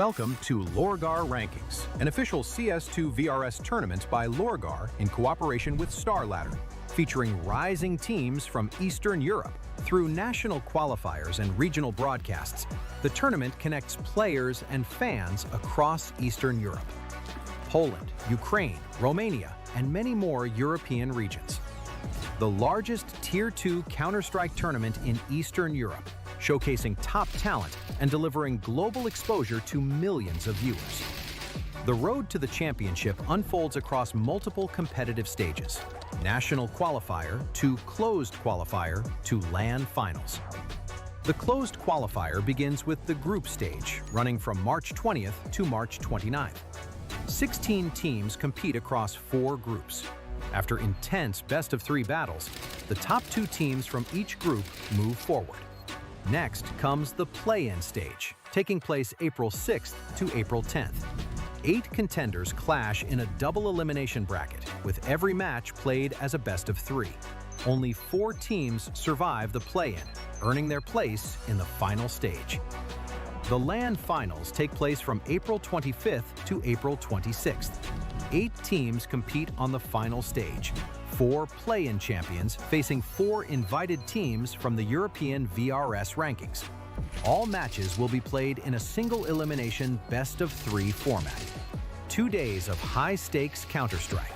Welcome to LORGAR Rankings, an official CS2 VRS tournament by LORGAR in cooperation with StarLadder, featuring rising teams from Eastern Europe. Through national qualifiers and regional broadcasts, the tournament connects players and fans across Eastern Europe. Poland, Ukraine, Romania, and many more European regions. The largest Tier 2 Counter-Strike tournament in Eastern Europe, showcasing top talent and delivering global exposure to millions of viewers. The road to the championship unfolds across multiple competitive stages: National Qualifier to Closed Qualifier to LAN Finals. The Closed Qualifier begins with the group stage, running from March 20th to March 29th. 16 teams compete across 4 groups. After intense best-of-3 battles, the top 2 teams from each group move forward. Next comes the play-in stage, taking place April 6th to April 10th. 8 contenders clash in a double elimination bracket, with every match played as a best-of-3. Only 4 teams survive the play-in, earning their place in the final stage. The LAN Finals take place from April 25th to April 26th. 8 teams compete on the final stage, 4 play-in champions facing 4 invited teams from the European VRS rankings. All matches will be played in a single elimination best-of-3 format. 2 days of high-stakes Counter-Strike.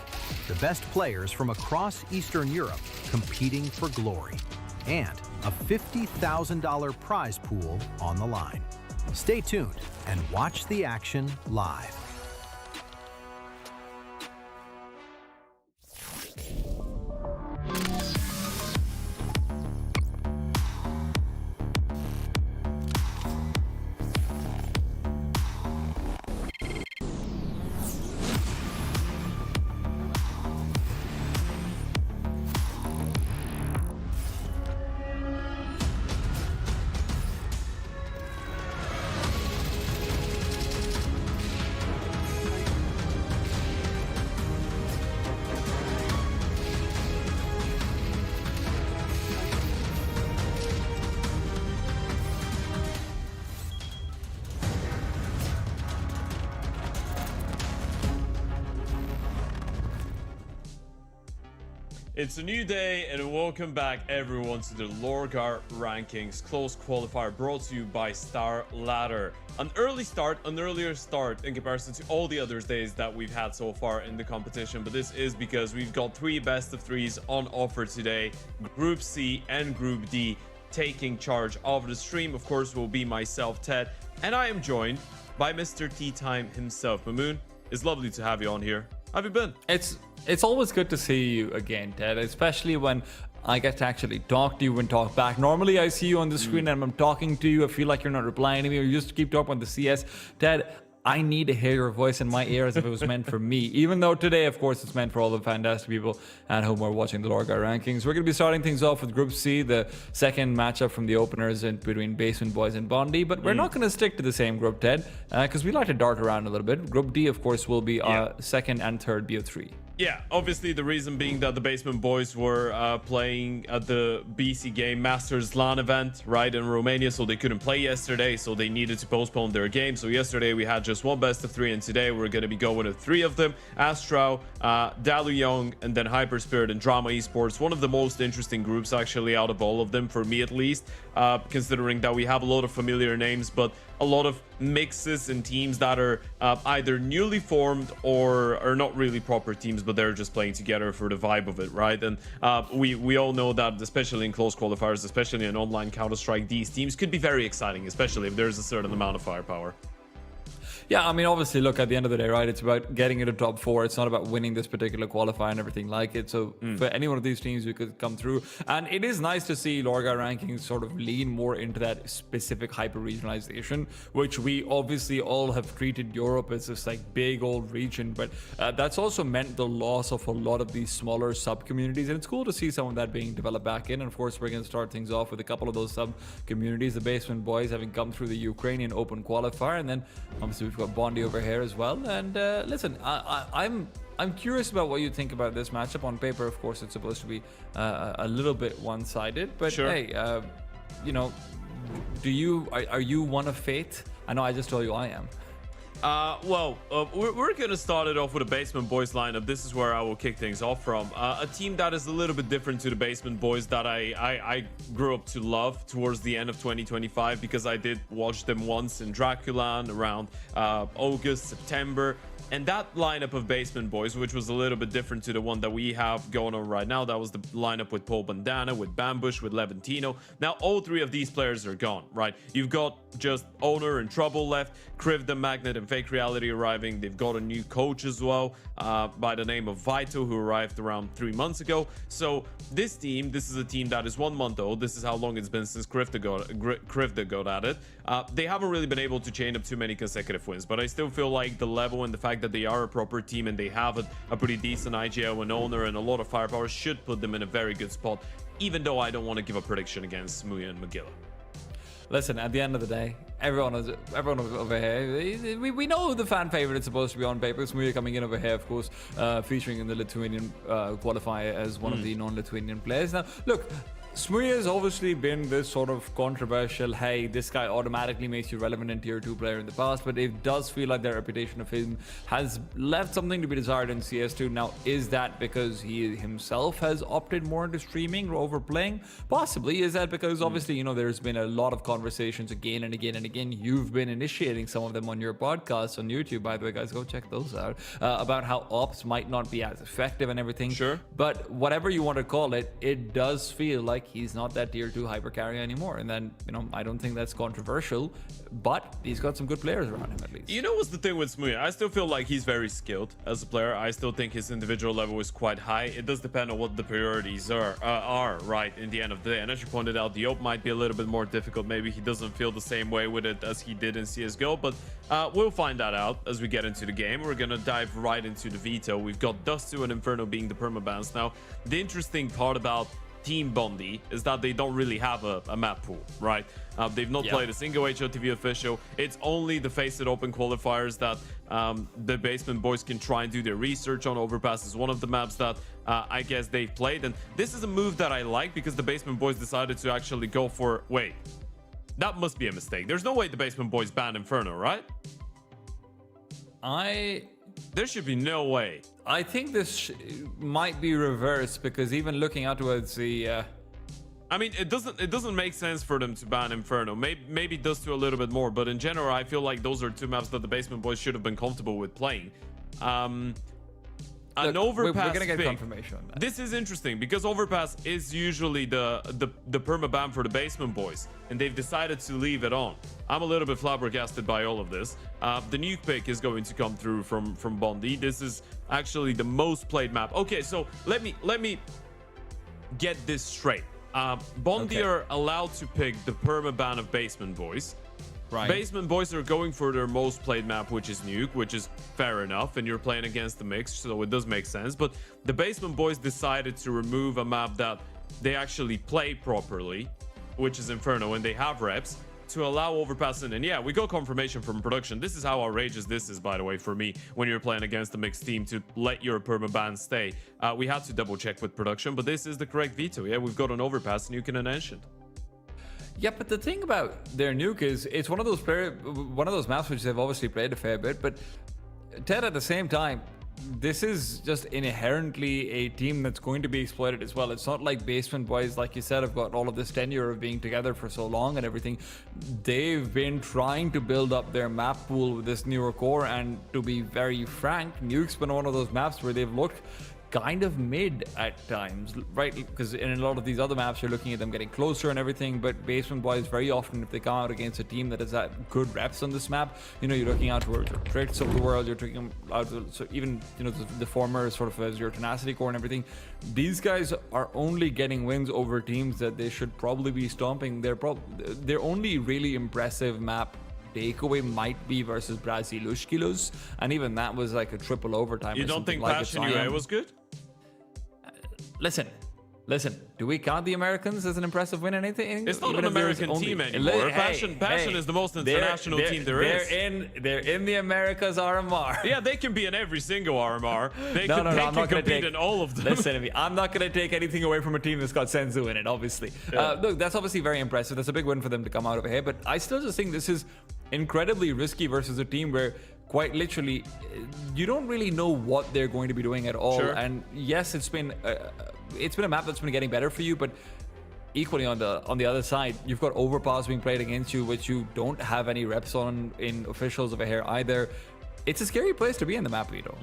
The best players from across Eastern Europe competing for glory. And a $50,000 prize pool on the line. Stay tuned and watch the action live. It's a new day and welcome back everyone to the LORGAR Rankings Close Qualifier, brought to you by StarLadder. An earlier start in comparison to all the other days that we've had so far in the competition, but this is because we've got 3 best-of-3s on offer today. Group C and Group D taking charge of the stream, of course, will be myself, Ted, and I am joined by Mr. Tea Time himself. Mamoon, it's lovely to have you on here. How have you been? It's always good to see you again, Ted, especially when I get to actually talk to you and talk back. Normally I see you on the screen and I'm talking to you, I feel like you're not replying to me, or you just keep talking on the CS. Ted, I need to hear your voice in my ear as if it was meant for me, even though today, of course, it's meant for all the fantastic people at home who are watching the LORGAR Rankings. We're going to be starting things off with Group C, the second matchup from the openers between Basement Boys and Bondi, but we're not going to stick to the same group, Ted, because we like to dart around a little bit. Group D, of course, will be our second and third BO3. Yeah, obviously the reason being that the Basement Boys were playing at the BC Game Masters LAN event, right, in Romania, so they couldn't play yesterday, so they needed to postpone their game. So yesterday we had just 1 best-of-3, and today we're going to be going with 3 of them: ASTRAL, DALUYONG, and then HYPERSPIRIT and Drama eSports. One of the most interesting groups, actually, out of all of them, for me at least, considering that we have a lot of familiar names, but a lot of mixes and teams that are either newly formed or are not really proper teams, but they're just playing together for the vibe of it, right? And we all know that, especially in close qualifiers, especially in online Counter-Strike, these teams could be very exciting, especially if there's a certain amount of firepower. Yeah, I mean, obviously, look, at the end of the day, right, it's about getting into top 4. It's not about winning this particular qualifier and everything like it. So for any one of these teams, we could come through. And it is nice to see LORGAR Rankings sort of lean more into that specific hyper-regionalization, which we obviously all have treated Europe as this like big old region. But that's also meant the loss of a lot of these smaller sub-communities. And it's cool to see some of that being developed back in. And of course, we're going to start things off with a couple of those sub-communities. The Basement Boys having come through the Ukrainian Open Qualifier. And then obviously we've got Bondi over here as well. And listen, I'm curious about what you think about this matchup. On paper, of course, it's supposed to be a little bit one-sided, but sure. Hey, you know, are you one of fate? I know I just told you I am. We're going to start it off with a Basement Boys lineup. This is where I will kick things off from. A team that is a little bit different to the Basement Boys that I grew up to love towards the end of 2025 because I did watch them once in Draculan around August, September. And that lineup of Basement Boys, which was a little bit different to the one that we have going on right now, that was the lineup with Paul Bandana, with Bambush, with Levantino. Now, all three of these players are gone, right? You've got just Owner and Trouble left, Kriv the Magnet and Fake Reality arriving. They've got a new coach as well by the name of Vito, who arrived around 3 months ago. So this team, this is a team that is 1 month old. This is how long it's been since Kriv got at it. They haven't really been able to chain up too many consecutive wins, but I still feel like the level and the fact that they are a proper team and they have a pretty decent IGL and Owner and a lot of firepower should put them in a very good spot, even though I don't want to give a prediction against Smooya and Magilla. Listen, at the end of the day, everyone over here, we know the fan favorite is supposed to be on paper. Smooya coming in over here, of course, featuring in the Lithuanian qualifier as one of the non-Lithuanian players. Now, look, Smooya has obviously been this sort of controversial, hey, this guy automatically makes you relevant in tier 2 player in the past, but it does feel like their reputation of him has left something to be desired in CS2. Now, is that because he himself has opted more into streaming over playing? Possibly. Is that because obviously, you know, there's been a lot of conversations again and again and again. You've been initiating some of them on your podcast on YouTube, by the way, guys, go check those out, about how ops might not be as effective and everything. Sure. But whatever you want to call it, it does feel like he's not that tier 2 hyper carry anymore. And then, you know, I don't think that's controversial, but he's got some good players around him at least. You know what's the thing with Smooya? I still feel like he's very skilled as a player. I still think his individual level is quite high. It does depend on what the priorities are right in the end of the day. And as you pointed out, the ope might be a little bit more difficult. Maybe he doesn't feel the same way with it as he did in CSGO, but we'll find that out as we get into the game. We're gonna dive right into the veto. We've got Dust2 and Inferno being the permabans. Now, the interesting part about Team Bondi is that they don't really have a map pool, right? They've not played a single HOTV official. It's only the FACEIT open qualifiers that the Basement Boys can try and do their research on. Overpass is one of the maps that I guess they've played, and this is a move that I like because the Basement Boys decided to actually go for, wait, that must be a mistake. There's no way the Basement Boys banned Inferno, right? There should be no way. I think this might be reversed because even looking out towards the I mean, it doesn't make sense for them to ban Inferno. Maybe it does to a little bit more, but in general, I feel like those are two maps that the Basement Boys should have been comfortable with playing. An overpass. We're gonna get pick. confirmation on that. This is interesting because overpass is usually the perma ban for the Basement Boys, and they've decided to leave it on. I'm a little bit flabbergasted by all of this. The nuke pick is going to come through from Bondi. This is actually the most played map. Okay, so let me get this straight. Bondi are allowed to pick the perma ban of Basement Boys. Right. Basement Boys are going for their most played map, which is Nuke, which is fair enough, and you're playing against the mix, so it does make sense. But the Basement Boys decided to remove a map that they actually play properly, which is Inferno, and they have reps, to allow overpass in. And yeah, we got confirmation from production. This is how outrageous this is, by the way, for me, when you're playing against a mixed team to let your permaban stay. We had to double check with production, but this is the correct veto. Yeah, we've got an overpass, Nuke and an Ancient. Yeah, but the thing about their nuke is it's one of those maps which they've obviously played a fair bit, but Ted, at the same time, this is just inherently a team that's going to be exploited as well. It's not like Basement Boys, like you said, have got all of this tenure of being together for so long and everything. They've been trying to build up their map pool with this newer core, and to be very frank, Nuke's been one of those maps where they've looked kind of mid at times, right? Because in a lot of these other maps, you're looking at them getting closer and everything, but Basement Boys, very often, if they come out against a team that has had good reps on this map, you know, you're looking out towards your Tricks of the world, you're taking out, so even, you know, the former sort of as your Tenacity core and everything, these guys are only getting wins over teams that they should probably be stomping. Their only really impressive map takeaway might be versus Brasilushkilos, and even that was like a triple overtime. You don't think Passion UA was good? Listen, do we count the Americans as an impressive win? Anything? It's not an American team anymore. Passion is the most international team there is. They're in the Americas RMR. Yeah, they can be in every single RMR. They can compete in all of them. Listen to me. I'm not going to take anything away from a team that's got Senzu in it, obviously. Yeah. Look, that's obviously very impressive. That's a big win for them to come out of here, but I still just think this is incredibly risky versus a team where quite literally, you don't really know what they're going to be doing at all. Sure. And yes, it's been a map that's been getting better for you, but equally on the other side, you've got overpass being played against you, which you don't have any reps on in officials over here either. It's a scary place to be in the map, Vito.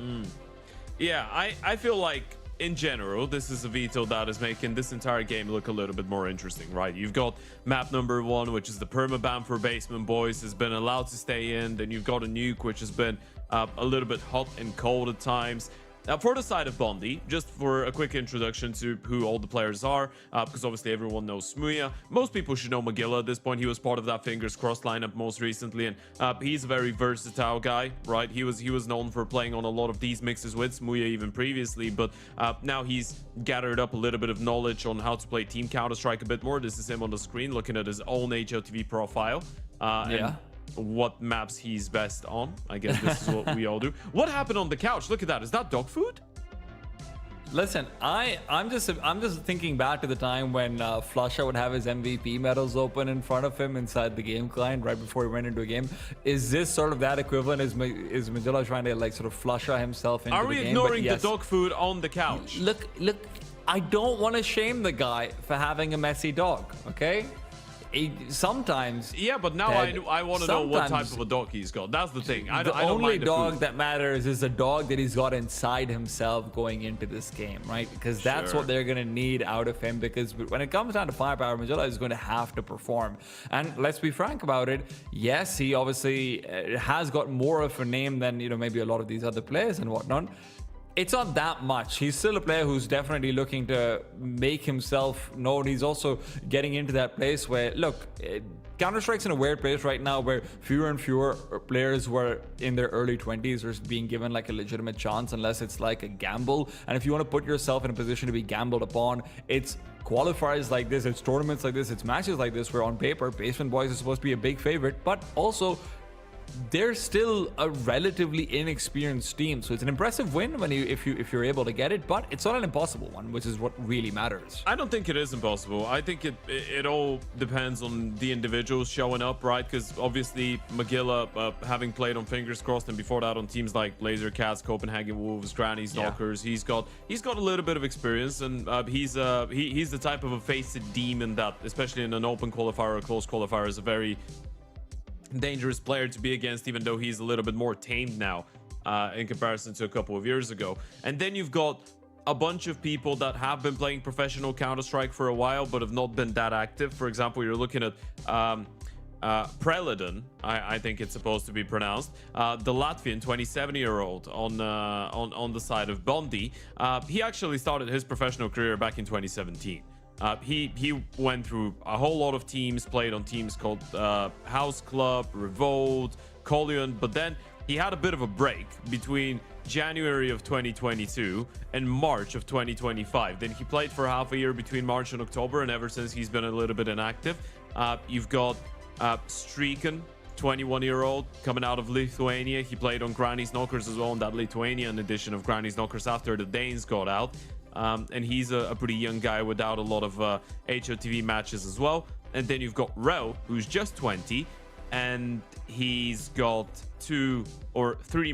Yeah, I feel like in general, this is a veto that is making this entire game look a little bit more interesting, right? You've got map number 1, which is the permaban for Basement Boys, has been allowed to stay in. Then you've got a nuke, which has been a little bit hot and cold at times. Now, for the side of Bondi, just for a quick introduction to who all the players are, because obviously everyone knows Smuya. Most people should know Magilla at this point. He was part of that Fingers Crossed lineup most recently, and he's a very versatile guy, right? He was known for playing on a lot of these mixes with Smuya even previously, but now he's gathered up a little bit of knowledge on how to play Team Counter-Strike a bit more. This is him on the screen looking at his own HLTV profile. And what maps he's best on. I guess this is what we all do. What happened on the couch? Look at that. Is that dog food? Listen, I'm just thinking back to the time when Flusha would have his MVP medals open in front of him inside the game client right before he went into a game. Is this sort of that equivalent? Is Magilla trying to like sort of Flusha himself into the game? Are we ignoring the dog food on the couch? Look, I don't want to shame the guy for having a messy dog, okay? Sometimes, yeah, but now I want to know what type of a dog he's got. That's the thing. I don't only mind the dog food. that matters is the dog that he's got inside himself going into this game, right? Because that's what they're gonna need out of him. Because when it comes down to firepower, Magilla is going to have to perform. And let's be frank about it. Yes, he obviously has got more of a name than maybe a lot of these other players and whatnot. It's not that much. He's still a player who's definitely looking to make himself known. He's also getting into that place where, look, Counter-Strike's in a weird place right now where fewer and fewer players who are in their early 20s are being given like a legitimate chance unless it's like a gamble. And if you want to put yourself in a position to be gambled upon, it's qualifiers like this, it's tournaments like this, it's matches like this where on paper, Basement Boys is supposed to be a big favorite, but also they're still a relatively inexperienced team, so it's an impressive win if you're able to get it, but it's not an impossible one, which is what really matters. I don't think it is impossible. I think it all depends on the individuals showing up, right? Because obviously Magilla, having played on Fingers Crossed and before that on teams like Laser Cats, Copenhagen Wolves, Granny's Knockers, he's got a little bit of experience, and he's the type of a FACEIT demon that, especially in an open qualifier or close qualifier, is a very dangerous player to be against, even though he's a little bit more tamed now in comparison to a couple of years ago. And then you've got a bunch of people that have been playing professional Counter-Strike for a while but have not been that active. For example, you're looking at Preledon, I think it's supposed to be pronounced, the Latvian 27-year-old on the side of Bondi. He actually started his professional career back in 2017. He went through a whole lot of teams, played on teams called House Club, Revolt, Colion, but then he had a bit of a break between January of 2022 and March of 2025. Then he played for half a year between March and October, and ever since he's been a little bit inactive. You've got Streaken, 21-year-old, coming out of Lithuania. He played on Granny's Knockers as well, in that Lithuanian edition of Granny's Knockers after the Danes got out. And he's a pretty young guy without a lot of HOTV matches as well. And then you've got Rel, who's just 20, and he's got 3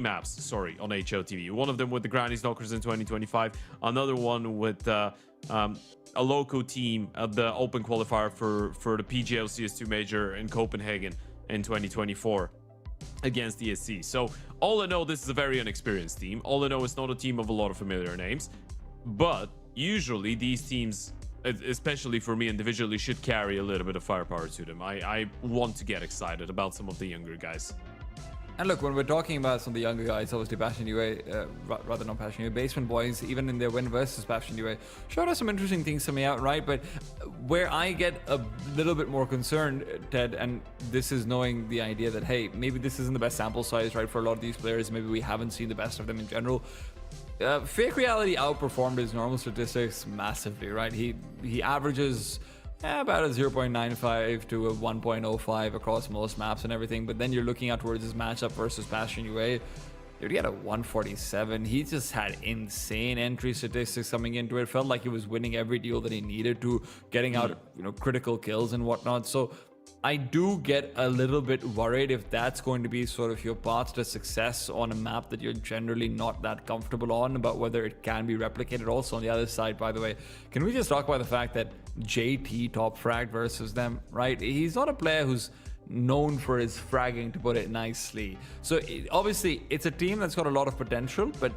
maps, on HOTV. One of them with the Granny's Knockers in 2025, another one with a local team at the open qualifier for the PGL CS2 major in Copenhagen in 2024 against ESC. So all in all, this is a very inexperienced team. All in all, it's not a team of a lot of familiar names. But usually these teams, especially for me individually, should carry a little bit of firepower to them. I want to get excited about some of the younger guys. And look, when we're talking about some of the younger guys, obviously Passion UA, rather not Passion UA, Basement Boys, even in their win versus Passion UA, showed us some interesting things coming out, right? But where I get a little bit more concerned, Ted, and this is knowing the idea that, hey, maybe this isn't the best sample size, right, for a lot of these players. Maybe we haven't seen the best of them in general. Fake Reality outperformed his normal statistics massively, right? He averages about a 0.95 to a 1.05 across most maps and everything, but then you're looking out towards his matchup versus Passion UA. Dude, he had a 147. He just had insane entry statistics coming into it. Felt like he was winning every deal that he needed to, getting out, critical kills and whatnot. So I do get a little bit worried if that's going to be sort of your path to success on a map that you're generally not that comfortable on, about whether it can be replicated. Also on the other side, by the way, can we just talk about the fact that JT top fragged versus them, right? He's not a player who's known for his fragging, to put it nicely. So obviously it's a team that's got a lot of potential, but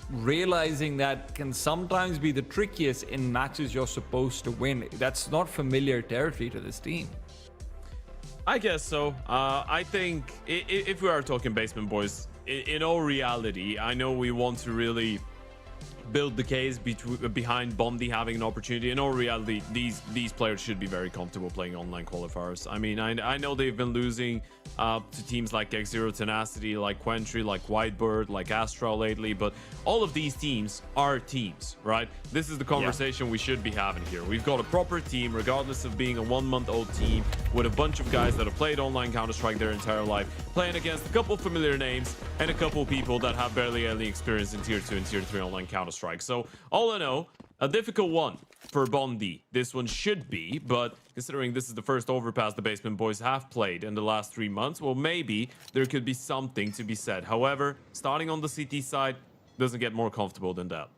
realizing that can sometimes be the trickiest in matches you're supposed to win. That's not familiar territory to this team. I guess so. I think if we are talking basement boys, in all reality, I know we want to really build the case behind Bondi having an opportunity. In all reality, these players should be very comfortable playing online qualifiers. I mean, I know they've been losing to teams like X0 Tenacity, like Quentry, like Whitebird, like ASTRAL lately, but all of these teams are teams, right? This is the conversation we should be having here. We've got a proper team, regardless of being a 1-month-old team, with a bunch of guys that have played online Counter-Strike their entire life, playing against a couple familiar names and a couple people that have barely any experience in Tier 2 and Tier 3 online Counter-Strike. So all in all, a difficult one for Bondi. This one should be, but considering this is the first overpass the Basement Boys have played in the last 3 months, well, maybe there could be something to be said. However, starting on the CT side doesn't get more comfortable than that.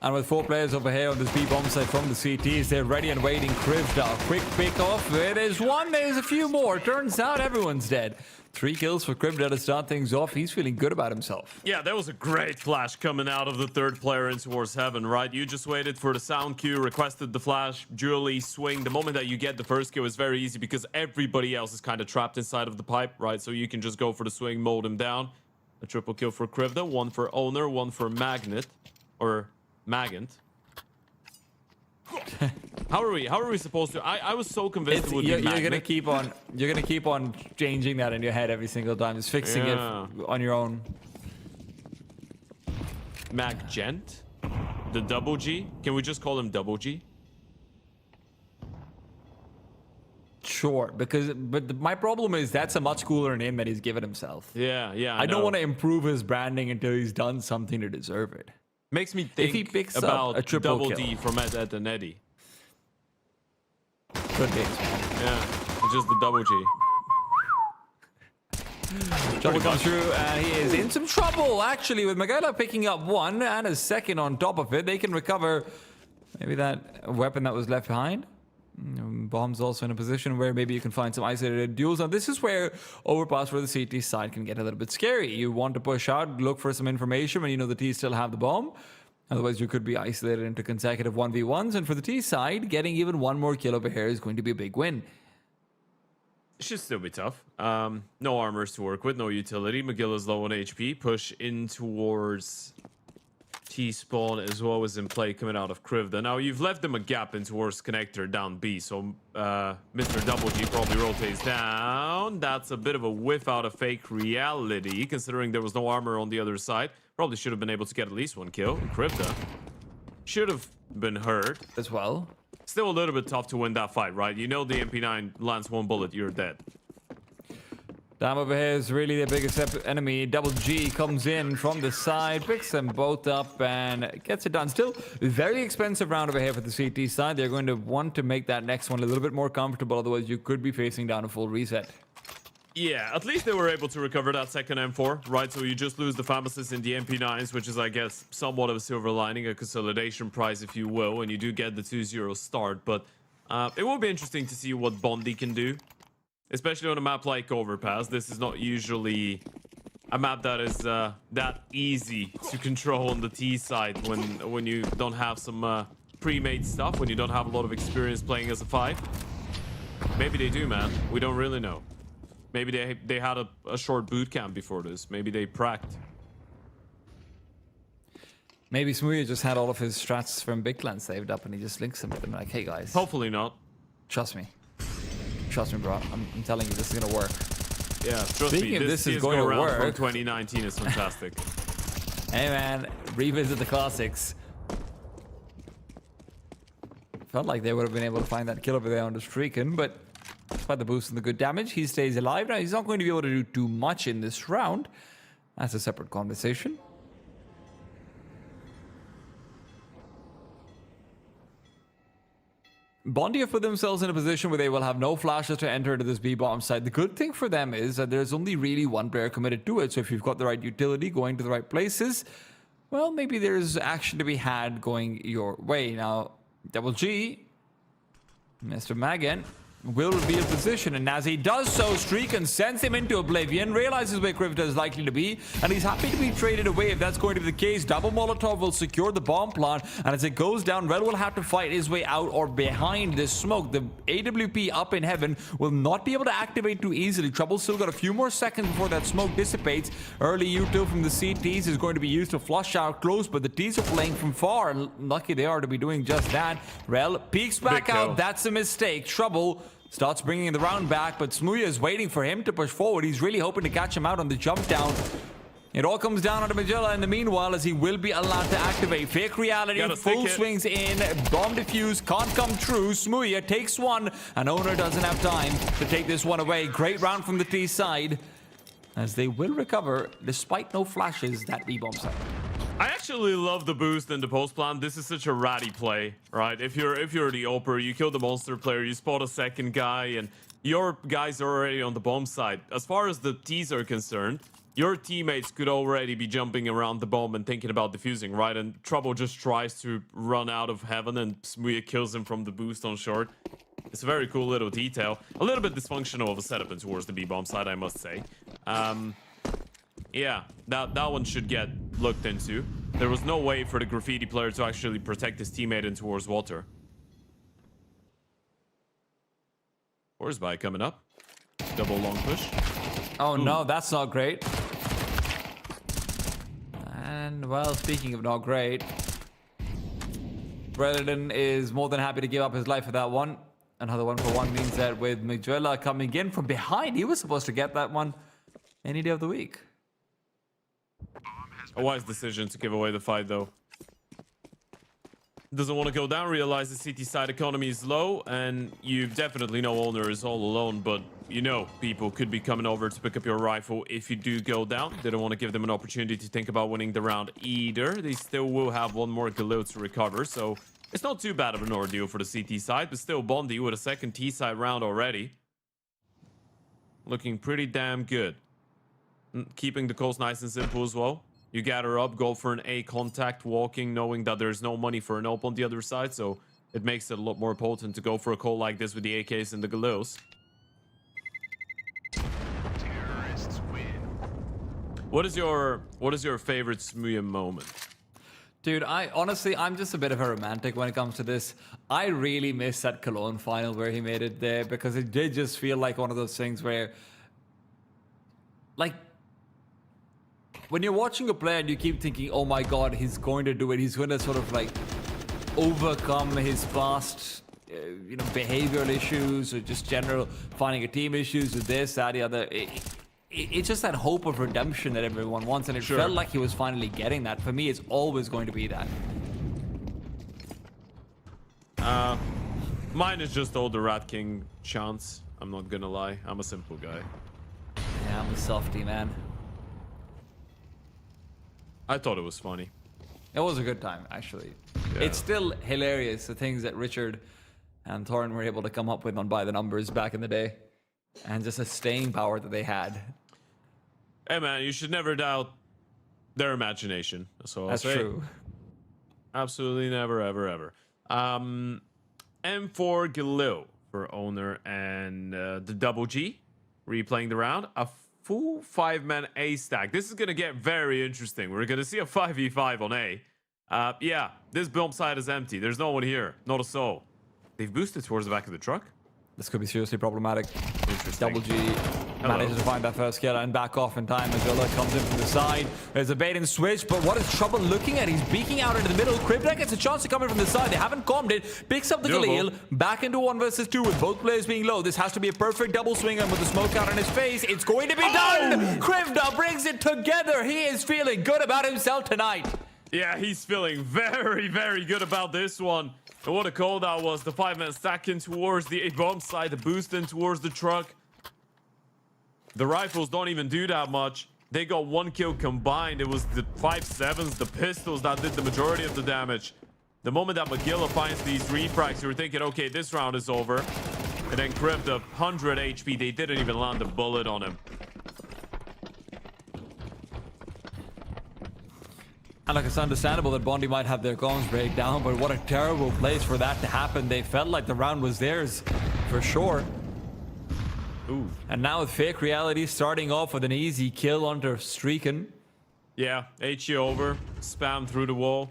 And with 4 players over here on this B bomb side from the CTs, they're ready and waiting. Krivda, quick pick off. There's one, there's a few more. Turns out everyone's dead. 3 kills for Krivda to start things off. He's feeling good about himself. Yeah, that was a great flash coming out of the third player in towards heaven, right? You just waited for the sound cue, requested the flash, dually swing. The moment that you get the first kill is very easy because everybody else is kind of trapped inside of the pipe, right? So you can just go for the swing, mold him down. A triple kill for Krivda, 1 for Owner, 1 for Magnet, or Magant. How are we supposed to? I was so convinced it would be you're Magnet. you're gonna keep on changing that in your head every single time, just fixing it on your own. Maggent, the double G. Can we just call him double G? Sure, but my problem is that's a much cooler name that he's given himself. Yeah, I don't want to improve his branding until he's done something to deserve it. Makes me If he think picks about up a triple double kill. D from Ed and Eddie. Could be. Yeah, just the double G. Trouble comes through, and he is in some trouble, actually, with Magella picking up 1 and a second on top of it. They can recover maybe that weapon that was left behind. Bomb's also in a position where maybe you can find some isolated duels. Now, this is where overpass for the CT side can get a little bit scary. You want to push out, look for some information when you know the T still have the bomb. Otherwise, you could be isolated into consecutive 1v1s. And for the T side, getting even 1 more kill over here is going to be a big win. It should still be tough. No armors to work with, no utility. Magilla's low on HP. Push in towards T-spawn as well as in play coming out of Krivda. Now, you've left them a gap in towards connector down B, so Mr. Double G probably rotates down. That's a bit of a whiff out of fake reality, considering there was no armor on the other side. Probably should have been able to get at least 1 kill. Krivda should have been hurt. As well. Still a little bit tough to win that fight, right? You know the MP9 lands 1 bullet, you're dead. Down over here is really the biggest enemy. Double G comes in from the side, picks them both up and gets it done. Still, very expensive round over here for the CT side. They're going to want to make that next one a little bit more comfortable. Otherwise, you could be facing down a full reset. Yeah, at least they were able to recover that second M4, right? So you just lose the pharmacist in the MP9s, which is, I guess, somewhat of a silver lining, a consolidation prize, if you will, and you do get the 2-0 start. But it will be interesting to see what Bondi can do, especially on a map like Overpass. This is not usually a map that is that easy to control on the T side when you don't have some pre-made stuff, when you don't have a lot of experience playing as a 5. Maybe they do, man. We don't really know. Maybe they had a short boot camp before this. Maybe they pracked. Maybe Smoothie just had all of his strats from Big Clan saved up and he just links them with them like, hey guys. Hopefully not. Trust me. Trust me, bro. I'm telling you, this is gonna work. Yeah, trust Speaking me. of this is going to work. From 2019 is fantastic. Hey man, revisit the classics. Felt like they would have been able to find that kill over there on the Streakin, but despite the boost and the good damage, he stays alive. Now, he's not going to be able to do too much in this round. That's a separate conversation. Bondi have put themselves in a position where they will have no flashes to enter into this B-bomb side. The good thing for them is that there's only really one player committed to it. So if you've got the right utility going to the right places, well, maybe there's action to be had going your way. Now, Double G, Mr. Magan, will reveal position, and as he does so, Streaken sends him into oblivion, realizes where Krivda is likely to be, and he's happy to be traded away if that's going to be the case. Double Molotov will secure the bomb plant, and as it goes down, Red will have to fight his way out or behind this smoke. The AWP up in heaven will not be able to activate too easily. Trouble still got a few more seconds before that smoke dissipates. Early util from the CTs is going to be used to flush out close, but the Ts are playing from far, and lucky they are to be doing just that. Rel peeks back out. That's a mistake. Trouble starts bringing the round back, but Smooya is waiting for him to push forward. He's really hoping to catch him out on the jump down. It all comes down to Magella in the meanwhile, as he will be allowed to activate. Fake reality, full swings in, bomb defuse, can't come true. Smooya takes one, and Owner doesn't have time to take this one away. Great round from the T side, as they will recover, despite no flashes, that B-bomb side. I actually love the boost in the post plan. This is such a ratty play, right? If you're the Oper, you kill the monster player, you spot a second guy, and your guys are already on the bomb side. As far as the Ts are concerned, your teammates could already be jumping around the bomb and thinking about defusing, right? And Trouble just tries to run out of heaven, and Smooya kills him from the boost on short. It's a very cool little detail. A little bit dysfunctional of a setup in towards the B-bomb side, I must say. Yeah, that one should get looked into. There was no way for the Graffiti player to actually protect his teammate in towards water. Force by coming up. Double long push. Oh no, that's not great. And well, speaking of not great, Bredden is more than happy to give up his life for that one. Another one for one means that with Miguela coming in from behind, he was supposed to get that one any day of the week. A wise decision to give away the fight, though. Doesn't want to go down, realize the CT side economy is low, and you definitely know Owner is all alone, but you know people could be coming over to pick up your rifle if you do go down. They don't want to give them an opportunity to think about winning the round either. They still will have one more Galil to recover, so it's not too bad of an ordeal for the CT side, but still Bondi with a second T side round already. Looking pretty damn good. Keeping the calls nice and simple as well. You gather up, go for an A contact, walking, knowing that there's no money for an op on the other side, so it makes it a lot more potent to go for a call like this with the AKs and the Galils. Terrorists win. What is your favorite Smooya moment? Dude, I'm just a bit of a romantic when it comes to this. I really miss that Cologne final where he made it there, because it did just feel like one of those things where, like, when you're watching a player and you keep thinking, oh my god, he's going to do it, he's going to sort of like overcome his past behavioral issues, or just general finding a team issues with this, that, the other. It's just that hope of redemption that everyone wants, and it felt like he was finally getting that. For me, it's always going to be that. Mine is just all the Rat King chance. I'm not gonna lie, I'm a simple guy. Yeah, I'm a softie, man. I thought it was funny. It was a good time, actually. Yeah. It's still hilarious, the things that Richard and Thorin were able to come up with on By the Numbers back in the day. And just the staying power that they had. Hey man, you should never doubt their imagination. That's all I'll say. That's true. Absolutely never, ever, ever. M for Galil for Owner and the Double G. Replaying the round. A full 5-man A stack. This is going to get very interesting. We're going to see a 5v5 on A. Yeah, this bomb side is empty. There's no one here. Not a soul. They've boosted towards the back of the truck. This could be seriously problematic. Interesting. Double G manages to find that first kill and back off in time. Magilla comes in from the side. There's a bait and switch, but what is Trouble looking at? He's beaking out into the middle. Krivda gets a chance to come in from the side. They haven't calmed it. Picks up the Galil. Back into 1 versus 2 with both players being low. This has to be a perfect double swing, and with the smoke out on his face, it's going to be done! Krivda brings it together. He is feeling good about himself tonight. Yeah, he's feeling very, very good about this one. And what a call that was. The 5-man stack in towards the A-bomb side. The boost in towards the truck. The rifles don't even do that much. They got 1 kill combined. It was the 5.7s, the pistols that did the majority of the damage. The moment that Magilla finds these refracts, you were thinking, okay, this round is over. And then Criv, the 100 HP, they didn't even land a bullet on him. And look, it's understandable that Bondi might have their guns break down, but what a terrible place for that to happen. They felt like the round was theirs, for sure. Ooh. And now with Fake Reality starting off with an easy kill under Streakin. Yeah, HE over, spam through the wall.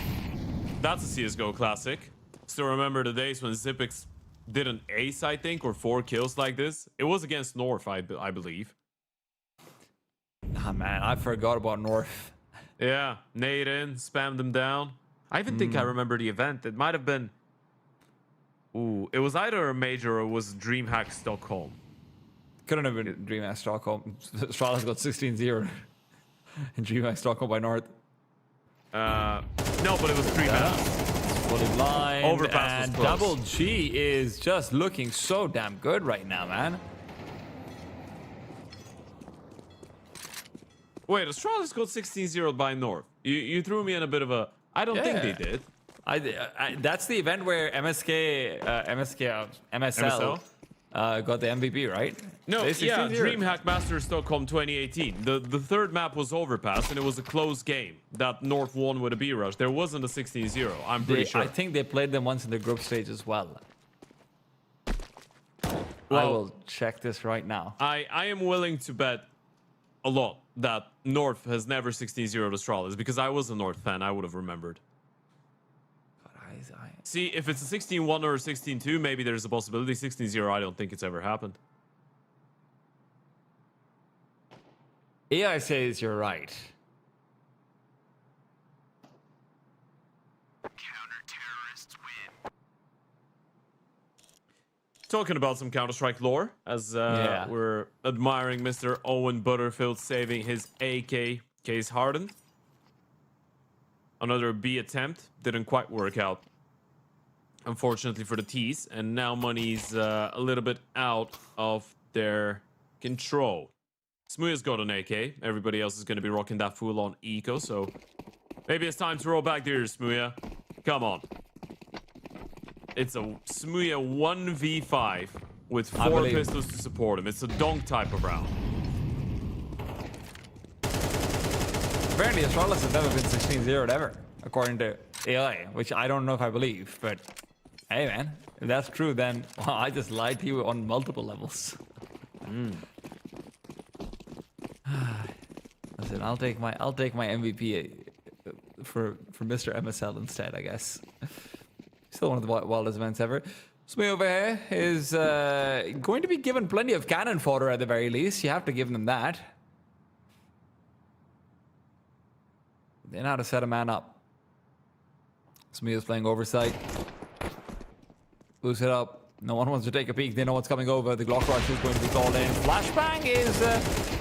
That's a CSGO classic. Still remember the days when Zipix did an ace, I think, or 4 kills like this. It was against North, I believe. Ah, man, I forgot about North. Yeah, nade in, spammed them down. I even think I remember the event. It might have been... Ooh, it was either a major or it was DreamHack Stockholm. Couldn't have been DreamHack Stockholm. Astral's got 16-0 in DreamHack Stockholm by North. No, but it was 3 minutes. Fully blind. Overpass was and close. Double G is just looking so damn good right now, man. Wait, Astralis got 16-0 by North. You threw me in a bit of a... I don't think they did. That's the event where MSL got the MVP, right? No, They yeah, 16-0. DreamHack Masters Stockholm 2018. The third map was Overpass, and it was a close game that North won with a B-Rush. There wasn't a 16-0, I'm pretty sure. I think they played them once in the group stage as well. I Well, will check this right now. I am willing to bet a lot that North has never 16-0 Astralis, because I was a North fan, I would have remembered. See, if it's a 16-1 or a 16-2, maybe there's a possibility. 16-0, I don't think it's ever happened. AI says you're right. Counter-terrorists win. Talking about some Counter-Strike lore, as we're admiring Mr. Owen Butterfield saving his AK case hardened. Another B attempt, didn't quite work out, unfortunately for the T's, and now money's a little bit out of their control. Smooya's got an AK, everybody else is going to be rocking that full-on eco, so maybe it's time to roll back there, Smooya. Come on. It's a Smooya 1v5 with 4 pistols to support him. It's a donk type of round. Apparently, Astralis has never been 16-0 ever, according to AI, which I don't know if I believe, but hey, man, if that's true, then I just lied to you on multiple levels. Listen, I'll take my MVP for Mr. MSL instead, I guess. Still one of the wildest events ever. Smee over here is going to be given plenty of cannon fodder at the very least. You have to give them that. They know how to set a man up. Smee is playing oversight. Boost it up. No one wants to take a peek. They know what's coming over. The Glock Rush is going to be called in. Flashbang is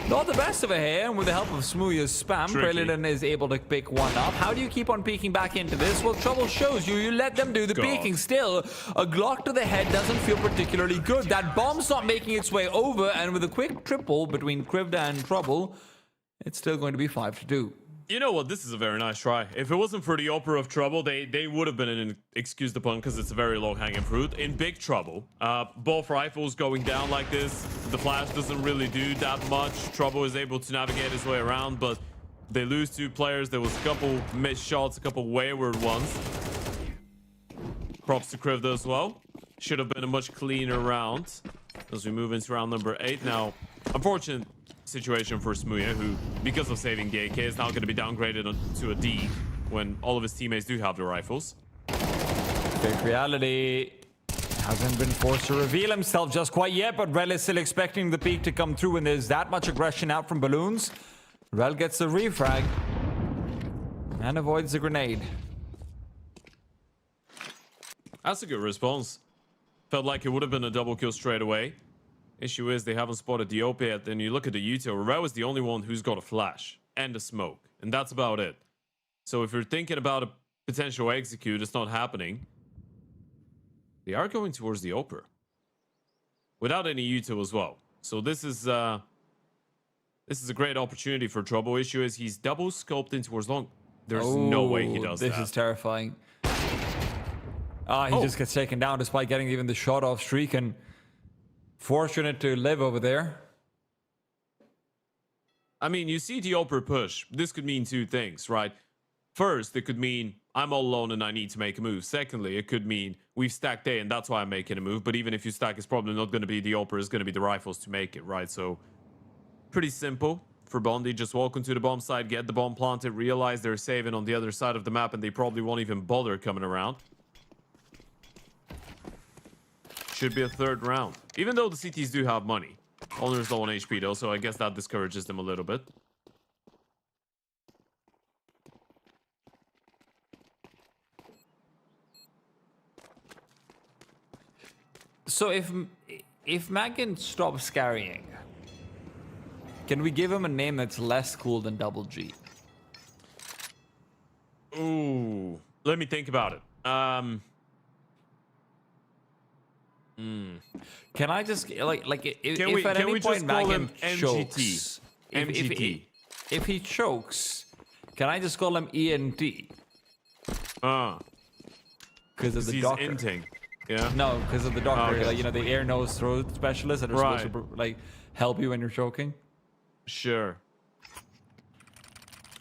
not the best of a hair. And with the help of Smooya's spam, Preludin is able to pick one up. How do you keep on peeking back into this? Well, Trouble shows you. You let them do the peeking. Still, a Glock to the head doesn't feel particularly good. That bomb's not making its way over. And with a quick triple between Krivda and Trouble, it's still going to be 5-2. You know what? This is a very nice try. If it wasn't for the Opera of Trouble, they would have been an excuse the pun because it's a very low-hanging fruit. In big trouble, both rifles going down like this, the flash doesn't really do that much. Trouble is able to navigate his way around, but they lose 2 players. There was a couple missed shots, a couple wayward ones. Props to Krivda as well. Should have been a much cleaner round as we move into round number 8. Now, unfortunate situation for Smooya, who, because of saving the AK, is now going to be downgraded to a D when all of his teammates do have the rifles. Fake Reality hasn't been forced to reveal himself just quite yet, but Rel is still expecting the peak to come through when there's that much aggression out from balloons. Rel gets the refrag and avoids the grenade. That's a good response. Felt like it would have been a double kill straight away. Issue is they haven't spotted the OP yet. Then you look at the util. Rel is the only one who's got a flash and a smoke, and that's about it. So if you're thinking about a potential execute, it's not happening. They are going towards the Oper without any util as well. So this is a great opportunity for Trouble. Issue is he's double scoped in towards long. There's no way he does this that. This is terrifying. He just gets taken down despite getting even the shot off streak, and fortunate to live over there. I mean, you see the upper push. This could mean two things, right? First, it could mean I'm all alone and I need to make a move. Secondly, it could mean we've stacked A and that's why I'm making a move. But even if you stack, it's probably not going to be the upper, it's going to be the rifles to make it, right? So, pretty simple for Bondi. Just walk into the bomb site, get the bomb planted, realize they're saving on the other side of the map, and they probably won't even bother coming around. Should be a third round. Even though the CTs do have money. Owner's low on HP though, so I guess that discourages them a little bit. So if Magan stops carrying, can we give him a name that's less cool than Double G? Ooh, let me think about it. Can I just like if Can we at any just point call Magan him chokes, MGT? if- MGT. if he chokes, can I just call him ENT because of the He's doctor? inting. Yeah. No, because of the doctor. Okay. Like, you know, the ear, nose, throat specialist that are supposed to like help you when you're choking. Sure.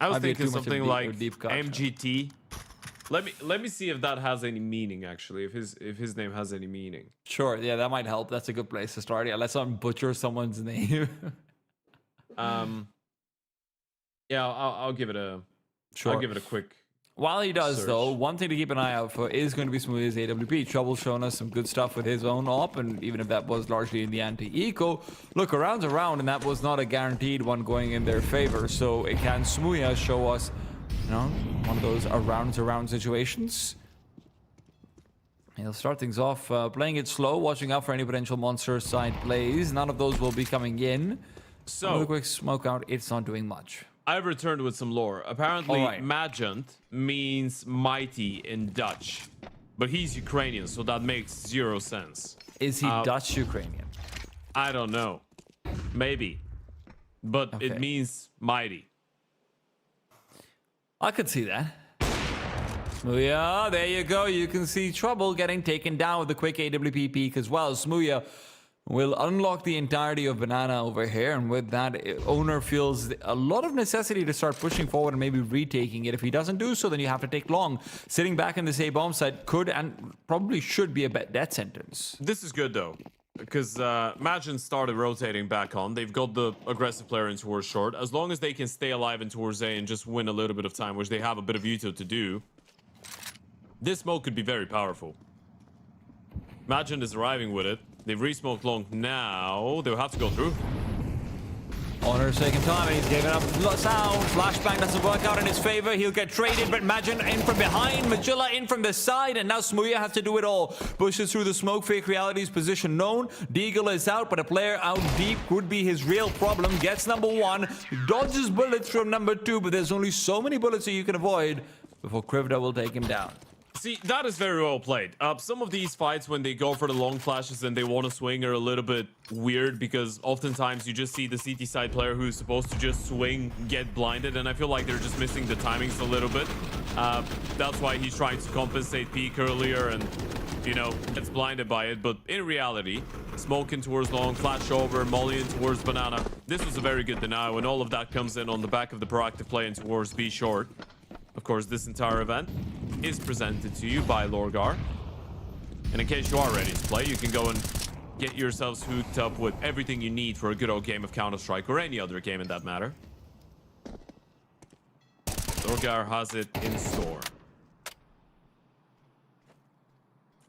I was Might be thinking too much of something a like deep cut. MGT. Let me see if that has any meaning actually. If his name has any meaning. Sure, yeah, that might help. That's a good place to start. Yeah, let's not butcher someone's name. Yeah, I'll give it a. Sure. I'll give it a quick. While he does, Search. though, one thing to keep an eye out for is going to be Smoothie's AWP. Trouble showing us some good stuff with his own op, and even if that was largely in the anti-eco, look, around's around, and that was not a guaranteed one going in their favor. So it can Smoothie show us, you know, one of those around situations. He'll start things off playing it slow, watching out for any potential monster side plays. None of those will be coming in. So With a quick smoke out, it's not doing much. I've returned with some lore. Apparently, All right. Magent means mighty in Dutch, but he's Ukrainian, so that makes zero sense. Is he Dutch Ukrainian? I don't know. Maybe, but Okay. it means mighty. I could see that. Smooya, there you go. You can see Trouble getting taken down with a quick AWP peek as well. Smooya will unlock the entirety of Banana over here, and with that, Owner feels a lot of necessity to start pushing forward and maybe retaking it. If he doesn't do so, then you have to take long. Sitting back in this A bomb site could and probably should be a death sentence. This is good though, because Magent started rotating back on. They've got the aggressive player in towards short. As long as they can stay alive in towards A and just win a little bit of time, which they have a bit of util to do, this smoke could be very powerful. Magent is arriving with it. They've re-smoked long now. They'll have to go through. Owner's taking time and he's giving up sound. Flashbang doesn't work out in his favor. He'll get traded, but Magin in from behind. Magilla in from the side, and now Smooya has to do it all. Pushes through the smoke. Fake Reality's position known. Deagle is out, but a player out deep could be his real problem. Gets number one. Dodges bullets from number two, but there's only so many bullets that you can avoid before Krivda will take him down. See, that is very well played. Some of these fights, when they go for the long flashes and they want to swing, are a little bit weird because oftentimes you just see the CT side player who's supposed to just swing get blinded, and I feel like they're just missing the timings a little bit. That's why he's trying to compensate peak earlier and, you know, gets blinded by it. But in reality, smoking towards long, flash over, molly in towards Banana. This was a very good denial, and all of that comes in on the back of the proactive play in towards B short. Of course, this entire event is presented to you by LORGAR. And in case you are ready to play, you can go and get yourselves hooked up with everything you need for a good old game of Counter-Strike or any other game in that matter. LORGAR has it in store.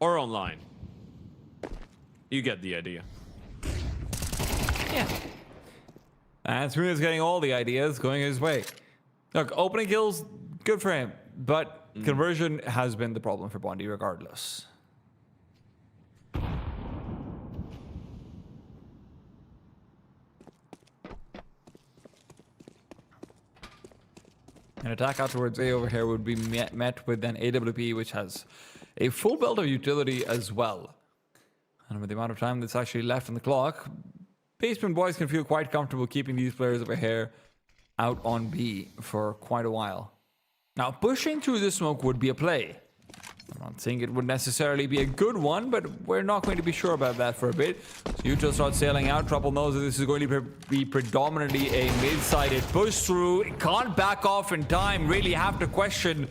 Or online. You get the idea. Yeah. And Smooya's getting all the ideas going his way. Look, opening kills, good for him. But conversion has been the problem for Bondi regardless. An attack out towards A over here would be met with an AWP, which has a full belt of utility as well. And with the amount of time that's actually left on the clock, Basement Boys can feel quite comfortable keeping these players over here out on B for quite a while. Now, pushing through the smoke would be a play. I'm not saying it would necessarily be a good one, but we're not going to be sure about that for a bit. So Utah starts sailing out. Trouble knows that this is going to be predominantly a mid-sided push through. It can't back off in time. Really have to question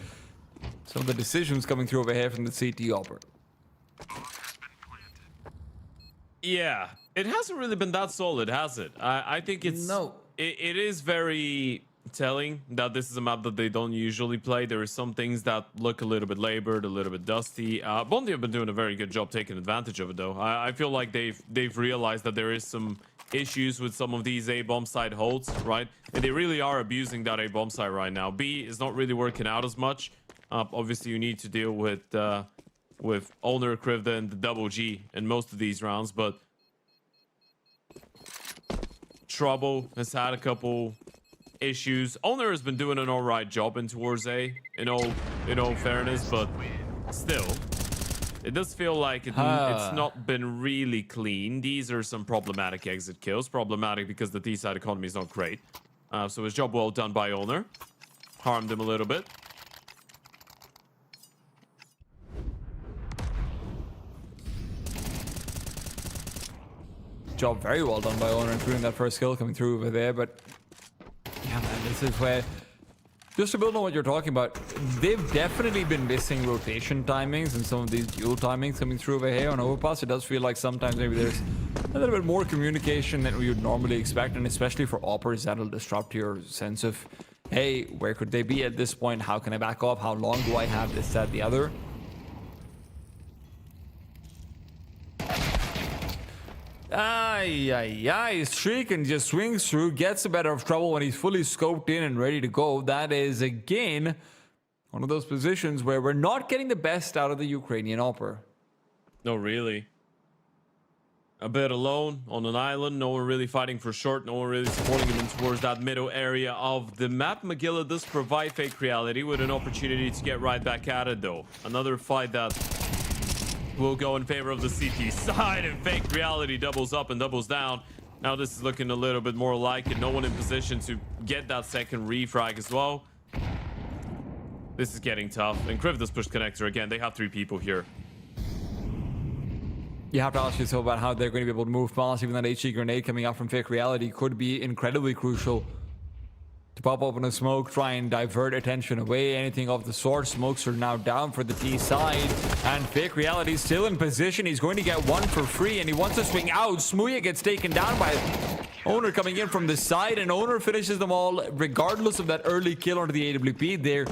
some of the decisions coming through over here from the CT opera. Yeah, it hasn't really been that solid, has it? I think it's... No. It is very telling that this is a map that they don't usually play. There are some things that look a little bit labored, a little bit dusty. Bondi have been doing a very good job taking advantage of it, though. I feel like they've realized that there is some issues with some of these A bomb side holds, right? And they really are abusing that A bomb side right now. B is not really working out as much. Obviously, you need to deal with Owner, Krivda, and the double G in most of these rounds, but Trouble has had a couple issues. Owner has been doing an all right job in towards A, in all fairness, but still, it does feel like it's not been really clean. These are some problematic exit kills. Problematic because the T-side economy is not great. So his job well done by Owner. Harmed him a little bit. Job very well done by Owner, including that first kill coming through over there. But yeah, man, this is where, just to build on what you're talking about, they've definitely been missing rotation timings and some of these dual timings coming through over here on Overpass. It does feel like sometimes maybe there's a little bit more communication than we would normally expect, and especially for operators, that'll disrupt your sense of, hey, where could they be at this point? How can I back off? How long do I have this, that, the other? Streak and just swings through, gets a bit of trouble when he's fully scoped in and ready to go. That is, again, one of those positions where we're not getting the best out of the Ukrainian opera. No, really. A bit alone on an island. No one really fighting for short. No one really supporting him in towards that middle area of the map. Magilla does provide Fake Reality with an opportunity to get right back at it, though. Another fight that will go in favor of the CT side, and Fake Reality doubles up and doubles down. Now this is looking a little bit more like it. No one in position to get that second refrag as well. This is getting tough. And Kriv does push connector again. They have 3 people here. You have to ask yourself about how they're going to be able to move past. Even that HE grenade coming out from Fake Reality could be incredibly crucial to pop open a smoke, try and divert attention away, anything of the sort. Smokes are now down for the T side, and Fake Reality still in position. He's going to get one for free, and he wants to swing out. Smooya gets taken down by Owner coming in from the side, and Owner finishes them all regardless of that early kill onto the AWP. They're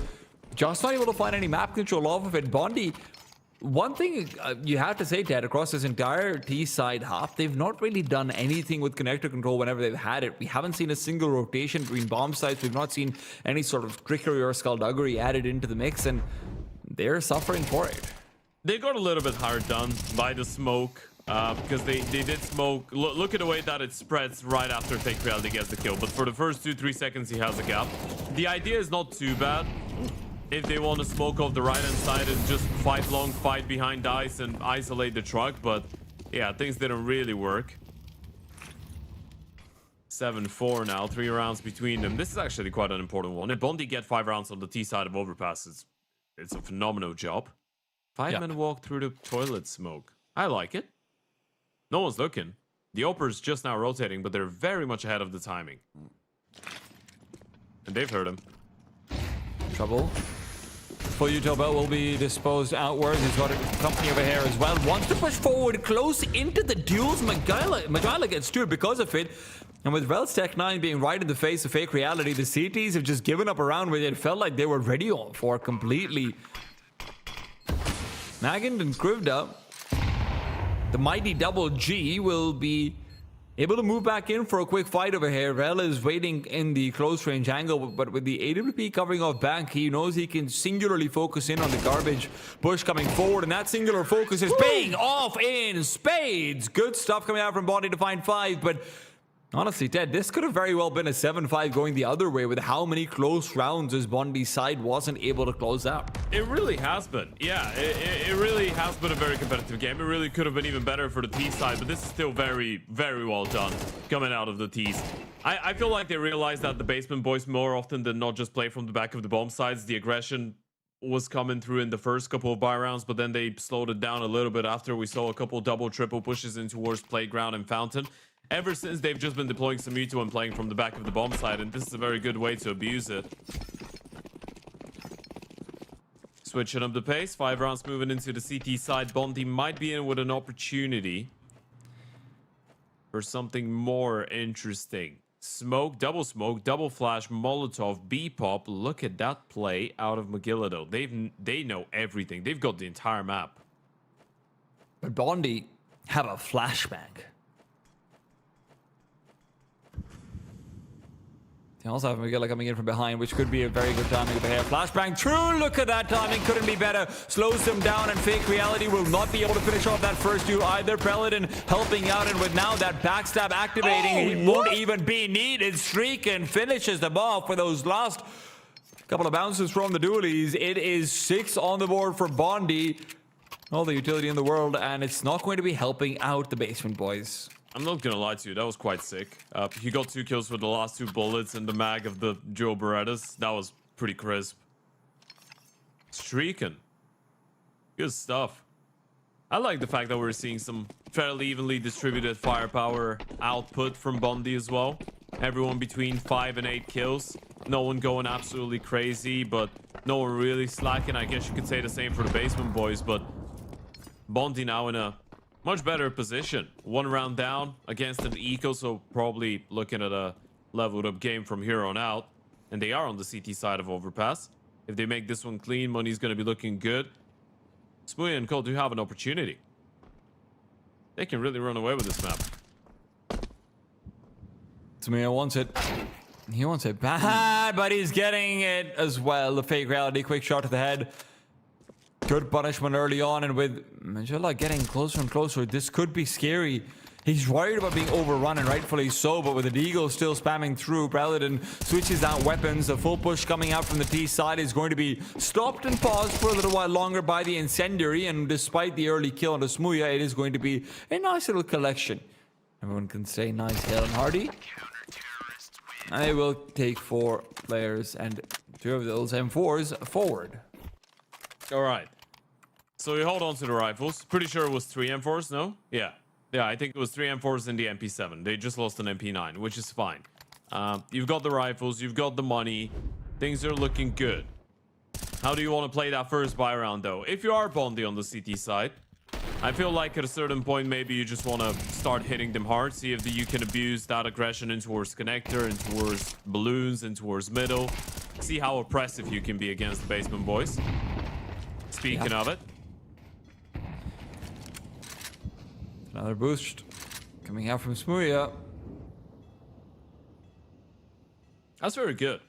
just not able to find any map control off of it. Bondi, one thing you have to say, Ted, across this entire T-side half, they've not really done anything with connector control whenever they've had it. We haven't seen a single rotation between bomb sites. We've not seen any sort of trickery or skullduggery added into the mix, and they're suffering for it. They got a little bit hard done by the smoke because they did smoke. Look at the way that it spreads right after Fake Reality gets the kill. But for the first 2-3 seconds, he has a gap. The idea is not too bad. If they want to smoke off the right-hand side and just fight long, fight behind ice and isolate the truck. But yeah, things didn't really work. 7-4 now, 3 rounds between them. This is actually quite an important one. If Bondi get 5 rounds on the T side of Overpass, it's a phenomenal job. 5-minute walk through the toilet smoke. I like it. No one's looking. The Opera's just now rotating, but they're very much ahead of the timing. And they've heard him. Trouble. For Utah Bell will be disposed outwards. He's got a company over here as well. Wants to push forward close into the duels. Magila gets through because of it. And with Rel's Tech 9 being right in the face of Fake Reality, the CTs have just given up around where it felt like they were ready for completely. Nagin and Krivda, the mighty double G, will be able to move back in for a quick fight over here. Rel is waiting in the close range angle, but with the AWP covering off back, he knows he can singularly focus in on the garbage push coming forward, and that singular focus is paying off in spades. Good stuff coming out from Bondi to find 5, but honestly, Ted, this could have very well been a 7-5 going the other way with how many close rounds as Bondi's side wasn't able to close out. It really has been. Yeah, it really has been a very competitive game. It really could have been even better for the T side, but this is still very, very well done coming out of the T's. I feel like they realized that the basement boys more often than not just play from the back of the bomb sides. The aggression was coming through in the first couple of buy rounds, but then they slowed it down a little bit after we saw a couple double, triple pushes in towards Playground and Fountain. Ever since, they've just been deploying Samito and playing from the back of the bomb side, and this is a very good way to abuse it. Switching up the pace, 5 rounds moving into the CT side. Bondi might be in with an opportunity for something more interesting. Smoke, double flash, Molotov, B-pop. Look at that play out of Magilla, though. They know everything. They've got the entire map. But Bondi have a flashbang. They also have Magilla coming in from behind, which could be a very good timing over here. Flashbang through. Look at that timing. Couldn't be better. Slows them down, and Fake Reality will not be able to finish off that first duel either. Preledin helping out, and with now that backstab activating, he won't even be needed. Streak and finishes them off with those last couple of bounces from the dualies. It is 6 on the board for Bondi. All the utility in the world, and it's not going to be helping out the Basement Boys. I'm not gonna lie to you, that was quite sick. He got 2 kills with the last 2 bullets in the mag of the Joe Berettas. That was pretty crisp. Streaking. Good stuff. I like the fact that we're seeing some fairly evenly distributed firepower output from Bondi as well. Everyone between 5 and 8 kills. No one going absolutely crazy, but no one really slacking. I guess you could say the same for the Basement Boys, but Bondi now in a much better position. 1 round down against an eco, so probably looking at a leveled up game from here on out. And they are on the CT side of Overpass. If they make this one clean, money's going to be looking good. Smooya and Cole do have an opportunity. They can really run away with this map. Smooya wants it. He wants it bad, but he's getting it as well. The Fake Reality, quick shot to the head. Good punishment early on, and with Magilla getting closer and closer, this could be scary. He's worried about being overrun, and rightfully so, but with the Deagle still spamming through, Paladin switches out weapons. A full push coming out from the T side is going to be stopped and paused for a little while longer by the Incendiary, and despite the early kill on the Smooya, it is going to be a nice little collection. Everyone can say nice, Hale and Hardy. And they will take 4 players and 2 of those M4s forward. All right. So we hold on to the rifles. Pretty sure it was 3 M4s, no? Yeah. Yeah, I think it was 3 M4s in the MP7. They just lost an MP9, which is fine. You've got the rifles. You've got the money. Things are looking good. How do you want to play that first buy round, though? If you are Bondi on the CT side, I feel like at a certain point, maybe you just want to start hitting them hard. See if you can abuse that aggression in towards connector, and towards balloons, and towards middle. See how oppressive you can be against the Basement Boys. Speaking of it. Another boost coming out from Smooya. That's very good.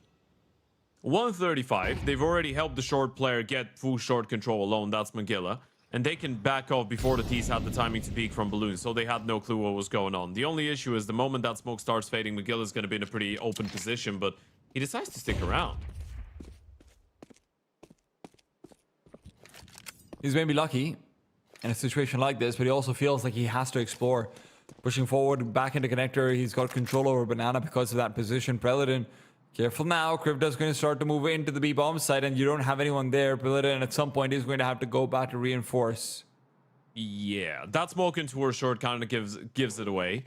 135. They've already helped the short player get full short control alone. That's Magilla. And they can back off before the T's had the timing to peek from balloons, so they had no clue what was going on. The only issue is the moment that smoke starts fading, Magilla's going to be in a pretty open position, but he decides to stick around. He's maybe lucky in a situation like this, but he also feels like he has to explore. Pushing forward, back into connector. He's got control over Banana because of that position. Preledin, careful now. Krivda's going to start to move into the B-bomb site, and you don't have anyone there. Preledin at some point is going to have to go back to reinforce. Yeah, that smoke into towards short kind of gives it away.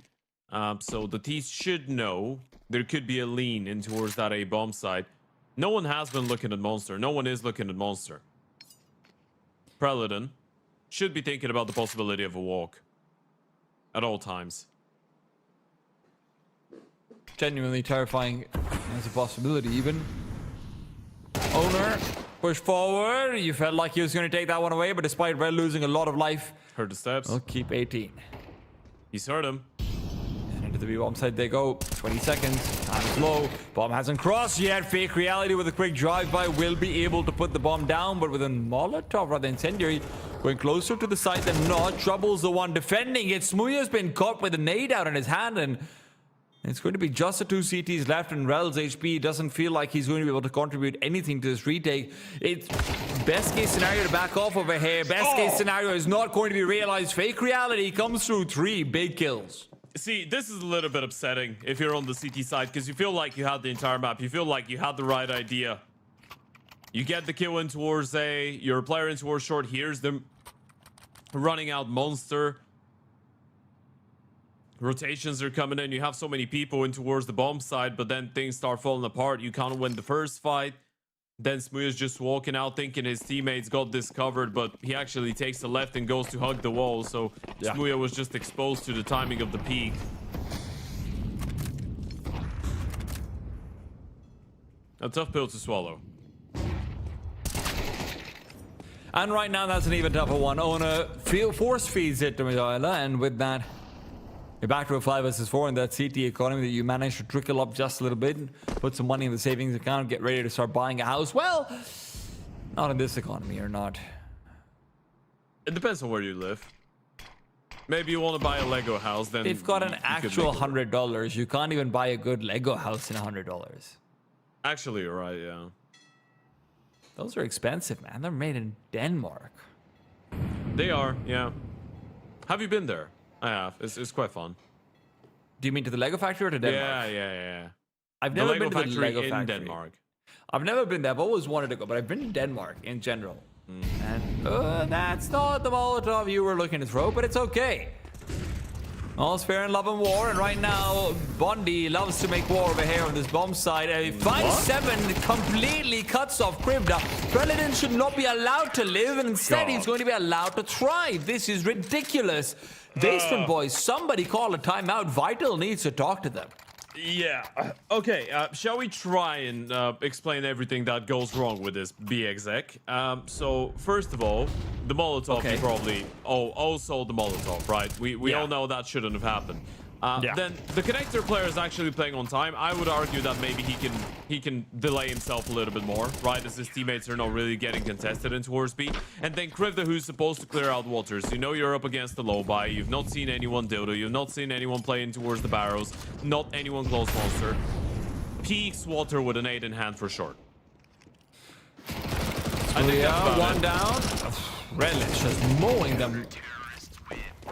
So the T's should know there could be a lean in towards that A-bomb site. No one has been looking at Monster. No one is looking at Monster. Preledin should be thinking about the possibility of a walk at all times. Genuinely terrifying as a possibility, even. Owner, push forward. You felt like he was going to take that one away, but despite Red losing a lot of life, Heard the steps. we'll keep 18. He's heard him. And into the B-bomb side they go. 20 seconds. Time is low. Bomb hasn't crossed yet. Fake Reality with a quick drive-by will be able to put the bomb down, but with a Molotov rather than Incendiary going closer to the site than not. Trouble's the one defending it. Smooya's been caught with a nade out in his hand, and it's going to be just the 2 CTs left, and Rel's HP doesn't feel like he's going to be able to contribute anything to this retake. It's best case scenario to back off over here. Best case scenario is not going to be realized. Fake Reality comes through 3 big kills. See, this is a little bit upsetting if you're on the CT side, because you feel like you had the entire map. You feel like you had the right idea. You get the kill in towards A, your player in towards short, hears them running out monster. Rotations are coming in, you have so many people in towards the bomb side, but then things start falling apart. You can't win the first fight. Then Smooya's just walking out thinking his teammates got this covered, but he actually takes the left and goes to hug the wall. So Smooya was just exposed to the timing of the peak. A tough pill to swallow. And right now, that's an even tougher one. Owner force feeds it to Mihaela, and with that, you're back to a 5 versus 4 in that CT economy that you managed to trickle up just a little bit, put some money in the savings account, get ready to start buying a house. Well, not in this economy, or not. It depends on where you live. Maybe you want to buy a Lego house, then If you've got an you could actual make it work. $100, you can't even buy a good Lego house in $100. Actually, you're right, yeah. Those are expensive, man. They're made in Denmark. They are, yeah. Have you been there? I have. It's quite fun. Do you mean to the Lego factory or to Denmark? Yeah. I've The never Lego been to the factory Lego in factory. Denmark. I've never been there. I've always wanted to go, but I've been to Denmark in general. And that's not the Molotov you were looking to throw, but it's okay. All's fair in love and war, and right now, Bondi loves to make war over here on this bomb side. A 5-7 completely cuts off Krivda. President should not be allowed to live, and instead he's going to be allowed to try. This is ridiculous. Basement boys, somebody call a timeout. Vital needs to talk to them. Yeah. Okay, shall we try and explain everything that goes wrong with this BXEC? So, first of all, the Molotov Okay. you probably... Oh, also the Molotov, right? We all know that shouldn't have happened. Then the connector player is actually playing on time. I would argue that maybe he can delay himself a little bit more, right? As his teammates are not really getting contested in towards B. And then Krivda, who's supposed to clear out waters. You know you're up against the low buy. You've not seen anyone dildo. You've not seen anyone playing towards the barrows. Not anyone close monster. Peaks water with an 8 in hand for short. I think that's about One it. down. Relish just mowing them.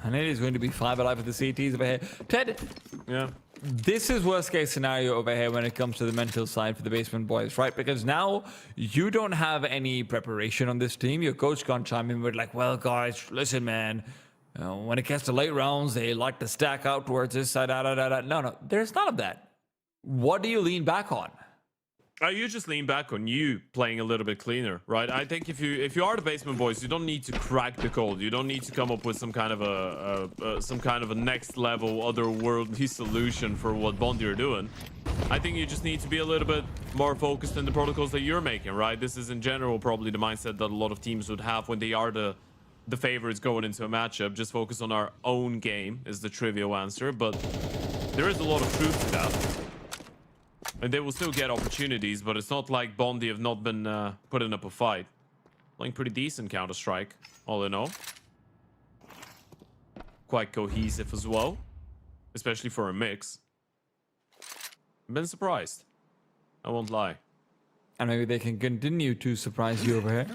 And it is going to be 5 alive for the CTs over here. Ted, Yeah. this is worst case scenario over here when it comes to the mental side for the basement boys, right? Because now you don't have any preparation on this team. Your coach can't chime in with like, well, guys, listen, man. When it gets to late rounds, they like to stack out towards this side. No, there's none of that. What do you lean back on? You just lean back on you playing a little bit cleaner, right? I think if you are the basement boys, you don't need to crack the code. You don't need to come up with some kind of a next level otherworldly solution for what Bondi are doing. I think you just need to be a little bit more focused in the protocols that you're making, right? This is in general probably the mindset that a lot of teams would have when they are the favorites going into a matchup. Just focus on our own game is the trivial answer, but there is a lot of truth to that. And they will still get opportunities, but it's not like Bondi have not been putting up a fight. Playing pretty decent Counter-Strike, all in all. Quite cohesive as well, especially for a mix. Been surprised. I won't lie. And maybe they can continue to surprise you over here.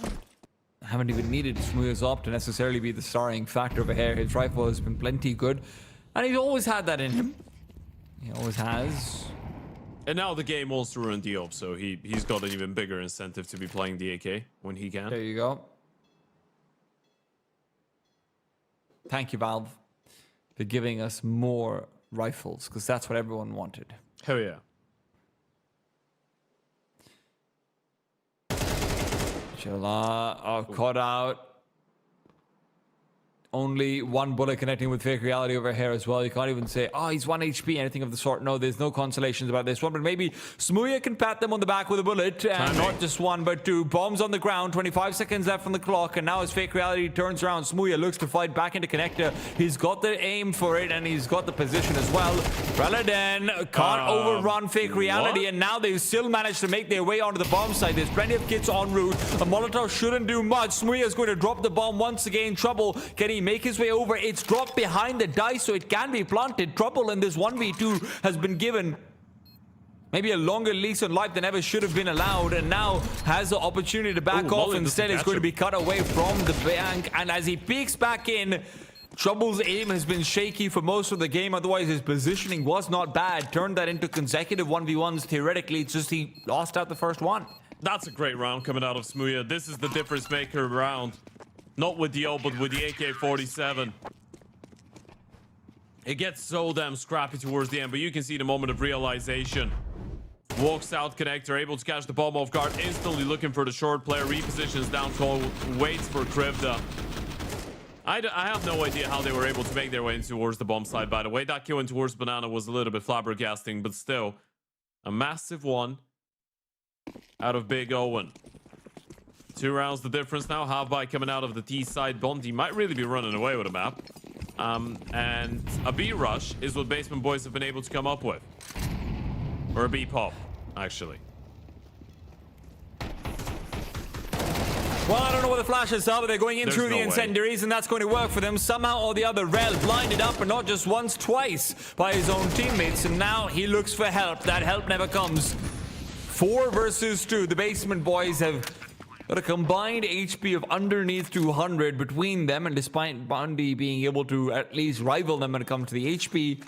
I haven't even needed Smooya's op to necessarily be the starring factor over here. His rifle has been plenty good. And he's always had that in him. He always has. And now the game wants to ruin the op, so he's got an even bigger incentive to be playing the AK when he can. There you go. Thank you, Valve, for giving us more rifles, because that's what everyone wanted. Hell yeah. Caught out. Only one bullet connecting with fake reality over here as well. You can't even say, oh, he's 1 HP, anything of the sort. No, there's no consolations about this one, but maybe Smooya can pat them on the back with a bullet, and not just one, but two. Bombs on the ground, 25 seconds left on the clock, and now as fake reality turns around, Smooya looks to fight back into connector. He's got the aim for it, and he's got the position as well. Reladen can't overrun fake reality, and now they've still managed to make their way onto the bomb site. There's plenty of kits en route. A Molotov shouldn't do much. Smooya is going to drop the bomb once again. Trouble, can he make his way over? It's dropped behind the dice, so it can be planted. Trouble in this 1v2 has been given maybe a longer lease on life than ever should have been allowed, and now has the opportunity to back off. Instead, it's going to be cut away from the bank, and as he peeks back in, Trouble's aim has been shaky for most of the game. Otherwise, his positioning was not bad. Turned that into consecutive 1v1s theoretically. It's just he lost out the first one. That's a great round coming out of Smooya. This is the difference maker round. Not with the O, but with the AK-47. It gets so damn scrappy towards the end, but you can see the moment of realization. Walks out connector, able to catch the bomb off guard, instantly looking for the short player, repositions down call, waits for Krivda. I have no idea how they were able to make their way in towards the bomb side, by the way. That kill in towards Banana was a little bit flabbergasting, but still, a massive one out of Big Owen. 2 rounds the difference now. Half-by coming out of the T side. Bondi might really be running away with a map. And a B rush is what Basement Boys have been able to come up with. Or a B pop, actually. Well, I don't know what the flashes are, but they're going in There's through no the way. incendiaries, and that's going to work for them. Somehow or the other, Rel blinded up, and not just once, twice by his own teammates, and now he looks for help. That help never comes. 4 versus 2. The Basement Boys have got a combined HP of underneath 200 between them, and despite Bondi being able to at least rival them when it comes to the HP,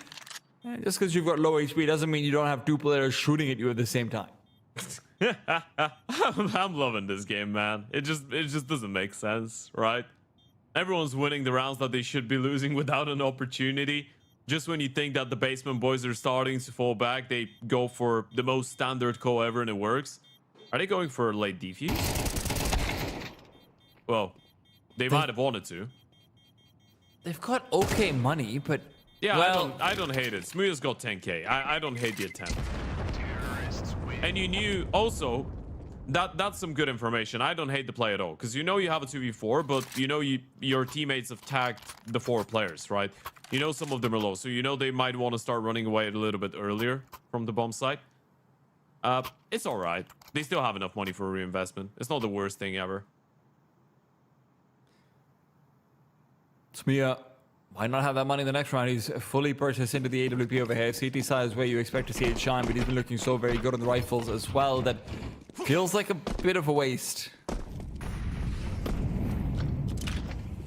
just because you've got low HP doesn't mean you don't have 2 players shooting at you at the same time. I'm loving this game, man. It just doesn't make sense, right? Everyone's winning the rounds that they should be losing without an opportunity. Just when you think that the Basement Boys are starting to fall back, they go for the most standard call ever and it works. Are they going for late defuse? Well, they might have wanted to. They've got okay money, but Yeah, well, I don't hate it. Smooya's got 10k. I don't hate the attempt. And you knew also that's some good information. I don't hate the play at all because you know you have a 2v4, but you know your teammates have tagged the 4 players, right? You know some of them are low, so you know they might want to start running away a little bit earlier from the bomb site. It's all right. They still have enough money for reinvestment. It's not the worst thing ever. Smooya, why not have that money in the next round? He's fully purchased into the AWP over here. CT side is where you expect to see it shine, but he's been looking so very good on the rifles as well that feels like a bit of a waste.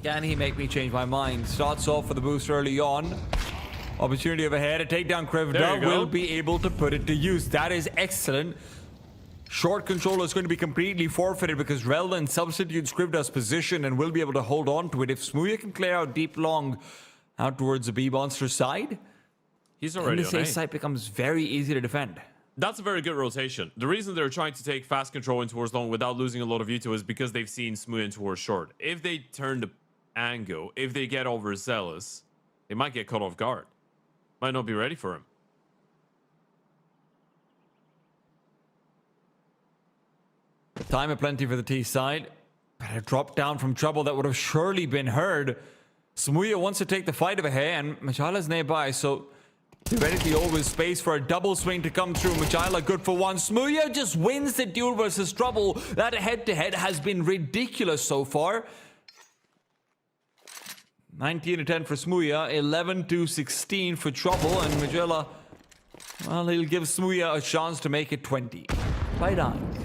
Can he make me change my mind? Starts off for the boost early on. Opportunity over here to take down Krivda. Will be able to put it to use. That is excellent. Short control is going to be completely forfeited because Relvin substitutes Krivda's position and will be able to hold on to it. If Smooya can clear out deep long out towards the B-Monster side, He's already this on A A. site becomes very easy to defend. That's a very good rotation. The reason they're trying to take fast control in towards long without losing a lot of util is because they've seen Smooya in towards short. If they turn the angle, if they get overzealous, they might get caught off guard. Might not be ready for him. Time aplenty for the T side. But a drop down from trouble that would have surely been heard. Smooya wants to take the fight over here, and Machala nearby, so theoretically always space for a double swing to come through. Machala good for 1. Smooya just wins the duel versus trouble. That head-to-head has been ridiculous so far. 19-10 for Smooya, 11-16 for trouble, and Machala, well, he'll give Smooya a chance to make it 20. By dying.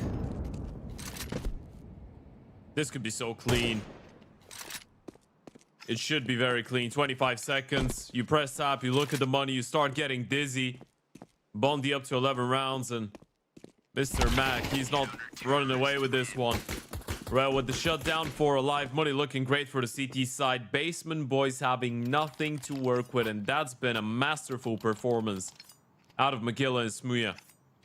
This could be so clean. It should be very clean. 25 seconds. You press tab, you look at the money, you start getting dizzy. Bondi up to 11 rounds, and Mr. Mac, he's not running away with this one. Well, with the shutdown for a live money looking great for the CT side, Basement Boys having nothing to work with, and that's been a masterful performance out of Magilla and Smooya.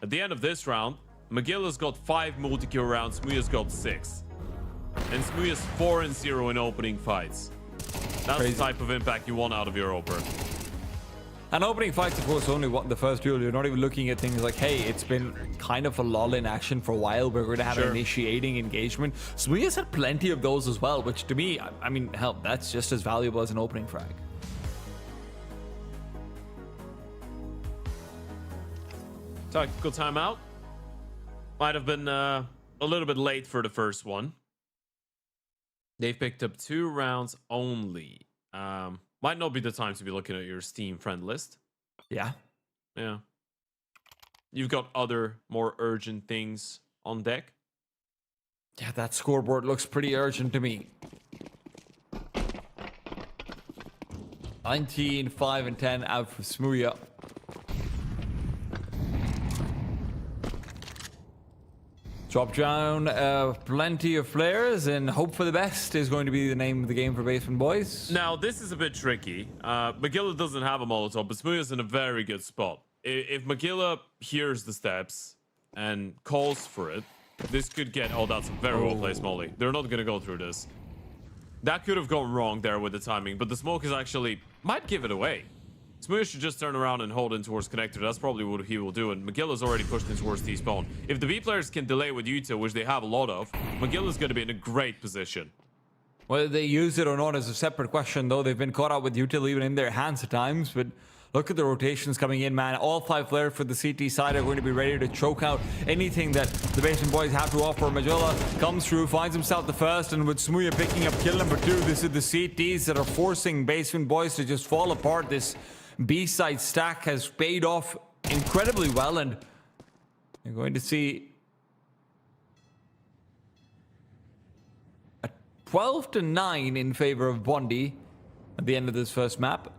At the end of this round, Magilla's got 5 multi-kill rounds, Smooya's got 6. And Smooya's 4-0 in opening fights. That's Crazy. the type of impact you want out of your opener. An opening fight, of course, only the first duel. You're not even looking at things like, hey, it's been kind of a lull in action for a while. We're going to have an initiating engagement. Smooya's had plenty of those as well, which to me, I mean, hell, that's just as valuable as an opening frag. Tactical timeout. Might have been a little bit late for the first one. They've picked up 2 rounds only. Might not be the time to be looking at your Steam friend list. Yeah. Yeah. You've got other more urgent things on deck. Yeah, that scoreboard looks pretty urgent to me. 19, 5, and 10 out for Smooya. Drop down plenty of players and hope for the best is going to be the name of the game for Basement Boys. Now, this is a bit tricky. Magilla doesn't have a Molotov, but Smooya's in a very good spot. If Magilla hears the steps and calls for it, this could get... Oh, that's a very well-placed molly. They're not going to go through this. That could have gone wrong there with the timing, but the smoke is actually... might give it away. Smooya should just turn around and hold in towards connector. That's probably what he will do. And Magilla's already pushed in towards T-spawn. If the B players can delay with Yuta, which they have a lot of, Magilla's going to be in a great position. Whether they use it or not is a separate question, though. They've been caught out with Util even in their hands at times, but look at the rotations coming in, man. All 5 players for the CT side are going to be ready to choke out anything that the Basement Boys have to offer. Magilla comes through, finds himself the first, and with Smooya picking up kill number 2, this is the CTs that are forcing Basement Boys to just fall apart. This B-side stack has paid off incredibly well, and you're going to see a 12-9 in favor of Bondi at the end of this first map.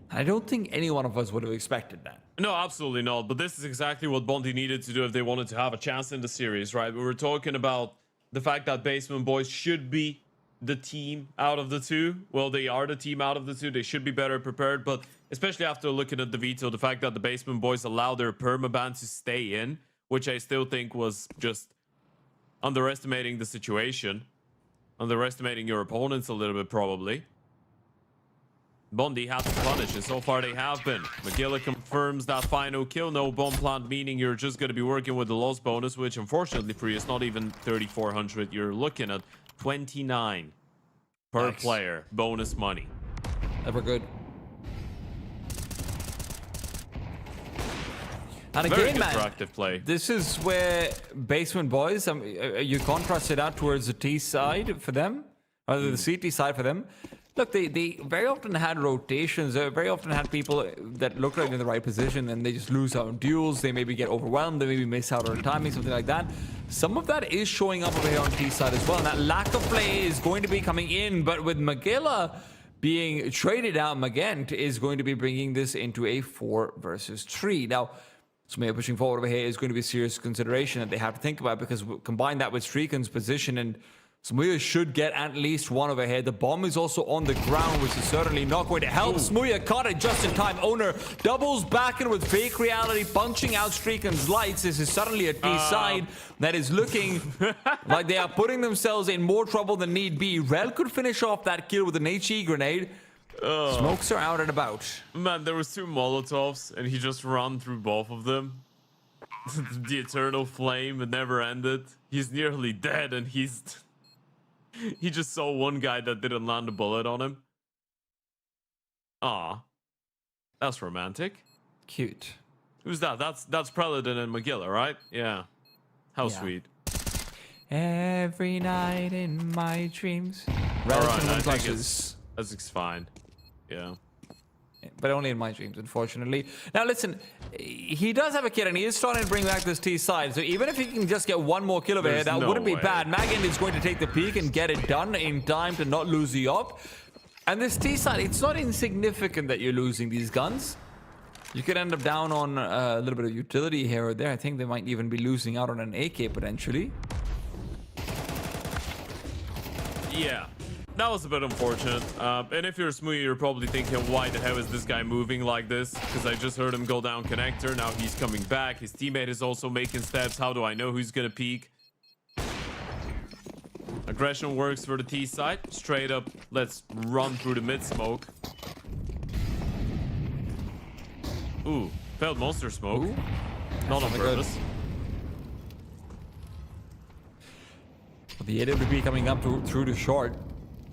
I don't think any one of us would have expected that. No, absolutely not. But this is exactly what Bondi needed to do if they wanted to have a chance in the series, right? We were talking about the fact that Basement Boys should be the team out of the two. Well, they are the team out of the two. They should be better prepared, but especially after looking at the veto, the fact that the Basement Boys allowed their permaban to stay in, which I still think was just underestimating the situation, underestimating your opponents a little bit probably. Bondi had to punish, and so far they have been. Magilla confirms that final kill. No bomb plant, meaning you're just going to be working with the loss bonus, which unfortunately for you is not even 3,400. You're looking at 29 per player bonus money. Ever good. And Very again, good man, proactive play. this is where Basement Boys, you contrast it out towards the T side for them, or the CT side for them. Look, they very often had rotations. They very often had people that looked like they're in the right position, and they just lose out on duels. They maybe get overwhelmed. They maybe miss out on timing, something like that. Some of that is showing up over here on T side as well, and that lack of play is going to be coming in. But with Magilla being traded out, Magent is going to be bringing this into a 4 versus 3. Now, Smooya pushing forward over here is going to be a serious consideration that they have to think about, because combine that with Streaken's position, and Smooya should get at least one over here. The bomb is also on the ground, which is certainly not going to help. Smooya caught it just in time. Owner doubles back in with fake reality, punching out Streaken's lights. This is suddenly a T side that is looking like they are putting themselves in more trouble than need be. Rel could finish off that kill with an HE grenade. Smokes are out and about. Man, there was 2 Molotovs, and he just ran through both of them. The eternal flame, it never ended. He's nearly dead, and he's... He just saw one guy that didn't land a bullet on him. Aw. That's romantic. Cute. Who's that? That's Preladin and Magilla, right? Yeah. How Yeah. sweet. Every night in my dreams. Alright, I think Flushes. it's fine. Yeah. But only in my dreams, unfortunately. Now, listen, he does have a kid, and he is starting to bring back this T side. So even if he can just get one more kill over here, that no wouldn't be way. bad. Magan is going to take the peak and get it done in time to not lose the op. And this T side, it's not insignificant that you're losing these guns. You could end up down on a little bit of utility here or there. I think they might even be losing out on an AK potentially. Yeah. That was a bit unfortunate. And if you're Smooya, you're probably thinking, why the hell is this guy moving like this? Because I just heard him go down connector. Now he's coming back. His teammate is also making steps. How do I know who's going to peek? Aggression works for the T side. Straight up, let's run through the mid smoke. Ooh, failed monster smoke. Ooh. Not on Good. purpose. The AWP coming up through the short.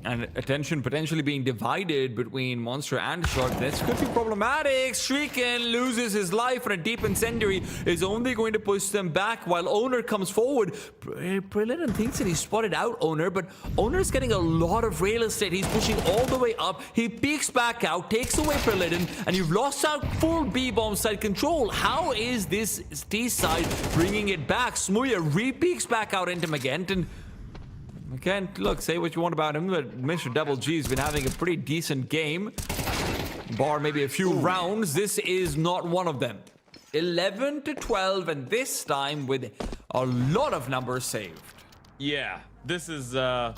And attention potentially being divided between Monster and Short. This could be problematic. Streaken loses his life, and a deep incendiary is only going to push them back while Owner comes forward. Preladin thinks that he spotted out Owner, but Owner's getting a lot of real estate. He's pushing all the way up. He peeks back out, takes away Preladin, and you've lost out full B-bomb side control. How is this T side bringing it back? Smooya re-peeks back out into Magent, and again, look, say what you want about him, but Mr. Double G's been having a pretty decent game. Bar maybe a few rounds. This is not one of them. 11-12, and this time with A lot of numbers saved. Yeah, this is a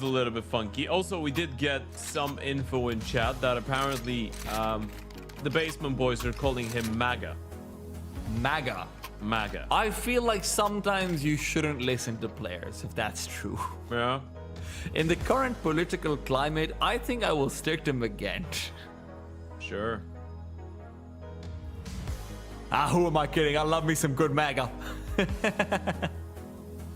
little bit funky. Also, we did get some info in chat that apparently the Basement Boys are calling him MAGA. MAGA. MAGA. I feel like sometimes you shouldn't listen to players if that's true. Yeah. In the current political climate, I think I will stick to Magent. Sure. Who am I kidding? I love me some good MAGA.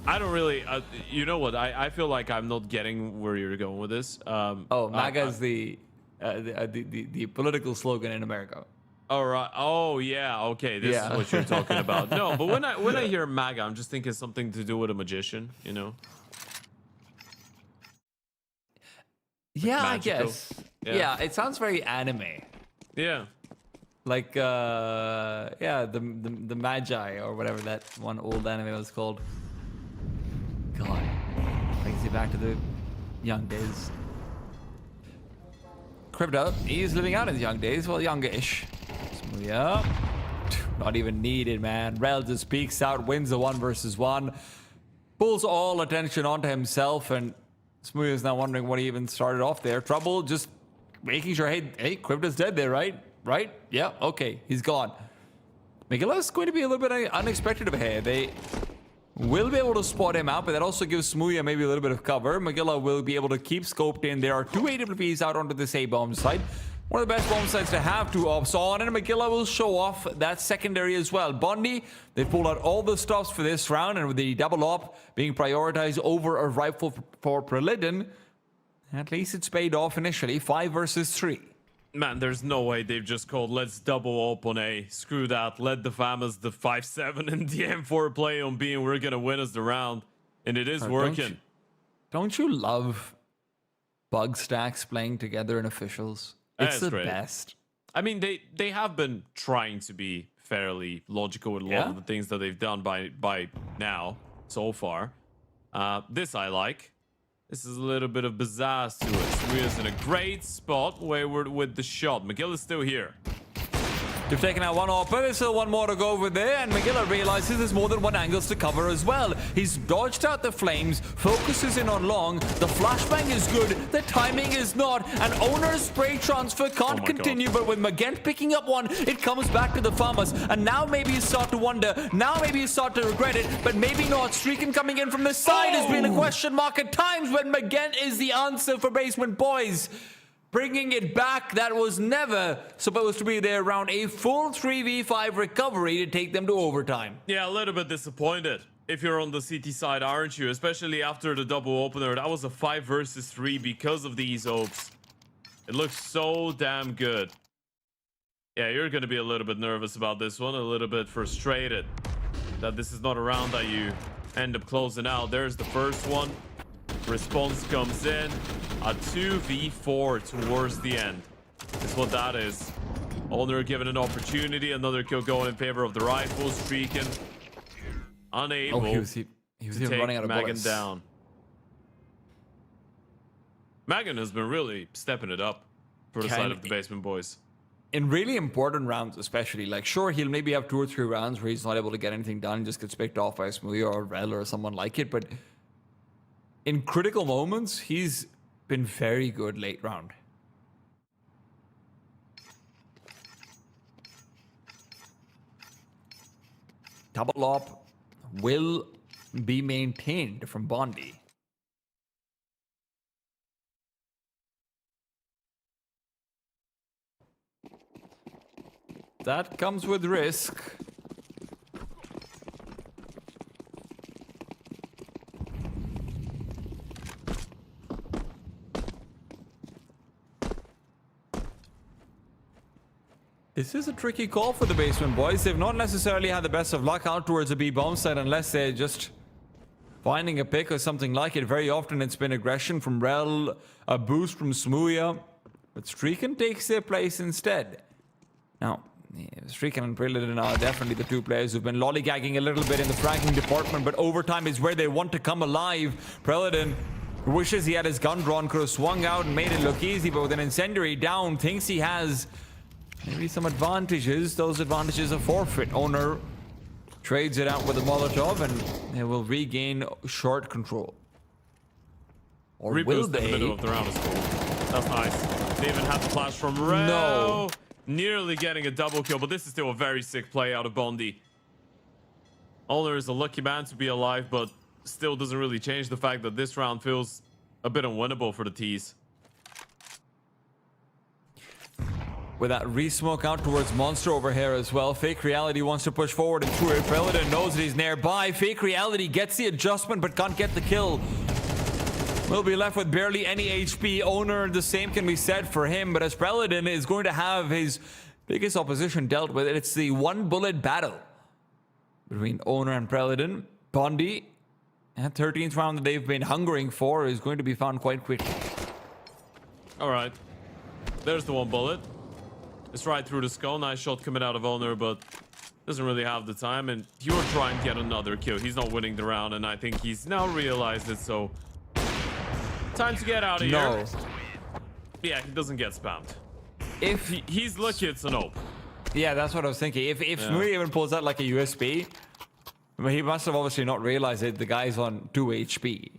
I don't really, you know what? I feel like I'm not getting where you're going with this. MAGA is the political slogan in America. All right. Oh yeah. Okay. This is what you're talking about. No, but when I hear MAGA, I'm just thinking something to do with a magician. You know. Yeah, magical. I guess. Yeah. Yeah, it sounds very anime. Yeah. Like the Magi or whatever that one old anime was called. God, brings you back to the young days. Crypto, he's living out his young days, well, youngish. Yeah, not even needed, man. Rel just peeks out, wins the 1 versus 1, pulls all attention onto himself, and Smoothie is now wondering what he even started off there. Trouble just making sure, hey, Crypto's dead there, right? Right? Yeah, okay, he's gone. Megillah going to be a little bit unexpected of here. They will be able to spot him out, but that also gives Smoothie maybe a little bit of cover. Megillah will be able to keep scoped in. There are 2 AWPs out onto this A-bomb site. One of the best bomb sites to have 2 ops on, and Megillah will show off that secondary as well. Bondi, they've pulled out all the stops for this round, and with the double op being prioritized over a rifle for Prelidin, at least it's paid off initially. 5 versus 3. Man, there's no way they've just called, let's double up on A. Screw that. Let the FAMAs the 5-7 and the M4 play on B, and we're going to win us the round. And it is working. Don't you love bug stacks playing together in officials? It's the great. best. I mean, they have been trying to be fairly logical with a lot of the things that they've done by now, so far. This I like. This is a little bit of pizzazz to it. Smuya's in a great spot, wayward with the shot. Megillah's still here. They've taken out one op, but there's still one more to go over there, and Megillah realizes there's more than one angles to cover as well. He's dodged out the flames, focuses in on long, the flashbang is good, the timing is not, and owner's spray transfer can't continue, but with Magent picking up one, it comes back to the farmers, and now maybe you start to wonder, now maybe you start to regret it, but maybe not. Streakin coming in from the side has been a question mark at times when Magent is the answer for Basement Boys. Bringing it back, that was never supposed to be there around a full 3v5 recovery to take them to overtime. Yeah, a little bit disappointed if you're on the CT side, aren't you? Especially after the double opener. That was a 5 versus 3 because of these opes. It looks so damn good. Yeah, you're going to be a little bit nervous about this one, a little bit frustrated that this is not a round that you end up closing out. There's the first one. Response comes in. A 2v4 towards the end is what that is. Owner given an opportunity. Another kill going in favor of the rifle. Streaking. Unable he was even running out of Magan bullets. down. Magan has been really stepping it up for the side of the Basement Boys. In really important rounds especially, like sure, he'll maybe have 2 or 3 rounds where he's not able to get anything done, just gets picked off by a Smoothie or a Rel or someone like it, but in critical moments, he's been very good late round. Double op will be maintained from Bondi. That comes with risk. This is a tricky call for the Basement Boys. They've not necessarily had the best of luck out towards a B bomb site unless they're just finding a pick or something like it. Very often it's been aggression from Rel, a boost from Smooya, but Streakin takes their place instead. Now, Streakin and Prelidin are definitely the 2 players who've been lollygagging a little bit in the fracking department, but overtime is where they want to come alive. Prelidin wishes he had his gun drawn, could have swung out and made it look easy, but with an incendiary down, thinks he has maybe some advantages. Those advantages are forfeit. Owner Trades it out with a Molotov, and they will regain short control. Or will Reboost in the they? middle of the round is cool. That's nice. They even had the flash from Rel. No. Nearly getting a double kill, but this is still a very sick play out of Bondi. Owner is a lucky man to be alive, but still doesn't really change the fact that this round feels a bit unwinnable for the T's. With that re-smoke out towards Monster over here as well. Fake Reality wants to push forward and through it. Predator knows that he's nearby. Fake Reality gets the adjustment but can't get the kill. Will be left with barely any HP. Owner, the same can be said for him, but as Preladin is going to have his biggest opposition dealt with, it's the one bullet battle between Owner and Preladin. Bondi, that 13th round that they've been hungering for, is going to be found quite quickly. All right. There's the one bullet. It's right through the skull. Nice shot coming out of Owner, but doesn't really have the time. And you're trying to get another kill. He's not winning the round, and I think he's now realized it, so time to get out of here. Yeah, he doesn't get spammed. If He's lucky it's an op. Yeah, that's what I was thinking. If Smoothie even pulls out like a USB, I mean, he must have obviously not realized it. The guy's on 2 HP.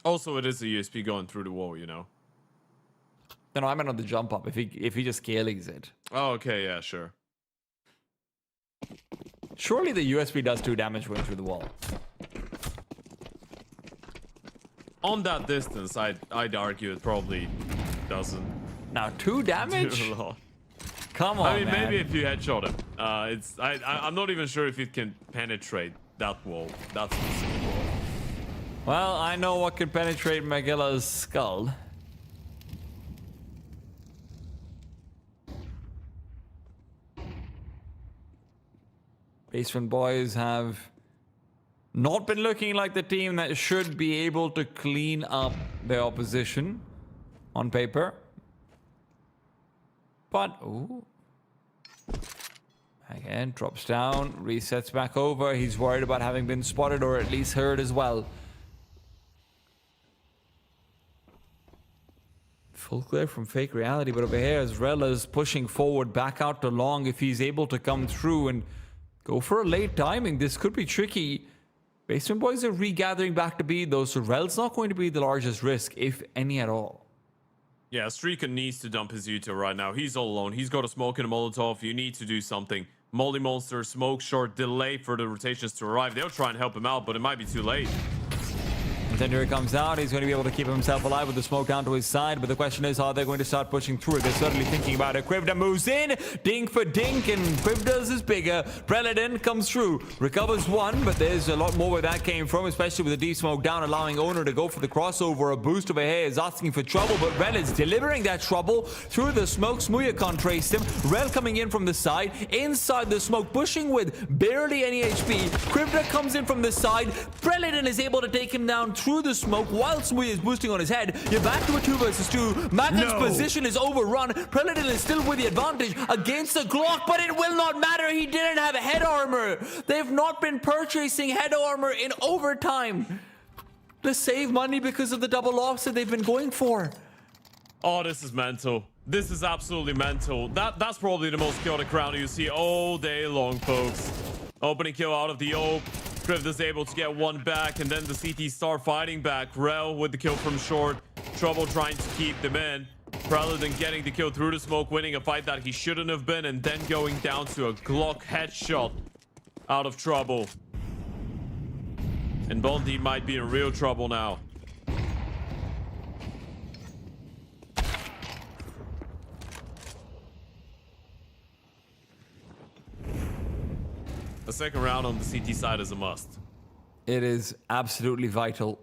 Also, it is a USB going through the wall, you know. No, I meant on the jump up. If he just scaling it. Oh, okay, yeah, sure. Surely the USB does 2 damage going through the wall. On that distance, I'd argue it probably doesn't Now 2 damage? do a lot. Come on, I mean, man. maybe if you headshot him. I'm not even sure if it can penetrate that wall. That specific wall. Well, I know what could penetrate Magilla's skull. Basement boys have not been looking like the team that should be able to clean up their opposition on paper. But, ooh. Again, drops down, resets back over. He's worried about having been spotted or at least heard as well. Full clear from Fake Reality, but over here as Rella's pushing forward back out to long. If he's able to come through and go for a late timing, this could be tricky. Basement boys are regathering back to B though, so Rel's not going to be the largest risk, if any at all. Yeah, Streaker needs to dump his Yuto right now. He's all alone. He's got a smoke and a Molotov. You need to do something. Molly Monster, smoke short, delay for the rotations to arrive. They'll try and help him out, but it might be too late. And then here he comes out. He's going to be able to keep himself alive with the smoke down to his side. But the question is, are they going to start pushing through it? They're certainly thinking about it. Quivda moves in. Dink for dink. And Quivda's is bigger. Preladin comes through. Recovers one. But there's a lot more where that came from. Especially with the deep smoke down. Allowing Owner to go for the crossover. A boost over here is asking for trouble. But Rel is delivering that trouble through the smoke. Smooya can't trace him. Rel coming in from the side. Inside the smoke. Pushing with barely any HP. Quivda comes in from the side. Preladin is able to take him down through the smoke while Smooya is boosting on his head. You're back to a 2 versus 2. Magnum's position is overrun. Preladin is still with the advantage against the Glock, but it will not matter. He didn't have head armor. They've not been purchasing head armor in overtime to save money because of the double offs that they've been going for. Oh, this is mental. This is absolutely mental. That's probably the most chaotic round you see all day long, folks. Opening kill out of the AWP. Quivda's able to get one back, and then the CT start fighting back. Rel with the kill from short. Trouble trying to keep them in. Preladin getting the kill through the smoke, winning a fight that he shouldn't have been, and then going down to a Glock headshot out of trouble. And Bondi might be in real trouble now. A second round on the CT side is a must. It is absolutely vital.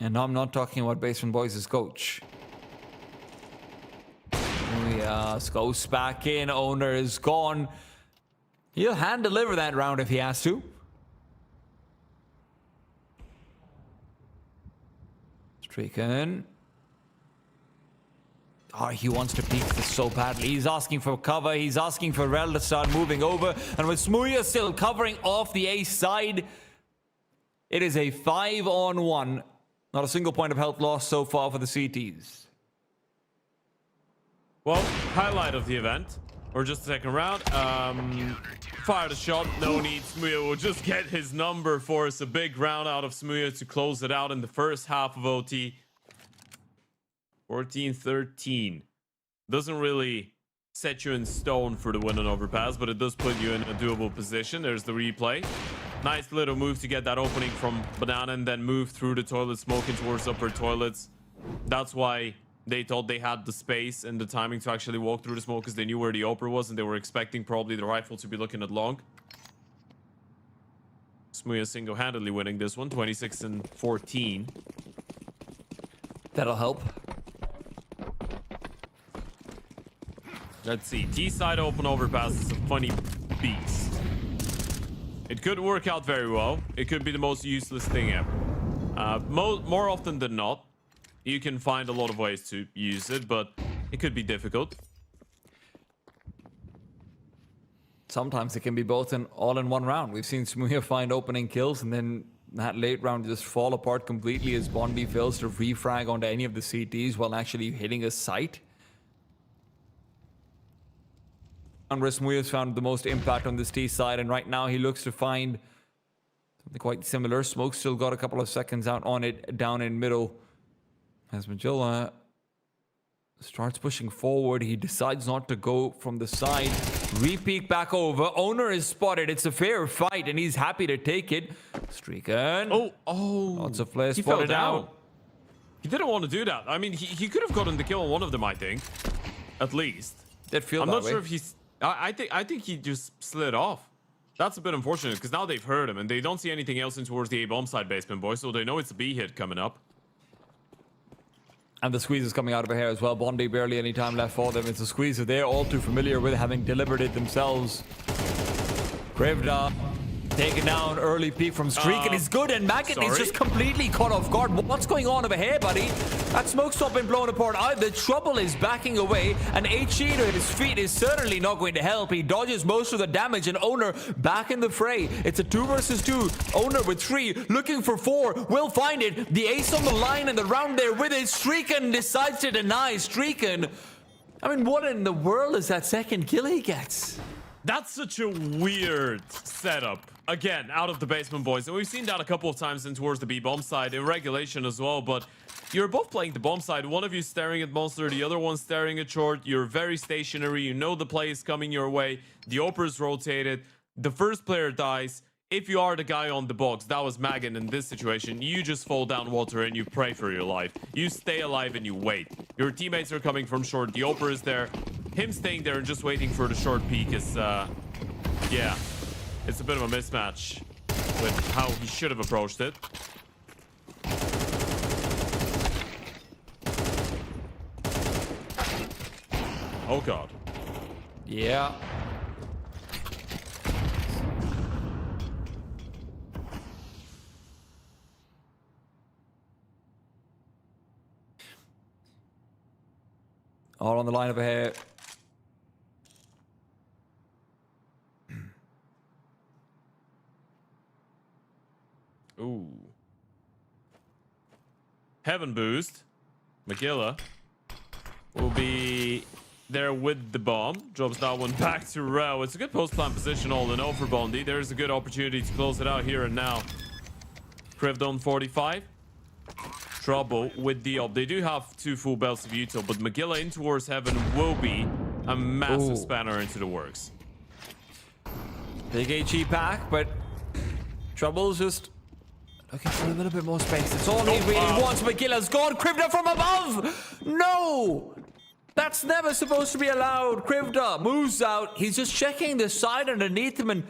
And I'm not talking about Basement Boys' coach. Yes, goes back in. Owner is gone. He'll hand deliver that round if he has to. Stricken. Oh, he wants to peek this so badly. He's asking for cover. He's asking for Rel to start moving over. And with Smooya still covering off the A side, it is a 5-on-1. Not a single point of health lost so far for the CTs. Well, highlight of the event. or just the second round. Fired a shot, no need. Smooya will just get his number for us. A big round out of Smooya to close it out in the first half of OT. 14-13. Doesn't really set you in stone for the win on overpass, but it does put you in a doable position. There's the replay. Nice little move to get that opening from Banana and then move through the toilet, smoking towards upper toilets. That's why they thought they had the space and the timing to actually walk through the smoke, because they knew where the Oper was and they were expecting probably the rifle to be looking at long. Smooya single-handedly winning this one, 26-14. That'll help. Let's see. T-side open overpass is a funny beast. It could work out very well. It could be the most useless thing ever. More often than not, you can find a lot of ways to use it, but it could be difficult. Sometimes it can be both all in one round. We've seen Smooya find opening kills and then that late round just fall apart completely as Bondi fails to refrag onto any of the CTs while actually hitting a site. Where Smooya's found the most impact on this T side, and right now he looks to find something quite similar. Smoke still got a couple of seconds out on it down in middle. As Magilla starts pushing forward, he decides not to go from the side. Re-peek back over. Owner is spotted. It's a fair fight, and he's happy to take it. Streaken. Oh. Lots of flares He fell spotted down. out. He didn't want to do that. I mean, he could have gotten the kill on one of them, I think. At least. That feel I'm that not way. sure if he's... I think he just slid off. That's a bit unfortunate, because now they've heard him, and they don't see anything else in towards the A-bomb side, basement boys, so they know it's a B hit coming up. And the squeeze is coming out of here as well. Bondi barely any time left for them. It's a squeeze that they're all too familiar with, having delivered it themselves. Krivda taken down, early peek from Streaken is good, and Maggot is just completely caught off guard. What's going on over here, buddy? That smoke's not been blown apart. The trouble is backing away, and HE to his feet is certainly not going to help. He dodges most of the damage, and Owner back in the fray. It's a 2 versus 2. Owner with 3, looking for 4. Will find it. The ace on the line, and the round there with it. Streaken decides to deny. Streaken. I mean, what in the world is that second kill he gets? That's such a weird setup. Again, out of the basement boys. And we've seen that a couple of times in towards the B-bomb side, in regulation as well. But you're both playing the bomb side. One of you staring at Monster, the other one staring at Short. You're very stationary. You know the play is coming your way. The Oper's rotated. The first player dies. If you are the guy on the box, that was Magan in this situation, you just fall down water and you pray for your life. You stay alive and you wait. Your teammates are coming from short. The Oper is there. Him staying there and just waiting for the short peek is, yeah. It's a bit of a mismatch with how he should have approached it. Oh, God. Yeah. All on the line over here. Ooh. Heaven boost. Magilla will be there with the bomb. Drops that one back to Row. It's a good post-plant position all in all for Bondi. There's a good opportunity to close it out here and now. Krivda on 45. Trouble with the op. They do have 2 full belts of util, but Magilla in towards Heaven will be a massive spanner into the works. Big HE pack, but Trouble's just looking for a little bit more space. It's all he really wants. Magilla's gone. Krivda from above. No! That's never supposed to be allowed. Krivda moves out. He's just checking the side underneath him, and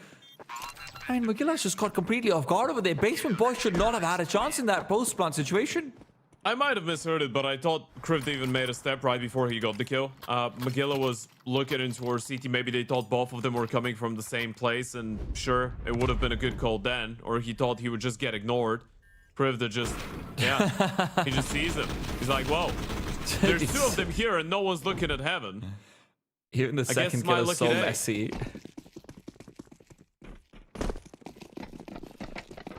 I mean, Magilla's just got completely off guard over there. Basement boy should not have had a chance in that post-plant situation. I might have misheard it, but I thought Krivda even made a step right before he got the kill. Magilla was looking in towards CT. Maybe they thought both of them were coming from the same place, and sure, it would have been a good call then. Or he thought he would just get ignored. Krivda just, yeah, he just sees him. He's like, whoa, there's 2 of them here and no one's looking at Heaven. Even the second kill is so messy.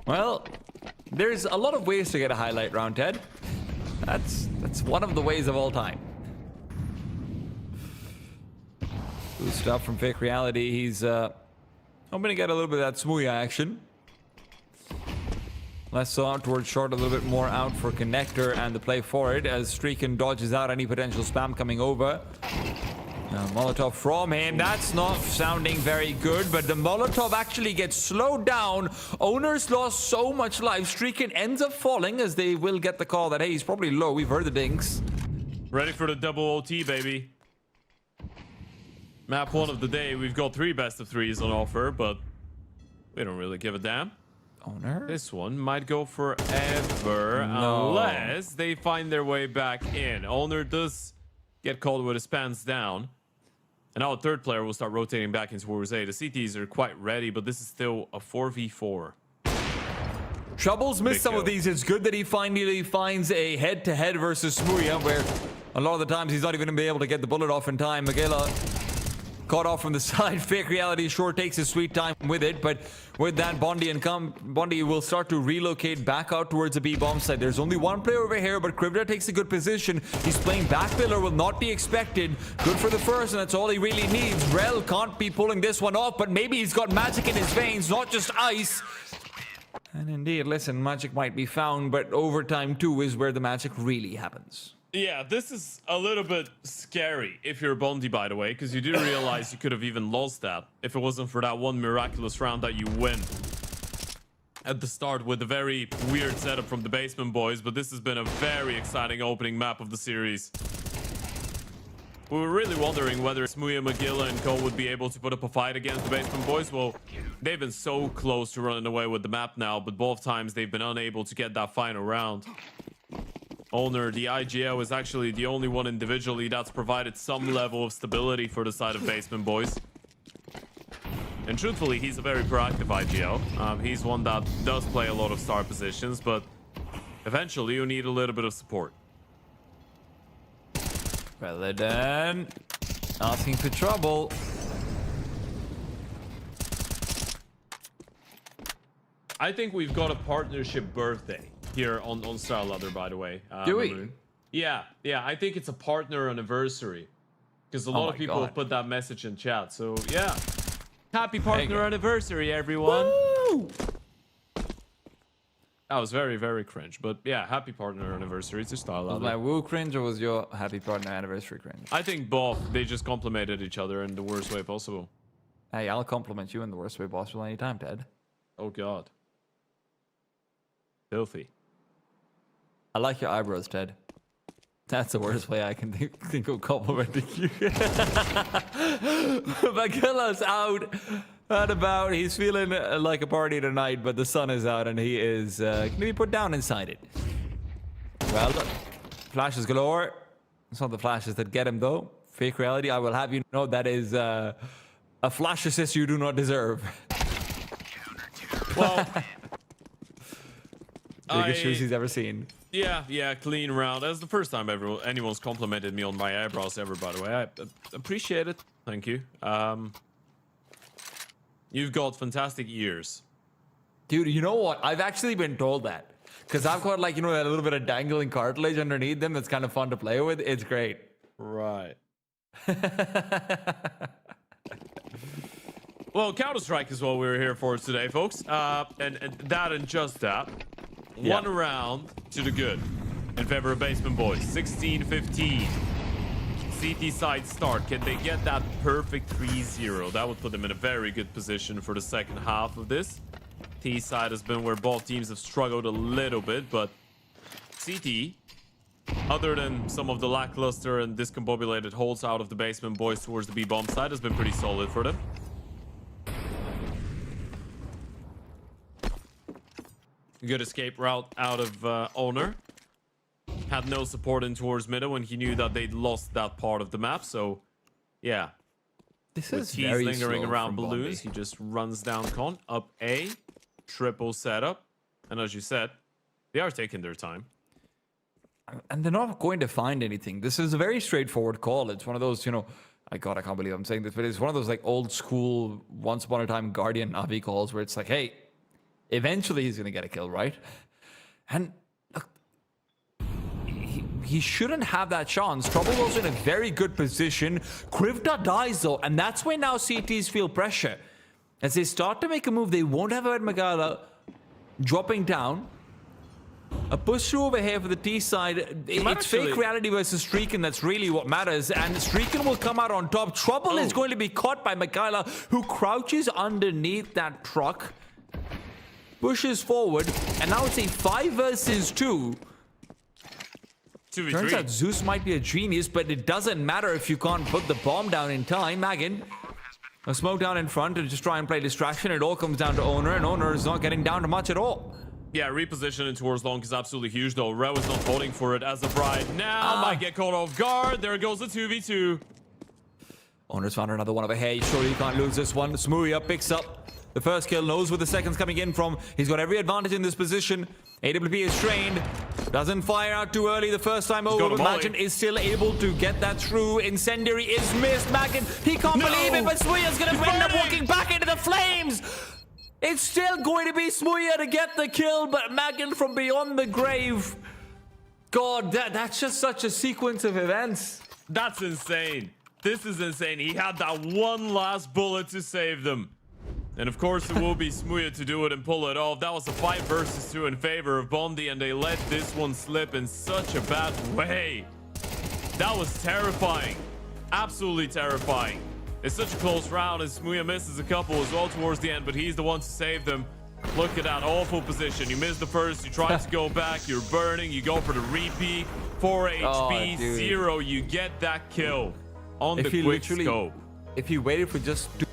Well, there's a lot of ways to get a highlight round, Ted. That's one of the ways of all time. Boost up from Fake Reality. He's hoping to get a little bit of that Smooya action. Less so out towards short, a little bit more out for Connector and the play for it as Streakin dodges out any potential spam coming over. Now, Molotov from him. That's not sounding very good, but the Molotov actually gets slowed down. Owners lost so much life. Streakin ends up falling as they will get the call that, hey, he's probably low. We've heard the dings. Ready for the double OT, baby. Map 1 of the day. We've got 3 best of 3s on offer, but we don't really give a damn. Owner? This one might go forever No. unless they find their way back in. Owner does get called with his pants down. And now a third player will start rotating back into towards A. The CTs are quite ready, but this is still a 4v4. Troubles missed Big some of kill. these. It's good that he finally finds a head-to-head versus Smooya, where a lot of the times he's not even going to be able to get the bullet off in time. Miguela caught off from the side. Fake Reality sure takes his sweet time with it, but with that, Bondi will start to relocate back out towards the B-bomb side. There's only one player over here, but Krivda takes a good position. He's playing back pillar, will not be expected. Good for the first, and that's all he really needs. Rel can't be pulling this one off, but maybe he's got magic in his veins, not just ice. And indeed, listen, magic might be found, but overtime 2 is where the magic really happens. Yeah, this is a little bit scary if you're Bondi, by the way, because you do realize you could have even lost that if it wasn't for that one miraculous round that you win at the start with a very weird setup from the Basement Boys. But this has been a very exciting opening map of the series. We were really wondering whether Smooya, Magilla, and Co would be able to put up a fight against the Basement Boys. Well, they've been so close to running away with the map now, but both times they've been unable to get that final round. Owner, the IGL, is actually the only one individually that's provided some level of stability for the side of Basement Boys. And truthfully, he's a very proactive IGL. He's one that does play a lot of star positions, but eventually you need a little bit of support. Rather than asking for trouble. I think we've got a partnership birthday here on Star Ladder, by the way. Do we? Maroon. Yeah, I think it's a partner anniversary. Because a lot of people have put that message in chat. So, yeah. Happy partner anniversary, everyone. Woo! That was very, very cringe. But, yeah, happy partner anniversary to Star Was Ladder. my woo cringe or was your happy partner anniversary cringe? I think both. They just complimented each other in the worst way possible. Hey, I'll compliment you in the worst way possible anytime, Ted. Oh, God. Filthy. I like your eyebrows, Ted. That's the worst way I can think of complimenting you. Magilla's out and about. He's feeling like a party tonight, but the sun is out and he is going to be put down inside it. Well, flashes galore. It's not the flashes that get him, though. Fake Reality, I will have you know that is a flash assist you do not deserve. Well, Biggest shoes he's ever seen. Yeah, clean round. That's the first time anyone's complimented me on my eyebrows ever, by the way. I appreciate it. Thank you. You've got fantastic ears. Dude, you know what? I've actually been told that. Because I've got, like, you know, that little bit of dangling cartilage underneath them that's kind of fun to play with. It's great. Right. Well, Counter-Strike is what we're here for today, folks. And that and just that. Yeah. One round to the good in favor of Basement Boys. 16-15. CT side start. Can they get that perfect 3-0? That would put them in a very good position for the second half of this. T side has been where both teams have struggled a little bit, but CT, other than some of the lackluster and discombobulated holds out of the Basement Boys towards the B-bomb side, has been pretty solid for them. Good escape route out of Owner. Had no support in towards middle when he knew that they'd lost that part of the map. So, yeah. This With is T's very lingering slow around from balloons, Bondi. he just runs down con, up A, triple setup. And as you said, they are taking their time. And they're not going to find anything. This is a very straightforward call. It's one of those, you know, I can't believe I'm saying this, but it's one of those like old school, once upon a time Guardian Navi calls where it's like, hey, eventually he's going to get a kill, right? And look, he he shouldn't have that chance. Trouble was in a very good position. Krivda dies though, and that's when now CTs feel pressure. As they start to make a move, they won't have Ed Magala dropping down. A push through over here for the T side. It's fake reality versus Streaken. That's really what matters. And Streaken will come out on top. Trouble is going to be caught by Mikhaila, who crouches underneath that truck. Pushes forward. And now it's a 5 versus 2. 2v3. Turns out Zeus might be a genius, but it doesn't matter if you can't put the bomb down in time. Magan, a smoke down in front to just try and play distraction. It all comes down to Owner, and Owner is not getting down to much at all. Yeah, repositioning towards long is absolutely huge, though. Reo is not voting for it as of right now. Might get caught off guard. There goes the 2v2. Owner's found another one over here. Surely you can't lose this one. Smooya picks up the first kill. Knows where the second's coming in from. He's got every advantage in this position. AWP is trained. Doesn't fire out too early the first time over. But Magin is still able to get that through. Incendiary is missed. Magin, he can't believe it, but Smooya's going to end up walking back into the flames. It's still going to be Smooya to get the kill, but Magin from beyond the grave. God, that's just such a sequence of events. That's insane. This is insane. He had that one last bullet to save them. And of course, it will be Smooya to do it and pull it off. That was a 5 versus 2 in favor of Bondi, and they let this one slip in such a bad way. That was terrifying. Absolutely terrifying. It's such a close round, and Smooya misses a couple as well towards the end, but he's the one to save them. Look at that awful position. You missed the first, you try to go back, you're burning, you go for the repeat. 4 HP, 0, you get that kill on the quick scope. If you waited for just 2...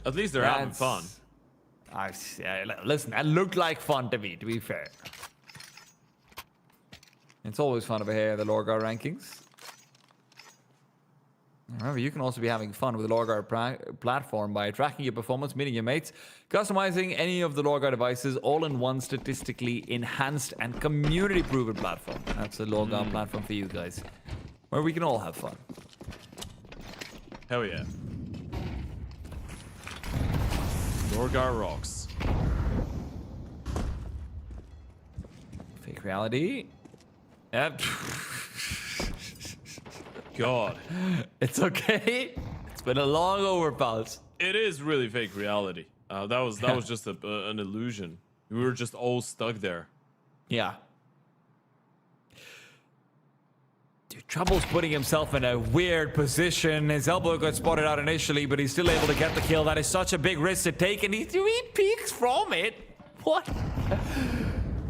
At least they're having fun. Listen, that looked like fun to me, to be fair. It's always fun over here, the LORGAR rankings. Remember, you can also be having fun with the LORGAR platform by tracking your performance, meeting your mates, customizing any of the LORGAR devices, all in one statistically enhanced and community-proven platform. That's the LORGAR platform for you guys, where we can all have fun. Hell yeah. LORGAR rocks. Fake reality. Yep. God. It's okay. It's been a long overpulse. It is really fake reality. That was just an illusion. We were just all stuck there. Yeah. Dude, Trouble's putting himself in a weird position. His elbow got spotted out initially, but he's still able to get the kill. That is such a big risk to take, and he peeks from it. What?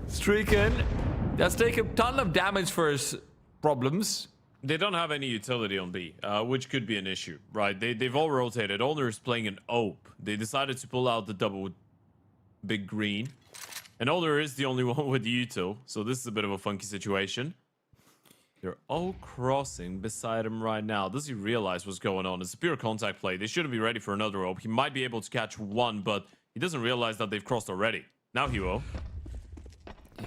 Streaken. That's taken a ton of damage for his problems. They don't have any utility on B, which could be an issue, right? They've all rotated. Owner is playing an OP. They decided to pull out the double big green. And Owner is the only one with the util, so this is a bit of a funky situation. They're all crossing beside him right now. Does he realize what's going on? It's a pure contact play. They shouldn't be ready for another OP. He might be able to catch one, but he doesn't realize that they've crossed already. Now he will.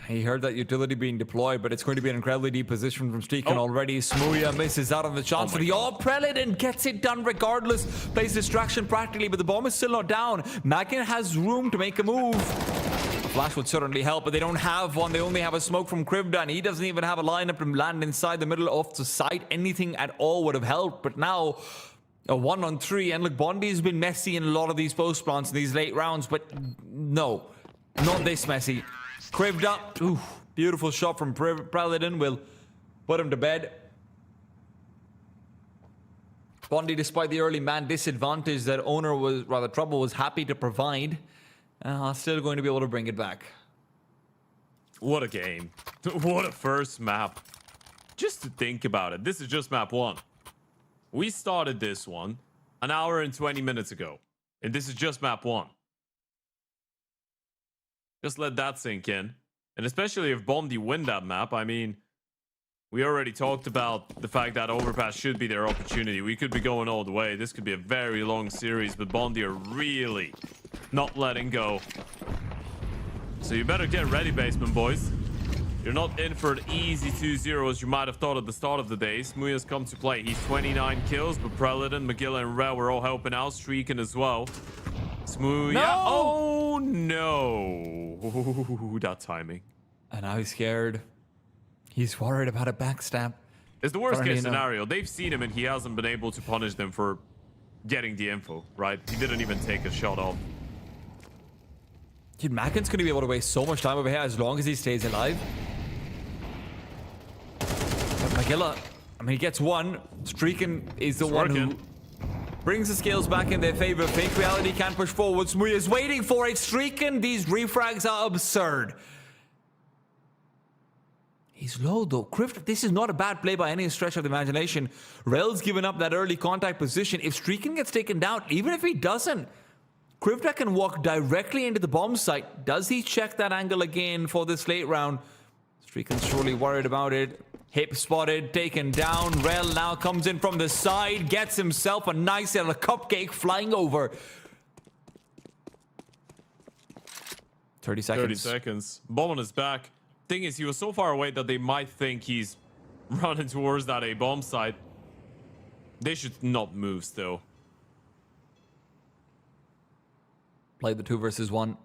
He heard that utility being deployed, but it's going to be an incredibly deep position from Streaken already. Smooya misses out on the chance for the AWP. Prelate and gets it done regardless. Plays distraction practically, but the bomb is still not down. Magin has room to make a move. A flash would certainly help, but they don't have one. They only have a smoke from Krivda, and he doesn't even have a lineup to land inside the middle of the site. Anything at all would have helped, but now a 1-on-3. And look, Bondi's been messy in a lot of these post plants in these late rounds, but no, not this messy. Krivda, ooh, beautiful shot from Paladin will put him to bed. Bondi, despite the early man disadvantage that Owner was, rather Trouble was happy to provide, still going to be able to bring it back. What a game. What a first map. Just to think about it, this is just map 1. We started this one an hour and 20 minutes ago, and this is just map 1. Just let that sink in. And especially if Bondi win that map, I mean, we already talked about the fact that Overpass should be their opportunity. We could be going all the way. This could be a very long series, but Bondi are really not letting go. So you better get ready, basement boys. You're not in for an easy 2-0 as you might have thought at the start of the day. Smooya's come to play. He's 29 kills, but Preladin, Magilla, and Rel were all helping out. Streaking as well. Smooya. No! Oh, Oh no. Ooh, that timing. And now he's scared. He's worried about a backstab. It's the worst case Fernandino. scenario. They've seen him and he hasn't been able to punish them for getting the info, right? He didn't even take a shot off. Dude, Mackin's going to be able to waste so much time over here as long as he stays alive. But Magilla, I mean, he gets one. Streakin is the one who brings the scales back in their favor. Fake Reality can't push forward. Smooya is waiting for it. Streakin, these refrags are absurd. He's low though. Crift, this is not a bad play by any stretch of the imagination. Rel's given up that early contact position. If Streakin gets taken down, even if he doesn't, Krivda can walk directly into the bomb site. Does he check that angle again for this late round? Streakin's surely worried about it. Hip spotted, taken down. Rel now comes in from the side, gets himself a nice little cupcake flying over. 30 seconds. 30 seconds. Bomb on his back. Thing is, he was so far away that they might think he's running towards that A bomb site. They should not move still. Play the 2 versus 1.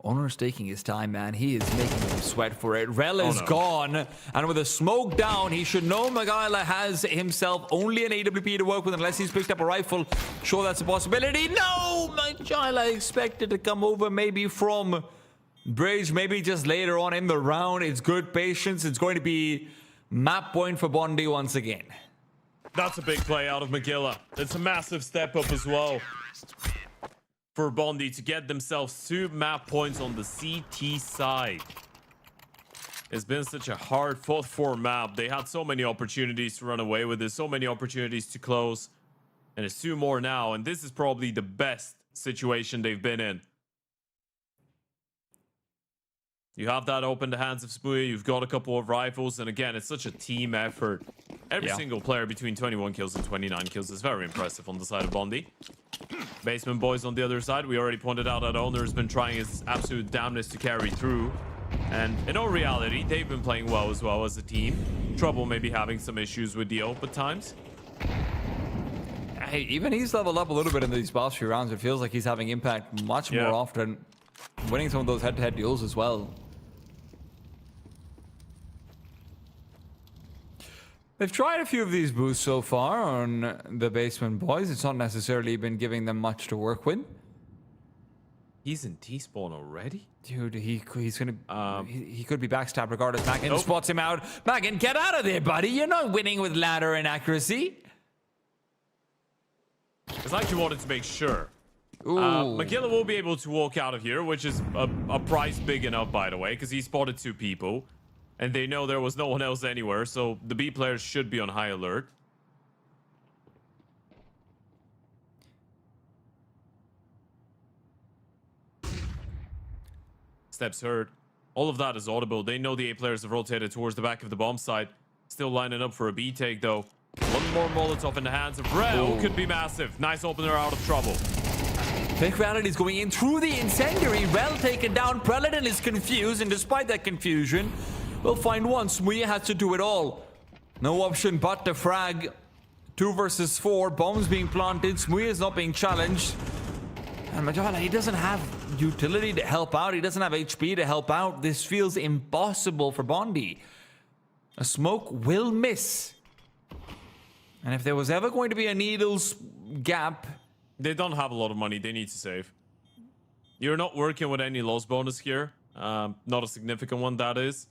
Owner's taking his time, man. He is making him sweat for it. Rel is gone. And with the smoke down, he should know Magilla has himself only an AWP to work with unless he's picked up a rifle. Sure, that's a possibility. No! Magilla expected to come over maybe from Bridge, maybe just later on in the round. It's good patience. It's going to be map point for Bondi once again. That's a big play out of Magilla. It's a massive step up as well for Bondi to get themselves 2 map points on the CT side. It's been such a hard fought for map. They had so many opportunities to run away with this, so many opportunities to close. And it's 2 more now, and this is probably the best situation they've been in. You have that open the hands of Smooya, you've got a couple of rifles, and again, it's such a team effort. Every single player between 21 kills and 29 kills is very impressive on the side of Bondi. Basement boys on the other side, we already pointed out that Owner has been trying his absolute damnness to carry through. And in all reality, they've been playing well as a team. Trouble maybe having some issues with the open times. Hey, even he's leveled up a little bit in these past few rounds. It feels like he's having impact much more often. Winning some of those head-to-head duels as well. They've tried a few of these boosts so far on the Basement Boys. It's not necessarily been giving them much to work with. He's in T-spawn already? Dude, he's gonna... he could be backstabbed regardless. Mackin spots him out. Mackin, get out of there, buddy. You're not winning with ladder and accuracy. It's like you wanted to make sure. Magilla will be able to walk out of here, which is a price big enough, by the way, because he spotted 2 people. And they know there was no one else anywhere, so the B players should be on high alert. Steps heard. All of that is audible. They know the A players have rotated towards the back of the bomb site. Still lining up for a B take, though. One more Molotov in the hands of Rel could be massive. Nice opener out of trouble. Fake Reality is going in through the incendiary. Rel taken down. Preledon is confused, and despite that confusion, we'll find one. Smooya has to do it all. No option but to frag. 2 versus 4. Bombs being planted. Smooya is not being challenged. And Magilla, he doesn't have utility to help out. He doesn't have HP to help out. This feels impossible for Bondi. A smoke will miss. And if there was ever going to be a needles gap... They don't have a lot of money. They need to save. You're not working with any loss bonus here. Not a significant one, that is.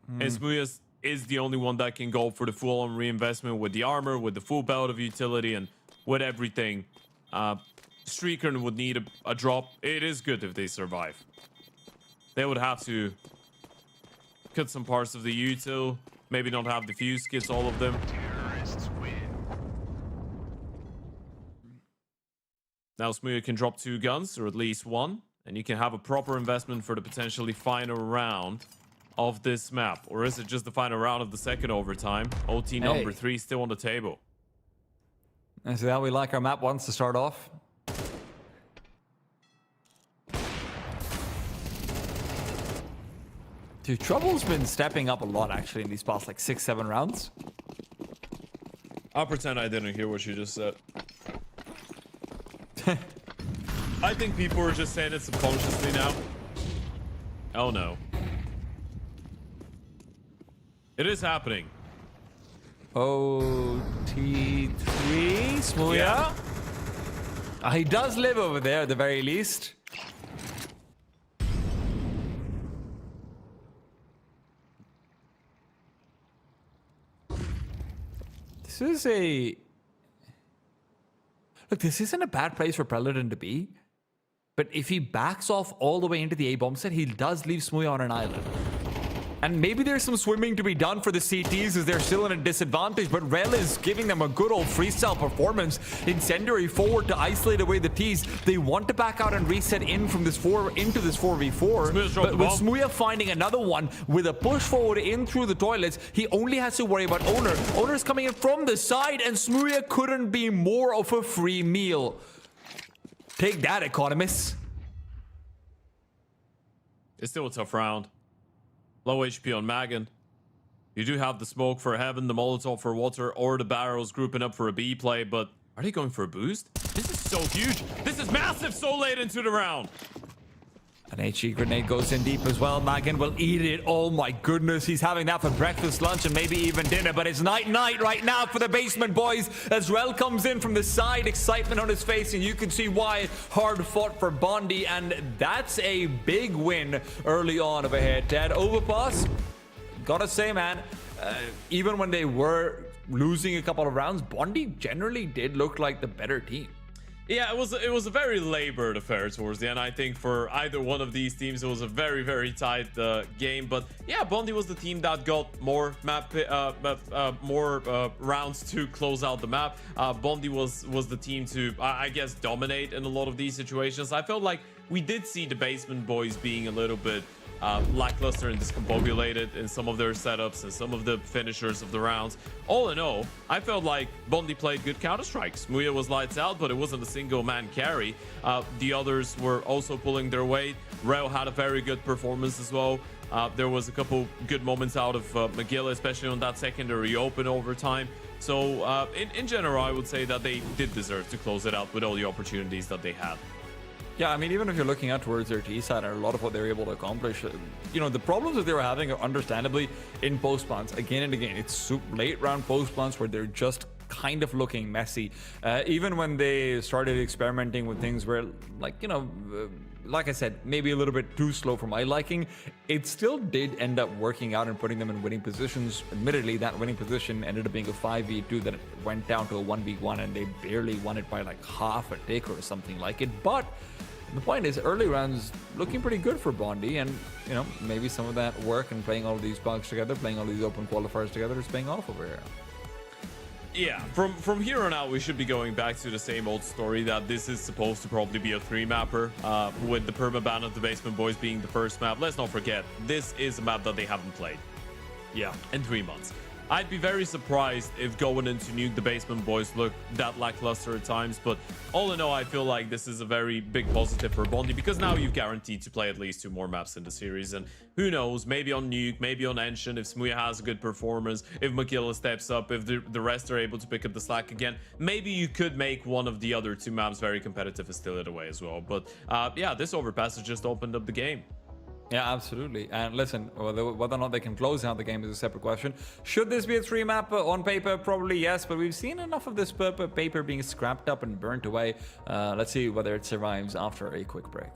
And Smooya is the only one that can go for the full-on reinvestment with the armor, with the full belt of utility, and with everything. Streaker would need a drop. It is good if they survive. They would have to cut some parts of the util. Maybe not have the fuse kits, all of them. Terrorists win. Now Smooya can drop 2 guns, or at least 1. And you can have a proper investment for the potentially final round of this map. Or is it just the final round of the second overtime? OT number 3 still on the table. Is that how we like our map once to start off? Dude, Trouble's been stepping up a lot actually in these past like 6-7 rounds. I'll pretend I didn't hear what you just said. I think people are just saying it subconsciously now. Oh no. It is happening. Oh, T3, Smooya. Yeah. He does live over there at the very least. This is a... Look, this isn't a bad place for Predator to be. But if he backs off all the way into the A-bomb set, he does leave Smooya on an island. And maybe there's some swimming to be done for the CTs as they're still in a disadvantage, but Rel is giving them a good old freestyle performance. Incendiary forward to isolate away the Ts. They want to back out and reset in from this into this 4v4. But with Smooya finding another one with a push forward in through the toilets, he only has to worry about Owner. Owner's coming in from the side, and Smooya couldn't be more of a free meal. Take that, economists. It's still a tough round. Low HP on Magan. You do have the smoke for Heaven, the Molotov for Water, or the barrels grouping up for a B play, but are they going for a boost? This is so huge. This is massive so late into the round. An HE grenade goes in deep as well. Magan will eat it. Oh my goodness, he's having that for breakfast, lunch, and maybe even dinner. But it's night right now for the basement boys. As Rel comes in from the side, excitement on his face, and you can see why. Hard fought for Bondi, and that's a big win early on of a head-to-head. Overpass, gotta say, man, even when they were losing a couple of rounds, Bondi generally did look like the better team. Yeah, it was a very labored affair towards the end. I think for either one of these teams, it was a very, very tight game. But yeah, Bondi was the team that got more rounds to close out the map. Bondi was the team to, I guess, dominate in a lot of these situations. I felt like we did see the basement boys being a little bit lackluster and discombobulated in some of their setups and some of the finishers of the rounds. All in all, I felt like Bondi played good Counter-Strike. Smooya was lights out, but it wasn't a single man carry. The others were also pulling their weight. Rel had a very good performance as well. There was a couple good moments out of McGill, especially on that secondary open overtime. So in general, I would say that they did deserve to close it out with all the opportunities that they had. Yeah, I mean, even if you're looking out towards their T side and a lot of what they were able to accomplish, you know, the problems that they were having are understandably in post plants again and again. It's late round post plants where they're just kind of looking messy. Even when they started experimenting with things where, like, you know, like I said, maybe a little bit too slow for my liking, it still did end up working out and putting them in winning positions. Admittedly, that winning position ended up being a 5v2 that went down to a 1v1, and they barely won it by like half a tick or something like it. But the point is, early rounds looking pretty good for Bondi, and you know, maybe some of that work and playing all of these bugs together, playing all these open qualifiers together is paying off over here. Yeah, from here on out, we should be going back to the same old story that this is supposed to probably be a 3-mapper, with the permaban of the Basement Boys being the first map. Let's not forget, this is a map that they haven't played. Yeah, in 3 months. I'd be very surprised if going into Nuke, the Basement Boys look that lackluster at times, but all in all, I feel like this is a very big positive for Bondi, because now you've guaranteed to play at least 2 more maps in the series, and who knows, maybe on Nuke, maybe on Ancient, if Smooya has a good performance, if Makilla steps up, if the rest are able to pick up the slack again, maybe you could make one of the other 2 maps very competitive and steal it away as well. But yeah, this overpass has just opened up the game. Yeah, absolutely. And listen, whether or not they can close out the game is a separate question. Should this be a 3-map on paper? Probably yes, but we've seen enough of this paper being scrapped up and burnt away. Let's see whether it survives after a quick break.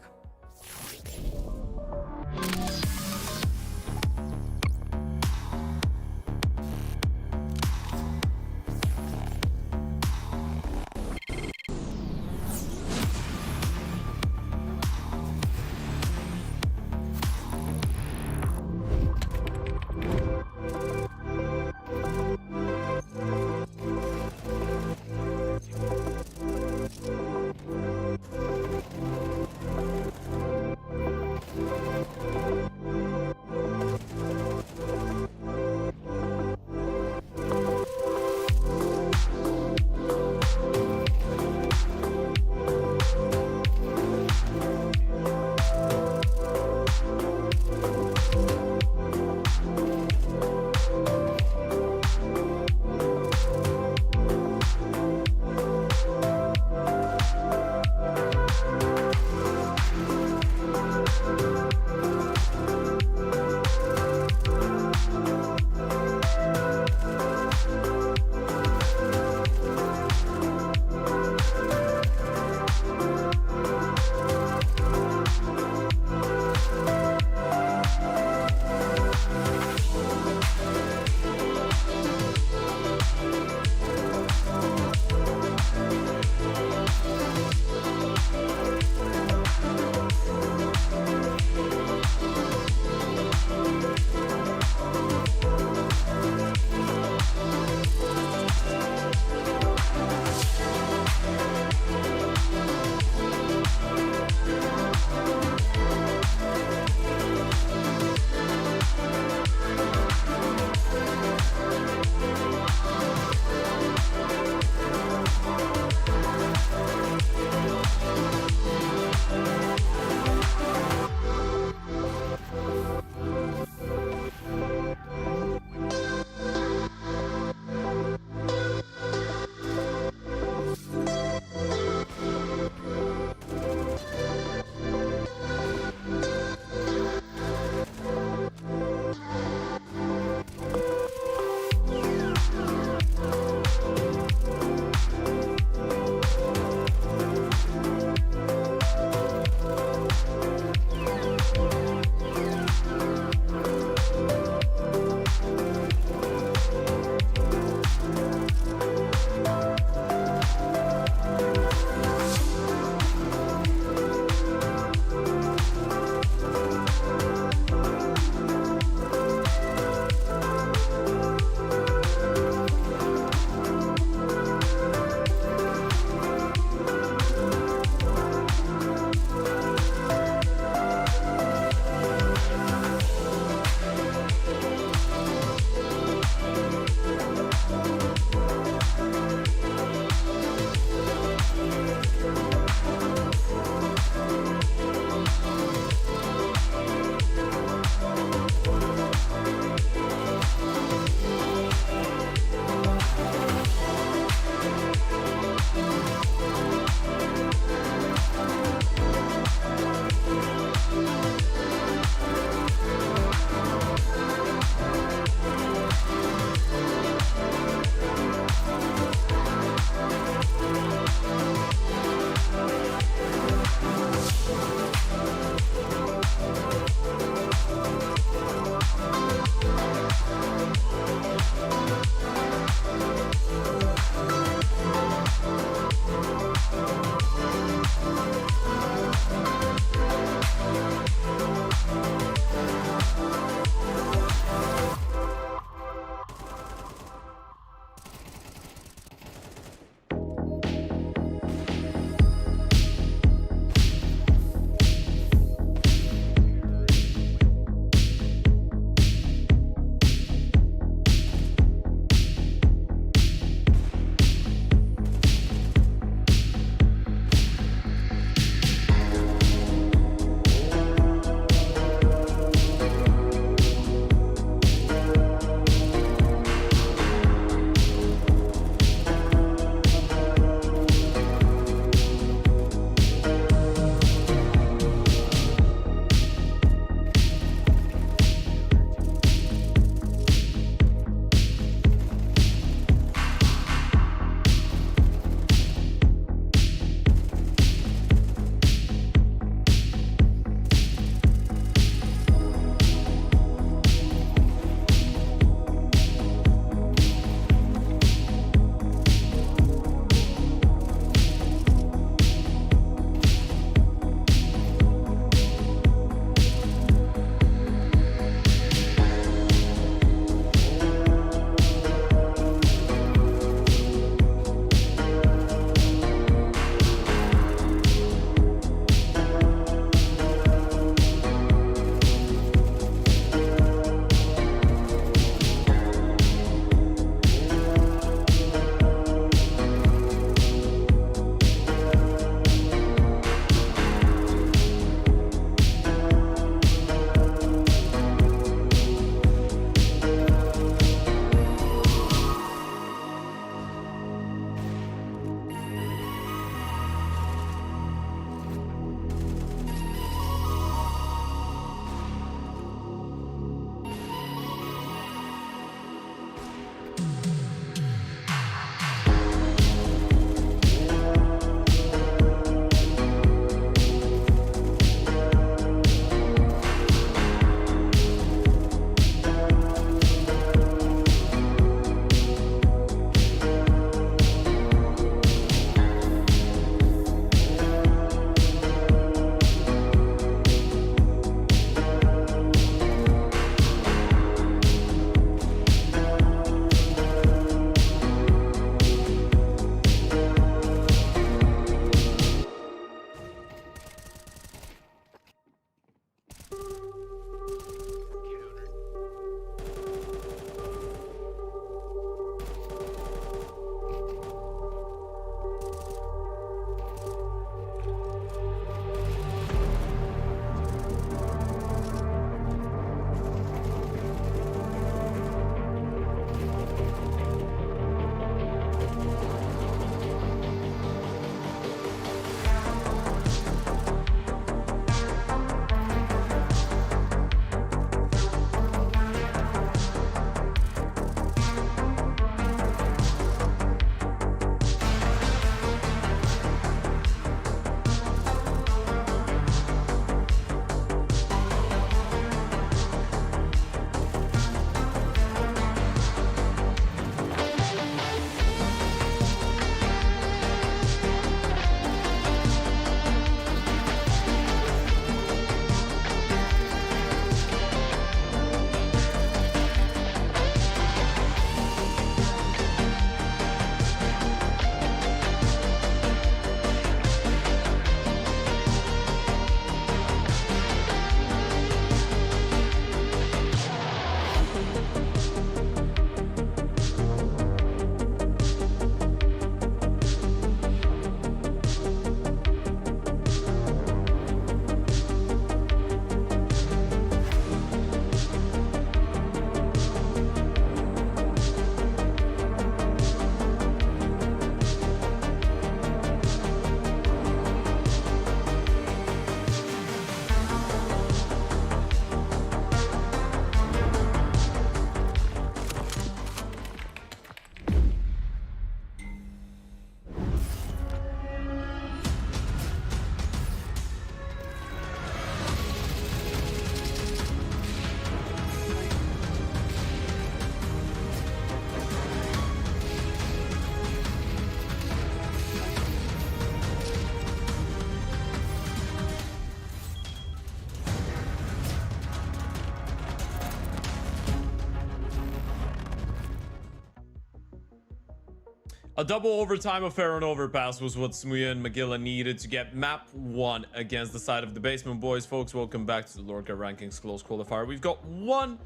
A double overtime affair on overpass was what Smuya and Magilla needed to get map 1 against the side of the Basement Boys. Folks, welcome back to the LORGAR Rankings Close Qualifier. We've got one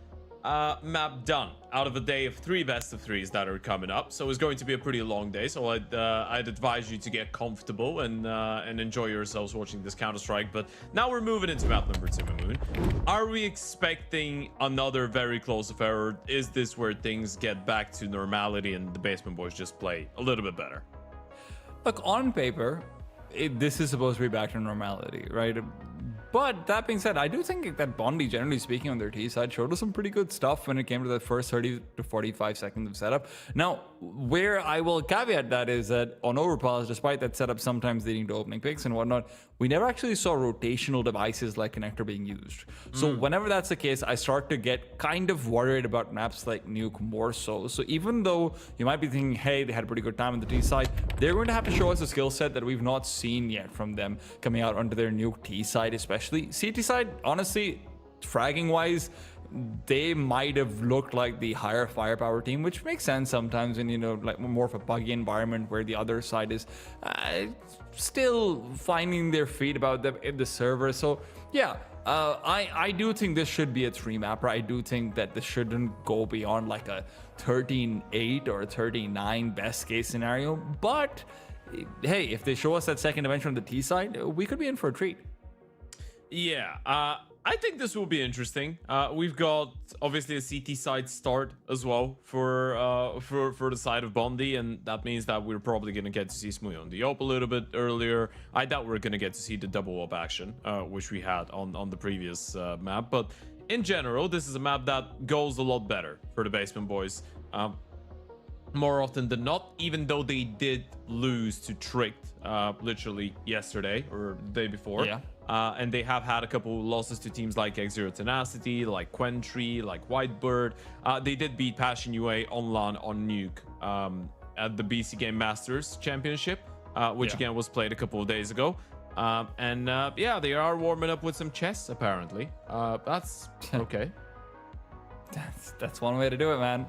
map done out of a day of 3 best of 3s that are coming up, so it's going to be a pretty long day. So I'd advise you to get comfortable and enjoy yourselves watching this Counter-Strike. But now we're moving into map number 2, Mamoon. Are we expecting another very close affair, or is this where things get back to normality and the Basement Boys just play a little bit better? Look, on paper, this is supposed to be back to normality, right? But that being said, I do think that Bondi, generally speaking, on their T side, showed us some pretty good stuff when it came to the first 30 to 45 seconds of setup. Now, where I will caveat that is that on Overpass, despite that setup sometimes leading to opening picks and whatnot, we never actually saw rotational devices like Connector being used. So whenever that's the case, I start to get kind of worried about maps like Nuke more so. So even though you might be thinking, hey, they had a pretty good time on the T side, they're going to have to show us a skill set that we've not seen yet from them coming out onto their Nuke T side, especially. CT side, honestly, fragging wise, they might have looked like the higher firepower team, which makes sense sometimes in, you know, like more of a buggy environment where the other side is still finding their feet about them in the server. So yeah, I do think this should be a 3-mapper. I do think that this shouldn't go beyond like a 13-8 or a 13-9 best case scenario. But hey, if they show us that second adventure on the T side, we could be in for a treat. Yeah, I think this will be interesting. We've got obviously a CT side start as well for the side of Bondi, and that means that we're probably gonna get to see Smuya on the op a little bit earlier. I doubt we're gonna get to see the double op action, which we had on the previous map. But in general, this is a map that goes a lot better for the Basement Boys. More often than not, even though they did lose to Tricked literally yesterday or the day before. Yeah. And they have had a couple losses to teams like X0 Tenacity, like Quentry, like Whitebird. They did beat Passion UA on LAN on Nuke at the BC Game Masters Championship, which again was played a couple of days ago. Yeah, they are warming up with some chess apparently. That's okay. That's one way to do it, man.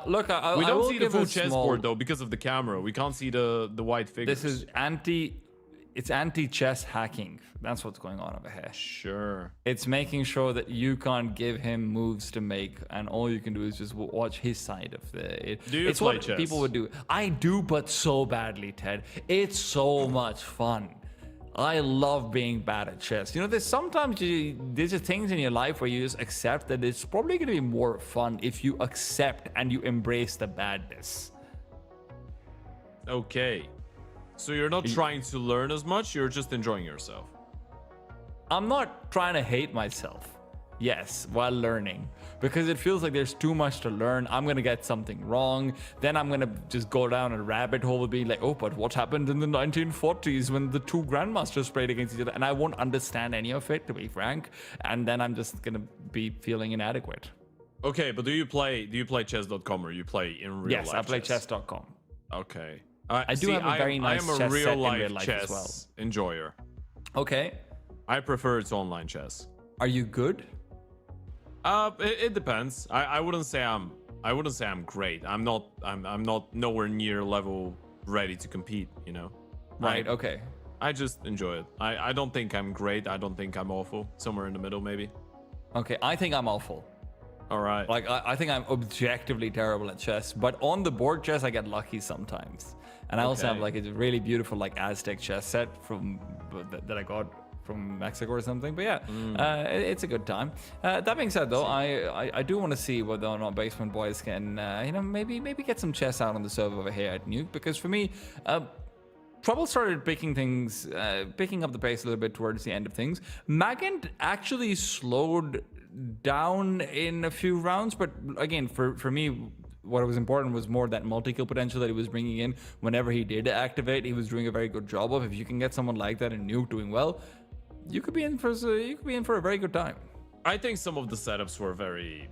Look, we I don't will see the give full a chessboard though because of the camera. We can't see the white figures. This is it's anti-chess hacking. That's what's going on over here. Sure. It's making sure that you can't give him moves to make, and all you can do is just watch his side of the. Do you it's play what chess? People would do. I do, but so badly, Ted. It's so much fun. I love being bad at chess. You know, there's sometimes there's just things in your life where you just accept that it's probably going to be more fun if you accept and you embrace the badness. Okay. So you're not trying to learn as much, you're just enjoying yourself. I'm not trying to hate myself. Yes, while learning, because it feels like there's too much to learn. I'm gonna get something wrong, then I'm gonna just go down a rabbit hole being like, oh, but what happened in the 1940s when the 2 grandmasters played against each other, and I won't understand any of it, to be frank, and then I'm just gonna be feeling inadequate. Okay, but do you play chess.com or you play in real life? Yes, I play chess.com. Okay. I do have a very nice I am a chess real set in life real life chess as well. enjoyer. Okay, I prefer it to online chess. are you good? It depends. I wouldn't say I'm great. I'm not nowhere near level ready to compete, you know. Right, okay. I just enjoy it. I don't think I'm great. I don't think I'm awful. Somewhere in the middle maybe. Okay, I think I'm awful. All right. Like, I think I'm objectively terrible at chess, but on the board chess, I get lucky sometimes. And I also have Okay. like a really beautiful like Aztec chess set from that I got from Mexico or something. But yeah, it's a good time. That being said, though, I do want to see whether or not Basement Boys can, you know, maybe get some chess out on the server over here at Nuke, because for me, Trouble started picking up the pace a little bit towards the end of things. Magent actually slowed down in a few rounds, but again, for me, what was important was more that multi-kill potential that he was bringing in. Whenever he did activate, he was doing a very good job of. If you can get someone like that in Nuke doing well, you could be in for a very good time. I think some of the setups were very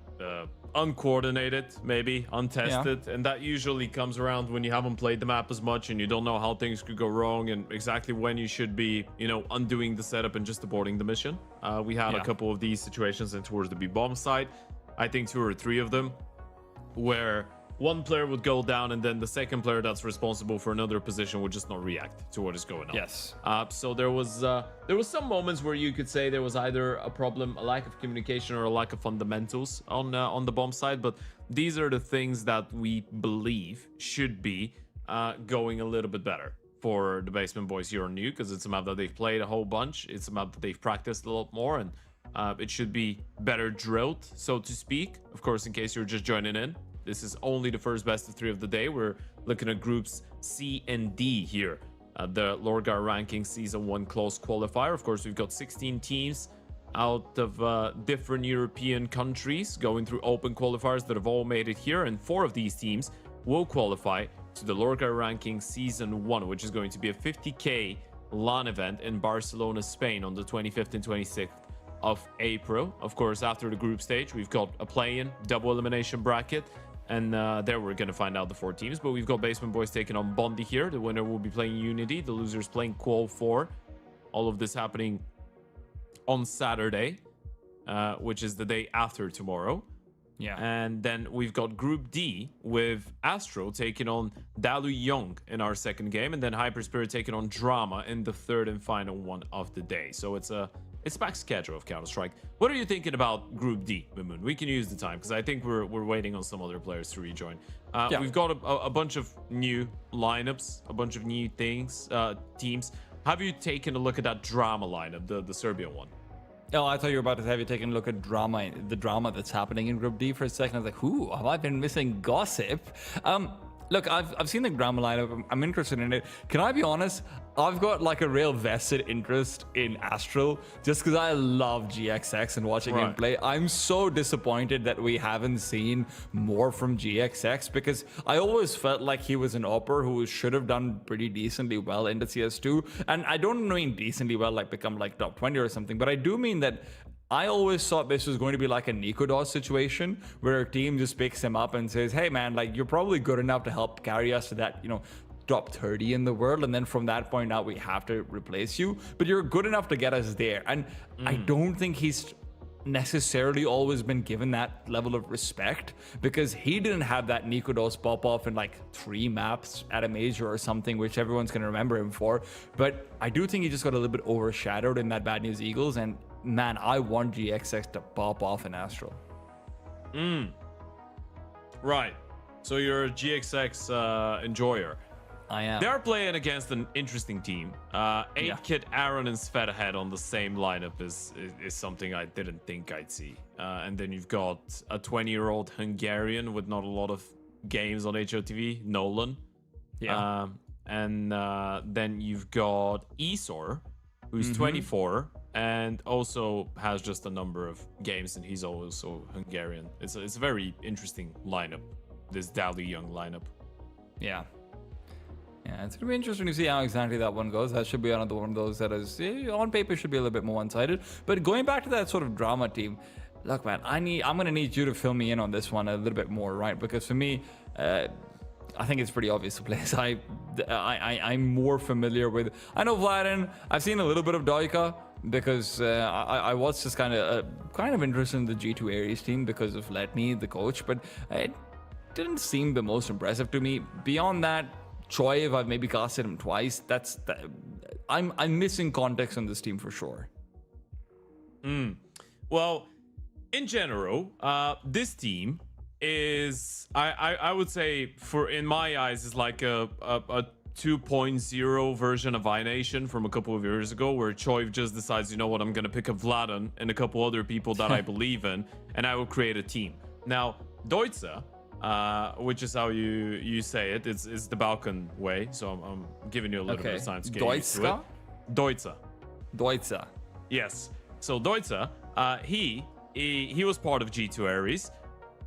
uncoordinated, maybe untested, and that usually comes around when you haven't played the map as much and you don't know how things could go wrong and exactly when you should be, you know, undoing the setup and just aborting the mission. We had a couple of these situations and towards the B-bomb side, I think 2 or 3 of them, where one player would go down, and then the second player that's responsible for another position would just not react to what is going on. Yes. So there was some moments where you could say there was either a problem, a lack of communication, or a lack of fundamentals on the bomb side. But these are the things that we believe should be going a little bit better for the Basement Boys here on New, because it's a map that they've played a whole bunch. It's a map that they've practiced a lot more, and it should be better drilled, so to speak. Of course, in case you're just joining in, this is only the first best of 3 of the day. We're looking at groups C and D here. The LORGAR ranking season 1 close qualifier. Of course, we've got 16 teams out of different European countries going through open qualifiers that have all made it here, and 4 of these teams will qualify to the LORGAR ranking season 1, which is going to be a 50k LAN event in Barcelona, Spain on the 25th and 26th of April. Of course, after the group stage, we've got a play-in double elimination bracket, and there we're going to find out the 4 teams. But we've got Basement Boys taking on Bondi here. The winner will be playing Unity, the losers playing Qual 4. All of this happening on Saturday, which is the day after tomorrow. Yeah. And then we've got Group D with ASTRAL taking on DALUYONG in our second game, and then HYPERSPIRIT taking on Drama in the third and final one of the day. So it's packed schedule of Counter-Strike. What are you thinking about Group D, Mimoon? We can use the time because I think we're waiting on some other players to rejoin. Yeah. We've got a bunch of new lineups, a bunch of new things, teams. Have you taken a look at that Drama lineup, the Serbian one? Oh, I thought you were about to have you taken a look at the drama that's happening in Group D for a second. I was like, who? Have I been missing gossip? Look, I've seen the drama lineup. I'm interested in it. Can I be honest? I've got like a real vested interest in ASTRAL just because I love GXX and watching him play. I'm so disappointed that we haven't seen more from GXX because I always felt like he was an AWPer who should have done pretty decently well in the CS2. And I don't mean decently well, like become like top 20 or something, but I do mean that I always thought this was going to be like a Nikodos situation where a team just picks him up and says, hey man, like you're probably good enough to help carry us to that, top 30 in the world, and then from that point out we have to replace you, but you're good enough to get us there. And I don't think he's necessarily always been given that level of respect because he didn't have that Nikodos pop off in like 3 maps at a major or something, which everyone's going to remember him for. But I do think he just got a little bit overshadowed in that Bad News Eagles, and man, I want GXX to pop off in ASTRAL. Right. So you're a GXX enjoyer. I am. They are playing against an interesting team. 8-Kit, Aaron, and Svedhead on the same lineup is something I didn't think I'd see. And then you've got a 20-year-old Hungarian with not a lot of games on HOTV, Nolan. Yeah. And then you've got Esor, who's 24 and also has just a number of games, and he's also Hungarian. It's a very interesting lineup, this DALUYONG lineup. Yeah. Yeah, it's gonna be interesting to see how exactly that one goes. That should be another one of those that is on paper should be a little bit more one-sided. But going back to that sort of drama team, look, man, I'm gonna need you to fill me in on this one a little bit more, right? Because for me, I think it's pretty obvious the place. I'm more familiar with. I know Vladin. I've seen a little bit of Doika because I was just kind of interested in the G2 Ares team because of Letney, the coach, but it didn't seem the most impressive to me. Beyond that, Choiv, I've maybe casted him twice. I'm missing context on this team for sure. Well, in general, this team is I would say in my eyes is like a 2.0 version of iNation from a couple of years ago, where Choiv just decides, you know what, I'm gonna pick up Vladan and a couple other people that I believe in, and I will create a team. Now, Deutsche, which is how you say it. It's the Balkan way, so I'm giving you a little bit of time to get used to it. Deutsche. Yes. So Deutsche, he was part of G2 Ares.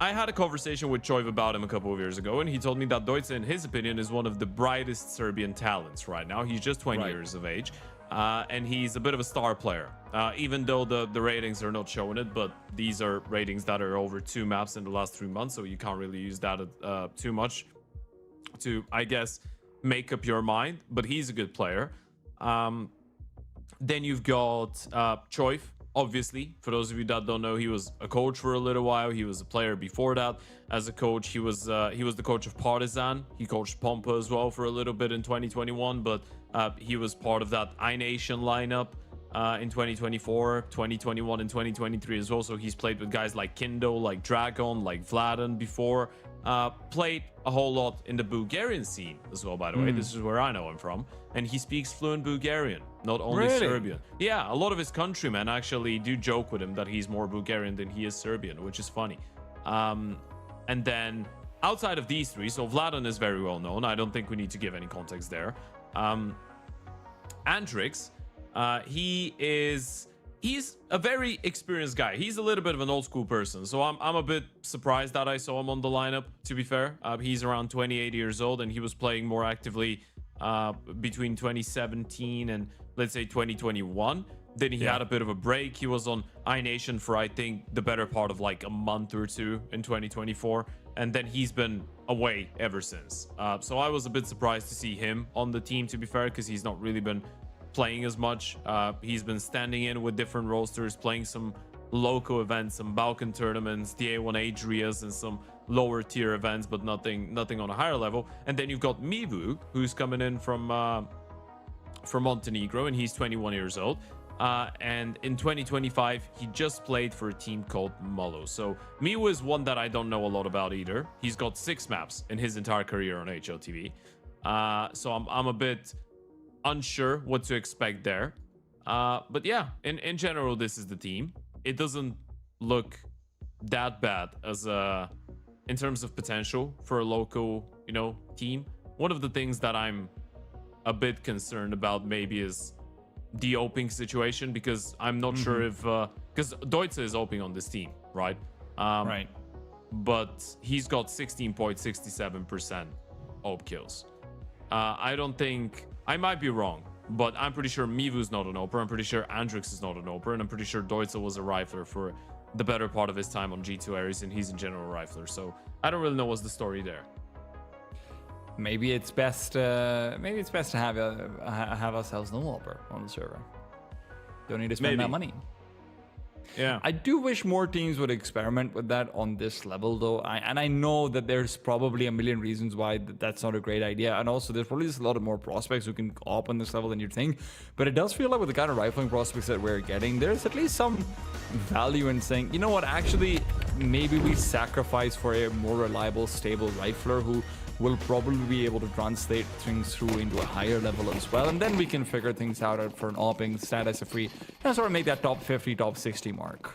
I had a conversation with Choiv about him a couple of years ago, and he told me that Deutsche, in his opinion, is one of the brightest Serbian talents right now. He's just 20 years of age, and he's a bit of a star player. Even though the ratings are not showing it, but these are ratings that are over 2 maps in the last 3 months, so you can't really use that too much to, I guess, make up your mind. But he's a good player. Then you've got Choiv, Obviously, for those of you that don't know, he was a coach for a little while. He was a player before that. As a coach, he was the coach of Partizan. He coached Pompa as well for a little bit in 2021, but he was part of that iNation lineup in 2024, 2021, and 2023 as well. So he's played with guys like Kindo, like Dragon, like Vladen before. Played a whole lot in the Bulgarian scene as well, by the way. This is where I know him from. And he speaks fluent Bulgarian, not only Really? Serbian. Yeah, a lot of his countrymen actually do joke with him that he's more Bulgarian than he is Serbian, which is funny. And then outside of these three, so Vladen is very well known. I don't think we need to give any context there. Andrix, he's a very experienced guy. He's a little bit of an old school person, so I'm a bit surprised that I saw him on the lineup, to be fair. He's around 28 years old, and he was playing more actively between 2017 and let's say 2021. Then he had a bit of a break. He was on iNation for, I think, the better part of like a month or two in 2024, and then he's been away ever since. So I was a bit surprised to see him on the team, to be fair, because he's not really been playing as much. He's been standing in with different rosters, playing some local events, some Balkan tournaments, the A1 Adrias, and some lower tier events, but nothing on a higher level. And then you've got Mivu, who's coming in from Montenegro, and he's 21 years old. And in 2025, he just played for a team called Molo. So Mivu is one that I don't know a lot about either. He's got 6 maps in his entire career on HLTV. So I'm a bit unsure what to expect there. But yeah, in general, this is the team. It doesn't look that bad as in terms of potential for a local, team. One of the things that I'm a bit concerned about maybe is the oping situation, because I'm not sure if because Deutsche is oping on this team, right? Right. But he's got 16.67% op kills. I don't think, I might be wrong, but I'm pretty sure Mivu's not an oper. I'm pretty sure Andrix is not an oper, and I'm pretty sure Deutsche was a rifler for the better part of his time on G2 Ares, and he's a general rifler. So I don't really know what's the story there. Maybe it's best. Maybe it's best to have ourselves no oper on the server. Don't need to spend that money. Yeah, I do wish more teams would experiment with that on this level, though. And I know that there's probably a million reasons why that's not a great idea. And also, there's probably just a lot of more prospects who can op on this level than you'd think. But it does feel like with the kind of rifling prospects that we're getting, there's at least some value in saying, you know what, actually, maybe we sacrifice for a more reliable, stable rifler who will probably be able to translate things through into a higher level as well, and then we can figure things out for an opping status if we sort of make that top 50, top 60 mark.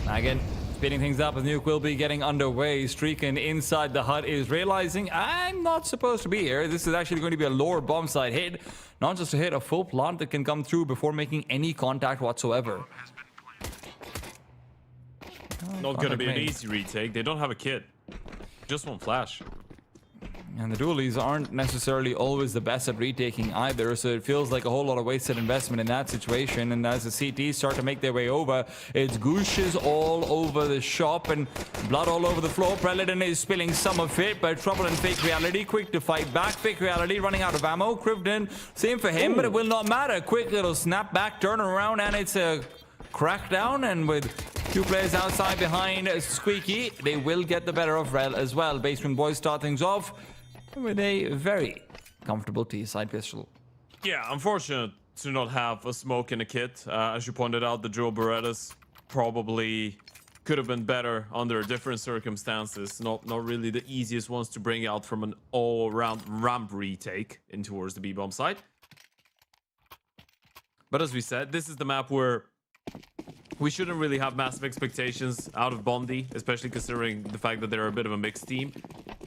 Again, speeding things up as Nuke will be getting underway. Streakin inside the hut is realizing I'm not supposed to be here. This is actually going to be a lower bomb site hit, not just a hit, a full plant that can come through before making any contact whatsoever. not going to be an easy retake. They don't have a kit, just one flash. And the dualies aren't necessarily always the best at retaking either, so it feels like a whole lot of wasted investment in that situation. And as the CTs start to make their way over, it's gooshes all over the shop and blood all over the floor. Preledon is spilling some of it, but Trouble and Fake Reality quick to fight back. Fake Reality running out of ammo. Crivden, same for him, but it will not matter. Quick little snap back, turn around, and it's a crackdown. And with two players outside behind Squeaky, they will get the better of Rel as well. Basement Boys start things off with a very comfortable T-side pistol. Yeah, unfortunate to not have a smoke in a kit. As you pointed out, the dual Berettas probably could have been better under different circumstances. Not really the easiest ones to bring out from an all-around ramp retake in towards the B-bomb side. But as we said, this is the map where we shouldn't really have massive expectations out of Bondi, especially considering the fact that they're a bit of a mixed team.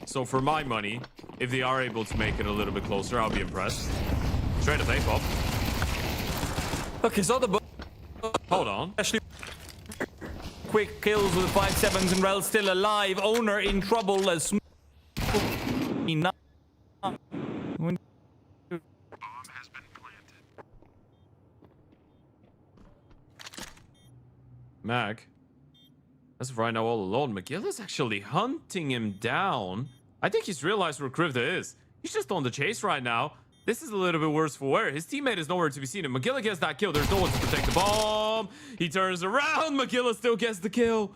So for my money, if they are able to make it a little bit closer, I'll be impressed. Straight up A-pop. Okay, so the Hold on. Actually, quick kills with 5-7s and Rel still alive. Owner in trouble as Mag. As of right now, all alone. McGill is actually hunting him down. I think he's realized where Krivda is. He's just on the chase right now. This is a little bit worse for wear. His teammate is nowhere to be seen. And Magilla gets that kill. There's no one to protect the bomb. He turns around. Magilla still gets the kill.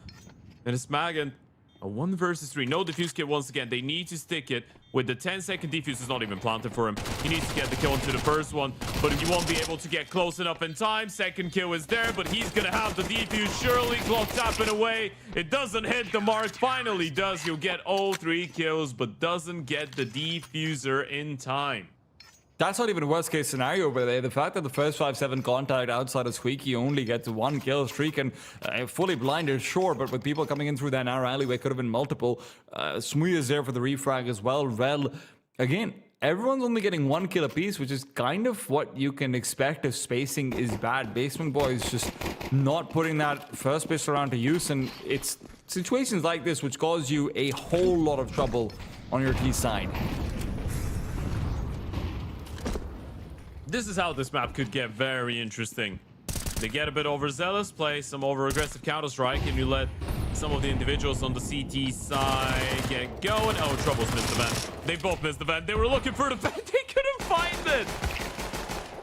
And it's Magan. A 1 versus 3. No defuse kit once again. They need to stick it with the 10-second defuse is not even planted for him. He needs to get the kill into the first one, but he won't be able to get close enough in time. Second kill is there, but he's gonna have the defuse. Surely clock tapping away. It doesn't hit the mark. Finally does. He'll get all 3 kills, but doesn't get the defuser in time. That's not even a worst case scenario over there. The fact that the first 5-7 contact outside of Squeaky only gets 1 kill streak and fully blinded, sure, but with people coming in through that narrow alleyway, could have been multiple. Smooya is there for the refrag as well. Rel, again, everyone's only getting 1 kill apiece, which is kind of what you can expect if spacing is bad. Basement Boys just not putting that first pistol round to use, and it's situations like this which cause you a whole lot of trouble on your T side. This is how this map could get very interesting. They get a bit overzealous, play some over-aggressive Counter-Strike, and you let some of the individuals on the CT side get going. Oh, Trouble's missed the vent. They both missed the vent. They were looking for the vent. They couldn't find it.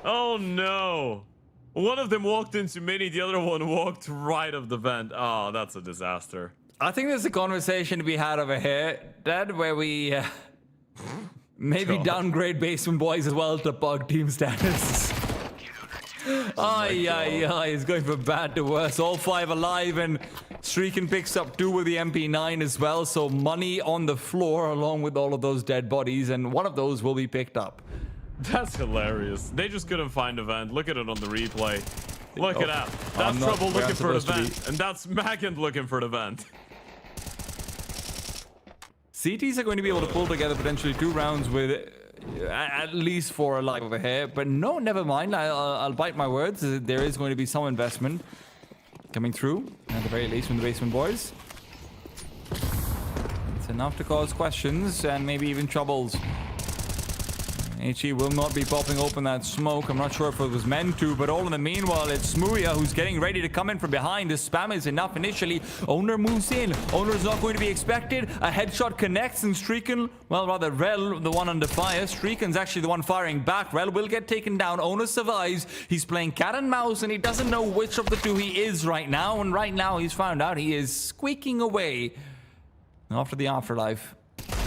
Oh, no. One of them walked into Mini. The other one walked right of the vent. Oh, that's a disaster. I think there's a conversation to be had over here, Dad, where we... maybe downgrade Basement Boys as well to bug team status. It's going from bad to worse. All 5 alive, and Streakin picks up 2 with the MP9 as well. So money on the floor along with all of those dead bodies, and one of those will be picked up. That's hilarious. They just couldn't find a vent. Look at it on the replay. Look at that. That's Trouble looking for the vent, and that's Magan looking for the vent. CTs are going to be able to pull together potentially 2 rounds with at least 4 alive over here. But no, never mind. I'll bite my words. There is going to be some investment coming through, at the very least, from the Basement Boys. It's enough to cause questions and maybe even troubles. HE will not be popping open that smoke. I'm not sure if it was meant to, but all in the meanwhile, it's Smooya who's getting ready to come in from behind. The spam is enough initially. Owner moves in. Owner's not going to be expected. A headshot connects, and Streakin, well, rather Rel, the one under fire. Streakin's actually the one firing back. Rel will get taken down. Owner survives. He's playing cat and mouse, and he doesn't know which of the 2 he is right now. And right now, he's found out he is squeaking away after the afterlife.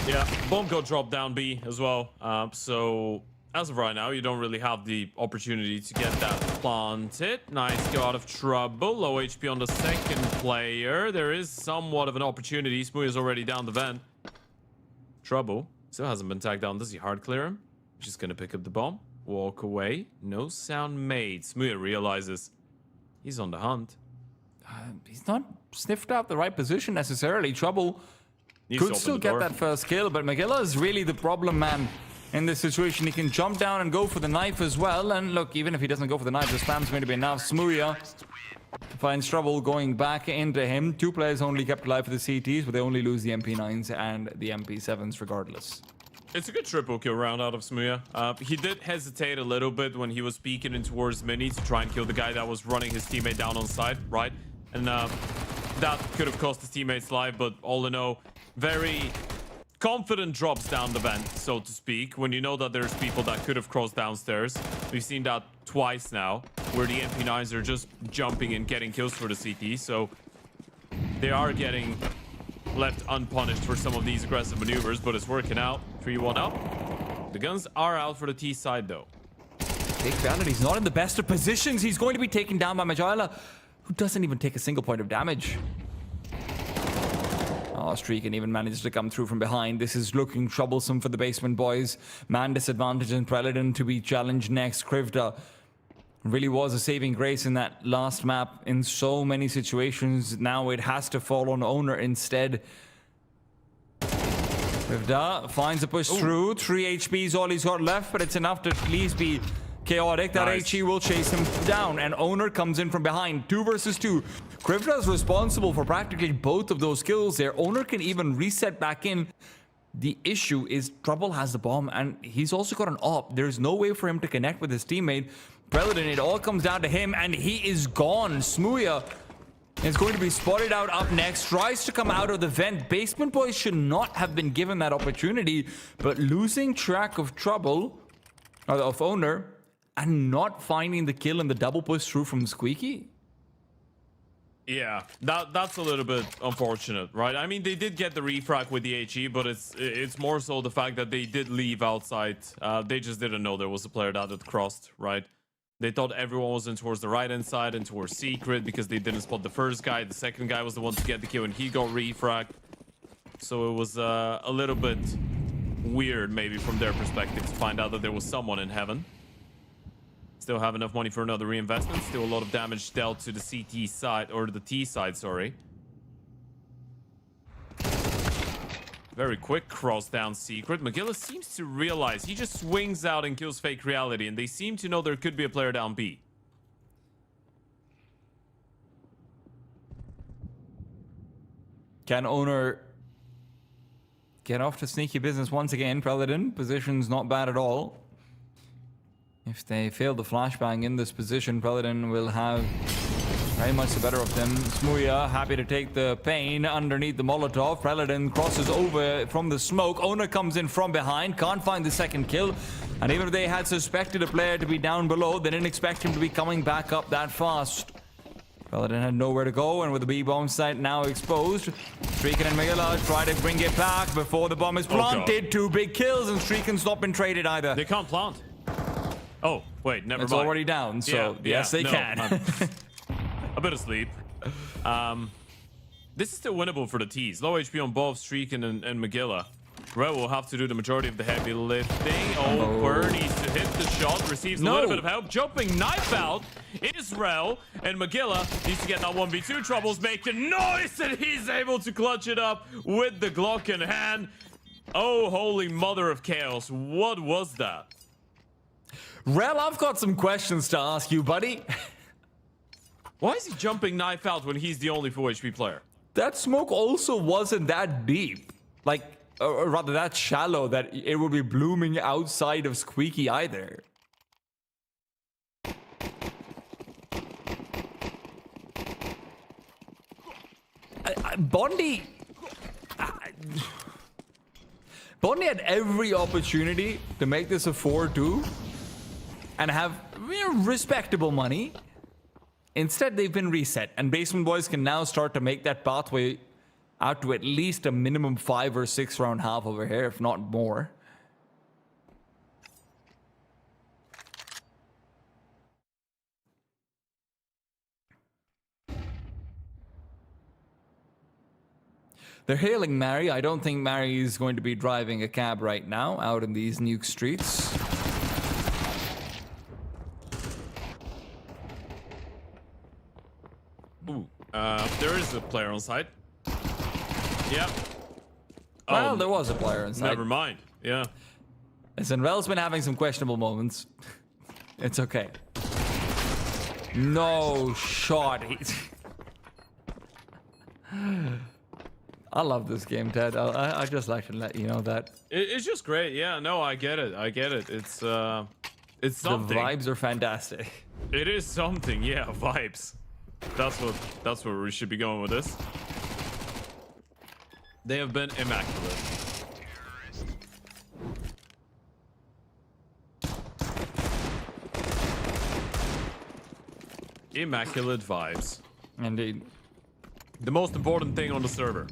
Yeah, bomb got dropped down B as well. So as of right now, you don't really have the opportunity to get that planted. Nice go out of Trouble. Low HP on the second player. There is somewhat of an opportunity. Smooth is already down the vent. Trouble still hasn't been tagged down. Does he hard clear him? Just gonna pick up the bomb. Walk away. No sound made. Smooth realizes he's on the hunt. He's not sniffed out the right position necessarily. Trouble could still get that first kill, but Magilla is really the problem man in this situation. He can jump down and go for the knife as well. And look, even if he doesn't go for the knife, the spam's going to be enough. Smooya finds trouble going back into him. 2 players only kept alive for the CTs, but they only lose the MP9s and the MP7s regardless. It's a good triple kill round out of Smooya. He did hesitate a little bit when he was peeking in towards Mini to try and kill the guy that was running his teammate down on side, right? And that could have cost his teammate's life, but all in all, very confident drops down the vent, so to speak, when you know that there's people that could have crossed downstairs. We've seen that twice now, where the MP9s are just jumping and getting kills for the CT, so they are getting left unpunished for some of these aggressive maneuvers, but it's working out. 3-1 up. The guns are out for the T side, though. Big Bandit, he's not in the best of positions. He's going to be taken down by Magilla, who doesn't even take a single point of damage. Oh, Streakin even manages to come through from behind. This is looking troublesome for the Basement Boys. Man disadvantage and Preledon to be challenged next. Krivda really was a saving grace in that last map in so many situations. Now it has to fall on Owner instead. Krivda finds a push through. 3 HP is all he's got left, but it's enough to at least be chaotic. That HE will chase him down, and Owner comes in from behind. 2 versus 2. Krivda is responsible for practically both of those kills there. Owner can even reset back in. The issue is Trouble has the bomb, and he's also got an op. There's no way for him to connect with his teammate. Preledon, it all comes down to him, and he is gone. Smooya is going to be spotted out up next. Tries to come out of the vent. Basement Boys should not have been given that opportunity, but losing track of Trouble of Owner and not finding the kill and the double push through from Squeaky. Yeah, that's a little bit unfortunate, right? I mean, they did get the refrag with the HE, but it's more so the fact that they did leave outside. They just didn't know there was a player that had crossed, right? They thought everyone was in towards the right-hand side and towards Secret because they didn't spot the first guy. The second guy was the one to get the kill and he got refragged. So it was a little bit weird maybe from their perspective to find out that there was someone in heaven. Still have enough money for another reinvestment. Still a lot of damage dealt to the CT side, or the T side, sorry. Very quick cross down Secret. Magilla seems to realize he just swings out and kills Fake Reality, and they seem to know there could be a player down B. Can Owner get off to sneaky business once again? Paladin, position's not bad at all. If they fail the flashbang in this position, Paladin will have very much the better of them. Smuya happy to take the pain underneath the Molotov. Paladin crosses over from the smoke. Owner comes in from behind, can't find the second kill. And even if they had suspected a player to be down below, they didn't expect him to be coming back up that fast. Paladin had nowhere to go, and with the B-bomb site now exposed, Streakin and Magilla try to bring it back before the bomb is planted. Two big kills, and Streakin's not been traded either. They can't plant. Oh, wait, never mind. It's already down, so yes, they can. A bit of sleep. This is still winnable for the T's. Low HP on both Streakin and Magilla. Rel will have to do the majority of the heavy lifting. Oh, Burr needs to hit the shot. Receives a little bit of help. Jumping knife out is Rel. And Magilla needs to get that 1v2 troubles. Making noise, and he's able to clutch it up with the Glock in hand. Oh, holy mother of chaos. What was that? Rel, I've got some questions to ask you, buddy. Why is he jumping knife out when he's the only full HP player? That smoke also wasn't that deep. Like, or rather that shallow that it would be blooming outside of Squeaky either. Bondi had every opportunity to make this a 4-2 and have respectable money. Instead, they've been reset, and Basement Boys can now start to make that pathway out to at least a minimum 5 or 6 round half over here, if not more. They're hailing Mary. I don't think Mary is going to be driving a cab right now out in these nuke streets. Ooh, there is a player on site. Yep. Well, there was a player inside. Never mind. Yeah. Listen, Rel's been having some questionable moments. It's okay. No shot. I love this game, Ted. I just like to let you know that. It's just great. Yeah, no, I get it. I get it. It's something. The vibes are fantastic. It is something. Yeah, vibes. That's where we should be going with this. They have been immaculate. Immaculate vibes. Indeed. The most important thing on the server.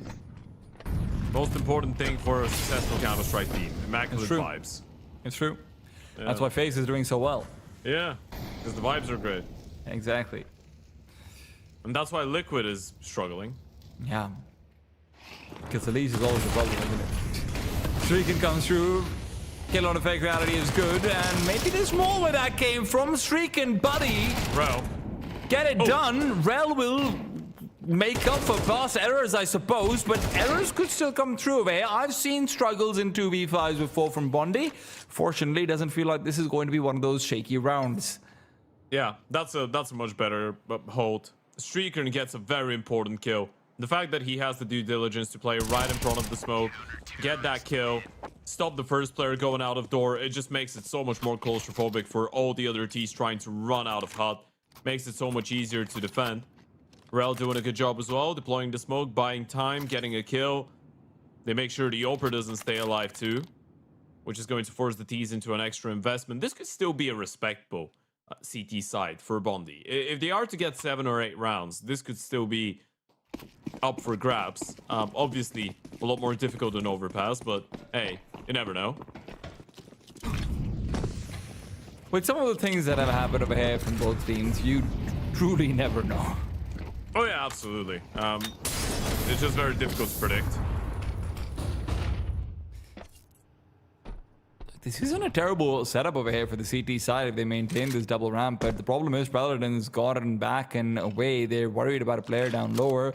Most important thing for a successful Counter-Strike team. Immaculate vibes. It's true. Yeah. That's why FaCe is doing so well. Yeah, because the vibes are great. Exactly. And that's why Liquid is struggling. Yeah. Because the leash is always a problem, isn't it? Streakin comes through. Kill on a Fake Reality is good. And maybe there's more where that came from. Streakin, buddy. Rel. Get it done. Rel will make up for past errors, I suppose. But errors could still come through over here. I've seen struggles in 2v5s before from Bondi. Fortunately, it doesn't feel like this is going to be one of those shaky rounds. Yeah, that's a much better hold. Streaker gets a very important kill. The fact that he has the due diligence to play right in front of the smoke, get that kill, stop the first player going out of door, it just makes it so much more claustrophobic for all the other teams trying to run out of HUD. Makes it so much easier to defend. Rel doing a good job as well, deploying the smoke, buying time, getting a kill. They make sure the Oper doesn't stay alive too, which is going to force the T's into an extra investment. This could still be a respectable CT side for Bondi. If they are to get 7 or 8 rounds, this could still be up for grabs. Obviously, a lot more difficult than Overpass, but hey, you never know. With some of the things that have happened over here from both teams, you truly never know. Oh yeah, absolutely. It's just very difficult to predict. This isn't a terrible setup over here for the CT side if they maintain this double ramp, but the problem is Paladin's gotten back and away. They're worried about a player down lower.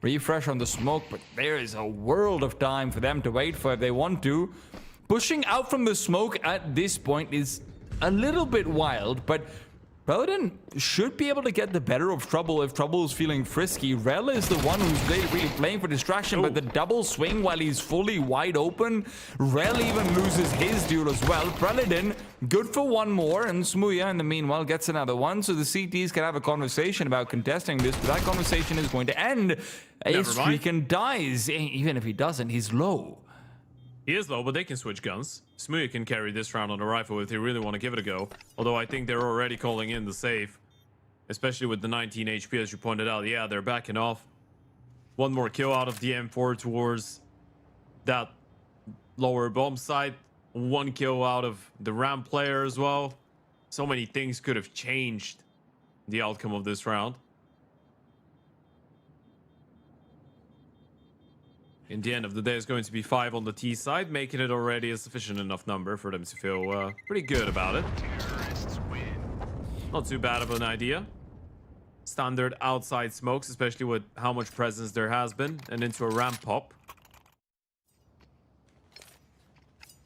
Refresh on the smoke, but there is a world of time for them to wait for if they want to. Pushing out from the smoke at this point is a little bit wild, but Paladin should be able to get the better of Trouble if Trouble is feeling frisky. Rel is the one who's really playing for distraction, but the double swing while he's fully wide open. Rel even loses his duel as well. Paladin, good for one more, and Smuya in the meanwhile gets another one, so the CTs can have a conversation about contesting this, but that conversation is going to end. Astrican dies. Even if he doesn't, he's low. He is low, but they can switch guns. Smuya can carry this round on the rifle if they really want to give it a go. Although I think they're already calling in the save. Especially with the 19 HP, as you pointed out. Yeah, they're backing off. One more kill out of the M4 towards that lower bomb site. One kill out of the ramp player as well. So many things could have changed the outcome of this round. In the end of the day, it's going to be 5 on the T side, making it already a sufficient enough number for them to feel pretty good about it. Not too bad of an idea. Standard outside smokes, especially with how much presence there has been, and into a ramp pop.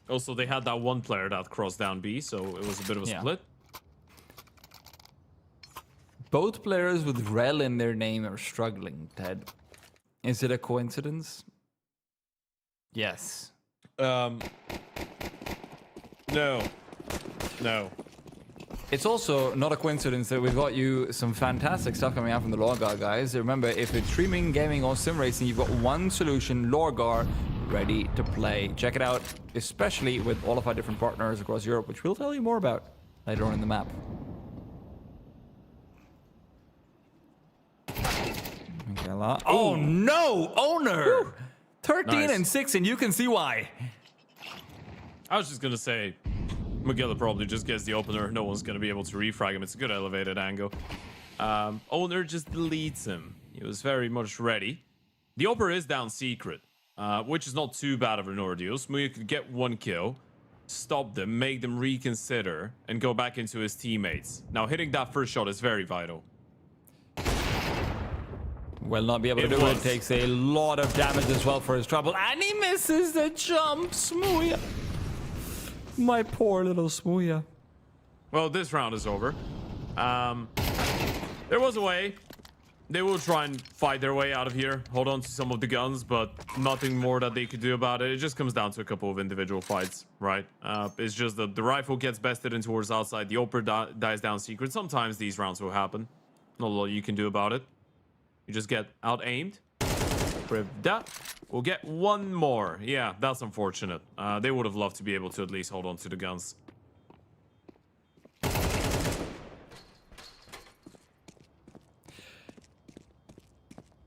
Also, they had that one player that crossed down B, so it was a bit of a split. Both players with Rel in their name are struggling, Ted. Is it a coincidence? Yes. No. It's also not a coincidence that we've got you some fantastic stuff coming out from the LORGAR guys. Remember, if it's streaming, gaming, or sim racing, you've got one solution, LORGAR, ready to play. Check it out, especially with all of our different partners across Europe, which we'll tell you more about later on in the map. Oh no, owner! Woo. 13 and 6, and you can see why. I was just gonna say, Magilla probably just gets the opener. No one's gonna be able to refrag him. It's a good elevated angle. Owner just deletes him. He was very much ready. The Oper is down secret, which is not too bad of an ordeal. Smuya could get one kill, stop them, make them reconsider, and go back into his teammates. Now, hitting that first shot is very vital. Will not be able to do it. Takes a lot of damage as well for his Trouble. And he misses the jump. Smuya. My poor little Smuya. Well, this round is over. There was a way. They will try and fight their way out of here. Hold on to some of the guns, but nothing more that they could do about it. It just comes down to a couple of individual fights, right? It's just that the rifle gets bested in towards outside. The Oper dies down secret. Sometimes these rounds will happen. Not a lot you can do about it. You just get out-aimed. That. We'll get one more. Yeah, that's unfortunate. They would have loved to be able to at least hold on to the guns.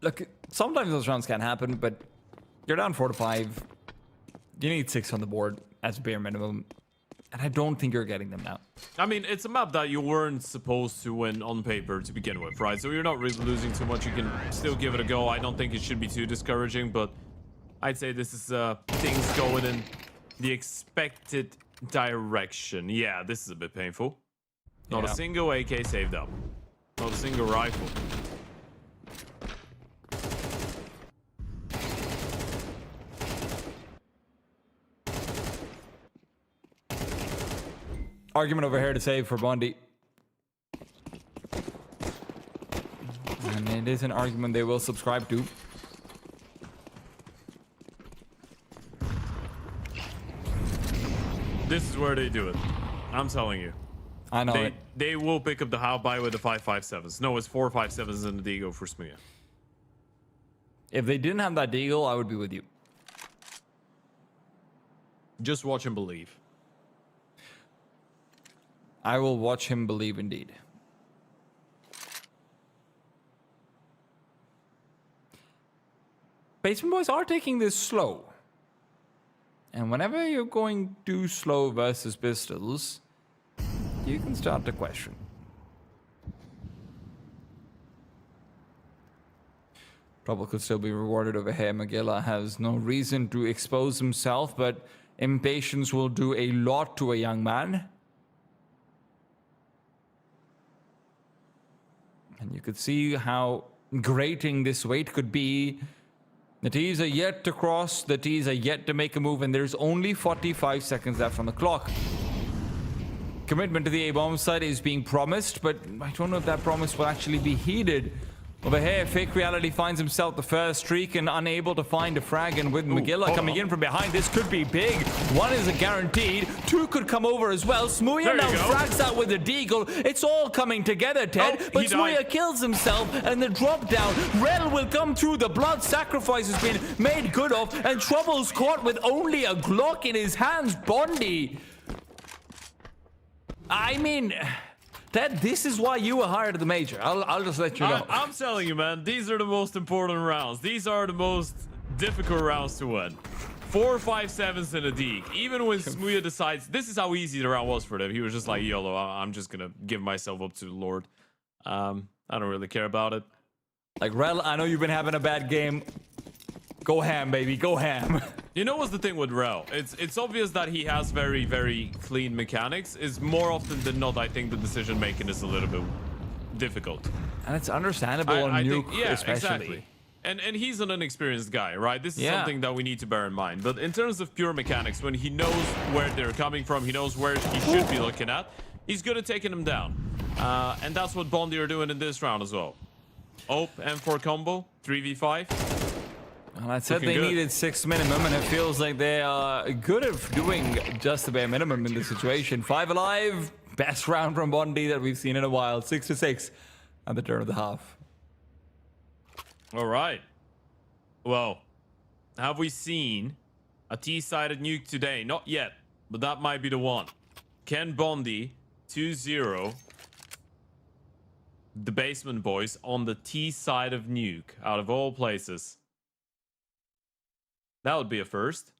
Look, sometimes those rounds can happen, but you're down 4 to 5. You need 6 on the board as bare minimum. And I don't think you're getting them now. I mean, it's a map that you weren't supposed to win on paper to begin with, right? So you're not really losing too much. You can still give it a go. I don't think it should be too discouraging, but I'd say this is things going in the expected direction. Yeah, this is a bit painful. Not a single AK saved up. Not a single rifle. Argument over here to save for Bondi. And it is an argument they will subscribe to. This is where they do it. I'm telling you. I know They will pick up the how by with the 5.57s. No, it's 4.57s in the Deagle for Smuya. If they didn't have that Deagle, I would be with you. Just watch and believe. I will watch him believe indeed. Basement boys are taking this slow. And whenever you're going too slow versus pistols, you can start to question. Trouble could still be rewarded over here. Magilla has no reason to expose himself, but impatience will do a lot to a young man. And you could see how grating this weight could be. The T's are yet to cross, the T's are yet to make a move, and there's only 45 seconds left on the clock. Commitment to the A-bomb site is being promised, but I don't know if that promise will actually be heeded. Over here, Fake Reality finds himself the first streak and unable to find a frag, and with Magilla coming in from behind, this could be big. One is a guaranteed, two could come over as well. Smooya now frags out with a deagle. It's all coming together, Ted, but Smooya kills himself, and the drop down. Rel will come through, the blood sacrifice has been made good of, and Trouble's caught with only a Glock in his hands. Bondi. I mean... Ted, this is why you were hired at the major. I'll just let you know. I'm telling you, man, these are the most important rounds. These are the most difficult rounds to win. 4, 5, 7s in a deke. Even when Smooya decides, this is how easy the round was for them. He was just like, YOLO, I'm just gonna give myself up to the Lord. I don't really care about it. Like, Rel, I know you've been having a bad game. Go ham, baby, go ham. You know what's the thing with Rel? It's obvious that he has very, very clean mechanics. Is more often than not, I think the decision making is a little bit difficult. And it's understandable on Nuke, yeah, especially. Exactly. And he's an inexperienced guy, right? This is something that we need to bear in mind. But in terms of pure mechanics, when he knows where they're coming from, he knows where he should be looking at, he's good at taking them down. And that's what Bondi are doing in this round as well. M4 combo, 3v5. And I said they needed 6 minimum, and it feels like they are good at doing just the bare minimum in this situation. 5 alive, best round from Bondi that we've seen in a while. 6-6 at the turn of the half. All right. Well, have we seen a T-sided nuke today? Not yet, but that might be the one. Can Bondi 2-0 the Basement Boys on the T side of nuke out of all places? That would be a first.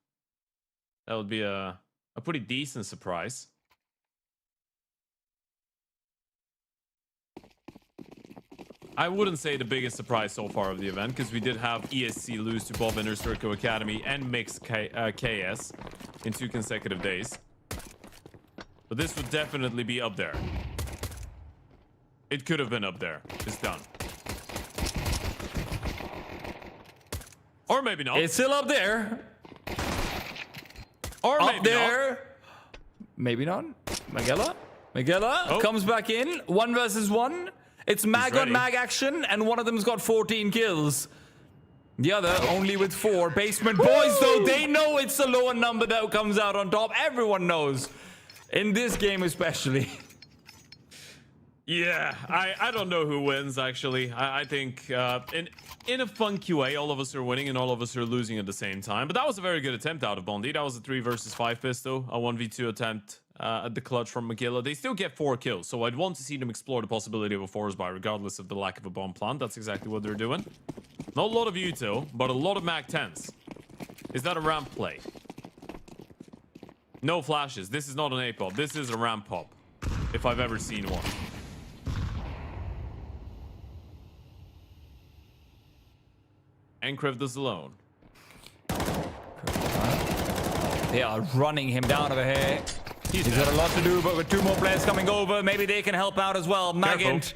That would be a pretty decent surprise. I wouldn't say the biggest surprise so far of the event, because we did have ESC lose to Bob Inner Circle Academy and Mix KS in 2 consecutive days. But this would definitely be up there. It could have been up there. It's done. Or maybe not. It's still up there. Or up maybe there. not. Maybe not. Magella comes back in. 1 versus 1. It's mag on mag action, and one of them's got 14 kills. The other only with 4. Basement Boys, though, they know it's the lower number that comes out on top. Everyone knows. In this game especially. Yeah, I don't know who wins, actually. I think in a funky way, all of us are winning and all of us are losing at the same time. But that was a very good attempt out of Bondi. That was a 3 versus 5 pistol, a 1v2 attempt at the clutch from Magilla. They still get 4 kills, so I'd want to see them explore the possibility of a forest buy, regardless of the lack of a bomb plant. That's exactly what they're doing. Not a lot of util, but a lot of Mag 10s. Is that a ramp play? No flashes. This is not an A-pop. This is a ramp pop, if I've ever seen one. Encrypt is alone. They are running him down over here. He's got a lot to do, but with 2 more players coming over, maybe they can help out as well. Magint,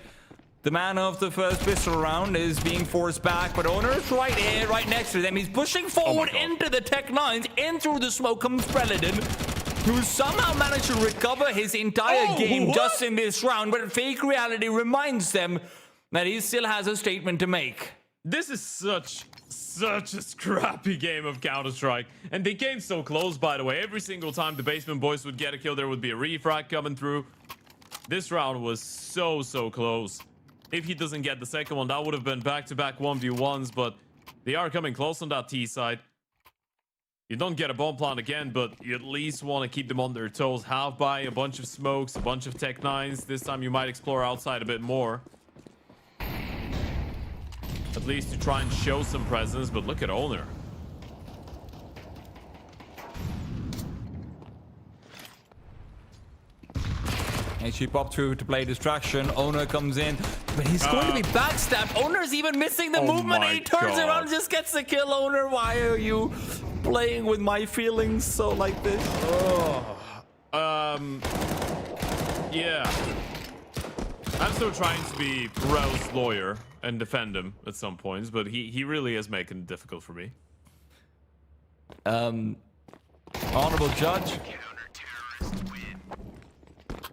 the man of the first pistol round, is being forced back, but Owner's right here, right next to them. He's pushing forward into the Tech 9s. In through the smoke comes Preledin, who somehow managed to recover his entire game just in this round, but Fake Reality reminds them that he still has a statement to make. This is such a scrappy game of Counter-Strike. And they came so close, by the way. Every single time the Basement Boys would get a kill, there would be a refrag coming through. This round was so close. If he doesn't get the second one, that would have been back-to-back 1v1s, but they are coming close on that T side. You don't get a bomb plant again, but you at least want to keep them on their toes. Half by a bunch of smokes, a bunch of Tech 9s. This time you might explore outside a bit more. At least to try and show some presence, but look at Owner. HE pop through to play distraction. Owner comes in, but he's going to be backstabbed. Owner's even missing the movement. my He turns God. around and just gets the kill. Owner, why are you playing with my feelings so like this? Yeah. I'm still trying to be Rowe's lawyer and defend him at some points, but he really is making it difficult for me. Honorable judge.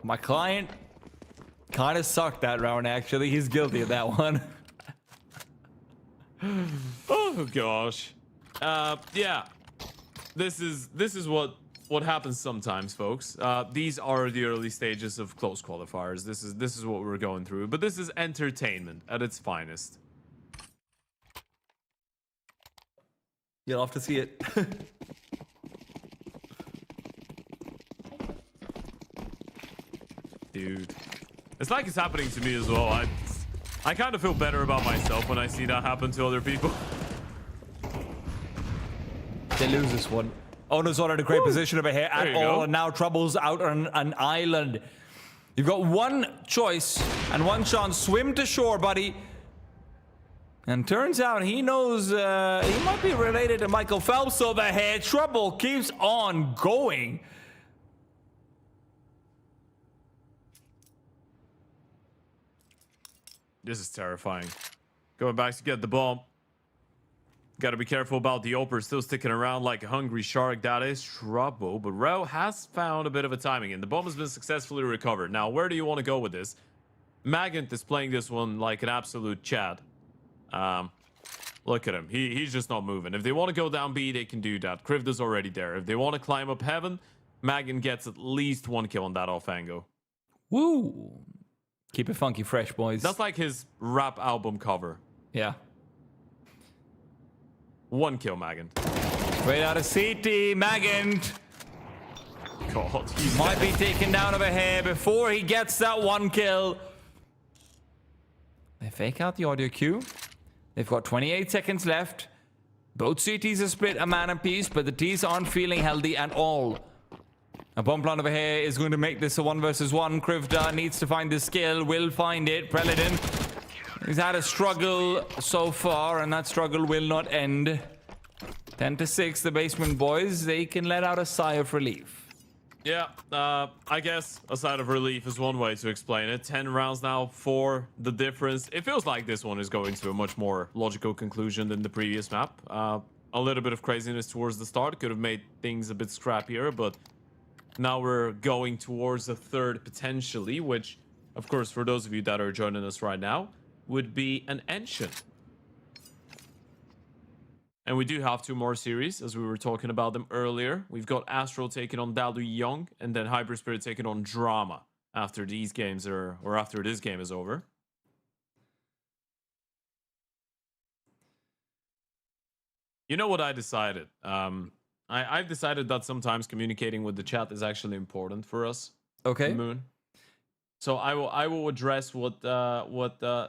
My client kind of sucked that round, actually. He's guilty of that one. Oh gosh. Yeah. This is what happens sometimes, folks. These are the early stages of close qualifiers. This is what we're going through, but this is entertainment at its finest. You'll have to see it. Dude. It's like it's happening to me as well. I kind of feel better about myself when I see that happen to other people. They lose this one. Owner's not in a great position over here at you all, go. and now Trouble's out on an island. You've got one choice and one chance. Swim to shore, buddy. And turns out he knows he might be related to Michael Phelps over here. Trouble keeps on going. This is terrifying. Going back to get the bomb. Got to be careful about the Oper still sticking around like a hungry shark. That is trouble. But Rowe has found a bit of a timing, and the bomb has been successfully recovered. Now, where do you want to go with this? Magant is playing this one like an absolute Chad. Look at him. He's just not moving. If they want to go down B, they can do that. Krivda's already there. If they want to climb up heaven, Magant gets at least one kill on that off angle. Woo. Keep it funky fresh, boys. That's like his rap album cover. Yeah. One kill, Magant. Straight out of CT, Magant God, he's might be taken down over here before he gets that one kill. They fake out the audio cue. They've got 28 seconds left. Both CTs are split a man apiece, but the T's aren't feeling healthy at all. A bomb plant over here is going to make this a 1 versus 1. Krivda needs to find the skill, will find it. Preledin, he's had a struggle so far, and that struggle will not end. 10-6, the basement boys, they can let out a sigh of relief. Yeah, I guess a sigh of relief is one way to explain it. 10 rounds now for the difference. It feels like this one is going to a much more logical conclusion than the previous map. A little bit of craziness towards the start could have made things a bit scrappier, but now we're going towards a third potentially, which, of course, for those of you that are joining us right now, would be an Ancient. And we do have 2 more series, as we were talking about them earlier. We've got ASTRAL taking on DALUYONG, and then HYPERSPIRIT taking on Drama after these games are, or after this game is over. You know what I decided? I've decided that sometimes communicating with the chat is actually important for us. Okay. Moon. So I will address what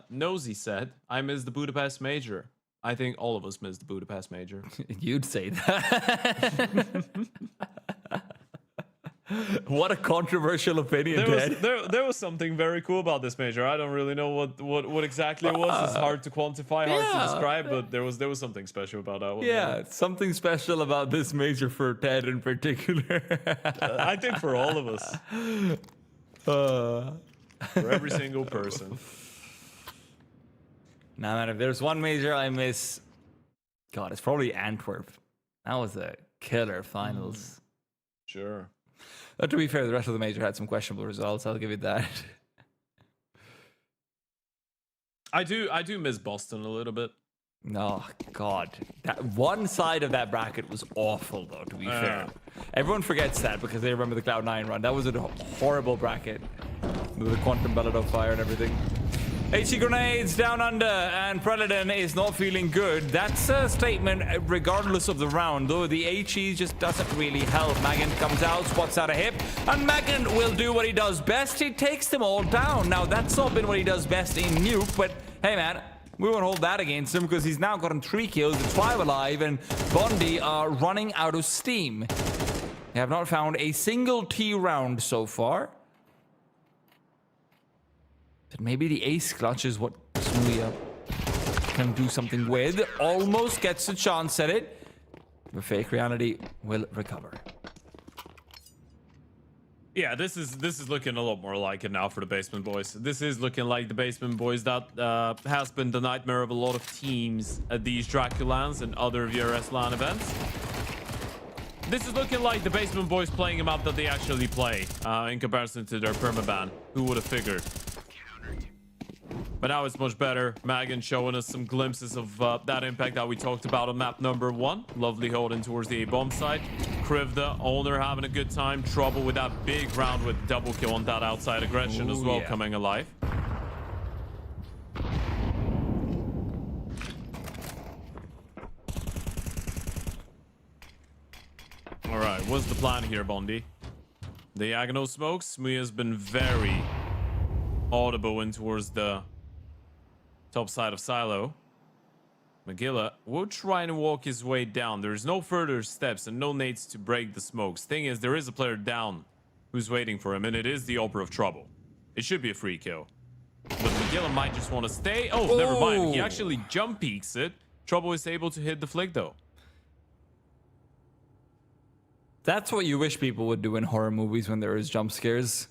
Nosy said. I miss the Budapest Major. I think all of us miss the Budapest Major. You'd say that. What a controversial opinion, Ted. There was something very cool about this major. I don't really know what exactly it was. It's hard to quantify, hard to describe, but there was something special about that one. Yeah, something special about this major for Ted in particular. I think for all of us. For every single person. Nah, man, if there's one major I miss, God, it's probably Antwerp. That was a killer finals. Sure. But to be fair, the rest of the major had some questionable results. I'll give you that. I do miss Boston a little bit. No, God. That one side of that bracket was awful, though, to be fair. Everyone forgets that because they remember the Cloud9 run. That was a horrible bracket with the Quantum Bellet of Fire and everything. HE grenades down under, and Predator is not feeling good. That's a statement regardless of the round, though the HE just doesn't really help. Magan comes out, spots out a hip, and Magan will do what he does best. He takes them all down. Now, that's not been what he does best in Nuke, but hey, man, we won't hold that against him because he's now gotten 3 kills, it's 5 alive, and Bondi are running out of steam. They have not found a single T round so far. But maybe the ace clutch is what Smooya can do something with. Almost gets a chance at it. But Fake Reality will recover. Yeah, this is looking a lot more like it now for the Basement Boys. This is looking like the Basement Boys that has been the nightmare of a lot of teams at these Draculans and other VRS LAN events. This is looking like the Basement Boys playing a map that they actually play in comparison to their permaban. Who would have figured? But now it's much better. Magan showing us some glimpses of that impact that we talked about on map number 1. Lovely holding towards the A-bomb side. Krivda, owner having a good time. Trouble with that big round with double kill on that outside aggression as well, coming alive. All right, what's the plan here, Bondi? Diagonal smokes. Smooya's been very audible in towards the top side of silo. Magilla will try and walk his way down. There's no further steps and no nades to break the smokes. Thing is, there is a player down who's waiting for him, and it is the Opera of Trouble. It should be a free kill. But Magilla might just want to stay. Oh, never mind. He actually jump peeks it. Trouble is able to hit the flick, though. That's what you wish people would do in horror movies when there is jump scares.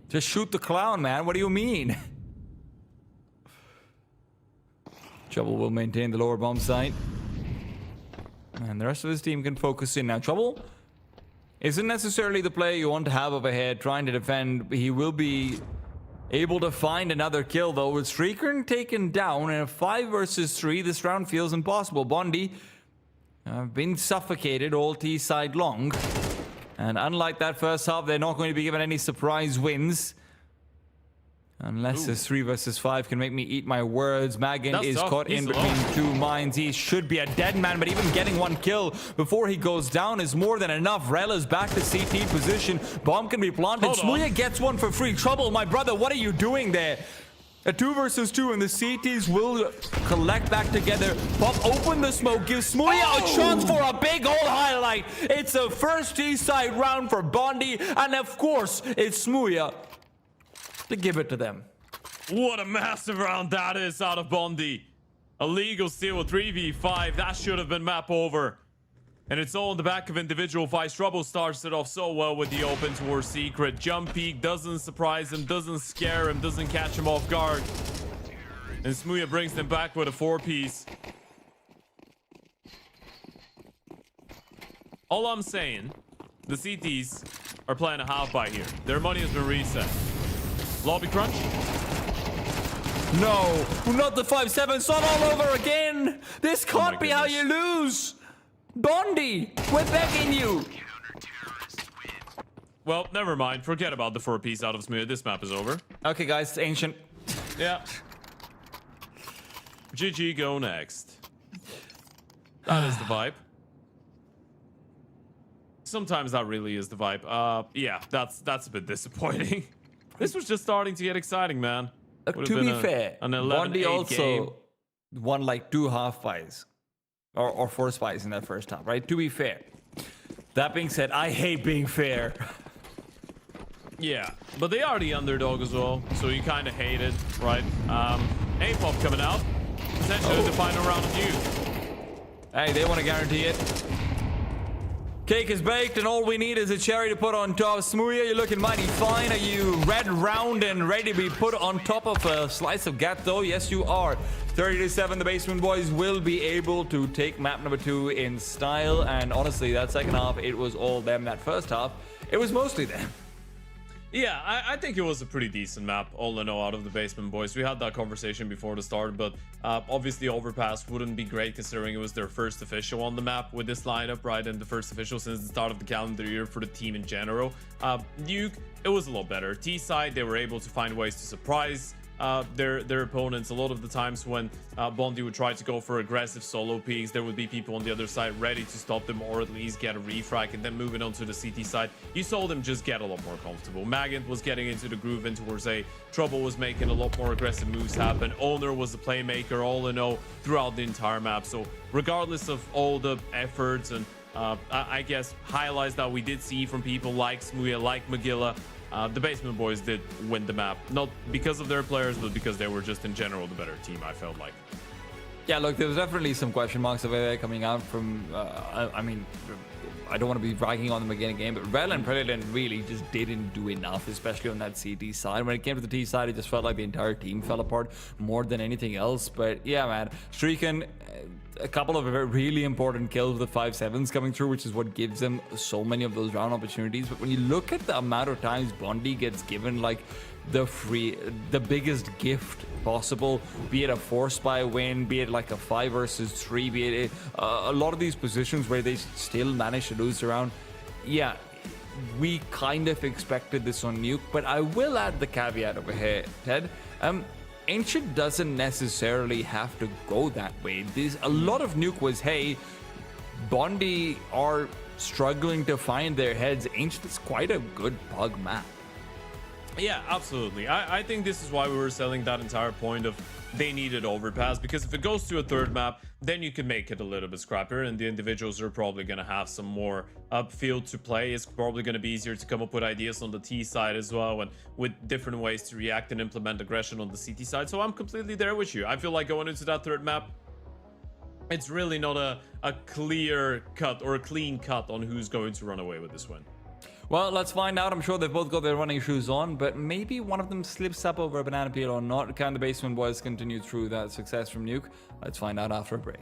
Just shoot the clown, man. What do you mean? Trouble will maintain the lower bomb site. And the rest of his team can focus in. Now, Trouble isn't necessarily the player you want to have overhead trying to defend. He will be able to find another kill, though. With Streaker taken down in a 5 versus 3, this round feels impossible. Bondi been suffocated all T side long. And unlike that first half, they're not going to be given any surprise wins. Unless this 3 versus 5 can make me eat my words. Magan is caught in between 2 mines. He should be a dead man, but even getting 1 kill before he goes down is more than enough. Rel is back to CT position. Bomb can be planted. Smooya gets 1 for free. Trouble, my brother, what are you doing there? A 2 versus 2, and the CTs will collect back together. Pop open the smoke, gives Smooya a chance for a big old highlight. It's a first T-side round for Bondi, and of course, it's Smooya to give it to them. What a massive round that is out of Bondi. A legal steal, 3v5. That should have been map over. And it's all in the back of individual fights. Trouble starts it off so well with the open towards Secret. Jump peek doesn't surprise him, doesn't scare him, doesn't catch him off guard. And Smooya brings them back with a 4-piece. All I'm saying, the CTs are playing a half by here. Their money has been reset. Lobby crunch? No, not the 5-7. Son all over again. This can't be how you lose. Bondi, we're begging you. Well, never mind. Forget about the 4-piece out of Smooya. This map is over. Okay, guys, it's ancient. Yeah. GG, go next. That is the vibe. Sometimes that really is the vibe. Yeah, that's a bit disappointing. This was just starting to get exciting, man. To be fair, an 11-8 Bondi also game. won like 2 half buys. Or 4 spies in that first half, right? To be fair. That being said, I hate being fair. Yeah, but they are the underdog as well, so you kind of hate it, right? A-pop coming out. Potentially the final round of you. Hey, they want to guarantee it. Cake is baked, and all we need is a cherry to put on top. Smooya, you're looking mighty fine. Are you red, round, and ready to be put on top of a slice of gâteau? Yes, you are. 30-7, the Basement Boys will be able to take map number 2 in style. And honestly, that second half, it was all them. That first half, it was mostly them. Yeah, I think it was a pretty decent map, all in all, out of the Basement Boys. We had that conversation before the start, but obviously Overpass wouldn't be great considering it was their first official on the map with this lineup, right? And the first official since the start of the calendar year for the team in general. Nuke, it was a lot better. T-side, they were able to find ways to surprise their opponents. A lot of the times when Bondi would try to go for aggressive solo peeks, there would be people on the other side ready to stop them or at least get a refrag, and then moving on to the CT side, you saw them just get a lot more comfortable. Magent was getting into the groove and towards A. Trouble was making a lot more aggressive moves happen. Owner was the playmaker all in all throughout the entire map. So regardless of all the efforts and I guess highlights that we did see from people like Smuya, like Magilla, the Basement Boys did win the map, not because of their players, but because they were just in general the better team, I felt like. Yeah, look, there was definitely some question marks over there coming out from, I mean, I don't want to be bragging on them again and again, but Rel and Predator really just didn't do enough, especially on that CT side. When it came to the T side, it just felt like the entire team fell apart more than anything else. But yeah, man, Streaking, a couple of really important kills with the 5-7s coming through, which is what gives them so many of those round opportunities. But when you look at the amount of times Bondi gets given like the biggest gift possible, be it a 4-spy win, be it like a 5 versus 3, be it a lot of these positions where they still manage to lose around. Yeah, we kind of expected this on Nuke, but I will add the caveat over here, Ted. Ancient doesn't necessarily have to go that way. A lot of Nuke was, hey, Bondi are struggling to find their heads. Ancient is quite a good pug map. Yeah, absolutely. I think this is why we were selling that entire point of they needed overpass, because if it goes to a third map, then you can make it a little bit scrappier, and the individuals are probably going to have some more upfield to play. It's probably going to be easier to come up with ideas on the T side as well, and with different ways to react and implement aggression on the CT side. So I'm completely there with you. I feel like going into that third map, it's really not a clear cut or a clean cut on who's going to run away with this win. Well, let's find out. I'm sure they've both got their running shoes on, but maybe one of them slips up over a banana peel or not. Can the Basement Boys continue through that success from Nuke? Let's find out after a break.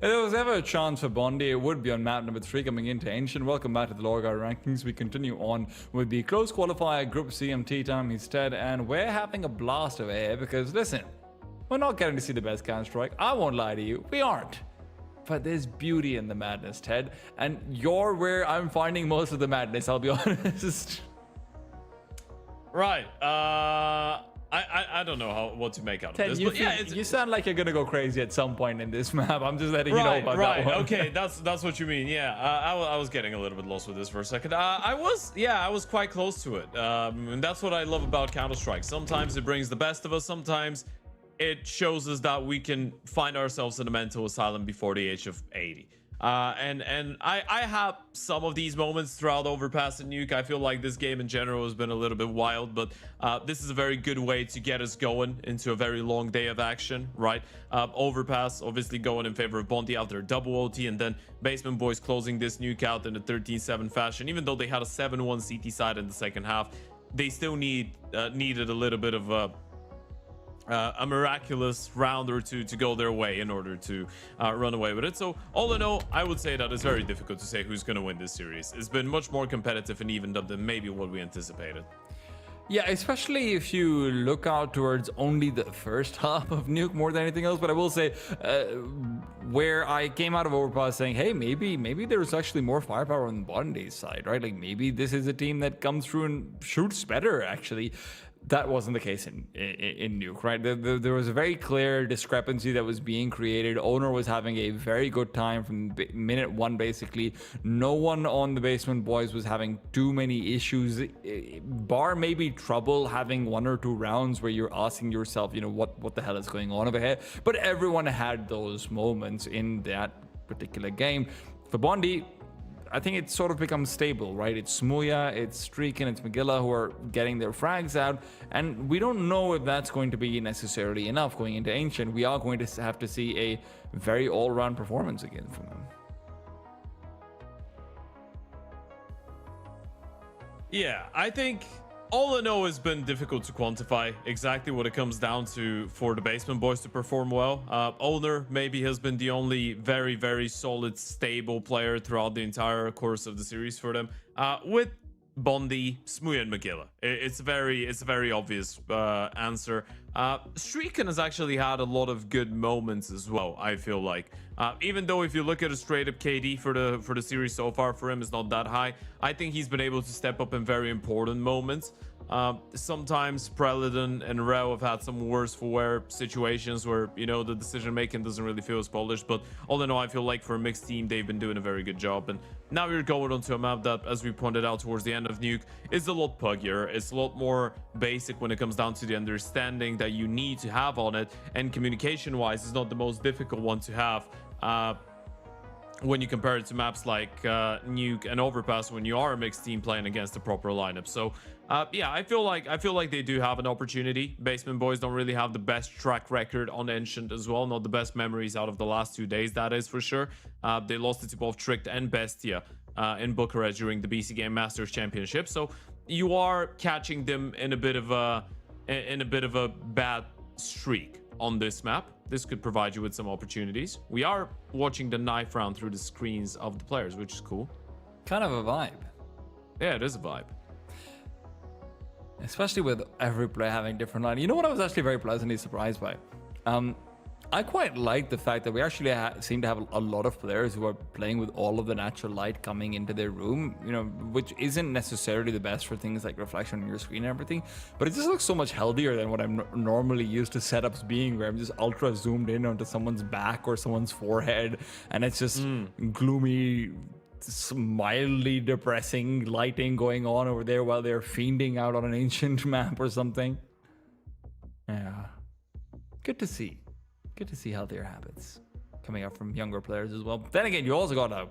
there was ever a chance for Bondi, it would be on map number 3 coming into Ancient. Welcome back to the LORGAR rankings. We continue on with the close qualifier Group CMT time instead, and we're having a blast over here because, listen, we're not getting to see the best Counter-Strike. I won't lie to you, we aren't. But there's beauty in the madness, Ted, and you're where I'm finding most of the madness, I'll be honest. Right. I don't know what to make out of Ted, this, you, but yeah, you sound like you're gonna go crazy at some point in this map. I'm just letting you know about that one. Okay, that's what you mean. Yeah, I was getting a little bit lost with this for a second. I was quite close to it, and that's what I love about Counter-Strike. Sometimes it brings the best of us. Sometimes it shows us that we can find ourselves in a mental asylum before the age of 80. And I have some of these moments throughout Overpass and Nuke. I feel like this game in general has been a little bit wild, but this is a very good way to get us going into a very long day of action, right? Overpass obviously going in favor of Bondi after a double OT, and then Basement Boys closing this Nuke out in a 13-7 fashion. Even though they had a 7-1 CT side in the second half, they still needed a little bit of a miraculous round or two to go their way in order to run away with it. So all in all, I would say that it's very difficult to say who's going to win this series. It's been much more competitive and even than maybe what we anticipated. Yeah, especially if you look out towards only the first half of Nuke more than anything else. But I will say, where I came out of Overpass saying, hey, maybe there's actually more firepower on Bondi's side, right? Like maybe this is a team that comes through and shoots better, actually. That wasn't the case in Nuke, right? There was a very clear discrepancy that was being created. Owner was having a very good time from minute 1, basically. No one on the Basement Boys was having too many issues, bar maybe trouble having 1 or 2 rounds where you're asking yourself, you know, what the hell is going on over here? But everyone had those moments in that particular game. For Bondi, I think it's sort of become stable, right? It's Smuya, it's Streak, and it's Magilla who are getting their frags out, and we don't know if that's going to be necessarily enough going into Ancient. We are going to have to see a very all-round performance again from them. Yeah, I think all in all, it's been difficult to quantify exactly what it comes down to for the Basement Boys to perform well. Owner maybe has been the only very, very solid, stable player throughout the entire course of the series for them. With Bondi, Smuya, and Magilla. It's a very obvious answer. Streakin has actually had a lot of good moments as well, I feel like. Even though if you look at a straight up KD for the series so far for him is not that high, I think he's been able to step up in very important moments. Sometimes Preledon and Reo have had some worse for wear situations where, you know, the decision making doesn't really feel as polished, but all in all, I feel like for a mixed team, they've been doing a very good job. And now we're going onto a map that, as we pointed out towards the end of Nuke, is a lot puggier. It's a lot more basic when it comes down to the understanding that you need to have on it, and communication wise is not the most difficult one to have when you compare it to maps like Nuke and Overpass when you are a mixed team playing against the proper lineup. So yeah, I feel like they do have an opportunity. Basement Boys don't really have the best track record on Ancient as well, not the best memories out of the last 2 days, that is for sure. They lost it to both Tricked and Bestia in Bucharest during the BC Game Masters Championship, so you are catching them in a bit of a bad streak on this map. This could provide you with some opportunities. We are watching the knife round through the screens of the players, which is cool. Kind of a vibe. Yeah, it is a vibe. Especially with every player having different line. You know what I was actually very pleasantly surprised by? I quite like the fact that we actually seem to have a lot of players who are playing with all of the natural light coming into their room, you know, which isn't necessarily the best for things like reflection on your screen and everything, but it just looks so much healthier than what I'm normally used to setups being, where I'm just ultra zoomed in onto someone's back or someone's forehead, and it's just gloomy, mildly depressing lighting going on over there while they're fiending out on an Ancient map or something. Yeah, good to see. Good to see healthier habits coming up from younger players as well. Then again, you also got a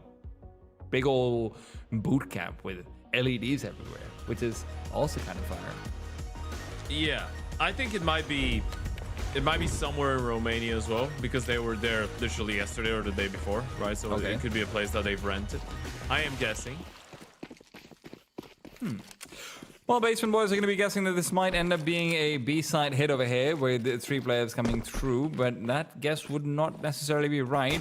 big old boot camp with LEDs everywhere, which is also kind of fire. Yeah, I think it might be somewhere in Romania as well, because they were there literally yesterday or the day before, right? So it could be a place that they've rented. I am guessing. Well, Basement Boys are going to be guessing that this might end up being a B-side hit over here with the 3 players coming through, but that guess would not necessarily be right.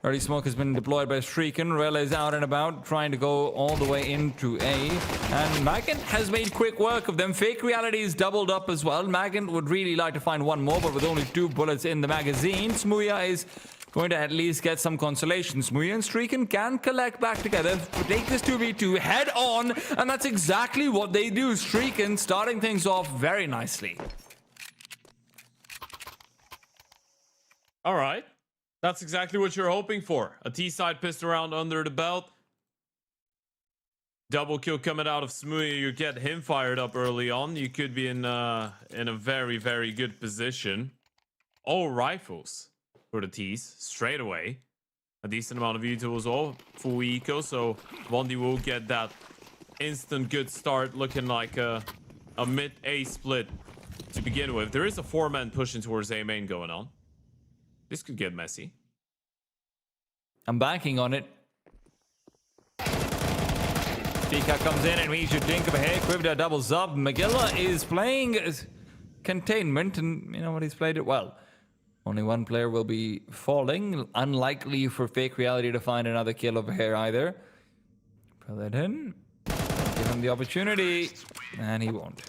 Early smoke has been deployed by Streaken. Rel is out and about, trying to go all the way into A. And Magent has made quick work of them. Fake Reality is doubled up as well. Magent would really like to find one more, but with only 2 bullets in the magazine, Smooya is going to at least get some consolation. Smooya and Streaken can collect back together, take this 2v2 head on, and that's exactly what they do. Streaken starting things off very nicely. All right. That's exactly what you're hoping for. A T-side pistol round under the belt. Double kill coming out of Smooya. You get him fired up early on. You could be in a very, very good position. All rifles for the T's straight away. A decent amount of util as well. Full eco, so Bondi will get that instant good start, looking like a mid-A split to begin with. There is a 4-man pushing towards A main going on. This could get messy. I'm banking on it. Pika comes in and we should think of a hey. Quivda doubles up. Magilla is playing containment, and you know what? He's played it well. Only one player will be falling. Unlikely for Fake Reality to find another kill over here either. Pull it in. Give him the opportunity. And he won't.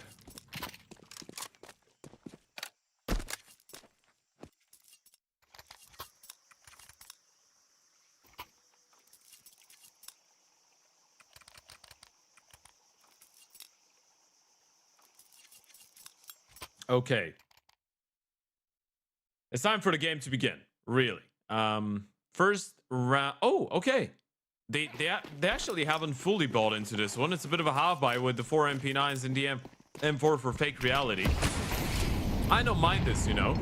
Okay. It's time for the game to begin, really. First round. Oh, okay. They actually haven't fully bought into this one. It's a bit of a half buy with the 4 MP9s and the M4 for Fake Reality. I don't mind this, you know.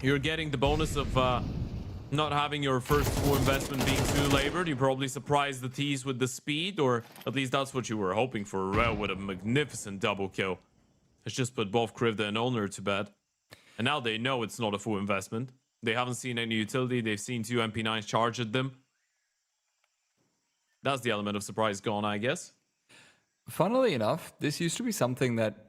You're getting the bonus of not having your first full investment being too labored. You probably surprised the T's with the speed, or at least that's what you were hoping for. Rel with a magnificent double kill. It's just put both Krivda and Owner to bed. And now they know it's not a full investment. They haven't seen any utility. They've seen 2 MP9s charge at them. That's the element of surprise gone, I guess. Funnily enough, this used to be something that...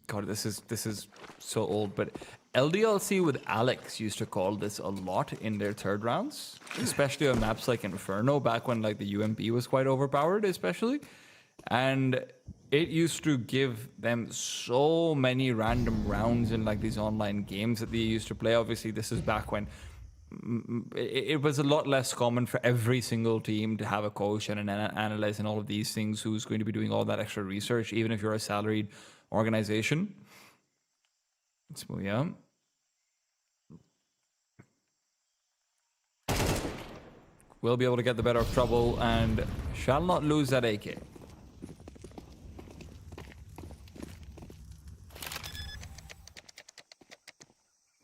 God, this is so old, but LDLC with Alex used to call this a lot in their third rounds. Especially on maps like Inferno, back when like the UMP was quite overpowered, especially. And it used to give them so many random rounds in like these online games that they used to play. Obviously, this is back when it was a lot less common for every single team to have a coach and an analyst and all of these things who's going to be doing all that extra research, even if you're a salaried organization. Smooya. Will be able to get the better of trouble and shall not lose that AK.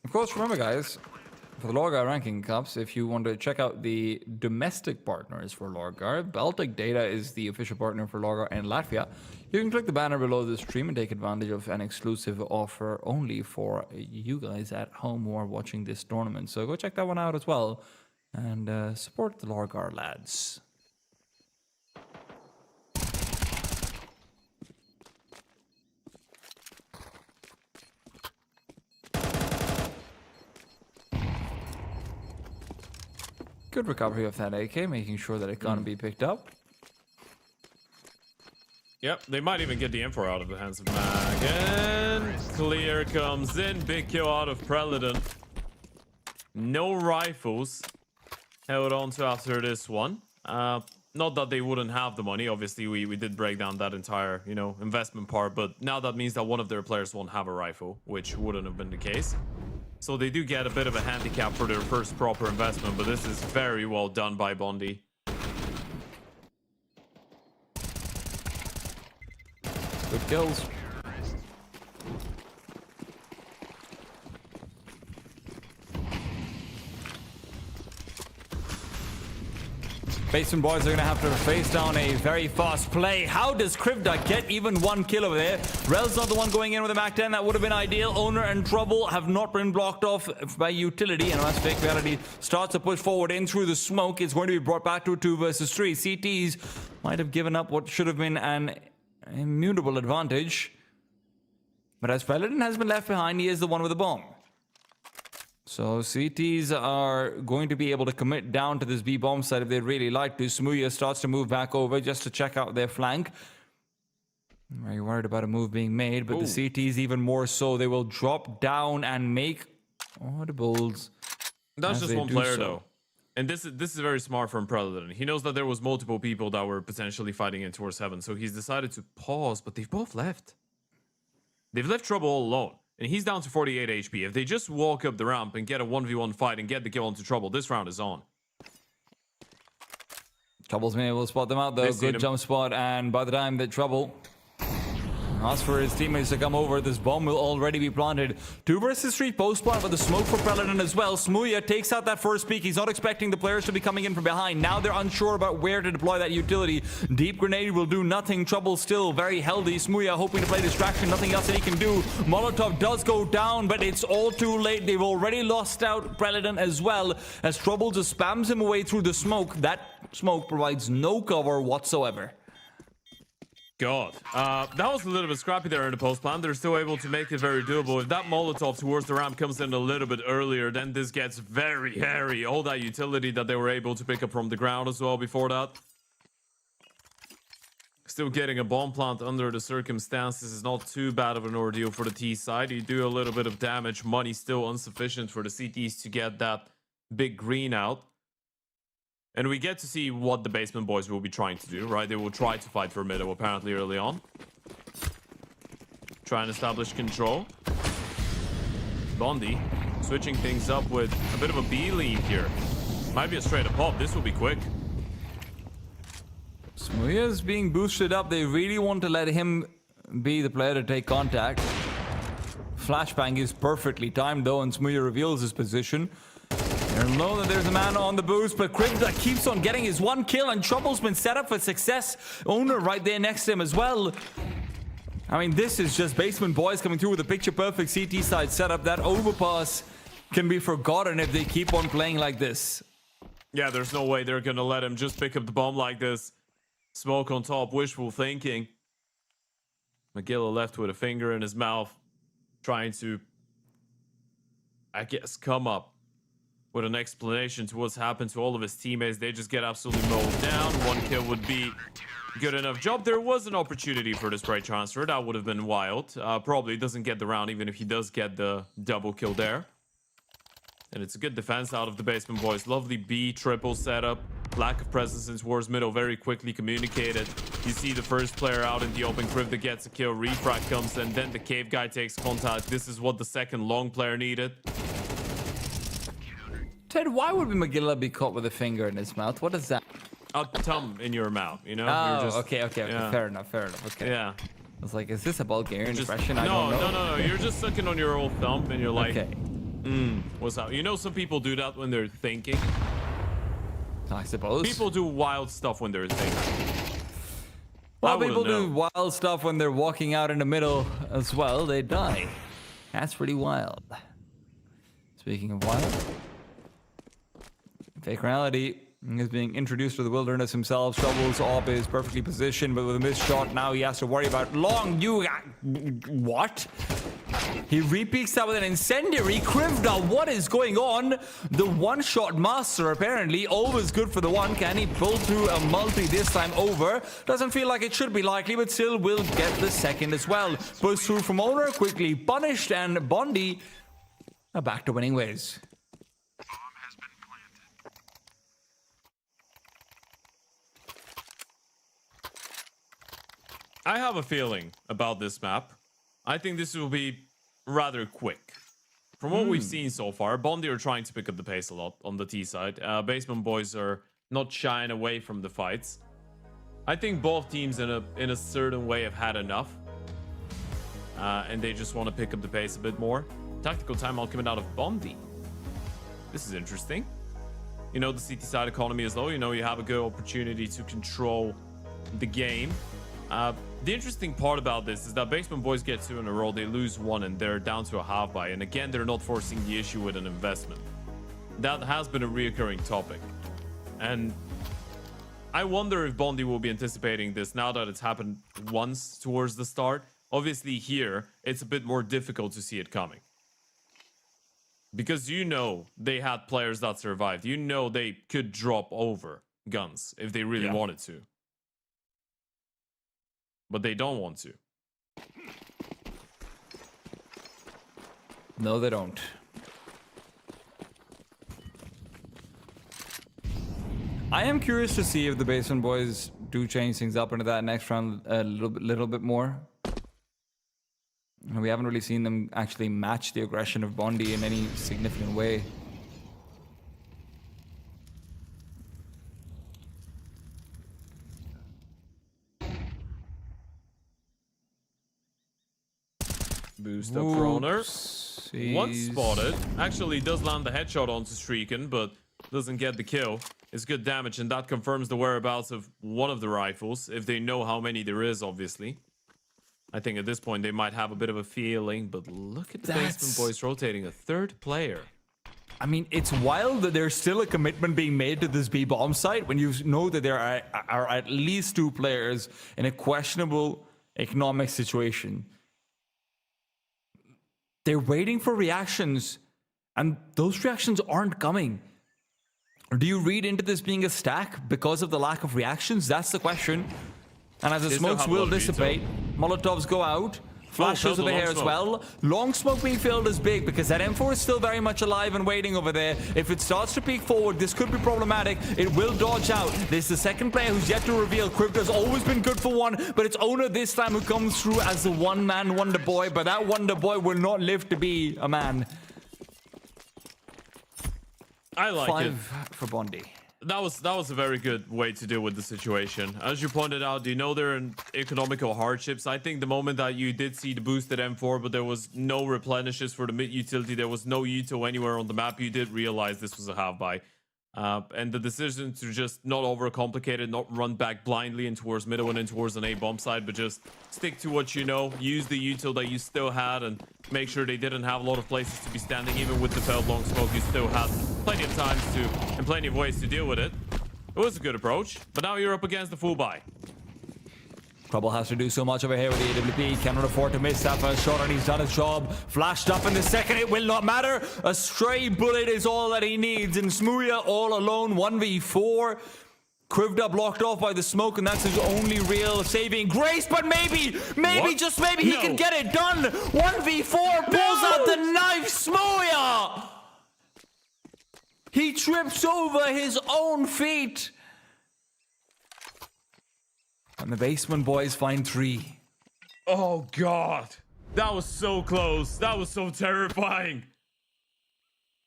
Of course, remember guys, for the LORGAR ranking cups, if you want to check out the domestic partners for LORGAR, Baltic Data is the official partner for LORGAR in Latvia. You can click the banner below the stream and take advantage of an exclusive offer only for you guys at home who are watching this tournament. So go check that one out as well and support the LORGAR lads. Good recovery of that AK, making sure that it can't be picked up. Yep, they might even get the M4 out of the hands of Magan. Clear comes in. Big kill out of Preledon. No rifles held on to after this one. Not that they wouldn't have the money. Obviously, we did break down that entire, you know, investment part. But now that means that one of their players won't have a rifle, which wouldn't have been the case. So they do get a bit of a handicap for their first proper investment, but this is very well done by Bondi. Good kills. Basement boys are going to have to face down a very fast play. How does Krivda get even one kill over there? Rel's not the one going in with a Mac 10. That would have been ideal. Owner and Trouble have not been blocked off by utility. And as Fake Reality starts to push forward in through the smoke, it's going to be brought back to a 2 versus 3. CTs might have given up what should have been an immutable advantage. But as Paladin has been left behind, he is the one with the bomb. So CTs are going to be able to commit down to this B bomb site if they really like to. Smooya starts to move back over just to check out their flank. Very worried about a move being made, but the CTs even more so. They will drop down and make audibles. That's just one player though. And this is very smart from Predator. He knows that there was multiple people that were potentially fighting in towards heaven, so he's decided to pause, but they've both left. They've left Trouble all alone. And he's down to 48 HP. If they just walk up the ramp and get a 1v1 fight and get the kill onto Trouble, this round is on. Trouble's been able to spot them out though. Good jump spot, and by the time that Trouble asks for his teammates to come over, this bomb will already be planted. 2 versus 3 post plant with the smoke for Preladon as well. Smooya takes out that first peek. He's not expecting the players to be coming in from behind. Now they're unsure about where to deploy that utility. Deep grenade will do nothing. Trouble still very healthy. Smooya hoping to play distraction. Nothing else that he can do. Molotov does go down, but it's all too late. They've already lost out Preladon as well, as Trouble just spams him away through the smoke. That smoke provides no cover whatsoever. God. That was a little bit scrappy there in the post plan. They're still able to make it very doable. If that Molotov towards the ramp comes in a little bit earlier, then this gets very hairy. All that utility that they were able to pick up from the ground as well before that. Still getting a bomb plant under the circumstances is not too bad of an ordeal for the T side. You do a little bit of damage. Money still insufficient for the CTs to get that big green out. And we get to see what the basement boys will be trying to do, right? They will try to fight for middle, apparently, early on. Try and establish control. Bondi switching things up with a bit of a B lead here. Might be a straight up pop. This will be quick. Smooya's being boosted up. They really want to let him be the player to take contact. Flashbang is perfectly timed, though, and Smooya reveals his position. They know that there's a man on the boost, but Crypta keeps on getting his 1 kill, and Trouble's been set up for success. Owner right there next to him as well. I mean, this is just basement boys coming through with a picture-perfect CT side setup. That overpass can be forgotten if they keep on playing like this. Yeah, there's no way they're gonna let him just pick up the bomb like this. Smoke on top, wishful thinking. Magilla left with a finger in his mouth, trying to, I guess, come up with an explanation to what's happened to all of his teammates. They just get absolutely mowed down. 1 kill would be good enough job. There was an opportunity for the spray transfer. That would have been wild. Probably doesn't get the round, even if he does get the double kill there. And it's a good defense out of the basement boys. Lovely B triple setup. Lack of presence in towards middle very quickly communicated. You see the first player out in the open. Crypta gets a kill. Refract comes, and then the cave guy takes contact. This is what the second long player needed. Ted, why would Magilla be caught with a finger in his mouth? What is that? A thumb in your mouth, you know? Oh, You're just, okay. yeah. Fair enough. Okay. Yeah. I was like, is this a Bulgarian Just, expression? I don't know. No. You're just sucking on your old thumb, and you're like, Okay. What's up? You know, some people do that when they're thinking. I suppose. People do wild stuff when they're thinking. Well, people do wild stuff when they're walking out in the middle as well. They die. That's pretty wild. Speaking of wild, Fake Reality is being introduced to the wilderness himself. Trouble's op is perfectly positioned, but with a missed shot, now he has to worry about long. What? He repeats that with an incendiary. Krivda, what is going on? The one-shot master, apparently, always good for the one. Can he pull through a multi this time over? Doesn't feel like it should be likely, but still will get the second as well. Push through from Owner, quickly punished, and Bondi are back to winning ways. Bomb has been planted. I have a feeling about this map. I think this will be rather quick. From what we've seen so far, Bondi are trying to pick up the pace a lot on the T side. Basement boys are not shying away from the fights. I think both teams in a certain way have had enough. And they just want to pick up the pace a bit more. Tactical timeout coming out of Bondi. This is interesting. You know, the CT side economy is low. You know, you have a good opportunity to control the game. The interesting part about this is that Basement Boys get 2 in a row, they lose 1, and they're down to a half buy. And again, they're not forcing the issue with an investment. That has been a reoccurring topic. And I wonder if Bondi will be anticipating this now that it's happened once towards the start. Obviously here, it's a bit more difficult to see it coming. Because you know they had players that survived. You know they could drop over guns if they really wanted to. But they don't want to. No, they don't. I am curious to see if the Basement Boys do change things up into that next round a little bit more. We haven't really seen them actually match the aggression of Bondi in any significant way. Boost up for Honor. Oopsies. One spotted. Actually does land the headshot onto Streaken, but doesn't get the kill. It's good damage, and that confirms the whereabouts of one of the rifles, if they know how many there is, obviously. I think at this point they might have a bit of a feeling, but look at the Basement Boys rotating a third player. I mean, it's wild that there's still a commitment being made to this B bomb site when you know that there are at least 2 players in a questionable economic situation. They're waiting for reactions, and those reactions aren't coming. Do you read into this being a stack because of the lack of reactions? That's the question. And as the smokes will dissipate, Molotovs go out. Flashes over here as well. Long smoke being filled is big because that M4 is still very much alive and waiting over there. If it starts to peek forward, this could be problematic. It will dodge out. There's the second player who's yet to reveal. Crypto's always been good for one, but it's Owner this time who comes through as the one-man wonder boy, but that wonder boy will not live to be a man. I like 5 for Bondi. That was a very good way to deal with the situation. As you pointed out, you know they're in economical hardships. I think the moment that you did see the boosted M4, but there was no replenishes for the mid utility, there was no Uto anywhere on the map, you did realize this was a half-buy. And the decision to just not overcomplicate it, not run back blindly in towards middle and in towards an A bomb side, but just stick to what you know, use the util that you still had, and make sure they didn't have a lot of places to be standing. Even with the failed long smoke, you still had plenty of times to and plenty of ways to deal with it. It was a good approach, but now you're up against the full buy. Trouble has to do so much over here with the AWP. Cannot afford to miss that first shot, and he's done his job. Flashed up in the second, it will not matter. A stray bullet is all that he needs, and Smooya all alone, 1v4. Krivda blocked off by the smoke, and that's his only real saving grace, but maybe, just maybe he can get it done. 1v4, pulls out the knife, Smooya! He trips over his own feet. And the Basement Boys find 3. Oh god, that was so close. That was so terrifying.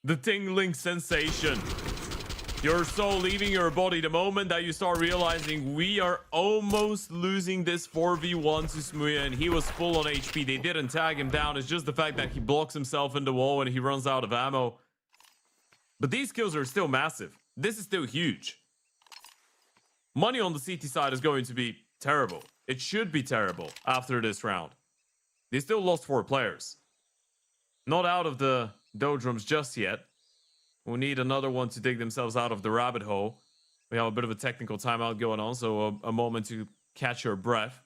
The tingling sensation. Your soul leaving your body the moment that you start realizing we are almost losing this 4v1 to Smooya, and he was full on HP. They didn't tag him down. It's just the fact that he blocks himself in the wall and he runs out of ammo. But these kills are still massive. This is still huge. Money on the CT side is going to be terrible. It should be terrible after this round. They still lost 4 players. Not out of the doldrums just yet. We'll need another one to dig themselves out of the rabbit hole. We have a bit of a technical timeout going on, so a moment to catch your breath.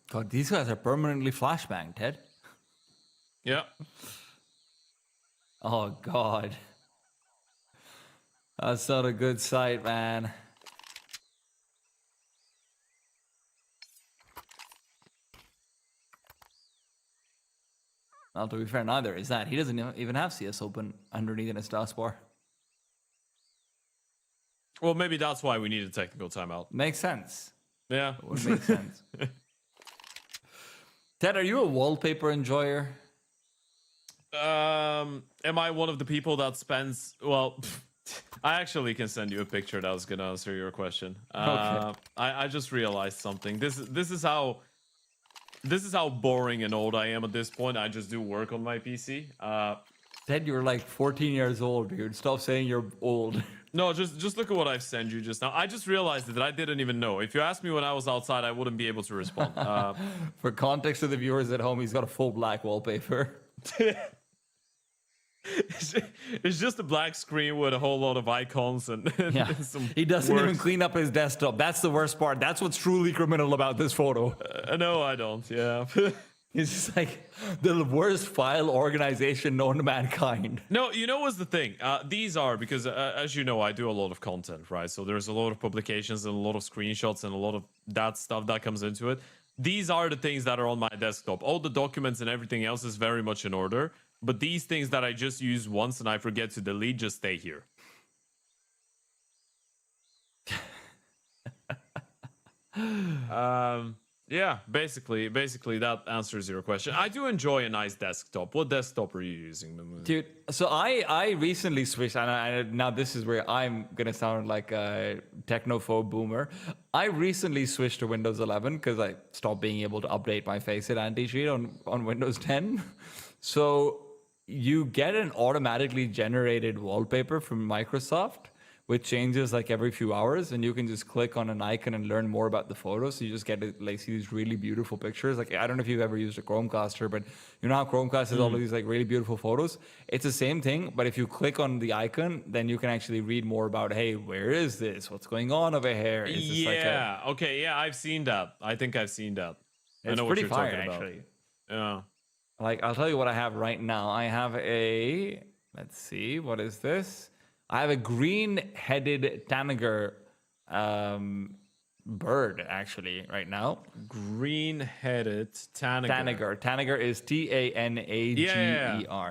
God, these guys are permanently flashbanged, Ted. Yeah. Oh, God. That's not a good sight, man. Well, to be fair, neither is that. He doesn't even have CS open underneath in his taskbar. Well, maybe that's why we need a technical timeout. Makes sense. Yeah. It would make sense. Ted, are you a wallpaper enjoyer? Am I one of the people that spends... Well, I actually can send you a picture that was going to answer your question. Okay. I just realized something. This is how boring and old I am at this point. I just do work on my PC. Ted, you're like 14 years old, dude. Stop saying you're old. No, just look at what I've sent you just now. I just realized that I didn't even know. If you asked me when I was outside, I wouldn't be able to respond. For context of the viewers at home, he's got a full black wallpaper. It's just a black screen with a whole lot of icons and, Yeah, some he doesn't even words. clean up his desktop. That's the worst part. That's what's truly criminal about this photo. No, I don't. Yeah. It's just like the worst file organization known to mankind. No, you know what's the thing? These are because, as you know, I do a lot of content, right? So there's a lot of publications and a lot of screenshots and a lot of that stuff that comes into it. These are the things that are on my desktop. All the documents and everything else is very much in order. But these things that I just use once and I forget to delete just stay here. Yeah, basically that answers your question. I do enjoy a nice desktop. What desktop are you using, Mamoon? Dude, so I recently switched, and now this is where I'm gonna sound like a technophobe boomer. I recently switched to Windows 11 because I stopped being able to update my FACEIT anti-cheat on Windows 10. So you get an automatically generated wallpaper from Microsoft, which changes like every few hours, and you can just click on an icon and learn more about the photo. So you just get to like see these really beautiful pictures. Like I don't know if you've ever used a Chromecaster, but you know how Chromecast has all of these like really beautiful photos. It's the same thing, but if you click on the icon, then you can actually read more about, hey, where is this? What's going on over here? Is this like Okay, yeah, I've seen that. I think I've seen that. I it's know pretty what you're fire talking about. actually. Yeah. Like I'll tell you what I have right now. I have a let's see, what is this? I have a green-headed tanager bird actually right now. Green-headed tanager. Tanager is Tanager.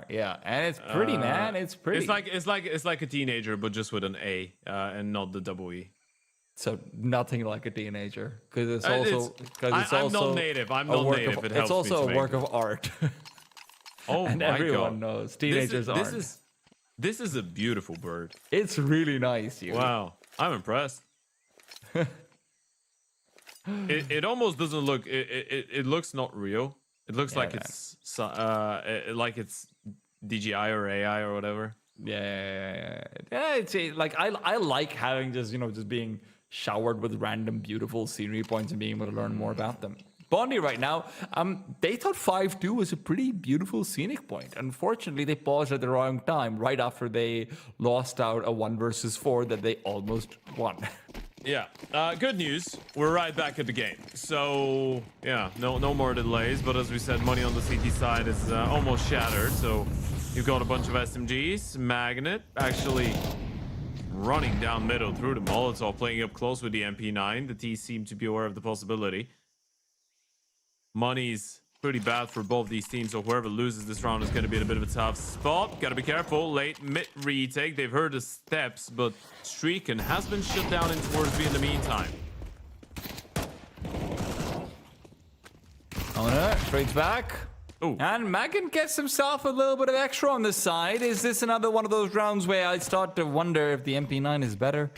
Yeah, and it's pretty, man. It's pretty. It's like a teenager, but just with an A and not the double E. So nothing like a teenager because it's I'm also non-native. I'm a work non-native. of- It it's helps me also to a work make of art. Oh And my everyone god, knows teenagers aren't. This is a beautiful bird. It's really nice, you. Wow, I'm impressed. It almost doesn't look. It looks not real. It looks like man. it's DJI or AI or whatever. Yeah. It's like I like having just being showered with random beautiful scenery points and being able to learn more about them. Bondi right now, they thought 5-2 was a pretty beautiful scenic point. Unfortunately, they paused at the wrong time, right after they lost out a 1 versus 4 that they almost won. Yeah. Good news. We're right back at the game. So yeah, no more delays. But as we said, money on the CT side is almost shattered. So you've got a bunch of SMGs. Magnet actually running down middle through the Molotov, playing up close with the MP9. The T seem to be aware of the possibility. Money's pretty bad for both these teams, so whoever loses this round is going to be in a bit of a tough spot. Got to be careful. Late mid retake. They've heard the steps, but Streaken has been shut down in towards B in the meantime. Owner trades back. Ooh. And Magan gets himself a little bit of extra on the side. Is this another one of those rounds where I start to wonder if the MP9 is better?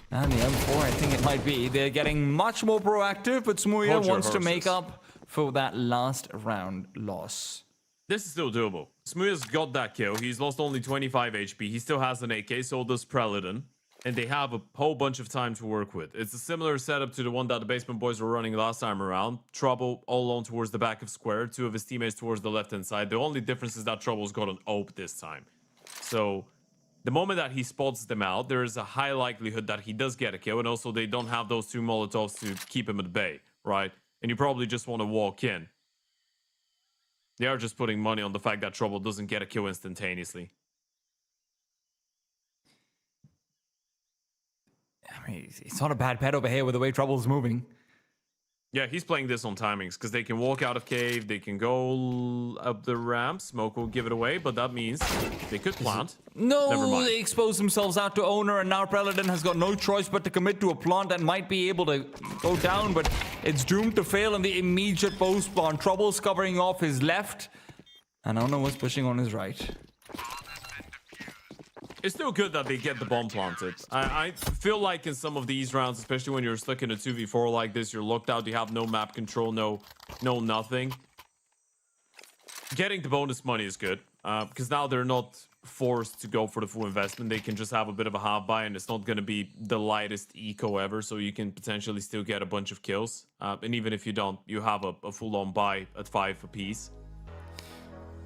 And the M4, I think it might be. They're getting much more proactive, but Smuya Hold your wants to make horses. up for that last round loss. This is still doable. Smuya's got that kill. He's lost only 25 HP. He still has an AK, so does Preladon. And they have a whole bunch of time to work with. It's a similar setup to the one that the Basement Boys were running last time around. Trouble all alone towards the back of square. 2 of his teammates towards the left-hand side. The only difference is that Trouble's got an AWP this time. So the moment that he spots them out, there is a high likelihood that he does get a kill. And also they don't have those 2 Molotovs to keep him at bay, right? And you probably just want to walk in. They are just putting money on the fact that Trouble doesn't get a kill instantaneously. I mean, it's not a bad pet over here with the way Trouble's moving. Yeah, he's playing this on timings because they can walk out of cave, they can go up the ramp, smoke will give it away, but that means they could plant. Never No, mind. they expose themselves out to Owner, and now Preladon has got no choice but to commit to a plant and might be able to go down, but it's doomed to fail in the immediate post spawn. Trouble's covering off his left, and Owner was pushing on his right. It's still good that they get the bomb planted. I feel like in some of these rounds, especially when you're stuck in a 2v4 like this, you're locked out, you have no map control, no nothing. Getting the bonus money is good, because now they're not forced to go for the full investment. They can just have a bit of a half buy, and it's not going to be the lightest eco ever, so you can potentially still get a bunch of kills. And even if you don't, you have a full-on buy at 5 apiece.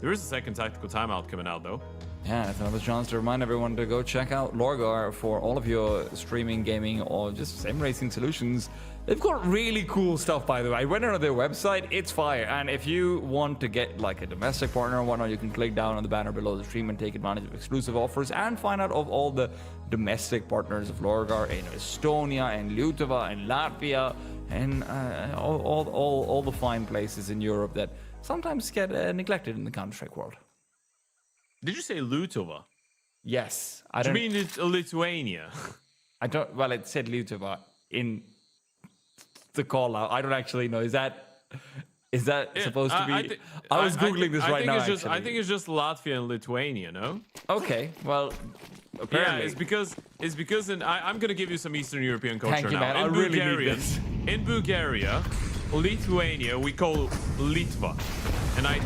There is a second tactical timeout coming out, though. Yeah, it's another chance to remind everyone to go check out LORGAR for all of your streaming, gaming, or just sim racing solutions. They've got really cool stuff, by the way. I went on their website, it's fire. And if you want to get like a domestic partner or whatnot, you can click down on the banner below the stream and take advantage of exclusive offers and find out of all the domestic partners of LORGAR in Estonia and Lithuania and Latvia and all the fine places in Europe that sometimes get neglected in the Counter-Strike world. Did you say Lutova? Yes. Do you mean it's Lithuania? I don't. Well, it said Lithuania in the call out. I don't actually know. Is that supposed to be? I was googling this right now. I think it's just Latvia and Lithuania. No. Okay. Well, apparently yeah, it's because I'm gonna give you some Eastern European culture Thank you, now. man. I really need this. In Bulgaria, Lithuania, we call Litva, and I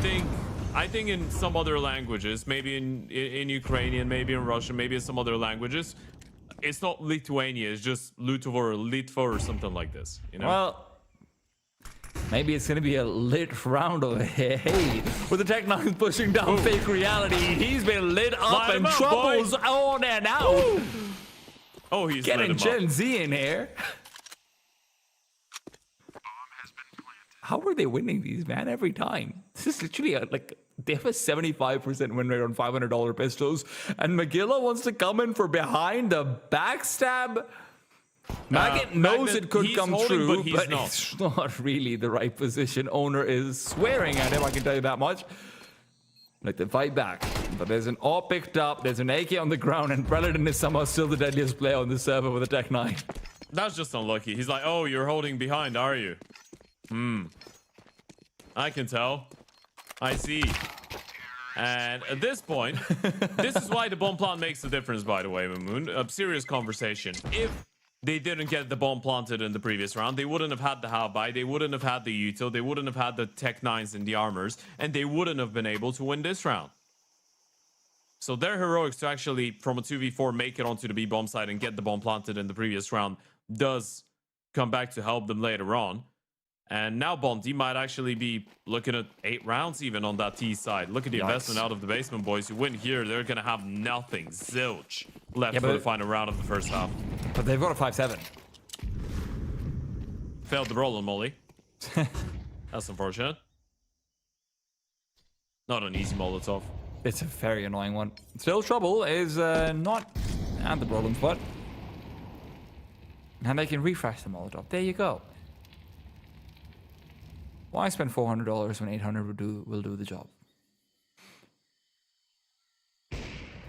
think in some other languages, maybe in Ukrainian, maybe in Russian, maybe in some other languages, it's not Lithuania, it's just Lutova or Litva or something like this, you know? Well, maybe it's going to be a lit round of hey, with the Tech9 pushing down fake reality. He's been lit up Light and him up, troubles boy. on and out. Oh, he's Getting lit him Gen up. Z in here. How are they winning these, man, every time? This is literally they have a 75% win rate on $500 pistols, and Magilla wants to come in for behind the backstab. Maggot knows it could come true, but it's not really the right position. Owner is swearing at him, I can tell you that much. Like they fight back, but there's an all picked up, there's an AK on the ground, and Preledin is somehow still the deadliest player on the server with a Tech9. That's just unlucky. He's like, oh, you're holding behind, are you? I can tell. I see. And at this point, this is why the bomb plant makes a difference, by the way, Moon. A serious conversation. If they didn't get the bomb planted in the previous round, they wouldn't have had the Halbai, they wouldn't have had the Util, they wouldn't have had the Tech9s and the armors, and they wouldn't have been able to win this round. So their heroics to actually, from a 2v4, make it onto the B-bomb side and get the bomb planted in the previous round does come back to help them later on. And now Bondi might actually be looking at 8 rounds even on that T side. Look at the investment out of the basement boys. You win here, they're going to have nothing, zilch, left for the final round of the first half. But they've got a 5-7. Failed the roll on Molly. That's unfortunate. Not an easy Molotov. It's a very annoying one. Still, Trouble is not at the problem spot. And they can refresh the Molotov. There you go. Why spend $400 when 800 will do the job?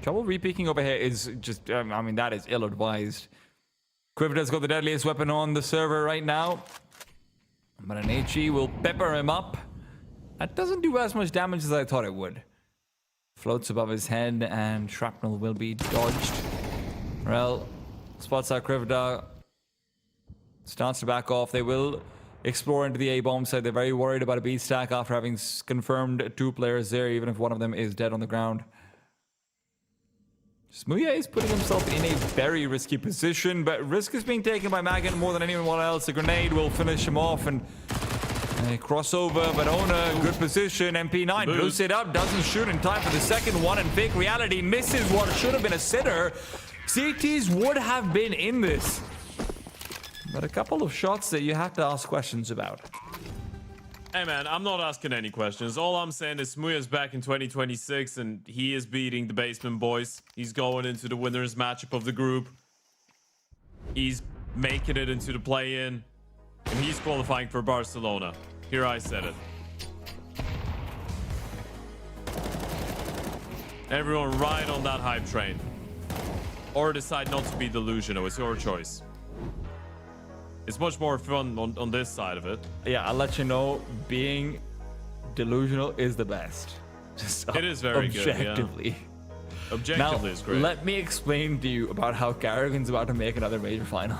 Trouble repeaking over here is just, I mean, that is ill-advised. Quivda's got the deadliest weapon on the server right now. But an HE will pepper him up. That doesn't do as much damage as I thought it would. Floats above his head and shrapnel will be dodged. Well, spots out Quivda. Starts to back off. They will explore into the A-bomb side. They're very worried about a B stack after having confirmed 2 players there, even if one of them is dead on the ground. Smuya is putting himself in a very risky position, but risk is being taken by Magan more than anyone else. The grenade will finish him off, and a crossover, but Ona, good position. MP9 boosts it up, doesn't shoot in time for the second one, and Fake Reality misses what should have been a sitter. CTs would have been in this. But a couple of shots that you have to ask questions about. Hey man, I'm not asking any questions. All I'm saying is Smuya's back in 2026 and he is beating the basement boys. He's going into the winners matchup of the group. He's making it into the play-in. And he's qualifying for Barcelona. Here I said it. Everyone ride on that hype train. Or decide not to be delusional. It's your choice. It's much more fun on this side of it. Yeah, I'll let you know, being delusional is the best. Just it is very objectively. Good, yeah. Objectively now, is great. Let me explain to you about how Carrigan's about to make another major final.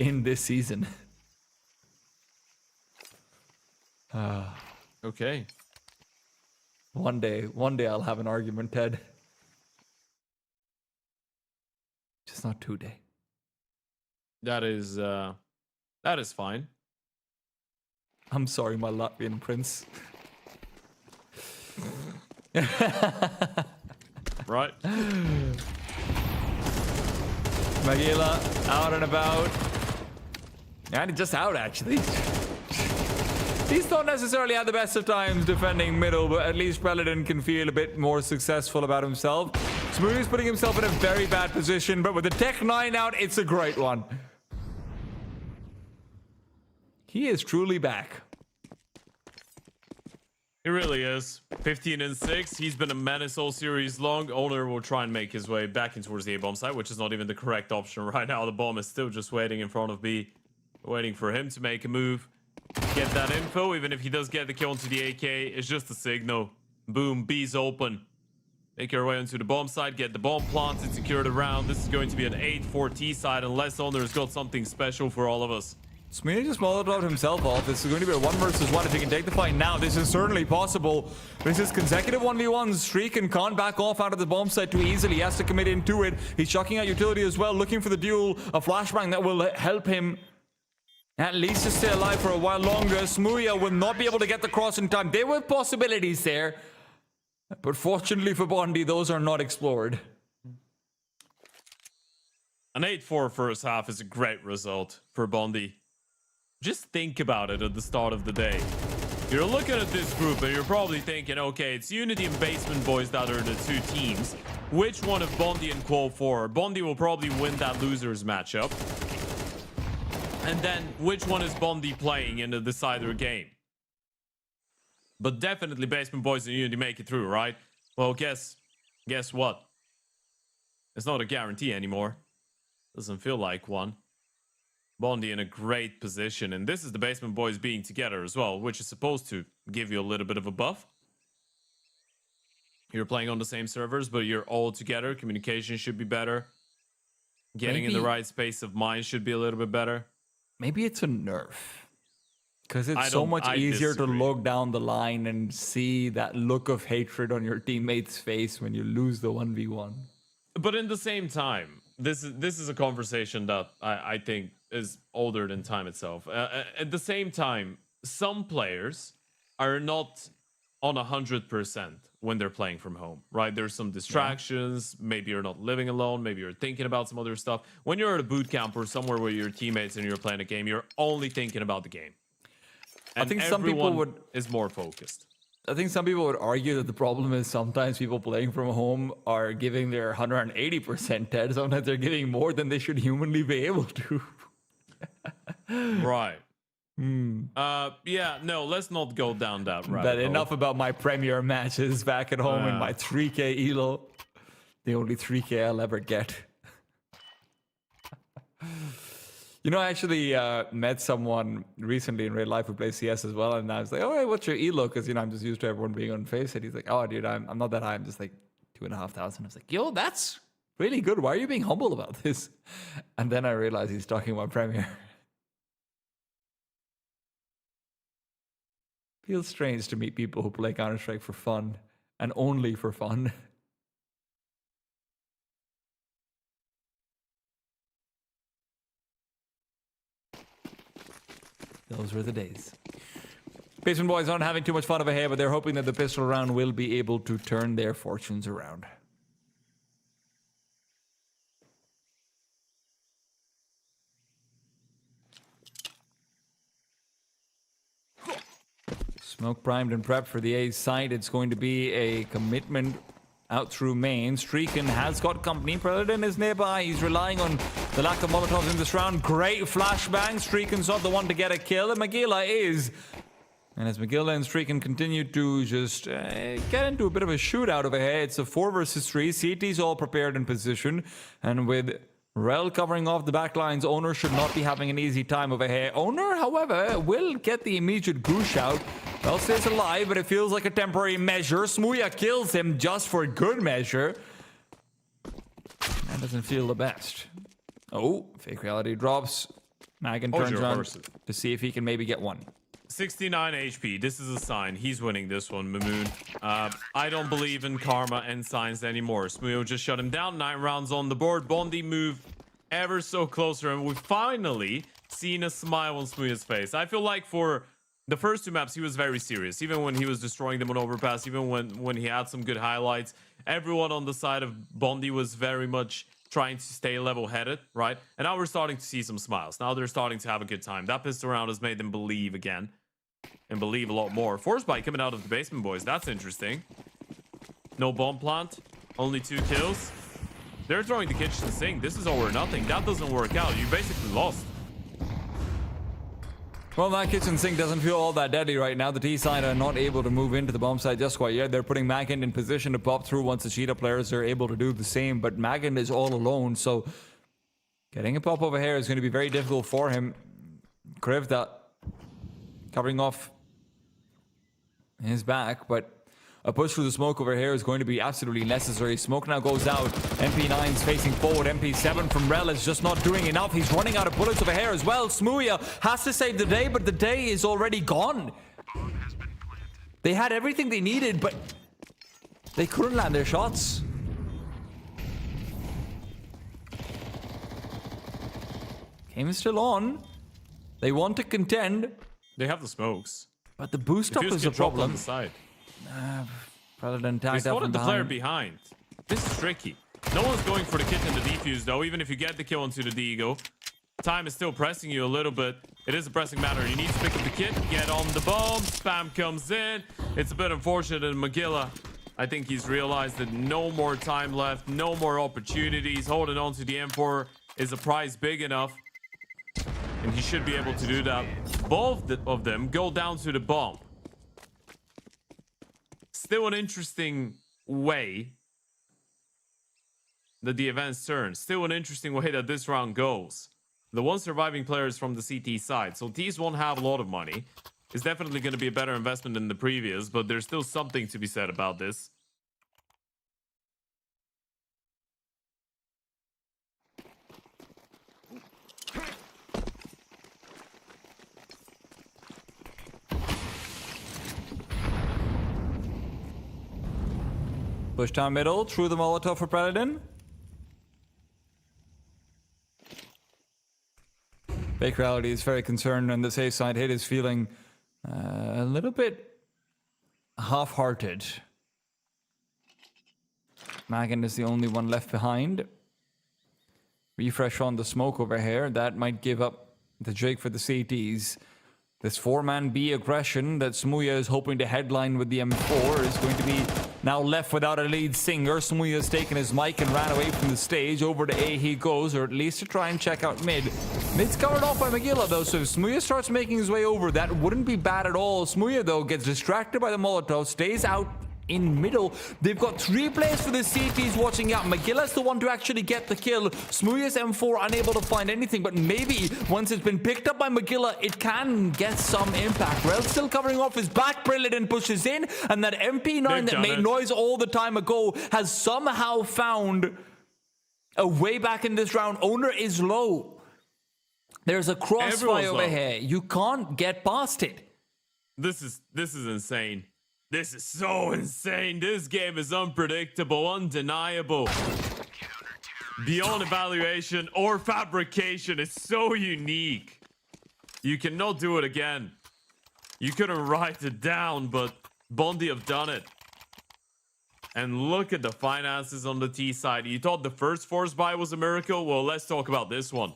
In this season. Okay. One day I'll have an argument, Ted. Just not today. That is fine. I'm sorry, my Latvian prince. Right? Magila out and about. And just out, actually. He's not necessarily had the best of times defending middle, but at least Paladin can feel a bit more successful about himself. Smoothie's putting himself in a very bad position, but with the Tech 9 out, it's a great one. He is truly back. He really is. 15 and 6. He's been a menace all series long. Owner will try and make his way back in towards the A-bomb side, which is not even the correct option right now. The bomb is still just waiting in front of B, waiting for him to make a move. Get that info. Even if he does get the kill onto the AK, it's just a signal. Boom, B's open. Make your way onto the bomb side, get the bomb planted, secure the round. This is going to be an 8-4 T side unless Owner's got something special for all of us. Smoothie just Molotov himself off. This is going to be a 1 versus 1. If he can take the fight now, this is certainly possible. This is consecutive 1v1s. Streakin can't back off out of the bomb site too easily. He has to commit into it. He's chucking out utility as well, looking for the duel. A flashbang that will help him at least to stay alive for a while longer. Smoothie will not be able to get the cross in time. There were possibilities there, but fortunately for Bondi, those are not explored. An 8-4 first half is a great result for Bondi. Just think about it at the start of the day. You're looking at this group and you're probably thinking, okay, it's Unity and Basement Boys that are the two teams. Which one of Bondi and Qual 4? Bondi will probably win that losers matchup. And then which one is Bondi playing in the decider game? But definitely Basement Boys and Unity make it through, right? Well, guess what? It's not a guarantee anymore. Doesn't feel like one. Bondi in a great position, and this is the Basement Boys being together as well, which is supposed to give you a little bit of a buff. You're playing on the same servers, but you're all together. Communication should be better. Getting in the right space of mind should be a little bit better. Maybe it's a nerf. Because it's so much easier to look down the line and see that look of hatred on your teammate's face when you lose the 1v1. But in the same time, this is a conversation that I think is older than time itself. At the same time, some players are not on 100% when they're playing from home, right? There's some distractions. Yeah. Maybe you're not living alone. Maybe you're thinking about some other stuff. When you're at a boot camp or somewhere where your teammates and you're playing a game, you're only thinking about the game. And I think some people is more focused. I think some people would argue that the problem is sometimes people playing from home are giving their 180% TED. Sometimes they're giving more than they should humanly be able to. Right. Yeah, no, let's not go down that route. But enough about my premier matches back at home in my 3K elo. The only 3K I'll ever get. You know, I actually met someone recently in real life who plays CS as well, and I was like, "Oh, hey, what's your elo?" Because you know I'm just used to everyone being on FACEIT. He's like, "Oh, dude, I'm not that high. I'm just like 2,500." I was like, "Yo, that's really good. Why are you being humble about this?" And then I realized he's talking about Premier. Feels strange to meet people who play Counter-Strike for fun and only for fun. Those were the days. Basement Boys aren't having too much fun over here, but they're hoping that the pistol round will be able to turn their fortunes around. Smoke primed and prepped for the A side. It's going to be a commitment out through main. Streakin has got company. Paladin is nearby. He's relying on the lack of Molotovs in this round. Great flashbang. Streakin's not the one to get a kill, and Magilla is. And as Magilla and Streakin continue to just get into a bit of a shootout over here, it's a 4 versus 3. CT's all prepared in position, and with Rel covering off the back lines, Owner should not be having an easy time over here. Owner, however, will get the immediate goosh out. Rel stays alive, but it feels like a temporary measure. Smooya kills him just for good measure. That doesn't feel the best. Oh, fake reality drops. Magan turns around to see if he can maybe get one. 69 HP. This is a sign. He's winning this one, Mamoon. I don't believe in karma and signs anymore. Smooyo just shut him down. 9 rounds on the board. Bondi moved ever so closer, and we've finally seen a smile on Smooyo's face. I feel like for The first 2 maps, he was very serious. Even when he was destroying them on overpass, even when he had some good highlights, everyone on the side of Bondi was very much trying to stay level-headed, right? And now we're starting to see some smiles. Now they're starting to have a good time. That pistol round has made them believe again. And believe a lot more. Force Bite coming out of the basement, boys. That's interesting. No bomb plant. Only 2 kills. They're throwing the kitchen sink. This is all or nothing. That doesn't work out. You basically lost. Well, that kitchen sink doesn't feel all that deadly right now. The T side are not able to move into the bomb site just quite yet. They're putting Magand in position to pop through once the Cheetah players are able to do the same. But Magand is all alone, so getting a pop over here is going to be very difficult for him. Krivda covering off his back, but a push through the smoke over here is going to be absolutely necessary. Smoke now goes out. MP9's facing forward. MP7 from Rel is just not doing enough. He's running out of bullets over here as well. Smooya has to save the day, but the day is already gone. They had everything they needed, but they couldn't land their shots. Game is still on. They want to contend. They have the smokes. But the boost up is a problem. On the side. Rather than They tagged up spotted from the player behind. behind. This is tricky. No one's going for the kit and the defuse, though. Even if you get the kill onto the Deagle, time is still pressing you a little bit. It is a pressing matter. You need to pick up the kit, get on the bomb. Spam comes in. It's a bit unfortunate. And Magilla, I think he's realized that no more time left, no more opportunities. Holding on to the M4 is a prize big enough, and he should be able to do that. Both of them go down to the bomb. Still an interesting way that the events turn. Still an interesting way that this round goes. The one surviving player is from the CT side, so T's won't have a lot of money. It's definitely going to be a better investment than the previous, but there's still something to be said about this. Push down middle, through the Molotov for Paladin. Fake Reality is very concerned, and the safe side hit is feeling a little bit half-hearted. Magand is the only one left behind. Refresh on the smoke over here. That might give up the Drake for the CTs. This 4-man B aggression that Smooya is hoping to headline with the M4 is going to be now left without a lead singer. Smooya has taken his mic and ran away from the stage. Over to A he goes, or at least to try and check out mid. Mid's covered off by Magilla, though, so if Smooya starts making his way over, that wouldn't be bad at all. Smooya, though, gets distracted by the Molotov, stays out in middle. They've got 3 players for the CTs watching out. Magilla's the one to actually get the kill. Smooya's M4 unable to find anything, but maybe once it's been picked up by Magilla, it can get some impact. Rel still covering off his back. Brilliant pushes in, and that MP9 that made noise all the time ago has somehow found a way back in this round. Owner is low. There's a crossfire over here. You can't get past it. This is insane. This is so insane. This game is unpredictable, undeniable. Beyond evaluation or fabrication. It's so unique. You cannot do it again. You couldn't write it down, but Bondi have done it. And look at the finances on the T side. You thought the first force buy was a miracle? Well, let's talk about this one.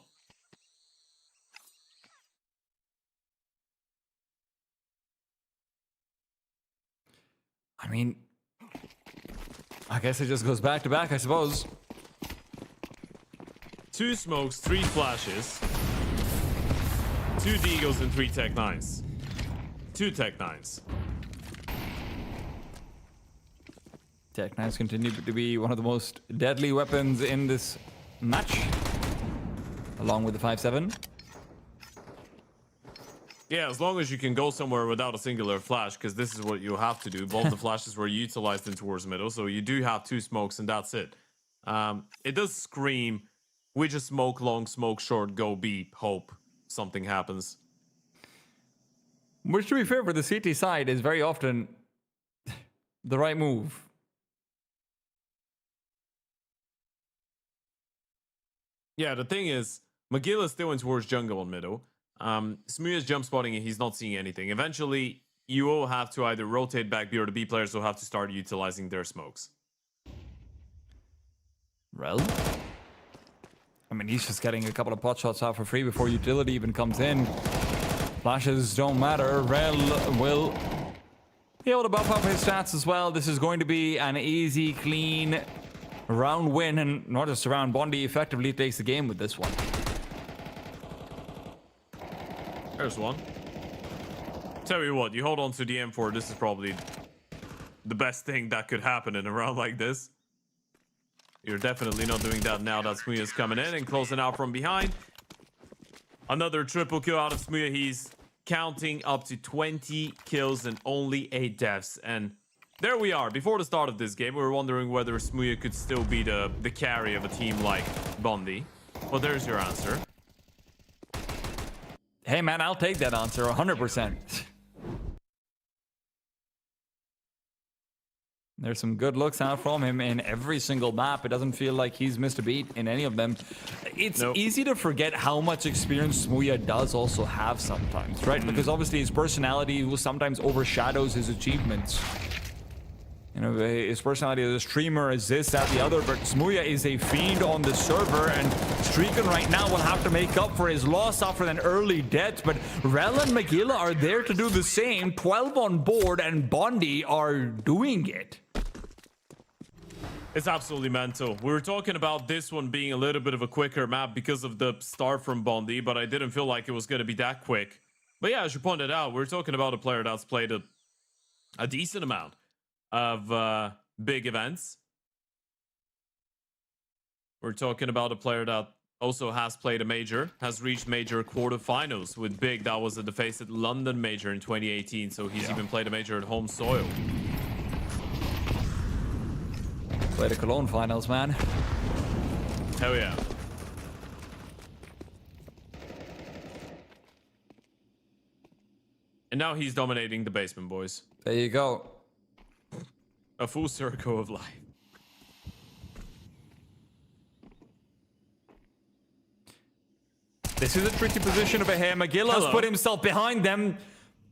I mean, I guess it just goes back to back, I suppose. 2 smokes, 3 flashes, 2 Deagles, and 3 Tech 9s. 2 Tech 9s. Tech 9s continue to be one of the most deadly weapons in this match, along with the 5.7. Yeah, as long as you can go somewhere without a singular flash, because this is what you have to do. Both the flashes were utilized in towards middle, so you do have 2 smokes, and that's it. It does scream, we just smoke long, smoke short, go B, hope something happens. Which, to be fair, for the CT side is very often the right move. Yeah, the thing is, Magilla is still in towards jungle on middle. Smooya's jump spotting and he's not seeing anything. Eventually, you will have to either rotate back B or the B players will have to start utilizing their smokes. Rel? I mean, he's just getting a couple of pot shots out for free before utility even comes in. Flashes don't matter. Rel will be able to buff up his stats as well. This is going to be an easy, clean round win, and not just a round. Bondi effectively takes the game with this one. There's one. Tell you what, you hold on to the M4. This is probably the best thing that could happen in a round like this. You're definitely not doing that now that Smooya is coming in and closing out from behind. Another triple kill out of Smooya. He's counting up to 20 kills and only 8 deaths. And there we are. Before the start of this game, we were wondering whether Smooya could still be the carry of a team like Bondi. Well, there's your answer. Hey, man, I'll take that answer 100%. There's some good looks out from him in every single map. It doesn't feel like he's missed a beat in any of them. It's easy to forget how much experience Smooya does also have sometimes, right? Because obviously his personality sometimes overshadows his achievements. You know, his personality as a streamer is this, that, the other, but Smooya is a fiend on the server, and Streaken right now will have to make up for his loss after an early death, but Rel and Magilla are there to do the same. 12 on board, and Bondi are doing it. It's absolutely mental. We were talking about this one being a little bit of a quicker map because of the start from Bondi, but I didn't feel like it was going to be that quick. But yeah, as you pointed out, we're talking about a player that's played a decent amount of big events. We're talking about a player that also has played a major, has reached major quarterfinals with Big. That was at the FACEIT London major in 2018, so he's even played a major at home soil. Played a Cologne finals, man. Hell yeah. And now he's dominating the basement, boys. There you go. A full circle of life. This is a tricky position over here. Magilla's put himself behind them.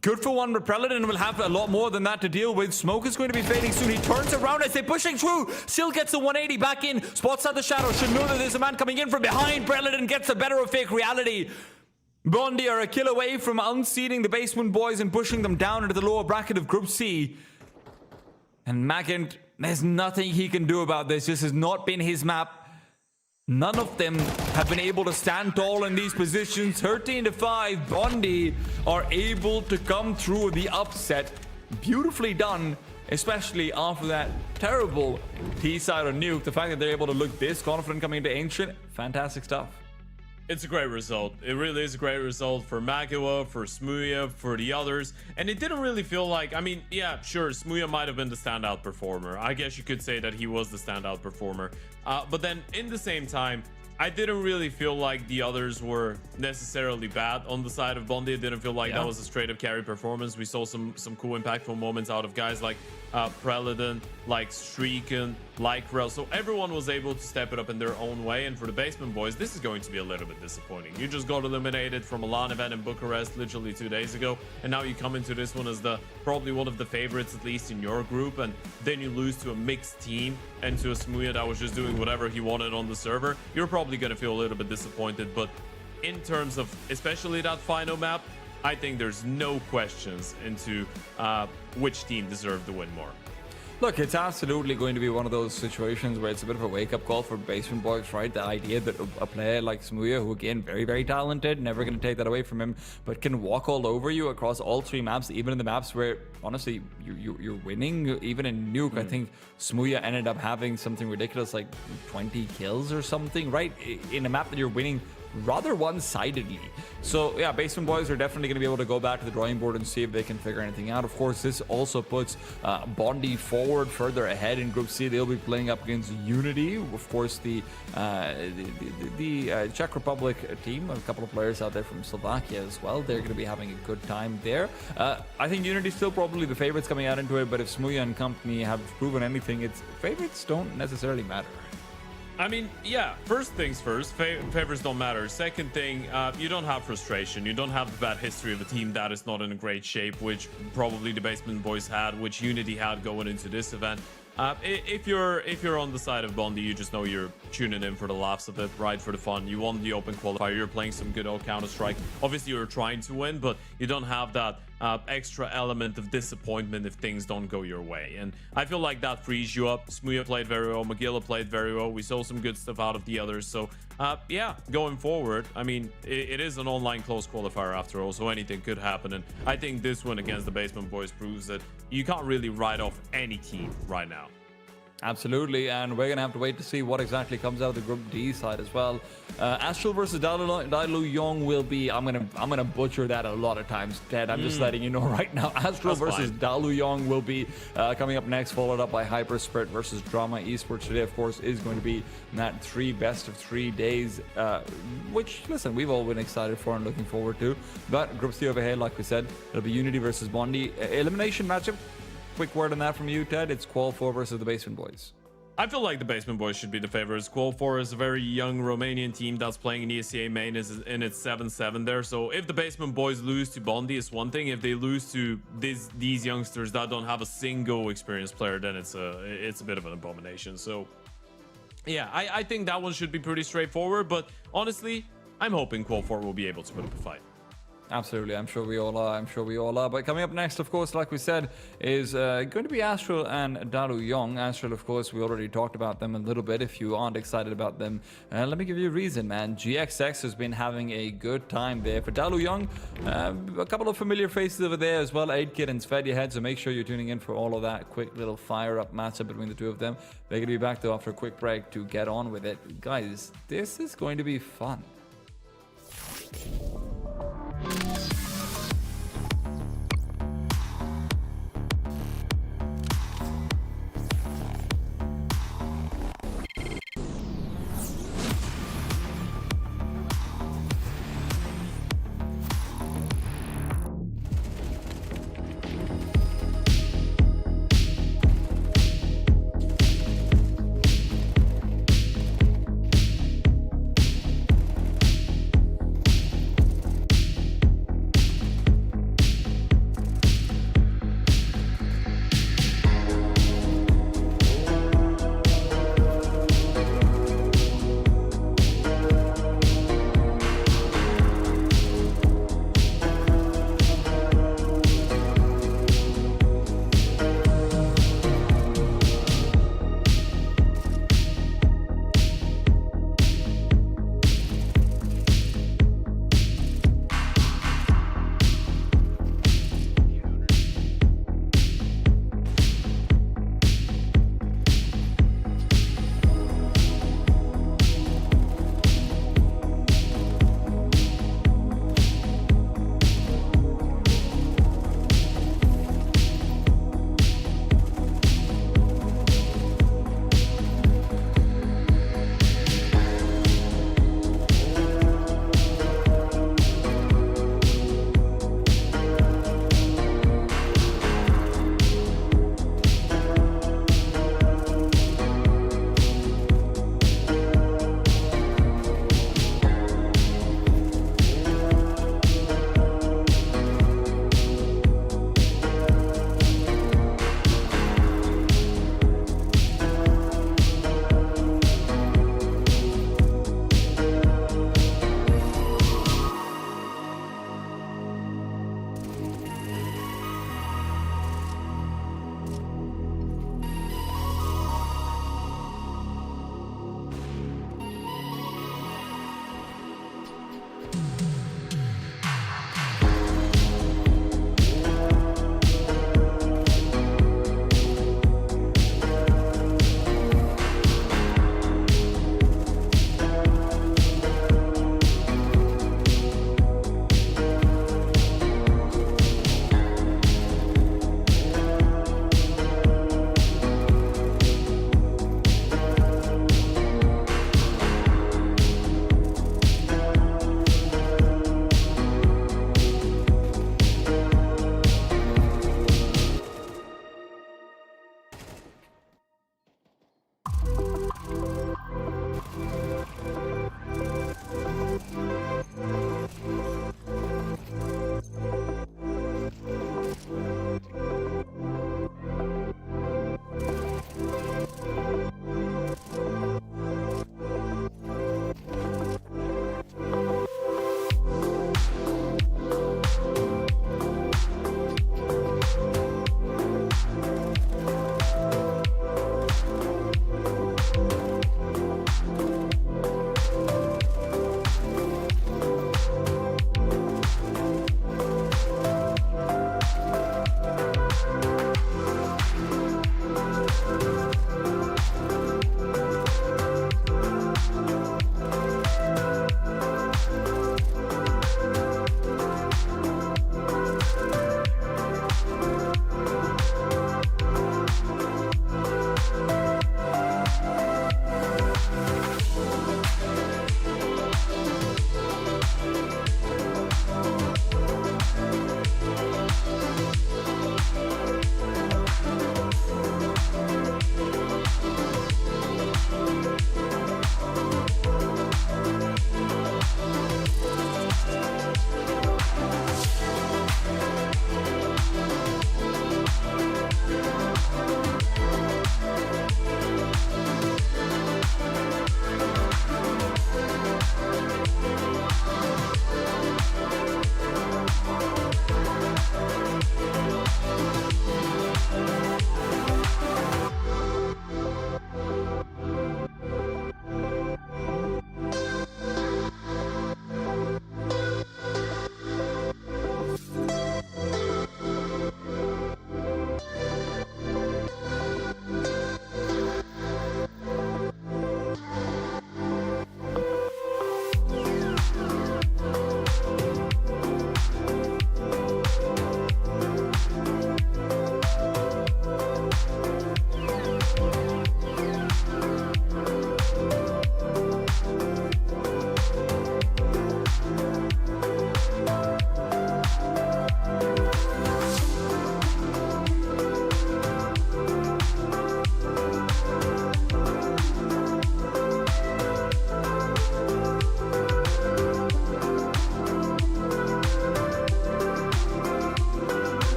Good for one, but Preledin will have a lot more than that to deal with. Smoke is going to be fading soon. He turns around as they're pushing through. Still gets the 180 back in. Spots out the shadow. Should know that there's a man coming in from behind. Preledin gets the better of fake reality. Bondi are a kill away from unseating the basement boys and pushing them down into the lower bracket of Group C. And Magent, there's nothing he can do about this. This has not been his map. None of them have been able to stand tall in these positions. 13-5, Bondi are able to come through the upset. Beautifully done, especially after that terrible T-side or nuke. The fact that they're able to look this confident coming into Ancient, fantastic stuff. It's a great result. It really is a great result for Magua, for Smooya, for the others. And it didn't really feel like, I mean, yeah, sure, Smooya might have been the standout performer. I guess you could say that he was the standout performer. But then in the same time, I didn't really feel like the others were necessarily bad on the side of Bondi. It didn't feel like that was a straight up carry performance. We saw some cool impactful moments out of guys like Preledin, like Streaken, like Rel. So everyone was able to step it up in their own way. And for the basement boys, this is going to be a little bit disappointing. You just got eliminated from a LAN event in Bucharest literally 2 days ago, and now you come into this one as probably one of the favorites, at least in your group, and then you lose to a mixed team and to a Smooya that was just doing whatever he wanted on the server. You're probably going to feel a little bit disappointed, but in terms of especially that final map, I think there's no questions into which team deserved the win more. Look, it's absolutely going to be one of those situations where it's a bit of a wake-up call for basement boys, right? The idea that a player like Smooya, who again, very, very talented, never going to take that away from him, but can walk all over you across all 3 maps, even in the maps where, honestly, you're winning. Even in Nuke, I think Smooya ended up having something ridiculous like 20 kills or something, right? In a map that you're winning rather one-sidedly. So yeah, basement boys are definitely going to be able to go back to the drawing board and see if they can figure anything out. Of course, this also puts Bondi forward further ahead in Group C. They'll be playing up against Unity, of course, the Czech Republic team. A couple of players out there from Slovakia as well. They're going to be having a good time there. I think Unity's still probably the favorites coming out into it, but if Smooya and company have proven anything, its favorites don't necessarily matter. I mean, yeah, first things first, favors don't matter. Second thing, you don't have frustration. You don't have the bad history of a team that is not in a great shape, which probably the Basement Boys had, which Unity had going into this event. If you're on the side of Bondi, you just know you're tuning in for the laughs of it, right, for the fun. You won the open qualifier, you're playing some good old Counter-Strike. Obviously, you're trying to win, but you don't have that extra element of disappointment if things don't go your way. And I feel like that frees you up. Smuya played very well, Magilla played very well. We saw some good stuff out of the others. So yeah, going forward, I mean, it is an online close qualifier after all, so anything could happen. And I think this one against the Basement Boys proves that you can't really write off any team right now. Absolutely, and we're gonna have to wait to see what exactly comes out of the Group D side as well. Astral versus DALUYONG will be. I'm gonna butcher that a lot of times, Ted. I'm just letting you know right now. Astral versus DALUYONG will be coming up next, followed up by HYPERSPIRIT versus Drama Esports. Today, of course, is going to be that 3 best of 3 days, which, listen, we've all been excited for and looking forward to. But Group C over here, like we said, it'll be Unity versus Bondi. Elimination matchup. Quick word on that from you, Ted. It's Qual4 versus the Basement Boys. I feel like the Basement Boys should be the favorites. Qual4 is a very young Romanian team that's playing in ESEA main, is in its 7-7 there. So if the Basement Boys lose to Bondi, it's one thing. If they lose to these youngsters that don't have a single experienced player, then it's a bit of an abomination. So yeah, I think that one should be pretty straightforward. But honestly, I'm hoping Qual4 will be able to put up a fight. Absolutely, I'm sure we all are. But coming up next, of course, like we said, is going to be Astral and DALUYONG. Astral, of course, we already talked about them a little bit. If you aren't excited about them, let me give you a reason, man. GXX has been having a good time there. For DALUYONG, a couple of familiar faces over there as well. 8kid and Sved ahead, so make sure you're tuning in for all of that quick little fire-up matchup between the two of them. They're going to be back, though, after a quick break to get on with it. Guys, this is going to be fun.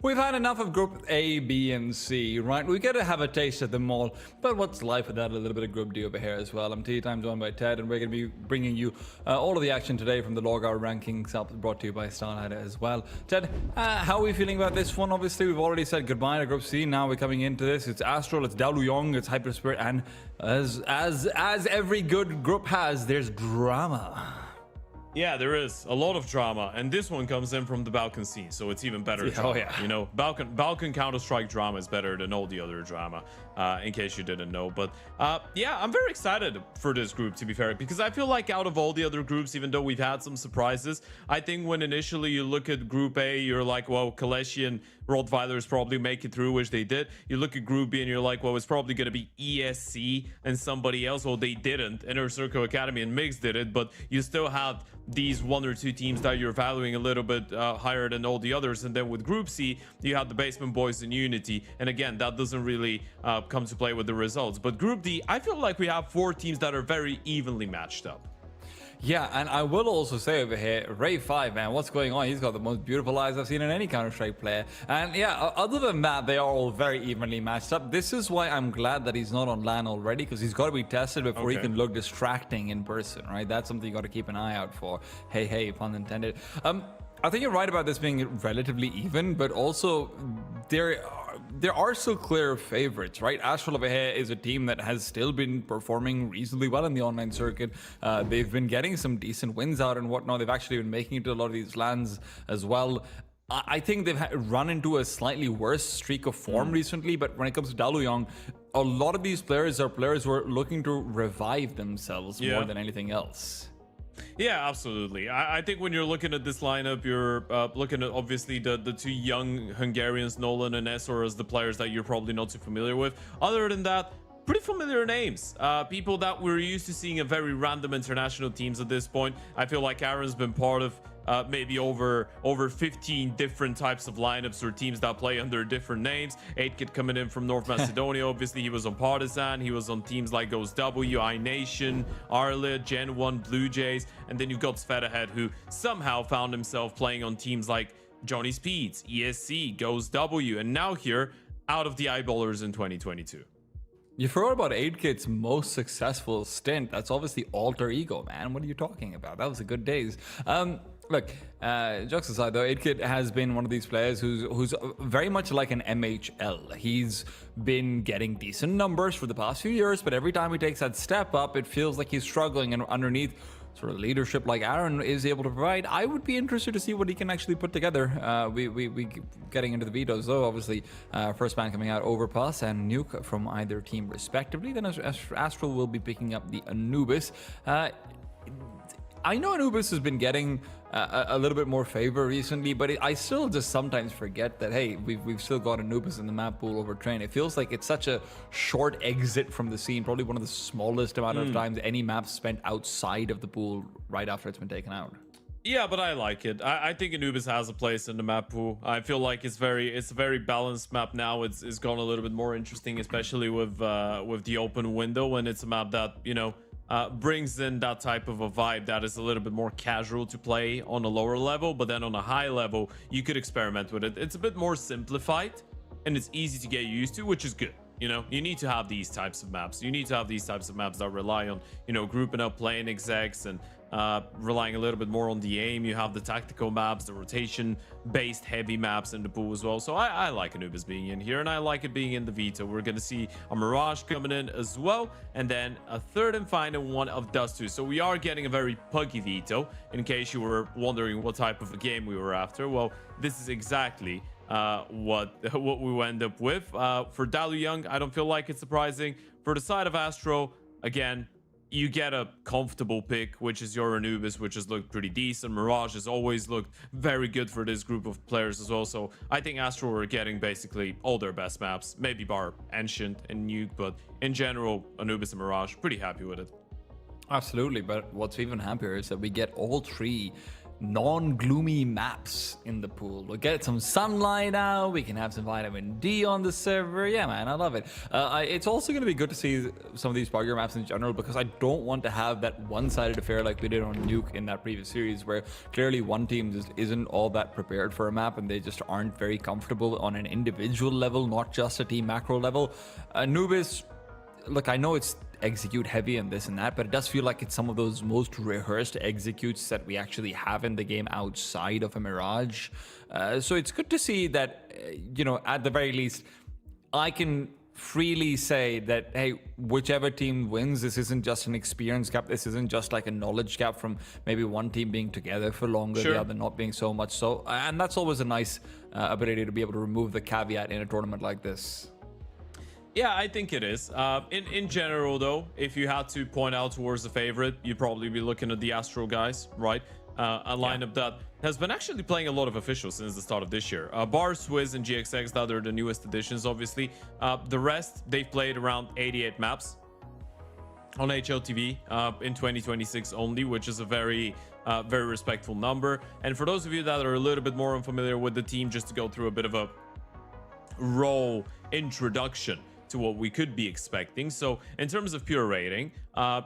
We've had enough of Group A, B, and C, right? We get to have a taste of them all. But what's life without a little bit of Group D over here as well? I'm T, I'm joined by Ted, and we're going to be bringing you all of the action today from the LORGAR rankings, brought to you by Starlight as well. Ted, how are we feeling about this one? Obviously, we've already said goodbye to Group C. Now we're coming into this. It's ASTRAL, it's DALUYONG, it's HYPERSPIRIT, and as every good group has, there's drama. Yeah, there is a lot of drama, and this one comes in from the Balkan scene, so it's even better drama. Oh, yeah. You know, Balkan Counter-Strike drama is better than all the other drama, in case you didn't know. But yeah, I'm very excited for this group, to be fair, because I feel like out of all the other groups, even though we've had some surprises, I think when initially you look at Group A, you're like, well, Kaleshi and Rottweilers probably make it through, which they did. You look at Group B and you're like, well, it's probably going to be ESC and somebody else. Well, they didn't. Inner Circle Academy and Mix did it, but you still have these one or two teams that you're valuing a little bit higher than all the others. And then with Group C, you have the Basement Boys and Unity. And again, that doesn't really come to play with the results. But Group D, I feel like we have 4 teams that are very evenly matched up. Yeah, and I will also say over here, Ray 5, man, what's going on? He's got the most beautiful eyes I've seen in any Counter-Strike player. And yeah, other than that, they are all very evenly matched up. This is why I'm glad that he's not on LAN already, because he's got to be tested before he can look distracting in person, right? That's something you got to keep an eye out for. Hey, pun intended. I think you're right about this being relatively even, but also there are still clear favorites, right? ASTRAL over here is a team that has still been performing reasonably well in the online circuit. They've been getting some decent wins out and whatnot. They've actually been making it to a lot of these LANs as well. I think they've run into a slightly worse streak of form recently, but when it comes to DALUYONG, a lot of these players are players who are looking to revive themselves more than anything else. Yeah, absolutely. I think when you're looking at this lineup, you're looking at obviously the 2 young Hungarians, Nolan and Essor, as the players that you're probably not too familiar with. Other than that, pretty familiar names. People that we're used to seeing in very random international teams at this point. I feel like Aaron's been part of maybe over 15 different types of lineups or teams that play under different names. 8kid coming in from North Macedonia. Obviously, he was on Partisan. He was on teams like Ghost W, iNation, Arla, Gen 1, Blue Jays. And then you've got Svet ahead, who somehow found himself playing on teams like Johnny Speeds, ESC, Ghost W, and now here out of the Eyeballers in 2022. You forgot about 8kid's most successful stint. That's obviously Alter Ego, man. What are you talking about? That was a good days. Look, jokes aside though, 8kid has been one of these players who's very much like an MHL. He's been getting decent numbers for the past few years, but every time he takes that step up, it feels like he's struggling, and underneath sort of leadership like Aaron is able to provide, I would be interested to see what he can actually put together. We getting into the vetoes though, obviously, first ban coming out, Overpass and Nuke from either team respectively. Then ASTRAL will be picking up the Anubis. I know Anubis has been getting a little bit more favor recently, but I still just sometimes forget that, hey, we've still got Anubis in the map pool over Train. It feels like it's such a short exit from the scene, probably one of the smallest amount of times any map spent outside of the pool right after it's been taken out. Yeah, but I like it. I think Anubis has a place in the map pool. I feel like it's a very balanced map now. It's gone a little bit more interesting, especially with the open window, and it's a map that, you know, brings in that type of a vibe that is a little bit more casual to play on a lower level, but then on a high level you could experiment with it. It's a bit more simplified and it's easy to get used to, which is good. You know, you need to have these types of maps. You need to have these types of maps that rely on, you know, grouping up playing execs and relying a little bit more on the aim. You have the tactical maps, the rotation-based heavy maps in the pool as well. So I like Anubis being in here, and I like it being in the veto. We're going to see a Mirage coming in as well, and then a third and final one of Dust2. So we are getting a very puggy veto, in case you were wondering what type of a game we were after. Well, this is exactly what we end up with. For DALUYONG, I don't feel like it's surprising. For the side of ASTRAL, again, you get a comfortable pick, which is your Anubis, which has looked pretty decent. Mirage has always looked very good for this group of players as well. So I think ASTRAL are getting basically all their best maps, maybe bar Ancient and Nuke, but in general, Anubis and Mirage, pretty happy with it. Absolutely, but what's even happier is that we get all 3 non-gloomy maps in the pool. We'll get some sunlight out. We can have some vitamin D on the server. Yeah, man, I love it. It's also going to be good to see some of these bugger maps in general, because I don't want to have that one-sided affair like we did on Nuke in that previous series, where clearly one team just isn't all that prepared for a map and they just aren't very comfortable on an individual level, not just a team macro level. Anubis, look, I know it's execute heavy and this and that, but it does feel like it's some of those most rehearsed executes that we actually have in the game outside of a Mirage. So it's good to see that, at the very least, I can freely say that, hey, whichever team wins, this isn't just an experience gap. This isn't just like a knowledge gap from maybe one team being together for longer, the other not being so much so. And that's always a nice ability to be able to remove the caveat in a tournament like this. Yeah, I think it is. In general, though, if you had to point out towards the favorite, you'd probably be looking at the ASTRAL guys, right? A lineup that has been actually playing a lot of officials since the start of this year. Bar, Swizz, and GXX, that are the newest additions, obviously. The rest, they've played around 88 maps on HLTV in 2026 only, which is a very respectful number. And for those of you that are a little bit more unfamiliar with the team, just to go through a bit of a raw introduction to what we could be expecting. So in terms of pure rating,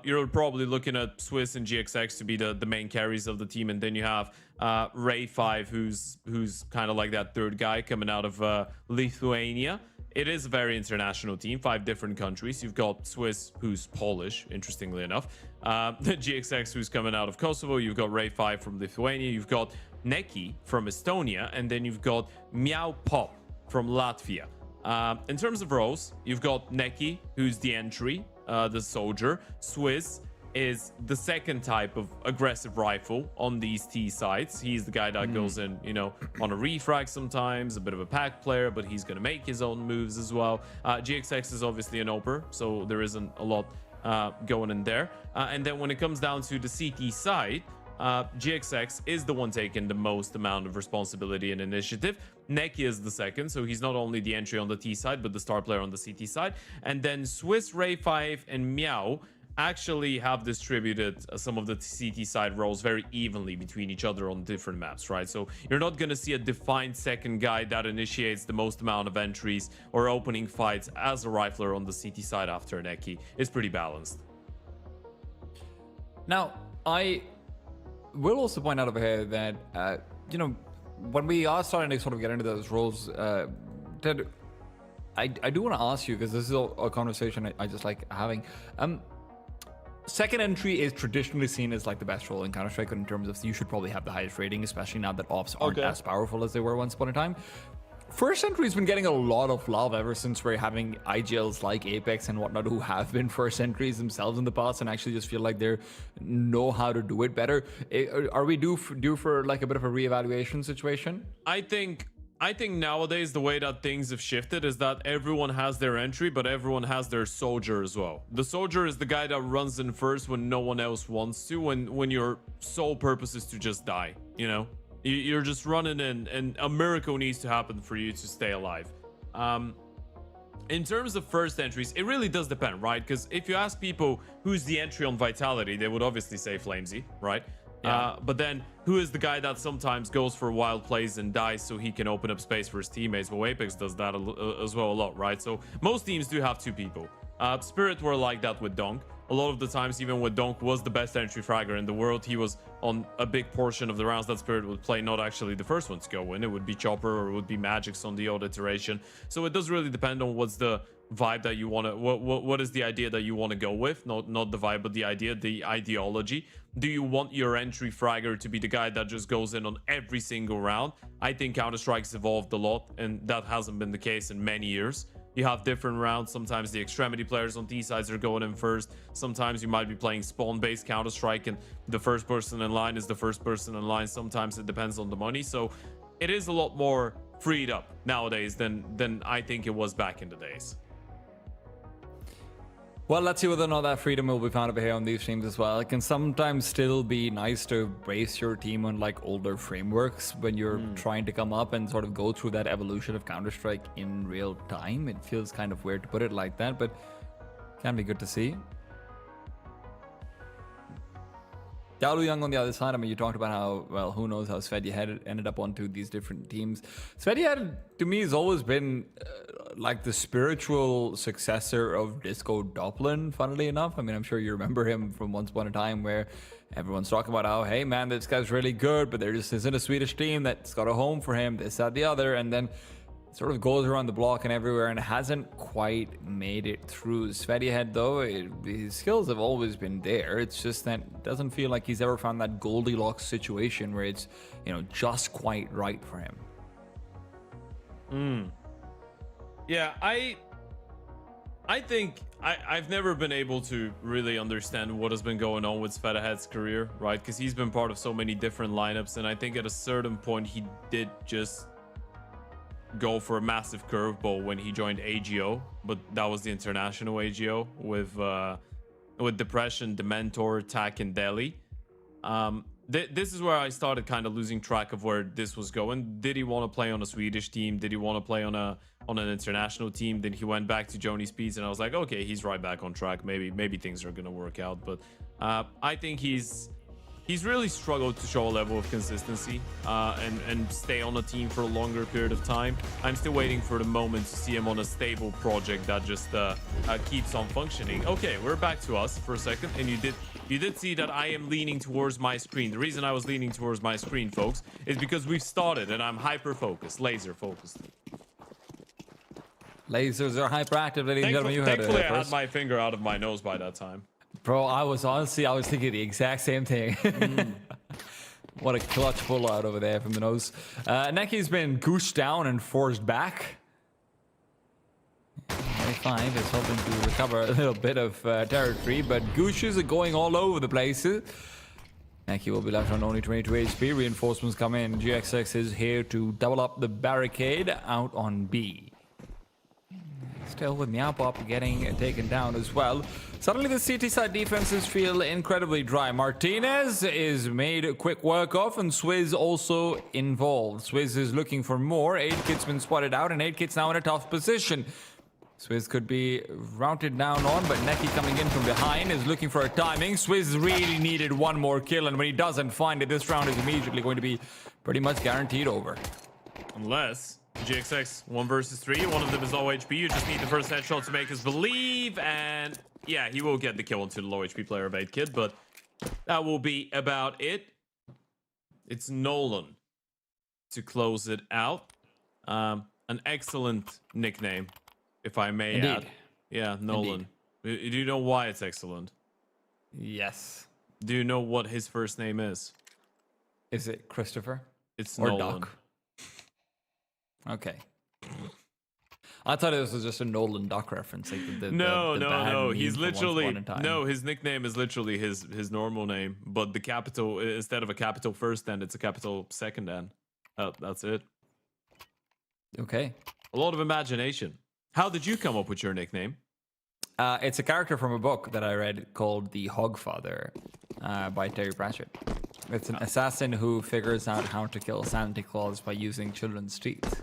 you're probably looking at Swizz and GXX to be the main carries of the team, and then you have Ray5, who's kind of like that third guy coming out of Lithuania. It is a very international team, 5 different countries. You've got Swizz, who's Polish, interestingly enough. GXX, who's coming out of Kosovo. You've got Ray5 from Lithuania. You've got Neki from Estonia, and then you've got Meow Pop from Latvia. In terms of roles, you've got Neki, who's the entry, the soldier. Swizz is the second type of aggressive rifle on these T sides. He's the guy that goes in, on a refrag sometimes, a bit of a pack player, but he's going to make his own moves as well. GXX is obviously an oper, so there isn't a lot going in there. And then when it comes down to the CT side, GXX is the one taking the most amount of responsibility and initiative. Neki is the second, so he's not only the entry on the T side, but the star player on the CT side. And then Swizz, Ray5, and Meow actually have distributed some of the CT side roles very evenly between each other on different maps, right? So you're not going to see a defined second guy that initiates the most amount of entries or opening fights as a rifler on the CT side after Neki. It's pretty balanced. Now, I will also point out over here that, when we are starting to sort of get into those roles, Ted, I do want to ask you, because this is a conversation I just like having. Second entry is traditionally seen as like the best role in Counter-Strike in terms of you should probably have the highest rating, especially now that ops aren't as powerful as they were once upon a time. First entry's been getting a lot of love ever since we're having IGLs like Apex and whatnot who have been first entries themselves in the past and actually just feel like they know how to do it better. Are we due for like a bit of a reevaluation situation? I think nowadays the way that things have shifted is that everyone has their entry, but everyone has their soldier as well. The soldier is the guy that runs in first when no one else wants to, when your sole purpose is to just die, You're just running in, and a miracle needs to happen for you to stay alive. In terms of first entries, it really does depend, right? Because if you ask people who's the entry on Vitality, they would obviously say Flamesy, right? Yeah. But then who is the guy that sometimes goes for wild plays and dies so he can open up space for his teammates? Well, Apex does that as well a lot, right? So most teams do have 2 people. Spirit were like that with Donk. A lot of the times, even when Donk was the best entry fragger in the world, he was on a big portion of the rounds that Spirit would play, not actually the first one to go in. It would be Chopper or it would be Magix on the odd iteration. So it does really depend on what's the vibe that you want to, what is the idea that you want to go with, not the vibe, but the idea, the ideology. Do you want your entry fragger to be the guy that just goes in on every single round? I think Counter-Strike's evolved a lot, and that hasn't been the case in many years. You have different rounds. Sometimes the extremity players on T sides are going in first. Sometimes you might be playing spawn-based Counter-Strike and the first person in line is the first person in line. Sometimes it depends on the money. So it is a lot more freed up nowadays than I think it was back in the days. Well, let's see whether or not that freedom will be found over here on these streams as well. It can sometimes still be nice to base your team on like older frameworks when you're trying to come up and sort of go through that evolution of Counter-Strike in real time. It feels kind of weird to put it like that, but can be good to see. DALUYONG on the other side, I mean, you talked about how, well, who knows how Svedje had ended up onto these different teams. Svedje had, to me, has always been like the spiritual successor of Disco Dublin, funnily enough. I mean, I'm sure you remember him from once upon a time where everyone's talking about how, hey, man, this guy's really good, but there just isn't a Swedish team that's got a home for him, this, that, the other. And then sort of goes around the block and everywhere and hasn't quite made it through. Svedjehead, though, his skills have always been there. It's just that it doesn't feel like he's ever found that Goldilocks situation where it's, you know, just quite right for him. Yeah, I think I've never been able to really understand what has been going on with Svedjehead's career, right? Because he's been part of so many different lineups, and I think at a certain point he did just go for a massive curveball when he joined AGO, but that was the international AGO with Depression, Dementor, Tak, and Delhi. This is where I started kind of losing track of where this was going. Did he want to play on a Swedish team? Did he want to play on an international team? Then he went back to Joni Speeds, and I was like, okay, he's right back on track. Maybe things are gonna work out. But I think he's really struggled to show a level of consistency and stay on a team for a longer period of time. I'm still waiting for the moment to see him on a stable project that just keeps on functioning. Okay, we're back to us for a second, and you did see that I am leaning towards my screen. The reason I was leaning towards my screen, folks, is because we've started and I'm hyper-focused, laser-focused. Lasers are hyperactive, ladies and gentlemen. You heard it Thankfully, I first. had my finger out of my nose by that time. Bro, I was thinking the exact same thing. What a clutch pull out over there from the nose. Necky's been goosed down and forced back. 25 is hoping to recover a little bit of territory, but Gooshes are going all over the place. Necky will be left on only 22 HP. Reinforcements come in. GXX is here to double up the barricade out on B. Still with Meowpop getting taken down as well. Suddenly the CT side defenses feel incredibly dry. Martinez is made quick work of, and Swizz also involved. Swizz is looking for more. 8-Kit's been spotted out, and 8-Kit's now in a tough position. Swizz could be routed down on, but Necky coming in from behind is looking for a timing. Swizz really needed one more kill, and when he doesn't find it, this round is immediately going to be pretty much guaranteed over. Unless GXX 1 versus 3, one of them is low HP. You just need the first headshot to make us believe, and yeah, he will get the kill onto the low HP player of 8-Kit, but that will be about it. It's Nolan to close it out. An excellent nickname, if I may Indeed. add. Yeah, Nolan. Do you know why it's excellent? Yes. Do you know what his first name is? Is it Christopher? It's Or Nolan. Doc? Okay. I thought it was just a Nolan Duck reference. Like the No. bad He's meme from Once literally Upon a Time. no. His nickname is literally his normal name, but the capital, instead of a capital first end, it's a capital second end. That's it. Okay. A lot of imagination. How did you come up with your nickname? It's a character from a book that I read called The Hogfather by Terry Pratchett. It's an assassin who figures out how to kill Santa Claus by using children's teeth.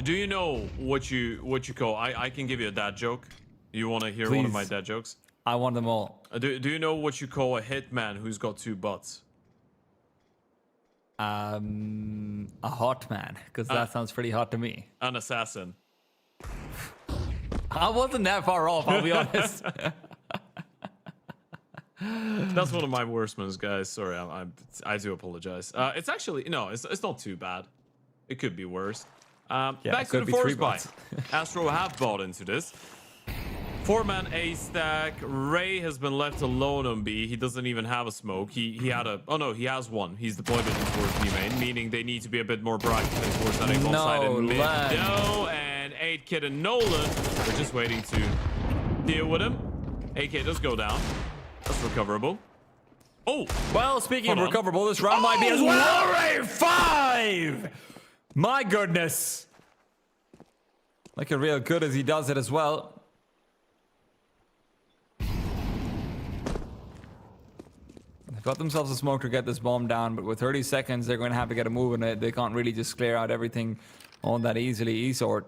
Do you know what you call? I can give you a dad joke. You want to hear one of my Please. dad jokes? I want them all. Do you know what you call a hitman who's got 2 butts? A hot man, because that sounds pretty hot to me. An assassin. I wasn't that far off, I'll be honest. That's one of my worst ones, guys. Sorry, I do apologize. It's actually no, it's not too bad. It could be worse. Back it to could the be force 3 buy. bots. Astro have bought into this. 4-man A stack. Ray has been left alone on B. He doesn't even have a smoke. He had a. Oh no, he has one. He's deployed it towards B main, meaning they need to be a bit more proactive towards that A side and mid. Len. No, and 8-Kit and Nolan. We're just waiting to deal with him. 8-K does go down. That's recoverable. Oh, Well, speaking of Hold on. recoverable, this round might be as well. Ray 5! My goodness. Looking real good as he does it as well. They've got themselves a smoke to get this bomb down, but with 30 seconds, they're going to have to get a move on it. They can't really just clear out everything all that easily. eSort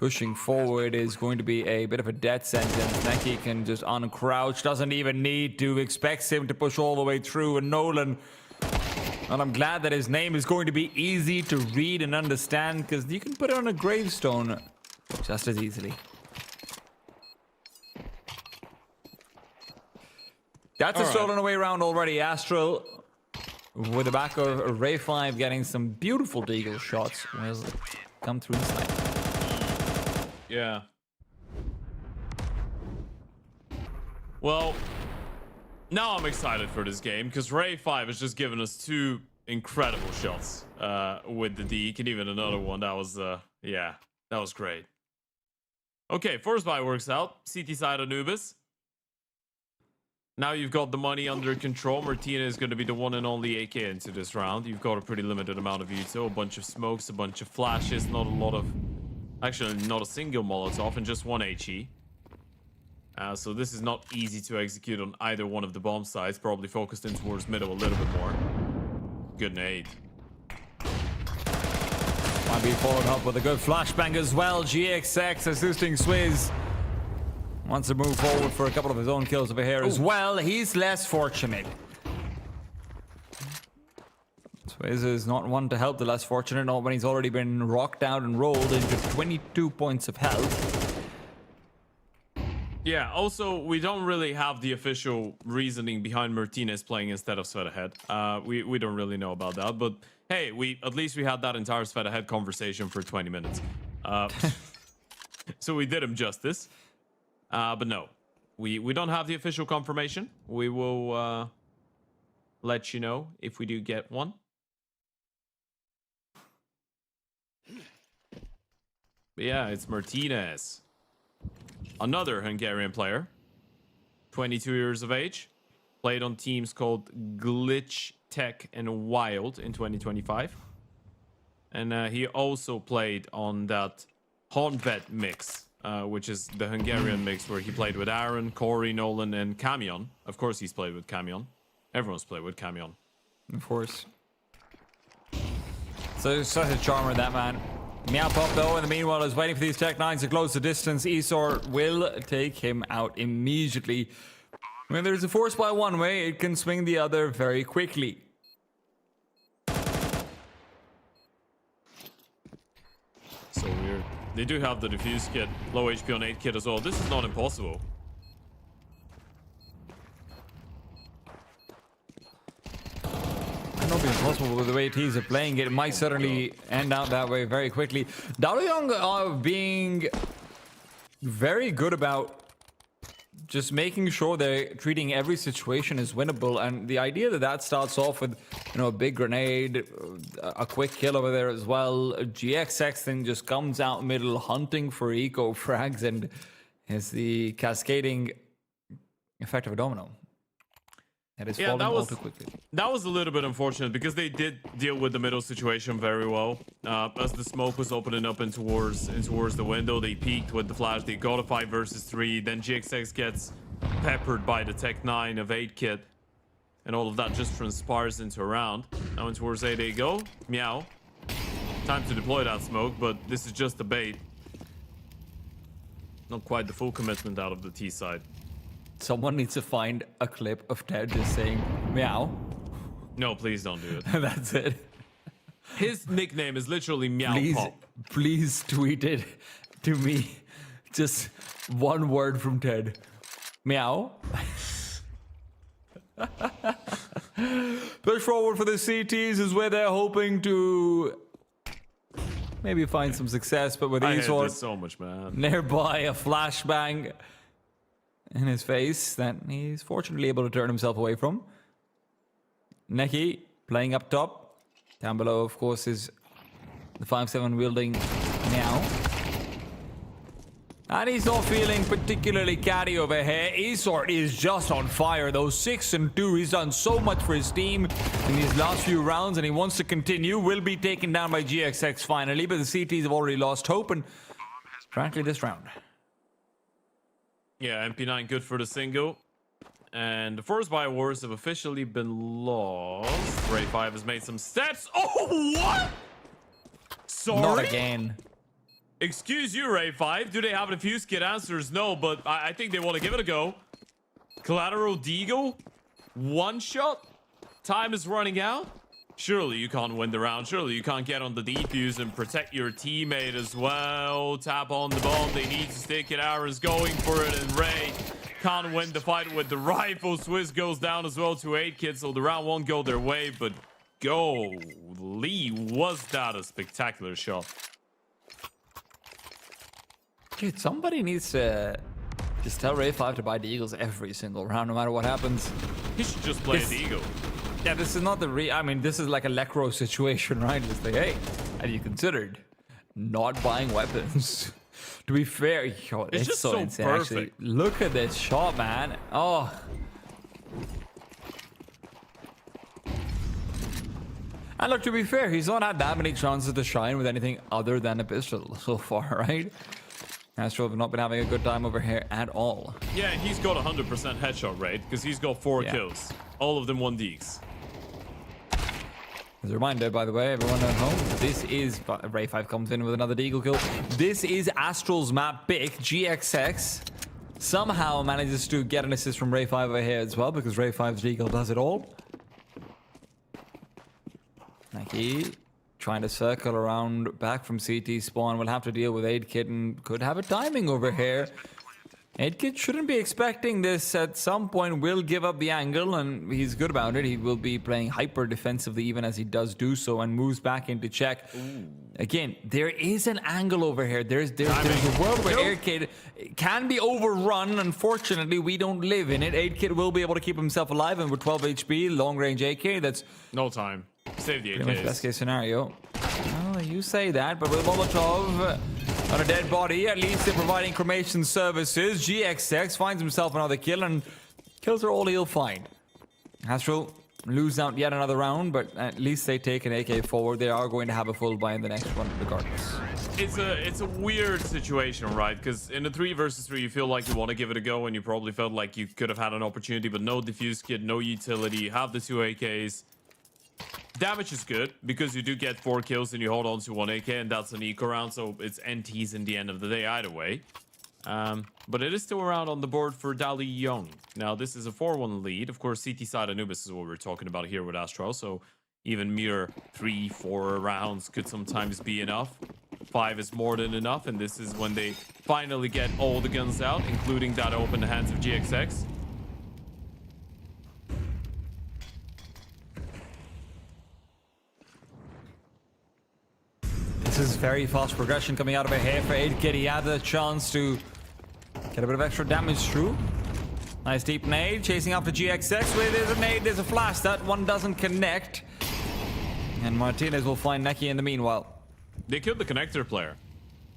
pushing forward is going to be a bit of a death sentence. Neki can just uncrouch, doesn't even need to, expects him to push all the way through, and Nolan. And I'm glad that his name is going to be easy to read and understand, because you can put it on a gravestone just as easily. That's a stolen away round already. Astral, with the back of Ray 5, getting some beautiful deagle shots, will come through the side. Yeah. Well, now I'm excited for this game because Ray 5 has just given us 2 incredible shots with the Deke, and even another one that was, yeah, that was great. Okay, first buy works out. CT side Anubis. Now you've got the money under control. Martina is going to be the one and only AK into this round. You've got a pretty limited amount of util, a bunch of smokes, a bunch of flashes, not a lot of... Actually, not a single Molotov, and just 1 HE. So this is not easy to execute on either one of the bomb sites. Probably focused in towards middle a little bit more. Good nade. Might be followed up with a good flashbang as well. GXX assisting Swizz. Wants to move forward for a couple of his own kills over here as well. He's less fortunate. Swizz is not one to help the less fortunate, not when he's already been rocked out and rolled into 22 points of health. Yeah, also, we don't really have the official reasoning behind Martinez playing instead of Svet ahead. We don't really know about that, but hey, at least we had that entire Svet ahead conversation for 20 minutes. So we did him justice. But no, we don't have the official confirmation. We will let you know if we do get one. But yeah, it's Martinez. Another Hungarian player. 22 years of age. Played on teams called Glitch, Tech, and Wild in 2025. And he also played on that Honvet mix. Which is the Hungarian mix where he played with Aaron, Corey, Nolan, and Camion. Of course, he's played with Camion. Everyone's played with Camion. Of course. So such a charmer, that man. Meow Pop, though, in the meanwhile, is waiting for these Tech 9s to close the distance. Esor will take him out immediately. When there's a force by one way, it can swing the other very quickly. So weird. They do have the defuse kit, low HP on 8 kit as well. This is not impossible. Might not be impossible with the way teams are playing it. It might certainly end out that way very quickly. DALUYONG are being very good about just making sure they're treating every situation as winnable, and the idea that starts off with, you know, a big grenade, a quick kill over there as well. GXX then just comes out middle hunting for eco frags, and is the cascading effect of a domino. That is falling all too quickly. That was a little bit unfortunate because they did deal with the middle situation very well. As the smoke was opening up in towards the window, they peeked with the flash. They got a 5 versus 3. Then GXX gets peppered by the Tech 9 of 8 kit, and all of that just transpires into a round. Now in towards A they go. Meow. Time to deploy that smoke, but this is just a bait. Not quite the full commitment out of the T side. Someone needs to find a clip of Ted just saying meow. No, please don't do it. That's it. His nickname is literally Meow Pop. Please tweet it to me. Just one word from Ted. Meow. Push forward for the CTs is where they're hoping to maybe find some success, but with these I hate this so much, man. Nearby, a flashbang in his face that he's fortunately able to turn himself away from. Neki playing up top. Down below, of course, is the 5-7 wielding now. And he's not feeling particularly catty over here. Esort is just on fire. Those 6 and 2, he's done so much for his team in these last few rounds, and he wants to continue. Will be taken down by GXX finally, but the CTs have already lost hope, and frankly, this round. Yeah, MP9 good for the single. And the first buy wars have officially been lost. Ray 5 has made some steps. Oh, what? Sorry? Not again. Excuse you, Ray 5. Do they have a defuse kit? Answers no, but I think they want to give it a go. Collateral Deagle. One shot. Time is running out. Surely you can't win the round. Surely you can't get on the defuse and protect your teammate as well. Tap on the bomb. They need to stick it. Aaron's going for it, and Ray can't win the fight with the rifle. Swiss goes down as well to 8 kids, so the round won't go their way, but golly, was that a spectacular shot. Dude, somebody needs to just tell Ray 5 to buy the Eagles every single round, no matter what happens. He should just play the Eagle. Yeah, this is not the I mean, this is like a Lecro situation, right? It's like, hey, have you considered not buying weapons? To be fair, yo, it's just so so insane. perfect. Actually, look at this shot, man. Oh. And look, to be fair, he's not had that many chances to shine with anything other than a pistol so far, right? Astral have not been having a good time over here at all. Yeah, he's got 100% headshot rate because he's got 4 Yeah. kills. All of them 1 deeks. As a reminder, by the way, everyone at home, this is... Ray 5 comes in with another Deagle kill. This is Astral's map pick. GXX somehow manages to get an assist from Ray 5 over here as well, because Ray 5's Deagle does it all. Nike trying to circle around back from CT spawn. Will have to deal with 8-Kit and could have a timing over here. 8-Kit shouldn't be expecting this. At some point will give up the angle, and he's good about it. He will be playing hyper defensively even as he does do so, and moves back into check. Ooh. Again, there is an angle over here. There's a world where 8-Kit can be overrun. Unfortunately, we don't live in it. 8-Kit will be able to keep himself alive, and with 12 HP, long range AK, that's no time. Save the pretty much AKs. best case scenario. Well, you say that, but with Molotov on a dead body, at least they're providing cremation services. GXX finds himself another kill, and kills are all he'll find. Astral lose out yet another round, but at least they take an AK forward. They are going to have a full buy in the next one regardless. It's a weird situation, right? Because in a 3 versus 3, you feel like you want to give it a go, and you probably felt like you could have had an opportunity, but no diffuse kit, no utility. You have the 2 AKs. Damage is good because you do get 4 kills and you hold on to 1 AK, and that's an eco round, so it's NTs in the end of the day either way. But it is still around on the board for DALUYONG. Now, this is a 4-1 lead. Of course, CT side Anubis is what we're talking about here with Astral, so even mere 3-4 rounds could sometimes be enough. 5 is more than enough, and this is when they finally get all the guns out, including that open the hands of GXX. This is very fast progression coming out of here for 8-Kit. He had the chance to get a bit of extra damage through. Nice deep nade, chasing after GXX. Where there's a nade, there's a flash. That one doesn't connect. And Martinez will find Neki in the meanwhile. They killed the connector player.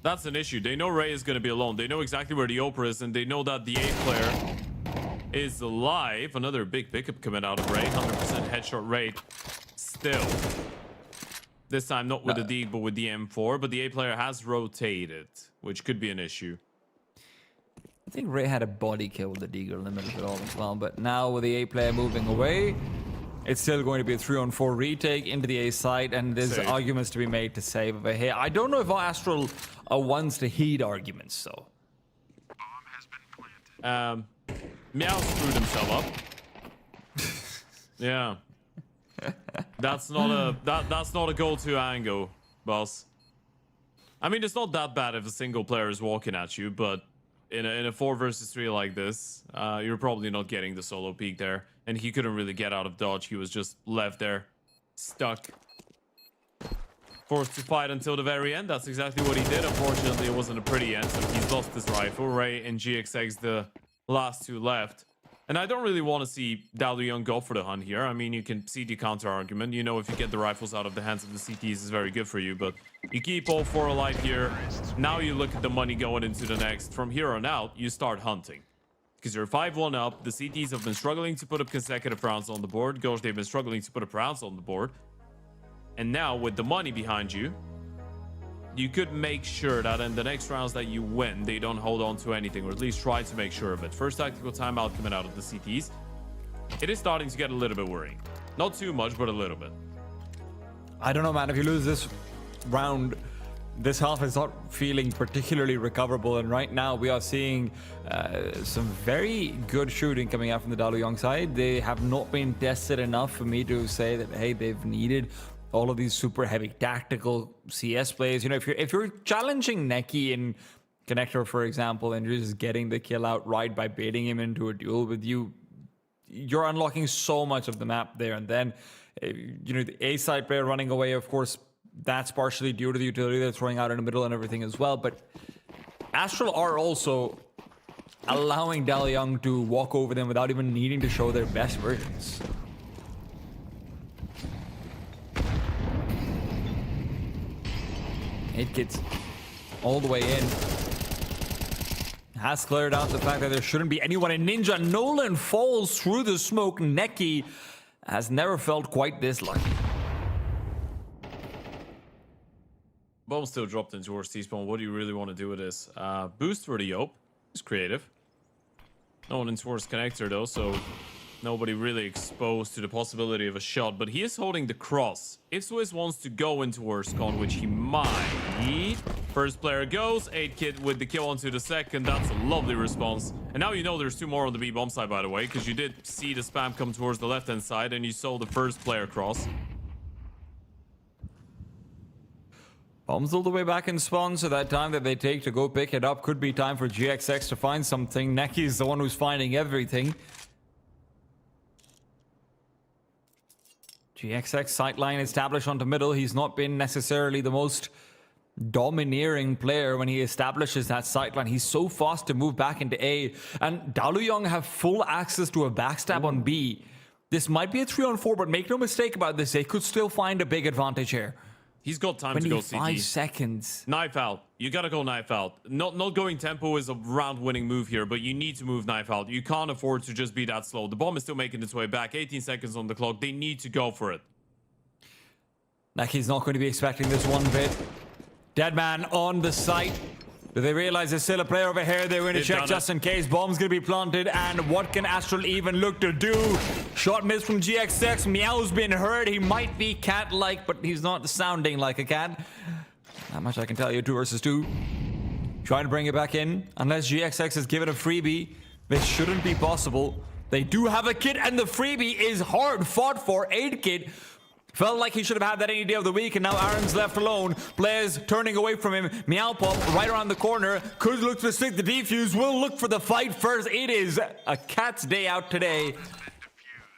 That's an issue. They know Ray is going to be alone. They know exactly where the Oprah is, and they know that the 8 player is alive. Another big pickup coming out of Ray. 100% headshot rate still. This time not with the D, but with the M4. But the A player has rotated, which could be an issue. I think Ray had a body kill with the Deagle in the middle of it all as well. But now with the A player moving away, it's still going to be a 3-on-4 retake into the A site. And there's arguments to be made to save over here. I don't know if Astral wants to heed arguments, though. Bomb has been planted. Meow screwed himself up. Yeah. That's not a go-to angle, boss. I mean, it's not that bad if a single player is walking at you, but in a 4 versus 3 like this, you're probably not getting the solo peek there. And he couldn't really get out of dodge. He was just left there, stuck, forced to fight until the very end. That's exactly what he did. Unfortunately, it wasn't a pretty end, so he's lost his rifle. Ray and GXX, the last 2 left. And I don't really want to see DALUYONG go for the hunt here. I mean, you can see the counter argument. You know, if you get the rifles out of the hands of the CTs, is very good for you. But you keep all 4 alive here. Now you look at the money going into the next. From here on out, you start hunting. Because you're 5-1 up. The CTs have been struggling to put up consecutive rounds on the board. Ghost, they've been struggling to put up rounds on the board. And now, with the money behind you, you could make sure that in the next rounds that you win, they don't hold on to anything, or at least try to make sure of it. First tactical timeout coming out of the CTs. It is starting to get a little bit worrying. Not too much, but a little bit. I don't know, man. If you lose this round, this half is not feeling particularly recoverable, and right now we are seeing some very good shooting coming out from the DALUYONG side. They have not been tested enough for me to say that, hey, they've needed all of these super heavy tactical CS plays. You know, if you're challenging Neki in Connector, for example, and you're just getting the kill outright by baiting him into a duel with you, you're unlocking so much of the map there. And then, you know, the A side player running away, of course, that's partially due to the utility they're throwing out in the middle and everything as well. But ASTRAL are also allowing DALUYONG to walk over them without even needing to show their best versions. It gets all the way in. Has cleared out the fact that there shouldn't be anyone in Ninja. Nolan falls through the smoke. Neki has never felt quite this lucky. Bomb still dropped into towards T-spawn. What do you really want to do with this? Boost for the Yope. It's creative. No one in towards Connector though, so nobody really exposed to the possibility of a shot. But he is holding the cross. If Swiss wants to go in towards Con, which he might. First player goes. 8kid with the kill onto the second. That's a lovely response. And now you know there's 2 more on the B bomb side, by the way, because you did see the spam come towards the left-hand side and you saw the first player cross. Bombs all the way back in spawn, so that time that they take to go pick it up could be time for GXX to find something. Neki's the one who's finding everything. GXX sightline established onto middle. He's not been necessarily the most domineering player when he establishes that sightline. He's so fast to move back into A. And DALUYONG have full access to a backstab on B. This might be a 3-on-4, but make no mistake about this. They could still find a big advantage here. He's got time to go CT. 25 seconds. Knife out. You gotta go knife out. Not going tempo is a round-winning move here, but you need to move knife out. You can't afford to just be that slow. The bomb is still making its way back. 18 seconds on the clock. They need to go for it. Neki's not going to be expecting this one bit. Deadman on the site. Do they realize there's still a player over here? They're going to check just in case. Bomb's going to be planted. And what can ASTRAL even look to do? Shot miss from GXX. Meow's been hurt. He might be cat-like, but he's not sounding like a cat. Not much I can tell you. 2 versus 2. Trying to bring it back in. Unless GXX is given a freebie, this shouldn't be possible. They do have a kit, and the freebie is hard fought for. 8kid. Felt like he should have had that any day of the week, and now Aaron's left alone. Players turning away from him. Meow Pop right around the corner. Could look to stick the defuse. Will look for the fight first. It is a cat's day out today.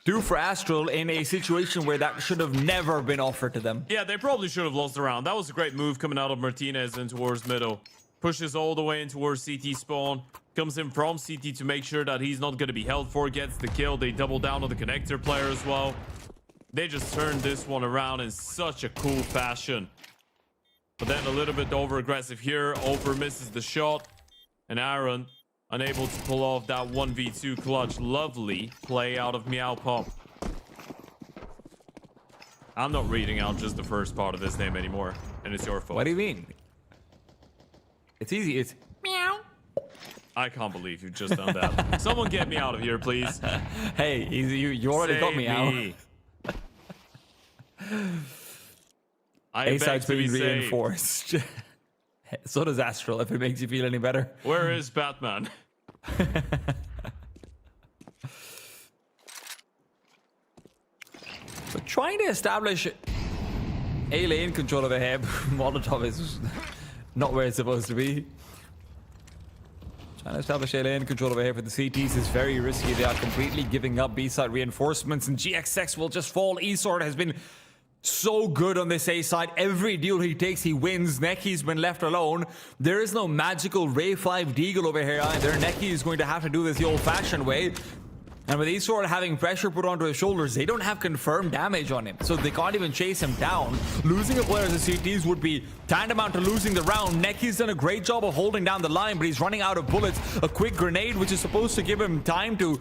Due for ASTRAL in a situation where that should have never been offered to them. Yeah, they probably should have lost the round. That was a great move coming out of Martinez in towards middle. Pushes all the way in towards CT spawn. Comes in from CT to make sure that he's not going to be held for. Gets the kill. They double down on the connector player as well. They just turned this one around in such a cool fashion. But then a little bit over-aggressive here. Over misses the shot. And Aaron unable to pull off that 1v2 clutch. Lovely play out of Meow Pop. I'm not reading out just the first part of his name anymore. And it's your fault. What do you mean? It's easy. It's meow. I can't believe you've just done that. Someone get me out of here, please. Hey, you already got me out. A side's being reinforced. So does ASTRAL, if it makes you feel any better. Where is Batman? But trying to establish a lane control of a head, Molotov is not where it's supposed to be. Trying to establish a lane control over here for the CTs is very risky. They are completely giving up B-side reinforcements, and GXX will just fall. eSword has been so good on this A side. Every deal he takes, he wins. Neki's been left alone. There is no magical Ray 5 Deagle over here either. Neki is going to have to do this the old-fashioned way. And with eSword having pressure put onto his shoulders, they don't have confirmed damage on him, so they can't even chase him down. Losing a player as the CTs would be tantamount to losing the round. Neki's done a great job of holding down the line, but he's running out of bullets. A quick grenade, which is supposed to give him time to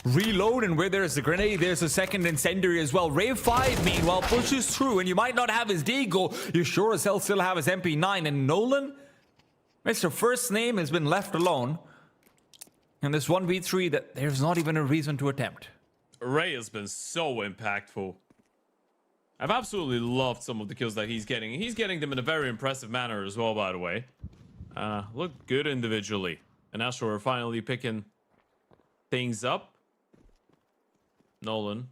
reload, and where there's a grenade, there's a second incendiary as well. Rave 5, meanwhile, pushes through, and you might not have his deagle. You sure as hell still have his MP9. And Nolan, Mr. First Name, has been left alone. And this 1v3 that there's not even a reason to attempt. Ray has been so impactful. I've absolutely loved some of the kills that he's getting. He's getting them in a very impressive manner as well, by the way. Look good individually. And Astral are finally picking things up. Nolan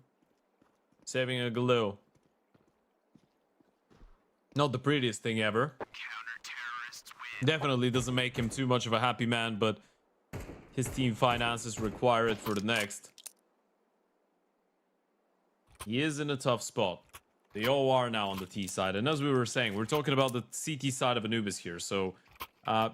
saving a glue. Not the prettiest thing ever. Definitely doesn't make him too much of a happy man, but his team finances require it for the next. He is in a tough spot. They all are now on the T side. And as we were saying, we're talking about the CT side of Anubis here. So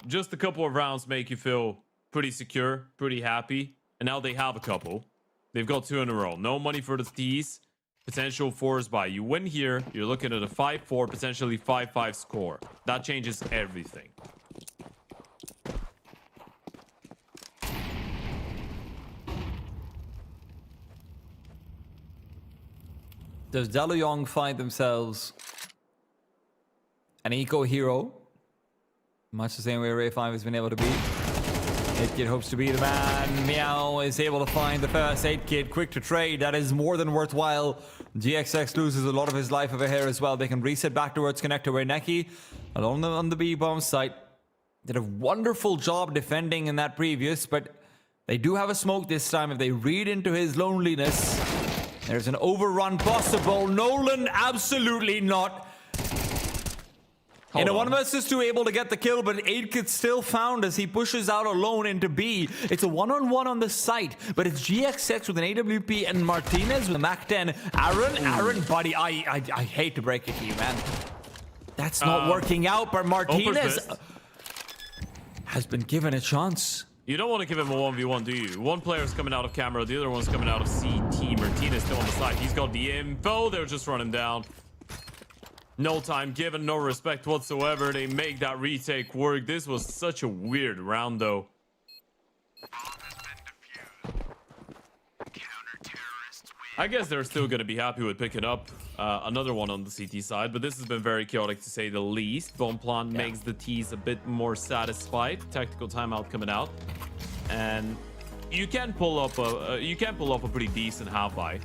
just a couple of rounds make you feel pretty secure, pretty happy. And now they have a couple. They've got 2 in a row. No money for the T's. Potential 4s by. You win here, you're looking at a 5-4, potentially 5-5 score. That changes everything. Does DALUYONG find themselves an eco hero? Much the same way Ray 5 has been able to be. 8kid hopes to be the man. Meow is able to find the first 8kid. Quick to trade. That is more than worthwhile. GXX loses a lot of his life over here as well. They can reset back towards connector where Neki, alone on the B bomb site, did a wonderful job defending in that previous, but they do have a smoke this time. If they read into his loneliness, there's an overrun possible. Nolan, absolutely not. In a 1 vs 2 able to get the kill, but 8kid still found as he pushes out alone into B. It's a 1-on-1 on the site, but it's GXX with an AWP and Martinez with a Mac 10. Aaron, buddy, I hate to break it to you, man. That's not working out, but Martinez has been given a chance. You don't want to give him a 1v1, do you? One player's coming out of camera, the other one's coming out of CT. Martinez still on the side. He's got the info. They'll just run him down. No time given, no respect whatsoever. They make that retake work. This was such a weird round, though. I guess they're still going to be happy with picking up another one on the CT side, but this has been very chaotic to say the least. Bomb plan makes the T's a bit more satisfied. Tactical timeout coming out, and you can pull up a pretty decent half-eye.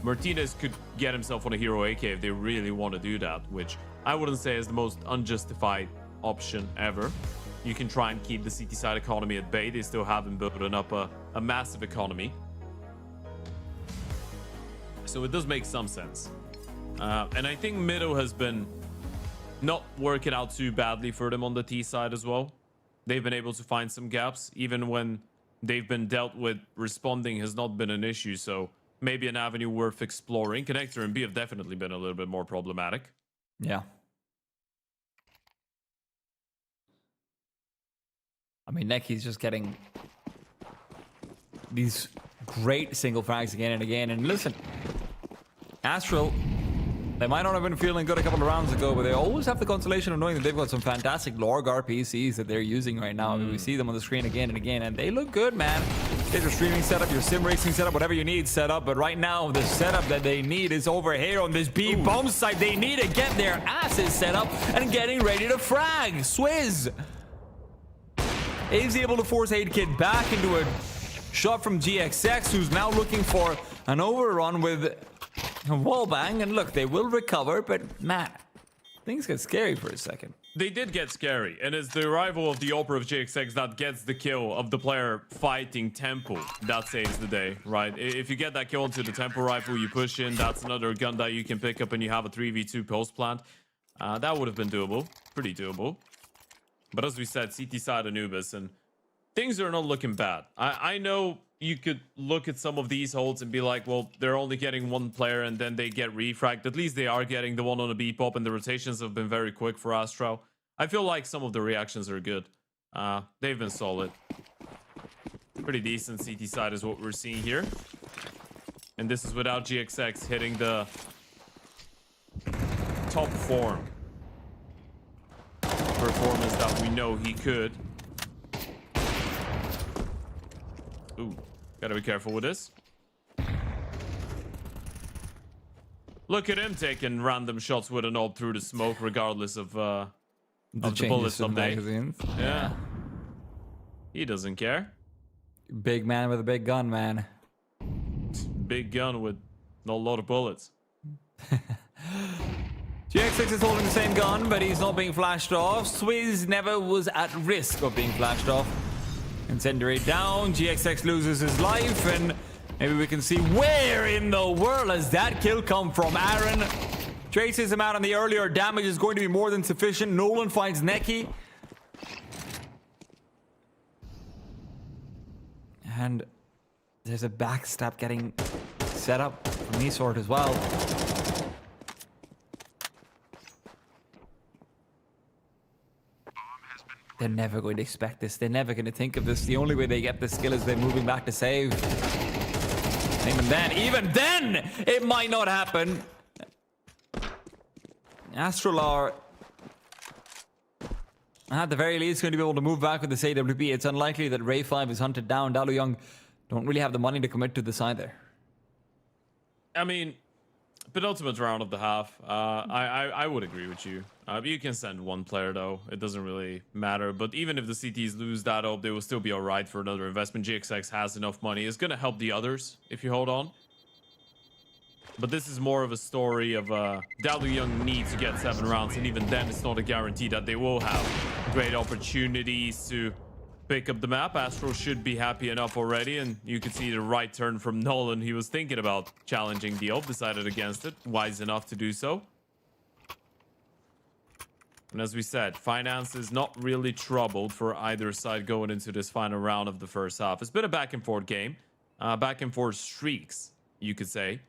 Martinez could get himself on a hero AK if they really want to do that, which I wouldn't say is the most unjustified option ever. You can try and keep the CT side economy at bay. They still haven't built up a massive economy. So it does make some sense. And I think Mido has been not working out too badly for them on the T side as well. They've been able to find some gaps. Even when they've been dealt with, responding has not been an issue. So maybe an avenue worth exploring. Connector and B have definitely been a little bit more problematic. Yeah. I mean, Neki's just getting these great single frags again and again. And listen, Astral, they might not have been feeling good a couple of rounds ago, but they always have the consolation of knowing that they've got some fantastic LORGAR PCs that they're using right now. I mean, we see them on the screen again and again, and they look good, man. Get your streaming setup, your sim racing setup, whatever you need set up. But right now, the setup that they need is over here on this B bomb site. They need to get their asses set up and getting ready to frag. Swizz is able to force 8kid back into a shot from GXX, who's now looking for an overrun with a wallbang. And look, they will recover, but man, things get scary for a second. They did get scary, and it's the arrival of the Opera of GXX that gets the kill of the player fighting Tempo that saves the day, right? If you get that kill into the Tempo rifle, you push in, that's another gun that you can pick up, and you have a 3v2 post plant. That would have been doable, pretty doable. But as we said, CT side Anubis, and things are not looking bad. I know you could look at some of these holds and be like, well, they're only getting one player and then they get refragged. At least they are getting the one on a B-pop, and the rotations have been very quick for ASTRAL. I feel like some of the reactions are good. They've been solid. Pretty decent CT side is what we're seeing here. And this is without GXX hitting the top form performance that we know he could. Ooh, gotta be careful with this. Look at him taking random shots with an orb through the smoke, regardless of the bullets someday. Yeah. He doesn't care. Big man with a big gun, man. Big gun with not a lot of bullets. GX6 is holding the same gun, but he's not being flashed off. Swizz never was at risk of being flashed off. Incendiary down. GX6 loses his life, and maybe we can see where in the world has that kill come from. Aaron traces him out on the earlier. Damage is going to be more than sufficient. Nolan finds Neki. And there's a backstab getting set up from eSort as well. They're never going to expect this. They're never going to think of this. The only way they get this skill is they're moving back to save. Even then, it might not happen. ASTRAL are, at the very least, going to be able to move back with this AWP. It's unlikely that Ray 5 is hunted down. DALUYONG don't really have the money to commit to this either. I mean, penultimate round of the half. I would agree with you. You can send one player though. It doesn't really matter. But even if the CTs lose that up, they will still be alright for another investment. GXX has enough money. It's going to help the others if you hold on. But this is more of a story of DALUYONG needs to get 7 rounds. And even then, it's not a guarantee that they will have great opportunities to pick up the map. ASTRAL should be happy enough already. And you can see the right turn from Nolan. He was thinking about challenging the ult, decided against it. Wise enough to do so. And as we said, finance is not really troubled for either side going into this final round of the first half. It's been a back and forth game. Back and forth streaks, you could say.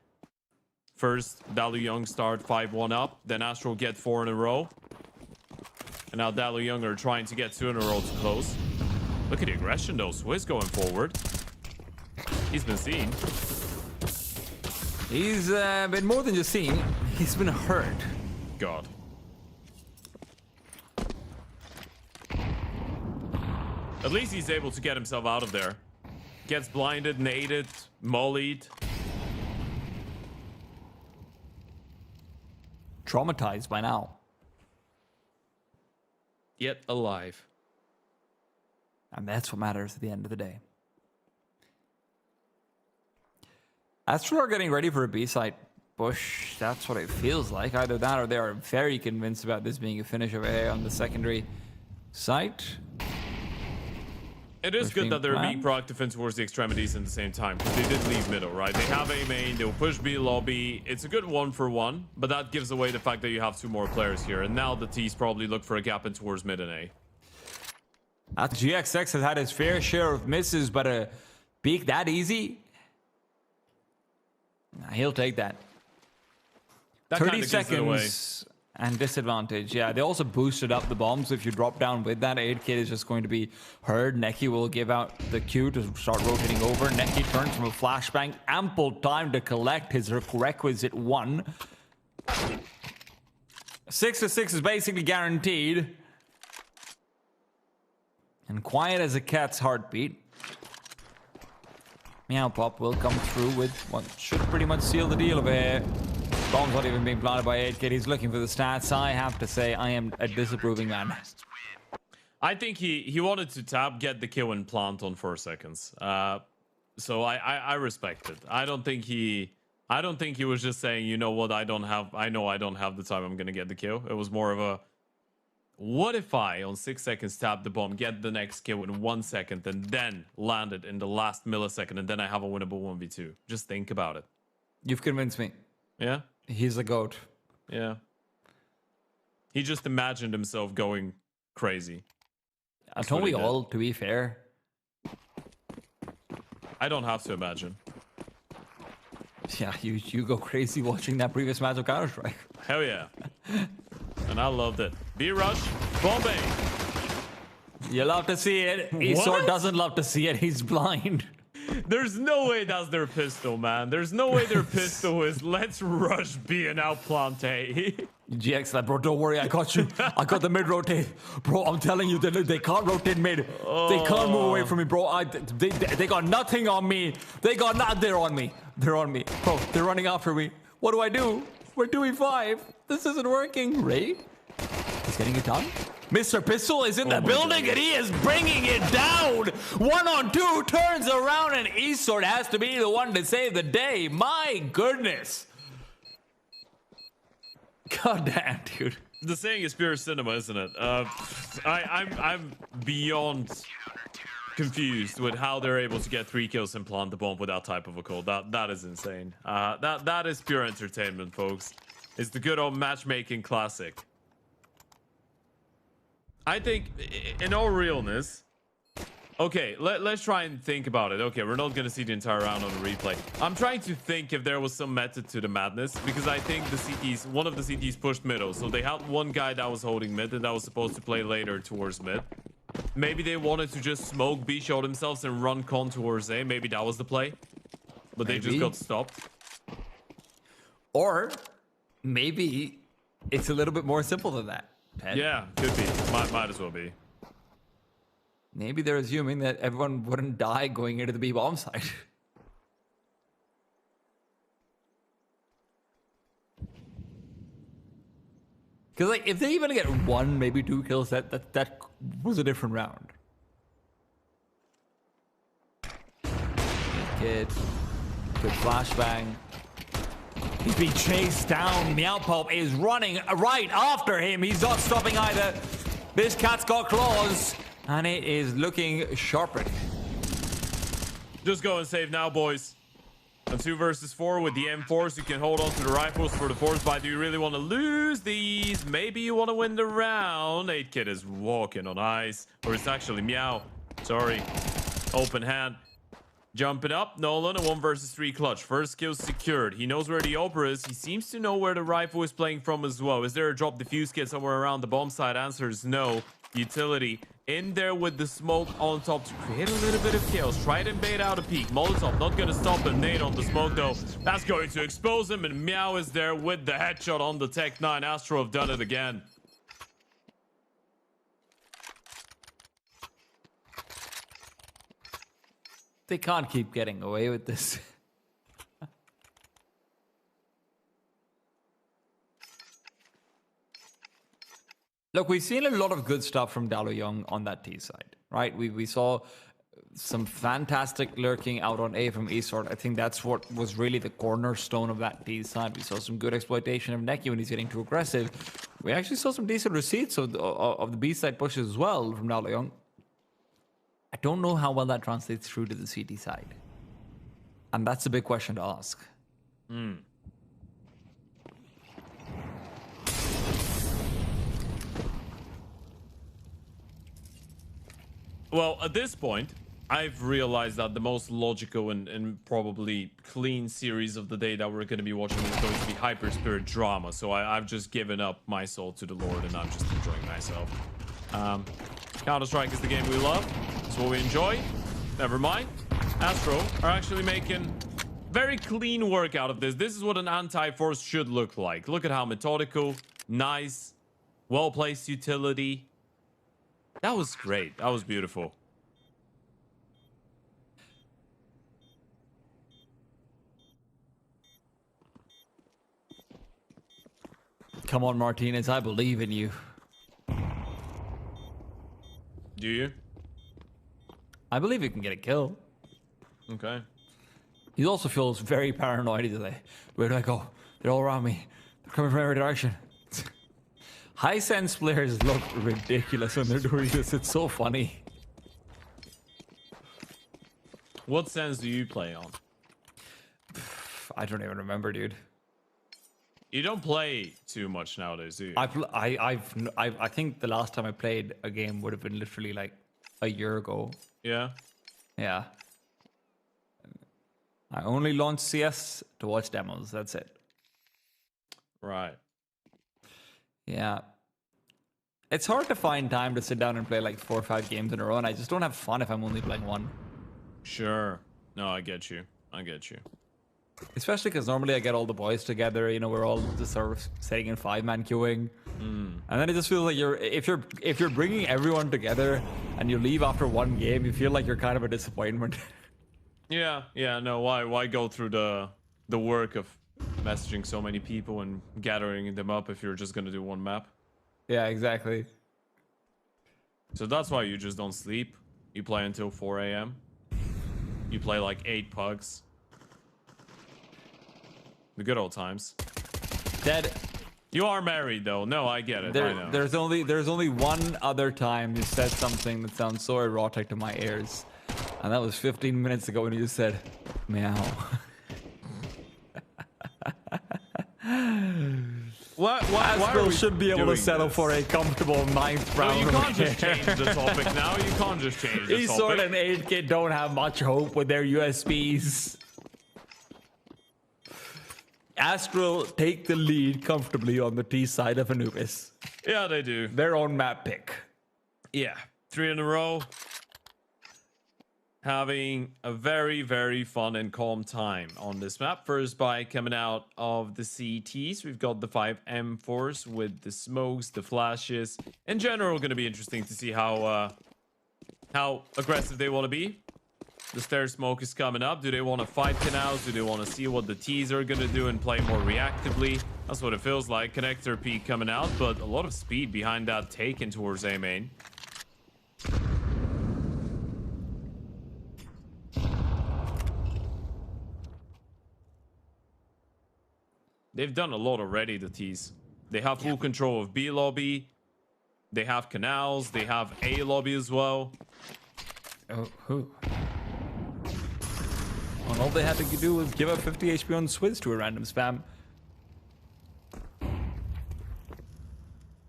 First, DALUYONG start 5-1 up. Then ASTRAL get 4 in a row. And now DALUYONG are trying to get 2 in a row to close. Look at the aggression though. Swizz going forward. He's been seen. He's been more than just seen. He's been hurt. God. At least he's able to get himself out of there. Gets blinded, naded, mollied. Traumatized by now. Yet alive. And that's what matters at the end of the day. ASTRAL are getting ready for a B-site push. That's what it feels like. Either that or they are very convinced about this being a finish of A on the secondary site. It is good that they're being proactive in towards the extremities at the same time, because they did leave middle, right? They have A main, they'll push B lobby. It's a good 1-for-1, but that gives away the fact that you have 2 more players here. And now the T's probably look for a gap in towards mid and A. GXX has had his fair share of misses, but a peak that easy? Nah, he'll take that. That 30 kinda gives it away. seconds and disadvantage. Yeah, they also boosted up the bombs. If you drop down with that, 8 is just going to be heard. Neki will give out the cue to start rotating over. Neki turns from a flashbang. Ample time to collect his requisite 1. 6-6 is basically guaranteed. And quiet as a cat's heartbeat. Meow Pop will come through with what should pretty much seal the deal of a bomb's not even being planted by 8 He's looking for the stats. I have to say, I am a disapproving man. I think he wanted to tap, get the kill and plant on 4 seconds. So I respect it. I don't think he was just saying, you know what, I know I don't have the time, I'm gonna get the kill. It was more of a, what if I on 6 seconds tap the bomb, get the next kill in 1 second, and then land it in the last millisecond, and then I have a winnable 1v2. Just think about it. You've convinced me. Yeah? He's a goat. Yeah. He just imagined himself going crazy. Don't we all, to be fair? I don't have to imagine. Yeah, you go crazy watching that previous match of Counter-Strike. Hell yeah. And I loved it. B-Rush, Bombay. You love to see it. eSort doesn't love to see it. He's blind. There's no way that's their pistol, man. There's no way their pistol is let's rush B and outplant A. GX, like, bro, don't worry, I got you. I got the mid rotate. Bro, I'm telling you, they can't rotate mid. They can't move away from me, bro. They got nothing on me. They're on me. They're on me. Bro, they're running after me. What do? We're doing 5. This isn't working. Ray? He's getting it done. Mr. Pistol is in the building and he is bringing it down. 1-on-2 turns around and eSort has to be the one to save the day. My goodness. God damn, dude. The saying is pure cinema, isn't it? I'm beyond confused with how they're able to get 3 kills and plant the bomb with that type of a call. That is insane. That is pure entertainment, folks. It's the good old matchmaking classic. I think, in all realness, okay, let's try and think about it. Okay, we're not going to see the entire round on the replay. I'm trying to think if there was some method to the madness, because I think one of the CTs pushed middle. So they had one guy that was holding mid and that was supposed to play later towards mid. Maybe they wanted to just smoke B, show themselves, and run con towards A. Maybe that was the play. But they just got stopped. Or maybe it's a little bit more simple than that. Ted. Yeah, could be. Might as well be. Maybe they're assuming that everyone wouldn't die going into the B bomb site. Because like, if they even get 1, maybe 2 kills, that was a different round. Good flashbang. He's being chased down. Meowpop is running right after him. He's not stopping either. This cat's got claws, and it is looking sharper. Just go and save now, boys. On 2 versus 4 with the M4s, you can hold on to the rifles for the force buy. Do you really want to lose these? Maybe you want to win the round. 8kid is walking on ice. Or it's actually Meow. Sorry. Open hand. Jumping up, Nolan, a 1 versus 3 clutch. First kill secured. He knows where the Opera is. He seems to know where the rifle is playing from as well. Is there a drop defuse kit somewhere around the bomb site? Answer is no. Utility in there with the smoke on top to create a little bit of chaos. Try to bait out a peek. Molotov not going to stop him. Nade on the smoke though. That's going to expose him, and Meow is there with the headshot on the Tech 9. Astro have done it again. They can't keep getting away with this. Look, we've seen a lot of good stuff from DALUYONG on that T side, right? We saw some fantastic lurking out on A from eSports. I think that's what was really the cornerstone of that T side. We saw some good exploitation of Neki when he's getting too aggressive. We actually saw some decent receipts of the B side pushes as well from DALUYONG. I don't know how well that translates through to the CT side. And that's a big question to ask. Well, at this point, I've realized that the most logical and probably clean series of the day that we're going to be watching is going to be HYPERSPIRIT drama. So I've just given up my soul to the Lord, and I'm just enjoying myself. Counter-Strike is the game we love. It's what we enjoy. Never mind. Astro are actually making very clean work out of this. This is what an anti-force should look like. Look at how methodical, nice, well-placed utility. That was great. That was beautiful. Come on, Martinez. I believe in you. Do you? I believe you can get a kill. Okay. He also feels very paranoid. He's like, where do I go? They're all around me. They're coming from every direction. High sense players look ridiculous when they're doing this. It's so funny. What sense do you play on? I don't even remember, dude. You don't play too much nowadays, do you? I think the last time I played a game would have been literally like a year ago. Yeah. Yeah. I only launched CS to watch demos. That's it. Right. Yeah. It's hard to find time to sit down and play like 4 or 5 games in a row, and I just don't have fun if I'm only playing one. Sure. No, I get you. I get you. Especially because normally I get all the boys together. You know, we're all just sort of sitting in 5-man queuing, and then it just feels like if you're bringing everyone together and you leave after one game, you feel like you're kind of a disappointment. Yeah. Yeah. No. Why go through the work of messaging so many people and gathering them up if you're just gonna do one map? Yeah, exactly. So that's why you just don't sleep. You play until 4 a.m. You play like 8 pugs. The good old times. Dead. You are married, though. No, I get it. I know. There's only one other time you said something that sounds so erotic to my ears, and that was 15 minutes ago when you said, "Meow." Why Astral should be able to settle this? for a comfortable 9th round. No, you can't just here. change the topic now. You can't just change the eSort topic. and 8K don't have much hope with their USPs. Astral take the lead comfortably on the T side of Anubis. Yeah, they do. Their own map pick. Yeah, 3 in a row. Having a very, very fun and calm time on this map. First buy coming out of the CTs. We've got the 5 M4s with the smokes, the flashes. In general, going to be interesting to see how aggressive they want to be. The stair smoke is coming up. Do they want to fight canals? Do they want to see what the T's are going to do and play more reactively? That's what it feels like. Connector peak coming out, but a lot of speed behind that taken towards A main. They've done a lot already, the T's. They have full control of B lobby. They have canals. They have A lobby as well. Oh, who? And all they had to do was give up 50 HP on Swizz to a random spam.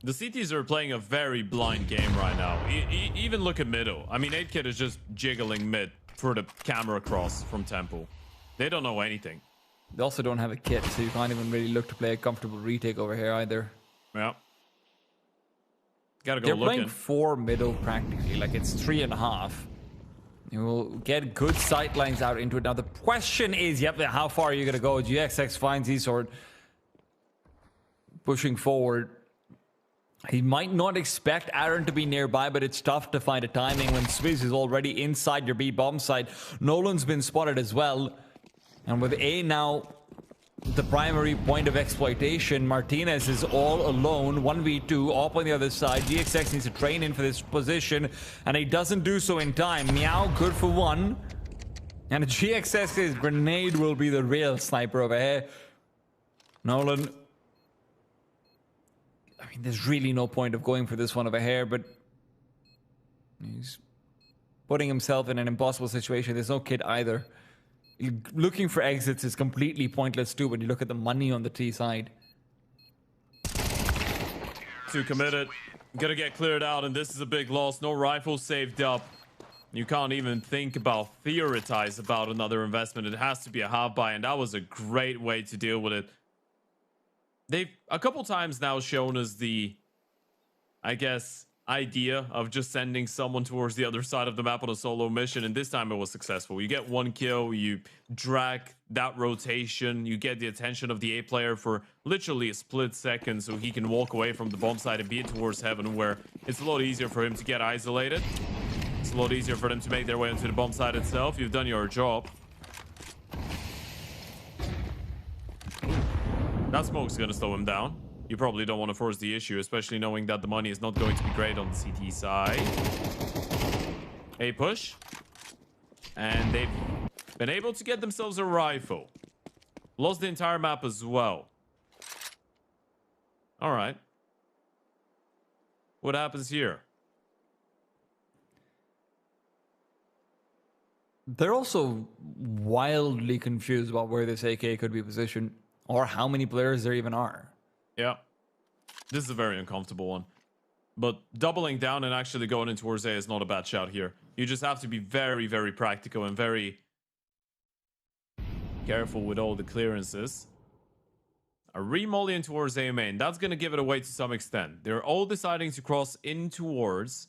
The CTs are playing a very blind game right now. Even look at middle. I mean, 8Kid is just jiggling mid for the camera cross from Temple. They don't know anything. They also don't have a kit, so you can't even really look to play a comfortable retake over here either. Yeah. Gotta go They're looking. playing 4 middle practically, like it's 3.5. You will get good sight lines out into it. Now the question is, how far are you gonna go? GXX finds eSort pushing forward. He might not expect Aaron to be nearby, but it's tough to find a timing when Swizz is already inside your B bomb site. Nolan's been spotted as well. And with A now the primary point of exploitation, Martinez is all alone, 1v2, up on the other side. GXX needs to train in for this position, and he doesn't do so in time. Meow, good for 1. And GXX's grenade will be the real sniper over here. Nolan, I mean, there's really no point of going for this one over here, but he's putting himself in an impossible situation. There's no kid either. Looking for exits is completely pointless too when you look at the money on the T side. Too committed. Gonna get cleared out, and this is a big loss. No rifle saved up. You can't even think about, theorize about another investment. It has to be a half buy, and that was a great way to deal with it. They've a couple times now shown us the, I guess, idea of just sending someone towards the other side of the map on a solo mission, and this time it was successful. You get 1 kill, you drag that rotation, you get the attention of the A player for literally a split second so he can walk away from the bomb site and be towards heaven, where it's a lot easier for him to get isolated. It's a lot easier for them to make their way into the bomb site itself. You've done your job. That smoke's gonna slow him down. You probably don't want to force the issue, especially knowing that the money is not going to be great on the CT side. A push. And they've been able to get themselves a rifle. Lost the entire map as well. All right. What happens here? They're also wildly confused about where this AK could be positioned or how many players there even are. Yeah. This is a very uncomfortable one. But doubling down and actually going in towards A is not a bad shout here. You just have to be very, very practical and very careful with all the clearances. A remolly in towards A main. That's going to give it away to some extent. They're all deciding to cross in towards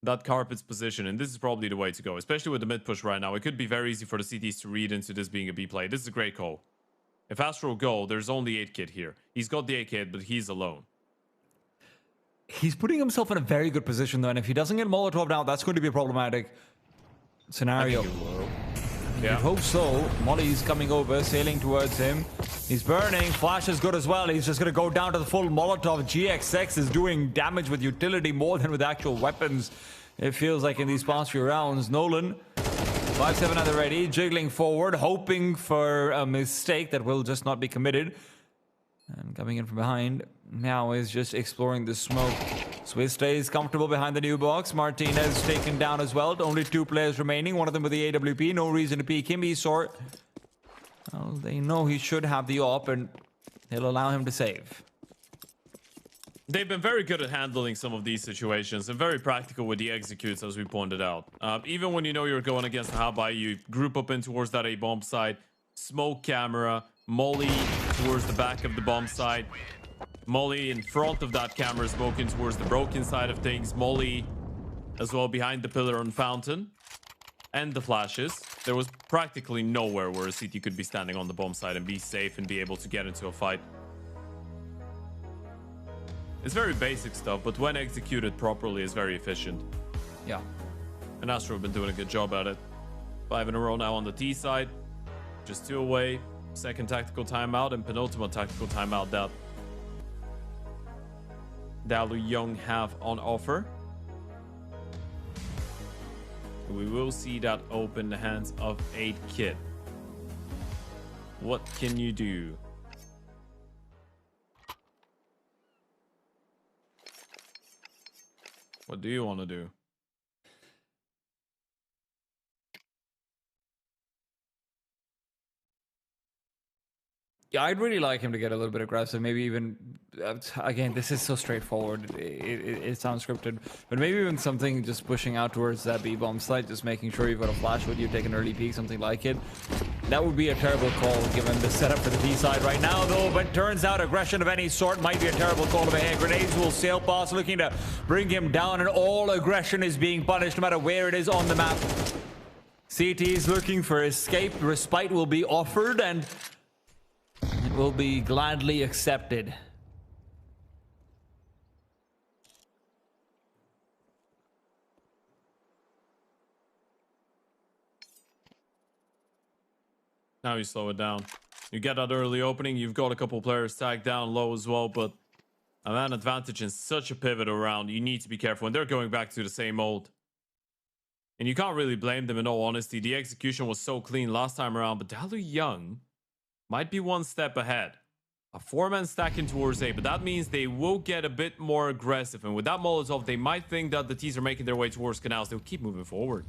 that carpet's position, and this is probably the way to go, especially with the mid push right now. It could be very easy for the CTs to read into this being a B play. This is a great call. If Astral go, there's only 8Kid here. He's got the 8Kid, but he's alone. He's putting himself in a very good position, though, and if he doesn't get Molotov now, that's going to be a problematic scenario. Yeah. You'd hope so. Molly's coming over, sailing towards him. He's burning. Flash is good as well. He's just going to go down to the full Molotov. GXX is doing damage with utility more than with actual weapons. It feels like in these past few rounds. Nolan, 5-7 at the ready, jiggling forward, hoping for a mistake that will just not be committed. And coming in from behind, now is just exploring the smoke. Swiss stays comfortable behind the new box. Martinez taken down as well. Only 2 players remaining, one of them with the AWP. No reason to peek him. eSort, well, they know he should have the op, and they'll allow him to save. They've been very good at handling some of these situations and very practical with the executes, as we pointed out. Even when you know you're going against the Habai, you group up in towards that A bomb side, smoke camera, molly towards the back of the bomb side, molly in front of that camera, smoking towards the broken side of things, molly as well behind the pillar on fountain, and the flashes. There was practically nowhere where a CT could be standing on the bomb side and be safe and be able to get into a fight. It's very basic stuff, but when executed properly, is very efficient. Yeah. And ASTRAL have been doing a good job at it. 5 in a row now on the T side. Just 2 away. Second tactical timeout and penultimate tactical timeout that DALUYONG have on offer. We will see that open the hands of 8kit. What can you do? What do you want to do? Yeah, I'd really like him to get a little bit aggressive. Maybe even, again, this is so straightforward. It sounds scripted. But maybe even something just pushing out towards that B-bomb site, just making sure you've got a flash with you, take an early peek, something like it. That would be a terrible call given the setup for the B side right now, though. But turns out aggression of any sort might be a terrible call of a head. Grenades will sail past, looking to bring him down, and all aggression is being punished no matter where it is on the map. CT is looking for escape. Respite will be offered, and it will be gladly accepted. Now you slow it down. You get that early opening. You've got a couple players tagged down low as well, but a man advantage in such a pivotal round, you need to be careful. And they're going back to the same mold. And you can't really blame them in all honesty. The execution was so clean last time around, but DALUYONG might be one step ahead. A 4-man stacking towards A, but that means they will get a bit more aggressive. And with that Molotov, they might think that the T's are making their way towards canals. They'll keep moving forward.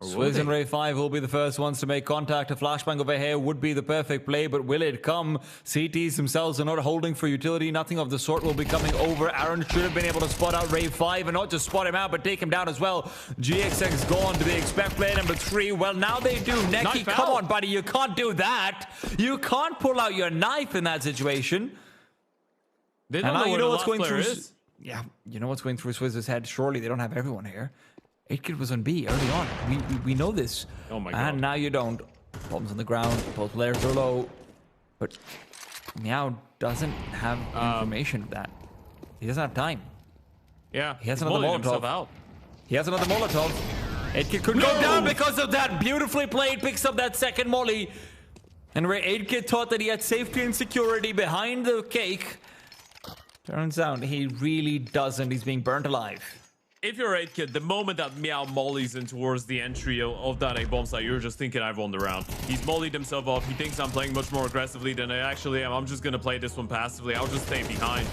Swizz and Ray 5 will be the first ones to make contact. A flashbang over here would be the perfect play, but will it come? CTs themselves are not holding for utility. Nothing of the sort will be coming over. Aaron should have been able to spot out Ray 5, and not just spot him out, but take him down as well. GXX gone to the expect play number 3. Well, now they do. Neki, come on, buddy. You can't do that. You can't pull out your knife in that situation. They don't know, you know what's going through. Yeah, you know what's going through Swizz's head. Surely they don't have everyone here. 8kit was on B early on. We know this. Oh my god. And now you don't. Bombs on the ground. Both players are low. But Meow doesn't have information of that. He doesn't have time. Yeah. He has another Molotov. Out. He has another Molotov. 8kit could go down because of that. Beautifully played. Picks up that second molly. And where 8kit thought that he had safety and security behind the cake, turns out he really doesn't. He's being burnt alive. If you're 8kit, the moment that Meow mollies in towards the entry of that A bomb site, you're just thinking I've won the round. He's mollied himself off. He thinks I'm playing much more aggressively than I actually am. I'm just going to play this one passively. I'll just stay behind.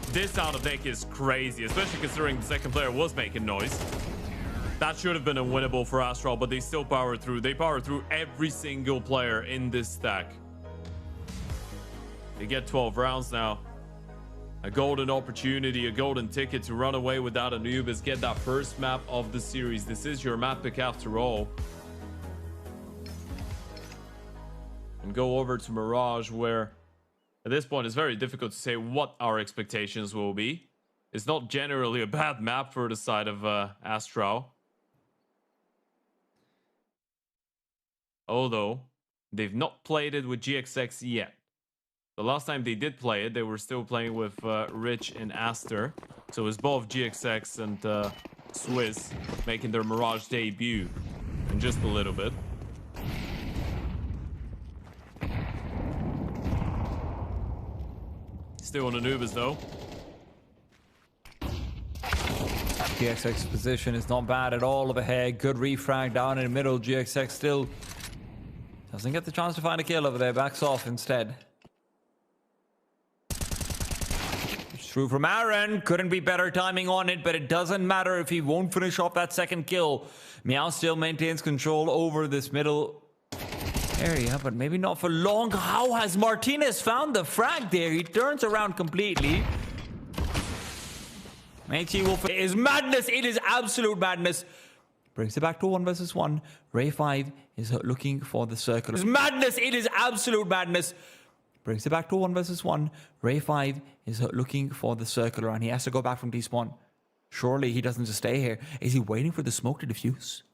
This sound of Nick is crazy, especially considering the second player was making noise. That should have been a winnable for ASTRAL, but they still powered through. They powered through every single player in this stack. They get 12 rounds now. A golden opportunity, a golden ticket to run away without Anubis, get that first map of the series. This is your map pick after all. And go over to Mirage, where at this point it's very difficult to say what our expectations will be. It's not generally a bad map for the side of ASTRAL. Although they've not played it with GXX yet. The last time they did play it, they were still playing with Rich and Aster. So it's both GXX and Swizz making their Mirage debut in just a little bit. Still on Anubis though. GXX's position is not bad at all overhead. Good refrag down in the middle. GXX still doesn't get the chance to find a kill over there. Backs off instead. through from Aaron. Couldn't be better timing on it, but it doesn't matter if he won't finish off that second kill. Meow still maintains control over this middle area, but maybe not for long. How has Martinez found the frag there? He turns around completely. Mechi will... It is madness. It is absolute madness. Brings it back to 1 versus 1. Ray 5 is looking for the circle. It is madness. It is absolute madness. Brings it back to 1 versus 1. Ray 5 is looking for the circle around. He has to go back from despawn. Surely he doesn't just stay here. Is he waiting for the smoke to diffuse?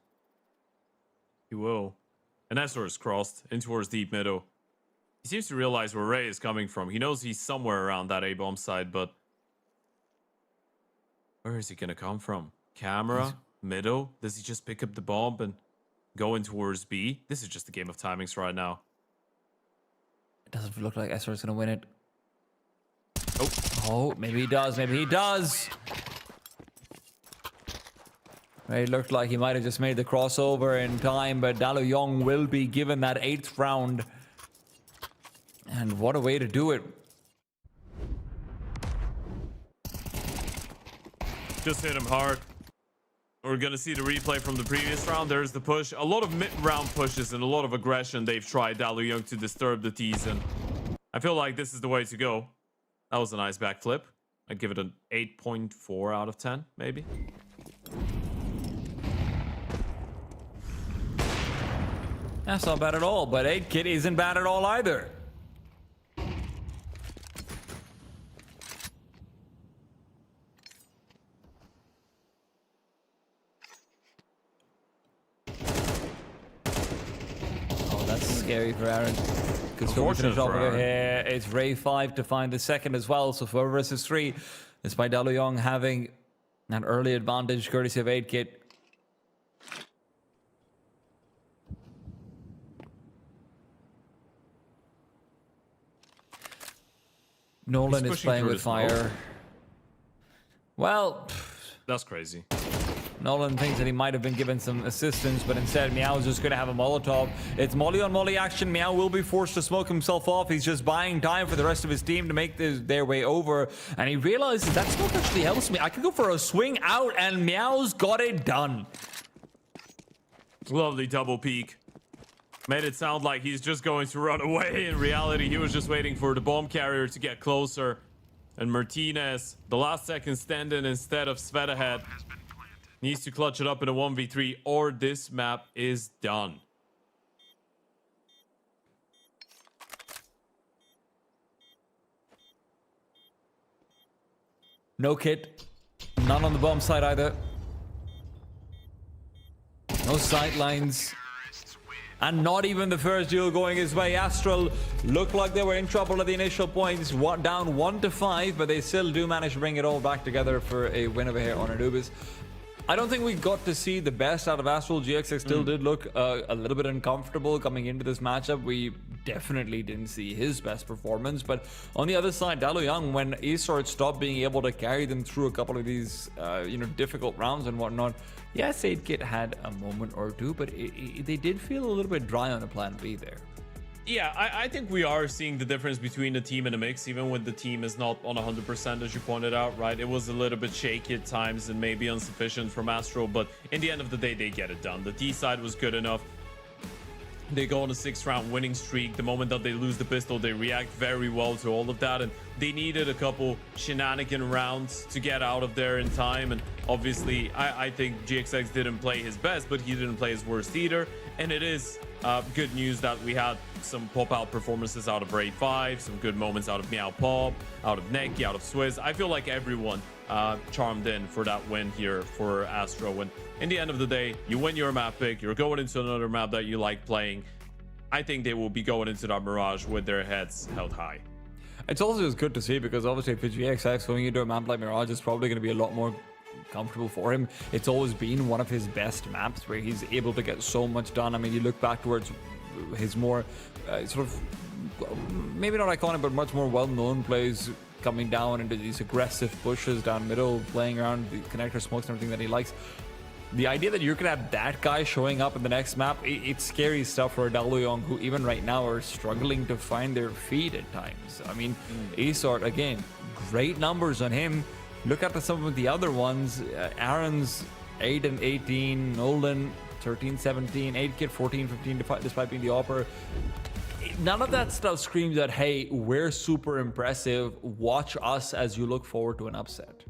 He will. And Ezra is crossed in towards deep middle. He seems to realize where Ray is coming from. He knows he's somewhere around that A-bomb side, but where is he going to come from? Camera? Middle? Does he just pick up the bomb and go in towards B? This is just a game of timings right now. It doesn't look like Ezra is going to win it. Oh. Oh, maybe he does. Maybe he does. It looked like he might have just made the crossover in time, but DALUYONG will be given that 8th round. And what a way to do it. Just hit him hard. We're going to see the replay from the previous round. There's the push. A lot of mid-round pushes and a lot of aggression they've tried DALUYONG to disturb the T's. And I feel like this is the way to go. That was a nice backflip. I'd give it an 8.4 out of 10, maybe. That's not bad at all, but 8-Kit isn't bad at all either. Scary for Aaron. Because here, it's Ray 5 to find the second as well. So 4 versus 3. Despite DALUYONG having an early advantage courtesy of 8-Kit. Nolan is playing with fire. Well, that's crazy. Nolan thinks that he might have been given some assistance, but instead Meow is just going to have a Molotov. It's Molly on Molly action. Meow will be forced to smoke himself off. He's just buying time for the rest of his team to make their way over. And he realizes that smoke actually helps me. I can go for a swing out, and Meow's got it done. Lovely double peek. Made it sound like he's just going to run away. In reality, he was just waiting for the bomb carrier to get closer. And Martinez, the last second stand-in instead of Svetahead, needs to clutch it up in a 1v3 or this map is done. No kit. None on the bomb side either. No sightlines. And not even the first duel going his way. Astral looked like they were in trouble at the initial points. Down 1-5, but they still do manage to bring it all back together for a win over here on Anubis. I don't think we got to see the best out of Astral. GXX still did look a little bit uncomfortable coming into this matchup. We definitely didn't see his best performance. But on the other side, DALUYONG, when eSports stopped being able to carry them through a couple of these difficult rounds and whatnot, yes, 8-Kit had a moment or two, but they did feel a little bit dry on a plan B there. Yeah, I think we are seeing the difference between the team and the mix, even when the team is not on 100%, as you pointed out, right? It was a little bit shaky at times and maybe insufficient from Astral, but in the end of the day, they get it done. The D side was good enough. They go on a 6-round winning streak. The moment that they lose the pistol, they react very well to all of that, and they needed a couple shenanigan rounds to get out of there in time. And obviously, I think GXX didn't play his best, but he didn't play his worst either. And it is good news that we had some pop-out performances out of Ray 5, some good moments out of Meow Pop, out of Neki, out of Swizz. I feel like everyone charmed in for that win here for Astro. And in the end of the day, you win your map pick, you're going into another map that you like playing. I think they will be going into that Mirage with their heads held high. It's also just good to see, because obviously for GXX, going into a map like Mirage is probably going to be a lot more comfortable for him. It's always been one of his best maps where he's able to get so much done. I mean, you look back towards his more sort of, maybe not iconic, but much more well-known plays coming down into these aggressive pushes down middle, playing around the connector smokes and everything that he likes. the idea that you could have that guy showing up in the next map, it's scary stuff for DALUYONG, who even right now are struggling to find their feet at times. I mean, eSort, again, great numbers on him. Look at some of the other ones. Aaron's 8 and 18, Nolan 13, 17, 8kid 14, 15, despite being the AWPer. None of that stuff screams that, hey, we're super impressive. Watch us as you look forward to an upset.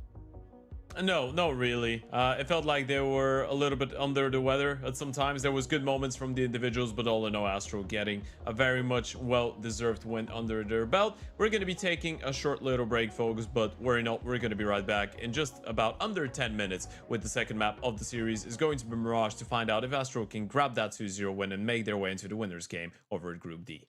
No, not really. It felt like they were a little bit under the weather at some times. There was good moments from the individuals, but all in all, ASTRAL getting a very much well-deserved win under their belt. We're going to be taking a short little break, folks, but worry not, we're going to be right back in just about under 10 minutes with the second map of the series. Is going to be Mirage to find out if ASTRAL can grab that 2-0 win and make their way into the winners game over at Group D.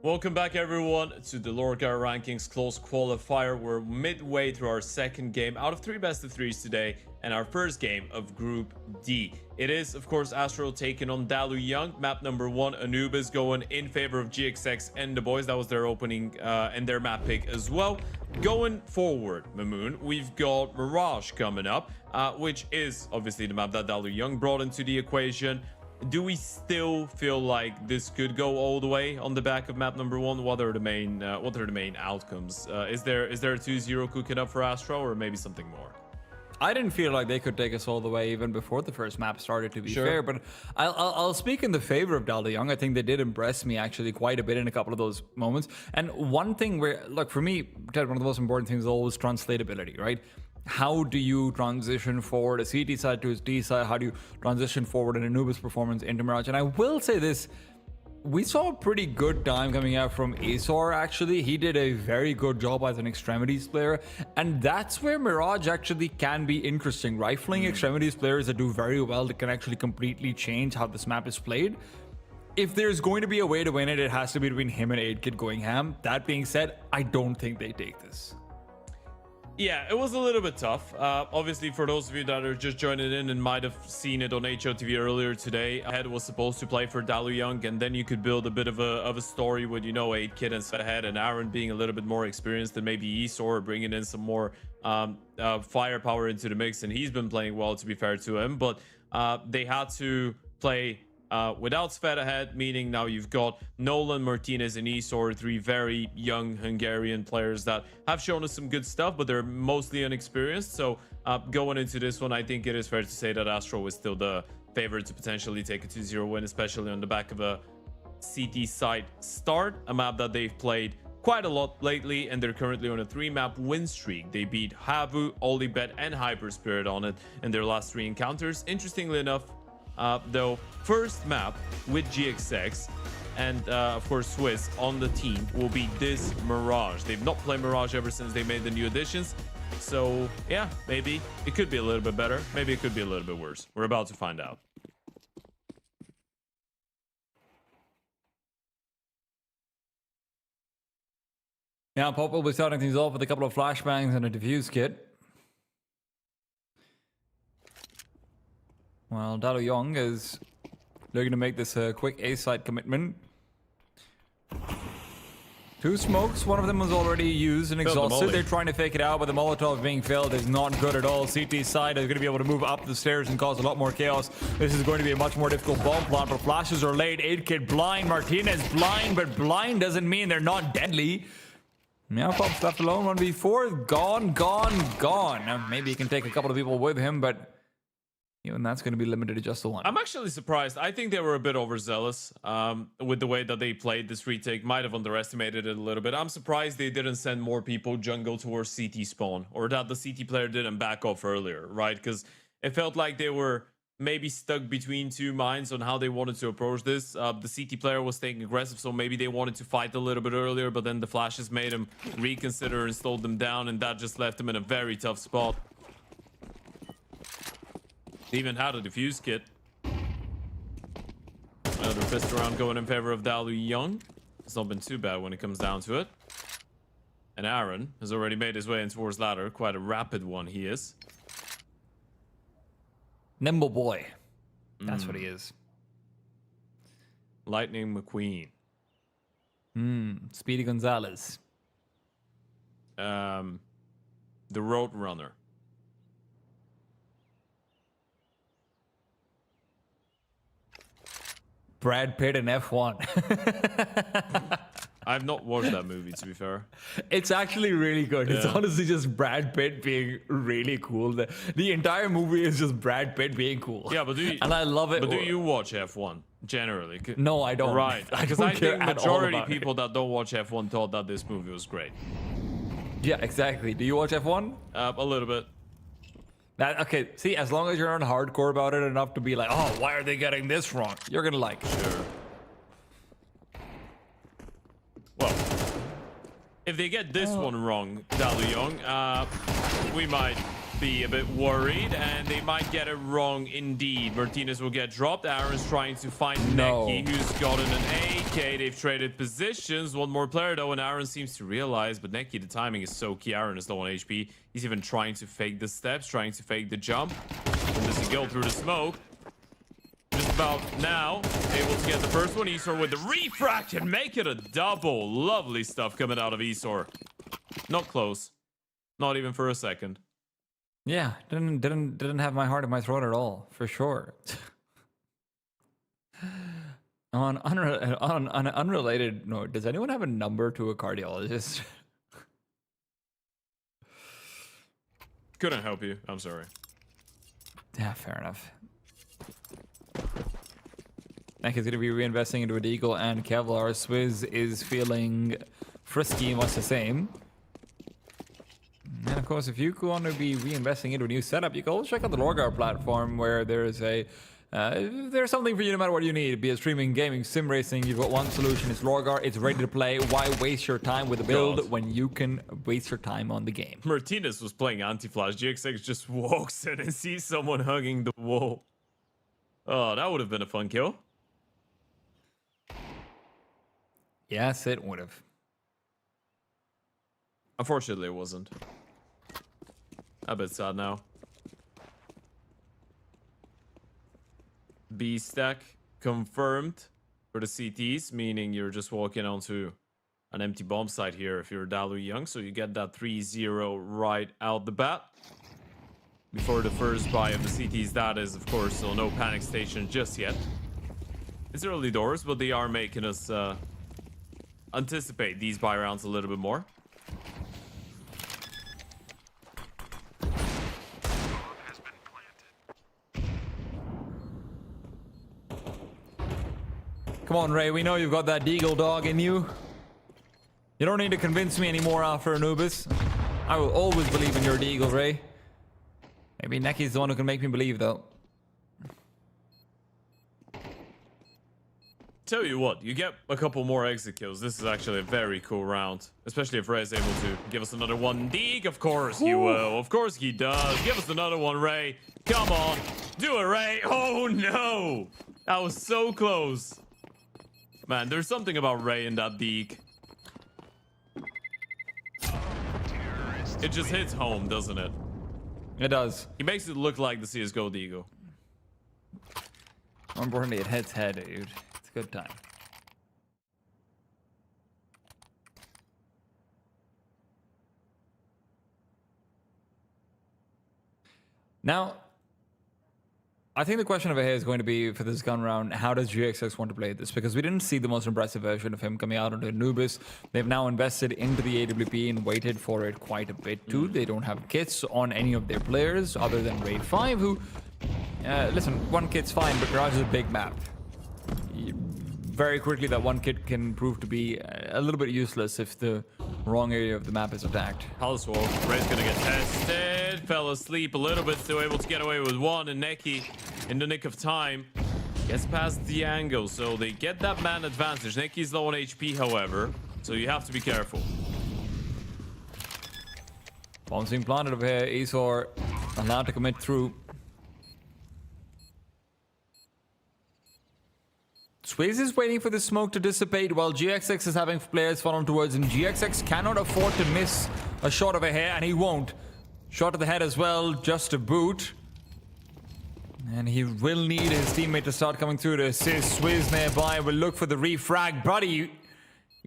Welcome back, everyone, to the LORGAR Rankings Close Qualifier. We're midway through our second game out of 3 best-of-3s today, and our first game of Group D. It is, of course, ASTRAL taking on DALUYONG. Map number 1, Anubis going in favor of GXX and the boys. That was their opening and their map pick as well. Going forward, Mamoon, we've got Mirage coming up, which is obviously the map that DALUYONG brought into the equation. Do we still feel like this could go all the way on the back of map number 1? What are the main outcomes? Is there a 2-0 cooking up for ASTRAL, or maybe something more? I didn't feel like they could take us all the way even before the first map started, to be fair, but I'll speak in the favor of DALUYONG. I think they did impress me actually quite a bit in a couple of those moments. And one thing where, look, for me, Ted, one of the most important things is always translatability, right? How do you transition forward a CT side to a D side? How do you transition forward an Anubis performance into Mirage? And I will say this, we saw a pretty good time coming out from Azor, actually. He did a very good job as an extremities player, and that's where Mirage actually can be interesting. Rifling extremities players that do very well, that can actually completely change how this map is played. If there's going to be a way to win it, it has to be between him and 8kid going ham. That being said, I don't think they take this. Yeah, it was a little bit tough. Obviously, for those of you that are just joining in and might have seen it on HOTV earlier today, Head was supposed to play for DALUYONG, and then you could build a bit of a story with, 8kid and Head and Aaron being a little bit more experienced than maybe Esor, bringing in some more firepower into the mix, and he's been playing well, to be fair to him. But they had to play without Svet ahead, meaning now you've got Nolan, Martinez, and Esor, 3 very young Hungarian players that have shown us some good stuff, but they're mostly inexperienced. So going into this one, I think it is fair to say that ASTRAL is still the favorite to potentially take a 2-0 win, especially on the back of a CT side start, a map that they've played quite a lot lately, and they're currently on a 3-map win streak. They beat Havu, Olibet, and HYPERSPIRIT on it in their last 3 encounters. Interestingly enough, though, first map with GXX and of course Swiss on the team will be this Mirage. They've not played Mirage ever since they made the new additions, so yeah, maybe it could be a little bit better, maybe it could be a little bit worse. We're about to find out. Now Pop will be starting things off with a couple of flashbangs and a defuse kit. Well, DALUYONG is looking to make this a quick A-side commitment. 2 smokes, one of them was already used and exhausted. They're trying to fake it out, but the Molotov being filled is not good at all. CT side is going to be able to move up the stairs and cause a lot more chaos. This is going to be a much more difficult bomb plant, but flashes are laid. 8kid blind, Martinez blind, but blind doesn't mean they're not deadly. Now Pop's left alone, 1v4, gone. Now, maybe he can take a couple of people with him, but even that's going to be limited to just the one. I'm actually surprised. I think they were a bit overzealous with the way that they played this retake. Might have underestimated it a little bit. I'm surprised they didn't send more people jungle towards CT spawn, or that the CT player didn't back off earlier, right? Because it felt like they were maybe stuck between 2 minds on how they wanted to approach this. The CT player was staying aggressive, so maybe they wanted to fight a little bit earlier, but then the flashes made them reconsider and slowed them down, and that just left them in a very tough spot. They even had a defuse kit. Another fist round going in favor of DALUYONG. It's not been too bad when it comes down to it. And Aaron has already made his way in towards ladder. Quite a rapid one he is. Nimble boy. That's what he is. Lightning McQueen. Speedy Gonzalez. The Road Runner. Brad Pitt in F1. I've not watched that movie, to be fair. It's actually really good. Yeah. It's honestly just Brad Pitt being really cool. The entire movie is just Brad Pitt being cool. Yeah, but do you, and I love it. But do you watch F1 generally? No, I don't. Right, because don't I care think at all majority about people that don't watch F1 thought that this movie was great. Yeah, exactly. Do you watch F1? A little bit. Okay, see, as long as you're not hardcore about it enough to be like, oh, why are they getting this wrong? You're gonna like it. Sure. Well, if they get this one wrong, DALUYONG, we might be a bit worried, and they might get it wrong indeed. Martinez will get dropped. Aaron's trying to find Neki, who's gotten an AK. They've traded positions. One more player, though, and Aaron seems to realize, but Neki, the timing is so key. Aaron is low on HP. He's even trying to fake the steps, trying to fake the jump. And does he go through the smoke? Just about now, able to get the first one. Esor with the refract and make it a double. Lovely stuff coming out of Esor. Not close. Not even for a second. Yeah, didn't have my heart in my throat at all, for sure. On an unrelated note, does anyone have a number to a cardiologist? Couldn't help you. I'm sorry. Yeah, fair enough. Neck is going to be reinvesting into a Deagle and Kevlar. Swizz is feeling frisky, much the same. And of course, if you want to be reinvesting into a new setup, you can always check out the LORGAR platform, where there's there's something for you no matter what you need. Be it streaming, gaming, sim racing, you've got one solution. It's LORGAR. It's ready to play. Why waste your time with a build when you can waste your time on the game? Martinez was playing anti-flash. GXX just walks in and sees someone hugging the wall. Oh, that would have been a fun kill. Yes, it would have. Unfortunately, it wasn't. A bit sad now. B stack confirmed for the CTs, meaning you're just walking onto an empty bomb site here if you're DALUYONG, so you get that 3-0 right out the bat. Before the first buy of the CTs, that is, of course, so no panic station just yet. It's early doors, but they are making us anticipate these buy rounds a little bit more. Come on, Ray. We know you've got that Deagle dog in you. You don't need to convince me anymore after Anubis. I will always believe in your Deagle, Ray. Maybe Neki's the one who can make me believe, though. Tell you what, you get a couple more exit kills. This is actually a very cool round. Especially if Ray is able to give us another one. Deeg, of course you will. Of course he does. Give us another one, Ray. Come on. Do it, Ray. Oh, no. That was so close. Man, there's something about Ray in that Deeg. It just hits home, doesn't it? It does. He makes it look like the CSGO Deagle. More importantly, it hits head, dude. It's a good time. Now, I think the question over here is going to be, for this gun round, how does GXX want to play this? Because we didn't see the most impressive version of him coming out onto Anubis. They've now invested into the AWP and waited for it quite a bit too. They don't have kits on any of their players other than Raid 5, who... listen, one kit's fine, but Garage is a big map. Very quickly, that one kit can prove to be a little bit useless if the wrong area of the map is attacked. Palace Wall. Ray's gonna get tested. Fell asleep a little bit, still able to get away with one. And Neki, in the nick of time, gets past the angle. So they get that man advantage. Neki's low on HP, however, so you have to be careful. Bombs being planted over here. Esor allowed to commit through. Swayze is waiting for the smoke to dissipate while GXX is having players follow towards him. GXX cannot afford to miss a shot over here, and he won't. Shot to the head as well, just a boot. And he will need his teammate to start coming through to assist. Swizz nearby will look for the refrag. Buddy,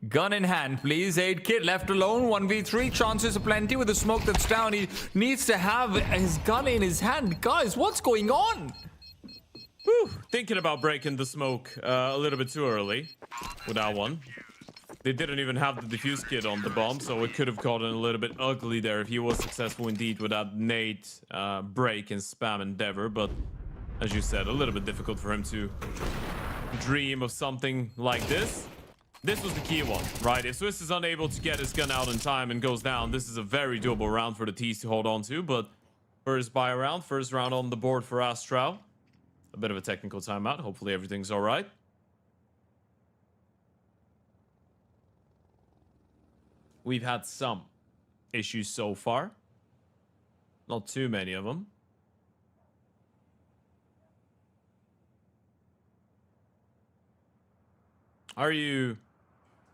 gun in hand, please. 8 kid left alone. 1v3, chances aplenty with the smoke that's down. He needs to have his gun in his hand. Guys, what's going on? Whew. Thinking about breaking the smoke a little bit too early with that one. They didn't even have the defuse kit on the bomb, so it could have gotten a little bit ugly there if he was successful indeed with that nade break and spam endeavor. But as you said, a little bit difficult for him to dream of something like this. This was the key one, right? If Swiss is unable to get his gun out in time and goes down, this is a very doable round for the T's to hold on to. But first buy round, first round on the board for ASTRAL. A bit of a technical timeout. Hopefully everything's all right. We've had some issues so far. Not too many of them. Are you...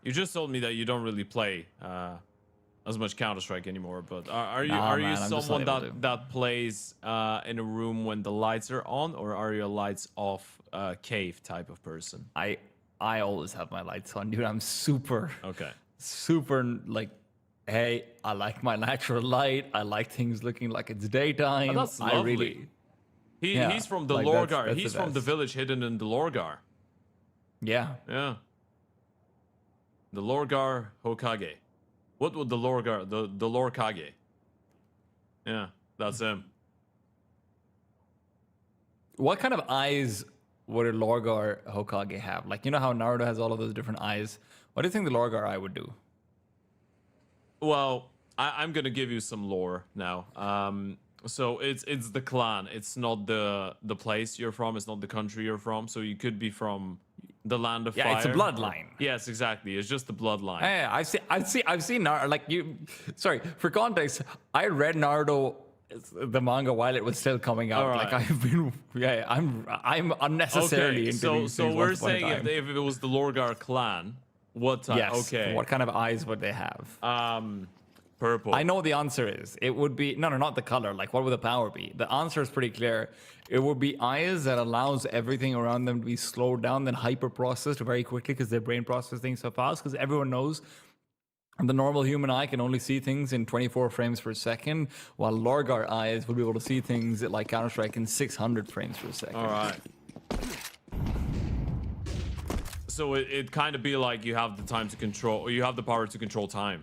You just told me that you don't really play as much Counter-Strike anymore, but are you someone that plays in a room when the lights are on, or are you a lights off cave type of person? I always have my lights on, dude. I'm super like, hey, I like my natural light. I like things looking like it's daytime. Oh, that's lovely. He's from the LORGAR. He's from the village hidden in the LORGAR. Yeah. Yeah. The LORGAR Hokage. What would the LORGAR, the LORKage? Yeah, that's him. What kind of eyes would a LORGAR Hokage have? Like, you know how Naruto has all of those different eyes? What do you think the LORGAR eye would do? Well, I'm gonna give you some lore now. So it's the clan. It's not the place you're from. It's not the country you're from. So you could be from the land of fire. Yeah, it's a bloodline. Yes, exactly. It's just the bloodline. Yeah, I've seen Naruto. Like you, sorry for context. I read Naruto, the manga, while it was still coming out. Right. Like I've been, I'm unnecessarily into so these so things we're once upon a saying time. if it was the LORGAR clan, what type? Yes. Okay. What kind of eyes would they have? Purple. I know what the answer is. It would be no, not the color. Like, what would the power be? The answer is pretty clear. It would be eyes that allows everything around them to be slowed down, then hyper processed very quickly because their brain processes things so fast. Because everyone knows the normal human eye can only see things in 24 frames per second, while LORGAR eyes will be able to see things like Counter-Strike in 600 frames per second. All right. So it kind of be like you have the time to control, or you have the power to control time.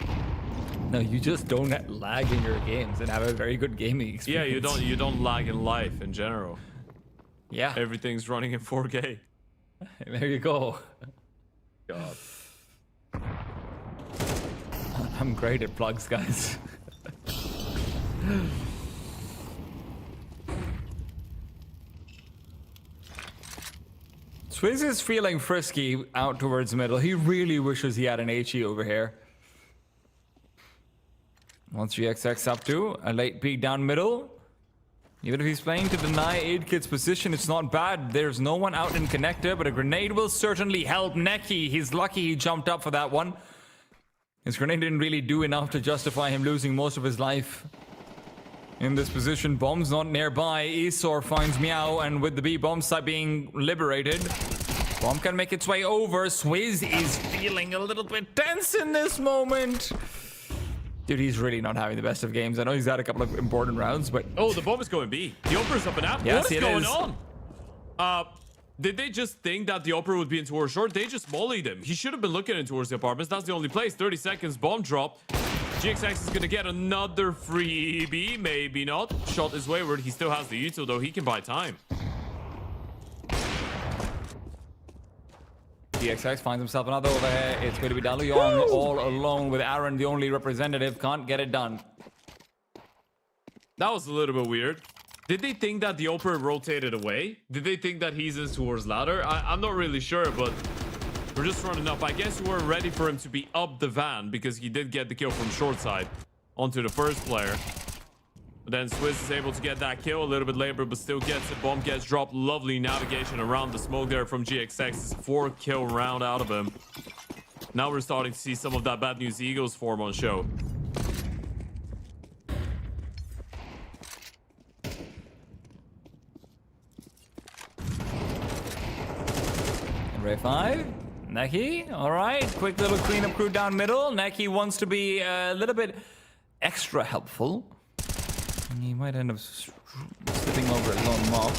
No, you just don't lag in your games and have a very good gaming experience. Yeah, you don't lag in life in general. Yeah. Everything's running in 4K. There you go. God. I'm great at plugs, guys. Swizz is feeling frisky out towards middle. He really wishes he had an HE over here. Wants GXX up to a late peek down middle. Even if he's playing to deny 8kid's position, it's not bad. There's no one out in connector, but a grenade will certainly help Neki. He's lucky he jumped up for that one. His grenade didn't really do enough to justify him losing most of his life in this position. Bomb's not nearby. Esor finds Meow, and with the B bomb site being liberated, bomb can make its way over. Swizz is feeling a little bit tense in this moment. Dude, he's really not having the best of games. I know he's had a couple of important rounds, but... Oh, the bomb is going B. The Opera's up and out. Yes, what is going on? Did they just think that the Opera would be in towards short? They just mollied him. He should have been looking in towards the apartments. That's the only place. 30 seconds, bomb drop. GXX is going to get another freebie. Maybe not. Shot is wayward. He still has the util, though. He can buy time. GXX finds himself another over here. It's going to be DALUYONG all alone with Aaron, the only representative. Can't get it done. That was a little bit weird. Did they think that the Opera rotated away? Did they think that he's in towards ladder? I'm not really sure, but we're just running up. I guess we were ready for him to be up the van because he did get the kill from short side onto the first player. But then Swizz is able to get that kill a little bit later, but still gets it. Bomb gets dropped. Lovely navigation around the smoke there from GXX. 4-kill round out of him. Now we're starting to see some of that Bad News Eagles form on show. Ray 5. Neki, all right. Quick little cleanup crew down middle. Neki wants to be a little bit extra helpful. He might end up slipping over his own mob.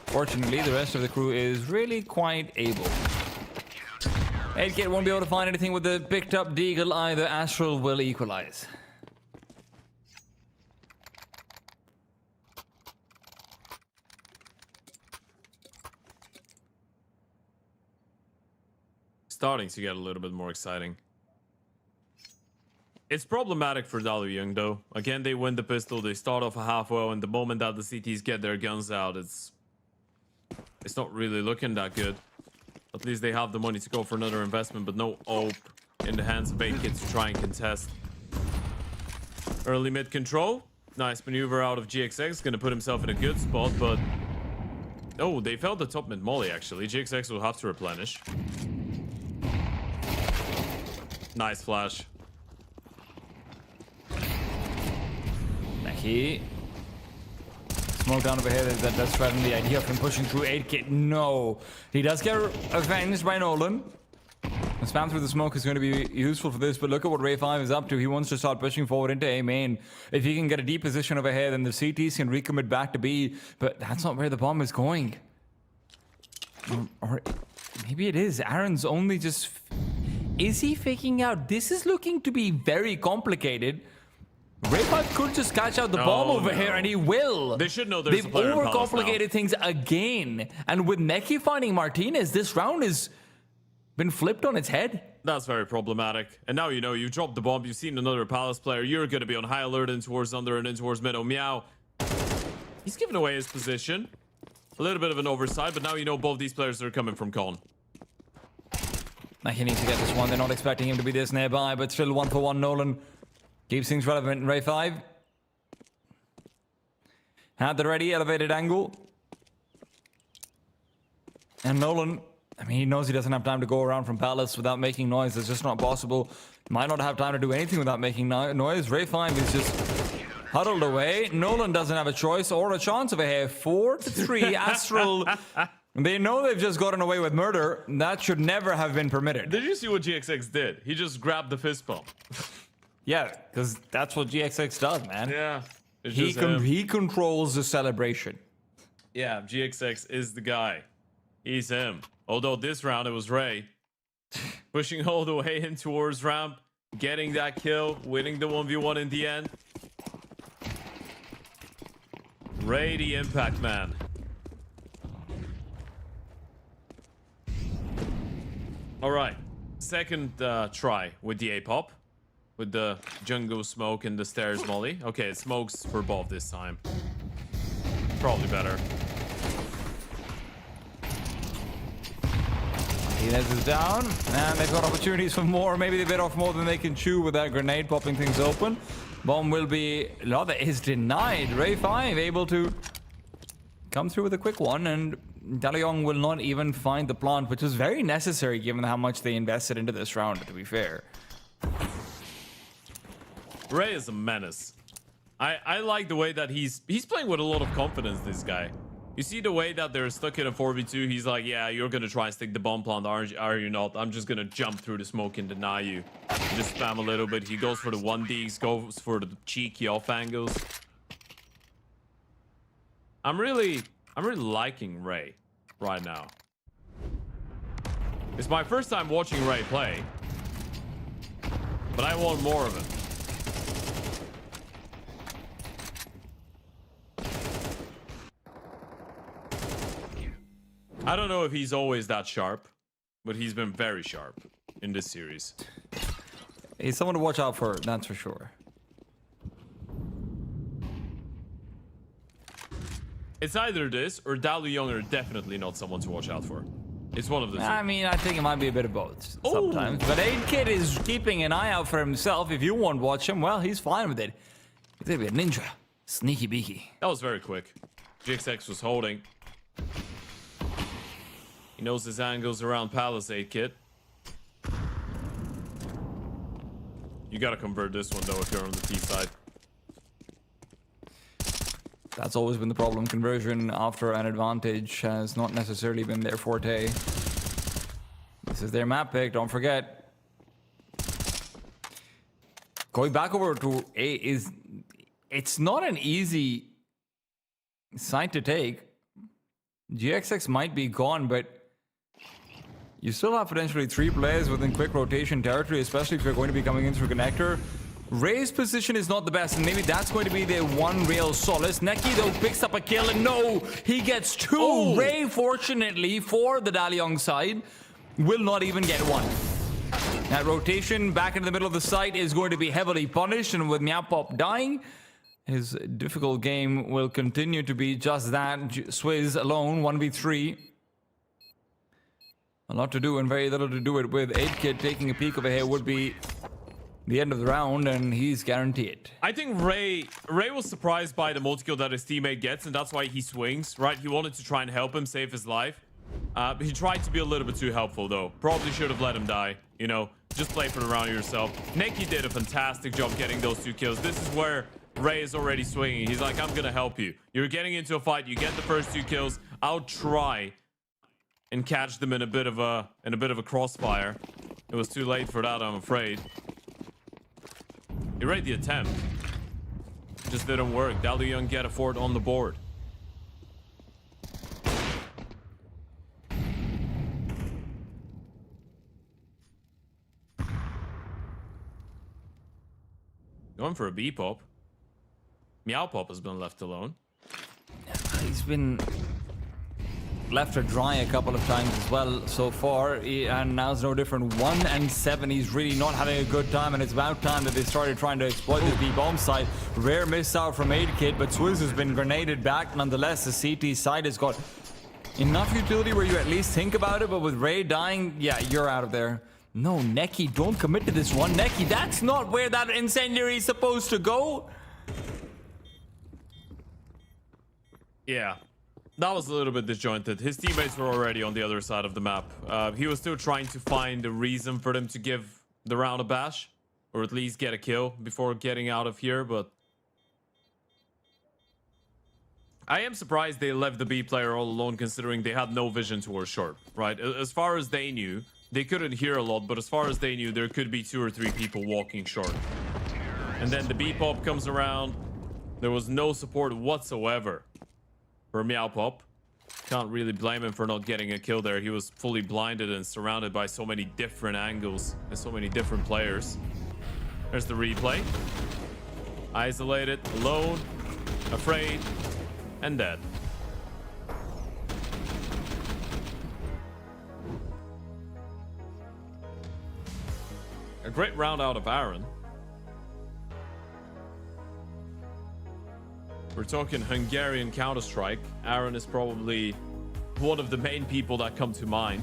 Fortunately, the rest of the crew is really quite able. 8kid won't be able to find anything with the picked up Deagle either. Astral will equalize. Starting to get a little bit more exciting. It's problematic for DALUYONG though. Again, they win the pistol, they start off a half well, and the moment that the CTs get their guns out, it's not really looking that good. At least they have the money to go for another investment, but no OP in the hands of 8kid to try and contest. Early mid control. Nice maneuver out of GXX. Gonna put himself in a good spot, but... Oh, they felt the top mid molly, actually. GXX will have to replenish. Nice flash. He smoke down over here. That does threaten the idea of him pushing through 8K. No, he does get avenged by Nolan. The spam through the smoke is going to be useful for this, but look at what Ray 5 is up to. He wants to start pushing forward into A main. If he can get a deep position over here, then the CTs can recommit back to B, but that's not where the bomb is going. Or maybe it is. Aaron's only just... Is he faking out? This is looking to be very complicated. Ray 5 could just catch out the bomb over here, and he will. They should know there's a player in Palace now. They've overcomplicated things again. And with Neki finding Martinez, this round has been flipped on its head. That's very problematic. And now you know, you've dropped the bomb, you've seen another Palace player, you're going to be on high alert in towards under and in towards mid. Oh, Meow. He's given away his position. A little bit of an oversight, but now you know both these players are coming from Con. Neki needs to get this one. They're not expecting him to be this nearby, but still 1-for-1 Nolan. Keeps things relevant in Ray 5. Had the ready elevated angle. And Nolan, I mean, he knows he doesn't have time to go around from Palace without making noise. It's just not possible. Might not have time to do anything without making noise. Ray 5 is just huddled away. Nolan doesn't have a choice or a chance over here. 4-3 Astral. They know they've just gotten away with murder. That should never have been permitted. Did you see what GXX did? He just grabbed the fist bump. Yeah, because that's what GXX does, man. Yeah. He controls the celebration. Yeah, GXX is the guy. He's him. Although this round it was Ray. Pushing all the way in towards ramp. Getting that kill. Winning the 1v1 in the end. Ray the impact man. Alright. Second try with the A-pop. With the jungle smoke and the stairs molly. Okay, it smokes for both this time. Probably better. Martinez is down, and they've got opportunities for more. Maybe they bit off more than they can chew with that grenade popping things open. Bomb will be... Lava is denied. Ray 5 able to come through with a quick one, and DALUYONG will not even find the plant, which was very necessary given how much they invested into this round, to be fair. Ray is a menace. I like the way that he's playing with a lot of confidence, this guy. You see the way that they're stuck in a 4v2, he's like, yeah, you're gonna try and stick the bomb plant, are you not? I'm just gonna jump through the smoke and deny you. Just spam a little bit. He goes for the 1Ds, goes for the cheeky off angles. I'm really liking Ray right now. It's my first time watching Ray play, but I want more of it. I don't know if he's always that sharp, but he's been very sharp in this series. He's someone to watch out for, that's for sure. It's either this or DALUYONG are definitely not someone to watch out for. It's one of the two. I mean, I think it might be a bit of both sometimes. But 8Kid is keeping an eye out for himself. If you won't watch him, well, he's fine with it. He's gonna be a ninja. Sneaky beaky. That was very quick. GXX was holding. He knows his angles around Palace, 8Kid. You gotta convert this one, though, if you're on the T side. That's always been the problem. Conversion after an advantage has not necessarily been their forte. This is their map pick, don't forget. Going back over to A is... It's not an easy site to take. GXX might be gone, but you still have potentially 3 players within quick rotation territory, especially if you're going to be coming in through connector. Ray's position is not the best, and maybe that's going to be their one real solace. Neki, though, picks up a kill, and no, he gets 2. Oh. Ray, fortunately, for the DALUYONG side, will not even get 1. That rotation back into the middle of the site is going to be heavily punished, and with Meowpop dying, his difficult game will continue to be just that. Swizz alone, 1v3. A lot to do and very little to do it with. 8Kid taking a peek over here would be the end of the round, and he's guaranteed. I think Ray was surprised by the multi-kill that his teammate gets, and that's why he swings, right? He wanted to try and help him save his life. He tried to be a little bit too helpful, though. Probably should have let him die, you know? Just play for the round yourself. Neki did a fantastic job getting those 2 kills. This is where Ray is already swinging. He's like, I'm gonna help you. You're getting into a fight. You get the first 2 kills. I'll try and catch them in a bit of a crossfire. It was too late for that, I'm afraid. He read the attempt. It just didn't work. DALUYONG get a fort on the board. Going for a B pop. Meow pop has been left alone. He's been left to dry a couple of times as well so far, and now it's no different. 1 and 7. He's really not having a good time, and it's about time that they started trying to exploit this B bomb side. Rare miss out from 8kid, but Swizz has been grenaded back nonetheless. The CT side has got enough utility where you at least think about it, but with Ray dying, yeah, you're out of there. No, Neki, don't commit to this one. Neki, that's not where that incendiary is supposed to go. Yeah, that was a little bit disjointed. His teammates were already on the other side of the map. He was still trying to find a reason for them to give the round a bash, or at least get a kill before getting out of here, but I am surprised they left the B player all alone, considering they had no vision towards short, right? As far as they knew, they couldn't hear a lot, but as far as they knew, there could be 2 or 3 people walking short. And then the B pop comes around. There was no support whatsoever for Meow Pop. Can't really blame him for not getting a kill there. He was fully blinded and surrounded by so many different angles and so many different players. There's the replay. Isolated, alone, afraid, and dead. A great round out of Aaron. We're talking Hungarian Counter-Strike. Aaron is probably one of the main people that come to mind.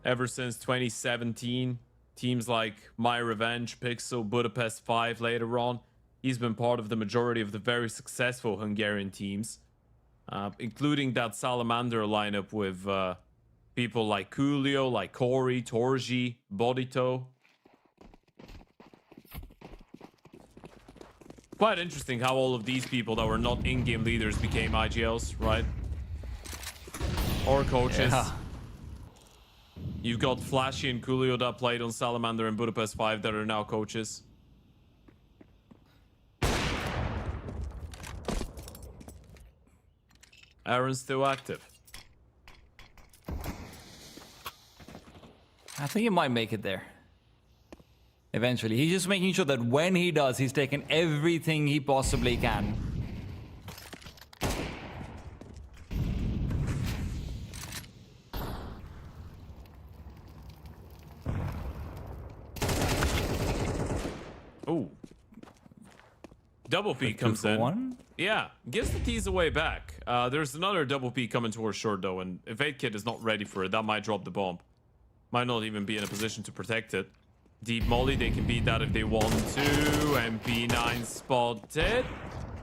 Ever since 2017, teams like My Revenge, Pixel, Budapest 5 later on, he's been part of the majority of the very successful Hungarian teams, including that Salamander lineup with people like Coolio, like Corey, Torji, Bodito. Quite interesting how all of these people that were not in-game leaders became IGLs, right? Or coaches. Yeah. You've got Flashy and Coolio that played on Salamander and Budapest 5 that are now coaches. Aaron's still active. I think he might make it there. Eventually. He's just making sure that when he does, he's taking everything he possibly can. Oh. Double P comes in. 1? Yeah, gives the tease away back. There's another double P coming towards short though, and if 8kid is not ready for it, that might drop the bomb. Might not even be in a position to protect it. Deep molly, they can beat that if they want to. MP9 spotted.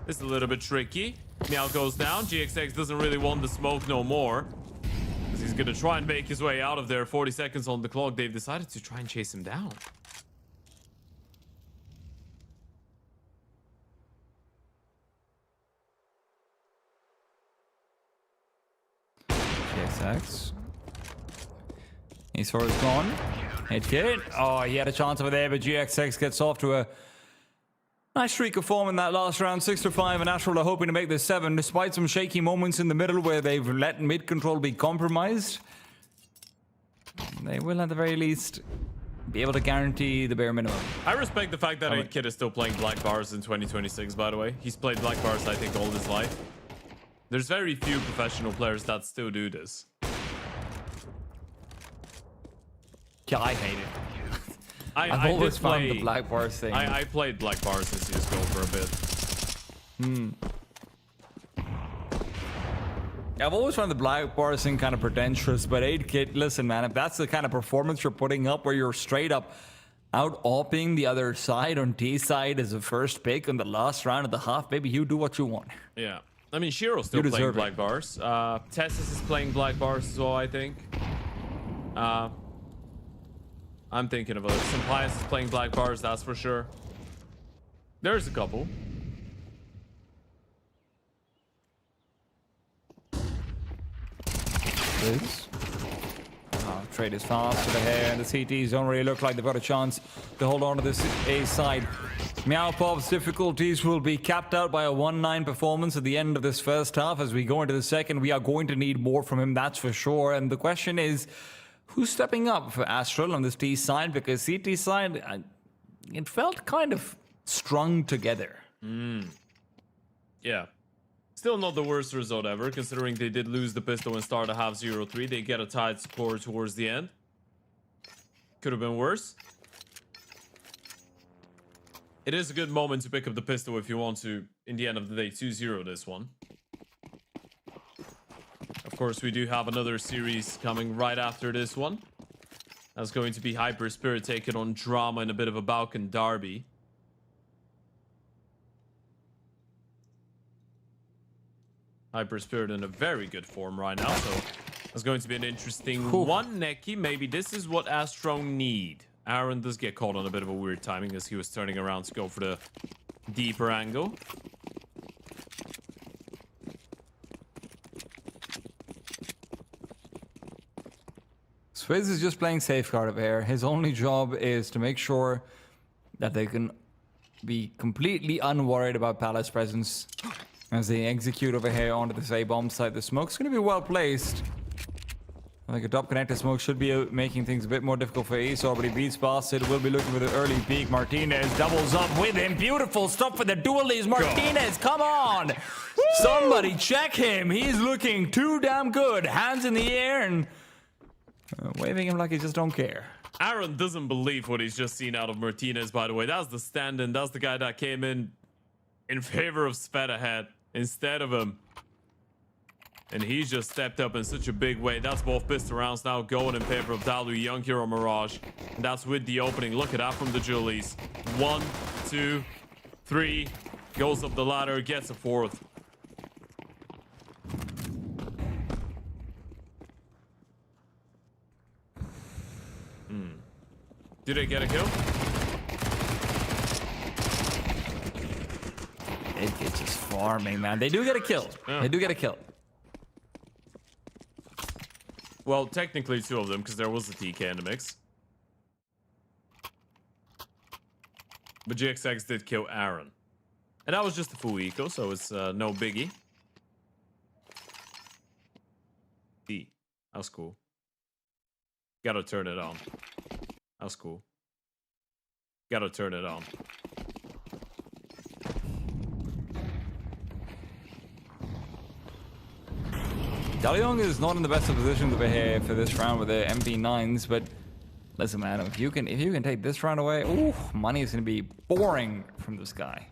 It's a little bit tricky. Meow goes down. GXX doesn't really want the smoke no more, because he's gonna try and make his way out of there. 40 seconds on the clock. They've decided to try and chase him down. GXX. Esports is gone. Hit. Oh, he had a chance over there, but GXX gets off to a nice streak of form in that last round. 6-5, and ASTRAL are hoping to make this 7, despite some shaky moments in the middle where they've let mid control be compromised. They will, at the very least, be able to guarantee the bare minimum. I respect the fact that 8kid is still playing Black Bars in 2026, by the way. He's played Black Bars, I think, all his life. There's very few professional players that still do this. Yeah, I hate it. I've I always did found play, the Black Bars thing. I played Black Bars in CSGO for a bit. I've always found the black bars thing kind of pretentious, but 8-Kit, listen, man, if that's the kind of performance you're putting up where you're straight up out-opping the other side on T side as a first pick in the last round of the half, baby, you do what you want. Yeah. I mean, Shiro's still playing black bars. Tessus is playing black bars as well, I think. I'm thinking of others. Simplias is playing black bars, that's for sure. There's a couple. Trade is fast to the hair, and the CTs don't really look like they've got a chance to hold on to this A side. Meowpop's difficulties will be capped out by a 1-9 performance at the end of this first half. As we go into the second, we are going to need more from him, that's for sure. And the question is, who's stepping up for Astral on this T side? Because CT side, it felt kind of strung together. Yeah. Still not the worst result ever, considering they did lose the pistol and start a half 0-3. They get a tied score towards the end. Could have been worse. It is a good moment to pick up the pistol if you want to, in the end of the day, 2-0 this one. Of course, we do have another series coming right after this one. That's going to be HYPERSPIRIT taking on Drama in a bit of a Balkan derby. HYPERSPIRIT in a very good form right now, so that's going to be an interesting one. Neki, maybe this is what ASTRAL need. Aaron does get caught on a bit of a weird timing as he was turning around to go for the deeper angle. Swizz is just playing safeguard over here. His only job is to make sure that they can be completely unworried about Palace presence as they execute over here onto this A-bomb site. The smoke's going to be well placed. I think a top connected smoke should be making things a bit more difficult for eSports, but he beats past it. Will be looking for the early peak. Martinez doubles up with him. Beautiful stuff for the dualies. Martinez, come on! Somebody check him. He's looking too damn good. Hands in the air and waving him like he just don't care. Aaron doesn't believe what he's just seen out of Martinez, by the way. That's the stand-in. That's the guy that came in favor of Svet ahead instead of him. And he's just stepped up in such a big way. That's both pistol rounds now going in favor of DALUYONG here on Mirage. And that's with the opening. Look at that from the Julies. 1, 2, 3. Goes up the ladder, gets a fourth. Did they get a kill? It's just farming, man. They do get a kill. Yeah. They do get a kill. Well, technically 2 of them, because there was a TK in the mix. But GXX did kill Aaron. And that was just a full eco, so it's no biggie. D. That was cool. Gotta turn it on. That was cool. Gotta turn it on. DALUYONG is not in the best of positions over here for this round with the MP9s, but listen, man, if you can take this round away, ooh, money is gonna be pouring from this guy.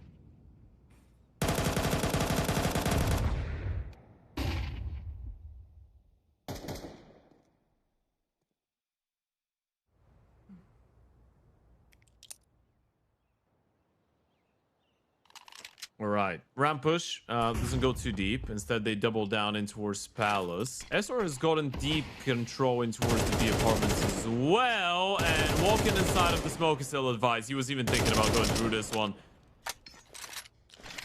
All right, ramp push doesn't go too deep. Instead, they double down in towards Palace. SR has gotten deep control in towards the B apartments as well. And walking inside of the smoke is still advised. He was even thinking about going through this one.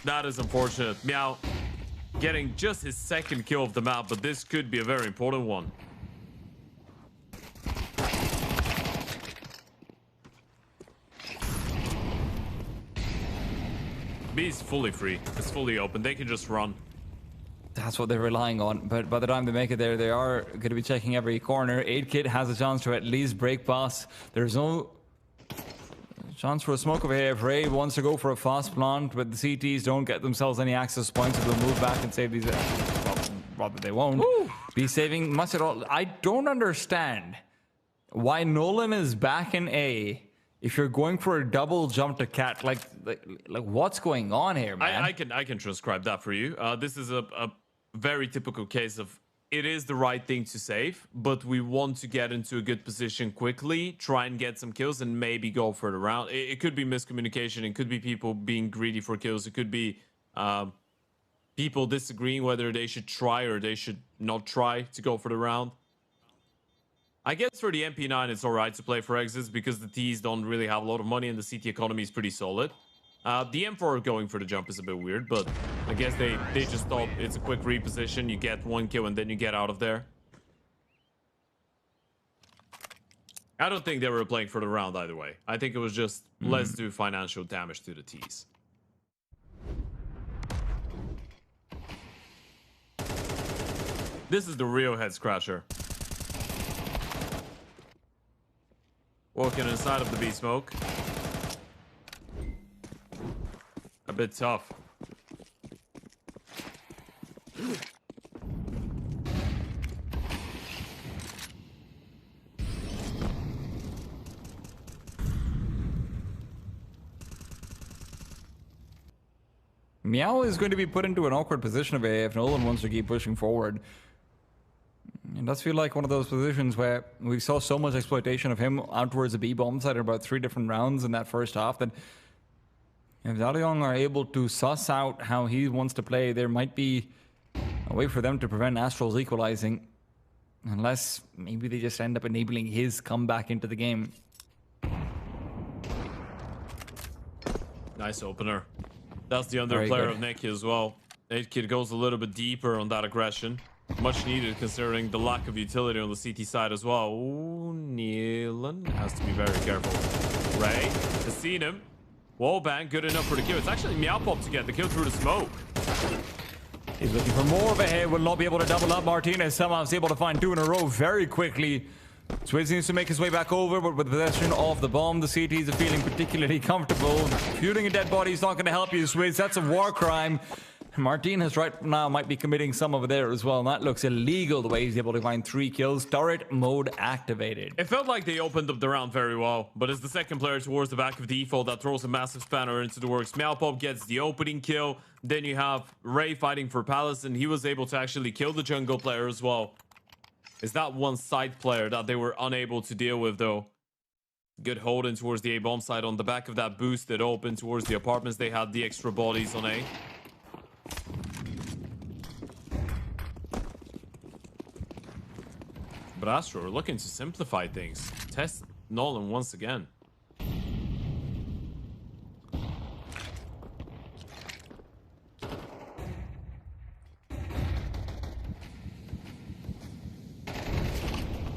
That is unfortunate. Meow getting just his 2nd kill of the map, but this could be a very important one. B is fully free. It's fully open. They can just run. That's what they're relying on. But by the time they make it there, they are going to be checking every corner. 8-Kit has a chance to at least break past. There's no chance for a smoke over here. If Ray wants to go for a fast plant, but the CTs don't get themselves any access points, so they'll move back and save these. Well, probably they won't be saving much at all. I don't understand why Nolan is back in A. If you're going for a double jump to cat, like what's going on here, man? I can transcribe that for you. This is a very typical case of it is the right thing to save, but we want to get into a good position quickly, try and get some kills, and maybe go for the round. It could be miscommunication. It could be people being greedy for kills. It could be people disagreeing whether they should try or they should not try to go for the round. I guess for the MP9, it's all right to play for exits because the Ts don't really have a lot of money and the CT economy is pretty solid. The M4 going for the jump is a bit weird, but I guess they just thought it's a quick reposition. You get one kill and then you get out of there. I don't think they were playing for the round either way. I think it was just let's do financial damage to the Ts. This is the real head scratcher. Walking inside of the B smoke. A bit tough. Meow is going to be put into an awkward position of A if Nolan wants to keep pushing forward. It does feel like one of those positions where we saw so much exploitation of him out towards the B bomb side in about 3 different rounds in that first half that if DALUYONG are able to suss out how he wants to play, there might be a way for them to prevent ASTRAL's equalizing. Unless maybe they just end up enabling his comeback into the game. Nice opener. That's the under player of Nick as well. 8kid goes a little bit deeper on that aggression. Much needed considering the lack of utility on the CT side as well. Ooh, Nealon has to be very careful. Ray has seen him. Wallbang, good enough for the kill. It's actually Meowpop to get the kill through the smoke. He's looking for more of a hit. Will not be able to double up. Martinez somehow is able to find 2 in a row very quickly. Swizz needs to make his way back over, but with possession of the bomb, the CTs are feeling particularly comfortable. Shooting a dead body is not going to help you, Swizz. That's a war crime. Martinez right now might be committing some over there as well, and that looks illegal the way he's able to find 3 kills. Turret mode activated. It felt like they opened up the round very well, but it's the second player towards the back of default that throws a massive spanner into the works. Meowpop gets the opening kill. Then you have Ray fighting for Palace, and he was able to actually kill the jungle player as well. It's that one side player that they were unable to deal with, though. Good hold in towards the A bomb side on the back of that boost that opened towards the apartments. They had the extra bodies on A. But ASTRAL are looking to simplify things. Test Nolan once again.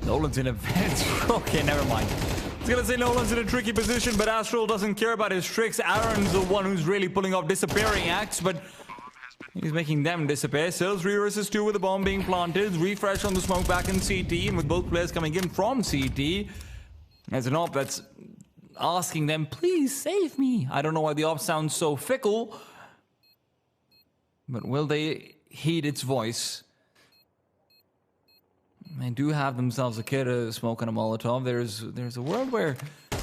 Nolan's in a okay, never mind. I was gonna say Nolan's in a tricky position, but ASTRAL doesn't care about his tricks. Aaron's the one who's really pulling off disappearing acts, but he's making them disappear. Still 3 versus 2 with the bomb being planted. Refresh on the smoke back in CT, and with both players coming in from CT, there's an op that's asking them, please save me. I don't know why the op sounds so fickle, but will they heed its voice? They do have themselves a kid, a smoke and a Molotov. There's a world where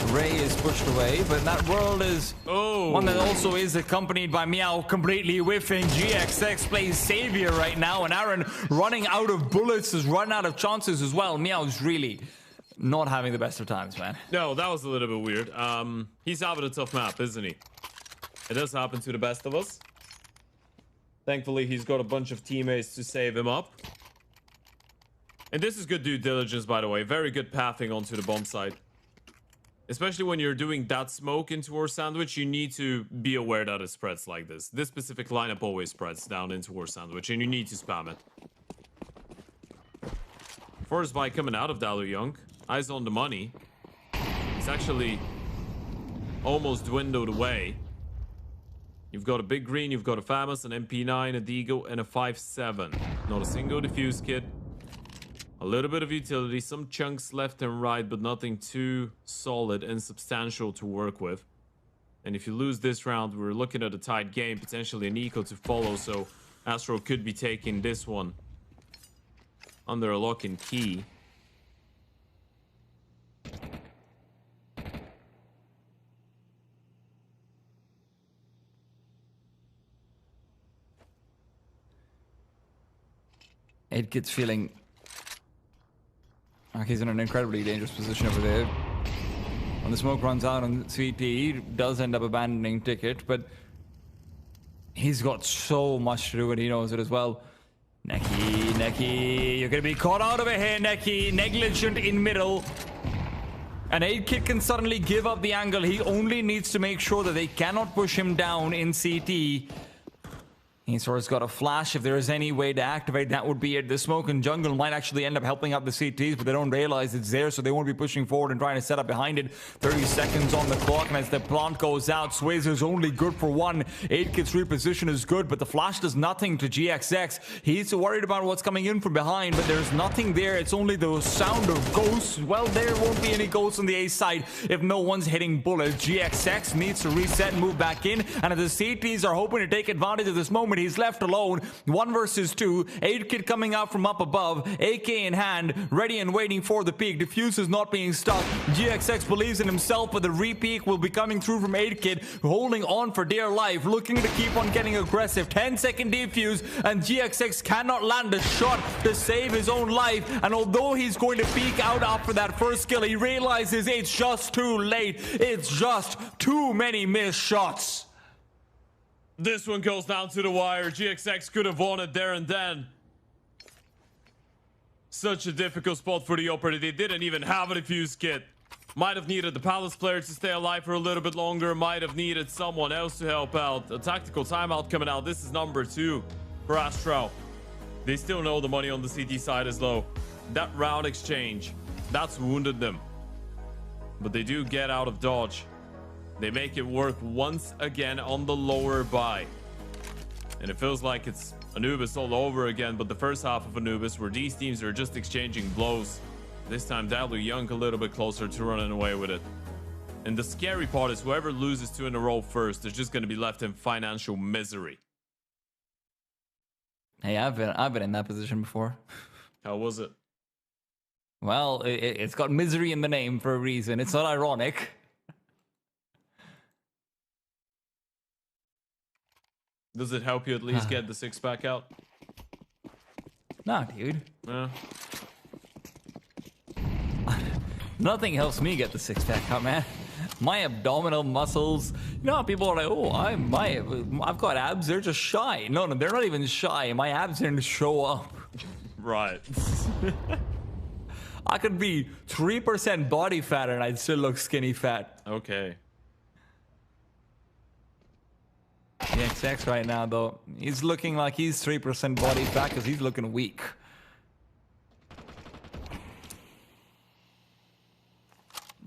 Ray is pushed away, but that world is one that also is accompanied by Meow completely whiffing. GXX plays savior right now, and Aaron running out of bullets, has run out of chances as well. Meow's really not having the best of times, man. No, that was a little bit weird. He's having a tough map, isn't he? It does happen to the best of us. Thankfully, he's got a bunch of teammates to save him up. And this is good due diligence, by the way. Very good pathing onto the bomb site. Especially when you're doing that smoke into our sandwich, you need to be aware that it spreads like this. This specific lineup always spreads down into our sandwich, and you need to spam it. First by coming out of DALUYONG. Eyes on the money. It's actually almost dwindled away. You've got a big green, you've got a FAMAS, an MP9, a Deagle, and a 5.7. Not a single defuse kit. A little bit of utility, some chunks left and right, but nothing too solid and substantial to work with. And if you lose this round, we're looking at a tight game, potentially an eco to follow, so ASTRAL could be taking this one under a lock and key. It gets feeling like he's in an incredibly dangerous position over there. When the smoke runs out on CT, he does end up abandoning Ticket, but he's got so much to do and he knows it as well. Neki, you're gonna be caught out of it here, Neki. Negligent in middle. And 8kit can suddenly give up the angle. He only needs to make sure that they cannot push him down in CT. eSports got a flash. If there is any way to activate, that would be it. The smoke and jungle might actually end up helping out the CTs, but they don't realize it's there, so they won't be pushing forward and trying to set up behind it. 30 seconds on the clock, and as the plant goes out, Swizz is only good for one. 8kit's reposition is good, but the flash does nothing to GXX. He's worried about what's coming in from behind, but there's nothing there. It's only the sound of ghosts. Well, there won't be any ghosts on the A side if no one's hitting bullets. GXX needs to reset and move back in, and if the CTs are hoping to take advantage of this moment, he's left alone. 1 versus 2. 8kit coming out from up above. AK in hand, ready and waiting for the peak. Diffuse is not being stuck. GXX believes in himself, but the re-peak will be coming through from 8kit, holding on for dear life, looking to keep on getting aggressive. 10-second defuse, and GXX cannot land a shot to save his own life. And although he's going to peek out after that first kill, he realizes it's just too late. It's just too many missed shots. This one goes down to the wire. GXX could have won it there and then. Such a difficult spot for the operator. They didn't even have a defuse kit. Might have needed the Palace player to stay alive for a little bit longer. Might have needed someone else to help out. A tactical timeout coming out. This is number 2 for ASTRAL. They still know the money on the CT side is low. That round exchange, that's wounded them. But they do get out of dodge. They make it work once again on the lower buy. And it feels like it's Anubis all over again, but the first half of Anubis where these teams are just exchanging blows. This time DALUYONG a little bit closer to running away with it. And the scary part is whoever loses 2 in a row first is just going to be left in financial misery. Hey, I've been in that position before. How was it? Well, it's got misery in the name for a reason. It's not ironic. Does it help you at least get the 6-pack out? Nah, dude. Yeah. Nothing helps me get the 6-pack out, man. My abdominal muscles. You know how people are like, oh, I've got abs. They're just shy. No, they're not even shy. My abs didn't show up. Right. I could be 3% body fat and I'd still look skinny fat. Okay. GXX right now, though, he's looking like he's 3% body fat because he's looking weak.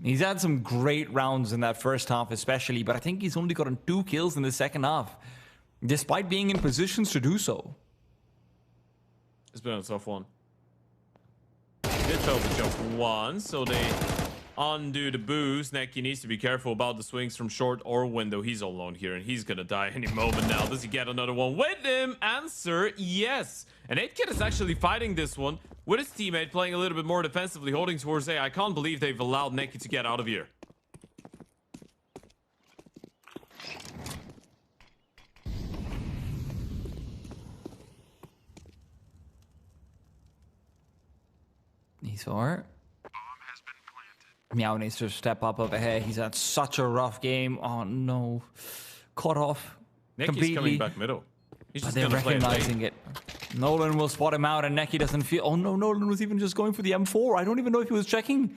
He's had some great rounds in that first half especially, but I think he's only gotten 2 kills in the second half, despite being in positions to do so. It's been a tough one. They did fail to jump once, so they undo the boost. Neki needs to be careful about the swings from short or window. He's all alone here, and he's gonna die any moment now. Does he get another one with him? Answer, yes. And 8kit is actually fighting this one with his teammate, playing a little bit more defensively, holding towards A. I can't believe they've allowed Neki to get out of here. He's alright. Meow needs to step up over here. He's had such a rough game. Oh no. Caught off. Neki's completely. coming back middle. He's just They're gonna play recognizing it. Nolan will spot him out and Neki doesn't feel... Oh no, Nolan was even just going for the M4. I don't even know if he was checking.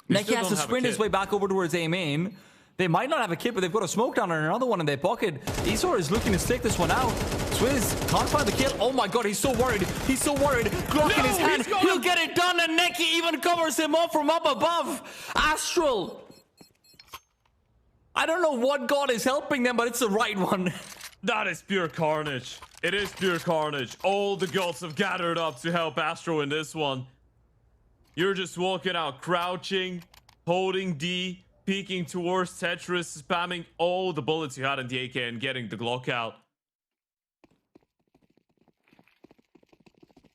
Neki has to sprint his way back over towards A main. They might not have a kit, but they've got a smoke down and another one in their pocket. eSports is looking to stick this one out. Swizz can't find the kill. Oh my god, he's so worried. He's so worried. Glock in his hand. He'll get it done, and Neki even covers him up from up above. ASTRAL. I don't know what god is helping them, but it's the right one. That is pure carnage. It is pure carnage. All the gods have gathered up to help ASTRAL in this one. You're just walking out, crouching, holding D, peeking towards Tetris, spamming all the bullets you had in the AK and getting the Glock out.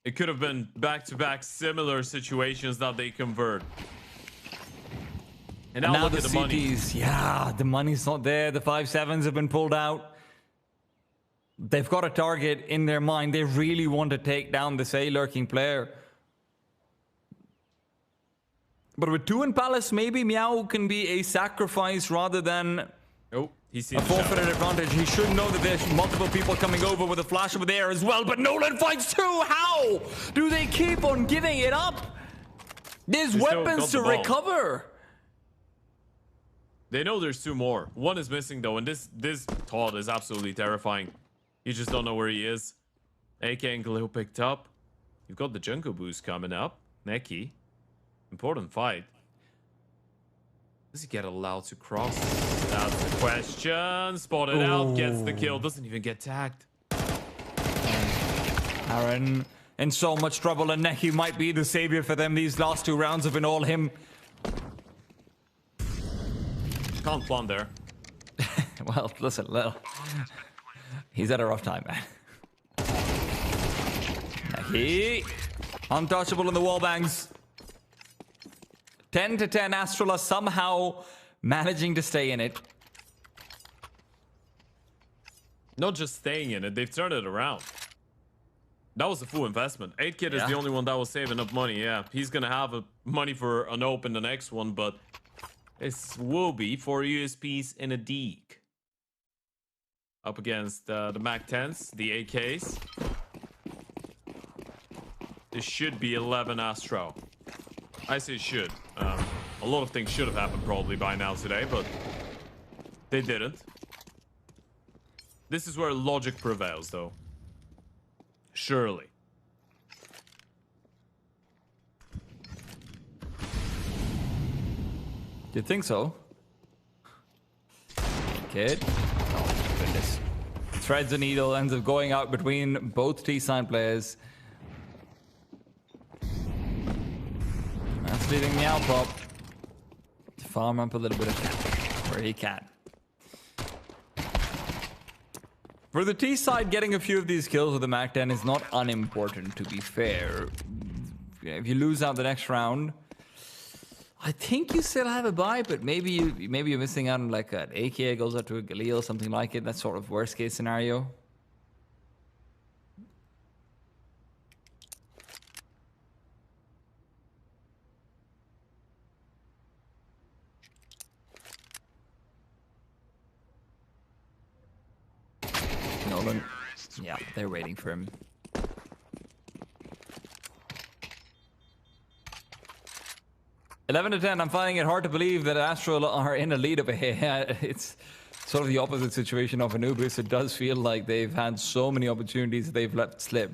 It could have been back-to-back similar situations that they convert. And now look at the money. Yeah, the money's not there. The 5.7s have been pulled out. they've got a target in their mind. They really want to take down this A-lurking player. But with 2 in Palace, maybe Meow can be a sacrifice rather than Oh, he's seen a forfeited advantage. He should know that there's multiple people coming over with a flash over there as well. But Nolan finds 2. How do they keep on giving it up? There's weapons to recover. They know there's 2 more. 1 is missing though, and this Todd is absolutely terrifying. You just don't know where he is. AK and Galil picked up. You've got the Jungle boost coming up. Neki. Important fight. Does he get allowed to cross? That's the question. Spotted out, gets the kill, doesn't even get tagged. Aaron in so much trouble, and Neki might be the savior for them. These last 2 rounds have been all him. Can't plant there. Well, listen, he's had a rough time, man. Neki, untouchable in the wall bangs. 10 to 10, Astral are somehow managing to stay in it. Not just staying in it, they've turned it around. That was a full investment. 8kid is the only one that was saving up money, yeah. He's gonna have money for an open the next one, but this will be 4 USPs in a Deke. Up against the MAC-10s, the AKs. This should be 11 Astral. I say should. A lot of things should have happened probably by now today, but they didn't. This is where logic prevails, though. Surely. You think so? Kid? Oh, goodness. Threads the needle, ends up going out between both T-Sign players. That's leaving Meow Pop to farm up a little bit of damage where he can. For the T side, getting a few of these kills with the MAC-10 is not unimportant, to be fair. If you lose out the next round, I think you still have a buy, but maybe you're missing out on like an AK goes out to a Galil, something like it. That's sort of worst case scenario. Nolan. Yeah, they're waiting for him. (11 to 10). I'm finding it hard to believe that Astral are in a lead over here. It's sort of the opposite situation of Anubis. It does feel like they've had so many opportunities they've let slip.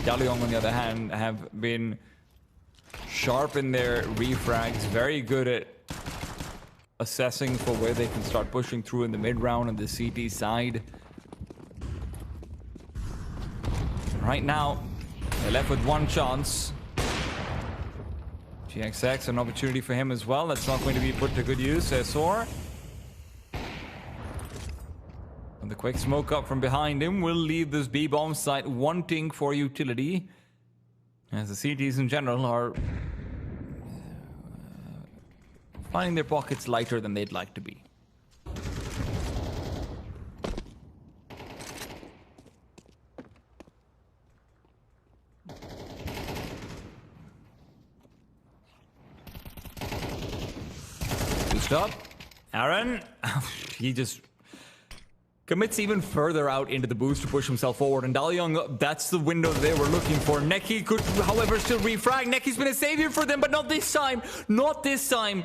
DALUYONG, on the other hand, have been sharp in their refrags, very good at assessing for where they can start pushing through in the mid round on the CT side. Right now, they're left with one chance. GXX, an opportunity for him as well. That's not going to be put to good use. SR. And the quick smoke up from behind him will leave this B-bomb site wanting for utility, as the CTs in general are finding their pockets lighter than they'd like to be. Boost up. Aaron. He just commits even further out into the boost to push himself forward. And DALUYONG, that's the window they were looking for. Neki could, however, still refrag. Neki's been a savior for them, but not this time. Not this time.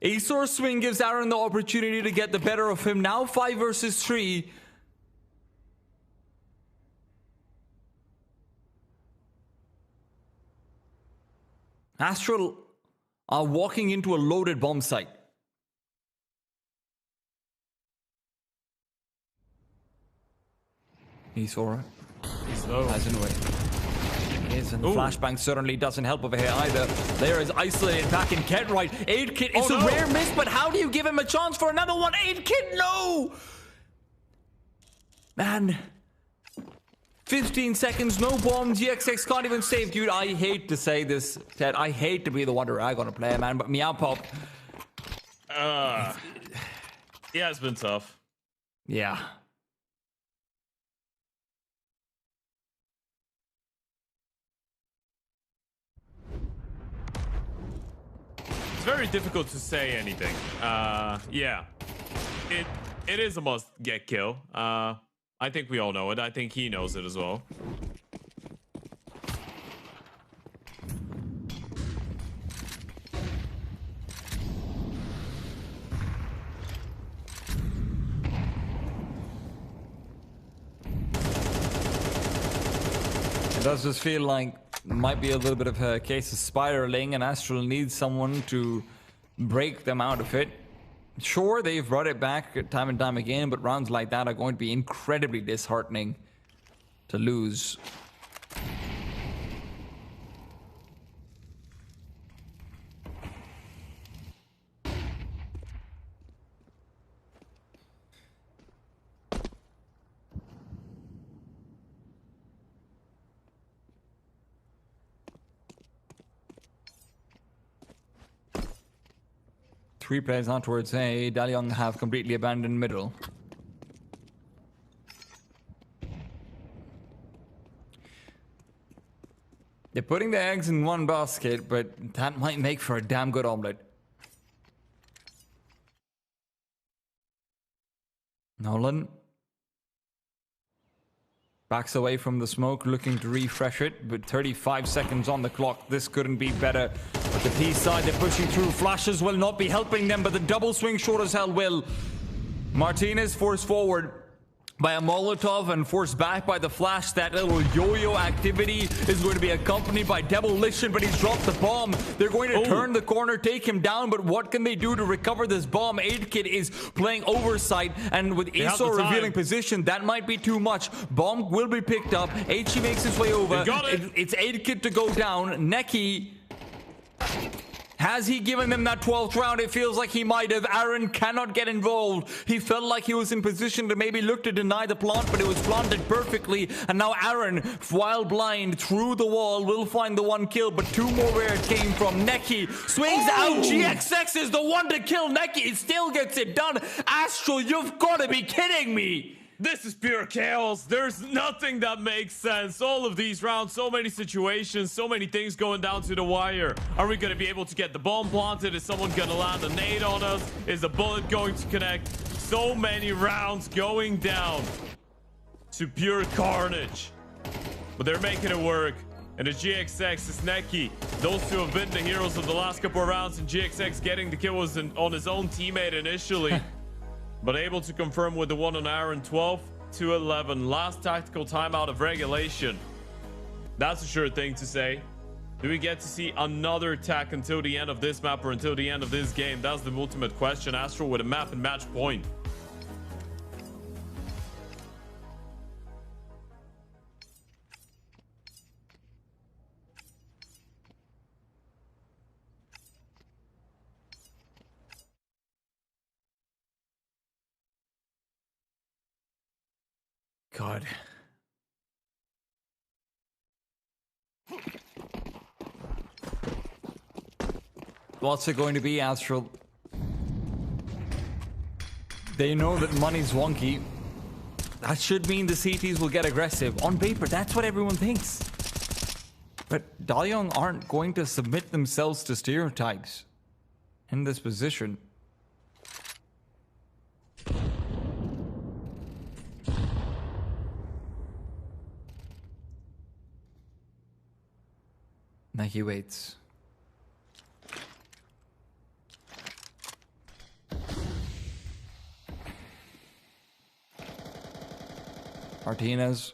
A source swing gives Aaron the opportunity to get the better of him. Now 5 versus 3. Astral are walking into a loaded bomb site. He's alright. He's low. As in way. And the flashbang certainly doesn't help over here either. There is isolated back in Kent, right? 8kid, it's a rare miss, but how do you give him a chance for another one? 8kid, no! Man. 15 seconds, no bomb. GXX can't even save. Dude, I hate to say this, Ted. I hate to be the one to rag on a player, man, but Meow Pop. Yeah, it's been tough. Yeah. It's very difficult to say anything. Yeah. It is a must get kill. I think we all know it. I think he knows it as well. It does just feel like might be a little bit of a case of spiraling, and Astral needs someone to break them out of it. Sure, they've brought it back time and time again, but rounds like that are going to be incredibly disheartening to lose. Three players out towards A. DALUYONG have completely abandoned middle. They're putting the eggs in one basket, but that might make for a damn good omelet. Nolan backs away from the smoke, looking to refresh it, but 35 seconds on the clock. This couldn't be better. But the T side, they're pushing through. Flashes will not be helping them, but the double swing short as hell will. Martinez forced forward by a Molotov and forced back by the flash. That little yo-yo activity is going to be accompanied by demolition, but he's dropped the bomb. They're going to turn the corner, take him down, but what can they do to recover this bomb? 8kid is playing oversight, and with ESO revealing position, that might be too much. Bomb will be picked up. HE makes his way over. It's 8kid to go down. Neki, has he given them that 12th round? It feels like he might have. Aaron cannot get involved. He felt like he was in position to maybe look to deny the plant, but it was planted perfectly. And now Aaron, while blind, through the wall, will find the one kill, but two more where it came from. Neki swings out. GXX is the one to kill Neki. He still gets it done. Astral, you've got to be kidding me. This is pure chaos. There's nothing that makes sense. All of these rounds, so many situations, so many things going down to the wire. Are we going to be able to get the bomb planted? Is someone going to land a nade on us? Is the bullet going to connect? So many rounds going down to pure carnage. But they're making it work. And the GXX is Neki. Those two have been the heroes of the last couple of rounds, and GXX getting the kill was on his own teammate initially. But able to confirm with the one on Aaron. 12-11. Last tactical timeout of regulation. That's a sure thing to say. Do we get to see another attack until the end of this map or until the end of this game? That's the ultimate question. Astral with a map and match point. God. What's it going to be, Astral? They know that money's wonky. That should mean the CTs will get aggressive. On paper, that's what everyone thinks. But DALUYONG aren't going to submit themselves to stereotypes in this position. Neki waits. Martinez.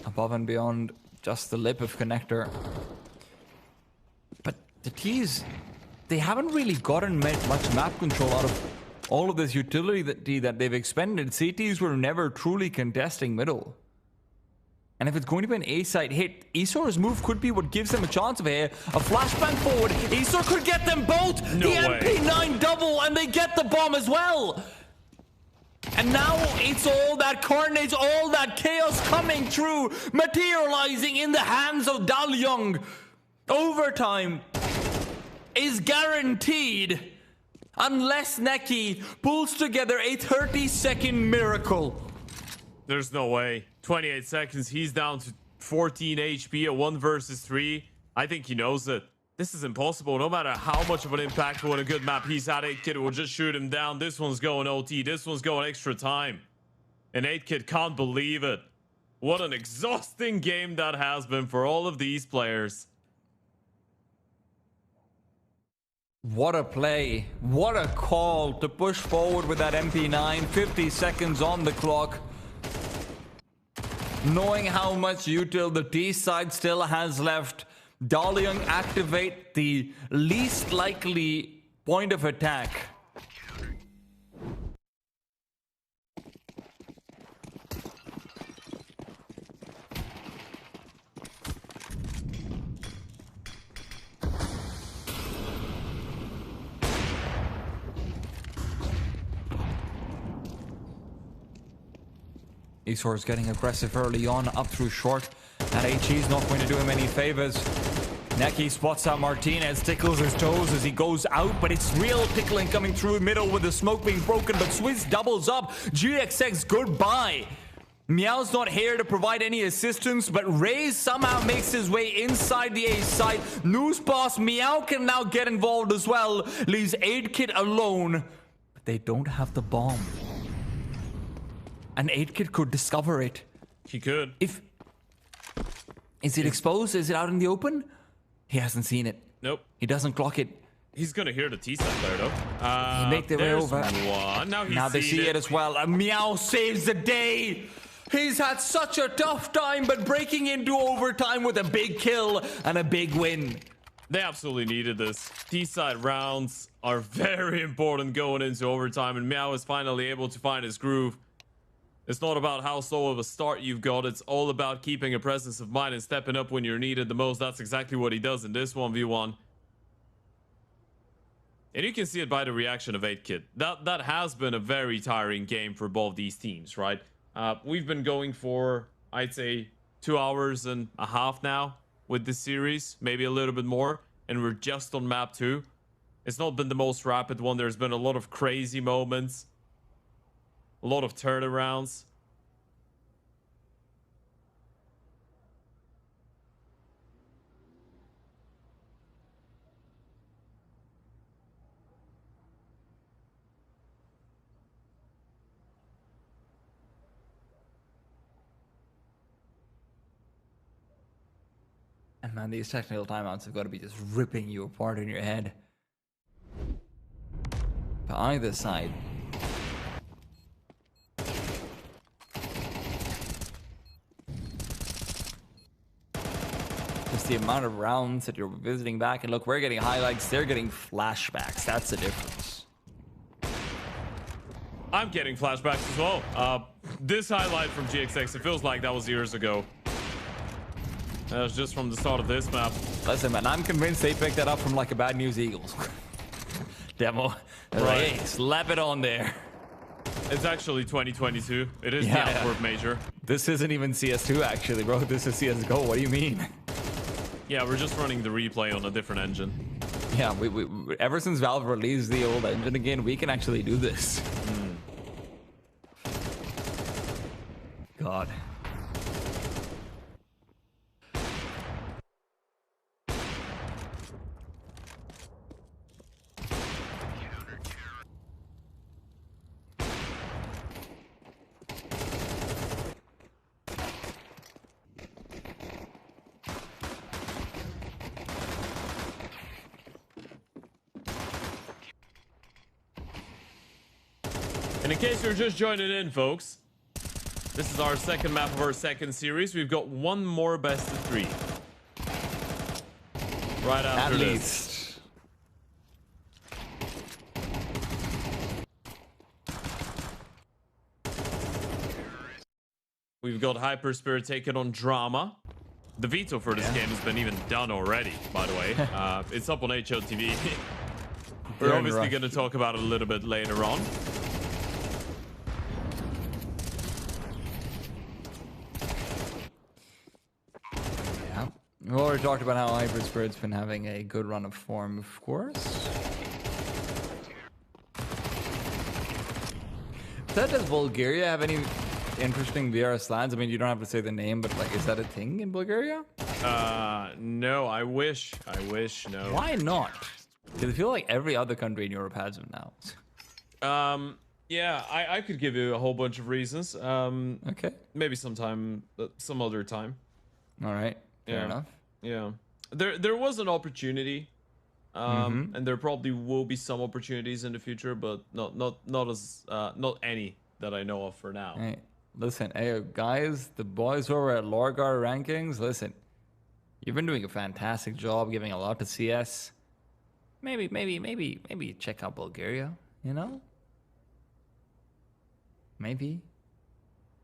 Above and beyond just the lip of connector. But the T's, they haven't really gotten much map control out of all of this utility that they've expended. CTs were never truly contesting middle. And if it's going to be an A-side hit, ESOR's move could be what gives them a chance of a flashbang forward. ESOR could get them both! No the way. MP9 double, and they get the bomb as well! And now it's all that carnage, all that chaos coming through, materializing in the hands of DALUYONG. Overtime. is guaranteed unless Neki pulls together a 30-second miracle. There's no way. 28 seconds. He's down to 14 HP at 1 versus 3. I think he knows it. This is impossible. No matter how much of an impact on a good map he's had, 8kid will just shoot him down. This one's going OT. This one's going extra time. And 8kid can't believe it. What an exhausting game that has been for all of these players. What a play. What a call to push forward with that MP9. 50 seconds on the clock. Knowing how much util the T side still has left, DALUYONG activate the least likely point of attack. eSports getting aggressive early on, up through short, and HE's not going to do him any favors. Neki spots out Martinez, tickles his toes as he goes out, but it's real tickling coming through middle with the smoke being broken, but Swizz doubles up. GXX goodbye. Meow's not here to provide any assistance, but Raze somehow makes his way inside the A side. News pass, Meow can now get involved as well, leaves 8kid alone, but they don't have the bomb. And 8kid could discover it. He could. Is it exposed? Is it out in the open? He hasn't seen it. Nope. He doesn't clock it. He's gonna hear the T-side player though. He make their way over. One. Now they see it as well. And Meow saves the day. He's had such a tough time, but breaking into overtime with a big kill and a big win. They absolutely needed this. T-side rounds are very important going into overtime, and Meow is finally able to find his groove. It's not about how slow of a start you've got. It's all about keeping a presence of mind and stepping up when you're needed the most. That's exactly what he does in this 1v1. And you can see it by the reaction of 8kid. That has been a very tiring game for both these teams, right? We've been going for, I'd say, 2 hours and a half now with this series, maybe a little bit more, and we're just on map 2. It's not been the most rapid one. There's been a lot of crazy moments. A lot of turnarounds. And man, these technical timeouts have got to be just ripping you apart in your head. But either side. Just the amount of rounds that you're visiting back, and look, we're getting highlights, they're getting flashbacks. That's the difference. I'm getting flashbacks as well. This highlight from GXX, it feels like that was years ago. That was just from the start of this map. Listen, man, I'm convinced they picked that up from like a Bad News Eagles demo. Right. Like, hey, slap it on there. It's actually 2022. It is the Antwerp Major. This isn't even CS2 actually, bro. This is CSGO. What do you mean? Yeah, we're just running the replay on a different engine. Yeah, we ever since Valve released the old engine again, we can actually do this. God. And in case you're just joining in, folks, this is our second map of our second series. We've got one more best of 3. Right after this. We've got HYPERSPIRIT taking on Drama. The veto for this game has been even done already, by the way. It's up on HOTV. We're obviously going to talk about it a little bit later on. We already talked about how HYPERSPIRIT's been having a good run of form, of course. Does Bulgaria have any interesting VRS lands? I mean, you don't have to say the name, but like, is that a thing in Bulgaria? No, I wish, no. Why not? Because I feel like every other country in Europe has them now. Yeah, I could give you a whole bunch of reasons. Okay. Maybe sometime, some other time. All right. Fair enough. Yeah. There was an opportunity. And there probably will be some opportunities in the future, but not any that I know of for now. Hey, listen, hey guys, the boys over at LORGAR rankings, listen, you've been doing a fantastic job, giving a lot to CS. Maybe check out Bulgaria, you know? Maybe.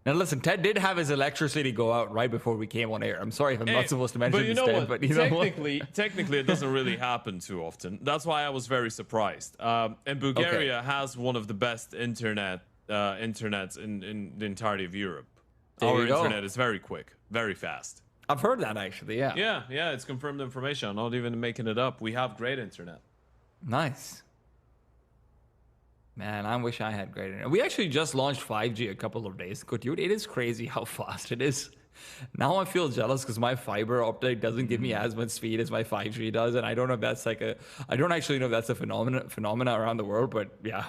Now listen, Ted did have his electricity go out right before we came on air. I'm sorry if I'm not supposed to mention but you this, know Ted, what? but you know what? Technically, it doesn't really happen too often. That's why I was very surprised. And Bulgaria has one of the best internets in the entirety of Europe. Our internet is very quick, very fast. I've heard that actually, yeah. Yeah, it's confirmed information. I'm not even making it up. We have great internet. Nice. Man, I wish I had great internet. We actually just launched 5G a couple of days ago, dude. It is crazy how fast it is. Now I feel jealous because my fiber optic doesn't give me as much speed as my 5G does, and I don't know if that's like I don't actually know if that's a phenomena around the world, but yeah.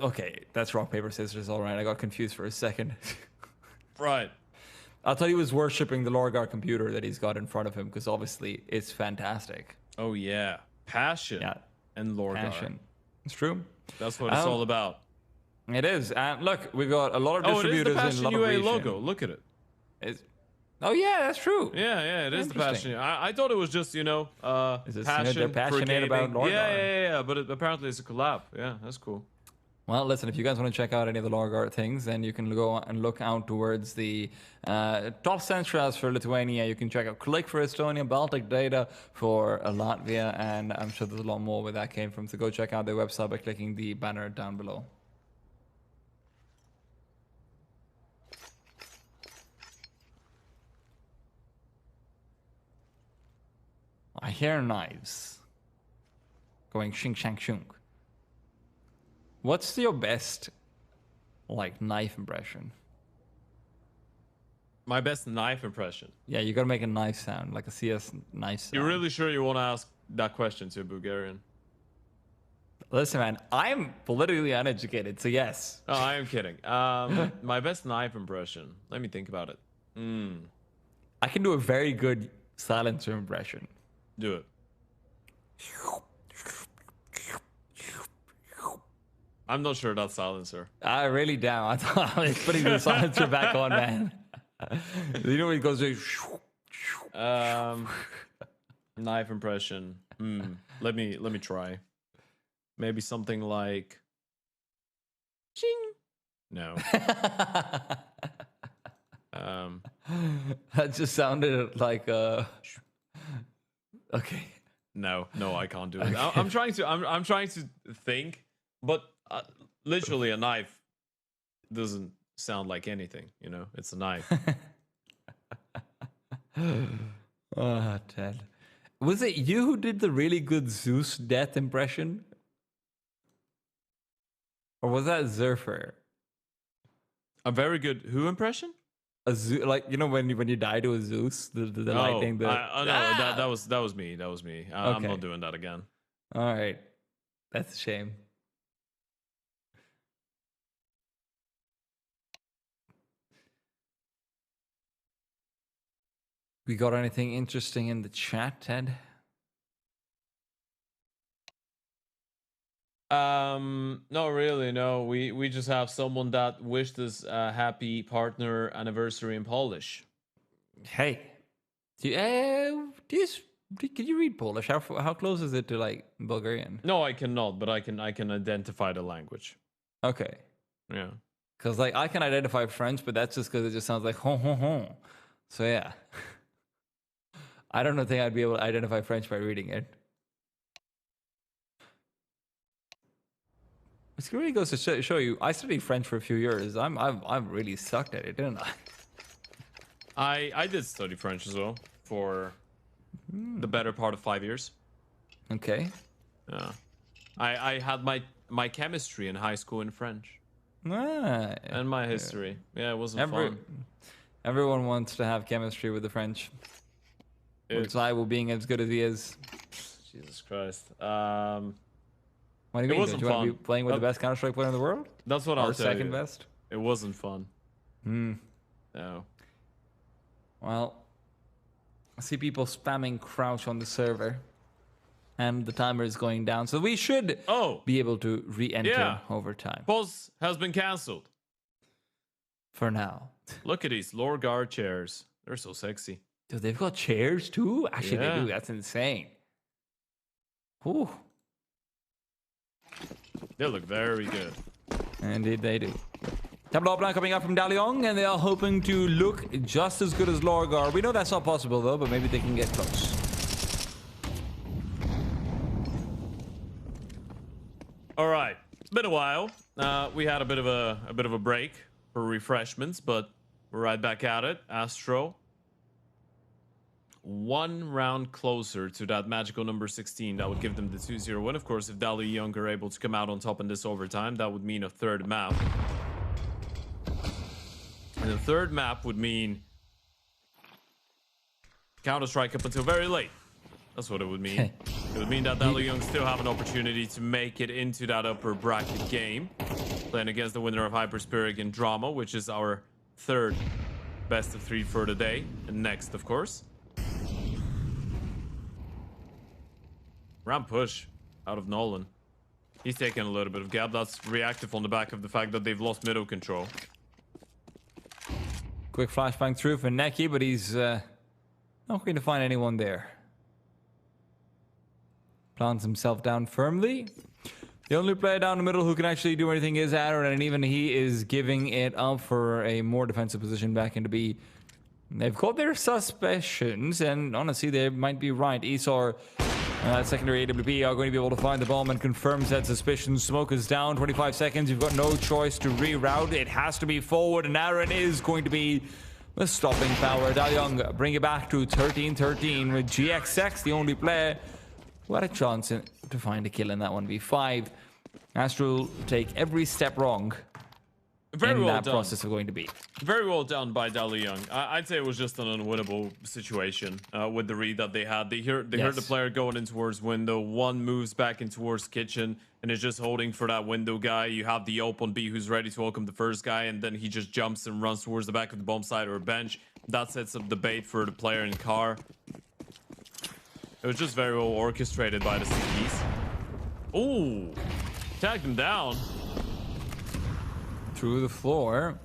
Okay, that's rock paper scissors. All right, I got confused for a second. Right. I thought he was worshipping the LORGAR computer that he's got in front of him because obviously it's fantastic. Oh yeah. Passion and LORGAR. Passion. It's true. That's what it's all about. It is. And look, we've got a lot of distributors in a lot of UA region. logo. Look at it. Oh yeah, that's true. Yeah, it is the Passion. I thought it was just, Is this, passion they're passionate about LORGAR. Yeah. But apparently it's a collab. Yeah, that's cool. Well, listen, if you guys want to check out any of the LORGAR things, then you can go and look out towards the top centrals for Lithuania. You can check out Click for Estonia, Baltic Data for Latvia, and I'm sure there's a lot more where that came from. So go check out their website by clicking the banner down below. I hear knives going shing shang shung. What's your best, like, knife impression? My best knife impression. Yeah, you gotta make a knife sound, like a CS knife sound. You're really sure you want to ask that question to a Bulgarian? Listen, man, I'm politically uneducated, so yes. Oh, I am kidding. My best knife impression. Let me think about it. I can do a very good silencer impression. Do it. I'm not sure that's silencer. I really doubt. I thought I was putting the silencer back on, man. You know when it goes Knife impression. Let me try. Maybe something like Ching. No. That just sounded like okay. No, I can't do it. Okay. I'm trying to think, but literally a knife doesn't sound like anything, you know? It's a knife. Oh, Ted. Was it you who did the really good Zeus death impression? Or was that Zerfer? A very good who impression? Like, you know, when you die to a Zeus, the lightning. No, that was me. That was me. I'm not doing that again. All right, that's a shame. We got anything interesting in the chat, Ted? Not really. No, we just have someone that wished us a happy partner anniversary in Polish. Hey, can you read Polish? How close is it to like Bulgarian? No, I cannot, but I can identify the language. Okay. Yeah. Because like I can identify French, but that's just because it just sounds like hon hon hon. So yeah. I don't think I'd be able to identify French by reading it. It really goes to show you. I studied French for a few years. I've really sucked at it, didn't I? I did study French as well for the better part of 5 years. Okay. Yeah. I had my chemistry in high school in French. And my history. Yeah, it wasn't fun. Everyone wants to have chemistry with the French. It's Ivo being as good as he is. Jesus Christ. What do you mean? wasn't Do you want to fun. be playing with the best Counter-Strike player in the world? That's what I'll Or tell second you. best? It wasn't fun. No. Well, I see people spamming crouch on the server. And the timer is going down. So we should be able to re-enter over time. Pause has been cancelled. For now. Look at these LORGAR chairs. They're so sexy. Dude, they've got chairs too? Actually, they do. That's insane. Whew. They look very good. Indeed, they do. Tableau plan coming up from DALUYONG, and they are hoping to look just as good as LORGAR. We know that's not possible though, but maybe they can get close. All right, it's been a while. We had a bit of a break for refreshments, but we're right back at it. ASTRAL, one round closer to that magical number 16. That would give them the 2-0 win. Of course, if DALUYONG are able to come out on top in this overtime, that would mean a third map. And the third map would mean Counter-Strike up until very late. That's what it would mean. It would mean that DALUYONG still have an opportunity to make it into that upper bracket game. Playing against the winner of HYPERSPIRIT and Drama, which is our third best of 3 for the day. And next, of course. Round push out of Nolan. He's taking a little bit of gap. That's reactive on the back of the fact that they've lost middle control. Quick flashbang through for Neki, but he's not going to find anyone there. Plants himself down firmly. The only player down the middle who can actually do anything is Aaron, and even he is giving it up for a more defensive position back into B. They've got their suspicions, and honestly, they might be right. Esor, secondary AWP, are going to be able to find the bomb and confirm said suspicion. Smoke is down, 25 seconds. You've got no choice to reroute. It has to be forward, and Aaron is going to be the stopping power. DALUYONG bring it back to 13-13 with GXX, the only player who had a chance to find a kill in that 1v5. ASTRAL take every step wrong in that process of going to be. Very well done by DALUYONG. I'd say it was just an unwinnable situation with the read that they had. They heard the player going in towards window. One moves back in towards kitchen and is just holding for that window guy. You have the open B who's ready to welcome the first guy, and then he just jumps and runs towards the back of the bomb site or bench. That sets up the bait for the player in car. It was just very well orchestrated by the CTs. Ooh, tagged him down. Through the floor.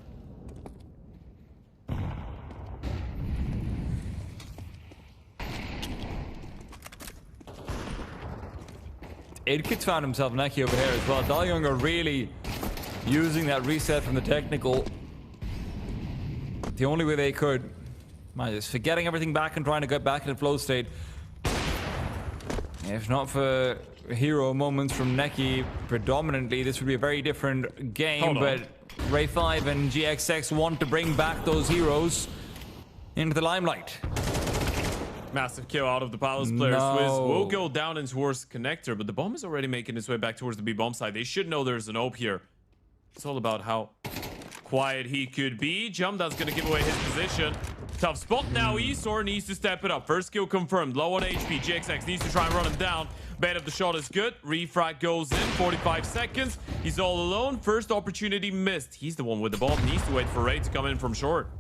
Idkits found himself Neki over here as well. DALUYONG are really using that reset from the technical the only way they could. Just forgetting everything back and trying to get back in the flow state. If not for hero moments from Neki, predominantly, this would be a very different game. But Ray5 and GXX want to bring back those heroes into the limelight. Massive kill out of the Palace player. Swizz will go down in towards connector, but the bomb is already making its way back towards the B bomb side. They should know there's an AWP here. It's all about how quiet he could be. Jump, that's going to give away his position. Tough spot now. Esor needs to step it up. First kill confirmed. Low on HP. GXX needs to try and run him down. Bait of the shot is good. Refrag goes in. 45 seconds. He's all alone. First opportunity missed. He's the one with the ball. Needs to wait for Ray to come in from short.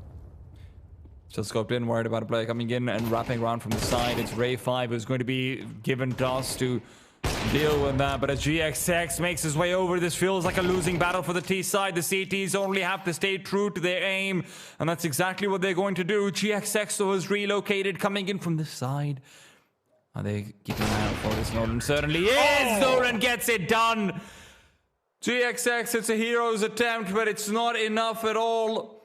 Just scoped in, worried about a player coming in and wrapping around from the side. It's Ray5 who's going to be given task to deal with that, but as GXX makes his way over, this feels like a losing battle for the T side. The CTs only have to stay true to their aim, and that's exactly what they're going to do. GXX though is relocated, coming in from the side. Are they keeping an eye out for this? Nolan certainly is. Nolan gets it done. GXX, it's a hero's attempt, but it's not enough at all.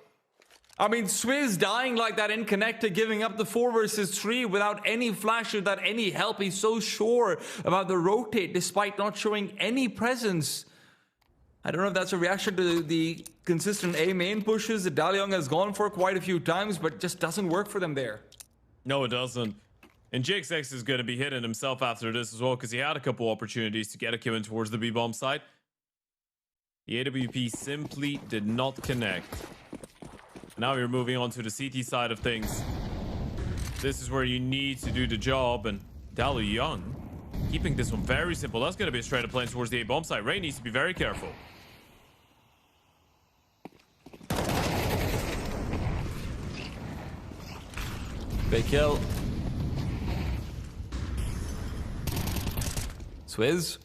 I mean, Swizz dying like that in connector, giving up the 4 versus 3 without any flash, without any help. He's so sure about the rotate despite not showing any presence. I don't know if that's a reaction to the consistent A main pushes that DALUYONG has gone for quite a few times, but just doesn't work for them there. No, it doesn't. And JXX is going to be hitting himself after this as well, because he had a couple opportunities to get a kill in towards the B-bomb side. The AWP simply did not connect. Now we're moving on to the CT side of things. This is where you need to do the job, and DALUYONG keeping this one very simple. That's going to be a straight up plane towards the A-bomb side. Ray needs to be very careful. Big kill. Swizz.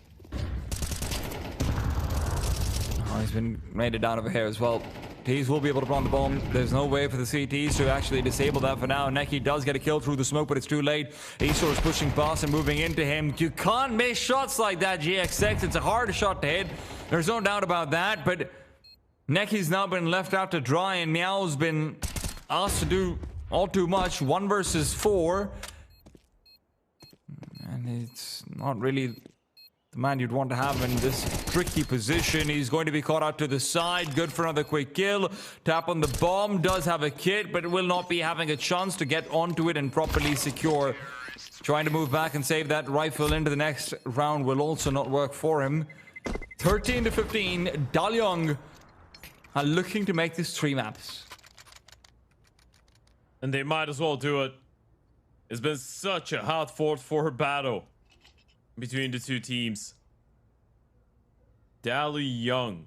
Oh, he's been raided down over here as well. Tees will be able to plant the bomb. There's no way for the CTs to actually disable that for now. Neki does get a kill through the smoke, but it's too late. eSports pushing past and moving into him. You can't miss shots like that, GXX. It's a hard shot to hit. There's no doubt about that, but Neki's now been left out to dry, and Meow's been asked to do all too much. 1 versus 4. And it's not really the man you'd want to have in this tricky position. He's going to be caught out to the side. Good for another quick kill. Tap on the bomb. Does have a kit, but will not be having a chance to get onto it and properly secure. Trying to move back and save that rifle into the next round will also not work for him. 13 to 15. DALUYONG are looking to make this 3 maps. And they might as well do it. It's been such a hard fought for battle between the two teams. DALUYONG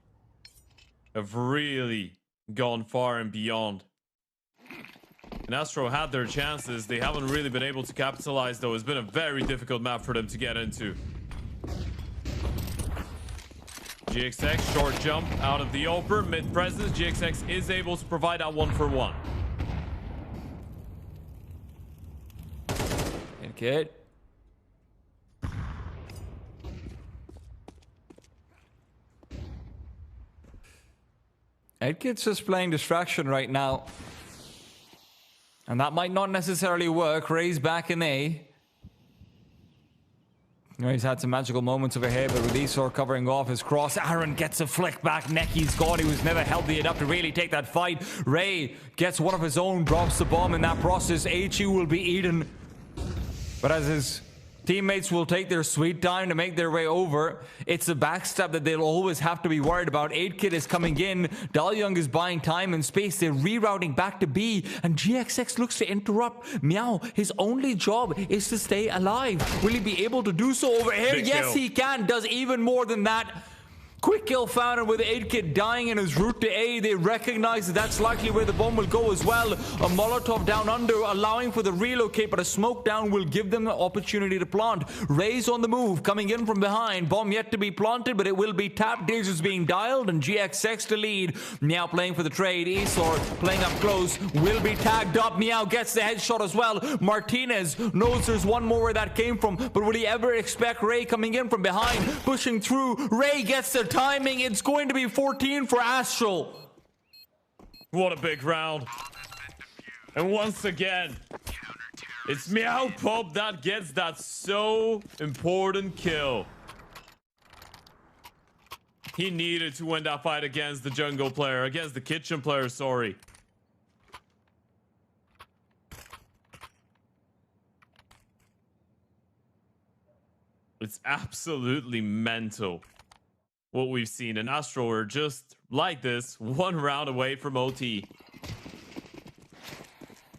have really gone far and beyond. And ASTRAL had their chances. They haven't really been able to capitalize, though. It's been a very difficult map for them to get into. GXX, short jump out of the open, mid presence. GXX is able to provide that 1-for-1. Kid. Edkit's just playing distraction right now. And that might not necessarily work. Ray's back in A. He's had some magical moments over here, but with Esor covering off his cross, Aaron gets a flick back. Neki's gone. He was never healthy enough to really take that fight. Ray gets one of his own, drops the bomb in that process. HU will be eaten. But as his teammates will take their sweet time to make their way over, it's a backstab that they'll always have to be worried about. 8kid is coming in. DALUYONG is buying time and space. They're rerouting back to B, and GXX looks to interrupt. Meow, his only job is to stay alive. Will he be able to do so over here? Big yes, kill. he can. Does even more than that. Quick kill found, and with 8kid dying in his route to A, they recognize that that's likely where the bomb will go as well. A Molotov down under, allowing for the relocate, but a smoke down will give them the opportunity to plant. Ray's on the move, coming in from behind. Bomb yet to be planted, but it will be tapped. Dazers being dialed, and GXX to lead. Meow playing for the trade. Esor playing up close, will be tagged up. Meow gets the headshot as well. Martinez knows there's one more where that came from, but will he ever expect Ray coming in from behind, pushing through? Ray gets the timing. It's going to be 14 for ASTRAL. What a big round. And once again, it's Meow Pop that gets that so important kill. He needed to win that fight against the jungle player, against the kitchen player, sorry. It's absolutely mental what we've seen, and ASTRAL are just like this, 1 round away from OT.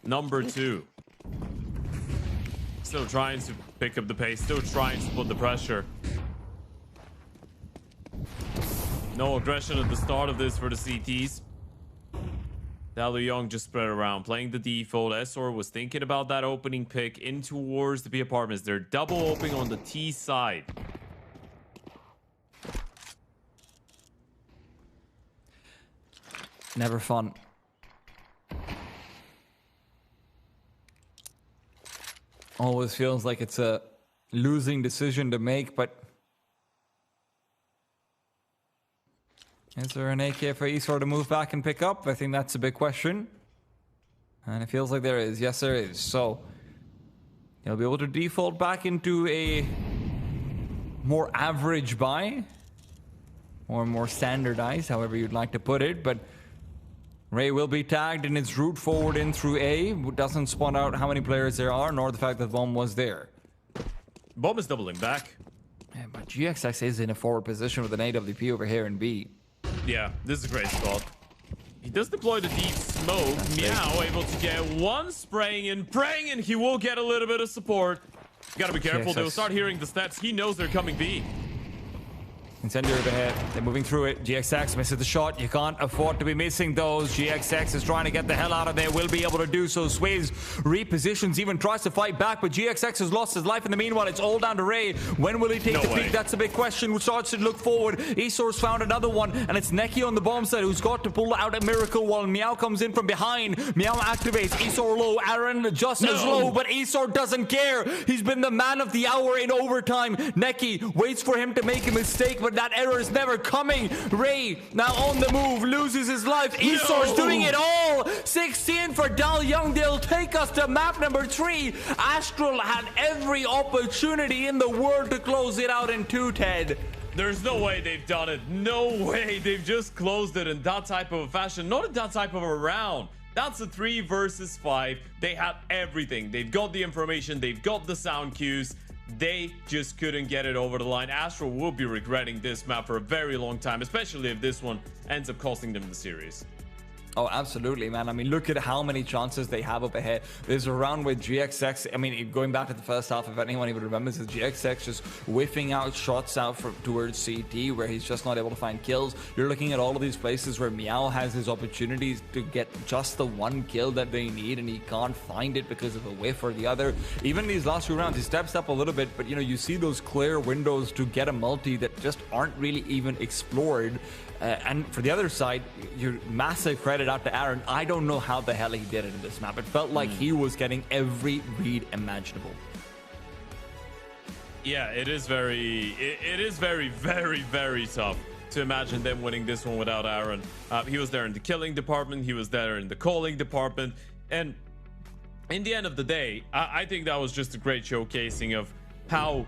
Number 2. Still trying to pick up the pace, still trying to put the pressure. No aggression at the start of this for the CTs. DALUYONG just spread around, playing the default. Esor was thinking about that opening pick in towards the B apartments. They're double opening on the T side. Never fun. Always feels like it's a losing decision to make, but is there an AK for Esor to move back and pick up? I think that's a big question. And it feels like there is. Yes, there is. So he'll be able to default back into a more average buy. more and more standardized, however you'd like to put it. But Ray will be tagged in its route forward in through A. Doesn't spawn out how many players there are, nor the fact that Bomb was there. Bomb is doubling back. Yeah, but GXX is in a forward position with an AWP over here in B. Yeah, this is a great spot. He does deploy the deep smoke. Meow able to get one spraying in, praying, and he will get a little bit of support. You gotta be careful. GXX. They'll start hearing the steps. He knows they're coming B. Incendiary overhead. They're moving through it. GXX misses the shot. You can't afford to be missing those. GXX is trying to get the hell out of there. Will be able to do so. Sways repositions, even tries to fight back, but GXX has lost his life in the meanwhile. It's all down to Ray. When will he take the peak? That's a big question. Who starts to look forward? eSports found another one, and it's Neki on the bomb side who's got to pull out a miracle while Meow comes in from behind. Meow activates. eSor low. Aaron just as low, but eSor doesn't care. He's been the man of the hour in overtime. Neki waits for him to make a mistake, but that error is never coming. Ray now on the move, loses his life. eSor's doing it all. 16 for DALUYONG. They'll take us to map number 3. Astral had every opportunity in the world to close it out in 2, Ted. There's no way they've done it. No way. They've just closed it in that type of a fashion. Not in that type of a round. That's a 3 versus 5. They had everything. They've got the information. They've got the sound cues. They just couldn't get it over the line. Astral will be regretting this map for a very long time, especially if this one ends up costing them the series. Oh, absolutely, man. I mean, look at how many chances they have up ahead. There's a round with GXX. I mean, going back to the first half, if anyone even remembers, is GXX just whiffing out shots out towards CT, where he's just not able to find kills. You're looking at all of these places where Meow has his opportunities to get just the one kill that they need, and he can't find it because of a whiff or the other. Even these last 2 rounds, he steps up a little bit, but, you know, you see those clear windows to get a multi that just aren't really even explored. And for the other side, your massive credit out to Aaron. I don't know how the hell he did it in this map. It felt like he was getting every read imaginable. Yeah, it is very, very tough to imagine them winning this one without Aaron. He was there in the killing department. He was there in the calling department. And in the end of the day, I think that was just a great showcasing of how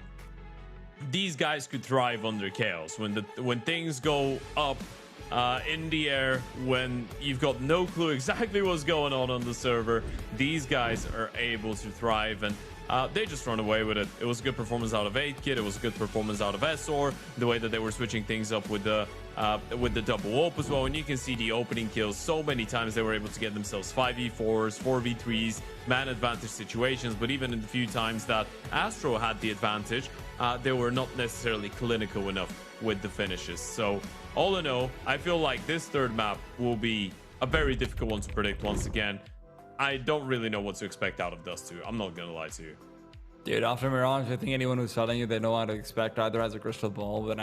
these guys could thrive under chaos. When things go up in the air, when you've got no clue exactly what's going on the server, these guys are able to thrive, and they just run away with it. It was a good performance out of 8kit. It was a good performance out of SOR. The way that they were switching things up with the double op as well, and you can see the opening kills. So many times they were able to get themselves 5v4s, 4v3s, man advantage situations. But even in the few times that Astro had the advantage, they were not necessarily clinical enough with the finishes. So all in all, I feel like this third map will be a very difficult one to predict once again. I don't really know what to expect out of Dust 2. I'm not gonna lie to you. Dude, after Mirage, I think anyone who's telling you they know how to expect either has a crystal ball with an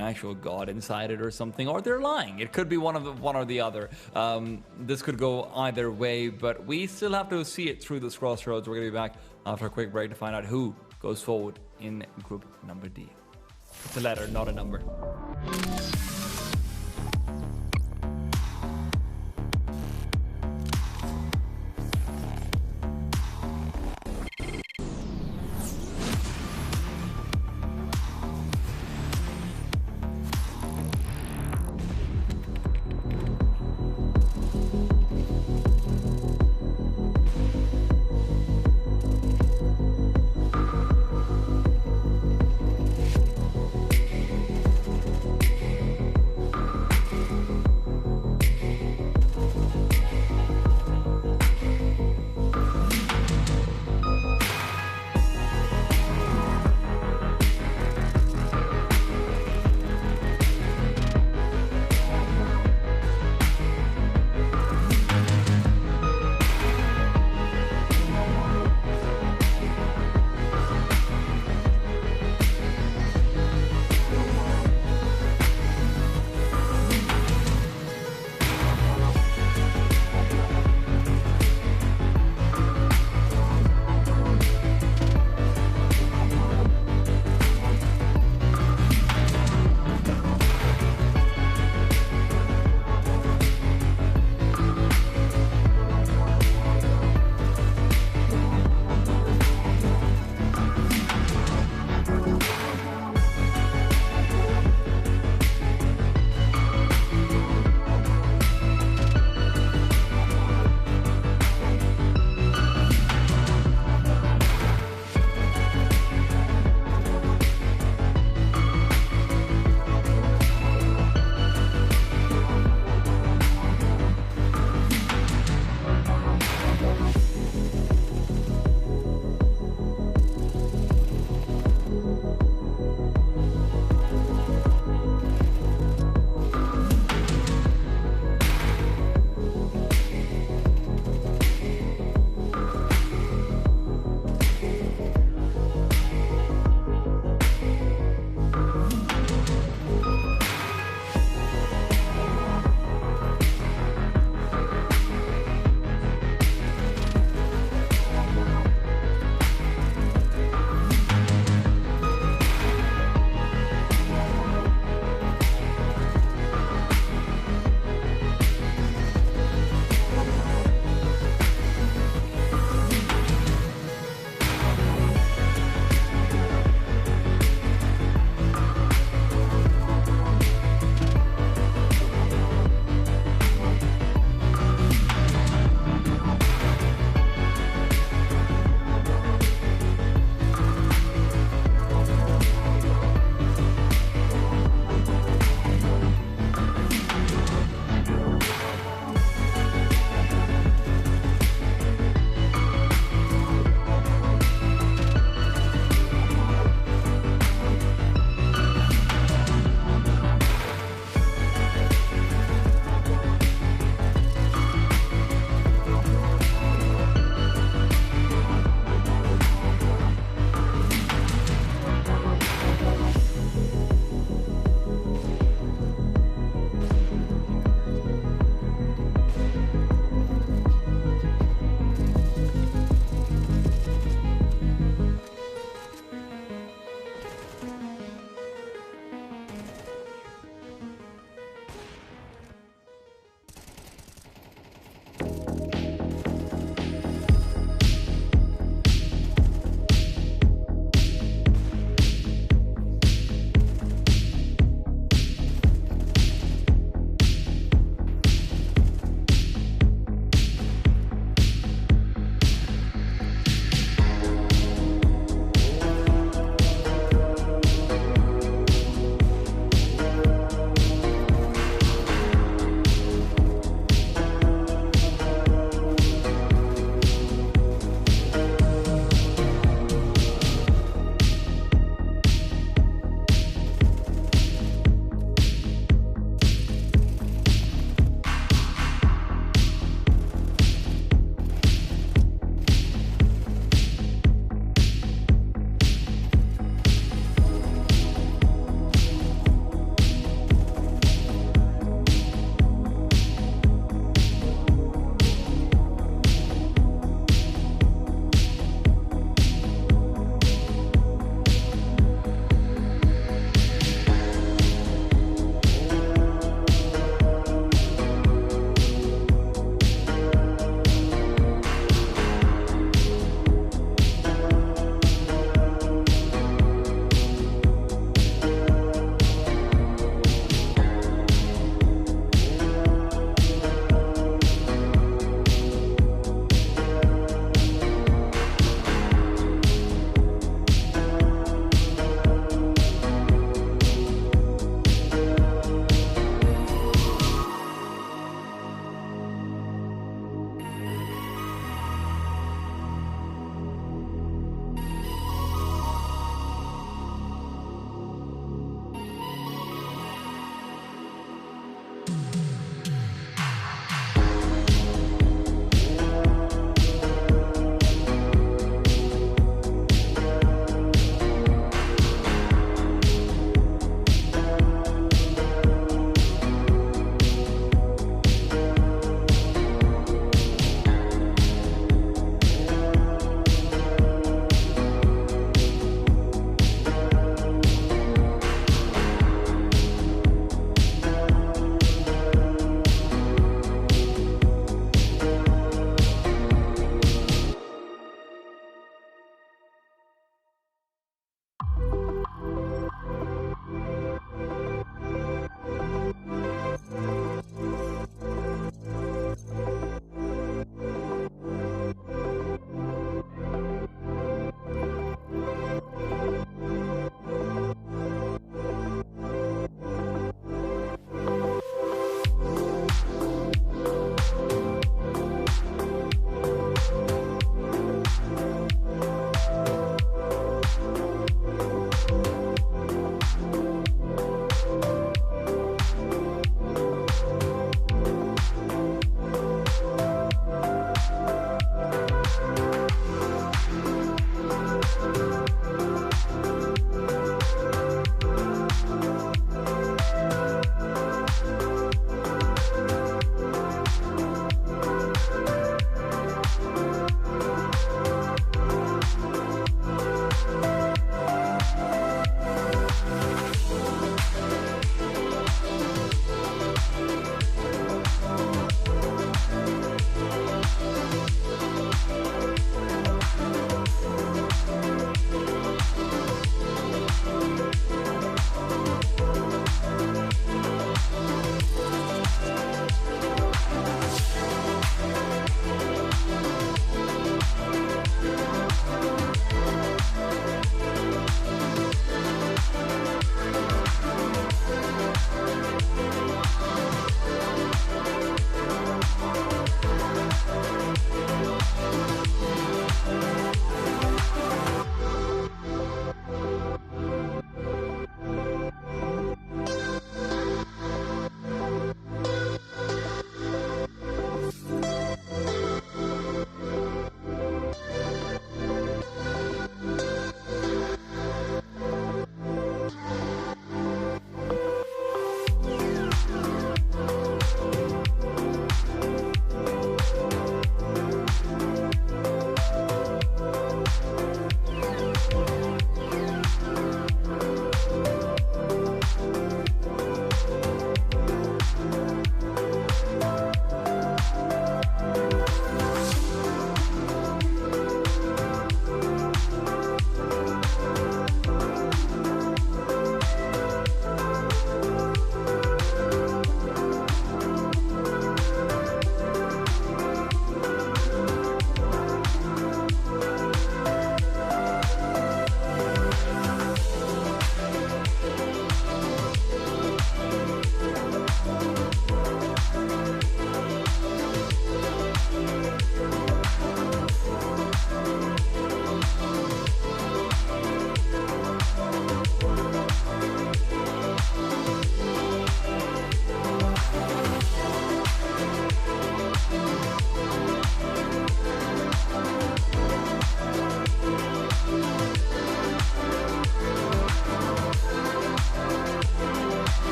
actual god inside it or something, or they're lying. It could be one or the other. This could go either way, but we still have to see it through this crossroads. We're gonna be back after a quick break to find out who goes forward in group number D. It's a letter, not a number.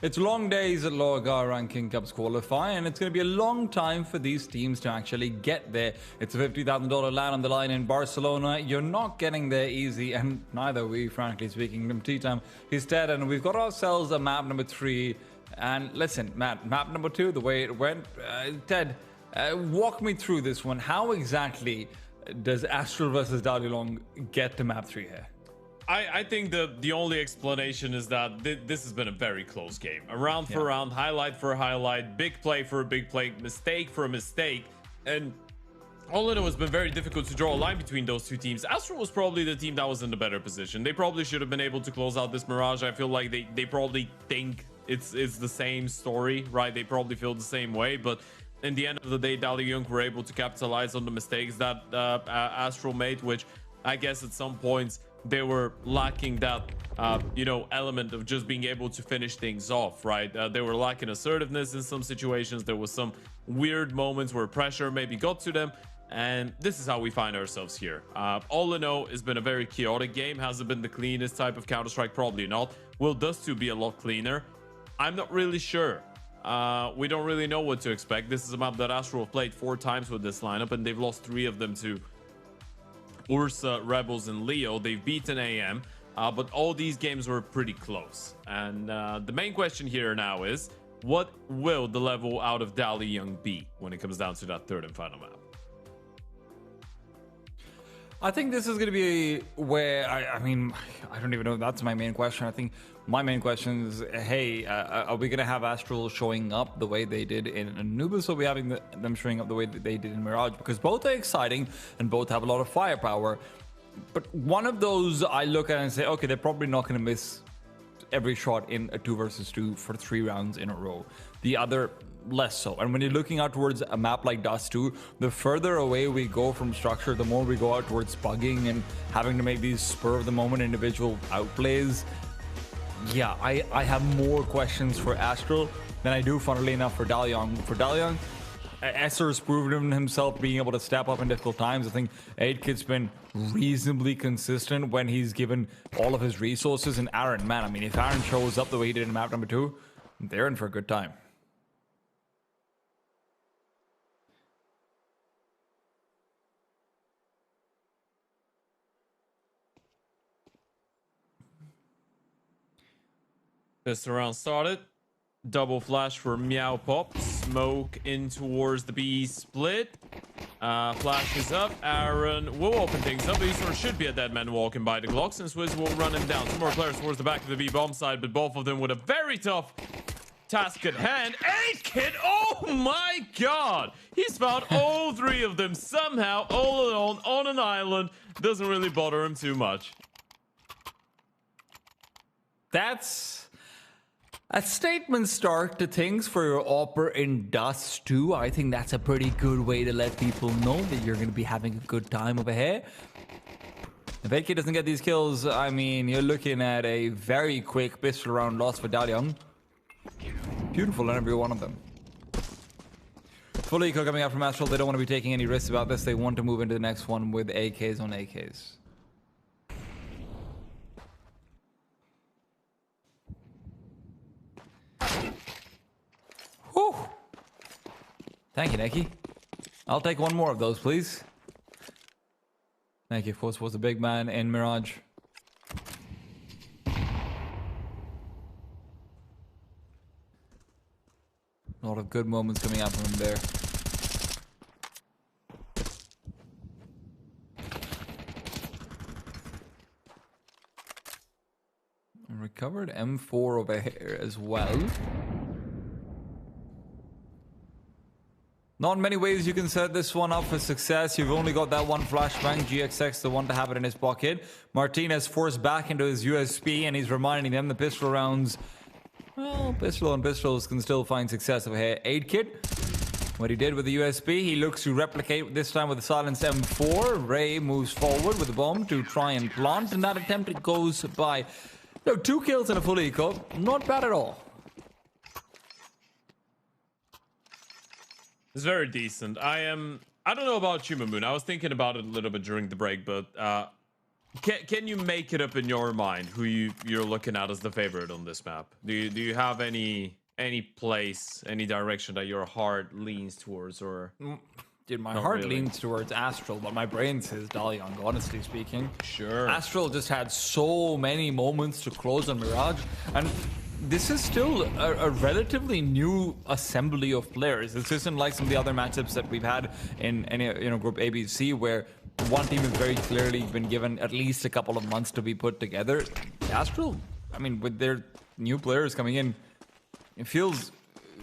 It's long days at LORGAR Ranking Cups qualify, and it's going to be a long time for these teams to actually get there. It's a $50,000 LAN on the line in Barcelona. You're not getting there easy, and neither we, frankly speaking. Tea time is dead, and we've got ourselves a map number 3. And listen, Matt, map number 2, the way it went, Ted, walk me through this one. How exactly does ASTRAL versus DALUYONG get to map 3 here? I think the only explanation is that this has been a very close game. Round for round, highlight for highlight, big play for a big play, mistake for a mistake. And all in all, it's been very difficult to draw a line between those two teams. ASTRAL was probably the team that was in the better position. They probably should have been able to close out this Mirage. I feel like they probably think it's the same story, right? They probably feel the same way. But in the end of the day, DALUYONG were able to capitalize on the mistakes that ASTRAL made, which I guess at some points they were lacking that element of just being able to finish things off, right? They were lacking assertiveness in some situations. There was some weird moments where pressure maybe got to them, and this is how we find ourselves here. All in all, it's been a very chaotic game. Has it been the cleanest type of Counter-Strike? Probably not. Will Dust 2 be a lot cleaner? I'm not really sure. We don't really know what to expect. This is a map that ASTRAL have played 4 times with this lineup, and they've lost 3 of them to Ursa, Rebels, and Leo. They've beaten AM, but all these games were pretty close. And the main question here now is, what will the level out of DALUYONG be when it comes down to that 3rd and final map? I think this is going to be where, I mean, I don't even know if that's my main question. I think my main question is, hey, are we going to have ASTRAL showing up the way they did in Anubis, or are we having them showing up the way that they did in Mirage? Because both are exciting and both have a lot of firepower. But one of those I look at and say, okay, they're probably not going to miss every shot in a 2 versus 2 for 3 rounds in a row. The other, less so. And when you're looking out towards a map like Dust 2, the further away we go from structure, the more we go out towards bugging and having to make these spur of the moment individual outplays. Yeah, I have more questions for ASTRAL than I do, funnily enough, for DALUYONG. For DALUYONG, Esser's proven himself being able to step up in difficult times. I think 8Kit's been reasonably consistent when he's given all of his resources. And Aaron, man, I mean, if Aaron shows up the way he did in map number 2, they're in for a good time. This round started. Double flash for Meow Pop. Smoke in towards the B split. Flash is up. Aaron will open things up. eSports should be a dead man walking by the Glocks, and Swizz will run him down. 2 more players towards the back of the B bomb side, but both of them with a very tough task at hand. 8Kit! Oh my god! He's found all 3 of them somehow all alone on an island. Doesn't really bother him too much. That's a statement start to things for your Opera in Dust 2. I think that's a pretty good way to let people know that you're going to be having a good time over here. If AK doesn't get these kills, I mean, you're looking at a very quick pistol round loss for DALUYONG. Beautiful on every one of them. Full eco coming out from ASTRAL. They don't want to be taking any risks about this. They want to move into the next one with AKs on AKs. Whew. Thank you, Neki. I'll take 1 more of those, please. Thank you, of course, was the big man in Mirage. A lot of good moments coming out from him there. Recovered M4 over here as well. Not many ways you can set this one up for success. You've only got that one flashbang. GXX, the one to have it in his pocket. Martinez forced back into his USP, and he's reminding them the pistol rounds. Well, pistol and pistols can still find success over here. 8Kit, what he did with the USP, he looks to replicate this time with the silenced M4. Ray moves forward with the bomb to try and plant, and that attempt goes by. No, 2 kills and a full eco. Not bad at all. It's very decent. I don't know about you, Mamoon. I was thinking about it a little bit during the break, but Can you make it up in your mind who you're looking at as the favorite on this map? Do you have any place, any direction that your heart leans towards, or? Dude, my Not heart really. leans towards Astral, but my brain says DALUYONG, honestly speaking. Sure. Astral just had so many moments to close on Mirage, and this is still a relatively new assembly of players. This isn't like some of the other matchups that we've had in Group A, B, C, where one team has very clearly been given at least a couple of months to be put together. Astral, I mean, with their new players coming in, it feels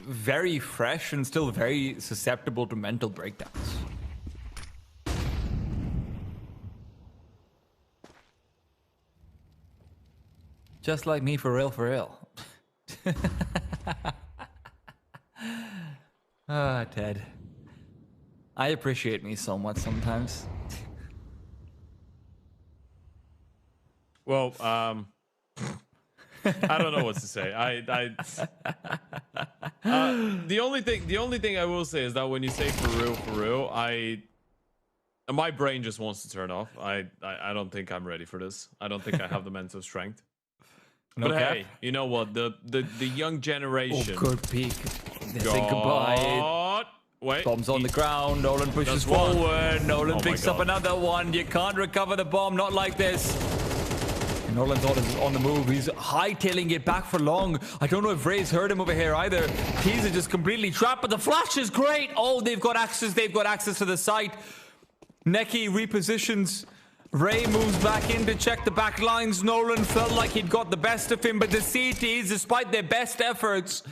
very fresh and still very susceptible to mental breakdowns. Just like me, for real, for real. Ah, Ted. I appreciate me so much sometimes. Well, I don't know what to say. The only thing I will say is that when you say for real, my brain just wants to turn off. I don't think I'm ready for this. I don't think I have the mental strength. No But cap? hey, you know what? The young generation. Oh, good peek. They say goodbye. Wait. Bomb's on the ground. Nolan pushes That's one. forward. Nolan Oh my picks up God. another one. You can't recover the bomb. Not like this. Nolan's on the move. He's hightailing it back for long. I don't know if Ray's heard him over here either. He's just completely trapped, but the flash is great. Oh, they've got access. They've got access to the site. Neki repositions. Ray moves back in to check the back lines. Nolan felt like he'd got the best of him, but the CTs, despite their best efforts,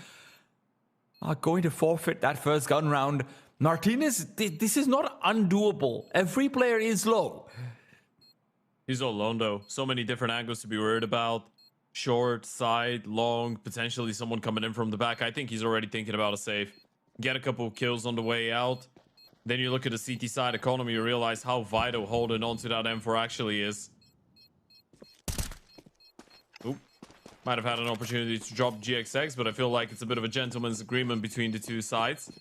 are going to forfeit that first gun round. Martinez, this is not undoable. Every player is low. He's all alone though. So many different angles to be worried about. Short, side, long, potentially someone coming in from the back. I think he's already thinking about a safe. Get a couple of kills on the way out. Then you look at the CT side economy, you realize how vital holding on to that M4 actually is. Oop. Might have had an opportunity to drop GXX, but I feel like it's a bit of a gentleman's agreement between the two sides.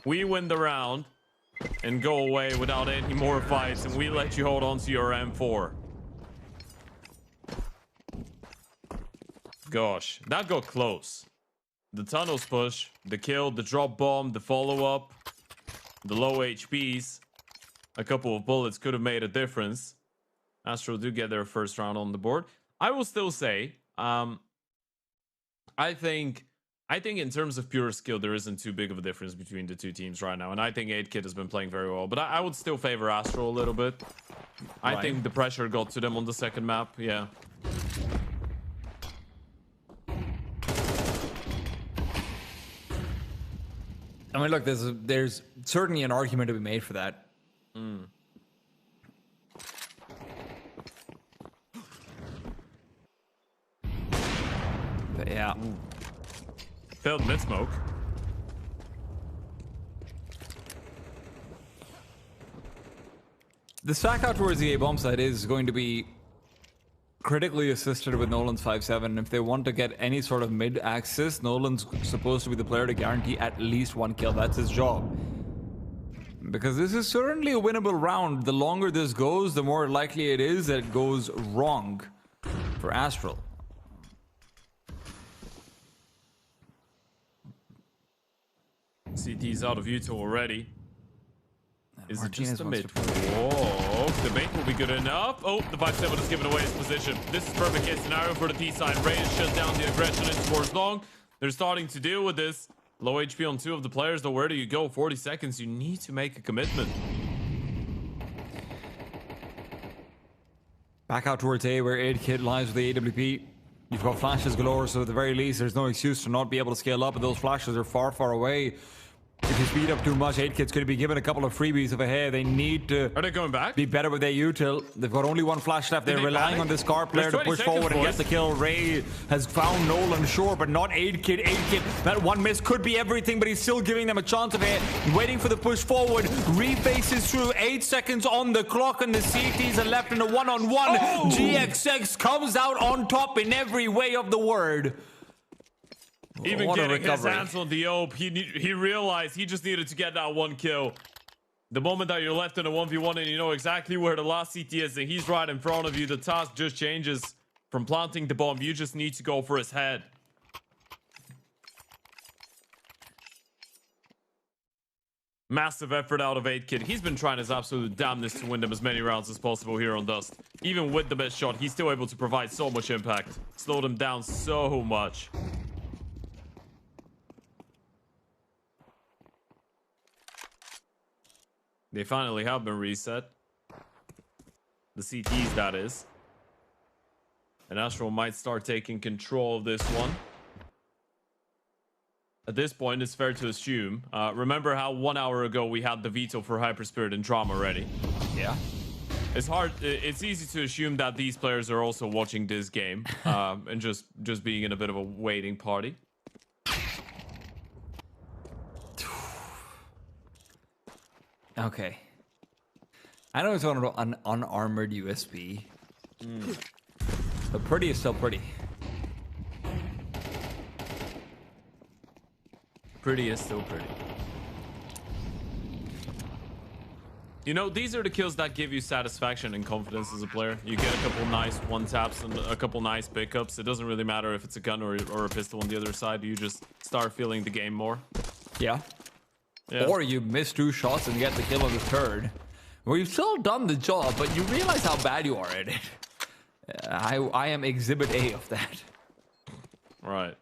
We win the round and go away without any more fights, and we let you hold on to your M4. Gosh, that got close. The tunnels push, the kill, the drop bomb, the follow-up, the low HPs. A couple of bullets could have made a difference. Astral do get their first round on the board. I will still say, I think in terms of pure skill, there isn't too big of a difference between the two teams right now. And I think 8kid has been playing very well. But I would still favor Astral a little bit. I think the pressure got to them on the second map. Yeah. I mean, look, there's certainly an argument to be made for that. But yeah. Failed mid smoke. The stack out towards the A bomb side is going to be critically assisted with Nolan's 5-7. If they want to get any sort of mid access, Nolan's supposed to be the player to guarantee at least one kill. That's his job. Because this is certainly a winnable round. The longer this goes, the more likely it is that it goes wrong for Astral. CT's out of Utah already. Is Martinez it wants just a mid? Whoa, the bait will be good enough. Oh, the 5-7 has given away his position. This is perfect case scenario for the T side. Ray has shut down the aggression in towards long. They're starting to deal with this. Low HP on two of the players, though. Where do you go? 40 seconds. You need to make a commitment. Back out towards A, where 8kid lies with the AWP. You've got flashes galore, so at the very least, there's no excuse to not be able to scale up, and those flashes are far, far away. If you speed up too much, 8kid's going to be given a couple of freebies of a hair. They need to Are they going back? be better with their util. They've got only one flash left. They're they relying panic? on this car player There's to 20 push seconds, forward and get boys. the kill. Ray has found Nolan, sure, but not 8kid. 8kid, that one miss could be everything, but he's still giving them a chance of it. Waiting for the push forward. Refaces through. 8 seconds on the clock, and the CTs are left in a one-on-one. Oh! GXX comes out on top in every way of the word. Even What a getting his recovery. hands on the OP, he realized he just needed to get that one kill. The moment that you're left in a 1v1 and you know exactly where the last CT is and he's right in front of you, the task just changes from planting the bomb. You just need to go for his head. Massive effort out of 8kid. He's been trying his absolute damnedest to win them as many rounds as possible here on Dust. Even with the best shot, he's still able to provide so much impact. Slow them down so much. They finally have been reset. The CTs, that is. And ASTRAL might start taking control of this one. At this point, it's fair to assume. Remember how 1 hour ago we had the veto for HYPERSPIRIT and Drama ready? Yeah. It's easy to assume that these players are also watching this game and just being in a bit of a waiting party. Okay. I know it's on an unarmored USB. But pretty is still pretty. Pretty is still pretty. You know, these are the kills that give you satisfaction and confidence as a player. You get a couple nice one-taps and a couple nice pickups. It doesn't really matter if it's a gun or a pistol on the other side. You just start feeling the game more. Yeah. Yeah. Or you miss 2 shots and get the kill on the 3rd. Well, you've still done the job, but you realize how bad you are at it. I am exhibit A of that. Right.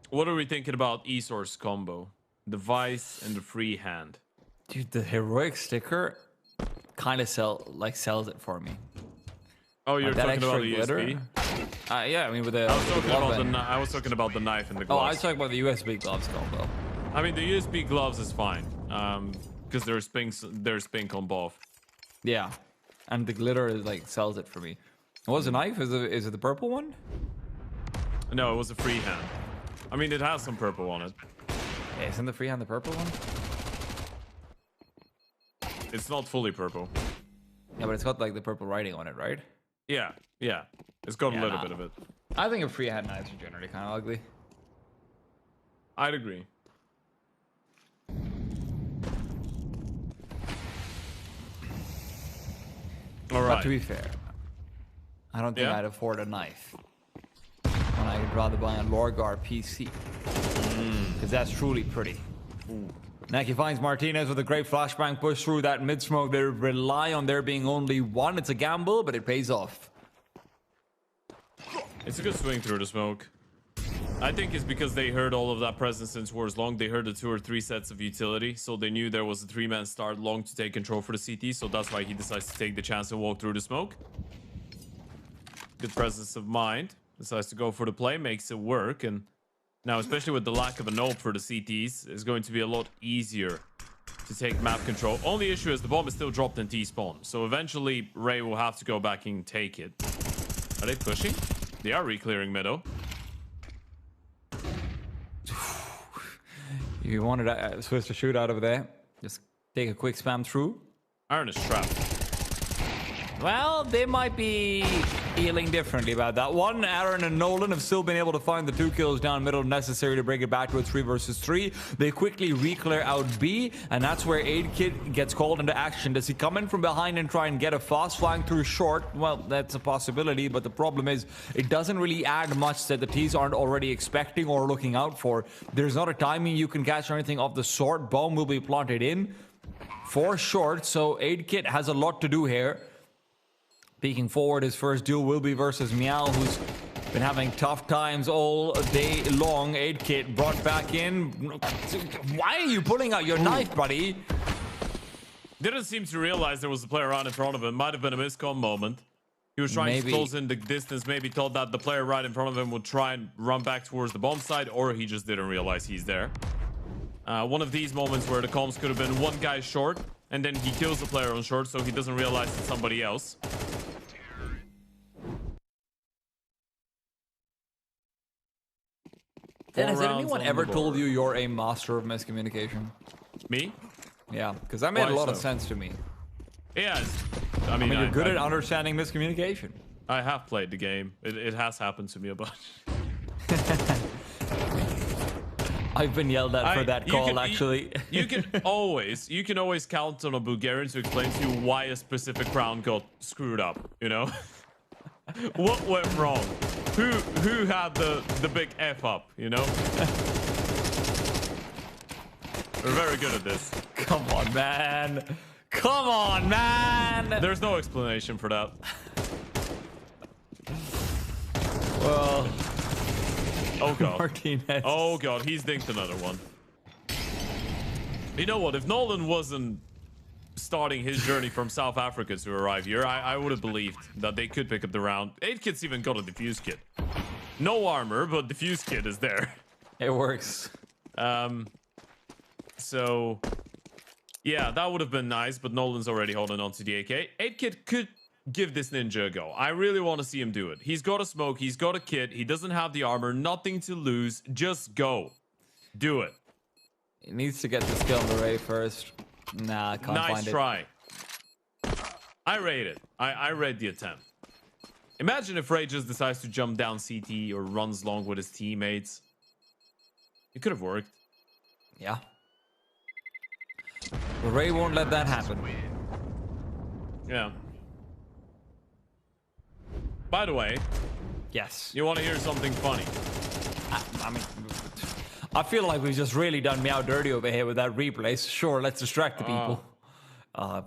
What are we thinking about eSports combo? The Vice and the free hand. Dude, the heroic sticker kind of sells it for me. Oh, you're Like talking about the glitter? USB? Yeah, I mean with the. I was talking about the knife and the Oh, I gloves. was talking about the USB gloves combo. I mean, the USB gloves is fine, because there's pink on both. Yeah, and the glitter is like sells it for me. What was the knife? Is it the purple one? No, it was a free hand. I mean, it has some purple on it. Yeah, isn't the free hand the purple one? It's not fully purple. Yeah, but it's got like the purple writing on it, right? Yeah, yeah. It's got a little nah. bit of it. I think a free hand knives are generally kind of ugly. I'd agree. All But right. to be fair, I don't think Yeah? I'd afford a knife when I'd rather buy a LORGAR PC. Because that's truly pretty. Naki finds Martinez with a great flashbang push through that mid-smoke. They rely on there being only one. It's a gamble, but it pays off. It's a good swing through the smoke. I think it's because they heard all of that presence since Wars Long. They heard the 2 or 3 sets of utility, so they knew there was a 3-man start Long to take control for the CT, so that's why he decides to take the chance and walk through the smoke. Good presence of mind. Decides to go for the play, makes it work, and now, especially with the lack of a nope for the CTs, it's going to be a lot easier to take map control. Only issue is the bomb is still dropped in T-spawn, so eventually Ray will have to go back and take it. Are they pushing? They are re-clearing middle. You wanted to switch the shootout over there. Just take a quick spam through. Iron is trapped. Well, they might be feeling differently about that one. Aaron and Nolan have still been able to find the 2 kills down middle necessary to bring it back to a 3 versus 3. They quickly re-clear out B, and that's where AidKid gets called into action. Does he come in from behind and try and get a fast flank through short? Well, that's a possibility, but the problem is it doesn't really add much that the T's aren't already expecting or looking out for. There's not a timing you can catch or anything of the sort. Bomb will be planted in for short, so AidKid has a lot to do here. Peeking forward, his first duel will be versus Meow, who's been having tough times all day long. AidKid brought back in. Why are you pulling out your knife, buddy? Didn't seem to realize there was a player right in front of him. Might have been a miscom moment. He was trying to close in the distance, maybe thought that the player right in front of him would try and run back towards the bomb side, or he just didn't realize he's there. One of these moments where the comms could have been one guy short, and then he kills the player on short, so he doesn't realize it's somebody else. Dan, has rounds anyone on ever the told board. you you're a master of miscommunication? Me? Yeah, because that made Why a lot of so? sense to me. Yeah. I mean, you're good at understanding miscommunication. I have played the game. It has happened to me a bunch. I've been yelled at for that call, actually. You can always count on a Bulgarian to explain to you why a specific round got screwed up, you know? What went wrong? Who had the big F up, you know? We're very good at this. Come on, man. Come on, man. There's no explanation for that. Well, oh god. Martinez. Oh god, he's dinked another one. You know what? If Nolan wasn't starting his journey from South Africa to arrive here, I would have believed that they could pick up the round. 8kit's even got a defuse kit. No armor, but defuse kit is there. It works. So yeah, that would have been nice, but Nolan's already holding on to the AK. 8kit could give this ninja a go. I really want to see him do it. He's got a smoke, he's got a kit, he doesn't have the armor, nothing to lose. Just go. Do it. He needs to get the skill on the Ray first. Nah, I can't find it. Nice try. I rate it. I rate the attempt. Imagine if Ray just decides to jump down CT or runs long with his teammates. It could have worked. Yeah. But Ray won't let that happen. Yeah. By the way, Yes. you want to hear something funny? I mean, I feel like we've just really done me out dirty over here with that replay. Sure, let's distract the people.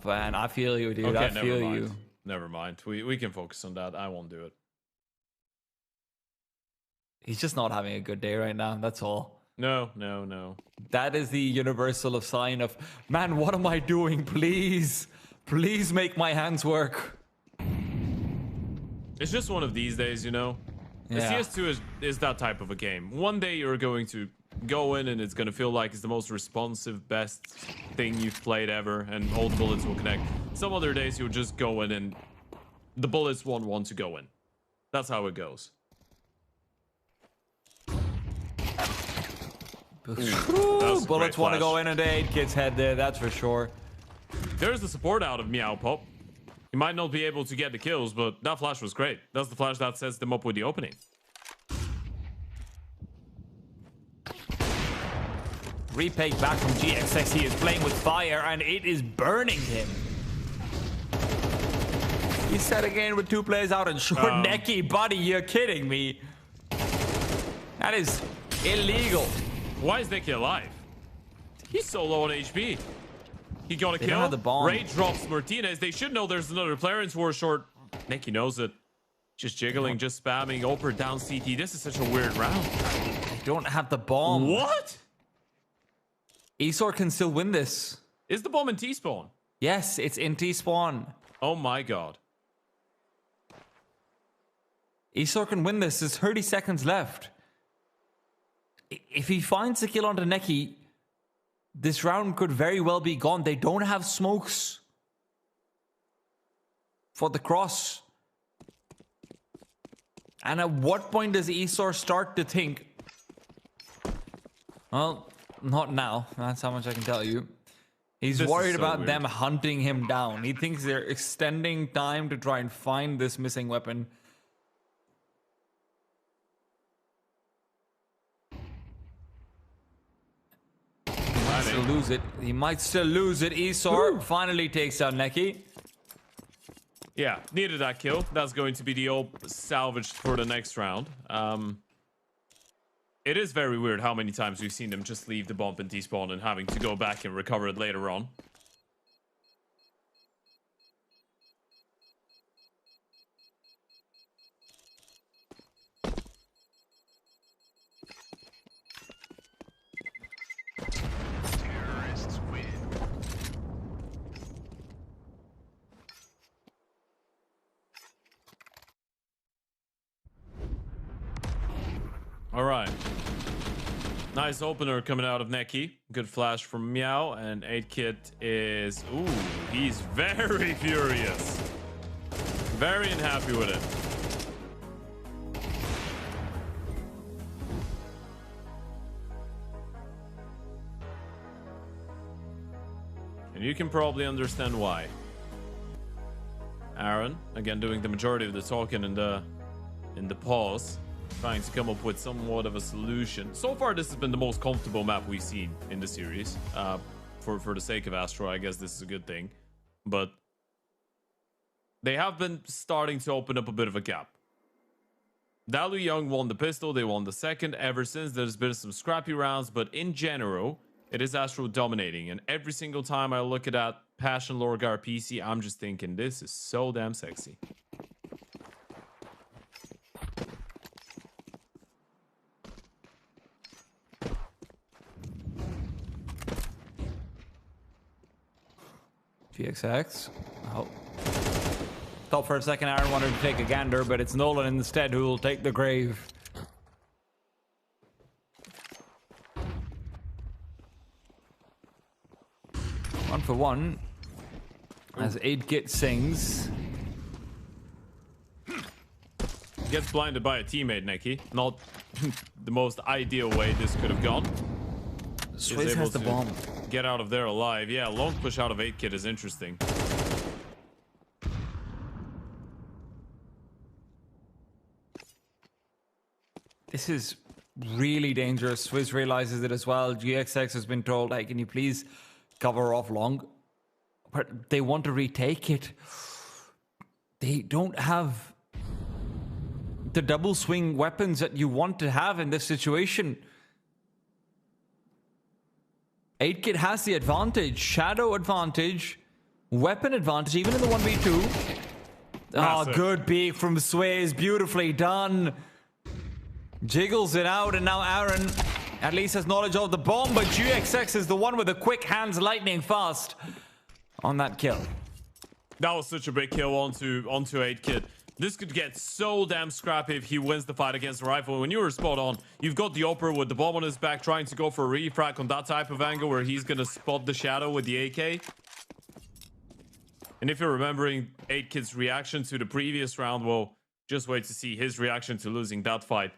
Man, I feel you, dude. Okay, I feel never mind. you. Never mind. We can focus on that. I won't do it. He's just not having a good day right now. That's all. No, no, no. That is the universal of sign of, man, what am I doing? Please. Please make my hands work. It's just one of these days, you know? Yeah. CS2 is that type of a game. One day you're going to go in and it's going to feel like it's the most responsive, best thing you've played ever, and all the bullets will connect. Some other days you'll just go in and the bullets won't want to go in. That's how it goes. Ooh, bullets want to go in into 8kit's head there, that's for sure. There's the support out of Meow Pop. He might not be able to get the kills, but that flash was great. That's the flash that sets them up with the opening. Repake back from GXX. He is playing with fire and it is burning him. He's set again with 2 players out and short necky, buddy. You're kidding me. That is illegal. Why is Nicky alive? He's so low on HP. He got a They don't kill. have the bomb. Ray drops Martinez. They should know there's another player in tour short. Nicky knows it. Just jiggling, just spamming. Oper down CT. This is such a weird round. They don't have the bomb. What? eSort can still win this. Is the bomb in T-spawn? Yes, it's in T-spawn. Oh my god. eSort can win this. There's 30 seconds left. If he finds the kill on the Necky, this round could very well be gone. They don't have smokes for the cross. And at what point does eSort start to think, well, not now. That's how much I can tell you. He's This is worried so about weird. them hunting him down. He thinks they're extending time to try and find this missing weapon. Still lose it. He might still lose it. eSort finally takes out Necky. Yeah, needed that kill. That's going to be the old salvage for the next round. It is very weird how many times we've seen them just leave the bomb in T-spawn and having to go back and recover it later on. Terrorists win. All right. Nice opener coming out of Necky. Good flash from Meow, and 8kit is... Ooh, he's very furious. Very unhappy with it. And you can probably understand why. Aaron, again, doing the majority of the talking in the pause. trying to come up with somewhat of a solution. So far, this has been the most comfortable map we've seen in the series. For the sake of ASTRAL, I guess this is a good thing. But they have been starting to open up a bit of a gap. DALUYONG won the pistol, they won the second. Ever since, there's been some scrappy rounds, but in general, it is ASTRAL dominating. And every single time I look at that Passion LORGAR PC, I'm just thinking, this is so damn sexy. GXX. Oh. Thought for a second Aaron wanted to take a gander, but it's Nolan instead who will take the grave. One for one. As 8-Kit sings. Gets blinded by a teammate, Neki. Not the most ideal way this could have gone. Swizz has the bomb. Get out of there alive. Yeah, long push out of 8-Kit is interesting. This is really dangerous. Swizz realizes it as well. GXX has been told, hey, can you please cover off long? But they want to retake it. They don't have the double swing weapons that you want to have in this situation. 8-Kit has the advantage, shadow advantage, weapon advantage, even in the 1v2. Oh, good peek from Swizz, beautifully done. Jiggles it out, and now Aaron at least has knowledge of the bomb, but GXX is the one with the quick hands, lightning fast on that kill. That was such a big kill onto 8-Kit. This could get so damn scrappy if he wins the fight against the rifle. When you were spot on, you've got the Opera with the bomb on his back trying to go for a refrac on that type of angle where he's going to spot the shadow with the AK. And if you're remembering 8-Kit's reaction to the previous round, well, just wait to see his reaction to losing that fight.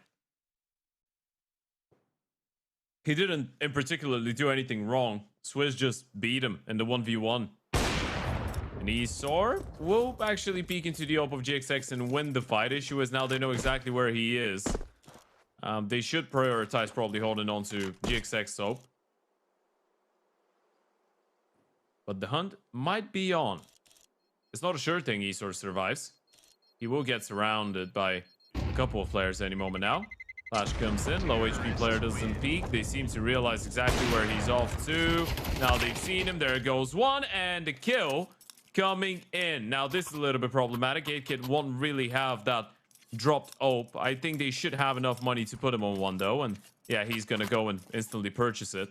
He didn't in particularly do anything wrong. Swizz just beat him in the 1v1. And eSor will actually peek into the op of GXX and win the fight. Issue is now they know exactly where he is. They should prioritize probably holding on to GXX soap. But the hunt might be on. It's not a sure thing eSor survives. He will get surrounded by a couple of players any moment now. Flash comes in, low HP player doesn't peek. They seem to realize exactly where he's off to. Now they've seen him, there goes one, and the kill coming in. Now this is a little bit problematic. 8-Kit won't really have that dropped op. I think they should have enough money to put him on one though, and yeah, he's gonna go and instantly purchase it.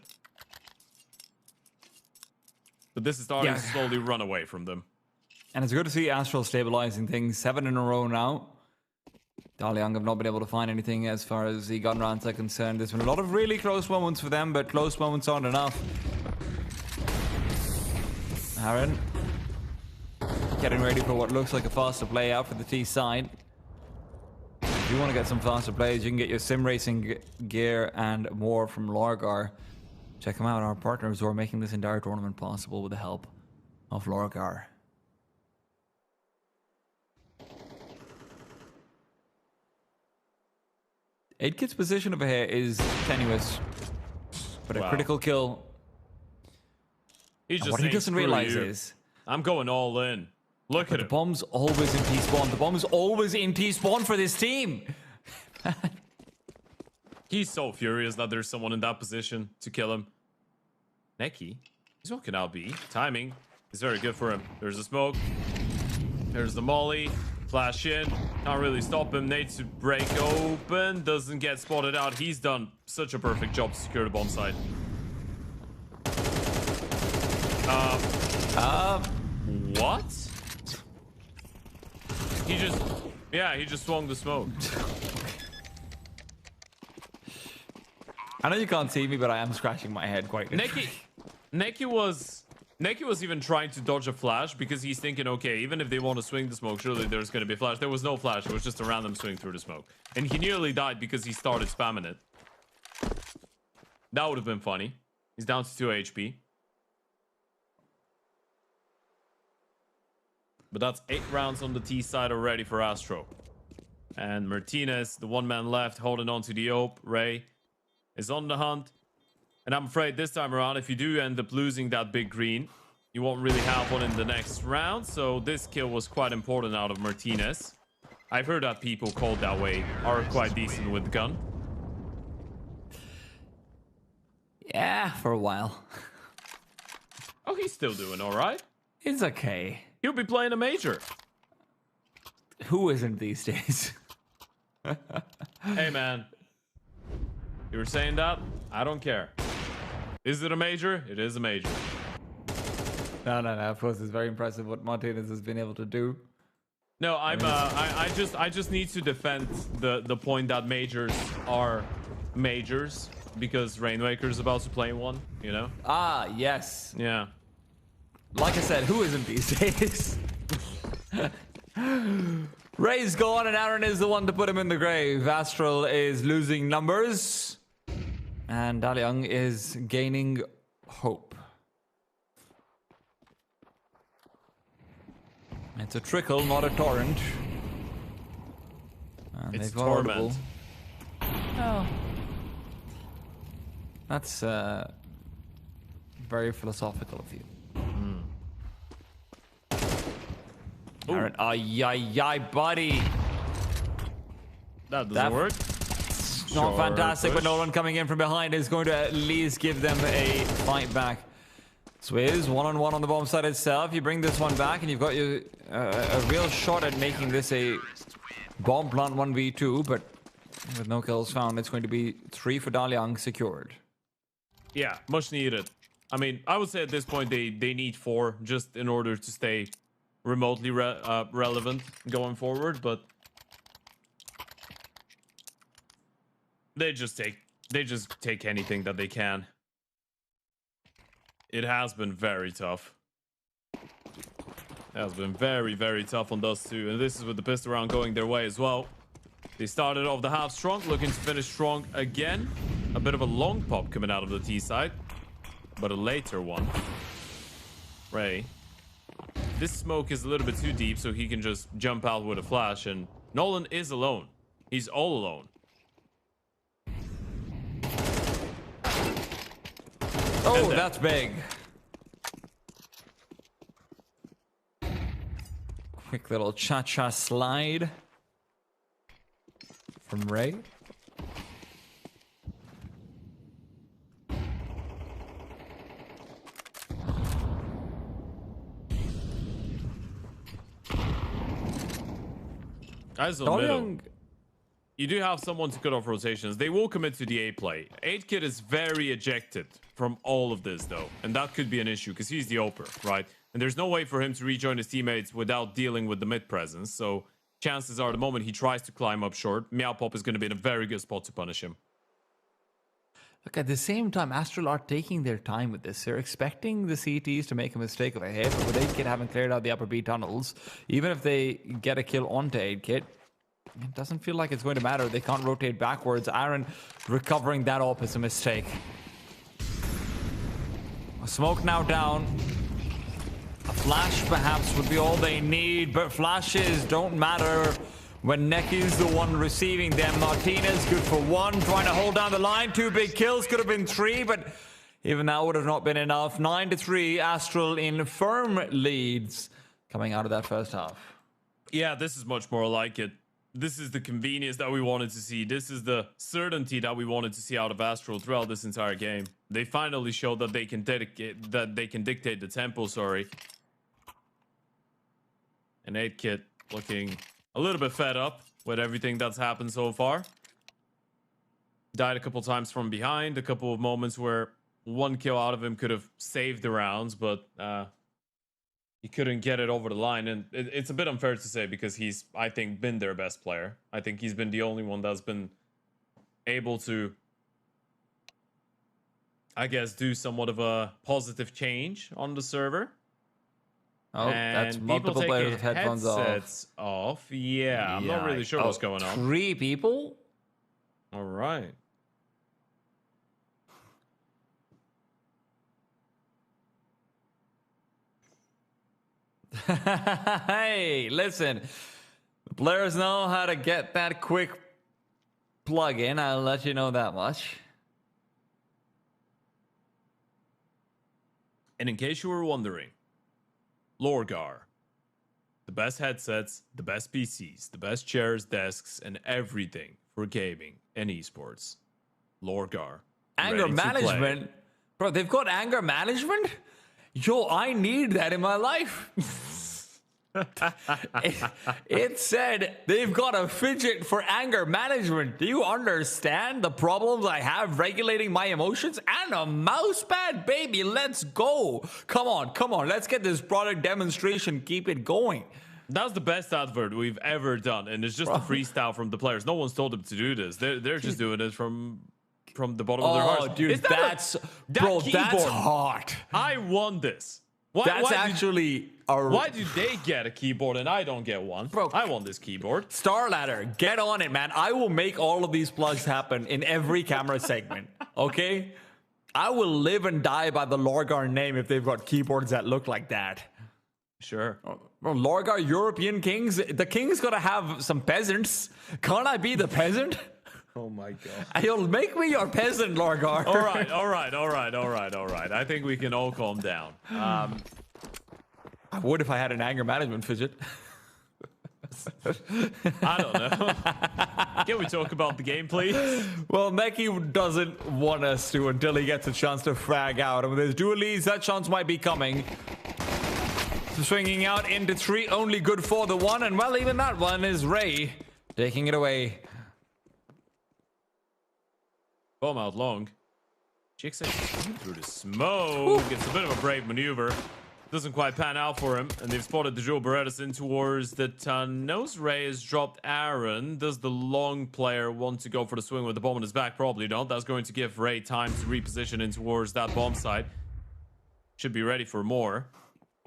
But this is starting to slowly run away from them. And it's good to see ASTRAL stabilizing things. 7 in a row now. DALUYONG have not been able to find anything as far as the gun rounds are concerned. There's been a lot of really close moments for them, but close moments aren't enough. Aaron getting ready for what looks like a faster play out for the T side. If you want to get some faster plays, you can get your sim racing gear and more from LORGAR. Check them out, our partners who are making this entire tournament possible with the help of LORGAR. 8-Kit's position over here is tenuous, but a critical kill. He's just what he doesn't realize is, I'm going all in. Look at the it. bomb's always in T-spawn. The bomb is always in T-spawn for this team. He's so furious that there's someone in that position to kill him. Neki, he's walking out B. Timing is very good for him. There's a smoke. There's the molly. Flash in. Can't really stop him. Needs to break open. Doesn't get spotted out. He's done such a perfect job to secure the bomb site. What? He just swung the smoke. I know you can't see me, but I am scratching my head quite literally. Neki was even trying to dodge a flash because he's thinking, okay, even if they want to swing the smoke, surely there's going to be a flash. There was no flash. It was just a random swing through the smoke. And he nearly died because he started spamming it. That would have been funny. He's down to 2 HP. But that's 8 rounds on the T side already for ASTRAL. And Martinez, the one man left, holding on to the Ope. Ray is on the hunt. And I'm afraid this time around, if you do end up losing that big green, you won't really have one in the next round. So this kill was quite important out of Martinez. I've heard that people called that way are quite decent with the gun. Yeah, for a while. Oh, he's still doing all right. It's okay. He'll be playing a major. Who isn't these days? Hey, man. You were saying that? I don't care. Is it a major? It is a major. No. Of course, it's very impressive what Martinez has been able to do. No, I just need to defend the point that majors are majors because Rainwaker's about to play one, you know? Ah, yes. Yeah. Like I said, who isn't these days? Ray's gone and Aaron is the one to put him in the grave. Astral is losing numbers. And DALUYONG is gaining hope. It's a trickle, not a torrent. And It's they've got torment. audible. Oh. That's very philosophical of you. Aaron, ay, buddy. That doesn't work. Not Sure, fantastic, but push. Nolan coming in from behind is going to at least give them a fight back. Swizz, one-on-one on the bomb side itself. You bring this one back, and you've got a real shot at making this a bomb plant 1v2, but with no kills found, it's going to be 3 for DALUYONG secured. Yeah, much needed. I mean, I would say at this point they need 4 just in order to stay remotely relevant going forward, but they just take anything that they can. It has been very tough. It has been very, very tough on those two, and this is with the pistol round going their way as well. They started off the half strong, looking to finish strong again. A bit of a long pop coming out of the T side, but a later one. Ray. This smoke is a little bit too deep, so he can just jump out with a flash, and Nolan is alone. He's all alone. Oh, that's big. Quick little cha-cha slide from Ray. As a middle, you do have someone to cut off rotations. They will commit to the A play. 8kid is very ejected from all of this, though. And that could be an issue, because he's the oper, right? And there's no way for him to rejoin his teammates without dealing with the mid presence. So chances are the moment he tries to climb up short, Meowpop is going to be in a very good spot to punish him. Look, at the same time, Astral are taking their time with this. They're expecting the CTs to make a mistake of a hit, but with 8kit having cleared out the upper B tunnels, even if they get a kill onto 8kit, it doesn't feel like it's going to matter. They can't rotate backwards. Aaron recovering that op is a mistake. A smoke now down. A flash perhaps would be all they need, but flashes don't matter when Necky's the one receiving them. Martinez good for 1, trying to hold down the line. 2 big kills, could have been 3, but even that would have not been enough. 9-3, Astral in firm leads coming out of that first half. Yeah, this is much more like it. This is the convenience that we wanted to see. This is the certainty that we wanted to see out of Astral throughout this entire game. They finally showed that they can dictate the tempo, sorry. And 8kit looking a little bit fed up with everything that's happened so far. Died a couple times from behind. A couple of moments where 1 kill out of him could have saved the rounds, but he couldn't get it over the line. And it's a bit unfair to say because he's, I think, been their best player. I think he's been the only one that's been able to, I guess, do somewhat of a positive change on the server. Oh, And that's people multiple players with taking headphones headsets off. Yeah, I'm not really sure what's going on. 3 people? All right. Hey, listen. The Players know how to get that quick plug in. I'll let you know that much. And in case you were wondering, LORGAR, the best headsets, the best PCs, the best chairs, desks, and everything for gaming and esports. LORGAR. Anger management? Bro, they've got anger management? Yo, I need that in my life. It said they've got a fidget for anger management. Do you understand the problems I have regulating my emotions? And a mouse pad, baby, let's go. Come on, let's get this product demonstration, keep it going. That's the best advert we've ever done, and it's just a freestyle from the players. No one's told them to do this. They're just doing it from the bottom of their hearts. Oh, dude, that's hot. I won this. Why do they get a keyboard and I don't get one? Bro, I want this keyboard. Star Ladder, get on it, man. I will make all of these plugs happen in every camera segment, okay? I will live and die by the LORGAR name if they've got keyboards that look like that. Sure. Bro, LORGAR European kings, the king's gotta have some peasants. Can't I be the peasant? Oh my god. You'll make me your peasant, LORGAR. All right. I think we can all calm down. I would if I had an anger management fidget. I don't know. Can we talk about the game, please? Well, Neki doesn't want us to until he gets a chance to frag out. And with his dual leads, that chance might be coming. Swinging out into 3, only good for the 1. And well, even that one is Ray taking it away. Bomb out long. Jigsaw through the smoke. It's a bit of a brave maneuver. Doesn't quite pan out for him. And they've spotted the dual Berettas in towards the tunnels. Ray has dropped Aaron. Does the long player want to go for the swing with the bomb on his back? Probably not. That's going to give Ray time to reposition in towards that bomb site. Should be ready for more.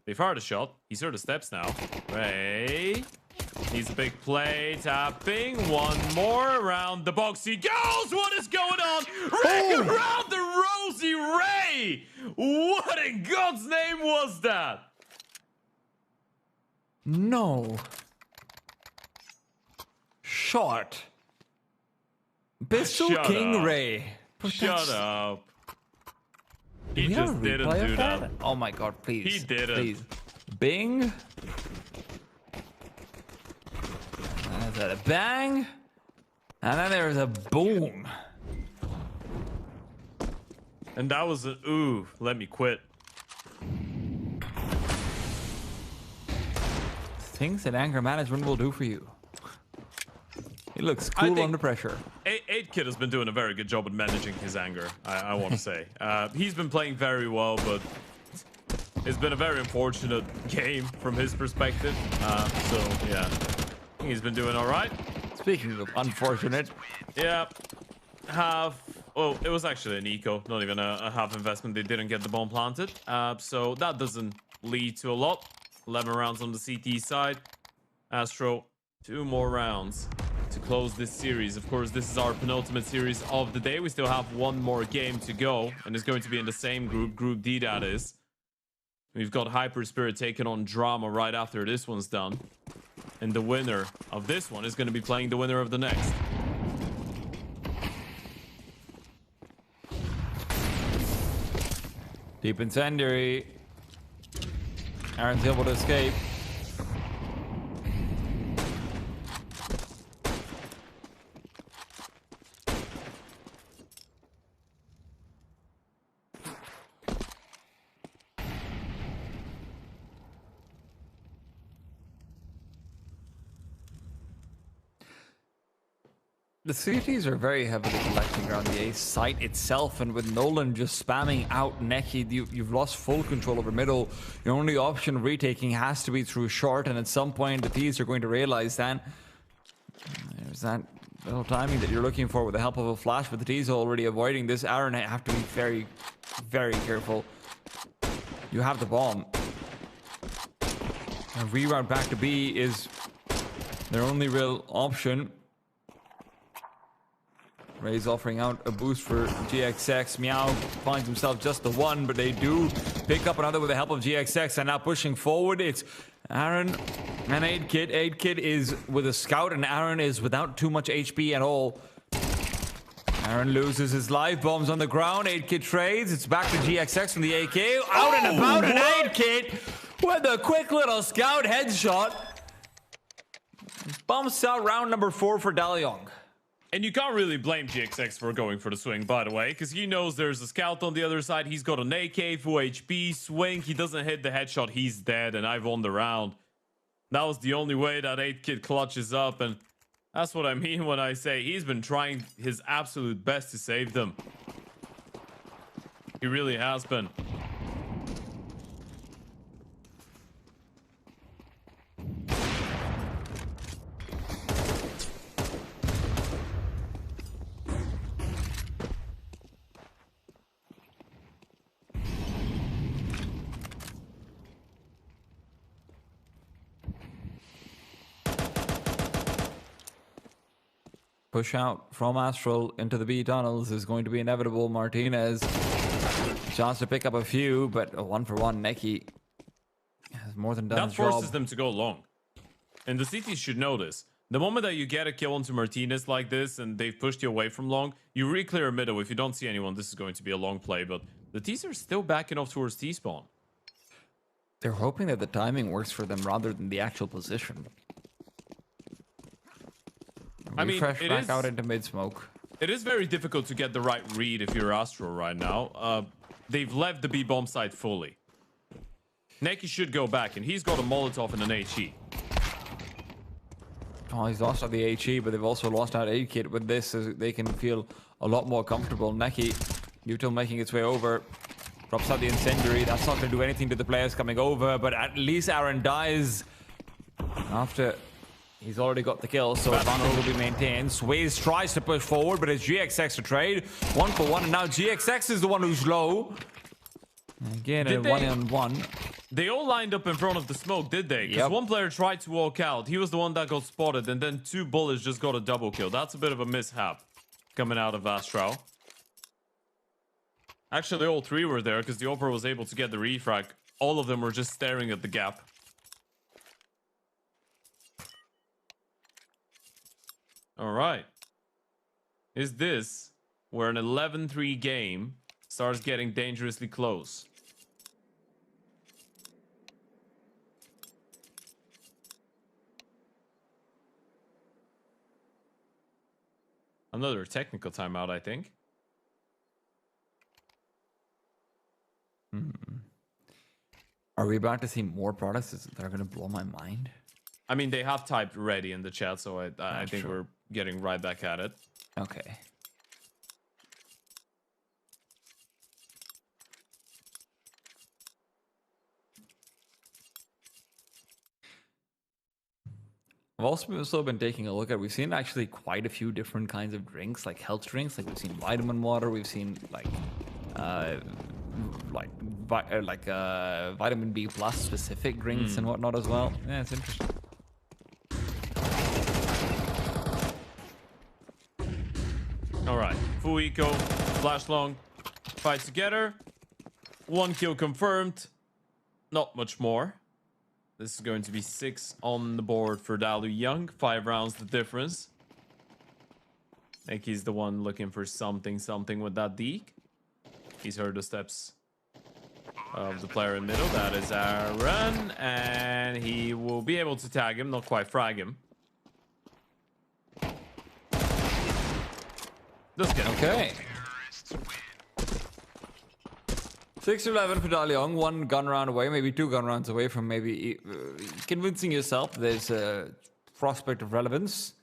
They fired a shot. He's heard the steps now. Ray needs a big play. Tapping. One more. Around the box he goes. What is going on? Ray around the Rosie Ray. What in God's name was that? No. Shot. Bissell King up. Ray. Shut up. He just didn't do that. Oh my god, please. He didn't. Please. Bing. And there's a bang. And then there's a boom. And that was an ooh, let me quit. Things that anger management will do for you. He looks cool under pressure. 8Kid has been doing a very good job at managing his anger, I want to say. He's been playing very well, but it's been a very unfortunate game from his perspective. So, yeah, he's been doing all right. Speaking of unfortunate. Yeah, it was actually an eco, not even a half investment. They didn't get the bomb planted. So that doesn't lead to a lot. 11 rounds on the CT side. Astro, 2 more rounds to close this series. Of course, this is our penultimate series of the day. We still have 1 more game to go, and it's going to be in the same group, Group D that is. We've got HYPERSPIRIT taking on Drama right after this one's done. And the winner of this one is going to be playing the winner of the next. Deep incendiary. Aaron's able to escape. The CTs are very heavily collecting around the A site itself, and with Nolan just spamming out Neki, you've lost full control over middle. Your only option of retaking has to be through short, and at some point the T's are going to realize that. There's that little timing that you're looking for with the help of a flash, but the T's are already avoiding this. Aaron have to be very, very careful. You have the bomb. A reroute back to B is their only real option. Ray's offering out a boost for GXX. Meow finds himself just the one, but they do pick up another with the help of GXX, and now pushing forward. It's Aaron and 8kid. 8kid is with a scout, and Aaron is without too much HP at all. Aaron loses his life, bombs on the ground. 8kid trades. It's back to GXX from the AK. Out and about, and 8kid with a quick little scout headshot. Bumps out round number 4 for DALUYONG. And you can't really blame GXX for going for the swing, by the way, because he knows there's a scout on the other side. He's got an AK, full HP, swing. He doesn't hit the headshot, he's dead, and I've won the round. That was the only way that 8kid clutches up, and that's what I mean when I say he's been trying his absolute best to save them. He really has been. Push out from Astral into the B tunnels is going to be inevitable. Martinez, chance to pick up a few, but a 1-for-1 Neki has more than done his job. That forces them to go long. And the CTs should know this. The moment that you get a kill onto Martinez like this and they've pushed you away from long, you re-clear a middle. If you don't see anyone, this is going to be a long play, but the T's are still backing off towards T-spawn. They're hoping that the timing works for them rather than the actual position. I mean, Refresh back out into mid-smoke. It is very difficult to get the right read if you're Astral right now. They've left the B-bomb site fully. Neki should go back, and he's got a Molotov and an HE. Oh, he's lost out the HE, but they've also lost out 8kid. With this, they can feel a lot more comfortable. Neki, Util making its way over. Drops out the incendiary. That's not going to do anything to the players coming over, but at least Aaron dies after... He's already got the kill, so advantage will be maintained. Sways tries to push forward, but it's GXX to trade. 1-for-1, and now GXX is the one who's low. Again, a 1-on-1. They all lined up in front of the smoke, did they? Because one player tried to walk out. He was the one that got spotted, and then 2 bullets just got a double kill. That's a bit of a mishap coming out of ASTRAL. Actually, all 3 were there because the Opera was able to get the refrag. All of them were just staring at the gap. All right. Is this where an 11-3 game starts getting dangerously close? Another technical timeout, I think. Are we about to see more products that are going to blow my mind? I mean, they have typed ready in the chat, so I think we're getting right back at it. Okay. I've also been taking a look at, we've seen actually quite a few different kinds of drinks, like health drinks. Like we've seen vitamin water, we've seen vitamin B plus specific drinks and whatnot as well. Yeah, it's interesting. All right, full eco, flash long, fight together. 1 kill confirmed. Not much more. This is going to be 6 on the board for DALUYONG. 5 rounds the difference. I think he's the one looking for something with that deke. He's heard the steps of the player in the middle. That is Aaron, and he will be able to tag him, not quite frag him. Let's get okay. 6-11 for DALUYONG, 1 gun round away, maybe 2 gun rounds away from maybe convincing yourself there's a prospect of relevance.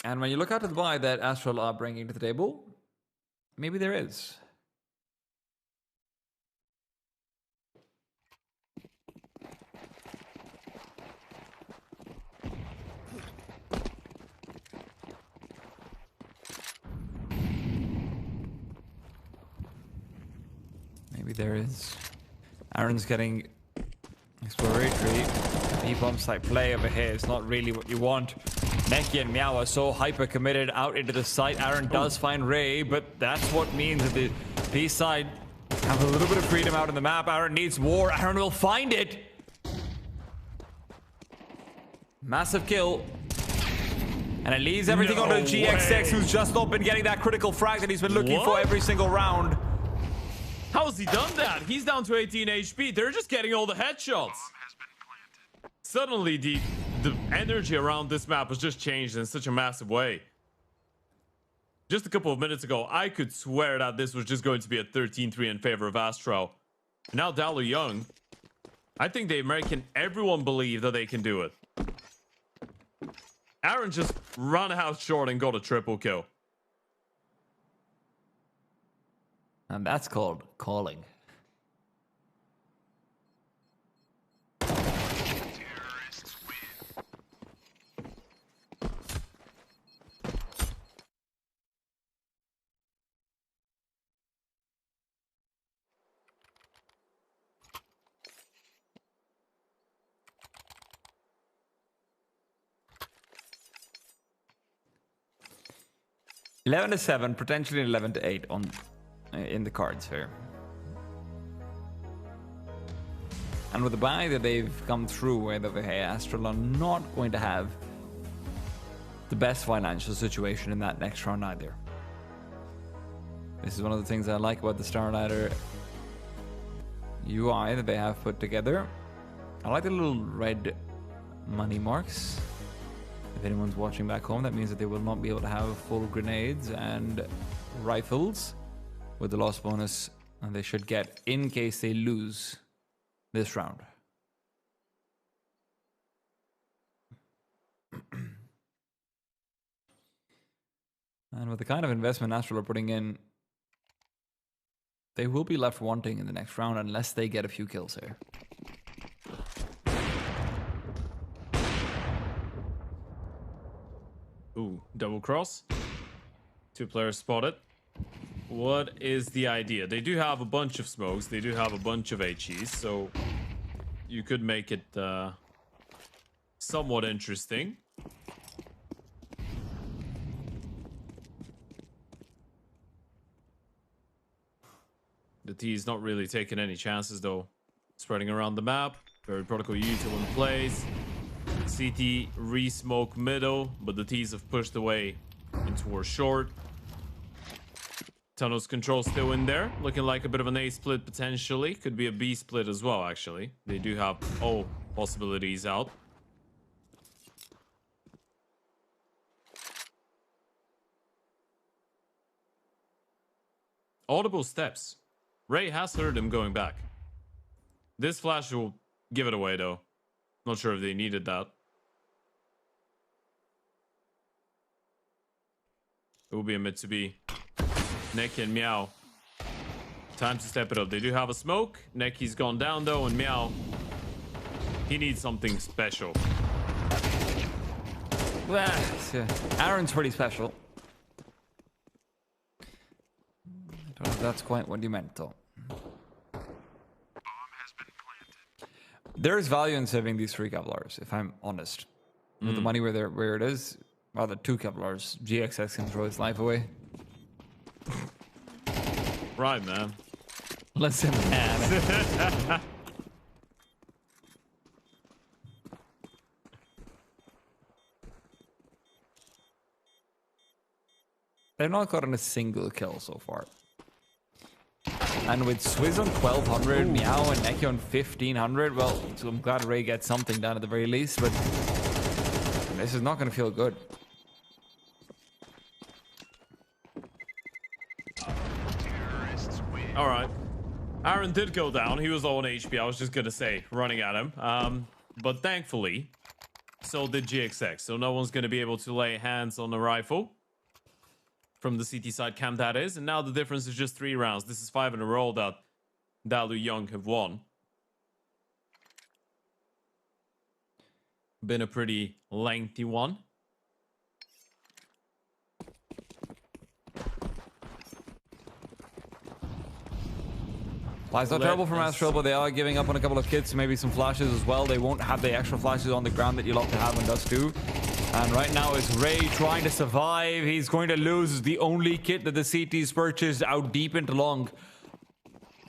And when you look out to the buy that ASTRAL are bringing to the table, maybe there is. Maybe there is. Aaron's getting exploratory. B-bomb site play over here is not really what you want. Neki and Meow are so hyper committed out into the site. Aaron does find Ray, but that's what means that the B side have a little bit of freedom out in the map. Aaron needs war. Aaron will find it. Massive kill. And it leaves everything No onto GXX, way. who's just not been getting that critical frag that he's been looking for every single round. How has he done that? He's down to 18 HP. They're just getting all the headshots. Suddenly, the energy around this map has just changed in such a massive way. Just a couple of minutes ago, I could swear that this was just going to be a 13-3 in favor of ASTRAL. Now DALUYONG, I think they're making everyone believe that they can do it. Aaron just ran out short and got a triple kill. And that's called calling. Terrorists win. $11 to 7, potentially 11 to 8 on in the cards here. And with the buy that they've come through with over here, ASTRAL are not going to have the best financial situation in that next round either. This is one of the things I like about the Star Ladder UI that they have put together. I like the little red money marks. If anyone's watching back home, that means that they will not be able to have full grenades and rifles with the loss bonus, and they should get in case they lose this round. And with the kind of investment ASTRAL are putting in, they will be left wanting in the next round unless they get a few kills here. Ooh, double cross. 2 players spotted. What is the idea? They do have a bunch of smokes. They do have a bunch of HEs, so you could make it somewhat interesting. The T is not really taking any chances, though. Spreading around the map. Very protocol U2 in place. CT re-smoke middle, but the T's have pushed away in towards short. Tunnels control still in there, looking like a bit of an A split potentially. Could be a B split as well, actually. They do have all possibilities out. Audible steps. Ray has heard him going back. This flash will give it away, though. Not sure if they needed that. It will be a mid to B. Neki and Meow. Time to step it up. They do have a smoke. Neki's gone down though, and Meow, he needs something special. Well, Aaron's pretty special. I don't know if that's quite what you meant, though. There is value in saving these 3 Kevlars, if I'm honest. With the money where it is, rather 2 Kevlars, GXX can throw his life away. Right, man. Listen, man. They've not gotten a single kill so far. And with Swizz on 1200, Meow and Neki on 1500, well, so I'm glad Ray gets something done at the very least, but this is not going to feel good. All right. Aaron did go down. He was low on HP. I was just going to say, running at him. But thankfully, so did GXX. So no one's going to be able to lay hands on the rifle. From the CT side camp, that is. And now the difference is just 3 rounds. This is 5 in a row that DALUYONG have won. Been a pretty lengthy one. Well, it's not terrible from Astral, but they are giving up on a couple of kits, maybe some flashes as well. They won't have the extra flashes on the ground that you love to have in Dust 2. And right now it's Ray trying to survive. He's going to lose the only kit that the CT's purchased out deep into long.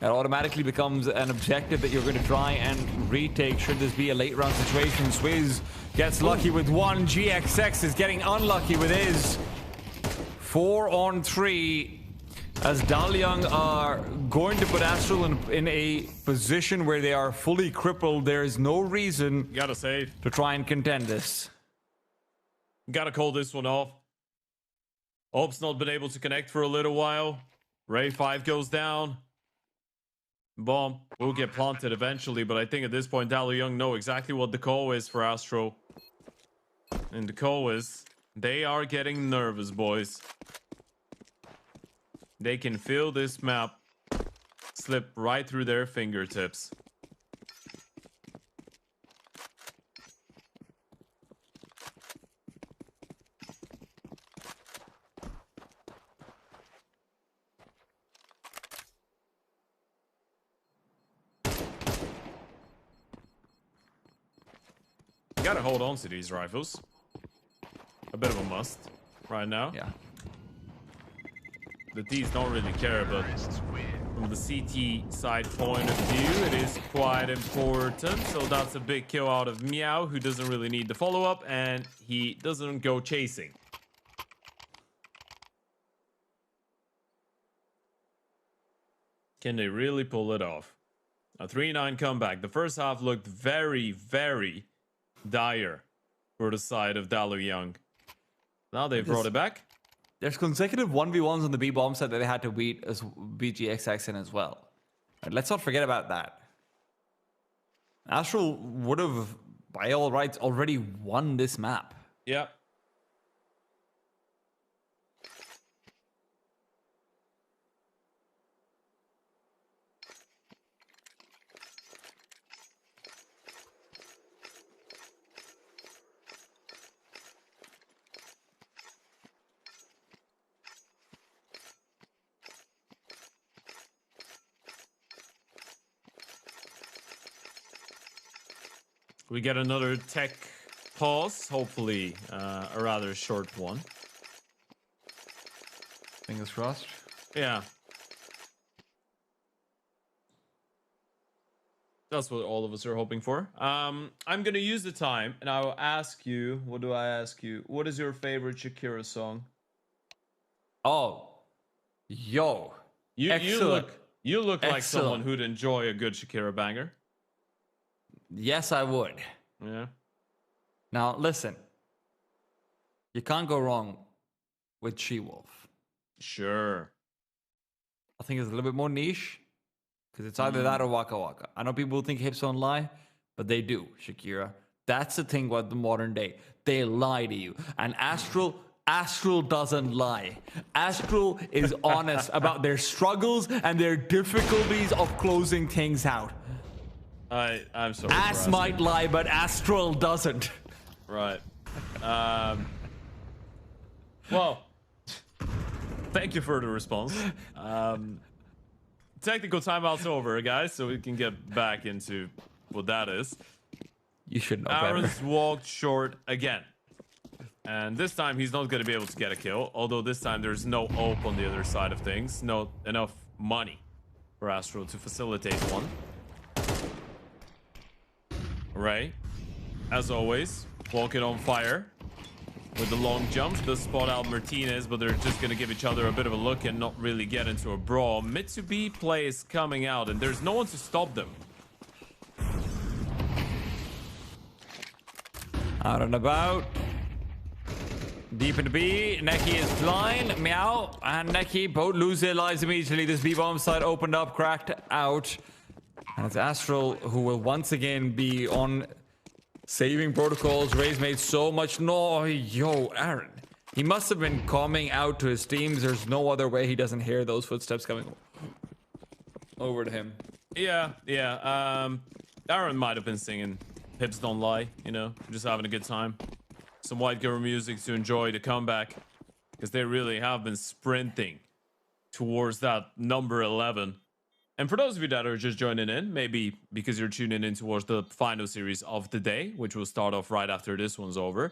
It automatically becomes an objective that you're going to try and retake should this be a late round situation. Swizz gets lucky with one. GXX is getting unlucky with his. 4 on 3. As DALUYONG are going to put Astral in a position where they are fully crippled. There is no reason Gotta save. to try and contend this. Gotta call this one off. Hope's not been able to connect for a little while. Ray 5 goes down. Bomb will get planted eventually, but I think at this point DALUYONG know exactly what the call is for Astral. And the call is they are getting nervous, boys. They can feel this map slip right through their fingertips. Gotta hold on to these rifles. A bit of a must right now. Yeah. The D's don't really care, but from the CT side point of view, it is quite important. So that's a big kill out of Meow, who doesn't really need the follow-up, and he doesn't go chasing. Can they really pull it off? A 3-9 comeback. The first half looked very, very dire for the side of DALUYONG. Now they've brought it back. There's consecutive 1v1s on the B-bomb set that they had to beat as BGXX in as well. And let's not forget about that. Astral would have, by all rights, already won this map. Yeah. We get another tech pause, hopefully a rather short one. Fingers crossed. Yeah. That's what all of us are hoping for. I'm going to use the time and I will ask you, what do I ask you? What is your favorite Shakira song? Oh. Yo. Excellent. You look like Excellent. someone who'd enjoy a good Shakira banger. Yes, I would. Yeah. Now, listen. You can't go wrong with She-Wolf. Sure. I think it's a little bit more niche because it's either that or Waka Waka. I know people think hips don't lie, but they do, Shakira. That's the thing with the modern day. They lie to you. And Astral doesn't lie. Astral is honest about their struggles and their difficulties of closing things out. I'm sorry. Ass might lie, but Astral doesn't. Right. Well, thank you for the response. Technical timeout's over, guys, so we can get back into what that is. You should know better. Aaron's walked short again. And this time he's not going to be able to get a kill. Although this time there's no AWP on the other side of things. Not enough money for Astral to facilitate one. Ray, as always, walking on fire with the long jumps. Does spot out Martinez, but they're just going to give each other a bit of a look and not really get into a brawl. Mitsubi play is coming out, and there's no one to stop them. Out and about. Deep into B. Neki is blind. Meow and Neki both lose their lives immediately. This B-bomb side opened up, cracked out. And it's Astral who will once again be on saving protocols. Ray's made so much noise. Yo, Aaron. He must have been calming out to his teams. There's no other way he doesn't hear those footsteps coming over to him. Yeah. Aaron might have been singing Hips Don't Lie, you know, just having a good time. Some White Girl music to enjoy the comeback, because they really have been sprinting towards that number 11. And for those of you that are just joining in, maybe because you're tuning in towards the final series of the day, which will start off right after this one's over,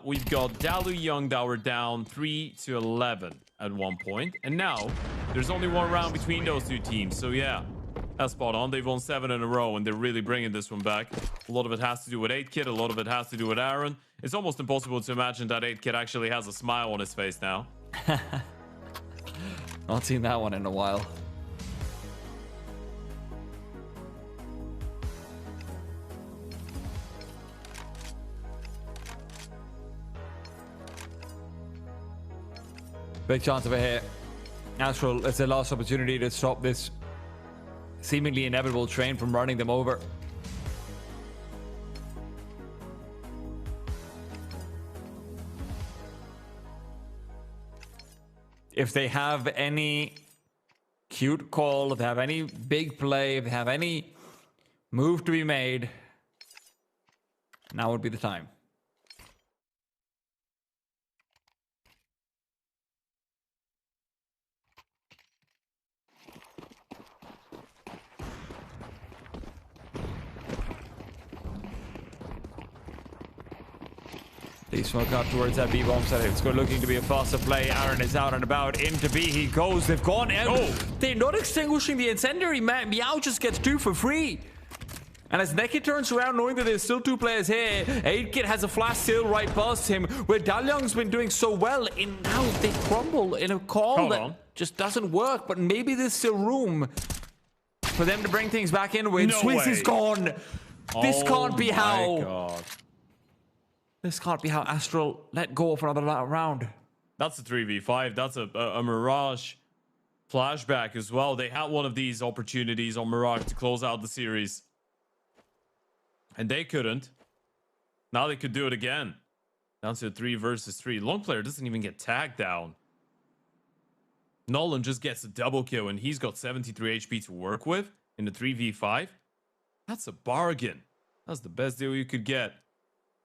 we've got DALUYONG that were down 3-11 at one point. And now, there's only one round between those two teams. So yeah, that's spot on. They've won 7 in a row, and they're really bringing this one back. A lot of it has to do with 8kit. A lot of it has to do with Aaron. It's almost impossible to imagine that 8kit actually has a smile on his face now. Not seen that one in a while. Big chance over here. Astral, it's their last opportunity to stop this seemingly inevitable train from running them over. If they have any cute call, if they have any big play, if they have any move to be made, now would be the time. They smoke out towards that B bomb site. It's looking to be a faster play. Aaron is out and about. Into B he goes. They've gone out. Oh. They're not extinguishing the incendiary. Meow just gets 2 for free. And as Neki turns around, knowing that there's still 2 players here, 8kit has a flash still right past him, where DALUYONG's been doing so well. And now they crumble in a call that just doesn't work. But maybe there's still room for them to bring things back in with. No Swiss way. is gone. This can't be how. God. This can't be how Astral let go for another round. That's a 3v5. That's a Mirage flashback as well. They had one of these opportunities on Mirage to close out the series, and they couldn't. Now they could do it again. Down to 3 versus 3. Long player doesn't even get tagged down. Nolan just gets a double kill, and he's got 73 HP to work with in the 3v5. That's a bargain. That's the best deal you could get.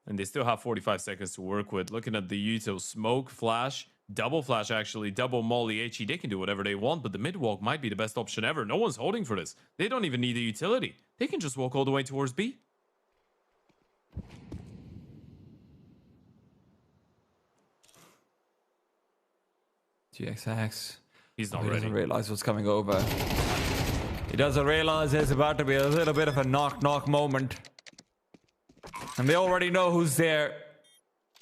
And they still have 45 seconds to work with. Looking at the util, smoke, flash, double flash actually, double molly, HE. They can do whatever they want, but the mid walk might be the best option ever. No one's holding for this. They don't even need a utility. They can just walk all the way towards B. GXX. He's not He ready. doesn't realize what's coming over. He doesn't realize there's about to be a little bit of a knock-knock moment. And they already know who's there.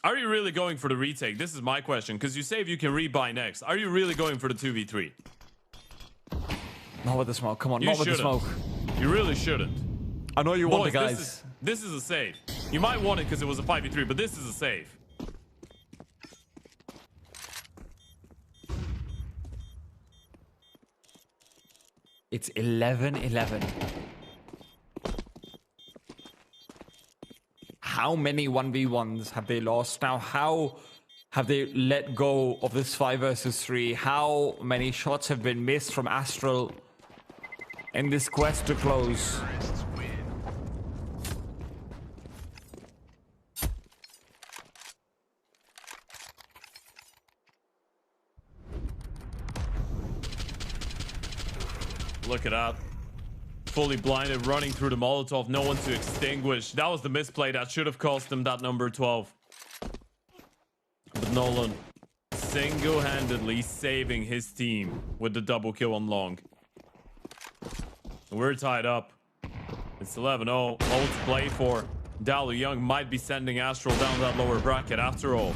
Are you really going for the retake? This is my question, because you save you can rebuy next. Are you really going for the 2v3? Not with the smoke. Come on, You not with the shouldn't. smoke. You really shouldn't. I know you want the Boys, guys. this is a save. You might want it because it was a 5v3, but this is a save. It's 11-11. How many 1v1s have they lost? Now, how have they let go of this 5 versus 3? How many shots have been missed from Astral in this quest to close? Look at that. Fully blinded, running through the Molotov. No one to extinguish. That was the misplay that should have cost him that number 12. But Nolan single-handedly saving his team with the double kill on long. We're tied up. It's 11-0. All to play for. DALUYONG might be sending Astral down that lower bracket after all.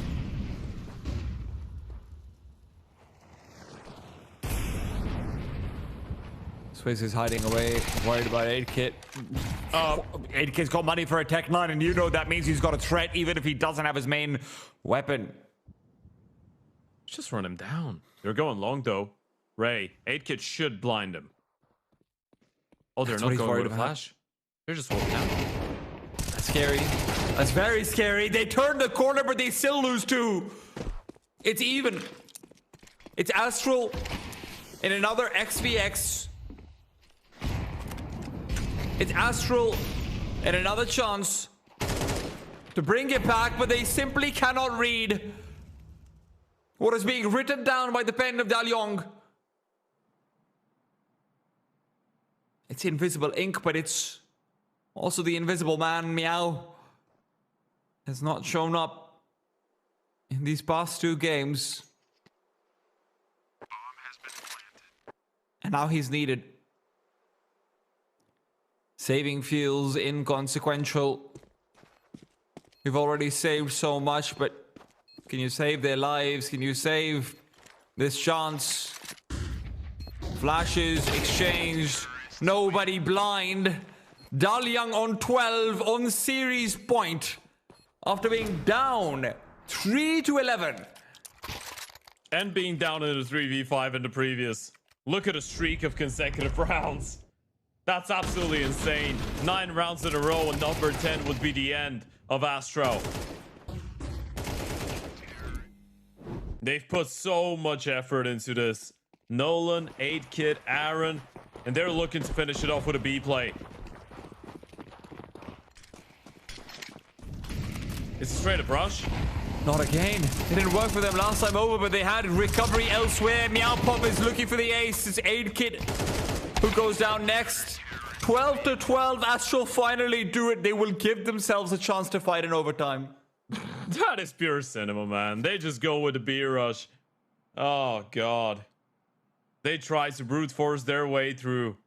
Swizz is hiding away, worried about 8kit. 8kit's got money for a tech 9, and you know that means he's got a threat even if he doesn't have his main weapon. Just run him down. They're going long though. Ray, 8kit should blind him. Oh, they're That's not what he's going worried with a about. flash. They're just walking down. That's scary. That's very scary. They turn the corner, but they still lose 2. It's even. It's Astral in another XVX. It's Astral and another chance to bring it back, but they simply cannot read what is being written down by the pen of DALUYONG. It's invisible ink, but it's also the invisible man, Meow, has not shown up in these past 2 games. Bomb has been planted. And now he's needed. Saving feels inconsequential. We've already saved so much, but can you save their lives? Can you save this chance? Flashes exchanged. Nobody blind. DALUYONG on 12 on series point after being down 3-11. And being down in a 3v5 in the previous. Look at a streak of consecutive rounds. That's absolutely insane. 9 rounds in a row, and number 10 would be the end of ASTRAL. They've put so much effort into this. Nolan, 8kid, Aaron, and they're looking to finish it off with a B play. It's a straight up rush. Not again. It didn't work for them last time over, but they had recovery elsewhere. Meowpop is looking for the ace. It's 8kid who goes down next. 12-12. ASTRAL finally do it. They will give themselves a chance to fight in overtime. That is pure cinema, man. They just go with the B rush. Oh, God. They tried to brute force their way through.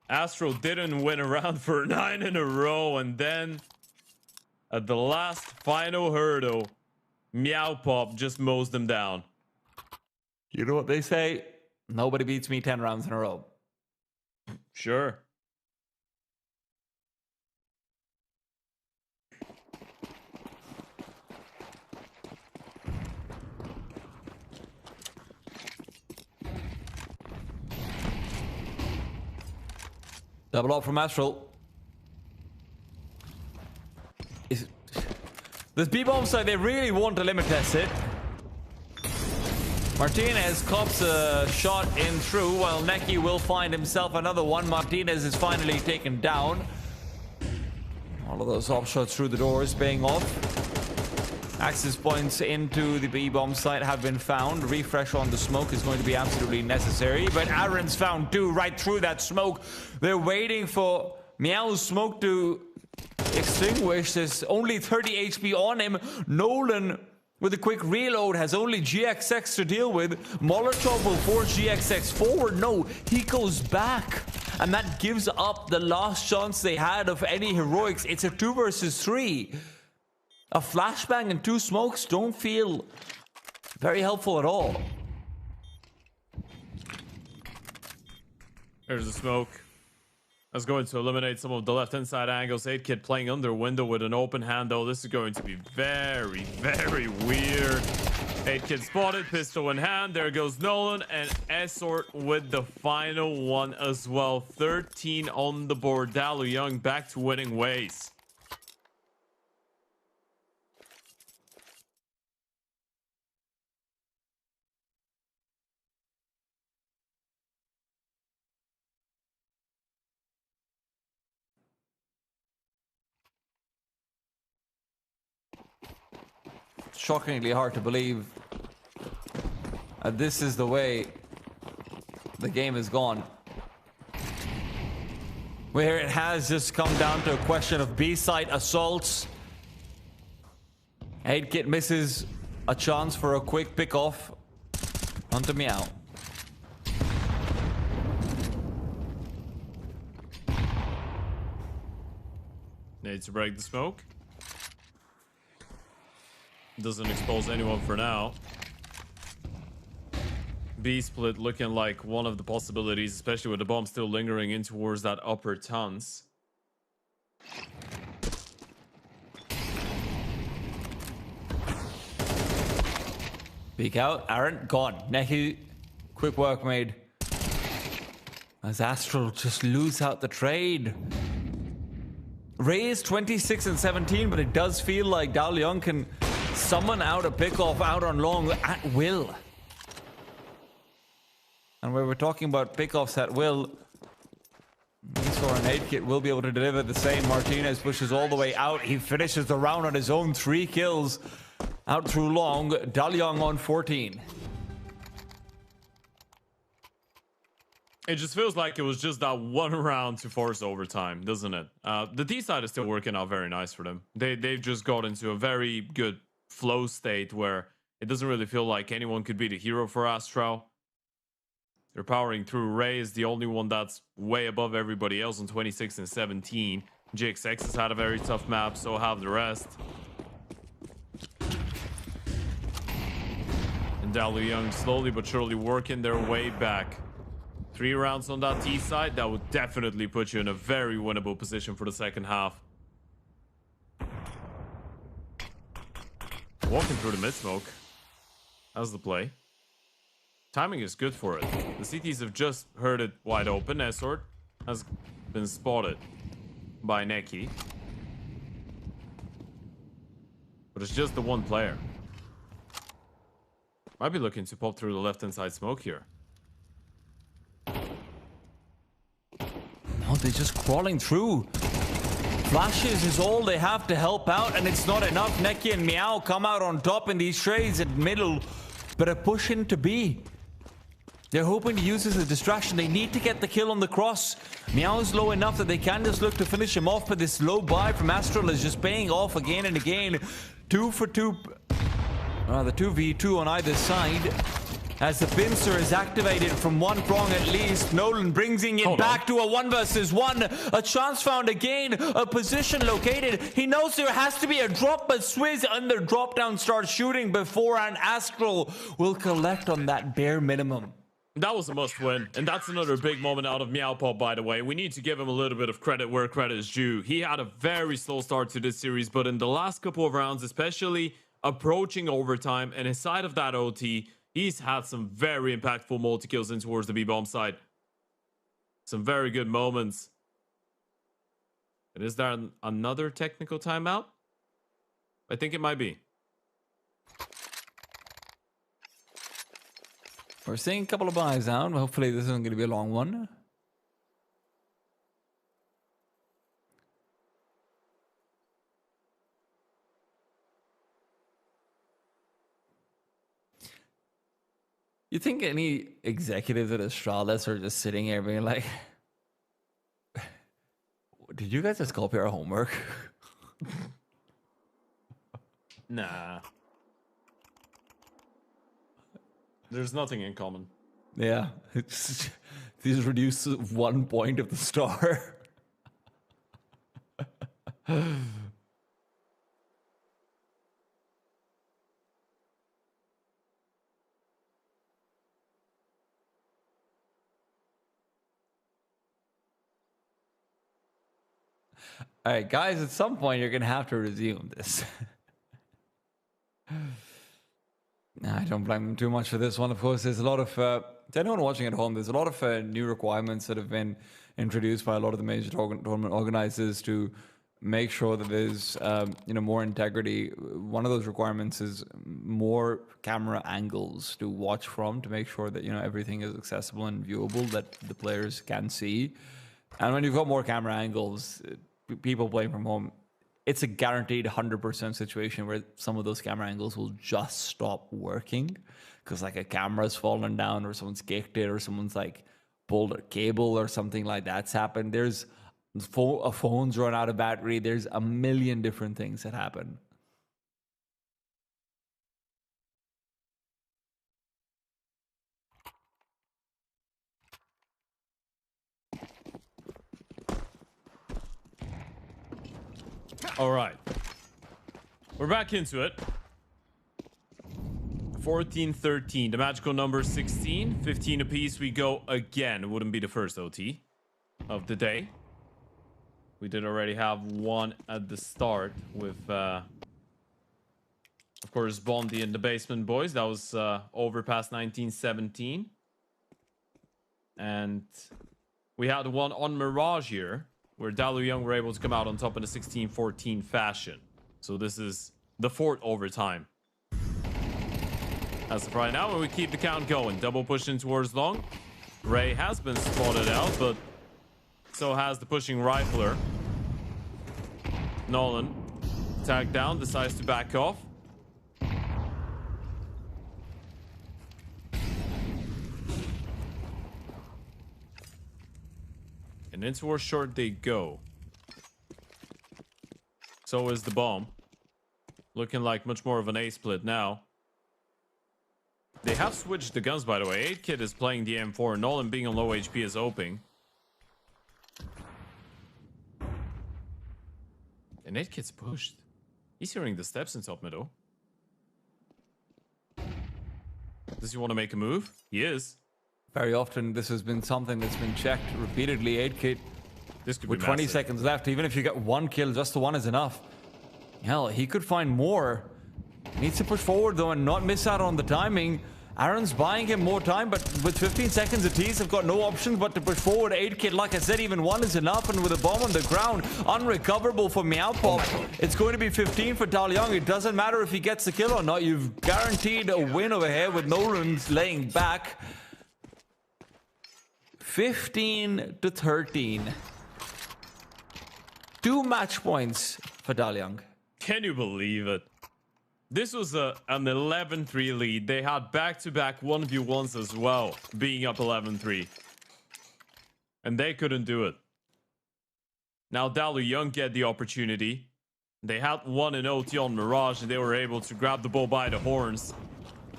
ASTRAL didn't win a round for 9 in a row, and then at the last final hurdle, Meowpop just mows them down. You know what they say? Nobody beats me 10 rounds in a row. Sure. Double up from ASTRAL. This B-bomb side, they really want to limit test it. Martinez cops a shot in through, while Neki will find himself another one. Martinez is finally taken down. All of those off shots through the doors paying off. Access points into the B-bomb site have been found. Refresh on the smoke is going to be absolutely necessary, but Aaron's found 2 right through that smoke. They're waiting for Meow's smoke to extinguish. There's only 30 HP on him. Nolan with a quick reload has only GXX to deal with. Molotov will force GXX forward. No, he goes back, and that gives up the last chance they had of any heroics. It's a 2 versus 3. A flashbang and 2 smokes don't feel very helpful at all. There's a smoke. That's going to eliminate some of the left-hand side angles. 8kid playing under window with an open hand, though. This is going to be very, very weird. 8kid spotted, pistol in hand. There goes Nolan, and Esort with the final one as well. 13 on the board. DALUYONG back to winning ways. Shockingly hard to believe this is the way the game has gone, where it has just come down to a question of B-side assaults. 8kid misses a chance for a quick pick-off onto Meow. Needs to break the smoke. Doesn't expose anyone for now. B split looking like one of the possibilities, especially with the bomb still lingering in towards that upper tons. Peek out, Aaron gone. Neki, quick work made. As ASTRAL just lose out the trade. Ray is 26 and 17, but it does feel like DALUYONG can summon out a pickoff out on long at will. And where we're talking about pickoffs at will, Esor and 8kid will be able to deliver the same. Martinez pushes all the way out. He finishes the round on his own. 3 kills out through long. DALUYONG on 14. It just feels like it was just that one round to force overtime, doesn't it? The D side is still working out very nice for them. They've just got into a very good flow state where it doesn't really feel like anyone could be the hero for ASTRAL. They're powering through. Ray is the only one that's way above everybody else on 26 and 17. GXX has had a very tough map, so have the rest. And DALUYONG slowly but surely working their way back. 3 rounds on that T side, that would definitely put you in a very winnable position for the second half. Walking through the mid smoke. That's the play. Timing is good for it. The CTs have just heard it wide open. Esort has been spotted by Neki. But it's just the one player. Might be looking to pop through the left-hand side smoke here. No, they're just crawling through. Flashes is all they have to help out, and it's not enough. Neki and Meow come out on top in these trades at middle, but a push into B. They're hoping to use this as a distraction. They need to get the kill on the cross. Meow is low enough that they can just look to finish him off, but this low buy from ASTRAL is just paying off again and again. 2 for 2. The 2v2 on either side. As the pincer is activated from one prong at least, Nolan bringing it back to a 1 versus 1. A chance found again, a position located. He knows there has to be a drop, but Swizz under drop down starts shooting before, and ASTRAL will collect on that bare minimum. That was a must win, and that's another big moment out of Meowpop, by the way. We need to give him a little bit of credit where credit is due. He had a very slow start to this series, but in the last couple of rounds, especially approaching overtime and inside of that OT, he's had some very impactful multi-kills in towards the B-bomb side. Some very good moments. And is there another technical timeout? I think it might be. We're seeing a couple of buys down. Hopefully this isn't going to be a long one. You think any executives at Astralis are just sitting here being like, did you guys just copy our homework? Nah. There's nothing in common. Yeah. It's, these reduce 1 point of the star. All right, guys, at some point you're going to have to resume this. I don't blame them too much for this one. Of course, there's a lot of, to anyone watching at home, there's a lot of new requirements that have been introduced by a lot of the major tournament organizers to make sure that there's, more integrity. One of those requirements is more camera angles to watch from to make sure that, everything is accessible and viewable that the players can see. And when you've got more camera angles, people playing from home, it's a guaranteed 100% situation where some of those camera angles will just stop working because like a camera's fallen down or someone's kicked it or someone's like pulled a cable or something like that's happened. There's a phone's run out of battery. There's a million different things that happen. All right. We're back into it. 14-13. The magical number 16. 15 apiece. We go again. It wouldn't be the first OT of the day. We did already have one at the start with, of course, Bondi and the Basement Boys. That was Overpass 1917. And we had one on Mirage here, where DALUYONG were able to come out on top in a 16-14 fashion. So this is the 4th overtime. As of right now, and we keep the count going. Double pushing towards long. Ray has been spotted out, but so has the pushing rifler. Nolan, tagged down, decides to back off. And into our short they go. So is the bomb. Looking like much more of an A split now. They have switched the guns, by the way. 8kid is playing the M4. Nolan being on low HP is opening. And 8kid's pushed. He's hearing the steps in top middle. Does he want to make a move? He is. Very often, this has been something that's been checked repeatedly. 8kid This could with be 20 massive. seconds left. Even if you get one kill, just the one is enough. Hell, he could find more. Needs to push forward, though, and not miss out on the timing. Aaron's buying him more time, but with 15 seconds at least, have got no options but to push forward. 8kid, like I said, even one is enough, and with a bomb on the ground, unrecoverable for Meowpop. It's going to be 15 for DALUYONG. It doesn't matter if he gets the kill or not. You've guaranteed a win over here with Nolan's laying back. 15 to 13. 2 match points for DALUYONG. Can you believe it? This was an 11-3 lead. They had back-to-back 1v1s as well, being up 11-3. And they couldn't do it. Now DALUYONG get the opportunity. They had 1 in OT on Mirage, and they were able to grab the bull by the horns.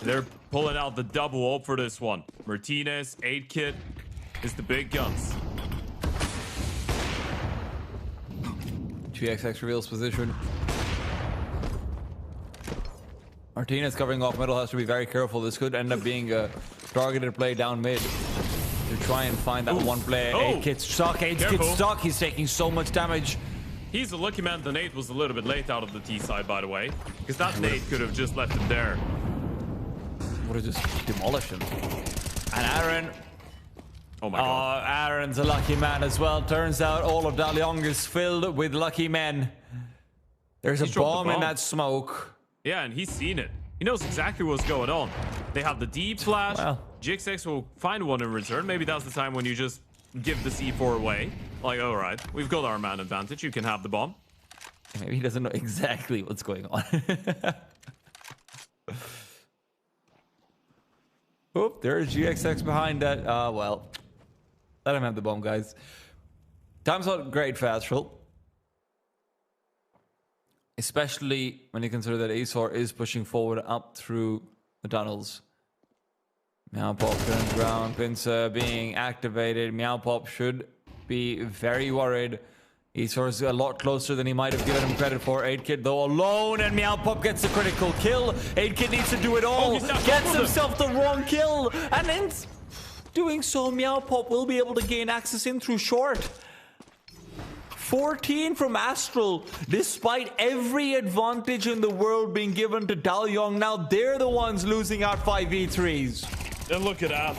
They're pulling out the double up for this one. Martinez, 8kid is the big guns. GXX reveals position. Martinez covering off middle has to be very careful. This could end up being a targeted play down mid to try and find that one player. 8kid stuck. 8kid stuck. He's taking so much damage. He's a lucky man. The nade was a little bit late out of the T side, by the way, because that nade could have just left him there. Would have just demolished him. And Aaron. Oh my god. Aaron's a lucky man as well. Turns out all of DALUYONG is filled with lucky men. There's a bomb in that smoke. Yeah, and he's seen it. He knows exactly what's going on. They have the deep flash. Well. GXX will find one in return. Maybe that's the time when you just give the C4 away. Like, all right, we've got our man advantage. You can have the bomb. Maybe he doesn't know exactly what's going on. Oh, there's GXX behind that. Well, let him have the bomb, guys. Time's not great for ASTRAL. Especially when you consider that Azor is pushing forward up through the tunnels. Meowpop turns around. Pincer being activated. Meowpop should be very worried. Azor's a lot closer than he might have given him credit for. 8kid though alone, and Meowpop gets the critical kill. 8kid needs to do it all. Gets himself the wrong kill, and in doing so, Meowpop will be able to gain access in through short. 14 from ASTRAL, despite every advantage in the world being given to DALUYONG. Now they're the ones losing out 5v3s. And look at that.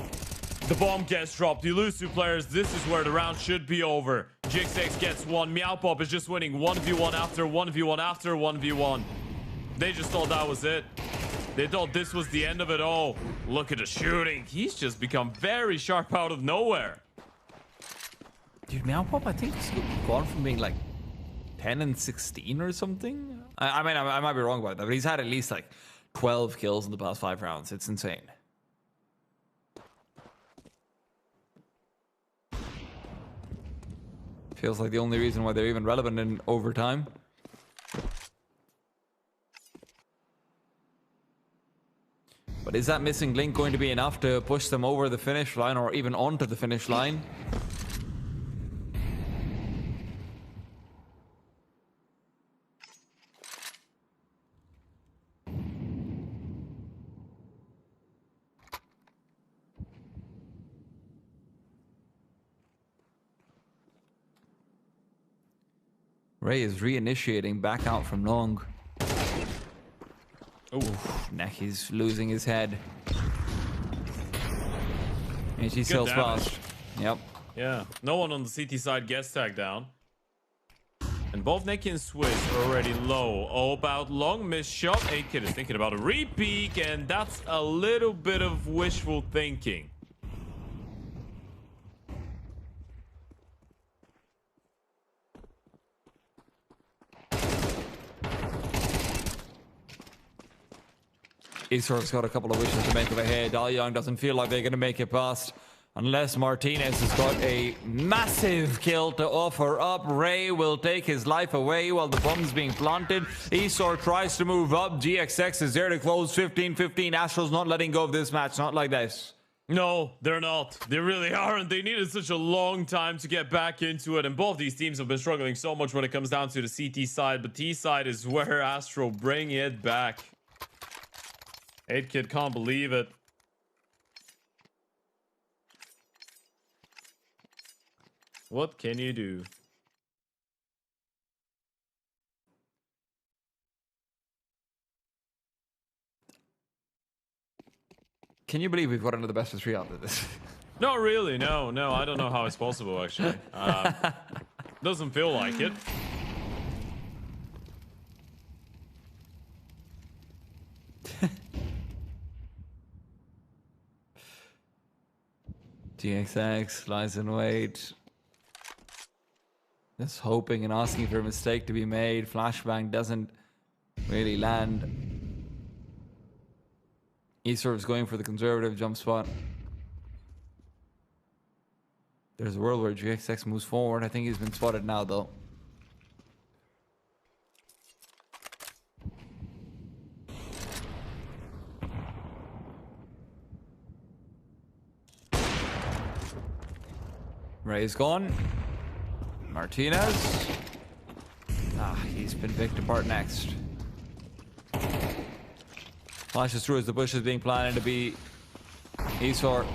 The bomb gets dropped. You lose 2 players. This is where the round should be over. GXX gets 1. Meowpop is just winning 1v1 after 1v1 after 1v1. They just thought that was it. They thought this was the end of it all. Look at the shooting. He's just become very sharp out of nowhere. Dude, Meowpop, I think he's gone from being like 10 and 16 or something. I mean, I might be wrong about that, but he's had at least like 12 kills in the past 5 rounds. It's insane. Feels like the only reason why they're even relevant in overtime. But is that missing link going to be enough to push them over the finish line or even onto the finish line? Ray is reinitiating back out from long. Oh, Necky's losing his head. And she's still splashed. Yep. yeah. No one on the CT side gets tagged down. And both Necky and Swiss are already low. Oh, about long missed shot. 8kid is thinking about a repeat, and that's a little bit of wishful thinking. Esports got a couple of wishes to make over here. DALUYONG doesn't feel like they're going to make it past. Unless Martinez has got a massive kill to offer up, Ray will take his life away while the bomb's being planted. eSort tries to move up. GXX is there to close 15-15. Astral's not letting go of this match, not like this. No, they're not. They really aren't. They needed such a long time to get back into it. And both these teams have been struggling so much when it comes down to the CT side. But T side is where Astral bring it back. 8kid can't believe it. What can you do? Can you believe we've got another best of 3 out of this? Not really. No. I don't know how it's possible, actually. Doesn't feel like it. GXX lies in wait. Just hoping and asking for a mistake to be made. Flashbang doesn't really land. eSort is going for the conservative jump spot. There's a world where GXX moves forward. I think he's been spotted now, though. Ray's gone. Martinez. He's been picked apart next. Flashes through as the bush is being planted to be eSort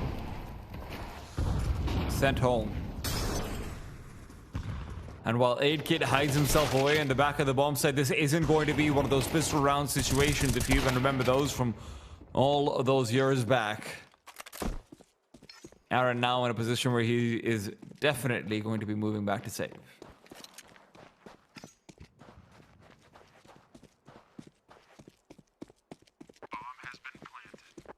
sent home. And while 8kid hides himself away in the back of the bomb site, this isn't going to be one of those pistol round situations, if you can remember those from all of those years back. Aaron now in a position where he is definitely going to be moving back to save. Bomb has been planted.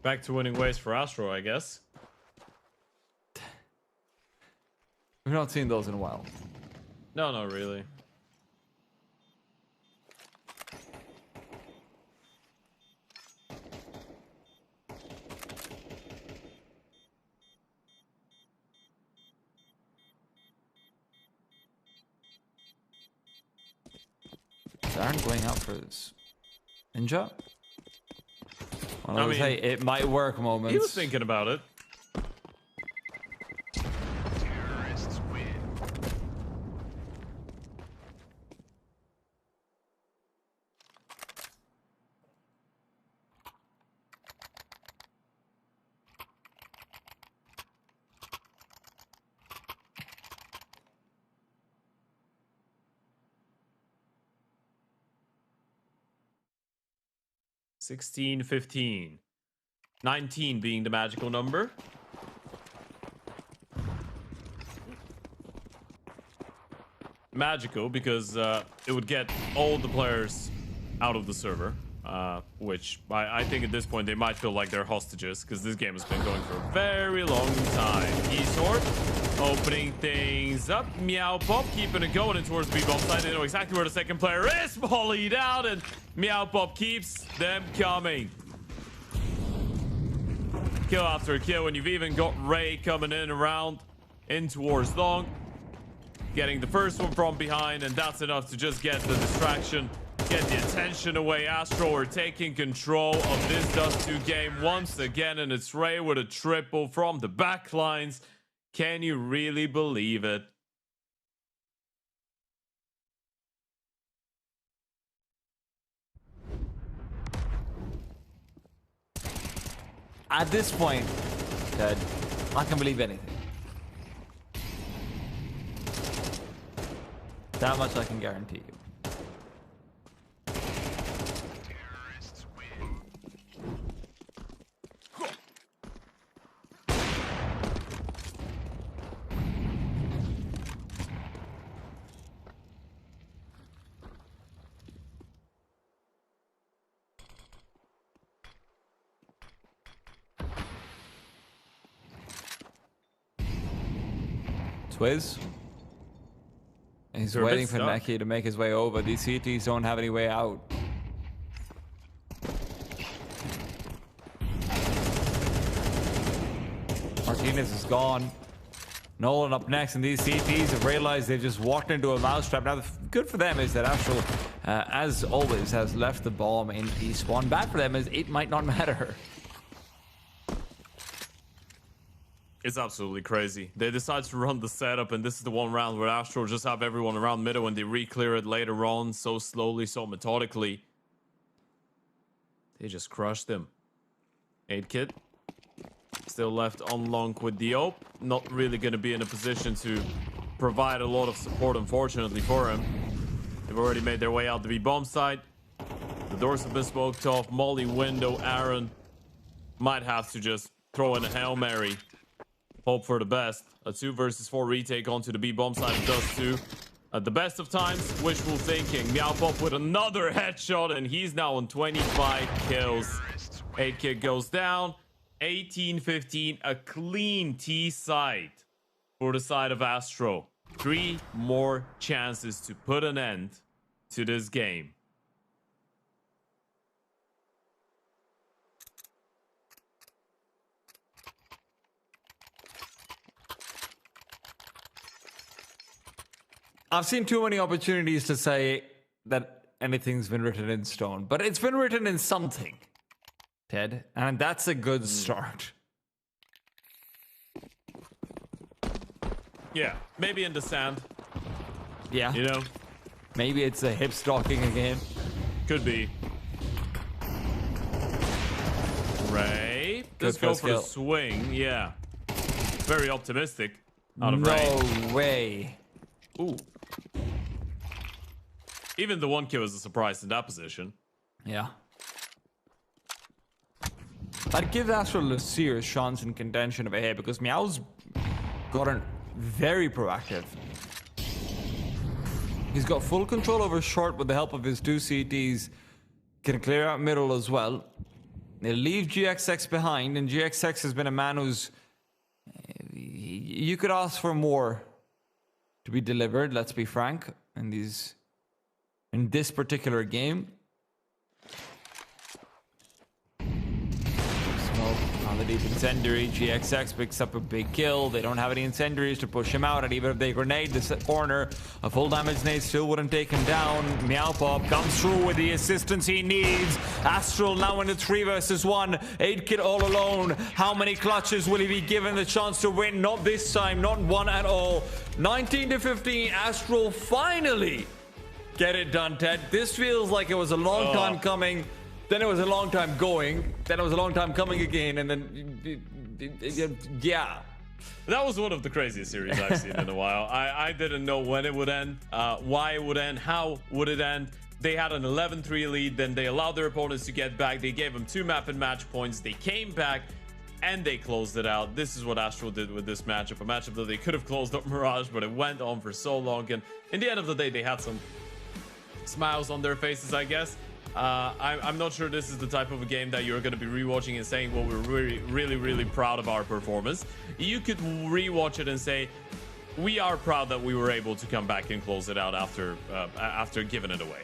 Back to winning ways for Astro, I guess. We've not seen those in a while. No, not really. Aren't going out for this ninja. Well, I mean, hey, it might work moments. He was thinking about it. Terrorists win. $16, 15, 19 being the magical number. Magical because it would get all the players out of the server, which I think at this point they might feel like they're hostages because this game has been going for a very long time. eSort opening things up. Meow Pop keeping it going in towards B-bomb side. They know exactly where the second player is. Volleyed out, and Meow Pop keeps them coming. Kill after kill, and you've even got Ray coming in around in towards long. Getting the first one from behind, and that's enough to just get the distraction, get the attention away. Astral are taking control of this Dust 2 game once again, and it's Ray with a triple from the back lines. Can you really believe it? At this point, Ted, I can believe anything. That much I can guarantee you. Terrorists win. Twiz. He's They're a bit waiting for stuck. Neki to make his way over. These CTs don't have any way out. Martinez is gone. Nolan up next, and these CTs have realized they've just walked into a mousetrap. Now, the good for them is that Astral, as always, has left the bomb in P1. Bad for them is it might not matter. It's absolutely crazy. They decide to run the setup, and this is the one round where Astral just have everyone around middle, and they re-clear it later on so slowly, so methodically. They just crushed them. 8kit. Still left on long with the op. Not really going to be in a position to provide a lot of support, unfortunately, for him. They've already made their way out the B-bomb side. The doors have been smoked off. Molly, window, Aaron might have to just throw in a Hail Mary. Hope for the best. A 2 versus 4 retake onto the B-bomb side of Dust 2. At the best of times, wishful thinking. Meowpop with another headshot, and he's now on 25 kills. 8kit goes down. 18-15, a clean T side for the side of Astro. 3 more chances to put an end to this game. I've seen too many opportunities to say that anything's been written in stone, but it's been written in something, Ted, and that's a good start. Yeah, maybe in the sand, Yeah. you know? Maybe it's a hip stalking again. Could be. Ray. Let's Good go first for the kill. swing. Yeah. Very optimistic out of No Ray. way. Ooh. Even the 1 kill is a surprise in that position. Yeah. I'd give Astral a serious chance in contention over here because Meow's gotten very proactive. He's got full control over short with the help of his 2 CTs. Can clear out middle as well. They leave GXX behind, and GXX has been a man who's... You could ask for more to be delivered, let's be frank, in this particular game. Smoke on the deep incendiary. GXX picks up a big kill. They don't have any incendiaries to push him out, and even if they grenade this corner, a full damage nade still wouldn't take him down. Meowpop comes through with the assistance he needs. Astral now in a 3 versus 1. 8kit all alone. How many clutches will he be given the chance to win? Not this time, not one at all. 19-15, Astral finally get it done, Ted. This feels like it was a long time coming. Then it was a long time going. Then it was a long time coming again. And then, yeah. That was one of the craziest series I've seen in a while. I didn't know when it would end, why it would end, how would it end. They had an 11-3 lead, then they allowed their opponents to get back. They gave them 2 map and match points. They came back and they closed it out. This is what Astral did with this matchup. A matchup that they could have closed up Mirage, but it went on for so long. And in the end of the day, they had some smiles on their faces, I guess. I'm not sure this is the type of a game that you're going to be rewatching and saying, well, we're really proud of our performance. You could rewatch it and say, we are proud that we were able to come back and close it out after giving it away.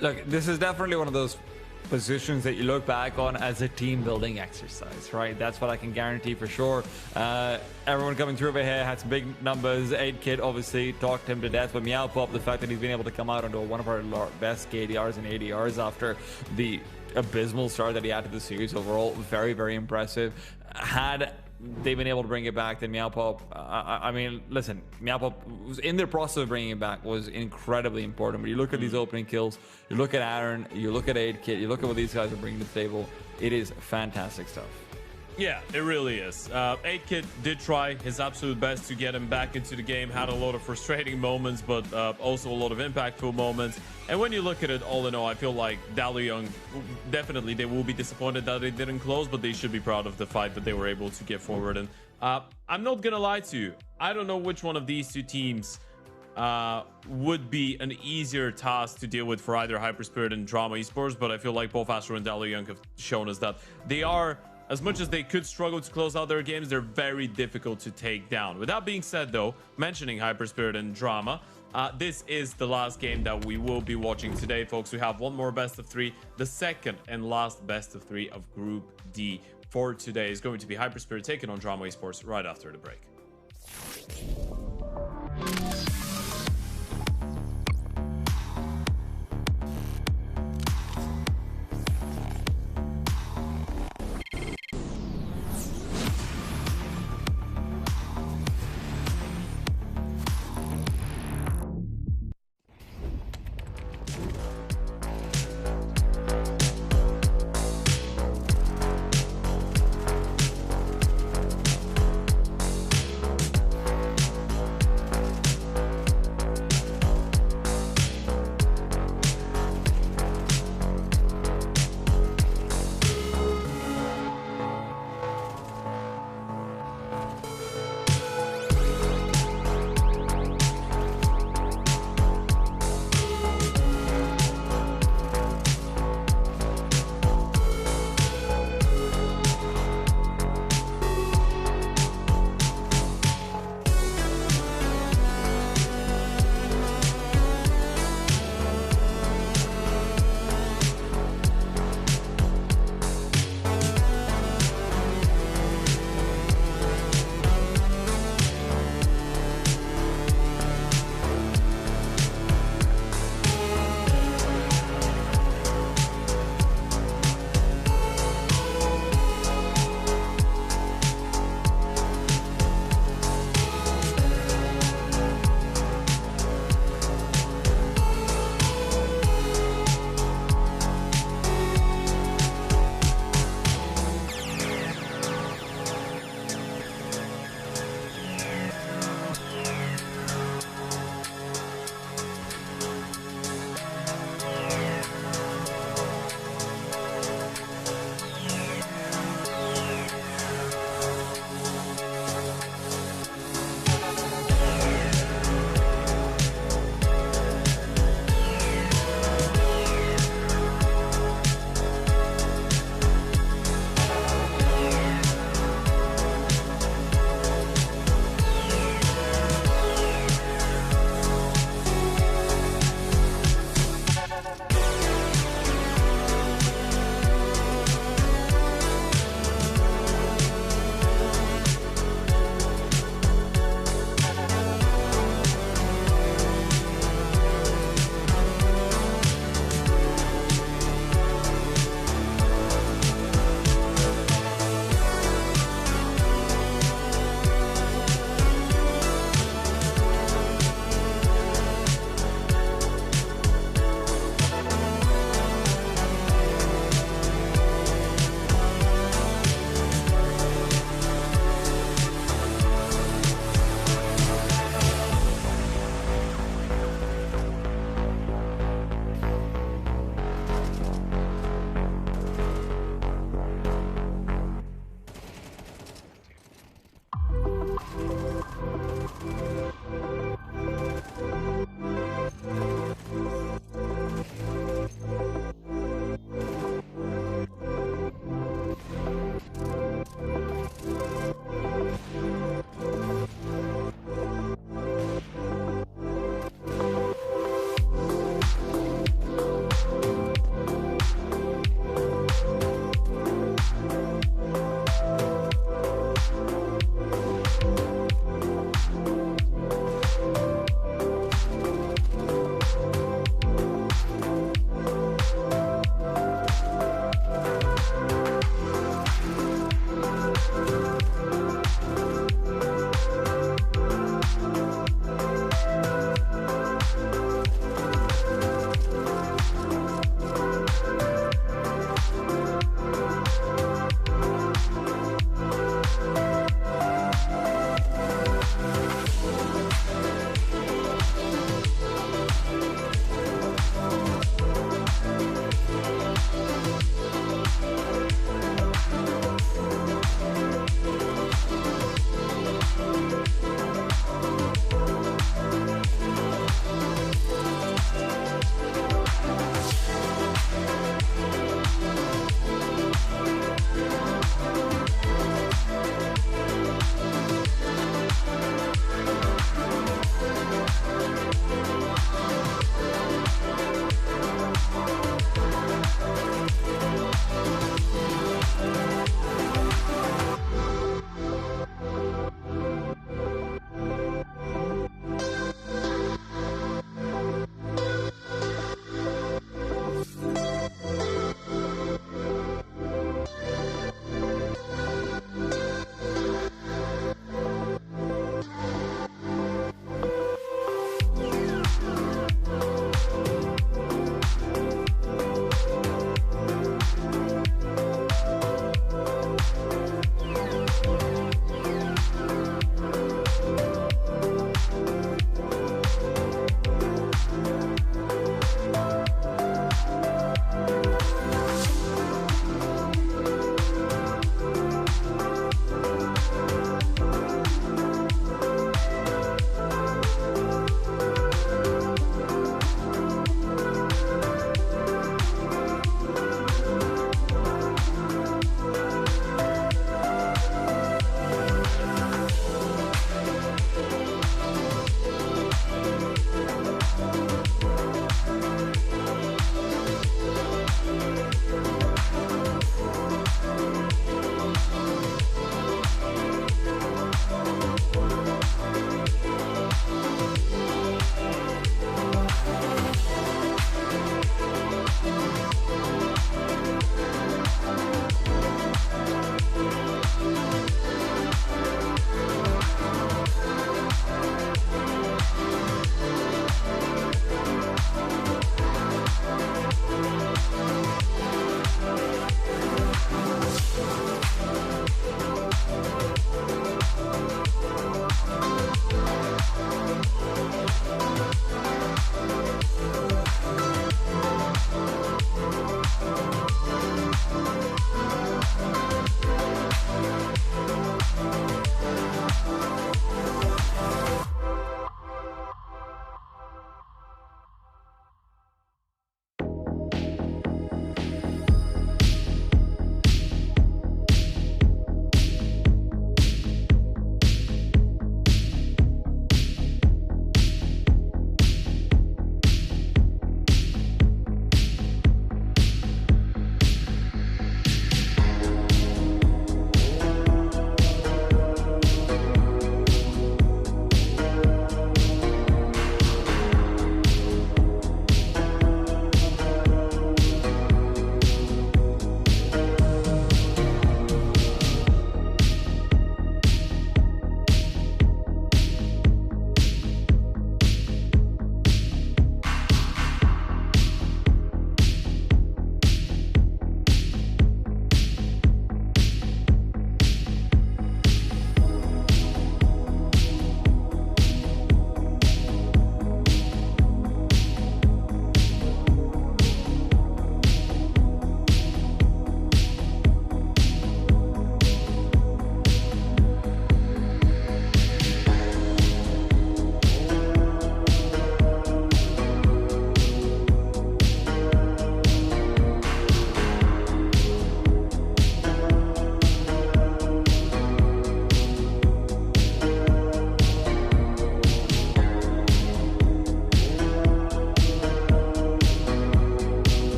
Look, this is definitely one of those positions that you look back on as a team building exercise, right? That's what I can guarantee for sure. Everyone coming through over here had some big numbers. 8kit obviously talked him to death, but Meowpop, the fact that he's been able to come out onto one of our best KDRs and ADRs after the abysmal start that he had to the series overall, very impressive. Had they've been able to bring it back, then Meowpop, I mean, listen, Meowpop was in the process of bringing it back was incredibly important. But you look at these opening kills, you look at Aaron, you look at 8kit, you look at what these guys are bringing to the table. It is fantastic stuff. Yeah, it really is. 8kit did try his absolute best to get him back into the game, had a lot of frustrating moments, but also a lot of impactful moments. And when you look at it all in all, I feel like DALUYONG, definitely they will be disappointed that they didn't close, but they should be proud of the fight that they were able to get forward. And I'm not gonna lie to you, I don't know which one of these 2 teams would be an easier task to deal with for either HYPERSPIRIT and Drama eSports, but I feel like both ASTRAL and DALUYONG have shown us that they are, as much as they could struggle to close out their games, they're very difficult to take down. With that being said, though, mentioning HYPERSPIRIT and Drama, this is the last game that we will be watching today, folks. We have one more best of 3, the second and last best of 3 of Group D for today is going to be HYPERSPIRIT taking on Drama eSports right after the break.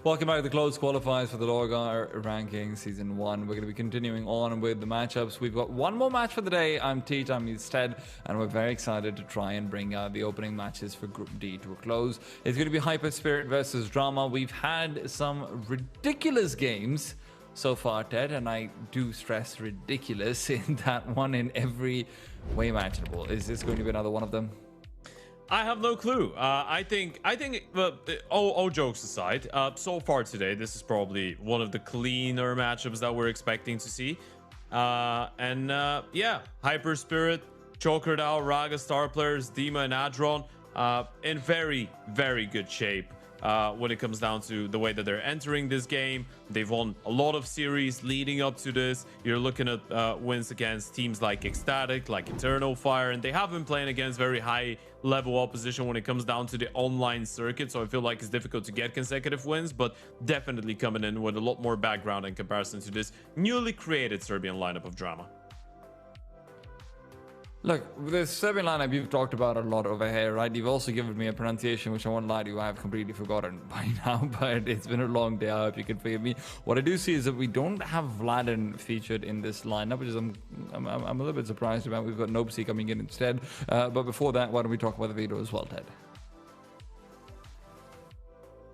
Welcome back to the closed qualifiers for the LORGAR ranking season 1. We're going to be continuing on with the matchups. We've got one more match for the day. I'm Teach, I'm Stead, and we're very excited to try and bring the opening matches for Group D to a close. It's going to be HYPERSPIRIT versus Drama. We've had some ridiculous games so far, Ted, and I do stress ridiculous in that one in every way imaginable. Is this going to be another one of them? I have no clue. I think, all jokes aside, so far today, this is probably one of the cleaner matchups that we're expecting to see. Yeah, HYPERSPIRIT, Chokerdao, Raga star players, Dima and Adron, in very, very good shape. When it comes down to the way that they're entering this game. They've won a lot of series leading up to this. You're looking at wins against teams like Ecstatic, like Eternal Fire, and they have been playing against very high level opposition when it comes down to the online circuit, so I feel like it's difficult to get consecutive wins, but definitely coming in with a lot more background in comparison to this newly created Serbian lineup of Drama. Look, the Serbian lineup you've talked about a lot over here, right? You've also given me a pronunciation which I won't lie to you, I have completely forgotten by now, but it's been a long day. I hope you can forgive me. What I do see is that we don't have Vladen featured in this lineup, which is I'm a little bit surprised about. We've got Nopsy coming in instead. But before that, why don't we talk about the video as well, Ted?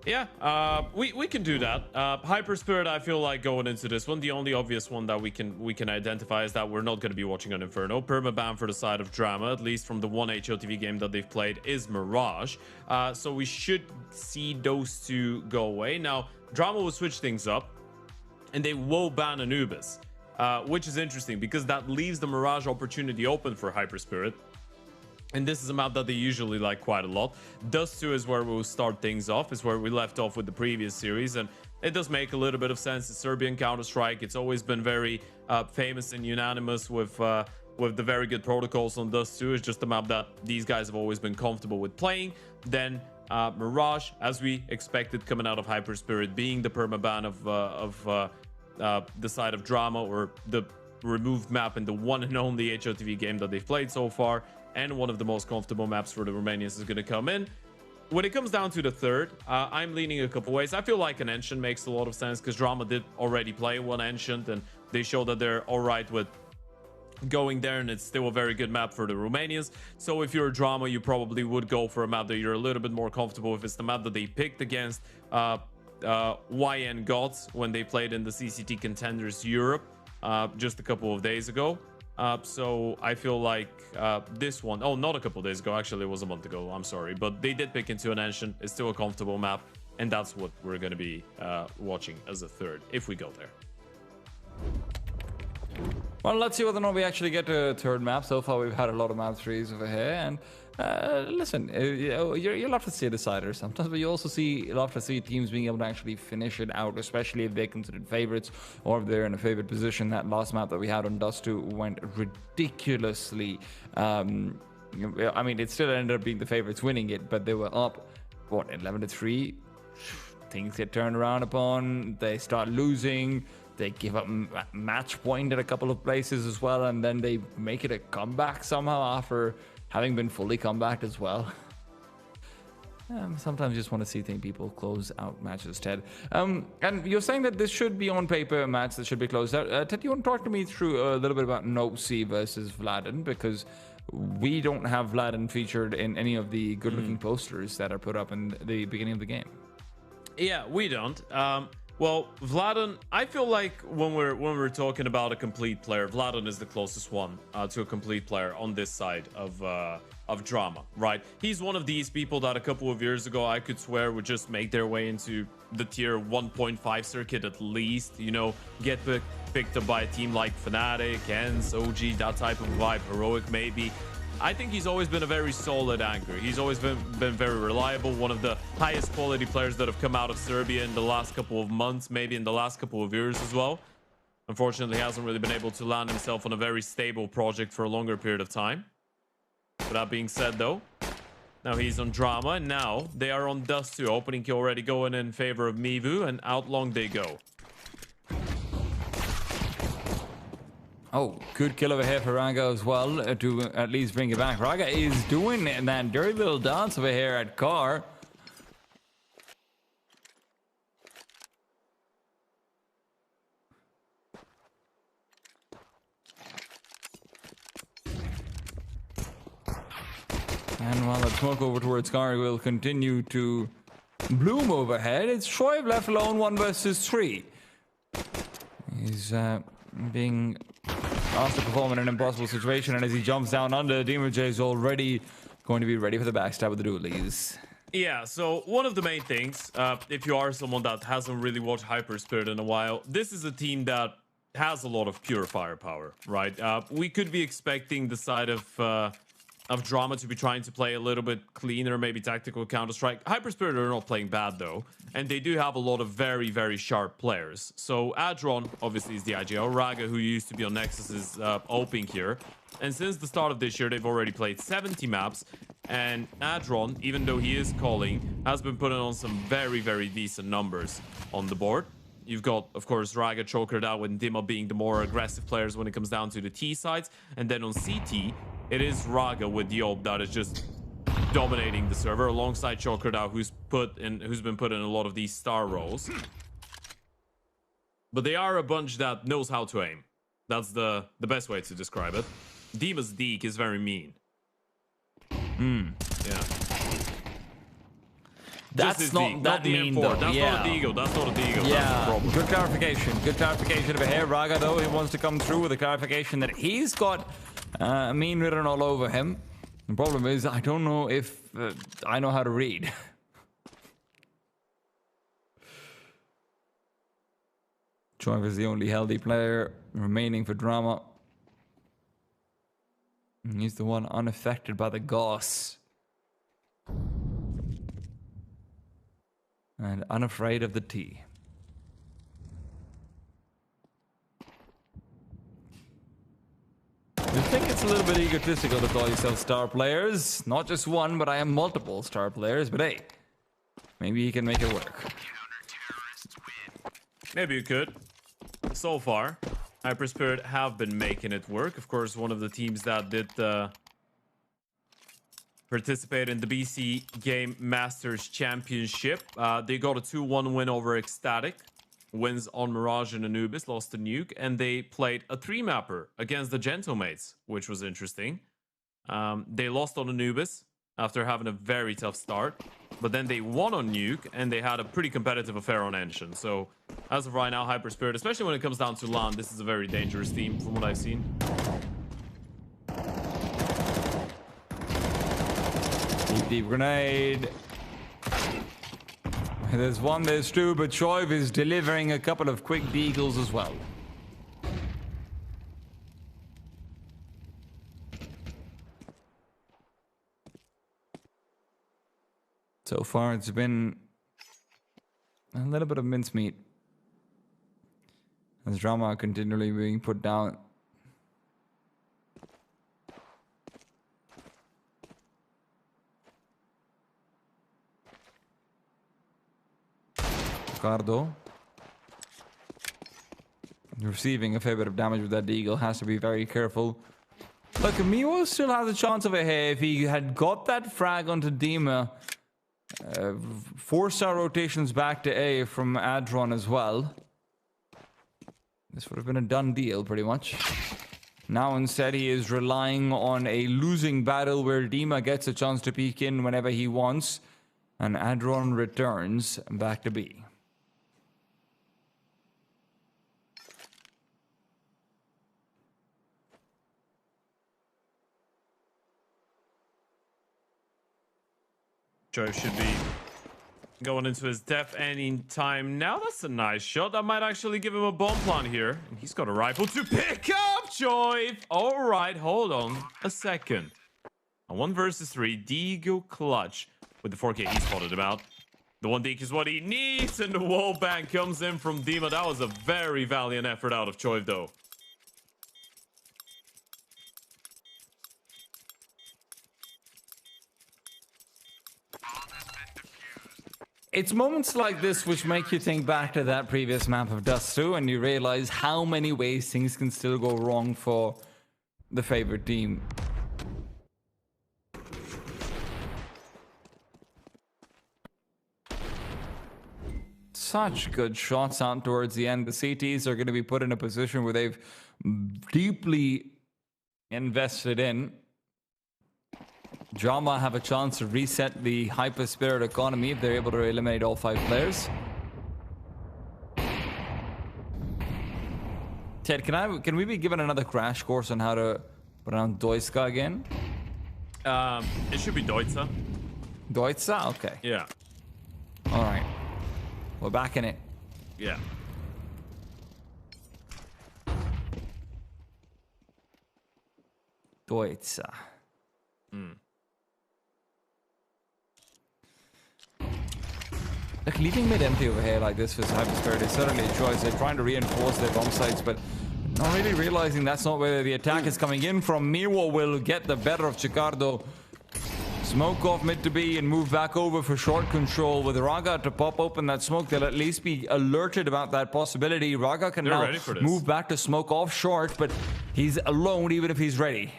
Yeah, we can do that. HYPERSPIRIT, I feel like going into this one, the only obvious one that we can identify is that we're not going to be watching an Inferno. Permaban for the side of Drama, at least from the one HLTV game that they've played, is Mirage. So we should see those two go away. Now, Drama will switch things up, and they will ban Anubis, which is interesting because that leaves the Mirage opportunity open for HYPERSPIRIT. And this is a map that they usually like quite a lot. Dust 2 is where we'll start things off. It's where we left off with the previous series. And it does make a little bit of sense. The Serbian Counter-Strike, it's always been very famous and unanimous with the very good protocols on Dust 2. It's just a map that these guys have always been comfortable with playing. Then Mirage, as we expected coming out of HYPERSPIRIT, being the permaban of the side of Drama, or the removed map in the one and only HLTV game that they've played so far. And one of the most comfortable maps for the Romanians is going to come in. When it comes down to the third, I'm leaning a couple ways. I feel like an Ancient makes a lot of sense because Drama did already play one Ancient, and they show that they're all right with going there, and it's still a very good map for the Romanians. So if you're a Drama, you probably would go for a map that you're a little bit more comfortable with. It's the map that they picked against YN Gods when they played in the CCT Contenders Europe just a couple of days ago. So I feel like this one, oh, not a couple days ago, actually it was a month ago, I'm sorry, but they did pick into an Ancient. It's still a comfortable map, and that's what we're going to be watching as a third if we go there. Well, let's see whether or not we actually get to a third map. So far we've had a lot of map threes over here, and listen, you love to see a decider sometimes, but you also love to see teams being able to actually finish it out, especially if they're considered favorites or if they're in a favored position. That last map that we had on Dust 2 went ridiculously. I mean, it still ended up being the favorites winning it, but they were up, what, 11-3? Things get turned around upon, they start losing. They give up match point at a couple of places as well, and then they make it a comeback somehow after having been fully comebacked as well. Sometimes you just want to see people close out matches, Ted. And you're saying that this should be on paper a match that should be closed out. Ted, you want to talk to me through a little bit about Nopsy versus Vladen, because we don't have Vladen featured in any of the good-looking posters that are put up in the beginning of the game. Yeah, we don't. Well, Vladen, I feel like when we're talking about a complete player, Vladen is the closest one to a complete player on this side of Drama, right? He's one of these people that a couple of years ago I could swear would just make their way into the tier 1.5 circuit at least, you know, get picked up by a team like Fnatic, ENCE, OG, that type of vibe, Heroic maybe. I think he's always been a very solid anchor. He's always been very reliable, one of the highest quality players that have come out of Serbia in the last couple of months, maybe in the last couple of years as well. Unfortunately, he hasn't really been able to land himself on a very stable project for a longer period of time. But that being said, though, now he's on Drama, and now they are on Dust 2. Opening kill already going in favor of Mivu, and out long they go. Oh, good kill over here for Raga as well to at least bring it back. Raga is doing that dirty little dance over here at Car. And while the smoke over towards Kari will continue to bloom overhead, it's Shoaib left alone 1 versus 3. He's being asked to perform in an impossible situation, and as he jumps down under, DMJ is already going to be ready for the backstab with the dualies. Yeah, so one of the main things, if you are someone that hasn't really watched HYPERSPIRIT in a while, this is a team that has a lot of pure firepower, right? We could be expecting the side of Drama to be trying to play a little bit cleaner, maybe tactical Counter-Strike. HYPERSPIRIT are not playing bad, though, and they do have a lot of very, very sharp players. So Adron, obviously, is the IGL. Raga, who used to be on Nexus, is oping here. And since the start of this year, they've already played 70 maps, and Adron, even though he is calling, has been putting on some very, very decent numbers on the board. You've got, of course, Raga chokered out with Dima being the more aggressive players when it comes down to the T sides. And then on CT, it is Raga with Yob that is just dominating the server alongside chokered out, who's been put in a lot of these star roles. But they are a bunch that knows how to aim. That's the best way to describe it. Dima's Deke is very mean. Yeah. That's not that mean, though. That's not a Deagle. That's not a Deagle. Yeah, That's the problem. good clarification. Good clarification over here. Raga, though, he wants to come through with a clarification that he's got mean written all over him. The problem is, I don't know if I know how to read. Choiv is the only healthy player remaining for Drama. He's the one unaffected by the Gauss. And unafraid of the T. I think it's a little bit egotistical to call yourself star players. Not just one, but I am multiple star players. But hey, maybe he can make it work. Maybe you could. So far, HYPERSPIRIT have been making it work. Of course, one of the teams that did participate in the BC Game Masters Championship. They got a 2-1 win over Ecstatic. Wins on Mirage and Anubis, lost to Nuke, and they played a 3-mapper against the Gentlemates, which was interesting. They lost on Anubis after having a very tough start, but then they won on Nuke, and they had a pretty competitive affair on Ensign. So, as of right now, HYPERSPIRIT, especially when it comes down to LAN, this is a very dangerous team from what I've seen. Deep grenade. There's one, there's two, but Shoaib is delivering a couple of quick deagles as well. So far, it's been a little bit of mincemeat. As Drama continually being put down. Ricardo. Receiving a fair bit of damage with that deagle, has to be very careful. Look, Miwo still has a chance over here if he had got that frag onto Dima. 4-star rotations back to A from Adron as well. This would have been a done deal, pretty much. Now instead he is relying on a losing battle where Dima gets a chance to peek in whenever he wants. And Adron returns back to B. Joe should be going into his death any time now. That's a nice shot. That might actually give him a bomb plant here. And he's got a rifle to pick up, Joy. All right, hold on a second. A 1 versus 3, Deagle clutch with the 4K he spotted him out. The 1 deke is what he needs, and the wall bang comes in from Dima. That was a very valiant effort out of Choiv, though. It's moments like this which make you think back to that previous map of Dust 2, and you realize how many ways things can still go wrong for the favorite team. Such good shots out towards the end. The CTs are going to be put in a position where they've deeply invested in. Drama have a chance to reset the HYPERSPIRIT economy if they're able to eliminate all 5 players. Ted, can we be given another crash course on how to pronounce Deutska again? It should be Deutsche. Deutsche? Okay. Yeah. All right. We're back in it. Yeah. Deutsche. Like, leaving mid empty over here like this for HYPERSPIRIT is certainly a choice. They're trying to reinforce their bomb sites, but not really realizing that's not where the attack is coming in from. Miwo will get the better of Chicardo. Smoke off mid to B and move back over for short control. With Raga to pop open that smoke, they'll at least be alerted about that possibility. Raga can now move back to smoke off short, but he's alone even if he's ready.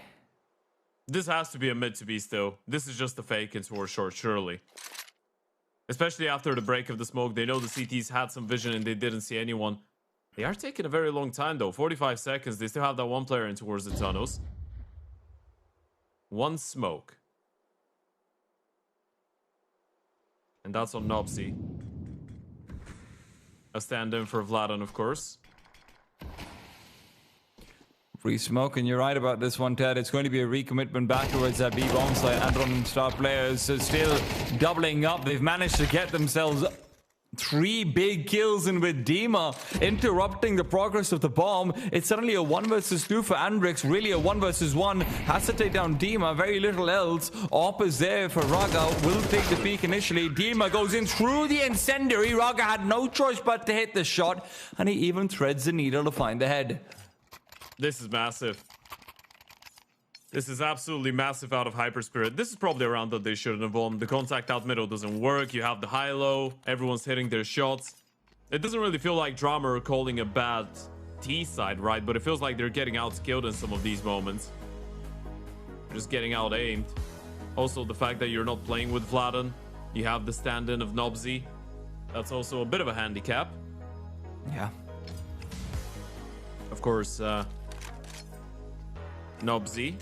This has to be a mid to B still. This is just a fake into or short, surely. Especially after the break of the smoke. They know the CTs had some vision and they didn't see anyone. They are taking a very long time though. 45 seconds. They still have that one player in towards the tunnels. One smoke. And that's on Nobsy. A stand-in for Vladan, of course. Free smoke, and you're right about this one, Ted. It's going to be a recommitment back towards that B bomb site. Adron star players are still doubling up. They've managed to get themselves 3 big kills, and with Dima interrupting the progress of the bomb, it's suddenly a 1 versus 2 for Andrix. Really a 1 versus 1. Has to take down Dima. Very little else. Op is there for Raga. Will take the peak initially. Dima goes in through the incendiary. Raga had no choice but to hit the shot, and he even threads the needle to find the head. This is massive. This is absolutely massive out of HYPERSPIRIT. This is probably a round that they shouldn't have won. The contact out middle doesn't work. You have the high-low. Everyone's hitting their shots. It doesn't really feel like Drama are calling a bad T side, right? But it feels like they're getting out-skilled in some of these moments. Just getting out-aimed. Also, the fact that you're not playing with Vladan. You have the stand-in of Nobsy. That's also a bit of a handicap. Yeah. Of course, Nobsy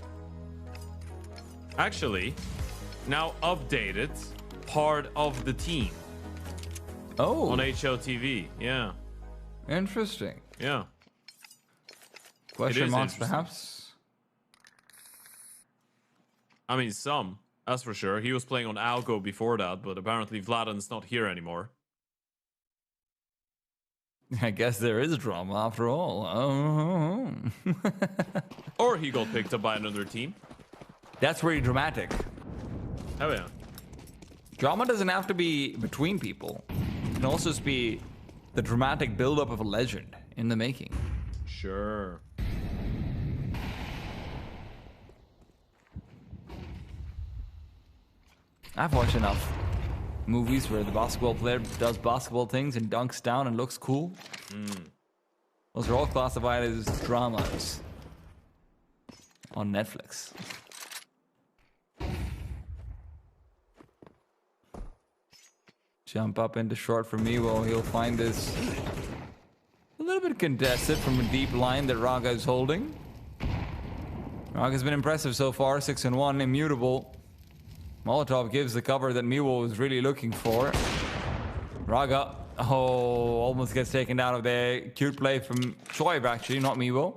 actually now updated part of the team. Oh, on HLTV. Yeah, interesting. yeah. Question marks perhaps. I mean, some, that's for sure. He was playing on Algo before that, but apparently Vladan's not here anymore. I guess there is drama after all. Oh. Or he got picked up by another team. That's very dramatic. Oh yeah. Drama doesn't have to be between people. It can also just be the dramatic buildup of a legend in the making. Sure. I've watched enough movies where the basketball player does basketball things and dunks down and looks cool. Those are all classified as dramas on Netflix. Jump up into short for Miwo. He'll find this a little bit contested from a deep line that Raga is holding. Raga's been impressive so far, 6-1, immutable. Molotov gives the cover that Miwo was really looking for. Raga, almost gets taken out of there. Cute play from Shoaib, actually, not Miwo.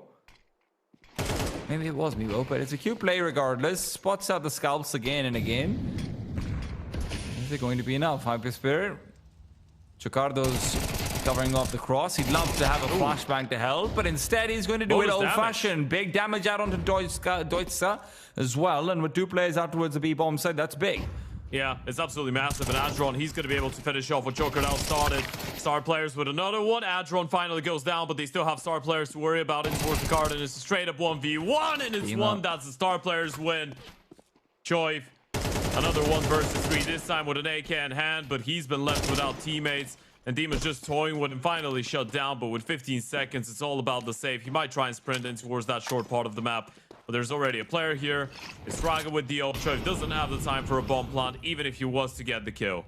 Maybe it was Miwo, but it's a cute play regardless. Spots out the scalps again and again. Is it going to be enough? HYPERSPIRIT. Chicardo's covering off the cross. He'd love to have a flashbang to help, but instead he's going to do it old-fashioned. Big damage out onto Deutsche as well, and with 2 players out towards the B-bomb side, that's big. Yeah, it's absolutely massive, and Adron, he's going to be able to finish off what Joker now started. Star players with another one. Adron finally goes down, but they still have star players to worry about in towards the card, and it's a straight-up 1v1, and it's one that's the star players win. Choiv, another 1 versus 3, this time with an AK in hand, but he's been left without teammates. And Dima's just toying with him, finally shut down, but with 15 seconds, it's all about the save. He might try and sprint in towards that short part of the map, but there's already a player here. It's Raga with the Ultra. He doesn't have the time for a bomb plant, even if he was to get the kill.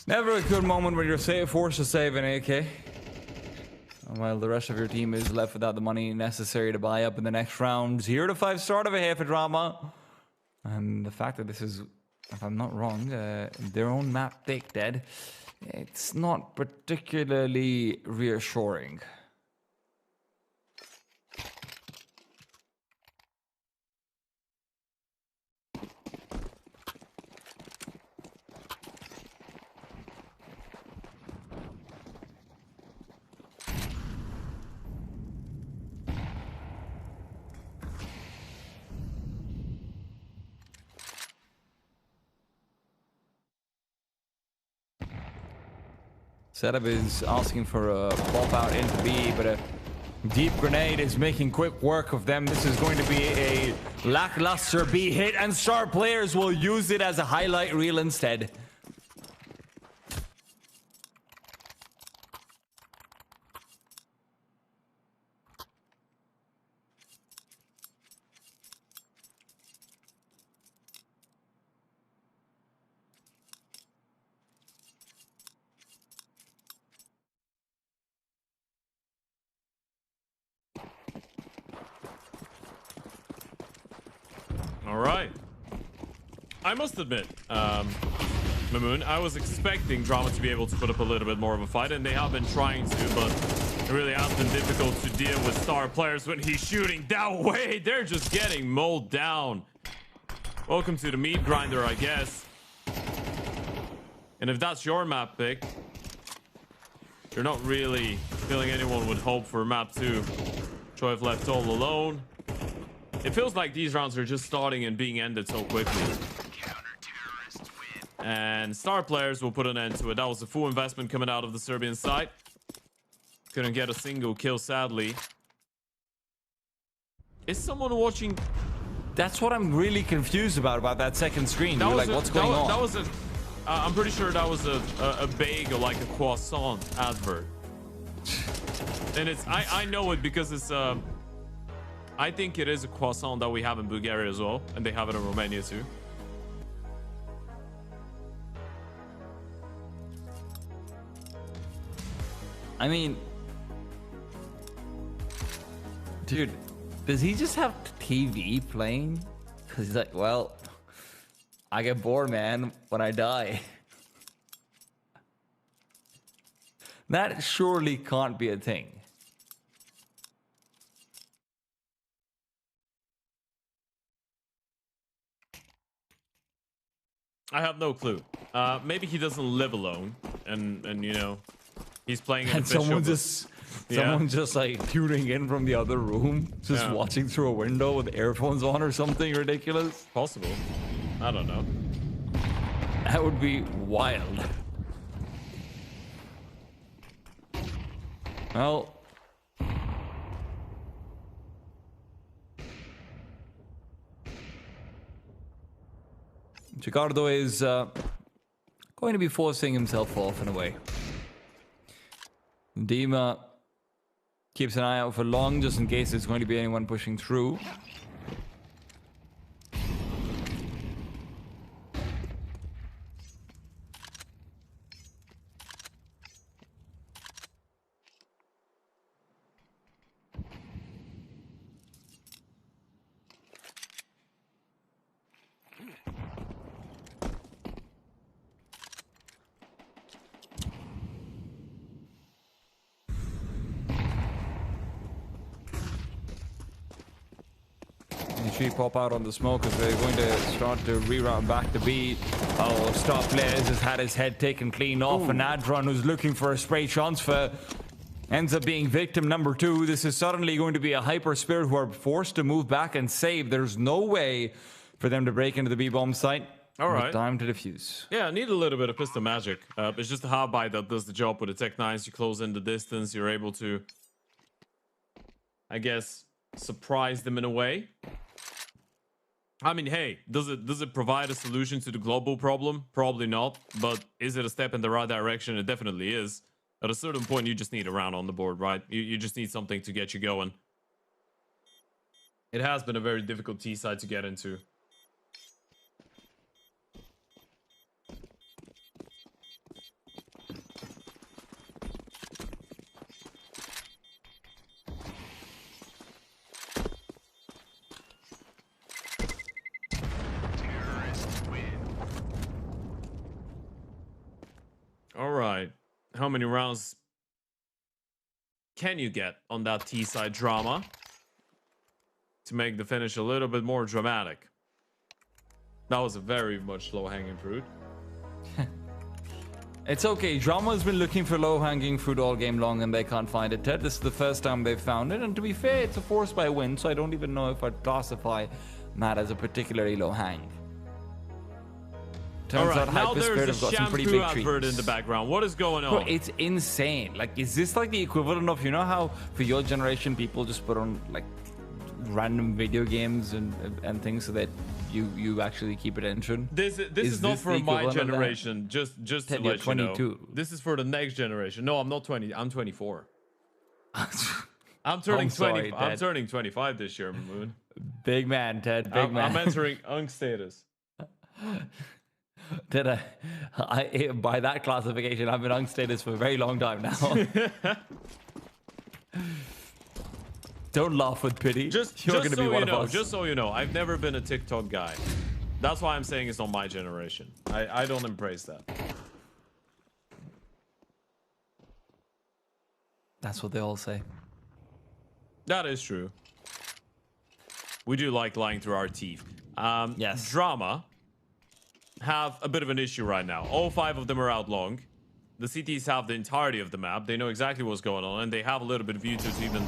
Never a good moment when you're forced to save an AK. while the rest of your team is left without the money necessary to buy up in the next round. 0 to 5 start of a half a drama. And the fact that this is, if I'm not wrong, their own map pick, Dead, it's not particularly reassuring. Setup is asking for a pop out into B, but a deep grenade is making quick work of them. This is going to be a lackluster B hit, and Star players will use it as a highlight reel instead. All right. I must admit, Mamoon, I was expecting Drama to be able to put up a little bit more of a fight, and they have been trying to, but it really has been difficult to deal with Star players when he's shooting that way. They're just getting mowed down. Welcome to the meat grinder, I guess. And if that's your map pick, you're not really feeling anyone would hope for map 2. Choiv left all alone. It feels like these rounds are just starting and being ended so quickly. And Star players will put an end to it. That was a full investment coming out of the Serbian side. Couldn't get a single kill, sadly. Is someone watching? That's what I'm really confused about that second screen. You're like, what's going on? That was a... I'm pretty sure that was a bagel, like a croissant advert. And it's... I know it because it's... I think it is a croissant that we have in Bulgaria as well, and they have it in Romania too. I mean, dude, does he just have TV playing? Because he's like, well, I get bored, man, when I die. That surely can't be a thing. I have no clue. Maybe he doesn't live alone, and you know, he's playing in And someone just like tuning in from the other room, just watching through a window with earphones on or something ridiculous. Possible. I don't know. That would be wild. Well, Ricardo is going to be forcing himself off in a way. Dima keeps an eye out for long, just in case there's going to be anyone pushing through. Pop out on the smoke as they're going to start to reroute back to B. Oh, Star Players has had his head taken clean off. And Adron, who's looking for a spray transfer, ends up being victim number 2. This is suddenly going to be a HYPERSPIRIT who are forced to move back and save. There's no way for them to break into the B-bomb site. All right. Time to defuse. Yeah, I need a little bit of pistol magic. It's just a hard buy that does the job with the Tech 9s. You close in the distance, you're able to, I guess, surprise them in a way. I mean, hey, does it provide a solution to the global problem? Probably not, but is it a step in the right direction? It definitely is. At a certain point, you just need a round on the board, right? You just need something to get you going. It has been a very difficult T-side to get into. How many rounds can you get on that T side drama to make the finish a little bit more dramatic? That was a very much low-hanging fruit. It's okay. Drama's been looking for low-hanging fruit all game long and they can't find it, Ted. This is the first time they've found it. And to be fair, it's a force by win, so I don't even know if I'd classify that as a particularly low hang. Turns out now HYPERSPIRIT there's have a got some pretty shampoo big treats. advert in the background. What is going on? Bro, it's insane. Like, is this like the equivalent of, you know how for your generation people just put on like random video games and things so that you actually keep attention? This is not for my generation. Just to Ted, you're let you know. 22. This is for the next generation. No, I'm not 20. I'm 24. I'm turning I'm sorry, 20. I'm Ted. turning 25 this year, Moon. Big man, Ted. Big man. I'm entering unk status. Ted, I by that classification, I've been on status for a very long time now. Don't laugh with pity. You're going to be one of us. Just so you know, I've never been a TikTok guy. That's why I'm saying it's not my generation. I don't embrace that. That's what they all say. That is true. We do like lying through our teeth. Yes. Drama have a bit of an issue right now. All 5 of them are out long. The CTs have the entirety of the map. They know exactly what's going on, and they have a little bit of view to even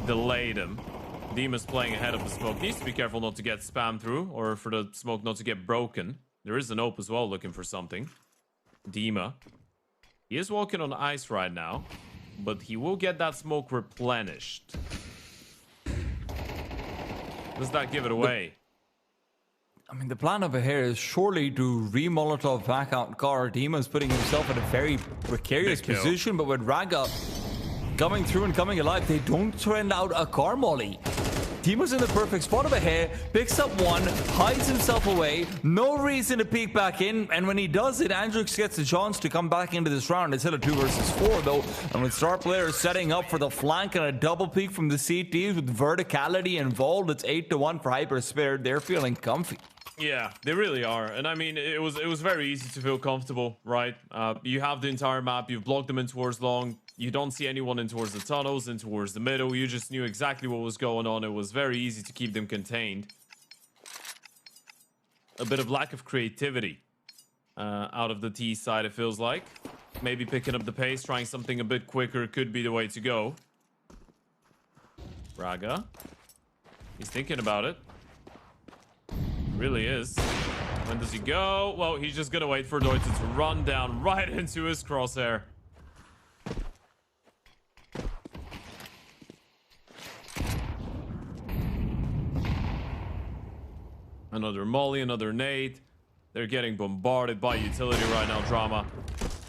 delay them. Dima's playing ahead of the smoke. Needs to be careful not to get spammed through, or for the smoke not to get broken. There is an Ope as well looking for something. Dima. He is walking on ice right now, but he will get that smoke replenished. Does that give it away? I mean, the plan over here is surely to re-Molotov back out car. Dima's putting himself in a very precarious Big kill. position, but with Raga coming through and coming alive, they don't send out a car molly. Dima's in the perfect spot over here, picks up one, hides himself away, no reason to peek back in, and when he does it, Andrix gets a chance to come back into this round. It's still a 2 versus 4 though, and with star players setting up for the flank and a double peek from the CTs with verticality involved, it's 8-1 for HYPERSPIRIT. They're feeling comfy. Yeah, they really are. And I mean, it was very easy to feel comfortable, right? You have the entire map, you've blocked them in towards long, you don't see anyone in towards the tunnels, in towards the middle, you just knew exactly what was going on. It was very easy to keep them contained. A bit of lack of creativity out of the T side, it feels like. Maybe picking up the pace, trying something a bit quicker could be the way to go. Raga. He's thinking about it. Really is. When does he go? Well, he's just gonna wait for Deutsche to run down right into his crosshair. Another molly, another nade. They're getting bombarded by utility right now, Drama.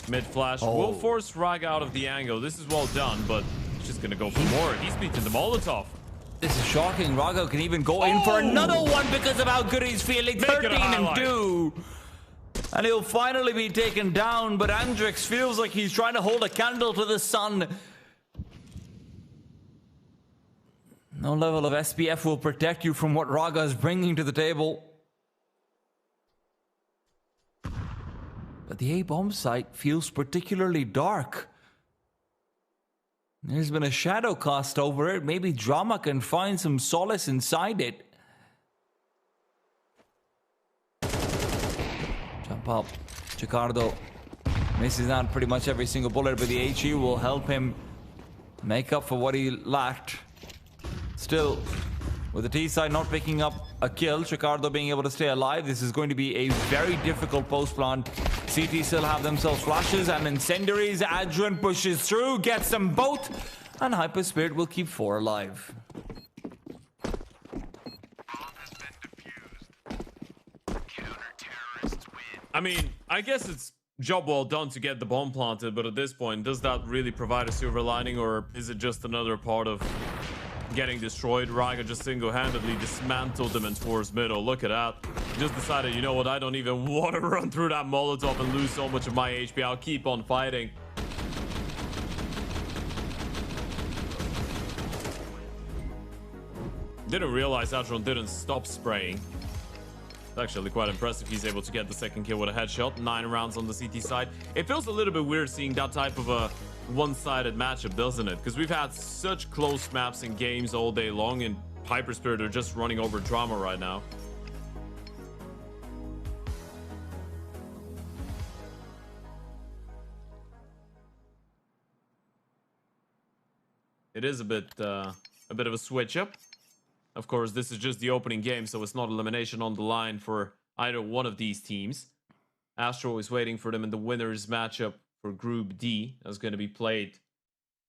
Mid flash will force Raga out of the angle. This is well done, but he's just gonna go for more. He's beaten the Molotov. This is shocking. Raga can even go in for another one because of how good he's feeling. 13-2. And he'll finally be taken down, but Andrix feels like he's trying to hold a candle to the sun. No level of SPF will protect you from what Raga is bringing to the table. But the A-bomb site feels particularly dark. There's been a shadow cast over it. Maybe Drama can find some solace inside it. Jump up. Chicardo misses out pretty much every single bullet, but the HE will help him make up for what he lacked. Still, with the T side not picking up a kill, Chicardo being able to stay alive, this is going to be a very difficult post plant. CT still have themselves flashes and incendiaries. Adrian pushes through, gets them both, and HYPERSPIRIT will keep 4 alive. Bomb has been defused. Counter-terrorists win. I mean, I guess it's job well done to get the bomb planted, but at this point, does that really provide a silver lining, or is it just another part of getting destroyed? Raga just single-handedly dismantled them in towards middle. Look at that. Just decided, you know what, I don't even want to run through that Molotov and lose so much of my HP. I'll keep on fighting. Didn't realize Atron didn't stop spraying. It's actually quite impressive. He's able to get the second kill with a headshot. 9 rounds on the CT side. It feels a little bit weird seeing that type of a one-sided matchup, doesn't it? Because we've had such close maps and games all day long, and HYPERSPIRIT are just running over drama right now. It is a bit of a switch up. Of course, this is just the opening game, so it's not elimination on the line for either one of these teams. ASTRAL is waiting for them in the winners matchup for Group D. That's going to be played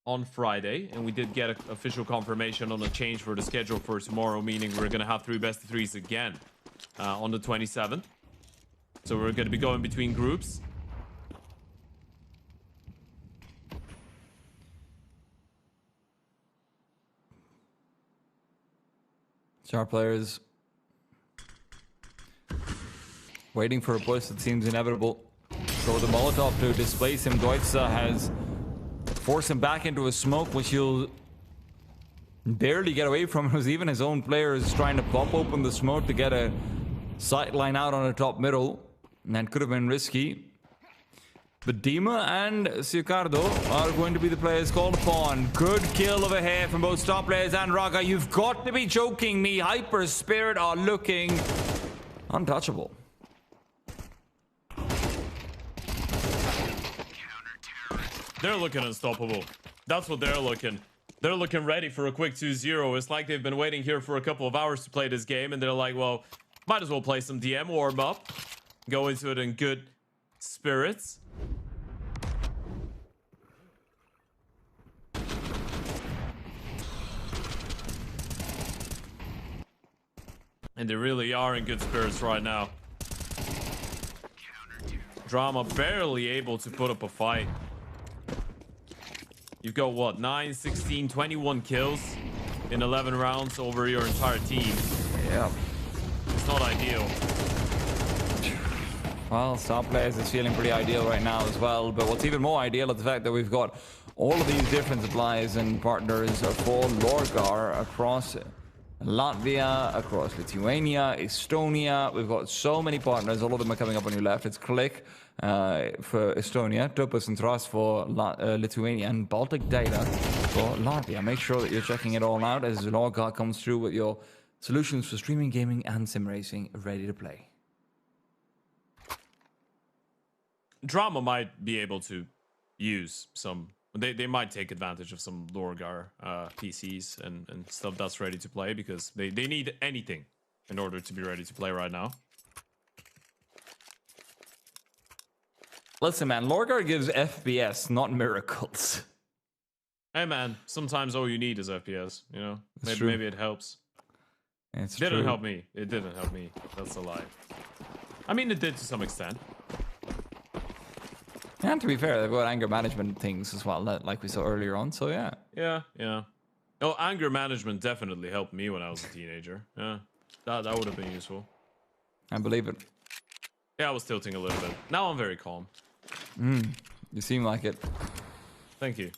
on Friday, and we did get official confirmation on a change for the schedule for tomorrow, meaning we're going to have 3 best-of-3s again on the 27th. So we're going to be going between groups. Star players waiting for a push that seems inevitable. So the Molotov to displace him. Deutzer has forced him back into a smoke, which he'll barely get away from. It was even his own players trying to pop open the smoke to get a sight line out on the top middle. And that could have been risky. But Dima and Sicardo are going to be the players called upon. Good kill over here from both star players and LORGAR. You've got to be joking me. HYPERSPIRIT are looking untouchable. They're looking unstoppable. That's what they're looking. They're looking ready for a quick 2-0. It's like they've been waiting here for a couple of hours to play this game, and they're like, well, might as well play some DM, warm up, go into it in good spirits. And they really are in good spirits right now. Drama barely able to put up a fight. You've got what, 9, 16, 21 kills in 11 rounds over your entire team. Yeah. It's not ideal. Well, star players is feeling pretty ideal right now as well. But what's even more ideal is the fact that we've got all of these different supplies and partners for LORGAR across Latvia, across Lithuania, Estonia. We've got so many partners. All of them are coming up on your left. It's Click for Estonia, Topus and Trust for Lithuania, and Baltic Data for Latvia. Make sure that you're checking it all out as LORGAR comes through with your solutions for streaming, gaming, and sim racing ready to play. Drama might be able to use some. They might take advantage of some LORGAR PCs and stuff that's ready to play, because they need anything in order to be ready to play right now. Listen, man, LORGAR gives FPS, not miracles. Hey, man, sometimes all you need is FPS, you know? Maybe it helps. It's It didn't true. help me. It didn't help me. That's a lie. I mean, it did to some extent. And to be fair, they've got anger management things as well, like we saw earlier on, so yeah. Yeah. Oh, anger management definitely helped me when I was a teenager. Yeah, that would have been useful. I believe it. Yeah, I was tilting a little bit. Now I'm very calm. You seem like it. Thank you.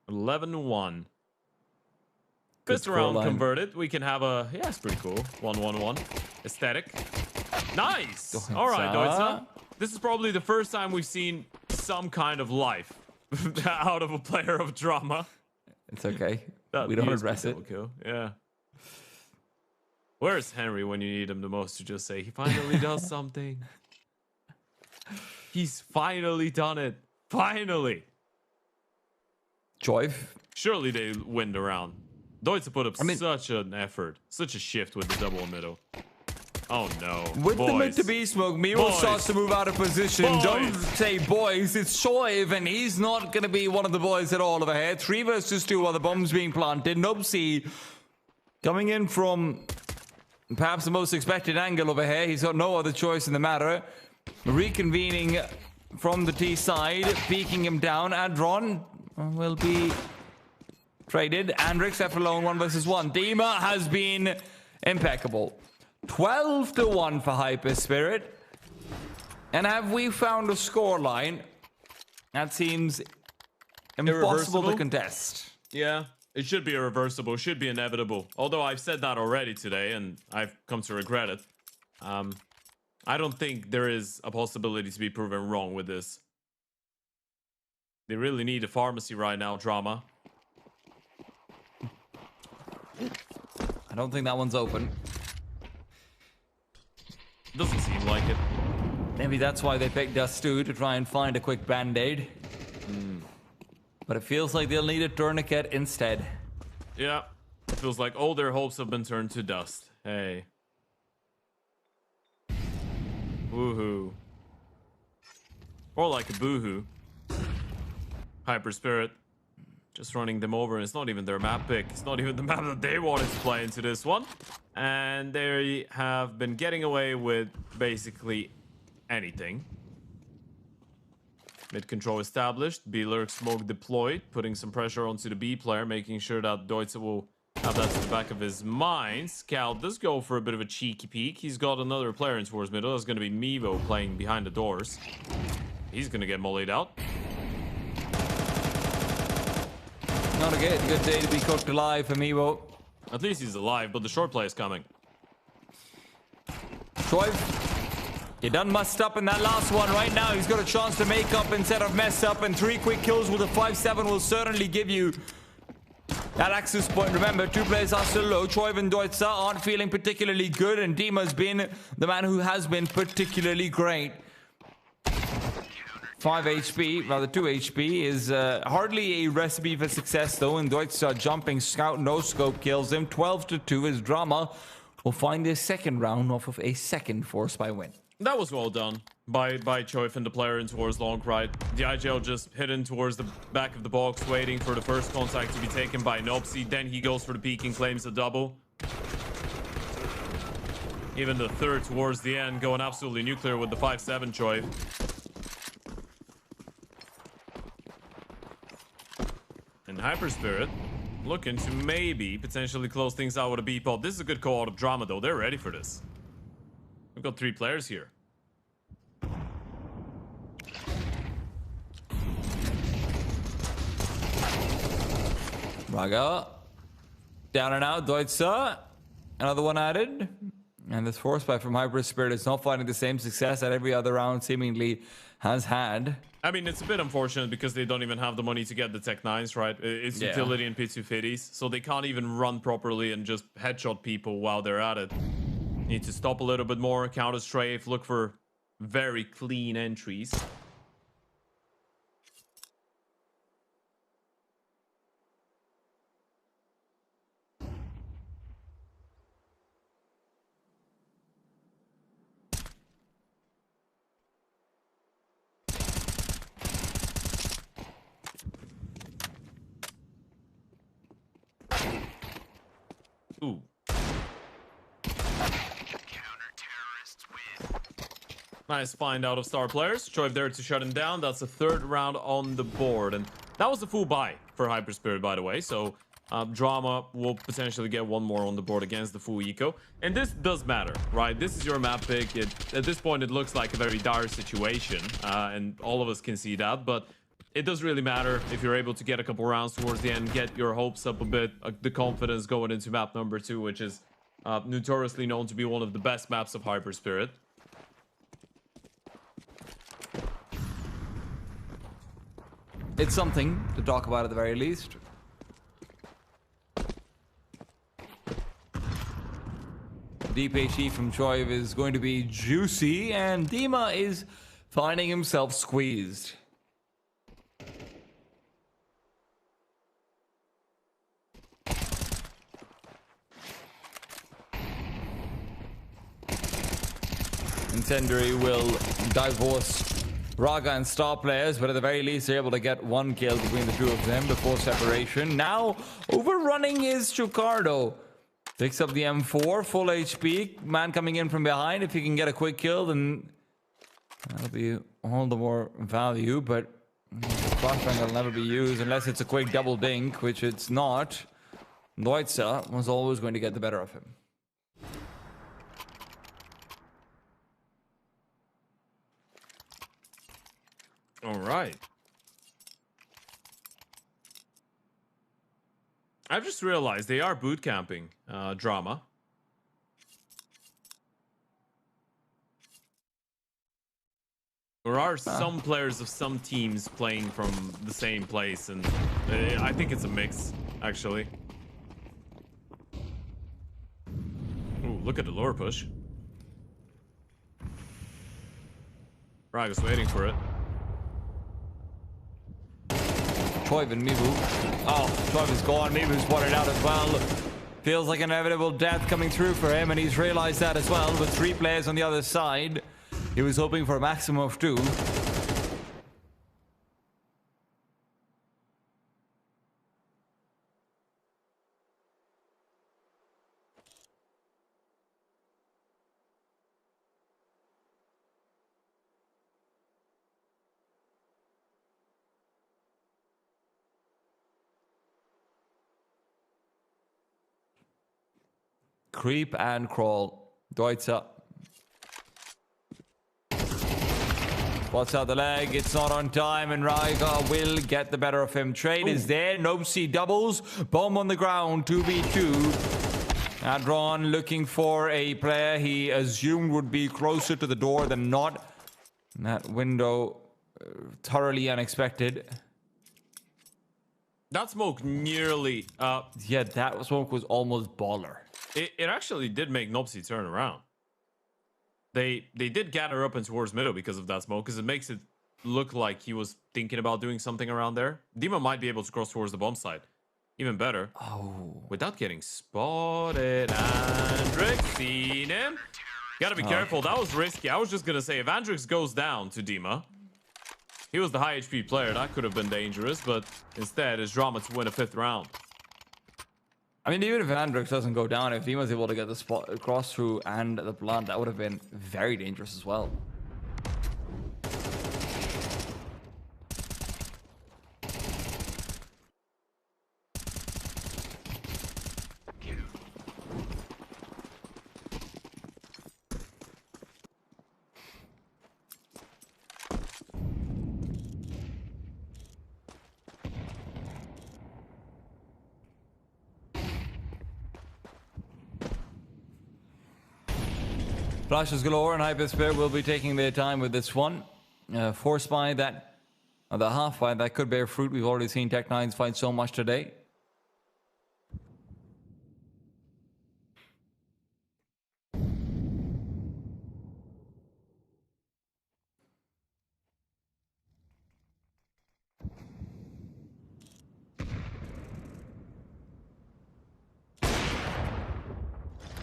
11-1. First round converted. We can have a... Yeah, it's pretty cool. 1-1-1. Aesthetic. Nice! All right, Deutzer. This is probably the first time we've seen some kind of life out of a player of drama. It's okay. That We don't used to address it. double kill. Yeah. Where's Henry when you need him the most to just say, he finally does something? He's finally done it. Finally. Joyve. Surely they win the round. Deutzer put up such an effort. Such a shift with the double middle. Oh no. With boys. the mid to B smoke, Miro Boys. starts to move out of position. Boys. Don't say boys, it's Shoiv, and he's not going to be one of the boys at all over here. 3 versus 2 while the bomb's being planted. Nopsy coming in from perhaps the most expected angle over here. He's got no other choice in the matter. Reconvening from the T side, peeking him down. Adron will be traded. Andrix left alone 1 versus 1. Dima has been impeccable. 12-1 for HYPERSPIRIT. And have we found a scoreline that seems impossible to contest? Yeah. It should be irreversible, should be inevitable. Although I've said that already today, and I've come to regret it. I don't think there is a possibility to be proven wrong with this. They really need a pharmacy right now, Drama. I don't think that one's open. Doesn't seem like it. Maybe that's why they picked us too, to try and find a quick band-aid. But it feels like they'll need a tourniquet instead. Yeah, it feels like all their hopes have been turned to dust. Hey. Woohoo. Or like a boohoo. HYPERSPIRIT. Just running them over, and it's not even their map pick. It's not even the map that they wanted to play into this one. And they have been getting away with basically anything. Mid control established. B lurk smoke deployed, putting some pressure onto the B player, making sure that Deutsche will have that to the back of his mind. Scal does go for a bit of a cheeky peek. He's got another player in towards middle. That's going to be Mevo playing behind the doors. He's going to get mollied out. Not a good day to be cooked alive for Mevo. At least he's alive, but the short play is coming. Troy, you done messed up in that last one. Right now, he's got a chance to make up instead of mess up, and 3 quick kills with a 5-7 will certainly give you that access point. Remember, 2 players are still low. Troy and Deutsche aren't feeling particularly good, and Dima's been the man who has been particularly great. 5 HP, rather 2 HP, is hardly a recipe for success though, and Deutsche jumping scout, no scope kills him. 12-2 is Drama will find his second round off of a second force by win. That was well done by Choif and the player in towards long right. The IGL just hidden towards the back of the box, waiting for the first contact to be taken by Nopsy. Then he goes for the peek and claims a double. Even the third towards the end, going absolutely nuclear with the 5-7 Choif. And HYPERSPIRIT looking to maybe potentially close things out with a B-pop. This is a good call out of Drama though. They're ready for this. We've got 3 players here. Raga. Down and out, Deutsche. Another one added. And this force buy from HYPERSPIRIT is not finding the same success that every other round seemingly has had. I mean, it's a bit unfortunate because they don't even have the money to get the Tech 9s, right? It's utility and P2 fitties, so they can't even run properly and just headshot people while they're at it. Need to stop a little bit more, counter strafe, look for very clean entries. Ooh. Nice find out of star players. Choif there to shut him down. That's the 3rd round on the board. And that was a full buy for HYPERSPIRIT, by the way. So Drama will potentially get one more on the board against the full eco. And this does matter, right? This is your map pick. At this point, it looks like a very dire situation. And all of us can see that. But it does really matter if you're able to get a couple rounds towards the end, get your hopes up a bit, the confidence going into map number 2, which is notoriously known to be one of the best maps of HYPERSPIRIT. It's something to talk about at the very least. Deep HE from Choiv is going to be juicy, and Dima is finding himself squeezed. Incendiary will divorce Raga and star players, but at the very least they're able to get 1 kill between the 2 of them before separation. Now overrunning is Chucardo. Picks up the M4, full HP. Man coming in from behind. If he can get a quick kill, then that'll be all the more value, but flashbang will never be used unless it's a quick double dink, which it's not. Deutsche was always going to get the better of him. All right. I've just realized they are boot camping Drama. There are some players of some teams playing from the same place, and I think it's a mix, actually. Ooh, look at the lower push. Right, was waiting for it. Choiv and Mibu. Oh, Choiv is gone. Mibu's spotted out as well. Feels like inevitable death coming through for him, and he's realized that as well. With 3 players on the other side, he was hoping for a maximum of 2. Creep and crawl. Deutzer. Spots out the leg. It's not on time, and Rygar will get the better of him. Trade is there. Nopsy doubles. Bomb on the ground. 2v2. Adron looking for a player he assumed would be closer to the door than not. That window thoroughly unexpected. That smoke nearly... Yeah, that smoke was almost baller. It actually did make Nopsy turn around. They did gather up and towards middle because of that smoke, because it makes it look like he was thinking about doing something around there. Dima might be able to cross towards the bomb side. Even better. Oh. Without getting spotted. Andrix, seen him. Gotta be careful. That was risky. I was just gonna say, if Andrix goes down to Dima, he was the high HP player. That could have been dangerous, but instead, it's Drama to win a 5th round. I mean, even if Andrix doesn't go down, if Dima's able to get the spot cross through and the blunt, that would have been very dangerous as well. Flashes galore, and HYPERSPIRIT will be taking their time with this one. Force buy that, the half buy that could bear fruit. We've already seen Tech9s find so much today.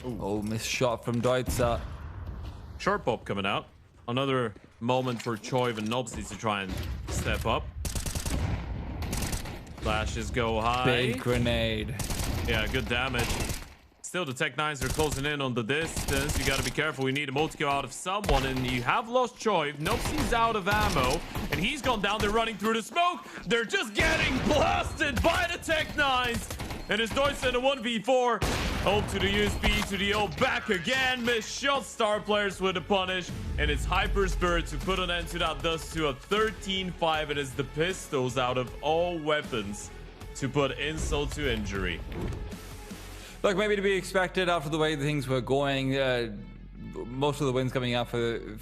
Ooh. Oh, missed shot from Deutzer. Short pop coming out. Another moment for Choiv and Nopsy to try and step up. Flashes go high. Big grenade. Yeah, good damage. Still, the Tech9s are closing in on the distance. You gotta be careful. We need a multi-kill out of someone, and you have lost Choiv. Nopsy's out of ammo, and he's gone down. They're running through the smoke. They're just getting blasted by the Tech9s. And it's Deutzer in a 1v4. Home to the USB, to the O, back again. Missed shot, star players with a punish. And it's HYPERSPIRIT to put an end to that, thus to a 13-5. It is the pistols out of all weapons to put insult to injury. Look, maybe to be expected after the way things were going. Most of the wins coming out for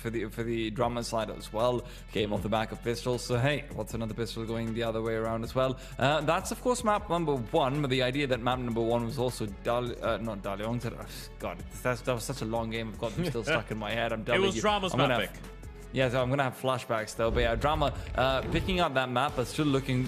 the drama side as well came off the back of pistols. So hey, what's another pistol going the other way around as well? That's of course map number 1, but the idea that map number 1 was also not DALUYONG. God, that was such a long game. I've got them still stuck in my head. I'm telling you. It was Drama's map pick. Yeah, so I'm gonna have flashbacks though. But yeah, Drama picking up that map, but still looking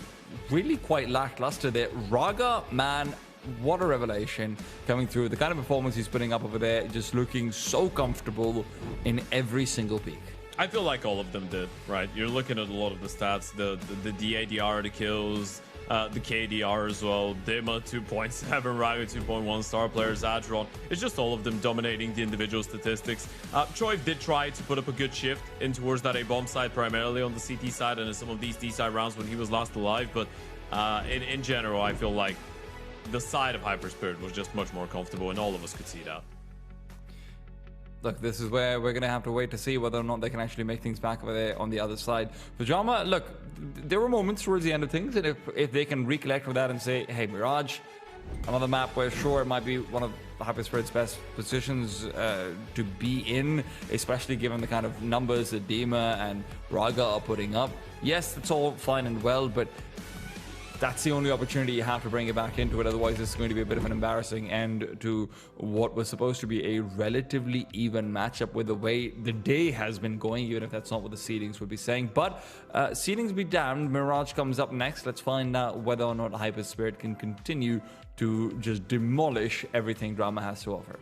really quite lackluster there. Raga, man. What a revelation coming through. The kind of performance he's putting up over there, just looking so comfortable in every single peak. I feel like all of them did, right? You're looking at a lot of the stats, the DADR, the kills, the KDR as well. Dima 2.7, Raga 2.1, star players, ASTRAL. It's just all of them dominating the individual statistics. Choiv did try to put up a good shift in towards that A-bomb side, primarily on the CT side and in some of these D-side rounds when he was last alive. But in general, I feel like the side of HYPERSPIRIT was just much more comfortable, and all of us could see that. Look, this is where we're going to have to wait to see whether or not they can actually make things back over there on the other side. Pajama, look, there were moments towards the end of things, and if they can recollect with that and say, hey, Mirage, Another map where, sure, it might be one of HYPERSPIRIT's best positions to be in, especially given the kind of numbers that Dima and Raga are putting up. Yes, it's all fine and well, but that's the only opportunity you have to bring it back into it. Otherwise, it's going to be a bit of an embarrassing end to what was supposed to be a relatively even matchup with the way the day has been going, even if that's not what the seedings would be saying. But seedings be damned. Mirage comes up next. Let's find out whether or not HYPERSPIRIT can continue to just demolish everything Drama has to offer.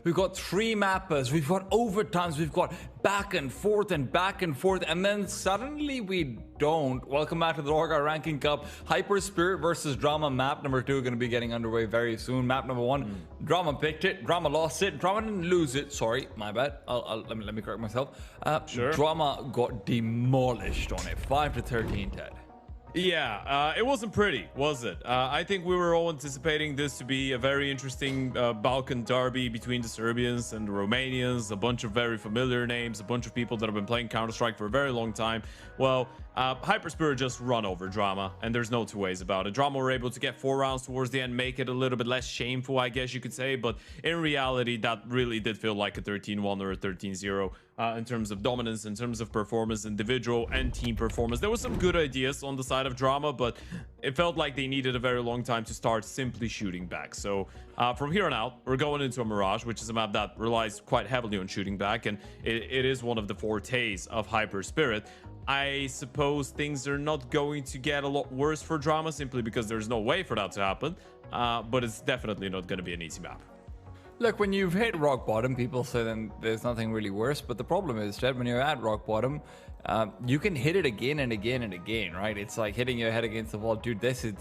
we've got 3 mappers, we've got overtimes, we've got back and forth, and then suddenly we don't. Welcome back to the LORGAR Ranking Cup. HYPERSPIRIT versus Drama. Map number 2 going to be getting underway very soon. Map number 1, Drama picked it, Drama lost it, Drama didn't lose it. Sorry, my bad. Let me correct myself. Sure. Drama got demolished on it. 5-13, Ted. Yeah, it wasn't pretty, was it? I think we were all anticipating this to be a very interesting Balkan derby between the Serbians and the Romanians, a bunch of very familiar names, a bunch of people that have been playing Counter-Strike for a very long time. Well, HYPERSPIRIT just run over Drama, and there's no two ways about it. Drama were able to get 4 rounds towards the end, make it a little bit less shameful, I guess you could say, but in reality, that really did feel like a 13-1 or a 13-0 in terms of dominance, in terms of performance, individual and team performance. There were some good ideas on the side of Drama, but it felt like they needed a very long time to start simply shooting back. So from here on out, we're going into a Mirage, which is a map that relies quite heavily on shooting back, and it is one of the fortes of HYPERSPIRIT. I suppose things are not going to get a lot worse for Drama simply because there's no way for that to happen, but it's definitely not going to be an easy map. Look, when you've hit rock bottom, people say then there's nothing really worse. But the problem is, Ted, when you're at rock bottom, you can hit it again and again and again, right? It's like hitting your head against the wall. Dude, this is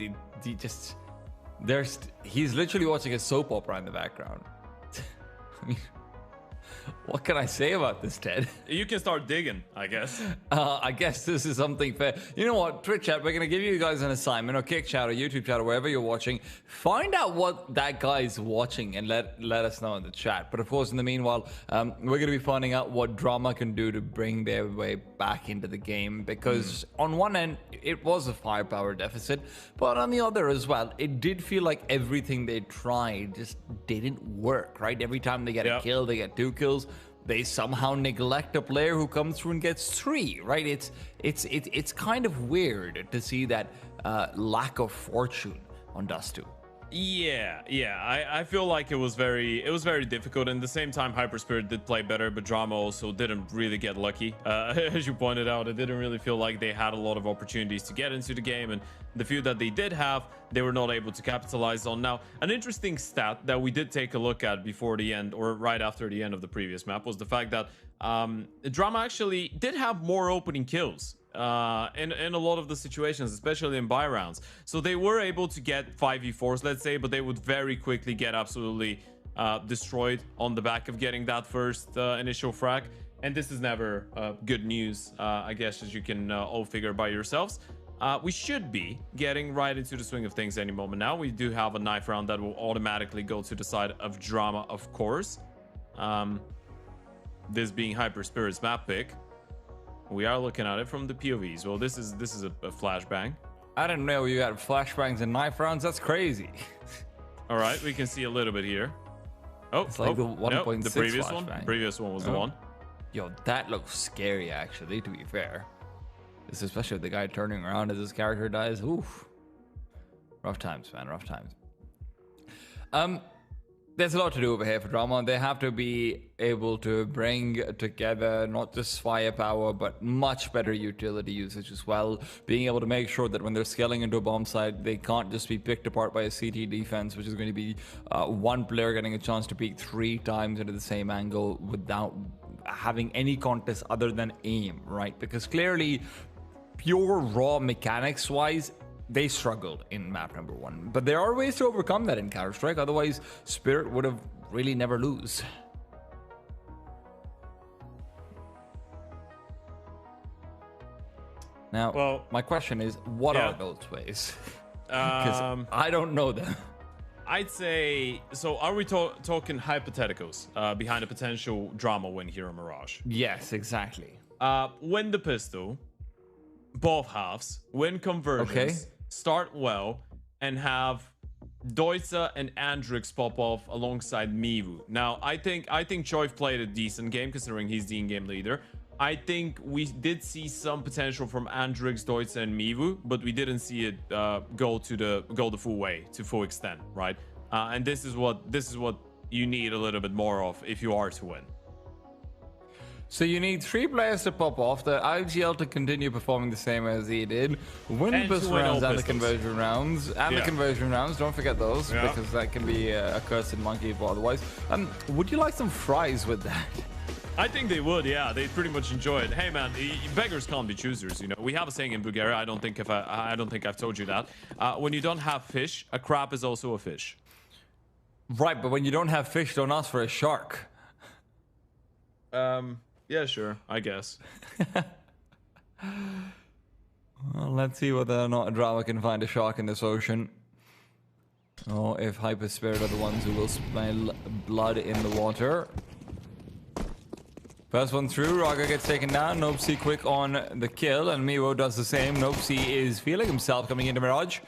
he's literally watching a soap opera in the background. I mean, what can I say about this, Ted? You can start digging, I guess. I guess this is something fair. You know what, Twitch chat, we're going to give you guys an assignment, or Kick chat, or YouTube chat, or wherever you're watching. Find out what that guy is watching and let us know in the chat. But of course, in the meanwhile, we're going to be finding out what Drama can do to bring their way back into the game. Because on one end, it was a firepower deficit. But on the other as well, it did feel like everything they tried just didn't work, right? Every time they get a kill, they get 2 kills. They somehow neglect a player who comes through and gets 3, right? It's kind of weird to see that lack of fortune on Dust 2. Yeah, I feel like it was very difficult. And at the same time, HYPERSPIRIT did play better, but Drama also didn't really get lucky. As you pointed out, it didn't really feel like they had a lot of opportunities to get into the game, and the few that they did have, they were not able to capitalize on. Now, an interesting stat that we did take a look at before the end, or right after the end of the previous map, was the fact that Drama actually did have more opening kills in a lot of the situations, especially in buy rounds. So they were able to get 5v4s, let's say, but they would very quickly get absolutely destroyed on the back of getting that first initial frag. And this is never good news, I guess, as you can all figure by yourselves. We should be getting right into the swing of things any moment now. We do have a knife round that will automatically go to the side of Drama, of course. This being HYPERSPIRIT's map pick. We are looking at it from the POVs. Well, this is a flashbang. I didn't know you had flashbangs and knife rounds. That's crazy. All right, we can see a little bit here. Oh, it's like the 1.6 the previous flashbang. one. The previous one was the one. Yo, that looks scary, actually, to be fair. This, especially with the guy turning around as his character dies. Oof. Rough times, man. Rough times. There's a lot to do over here for Drama. They have to be able to bring together not just firepower, but much better utility usage as well. Being able to make sure that when they're scaling into a bomb site, they can't just be picked apart by a CT defense, which is going to be one player getting a chance to peek 3 times into the same angle without having any contest other than aim, right? Because clearly, pure raw mechanics-wise, they struggled in map number 1. But there are ways to overcome that in Counter-Strike. Otherwise, Spirit would have really never lose. Now, well, my question is, what are those ways? Because I don't know them. I'd say, so are we talking hypotheticals behind a potential Drama win here in Mirage? Yes, exactly. Win the pistol, both halves, win conversions, start well, and have Deutze and Andrix pop off alongside Mivu. Now, I think Choiv played a decent game considering he's the in-game leader. I think we did see some potential from Andrix, Deutze, and Mivu, but we didn't see it go the full way, to full extent, right? And this is what you need a little bit more of if you are to win. So you need 3 players to pop off, the IGL to continue performing the same as he did, win And boost to win rounds all and the pistols. conversion rounds, and the Yeah. conversion rounds, don't forget those, Yeah. because that can be a cursed monkey otherwise. Would you like some fries with that? I think they would, yeah. They pretty much enjoy it. Hey, man, beggars can't be choosers. You know, we have a saying in Bulgaria. I don't think I've told you that. When you don't have fish, a crab is also a fish. Right, but when you don't have fish, don't ask for a shark. Yeah, sure. I guess. Well, let's see whether or not Drama can find a shark in this ocean. Or if HYPERSPIRIT are the ones who will smell blood in the water. First one through, Raga gets taken down. Nopsy quick on the kill, and Miwo does the same. Nopsy is feeling himself coming into Mirage.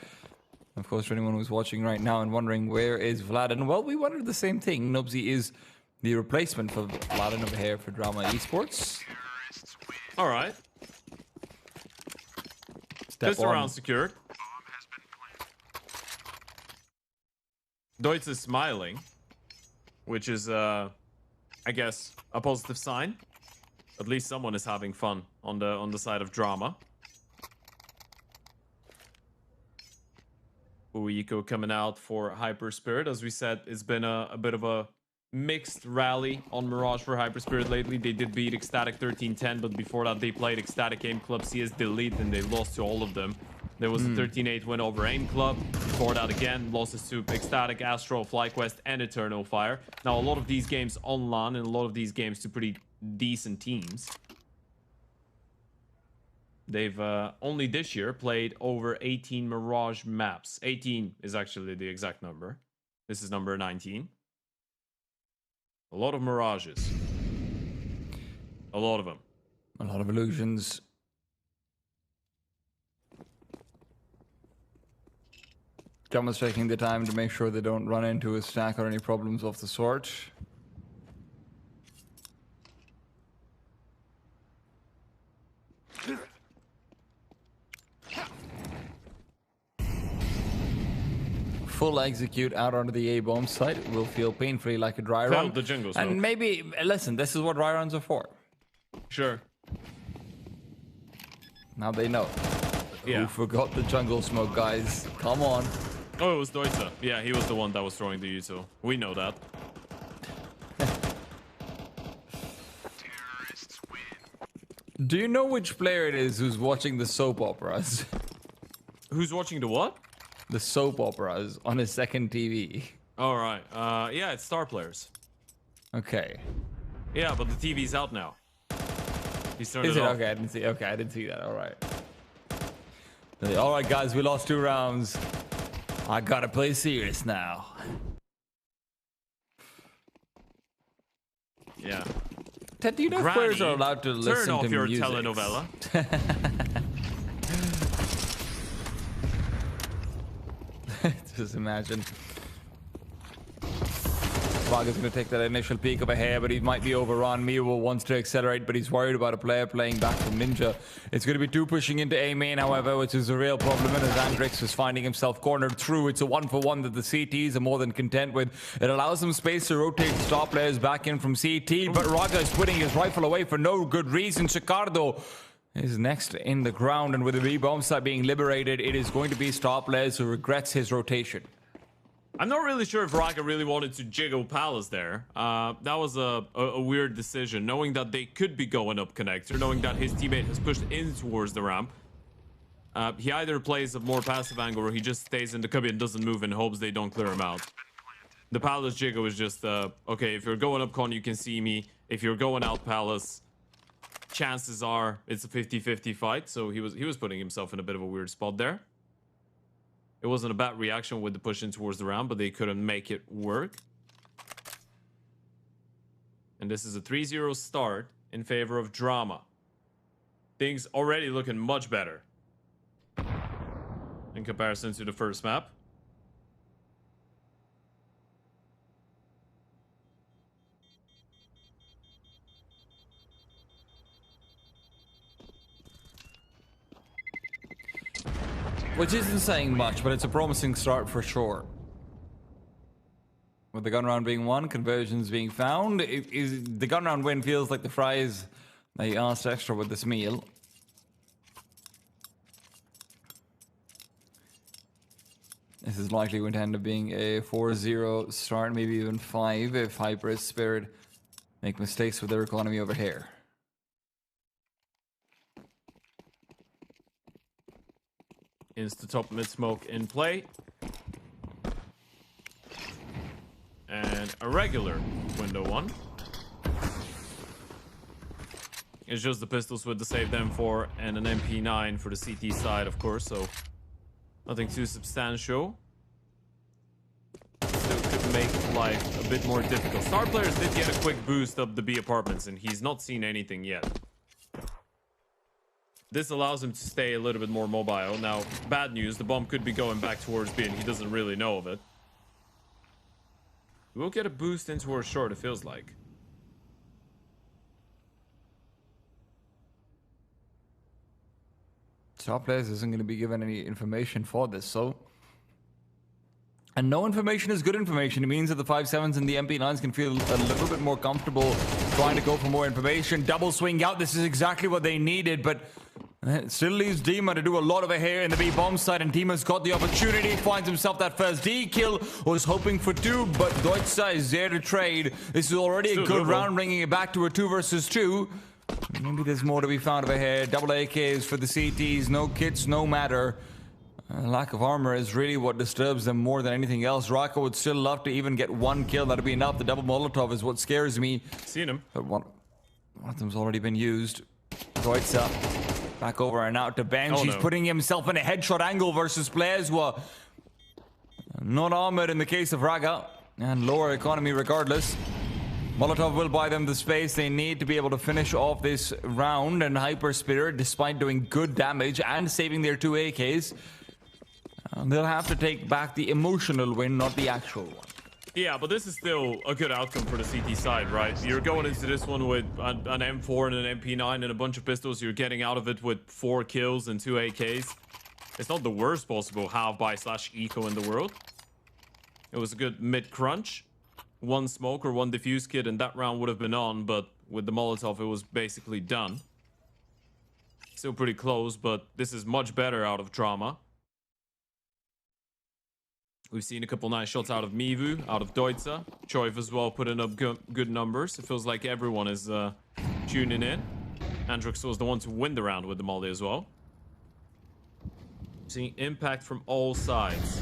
Of course, for anyone who's watching right now and wondering where is Vladen, well, we wondered the same thing. Nopsy is the replacement for Vladen over here for Drama Esports. All right. Step Just one. around secured. Deutz is smiling, which is, I guess, a positive sign. At least someone is having fun on the side of Drama. Uiko coming out for HYPERSPIRIT. As we said, it's been a bit of a mixed rally on Mirage for HYPERSPIRIT lately. They did beat Ecstatic 13-10, but before that they played Ecstatic Aim Club, CS Delete, and they lost to all of them. There was a 13-8 win over Aim Club. Before that again, losses to Ecstatic, ASTRAL, FlyQuest, and Eternal Fire. Now a lot of these games on LAN and a lot of these games to pretty decent teams. They've only this year played over 18 Mirage maps. 18 is actually the exact number. This is number 19. A lot of Mirages. A lot of them. A lot of illusions. Drama's taking the time to make sure they don't run into a stack or any problems of the sort. Full execute out onto the A-bomb site will feel painfully like a dry run. Felt the jungle smoke. And maybe, listen, this is what dry runs are for. Sure. Now they know. Yeah. Who forgot the jungle smoke, guys? Come on. Oh, it was Deutzer. Yeah, he was the one that was throwing the Yuto. We know that. Terrorists win. Do you know which player it is who's watching the soap operas? Who's watching the what? The soap operas on his second TV. All right. Yeah, it's Star Players. Okay. Yeah, but the TV's out now. He's turned Is it it? off. Okay, I didn't see. Okay, I didn't see that. All right. All right, guys, we lost 2 rounds. I gotta play serious now. Yeah. Ted, do you know if players are allowed to listen turn off to your music? telenovela. Just imagine. Vaga's going to take that initial peek over here, but he might be overrun. Miwo wants to accelerate, but he's worried about a player playing back from Ninja. It's going to be 2 pushing into A main, however, which is a real problem. And as Andrix is finding himself cornered through, it's a 1-for-1 that the CTs are more than content with. It allows them space to rotate star players back in from CT, but Raga is putting his rifle away for no good reason. Chicardo is next in the ground, and with the B-bomb site being liberated, it is going to be star players who regrets his rotation. I'm not really sure if Raga really wanted to jiggle Palace there. That was a weird decision, knowing that they could be going up connector, knowing that his teammate has pushed in towards the ramp. He either plays a more passive angle or he just stays in the cubby and doesn't move and hopes they don't clear him out. The Palace jiggle is just, okay, if you're going up con, you can see me. If you're going out Palace, chances are it's a 50-50 fight. So he was putting himself in a bit of a weird spot there. It wasn't a bad reaction with the push in towards the round, but they couldn't make it work. And this is a 3-0 start in favor of Drama. Things already looking much better in comparison to the first map. Which isn't saying much, but it's a promising start for sure. With the gun round being won, conversions being found, the gun round win feels like the fries they asked extra with this meal. This is likely going to end up being a 4-0 start, maybe even 5 if HYPERSPIRIT make mistakes with their economy over here. Insta top mid smoke in play. And a regular window one. It's just the pistols with the saved M4 and an MP9 for the CT side, of course, so nothing too substantial. Still could make life a bit more difficult. Star players did get a quick boost up the B apartments, and he's not seen anything yet. This allows him to stay a little bit more mobile. Now, bad news, the bomb could be going back towards B, and he doesn't really know of it. We'll get a boost in towards short, it feels like. Top players isn't going to be given any information for this, so... And no information is good information. It means that the 5-7s and the MP9s can feel a little bit more comfortable trying to go for more information. Double swing out, this is exactly what they needed, but it still leaves Dima to do a lot of a hair in the B bomb side, and Dima's got the opportunity, finds himself that first D kill, was hoping for 2, but Deutsche is there to trade. This is already a good round, bringing it back to a 2 versus 2. Maybe there's more to be found over here. Double AKs for the CTs, no kits, no matter. Lack of armor is really what disturbs them more than anything else. Raka would still love to even get 1 kill. That'd be enough. The double Molotov is what scares me. Seen him. But one of them's already been used. Deutsche back over and out to bench. He's putting himself in a headshot angle versus players who are not armored in the case of Raga, and lower economy regardless. Molotov will buy them the space they need to be able to finish off this round, and HYPERSPIRIT, despite doing good damage and saving their 2 AKs, they'll have to take back the emotional win, not the actual one. Yeah, but this is still a good outcome for the CT side, right? You're going into this one with an M4 and an MP9 and a bunch of pistols. You're getting out of it with 4 kills and 2 AKs. It's not the worst possible half-buy/eco in the world. It was a good mid-crunch. 1 smoke or 1 defuse kit, and that round would have been on, but with the Molotov, it was basically done. Still pretty close, but this is much better out of Drama. We've seen a couple nice shots out of Mivu, out of Deutsche. Choiv as well putting up good numbers. It feels like everyone is tuning in. Androx was the one to win the round with the Molly as well. Seeing impact from all sides.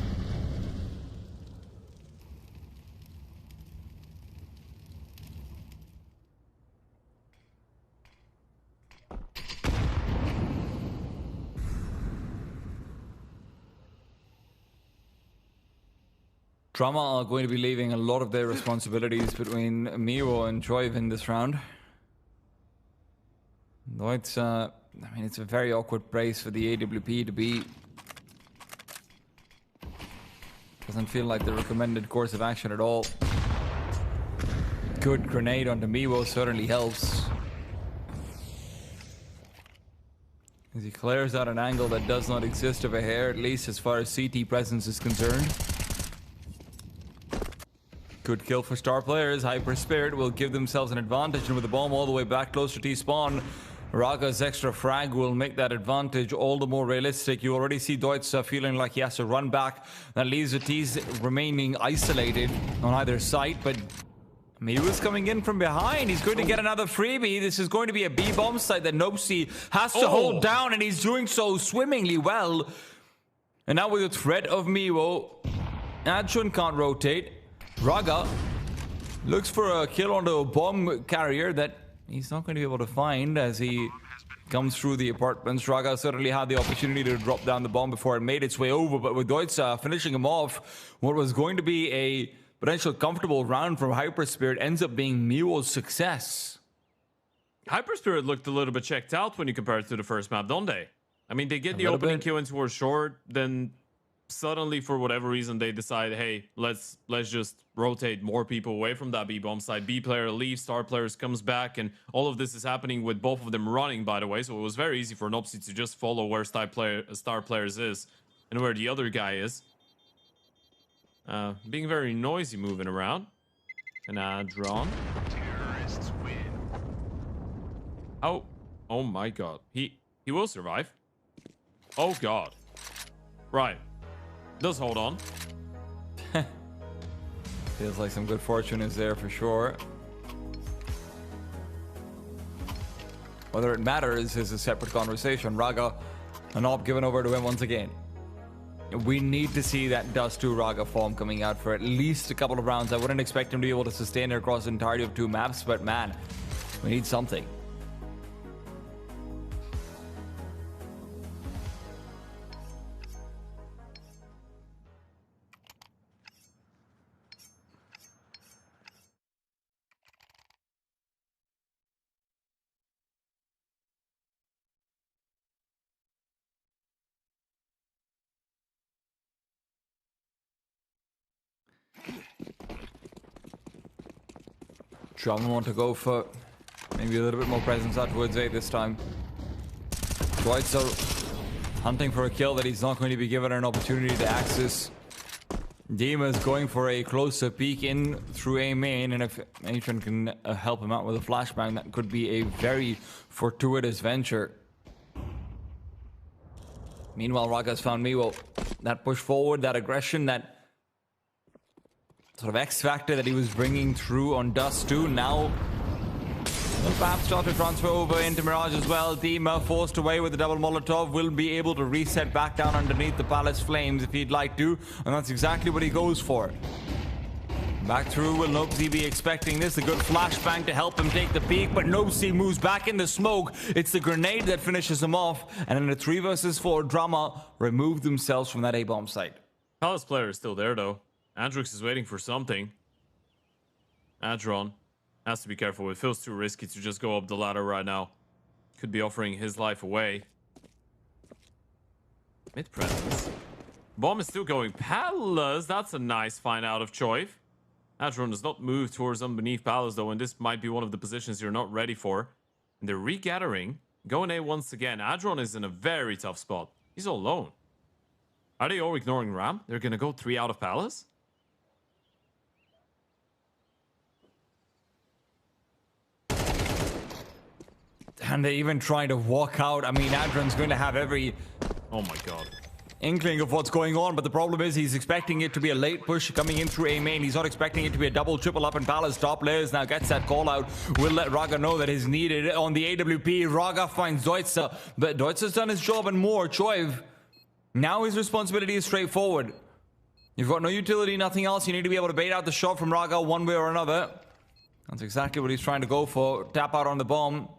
Drama are going to be leaving a lot of their responsibilities between Miro and Choiv in this round. Though it's, I mean, it's a very awkward place for the AWP to be. Doesn't feel like the recommended course of action at all. Good grenade onto Miro certainly helps. As he clears out an angle that does not exist over here, at least as far as CT presence is concerned. Good kill for star players. HYPERSPIRIT will give themselves an advantage, and with the bomb all the way back close to T-spawn, Raga's extra frag will make that advantage all the more realistic. You already see Deutsche feeling like he has to run back. That leaves the T's remaining isolated on either side, but Miru's coming in from behind. He's going to get another freebie. This is going to be a B-bomb site that Nopsy has to hold down, and he's doing so swimmingly well. And now with the threat of Miro, Adchun can't rotate. Raga looks for a kill onto a bomb carrier that he's not going to be able to find as he comes through the apartments. Raga certainly had the opportunity to drop down the bomb before it made its way over, but with Deutsche finishing him off, what was going to be a potential comfortable round from HYPERSPIRIT ends up being Miro's success. HYPERSPIRIT looked a little bit checked out when you compare it to the first map, don't they? I mean, they get the opening kill in towards short, then suddenly, for whatever reason, they decide, hey, let's just rotate more people away from that B-bomb side. B player leaves, star players comes back, and all of this is happening with both of them running, by the way. So it was very easy for Nopsy to just follow where star players is and where the other guy is. Being very noisy moving around. And drawn. Terrorists win. Oh my god. He will survive. Oh god. Right. Does hold on. Feels like some good fortune is there for sure. Whether it matters is a separate conversation. Raga, an op given over to him once again. We need to see that Dust 2 Raga form coming out for at least a couple of rounds. I wouldn't expect him to be able to sustain it across the entirety of 2 maps, but man, we need something. Drama want to go for maybe a little bit more presence out towards A this time. Deutzer hunting for a kill that he's not going to be given an opportunity to access. Dima is going for a closer peek in through A main, and if Atron can help him out with a flashbang, that could be a very fortuitous venture. Meanwhile, Raga's found Miwo. That push forward, that aggression, that sort of X factor that he was bringing through on Dust 2. Now, will perhaps start to transfer over into Mirage as well. Dima forced away with the double Molotov, will be able to reset back down underneath the Palace Flames if he'd like to, and that's exactly what he goes for. Back through, will Nopsy be expecting this? A good flashbang to help him take the peak, but Nopsy moves back in the smoke. It's the grenade that finishes him off, and in a 3 versus 4 drama, remove themselves from that A-bomb site. Palace player is still there though. Andrix is waiting for something. Adron has to be careful. It feels too risky to just go up the ladder right now. Could be offering his life away. Mid presence. Bomb is still going. Palace, that's a nice find out of Choiv. Adron does not move towards underneath Palace though, and this might be one of the positions you're not ready for. And they're regathering. Going A once again. Adron is in a very tough spot. He's all alone. Are they all ignoring Ram? They're gonna go 3 out of Palace? And they're even trying to walk out. I mean, Adron's going to have every Oh my god. inkling of what's going on, but the problem is he's expecting it to be a late push coming in through A main. He's not expecting it to be a double, triple up in Palace. Top layers now gets that call out. Will let Raga know that is needed on the AWP. Raga finds Deutzer, but Deutzer's done his job and more. Choiv, now his responsibility is straightforward. You've got no utility, nothing else. You need to be able to bait out the shot from Raga one way or another. That's exactly what he's trying to go for. Tap out on the bomb.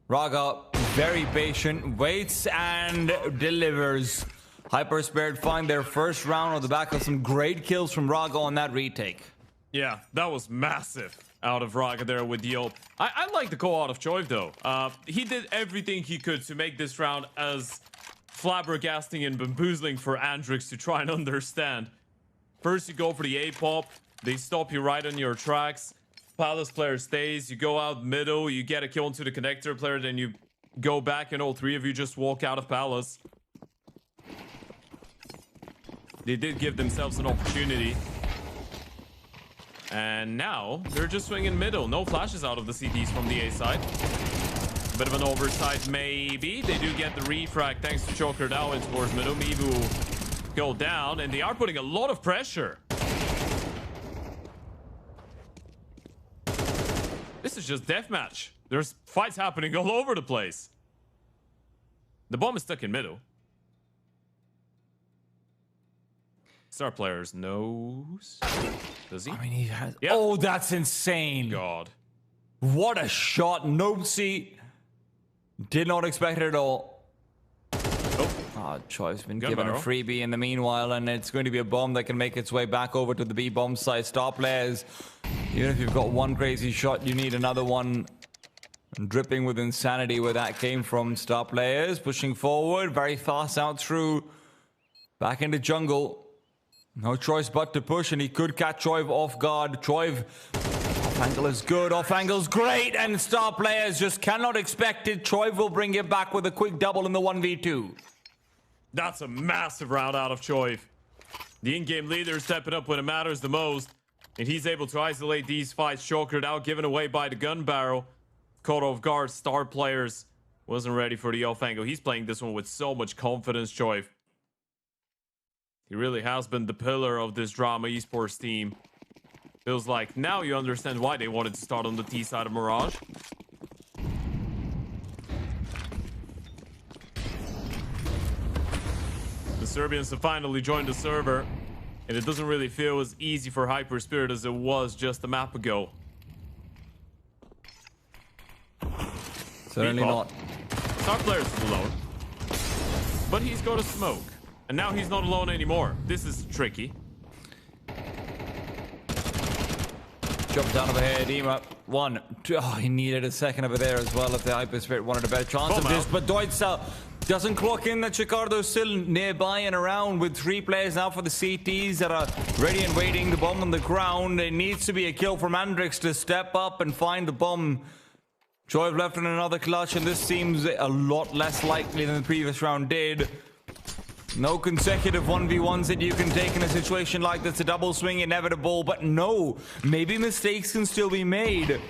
Raga, very patient, waits and delivers. HYPERSPIRIT find their first round on the back of some great kills from Raga on that retake. Yeah, that was massive out of Raga there with the ult. I like the call out of Choiv though. He did everything he could to make this round as flabbergasting and bamboozling for Andrix to try and understand. First you go for the A-pop, they stop you right on your tracks. Palace player stays, you go out middle, you get a kill into the connector player, then you go back and all 3 of you just walk out of Palace. They did give themselves an opportunity. And now they're just swinging middle. No flashes out of the CTs from the A side. Bit of an oversight maybe. They do get the refrag thanks to Choker now in towards middle. Mivu will go down and they are putting a lot of pressure. This is just deathmatch. There's fights happening all over the place. The bomb is stuck in middle. Star players knows. Does he? I mean, he has... Yep. Oh, that's insane. God. What a shot. Nopsy did not expect it at all. Oh, Choi's been given a freebie in the meanwhile, and it's going to be a bomb that can make its way back over to the B bomb site. Star players, even if you've got one crazy shot, you need another one. Dripping with insanity where that came from. Star players pushing forward, very fast out through, back into jungle. No choice but to push, and he could catch Choiv off guard. Choiv, off angle is good, off angle's great, and Star players just cannot expect it. Choiv will bring it back with a quick double in the 1v2. That's a massive round out of Choiv. The in-game leader stepping up when it matters the most. And he's able to isolate these fights. Chokered out, given away by the gun barrel. Caught off guard, star players. Wasn't ready for the off angle. He's playing this one with so much confidence, Choiv. He really has been the pillar of this drama esports team. Feels like now you understand why they wanted to start on the T side of Mirage. The Serbians have finally joined the server. And it doesn't really feel as easy for HYPERSPIRIT as it was just a map ago. Certainly not. Star Players is alone. But he's got a smoke. And now he's not alone anymore. This is tricky. Jump down over here, Dima. One, two. Oh, he needed a second over there as well if the HYPERSPIRIT wanted a better chance of this. But Deutsel doesn't clock in that Chicardo's still nearby and around with 3 players now for the CTs that are ready and waiting. The bomb on the ground. It needs to be a kill from Andrix to step up and find the bomb. Choiv left in another clutch, and this seems a lot less likely than the previous round did. No consecutive 1v1s that you can take in a situation like this. A double swing inevitable, but no. Maybe mistakes can still be made.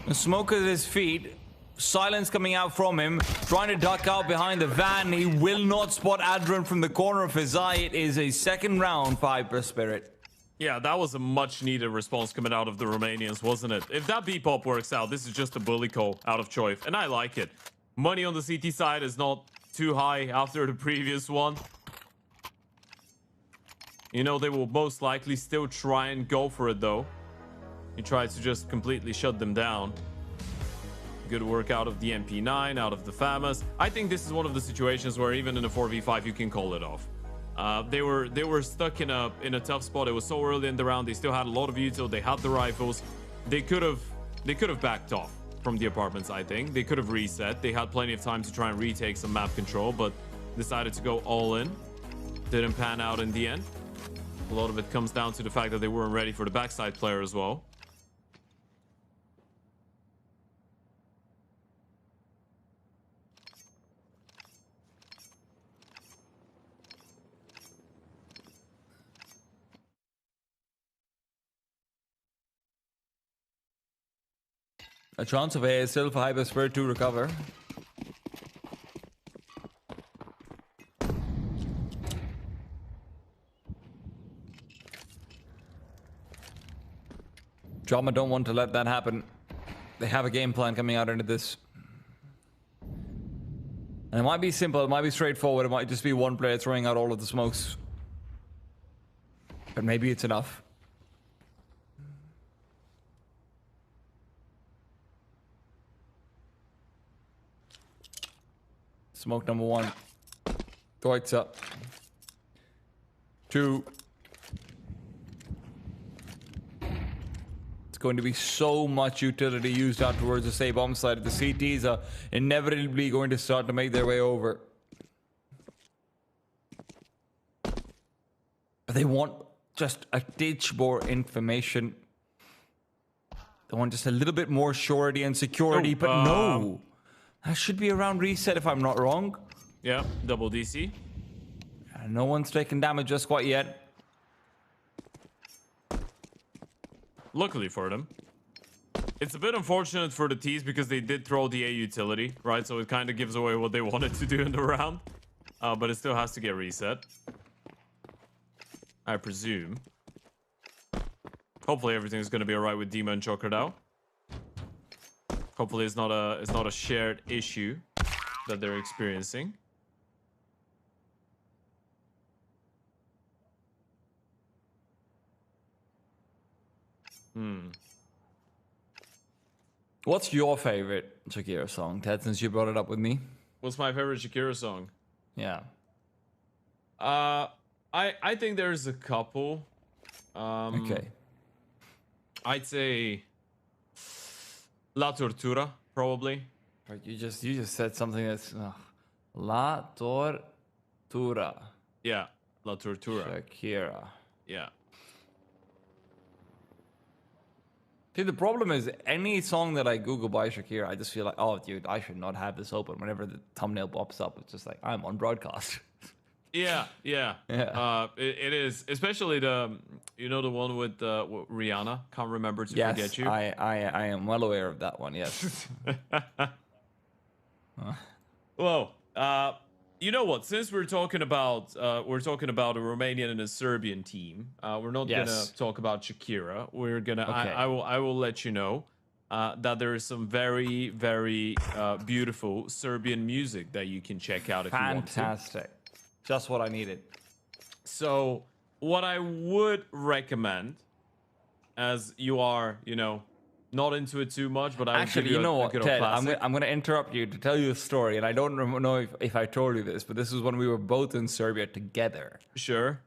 A smoke at his feet. Silence coming out from him. Trying to duck out behind the van. He will not spot Adrian from the corner of his eye. It is a second round for HYPERSPIRIT. Yeah, that was a much needed response coming out of the Romanians, wasn't it? If that B-pop works out, this is just a bully call out of Choiv, and I like it. Money on the CT side is not too high after the previous one. You know, they will most likely still try and go for it, though. He tried to just completely shut them down. Good work out of the MP9, out of the FAMAS. I think this is one of the situations where even in a 4v5, you can call it off. They were stuck in a tough spot. It was so early in the round. They still had a lot of util. They had the rifles. They could have backed off from the apartments, I think. They could have reset. They had plenty of time to try and retake some map control, but decided to go all in. Didn't pan out in the end. A lot of it comes down to the fact that they weren't ready for the backside player as well. A chance of A still for HYPERSPIRIT to recover. Drama don't want to let that happen. They have a game plan coming out into this. And it might be simple, it might be straightforward, it might just be one player throwing out all of the smokes. But maybe it's enough. Smoke number 1. Deutz up. 2. It's going to be so much utility used out towards the safe bomb side. The CTs are inevitably going to start to make their way over. But they want just a ditch more information. They want just a little bit more surety and security, but no. That should be around reset if I'm not wrong. Yeah, double DC. No one's taken damage just quite yet. Luckily for them. It's a bit unfortunate for the T's because they did throw the A utility, right? So it kind of gives away what they wanted to do in the round. But it still has to get reset. I presume. Hopefully everything's going to be alright with Dima and Chokradao. Hopefully it's not a shared issue that they're experiencing. What's your favorite Shakira song, Ted, since you brought it up with me? What's my favorite Shakira song? Yeah. I think there's a couple. Okay. I'd say La Tortura, probably. Right, you just said something that's La Tortura. Yeah, La Tortura. Shakira. Yeah. See, the problem is any song that I Google by Shakira, I just feel like, oh, dude, I should not have this open. Whenever the thumbnail pops up, it's just like, I'm on broadcast. Yeah. It is, especially the the one with Rihanna. Can't remember to Yes, forget you. I am well aware of that one. Yes. Well, you know what? Since we're talking about a Romanian and a Serbian team, we're not gonna talk about Shakira. We're gonna. Okay. I will let you know that there is some very beautiful Serbian music that you can check out if you want to. Fantastic. Just what I needed. So, what I would recommend, as you are, not into it too much, but I would Actually, give you you know a what, good Ted? old I'm classic. going to interrupt you to tell you a story, and I don't know if I told you this, but this was when we were both in Serbia together. Sure.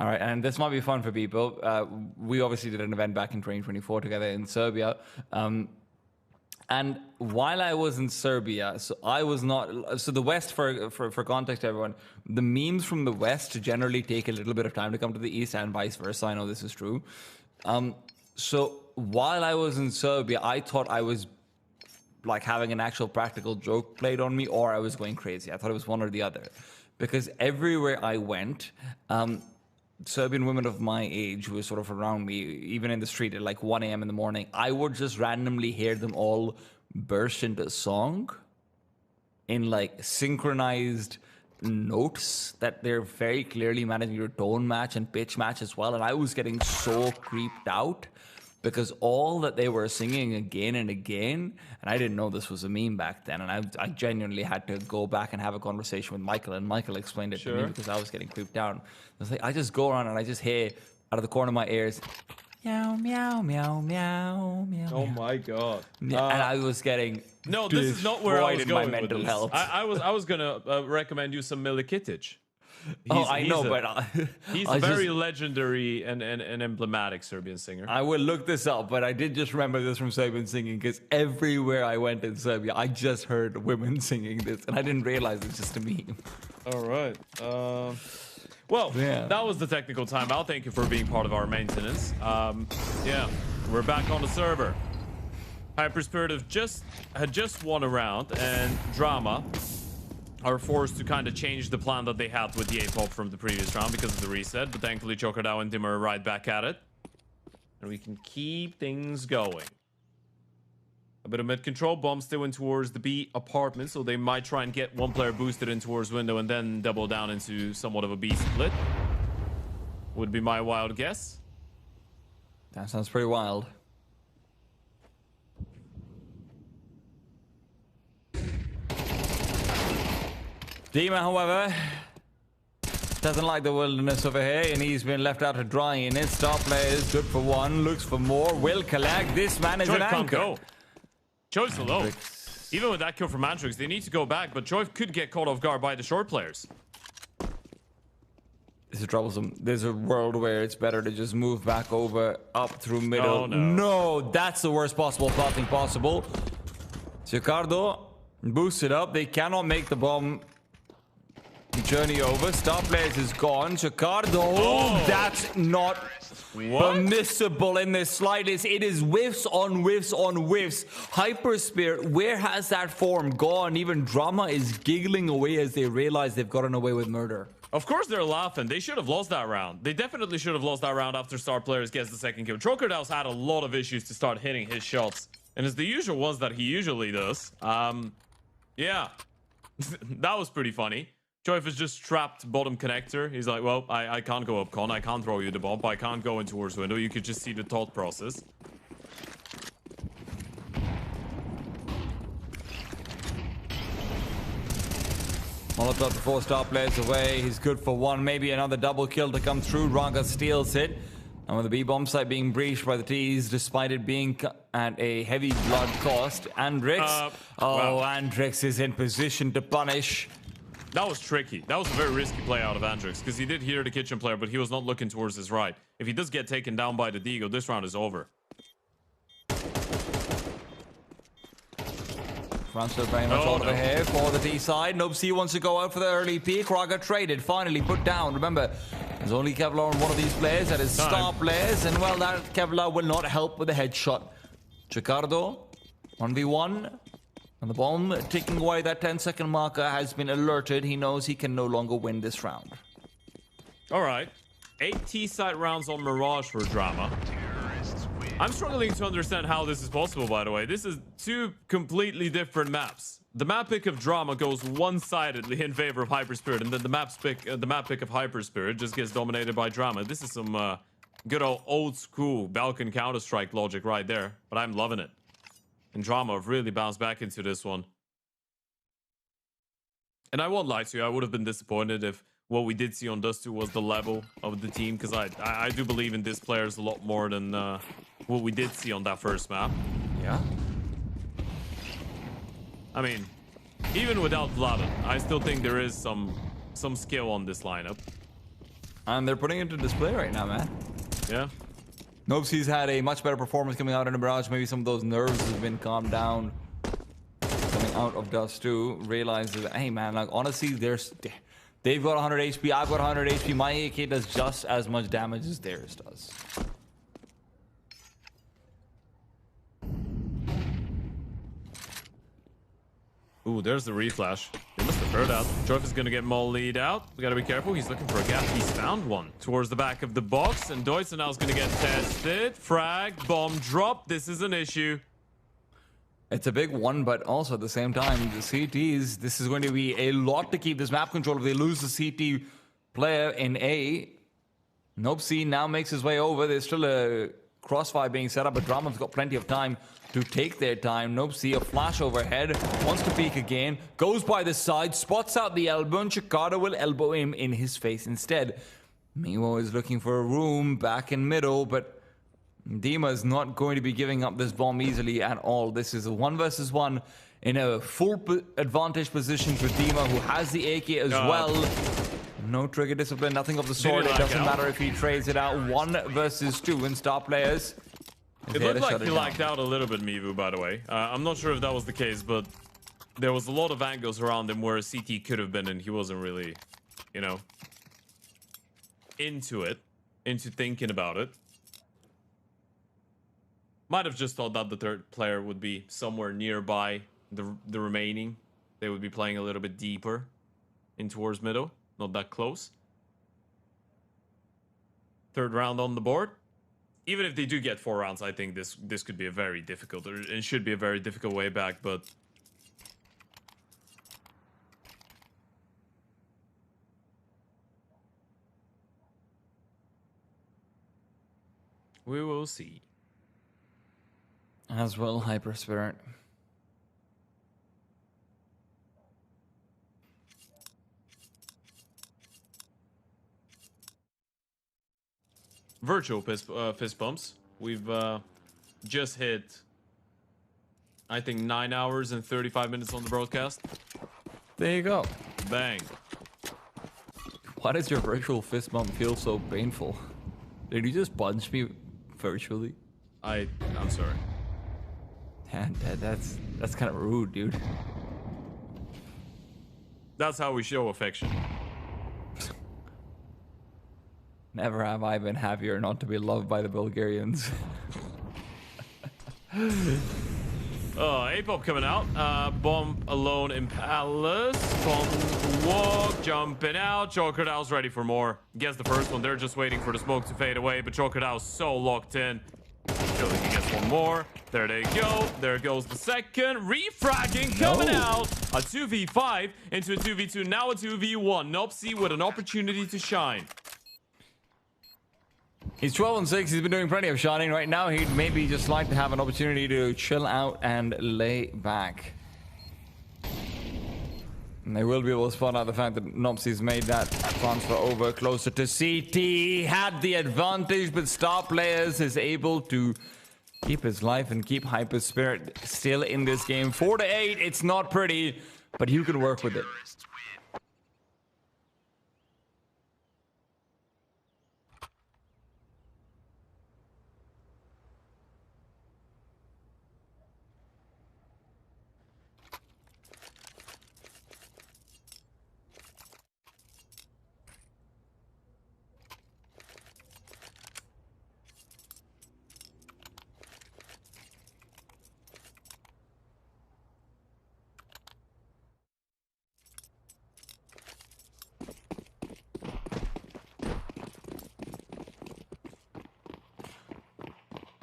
All right, and this might be fun for people. We obviously did an event back in 2024 together in Serbia. And while I was in Serbia, so I was not. So the West, for context, everyone, the memes from the West generally take a little bit of time to come to the East, and vice versa. I know this is true. So while I was in Serbia, I thought I was like having an actual practical joke played on me, or I was going crazy. I thought it was one or the other, because everywhere I went, Serbian women of my age who were sort of around me, even in the street at like 1 a.m. in the morning, I would just randomly hear them all burst into song in like synchronized notes that they're very clearly managing your tone match and pitch match as well. And I was getting so creeped out because all that they were singing again and again, and I didn't know this was a meme back then, and I genuinely had to go back and have a conversation with Michael, and Michael explained it to me because I was getting creeped out. I was like, I just go around and I just hear out of the corner of my ears, meow, meow, meow, meow, meow. Oh my god. And I was getting No, this is not where I was destroyed in going my with mental this. health. I was gonna recommend you some Milikitic. I know, but he's I a very just- legendary and emblematic Serbian singer. I will look this up, but I did just remember this from Serbian singing because everywhere I went in Serbia, I just heard women singing this, and I didn't realize it's just a meme. All right. Well, Yeah. that was the technical timeout. Thank you for being part of our maintenance. Yeah, we're back on the server. HYPERSPIRIT had just won a round, and Drama are forced to kind of change the plan that they had with the A-pop from the previous round because of the reset. But thankfully, Chokardao and Dimmer are right back at it, and we can keep things going. A bit of mid control. Bomb still in towards the B apartment, so they might try and get one player boosted in towards window and then double down into somewhat of a B split. Would be my wild guess. That sounds pretty wild. Dima, however, doesn't like the wilderness over here, and he's been left out to dry in it. Star player is good for one, looks for more, will collect. This man is Joyf an can't anchor. go. Joyf's alone. Even with that kill from Mantrix, they need to go back, but Joyf could get caught off guard by the short players. This is troublesome. There's a world where it's better to just move back over, up through middle. Oh, no. No, that's the worst possible plotting possible. Ricardo boosts it up. They cannot make the bomb journey over. Star Players is gone. Ricardo, that's not permissible in the slightest. It is whiffs on whiffs on whiffs. HYPERSPIRIT, where has that form gone? Even Drama is giggling away as they realize they've gotten away with murder. Of course they're laughing. They should have lost that round. They definitely should have lost that round after Star Players gets the second kill. Trokardao's had a lot of issues to start hitting his shots, and it's the usual ones that he usually does. Yeah. That was pretty funny. Joyf is just trapped bottom connector. He's like, well, I can't go up con. I can't throw you the bomb. I can't go in towards window. You could just see the thought process. Molotov to 4 Star Players away. He's good for one. Maybe another double kill to come through. Raga steals it. And with the B-bomb site being breached by the T's, despite it being at a heavy blood cost, Andrix. Wow. Andrix is in position to punish. That was tricky. That was a very risky play out of Andrix, because he did hear the kitchen player, but he was not looking towards his right. If he does get taken down by the Deagle, this round is over. Transfer very much over here for the D side. Nope, C wants to go out for the early peak. Raga traded, finally put down. Remember, there's only Kevlar on one of these players. That is Star Players, and well, that Kevlar will not help with the headshot. Ricardo, 1v1. And the bomb ticking away, that 10-second marker has been alerted. He knows he can no longer win this round. All right. 8 T-side rounds on Mirage for Drama. I'm struggling to understand how this is possible, by the way. This is 2 completely different maps. The map pick of Drama goes one-sidedly in favor of HYPERSPIRIT, and then the map pick of HYPERSPIRIT just gets dominated by Drama. This is some good old school Balkan Counter-Strike logic right there, but I'm loving it. And Drama have really bounced back into this one. And I won't lie to you, I would have been disappointed if what we did see on Dust 2 was the level of the team, because I do believe in this players a lot more than what we did see on that first map. Yeah. I mean, even without Vladen, I still think there is some skill on this lineup. And they're putting it to display right now, man. Yeah. Nopsy's had a much better performance coming out in the Barrage. Maybe some of those nerves have been calmed down. Coming out of Dust 2, realizes that, hey man, like honestly, they've got 100 HP, I've got 100 HP. My AK does just as much damage as theirs does. Ooh, there's the reflash. They must have heard out. Joff is gonna get mollied out. We gotta be careful. He's looking for a gap. He's found one towards the back of the box, and Deutzer now is gonna get tested. Frag, bomb drop. This is an issue. It's a big one, but also at the same time, the CTs, this is going to be a lot to keep this map control. If they lose the CT player in A, Nopsy now makes his way over. There's still a crossfire being set up, but Drama's got plenty of time to take their time. Nopsy, a flash overhead, wants to peek again, goes by the side, spots out the elbow, and Chikara will elbow him in his face instead. Miwo is looking for a room back in middle, but Dima is not going to be giving up this bomb easily at all. This is a 1 versus 1 in a full advantage position for Dima, who has the AK as well. No trigger discipline, nothing of the sort. It doesn't matter if he trades it out. 1 versus 2 in star players. It looked like he lagged out a little bit, Mivu, by the way. I'm not sure if that was the case, but there was a lot of angles around him where a CT could have been, and he wasn't really, you know, into thinking about it. Might have just thought that the third player would be somewhere nearby the remaining. They would be playing a little bit deeper in towards middle, not that close. Third round on the board. Even if they do get 4 rounds, I think this could be a very difficult, or it should be a very difficult way back, but we will see. As well, HYPERSPIRIT. Virtual fist bumps. We've just hit, I think, 9 hours and 35 minutes on the broadcast. There you go. Bang. Why does your virtual fist bump feel so painful? Did you just punch me virtually? I'm sorry. That's kind of rude, dude. That's how we show affection. Never have I been happier not to be loved by the Bulgarians. A-pop coming out. Bomb alone in Palace. Bomb walk, jumping out. Chocodow's ready for more. Gets the first one. They're just waiting for the smoke to fade away, but Chocodow's so locked in. Surely he gets one more. There they go. There goes the second. Refragging coming out. A 2v5 into a 2v2. Now a 2v1. Nopsy with an opportunity to shine. He's 12-6. He's been doing plenty of shining right now. He'd maybe just like to have an opportunity to chill out and lay back. And they will be able to spot out the fact that Nopsy's made that transfer over closer to CT. Had the advantage, but star players is able to keep his life and keep HYPERSPIRIT still in this game. 4-8. It's not pretty, but you can work with it.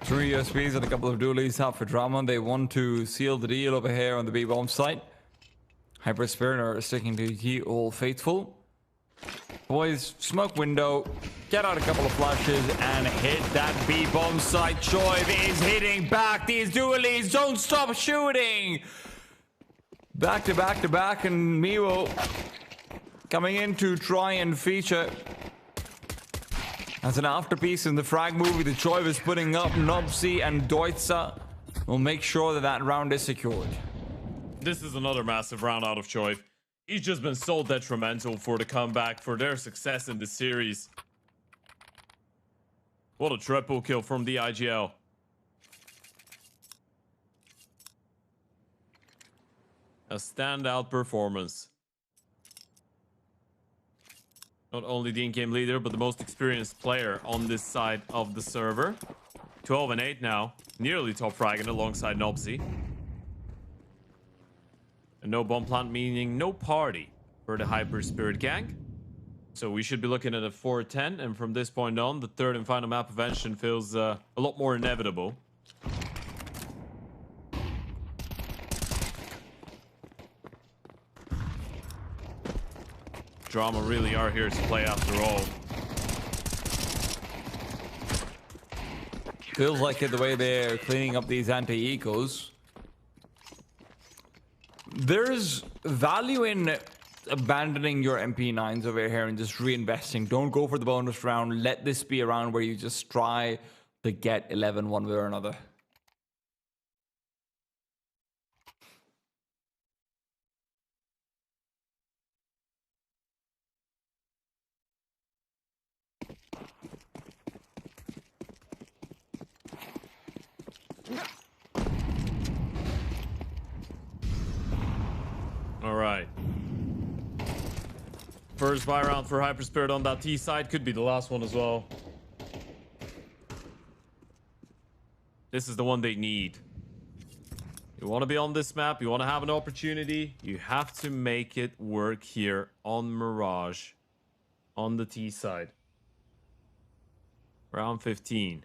3 USBs and a couple of dualies out for Drama. They want to seal the deal over here on the B-bomb site. HYPERSPIRIT are sticking to Ye Old Faithful. Boys, smoke window, get out a couple of flashes and hit that B-bomb site. Choiv is hitting back. These dualies don't stop shooting. Back to back to back, and Miwo coming in to try and feature as an afterpiece in the frag movie. The Choiv is putting up Nobsy, and Deutza will make sure that that round is secured. This is another massive round out of Choiv. He's just been so detrimental for the comeback, for their success in the series. What a triple kill from the IGL. A standout performance. Not only the in-game leader, but the most experienced player on this side of the server. 12 and 8 now. Nearly top fragging alongside Nobsy. And no bomb plant, meaning no party for the HYPERSPIRIT gang. So we should be looking at a 4-10, and from this point on, the third and final map eventually feels a lot more inevitable. Drama really are here to play after all. Feels like it the way they're cleaning up these anti-ecos. There's value in abandoning your MP9s over here and just reinvesting. Don't go for the bonus round. Let this be a round where you just try to get 11 one way or another. All right. First buy round for HYPERSPIRIT on that T side. Could be the last one as well. This is the one they need. You want to be on this map. You want to have an opportunity. You have to make it work here on Mirage. On the T side. Round 15.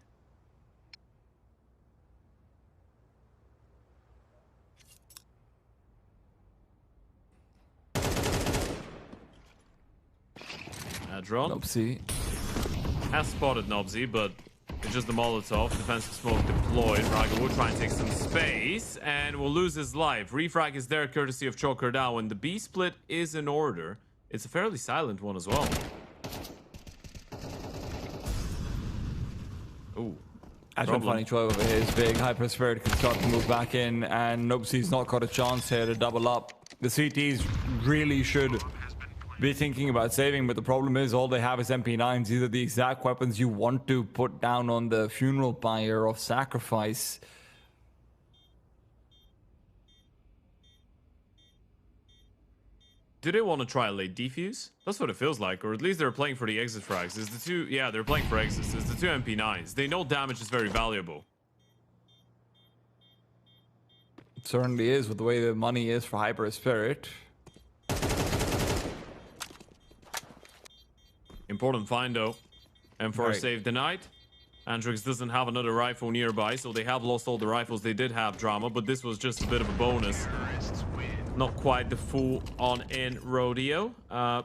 Drone. Nobsy Has spotted Nobsy, but it's just the Molotov. Defensive smoke deployed. Raga will try and take some space and will lose his life. Refrag is there courtesy of Choker Down. When the B split is in order, it's a fairly silent one as well. Ooh. Actually, funny Choiv over here is big. HYPERSPIRIT can start to move back in, and Nobsy's not got a chance here to double up. The CTs really should be thinking about saving, but the problem is all they have is MP9s. These are the exact weapons you want to put down on the funeral pyre of sacrifice. Do they want to try a late defuse? That's what it feels like, or at least they're playing for the exit frags. Is the two, yeah, they're playing for exits. It's the two MP9s. They know damage is very valuable. It certainly is with the way the money is for HYPERSPIRIT. Important find though. M4 Right. save denied. Andrix doesn't have another rifle nearby, so they have lost all the rifles they did have, Drama, but this was just a bit of a bonus. Not quite the full on-in rodeo.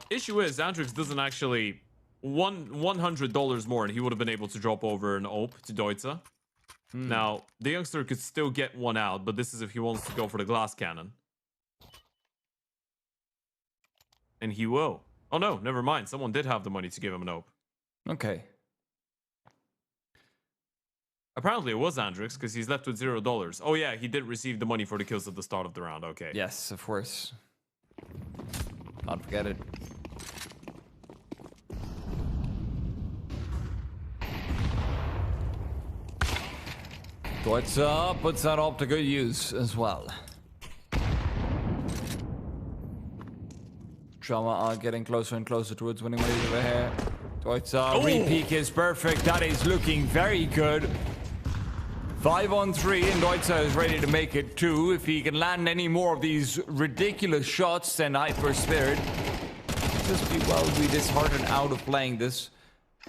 Issue is, Andrix doesn't actually... $100 more and he would have been able to drop over an AWP to Deutza. Now, the youngster could still get one out, but this is if he wants to go for the glass cannon. And he will. Oh no, never mind. Someone did have the money to give him an AWP. Okay. Apparently it was Andrix, because he's left with $0. Oh yeah, he did receive the money for the kills at the start of the round. Okay. Yes, of course. Not forget it. Deutza puts that up to good use as well. Drama are getting closer and closer towards winning ways over here. Deutza, re-peek is perfect. That is looking very good. 5-on-3 and Deutza is ready to make it 2. If he can land any more of these ridiculous shots, then HYPERSPIRIT just be disheartened out of playing this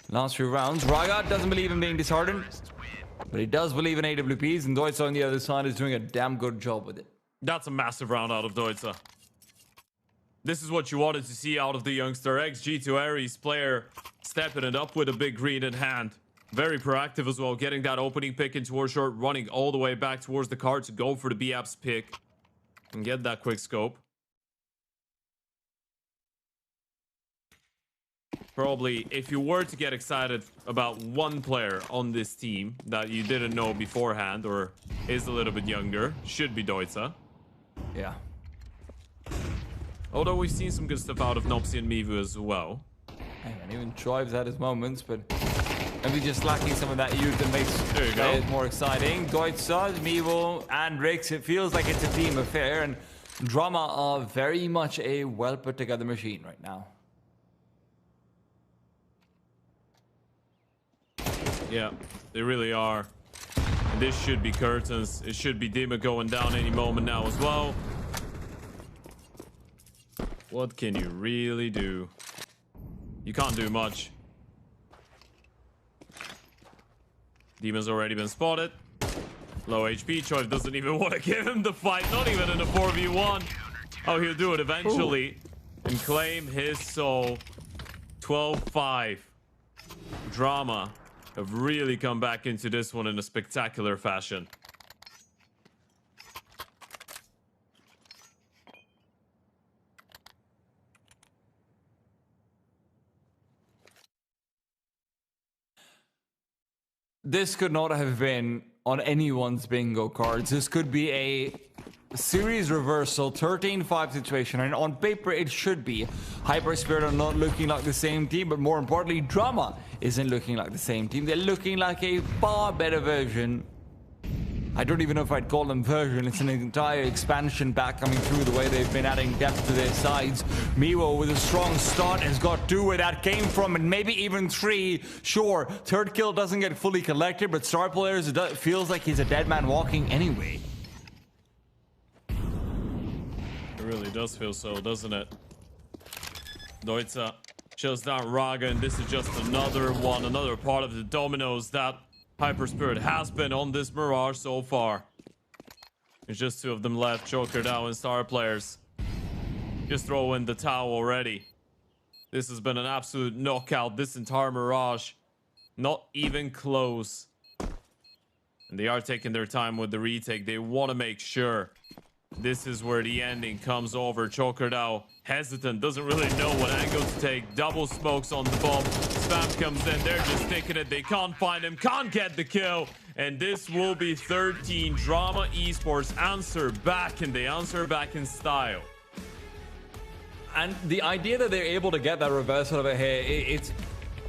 last few rounds. Raga doesn't believe in being disheartened. But he does believe in AWPs, and Deutsche on the other side is doing a damn good job with it. That's a massive round out of Deutsche. This is what you wanted to see out of the youngster. XG2 Ares player stepping it up with a big green in hand. Very proactive as well, getting that opening pick into towards short, running all the way back towards the card to go for the B-Apps pick and get that quick scope. Probably, if you were to get excited about one player on this team that you didn't know beforehand or is a little bit younger, should be Deutsche. Yeah. Although we've seen some good stuff out of Nopsy and Mivu as well. And even Troiv's had his moments, but maybe just lacking some of that youth that makes There you go. it more exciting. Deutsche, Mivo, and Rix, it feels like it's a team affair, and Drama are very much a well put together machine right now. Yeah, they really are. And this should be curtains. It should be Dima going down any moment now as well. What can you really do? You can't do much. Dima's already been spotted. Low HP. Choiv doesn't even want to give him the fight. Not even in a 4v1. Oh, he'll do it eventually. And claim his soul. 12-5. Drama have really come back into this one in a spectacular fashion. This could not have been on anyone's bingo cards. This could be a series reversal, 13-5 situation, and on paper it should be. HYPERSPIRIT are not looking like the same team, but more importantly, Drama isn't looking like the same team. They're looking like a far better version. I don't even know if I'd call them version. It's an entire expansion back coming through the way they've been adding depth to their sides. Miwo with a strong start has got 2 where that came from, and maybe even 3. Sure, third kill doesn't get fully collected, but Star Players, it feels like he's a dead man walking anyway. It really does feel so, doesn't it? Deutsche shuts down Raga, and this is just another one, another part of the dominoes that HYPERSPIRIT has been on this Mirage so far. There's just 2 of them left, Joker now and Star Players. Just throw in the towel already. This has been an absolute knockout, this entire Mirage. Not even close. And they are taking their time with the retake. They want to make sure this is where the ending comes over. Joker now hesitant, doesn't really know what angle to take. Double smokes on the bomb. Spam comes in, they're just taking it. They can't find him, can't get the kill. And this will be 13. Drama eSports answer back, and they answer back in style. And the idea that they're able to get that reversal over here, it's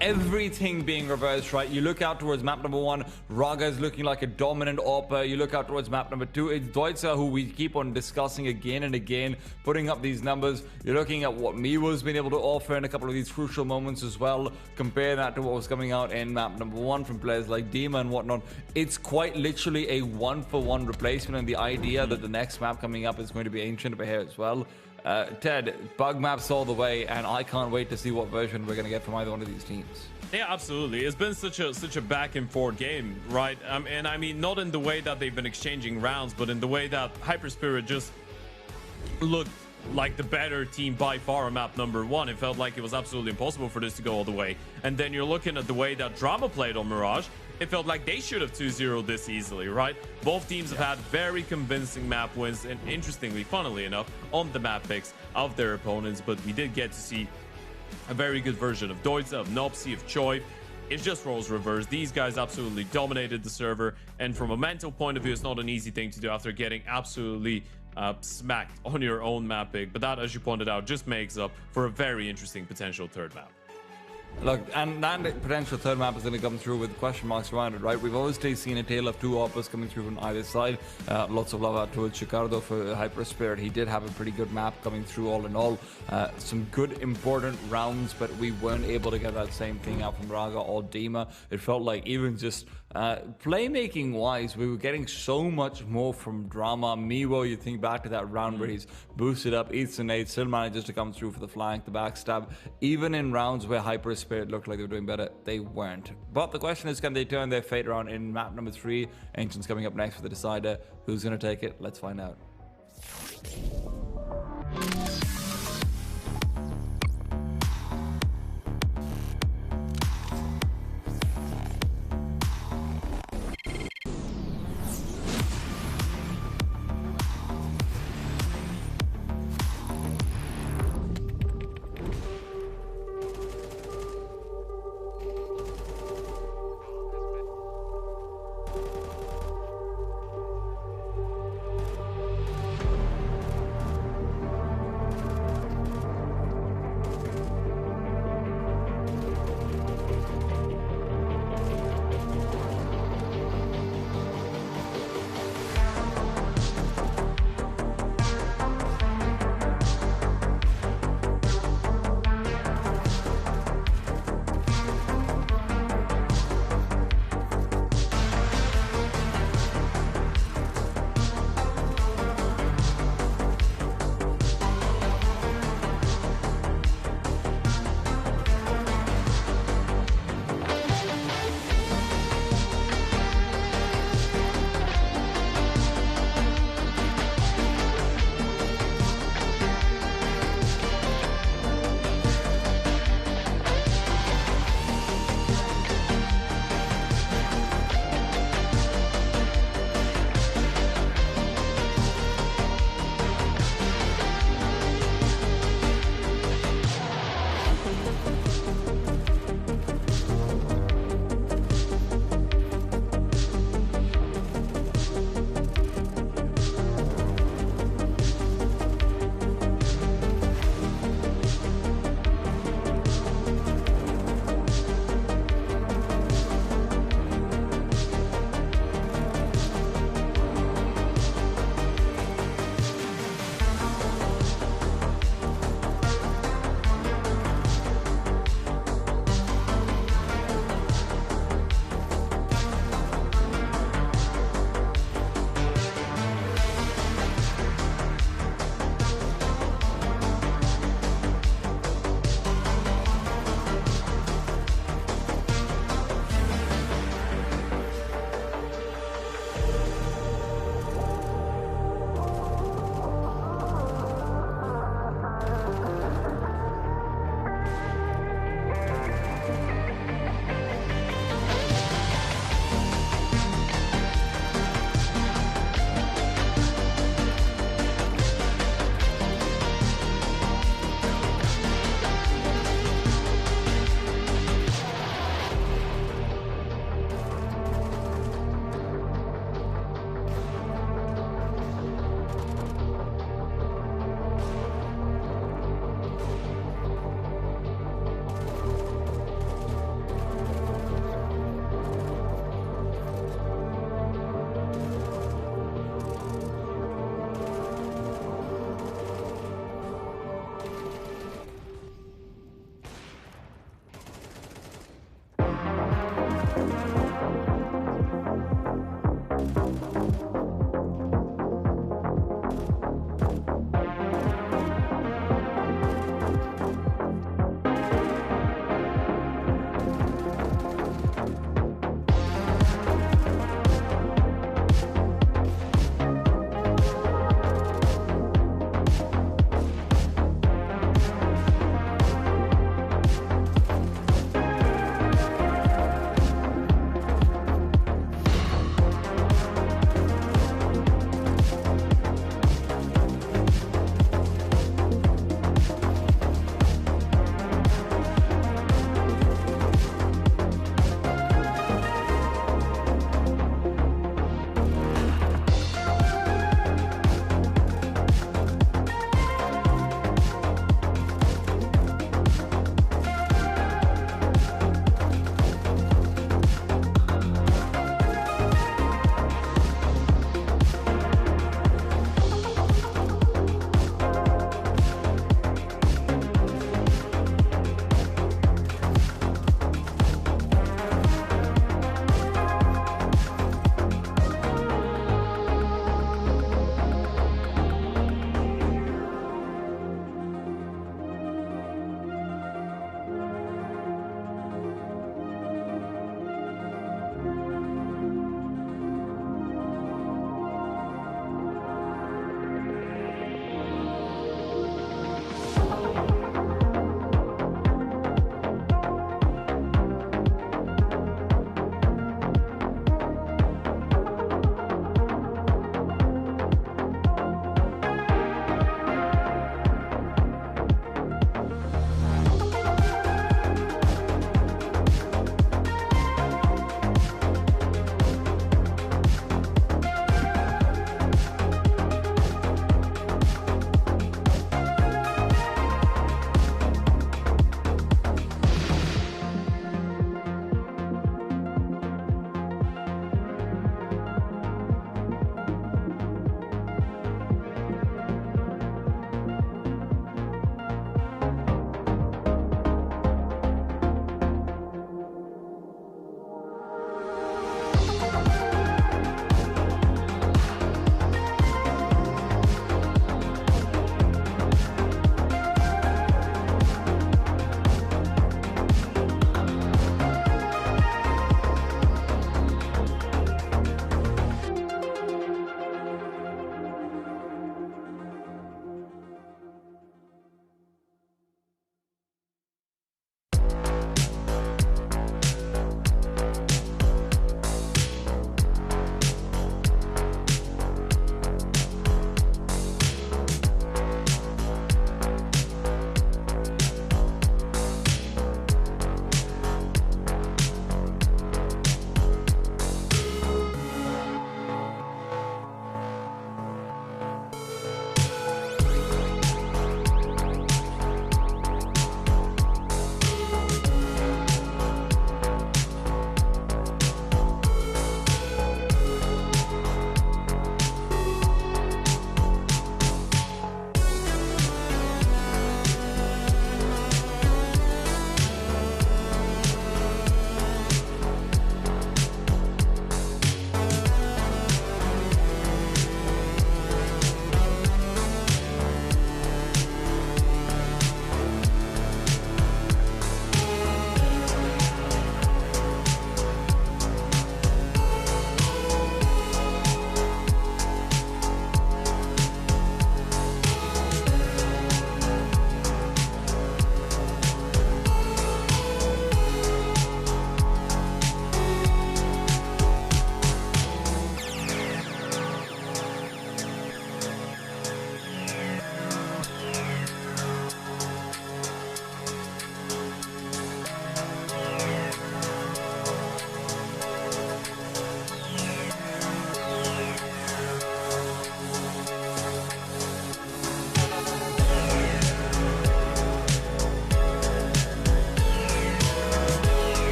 everything being reversed, right? You look out towards map number 1, Raga is looking like a dominant AWP. You look out towards map number 2, it's Deutsche, who we keep on discussing again and again, putting up these numbers. You're looking at what Miwo's been able to offer in a couple of these crucial moments as well. Compare that to what was coming out in map number 1 from players like Dima and whatnot. It's quite literally a 1-for-1 replacement, and the idea that the next map coming up is going to be Ancient over here as well. Ted, bug maps all the way, and I can't wait to see what version we're going to get from either one of these teams. Yeah, absolutely. It's been such a back and forth game, right? And I mean, not in the way that they've been exchanging rounds, but in the way that HYPERSPIRIT just looked like the better team by far on map number 1. It felt like it was absolutely impossible for this to go all the way. And then you're looking at the way that Drama played on Mirage. It felt like they should have 2-0 this easily, right? Both teams have had very convincing map wins, and interestingly, funnily enough, on the map picks of their opponents. But we did get to see a very good version of Deutsche, of Nopsy, of Choi. It's just roles reversed. These guys absolutely dominated the server, and from a mental point of view, it's not an easy thing to do after getting absolutely smacked on your own map pick. But that, as you pointed out, just makes up for a very interesting potential third map. Look, and that potential third map is going to come through with question marks around it, right? We've obviously seen a tale of 2 offers coming through from either side. Lots of love out towards Chicardo for HYPERSPIRIT. He did have a pretty good map coming through all in all. Some good, important rounds, but we weren't able to get that same thing out from Raga or Dima. It felt like even just Playmaking wise, we were getting so much more from Drama. Miwo, you think back to that round where he's boosted up, eats and 8, still manages to come through for the flank, the backstab. Even in rounds where HYPERSPIRIT looked like they were doing better, they weren't. But the question is, can they turn their fate around in map number 3? Ancient's coming up next for the decider. Who's going to take it? Let's find out.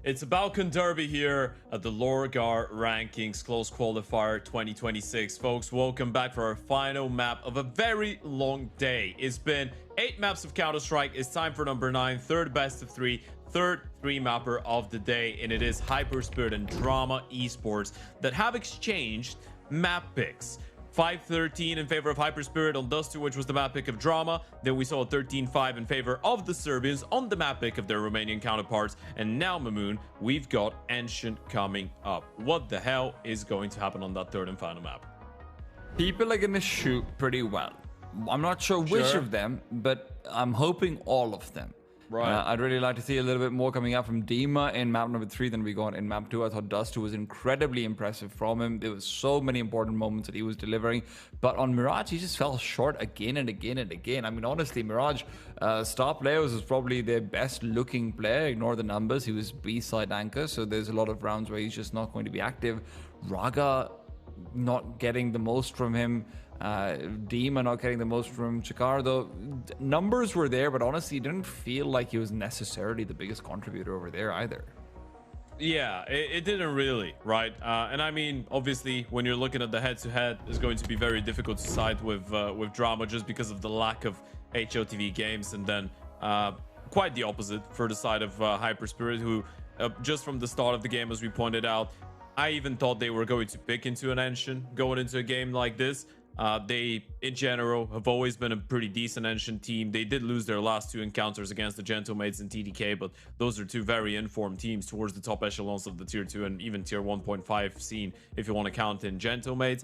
It's Balkan Derby here at the LORGAR Rankings Close Qualifier 2026. Folks, welcome back for our final map of a very long day. It's been 8 maps of Counter-Strike. It's time for number 9, third best of 3, third 3-mapper of the day, and it is HYPERSPIRIT and Drama eSports that have exchanged map picks. 5-13 in favor of HYPERSPIRIT on Dust 2, which was the map pick of Drama. Then we saw a 13-5 in favor of the Serbians on the map pick of their Romanian counterparts. And now, Mamoon, we've got Ancient coming up. What the hell is going to happen on that third and final map? People are going to shoot pretty well. I'm not sure which of them, but I'm hoping all of them. Right. I'd really like to see a little bit more coming out from Dima in map number 3 than we got in map 2. I thought Dust 2 was incredibly impressive from him. There was so many important moments that he was delivering. But on Mirage, he just fell short again and again and again. I mean, honestly, Mirage, star players was probably their best looking player. Ignore the numbers. He was B-side anchor, so there's a lot of rounds where he's just not going to be active. Raga not getting the most from him. Dima not getting the most from Chikar, though numbers were there, but honestly, it didn't feel like he was necessarily the biggest contributor over there either. Yeah, it didn't really, right? And I mean, obviously, when you're looking at the head-to-head, it's going to be very difficult to side with Drama just because of the lack of HOTV games, and then quite the opposite for the side of HYPERSPIRIT, who just from the start of the game, as we pointed out, I even thought they were going to pick into an Ancient going into a game like this. They, in general, have always been a pretty decent Ancient team. They did lose their last 2 encounters against the Gentlemates and TDK, but those are 2 very informed teams towards the top echelons of the tier 2 and even tier 1.5 scene, if you want to count in Gentlemates.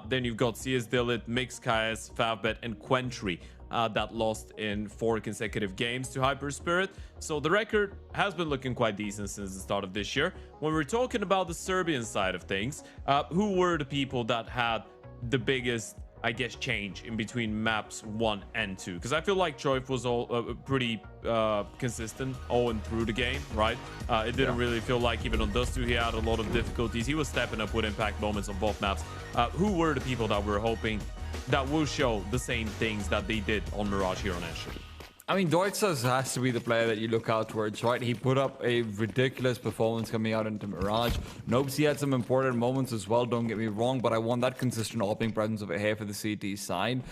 Then you've got CS Dillit, Mix KS, Favbet, and Quentry that lost in 4 consecutive games to HYPERSPIRIT. So the record has been looking quite decent since the start of this year. When we're talking about the Serbian side of things, who were the people that had the biggest, I guess, change in between maps 1 and 2? Because I feel like Choif was all pretty consistent all and through the game, right? It didn't really feel like even on Dust 2 he had a lot of difficulties. He was stepping up with impact moments on both maps. Who were the people that we're hoping that will show the same things that they did on Mirage here on Ancient? I mean, Deutzas has to be the player that you look out towards, right? He put up a ridiculous performance coming out into Mirage. Nopesy had some important moments as well, don't get me wrong, but I want that consistent opening presence over here for the CT side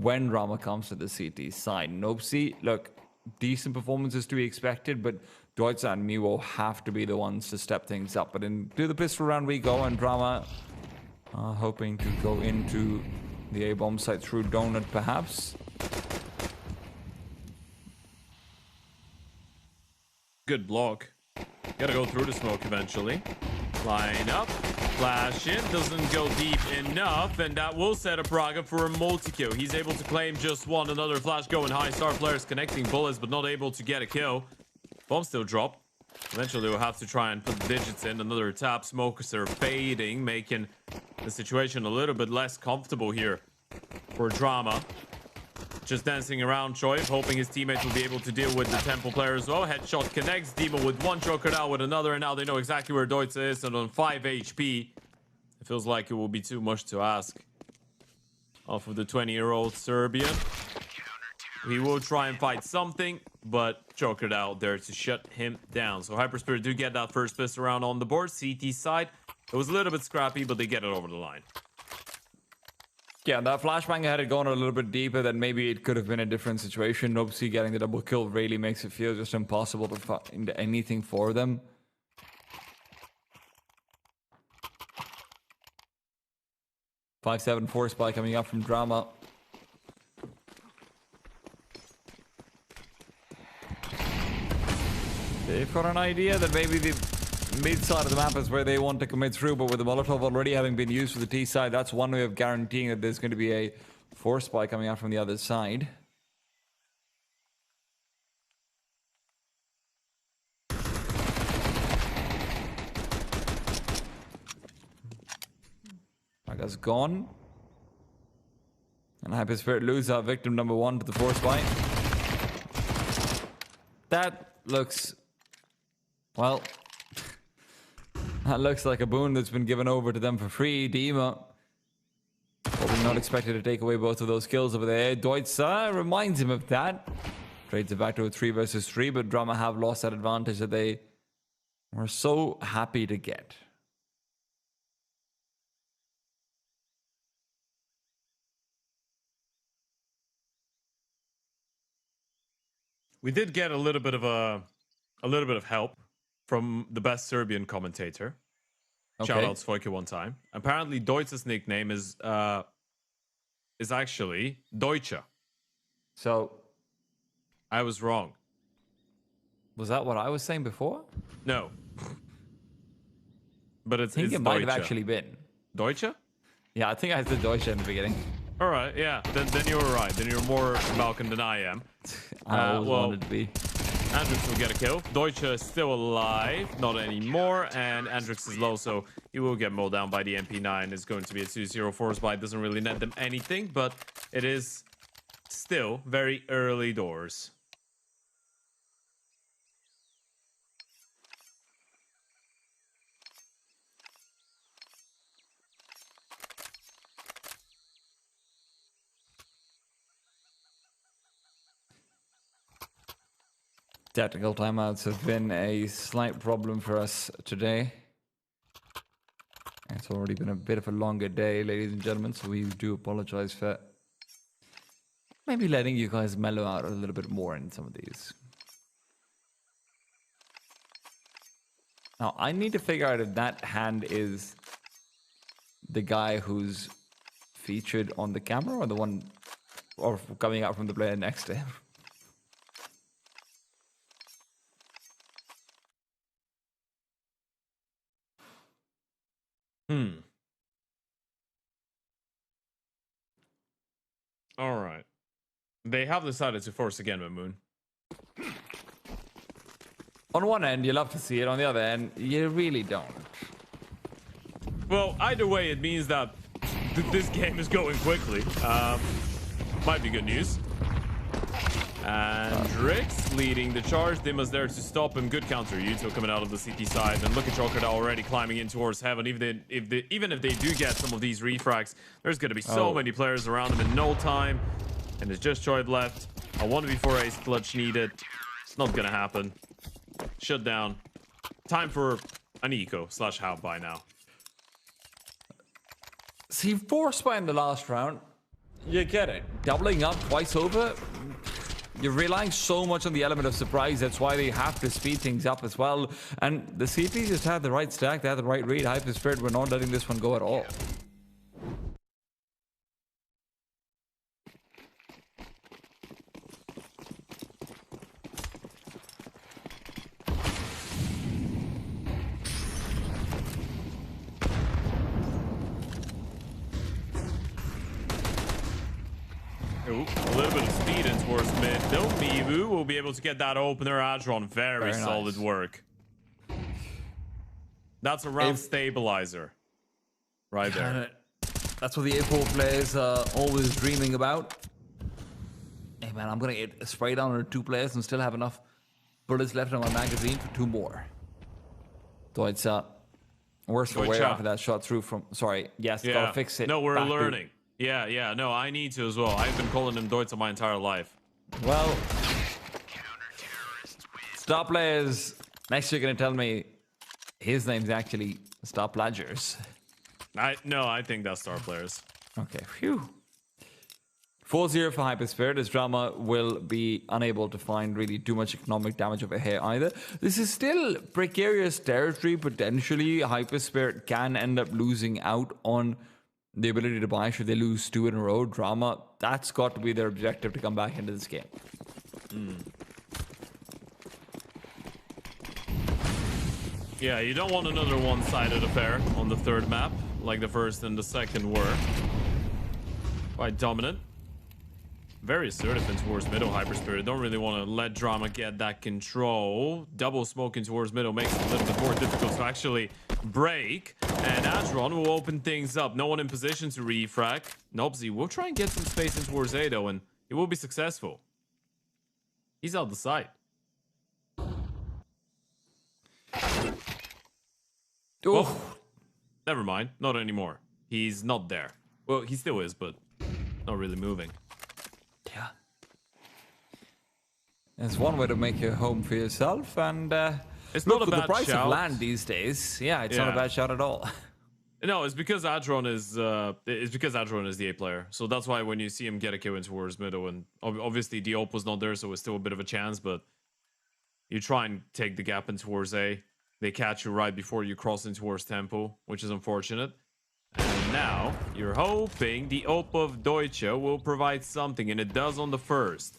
when Drama comes to the CT side. Nopesy, look, decent performances to be expected, but Deutza and me will have to be the ones to step things up. But into the pistol round we go, and Drama hoping to go into the A-bomb site through Donut, perhaps. Good block. Gotta go through the smoke eventually. Line up. Flash in. Doesn't go deep enough. And that will set up Raga for a multi-kill. He's able to claim just one. Another flash going high. Star players connecting bullets, but not able to get a kill. Bomb still drop. Eventually we'll have to try and put the digits in. Another tap. Smokers are fading, making the situation a little bit less comfortable here for Drama. Just dancing around Choif, hoping his teammates will be able to deal with the Temple player as well. Headshot connects. Dima with one, choker out with another, and now they know exactly where Deutza is, and on 5 HP. It feels like it will be too much to ask off of the 20-year-old Serbian. He will try and fight something, but chokered out there to shut him down. So HYPERSPIRIT do get that first pistol round on the board. CT side, it was a little bit scrappy, but they get it over the line. Yeah, that flashbang had it gone a little bit deeper, then maybe it could have been a different situation. Nopesy getting the double kill really makes it feel just impossible to find anything for them. .574 spy coming up from Drama. They've got an idea that maybe the mid side of the map is where they want to commit through, but with the Molotov already having been used for the T side, that's one way of guaranteeing that there's going to be a force spy coming out from the other side. Raga's gone. And HYPERSPIRIT lose out victim number 1 to the force spy. That looks... well... that looks like a boon that's been given over to them for free. Dima, probably not expected to take away both of those kills over there. Deutza reminds him of that. Trades it back to a 3 versus 3, but Drama have lost that advantage that they we're so happy to get. We did get a little bit of help from the best Serbian commentator. Okay. Shout out Svojke one time. Apparently, Deutsch's nickname is actually Deutsche. So, I was wrong. was that what I was saying before? No. But I think it's it might have Deutsche. actually been. Deutsche? Yeah, I think I said Deutsche in the beginning. All right, yeah. Then you were right. Then you're more Balkan than I am. I always wanted to be. Andrix will get a kill. Deutsche is still alive. Not anymore. And Andrix is low, so he will get mowed down by the MP9. It's going to be a 2-0 force buy. It doesn't really net them anything, but it is still very early doors. Technical timeouts have been a slight problem for us today. It's already been a bit of a longer day, ladies and gentlemen, so we do apologize for maybe letting you guys mellow out a little bit more in some of these. Now, I need to figure out if that hand is the guy who's featured on the camera or the one or coming out from the player next to him. All right. They have decided to force again, Moon. On one end, you love to see it. On the other end, you really don't. Well, either way, it means that this game is going quickly. Might be good news. And Rix leading the charge. Dima's there to stop him. Good counter. Yuto coming out of the CT side. And look at Joker already climbing in towards heaven. Even if they do get some of these refrags, there's going to be so many players around them in no time. And it's just Choid left. A 1v4 ace clutch needed. It's not going to happen. Shut down. Time for an eco/half buy now. See, force buy in the last round. You get it. Doubling up twice over. You're relying so much on the element of surprise. That's why they have to speed things up as well. And the CPs just had the right stack. They had the right read. HYPERSPIRIT were not letting this one go at all. Ooh, a little bit of speed in towards mid. No, Mivu will be able to get that opener. Adron, very solid work. That's a round stabilizer. Right there. That's what the A4 players are always dreaming about. Hey man, I'm gonna get sprayed down on 2 players and still have enough bullets left in my magazine for 2 more. So it's worse for wear after that shot through from. Sorry, yes, gotta fix it. No, we're learning. Yeah, no, I need to as well. I've been calling him Deutsche my entire life. Well, star players. Next, you're gonna tell me his name's actually Star Pledgers. I think that's star players. Okay, phew. 4-0 for HYPERSPIRIT, as Drama will be unable to find really too much economic damage over here either. This is still precarious territory. Potentially, HYPERSPIRIT can end up losing out on the ability to buy should they lose 2 in a row. Drama, that's got to be their objective to come back into this game. Yeah, you don't want another one-sided affair on the third map, like the first and the second were. Quite dominant. Very assertive in towards middle, HYPERSPIRIT. Don't really want to let Drama get that control. Double smoking towards middle makes it a little bit more difficult to actually break. And Adron will open things up. No one in position to refrag. Nobsy will try and get some space in towards A though, and he will be successful. He's out the side. Oh, never mind. Not anymore. He's not there. Well, he still is, but not really moving. Yeah. There's one way to make a home for yourself, and It's Look, not a with the bad price shout. of land these days, yeah, it's not a Yeah. bad shout at all. No, it's because Adron is the A player. So that's why when you see him get a kill in towards middle, and obviously the op was not there, so it's still a bit of a chance, but you try and take the gap in towards A. They catch you right before you cross in towards tempo, which is unfortunate. And now you're hoping the op of Deutsche will provide something, and it does on the first.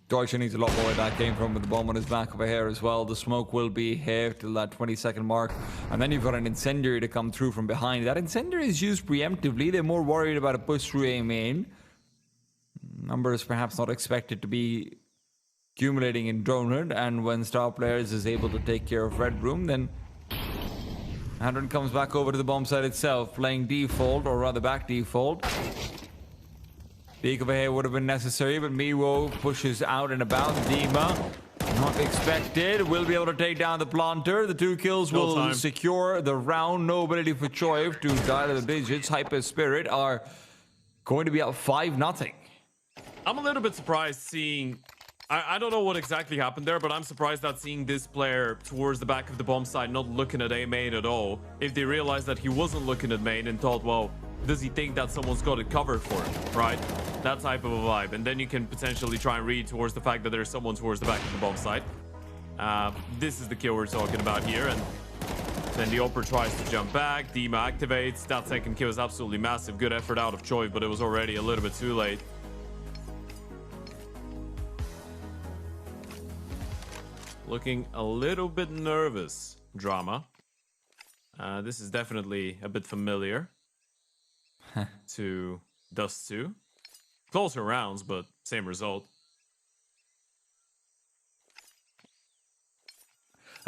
Deutsche needs a lot more where that came from with the bomb on his back over here as well. The smoke will be here till that 20-second mark. And then you've got an incendiary to come through from behind. That incendiary is used preemptively. They're more worried about a push through A main. Numbers perhaps not expected to be accumulating in Donut. And when Star Players is able to take care of Red Room, then Hadron comes back over to the bomb site itself, playing default, or rather back default. Peek over here would have been necessary, but Miwo pushes out and about. Dima, not expected, will be able to take down the planter. The 2 kills will secure the round. No ability for Choiv to dial the digits. HYPERSPIRIT are going to be up 5-0. I'm a little bit surprised seeing... I don't know what exactly happened there, but I'm surprised that seeing this player towards the back of the bomb side not looking at A main at all. If they realized that he wasn't looking at main and thought, well, does he think that someone's got it covered for him, right? That type of a vibe. And then you can potentially try and read towards the fact that there's someone towards the back of the bomb side. This is the kill we're talking about here. And then the Oper tries to jump back. Dima activates. That second kill is absolutely massive. Good effort out of Choi, but it was already a little bit too late. Looking a little bit nervous, Drama. This is definitely a bit familiar to Dust 2. Closer rounds, but same result.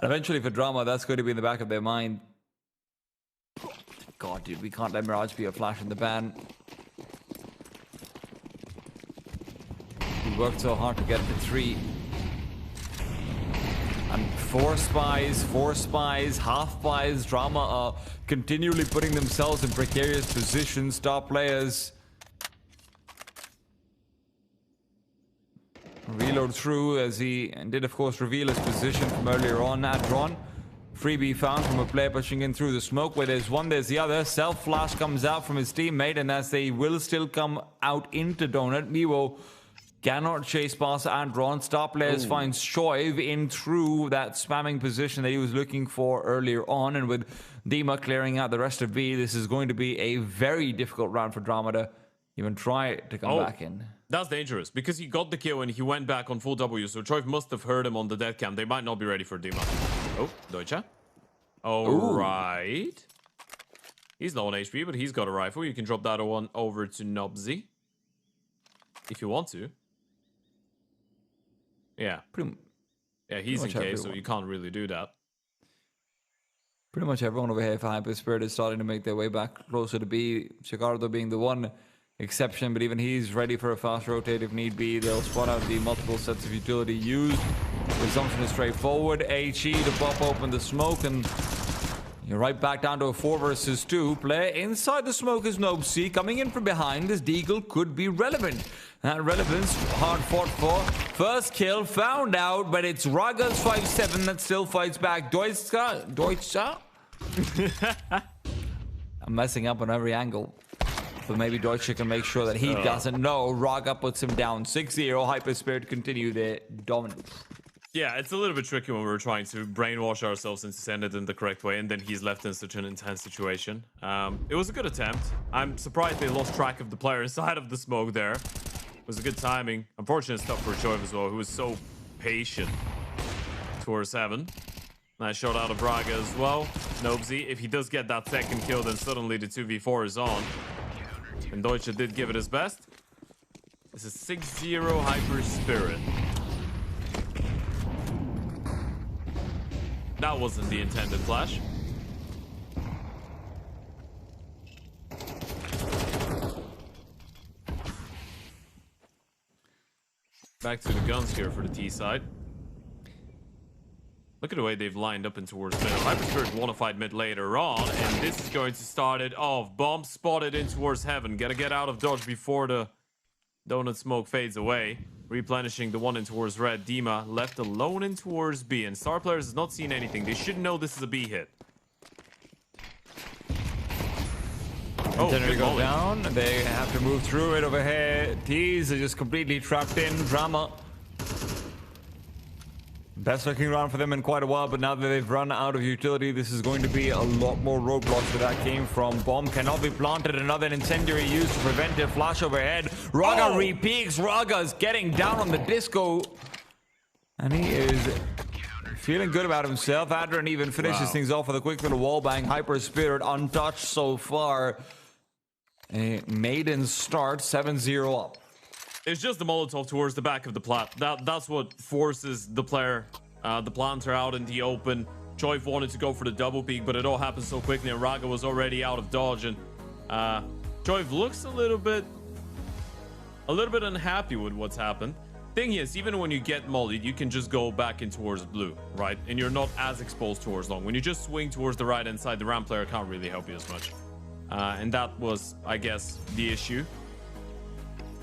And eventually for Drama, that's going to be in the back of their mind. God, dude, we can't let Mirage be a flash in the ban. We worked so hard to get to 3. And 4 spies, half spies. Drama are continually putting themselves in precarious positions. Star Players reload through as he did, of course, reveal his position from earlier on. Adron, freebie found from a player pushing in through the smoke. Where there's one, there's the other. Self-flash comes out from his teammate, and as they will still come out into Donut, Miwo cannot chase past Adron. Star Players finds Shoiv in through that spamming position that he was looking for earlier on. And with Dima clearing out the rest of B, this is going to be a very difficult round for Drama to even try to come back in. That's dangerous, because he got the kill and he went back on full W, so Choiv must have heard him on the dead cam. They might not be ready for Dima. Oh, Deutsche. Alright. He's low on HP, but he's got a rifle. You can drop that one over to Nobzy if you want to. Yeah. Yeah, he's in case, so you can't really do that. Pretty much everyone over here for HYPERSPIRIT is starting to make their way back closer to B. Chigardo being the one exception, but even he's ready for a fast rotate if need be. They'll spot out the multiple sets of utility used. Resumption is straightforward. HE to pop open the smoke, and you're right back down to a 4 versus 2 play. Inside the smoke is Nobzy. Coming in from behind, this Deagle could be relevant. That relevance, hard fought for. First kill, found out, but it's Raga's 5-7 that still fights back. Deutsche? I'm messing up on every angle. But maybe Deutsche can make sure that he doesn't know. Raga puts him down 6-0. HYPERSPIRIT continue their dominance. Yeah, it's a little bit tricky when we're trying to brainwash ourselves into send it in the correct way, and then he's left in such an intense situation. It was a good attempt. I'm surprised they lost track of the player inside of the smoke there. It was a good timing. Unfortunate stuff for Choiv as well, who was so patient towards Heaven. Nice shot out of Braga as well. Nobzy, if he does get that second kill, then suddenly the 2v4 is on. And Deutsche did give it his best. This is 6-0 HYPERSPIRIT. That wasn't the intended flash. Back to the guns here for the T side. Look at the way they've lined up in towards middle. HYPERSPIRIT want to fight mid later on, and this is going to start it off. Bomb spotted in towards Heaven. Gotta get out of dodge before the donut smoke fades away. replenishing the one in towards red. Dima left alone in towards B, and Star Players has not seen anything. They should know this is a B hit. Oh, Generally good go molly. down. They have to move through it over here. Tees are just completely trapped in. Drama. Best looking round for them in quite a while, but now that they've run out of utility, this is going to be a lot more roadblocks where that came from. Bomb cannot be planted. Another incendiary used to prevent it. Flash overhead. Raga re-peaks. Raga's getting down on the disco. And he is feeling good about himself. Adrian even finishes things off with a quick little wall bang. HYPERSPIRIT untouched so far. A maiden start, 7-0 up. It's just the Molotov towards the back of the plat. That's what forces the player, the planter out in the open. Choiv wanted to go for the double peek, but it all happened so quickly, and Raga was already out of dodge. And Choiv looks a little bit unhappy with what's happened. Thing is, even when you get mollied, you can just go back in towards blue, right? And you're not as exposed towards long. When you just swing towards the right hand side, the ramp player can't really help you as much. And that was, I guess, the issue.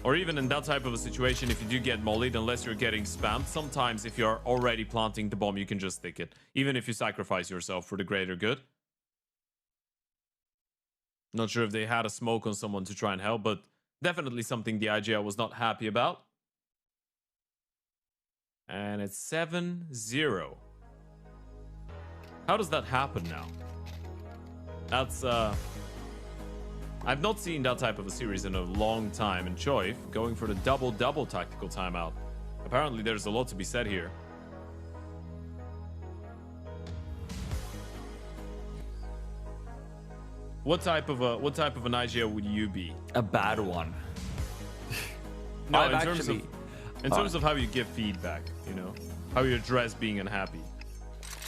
Or even in that type of a situation, if you do get mollied, unless you're getting spammed, sometimes if you're already planting the bomb, you can just stick it, even if you sacrifice yourself for the greater good. Not sure if they had a smoke on someone to try and help, but definitely something the IGL was not happy about. And it's 7-0. How does that happen now? That's I've not seen that type of a series in a long time, and Choiv going for the double tactical timeout. Apparently there's a lot to be said here. What type of an IGL would you be? A bad one. No, in terms of how you give feedback, you know, how you address being unhappy.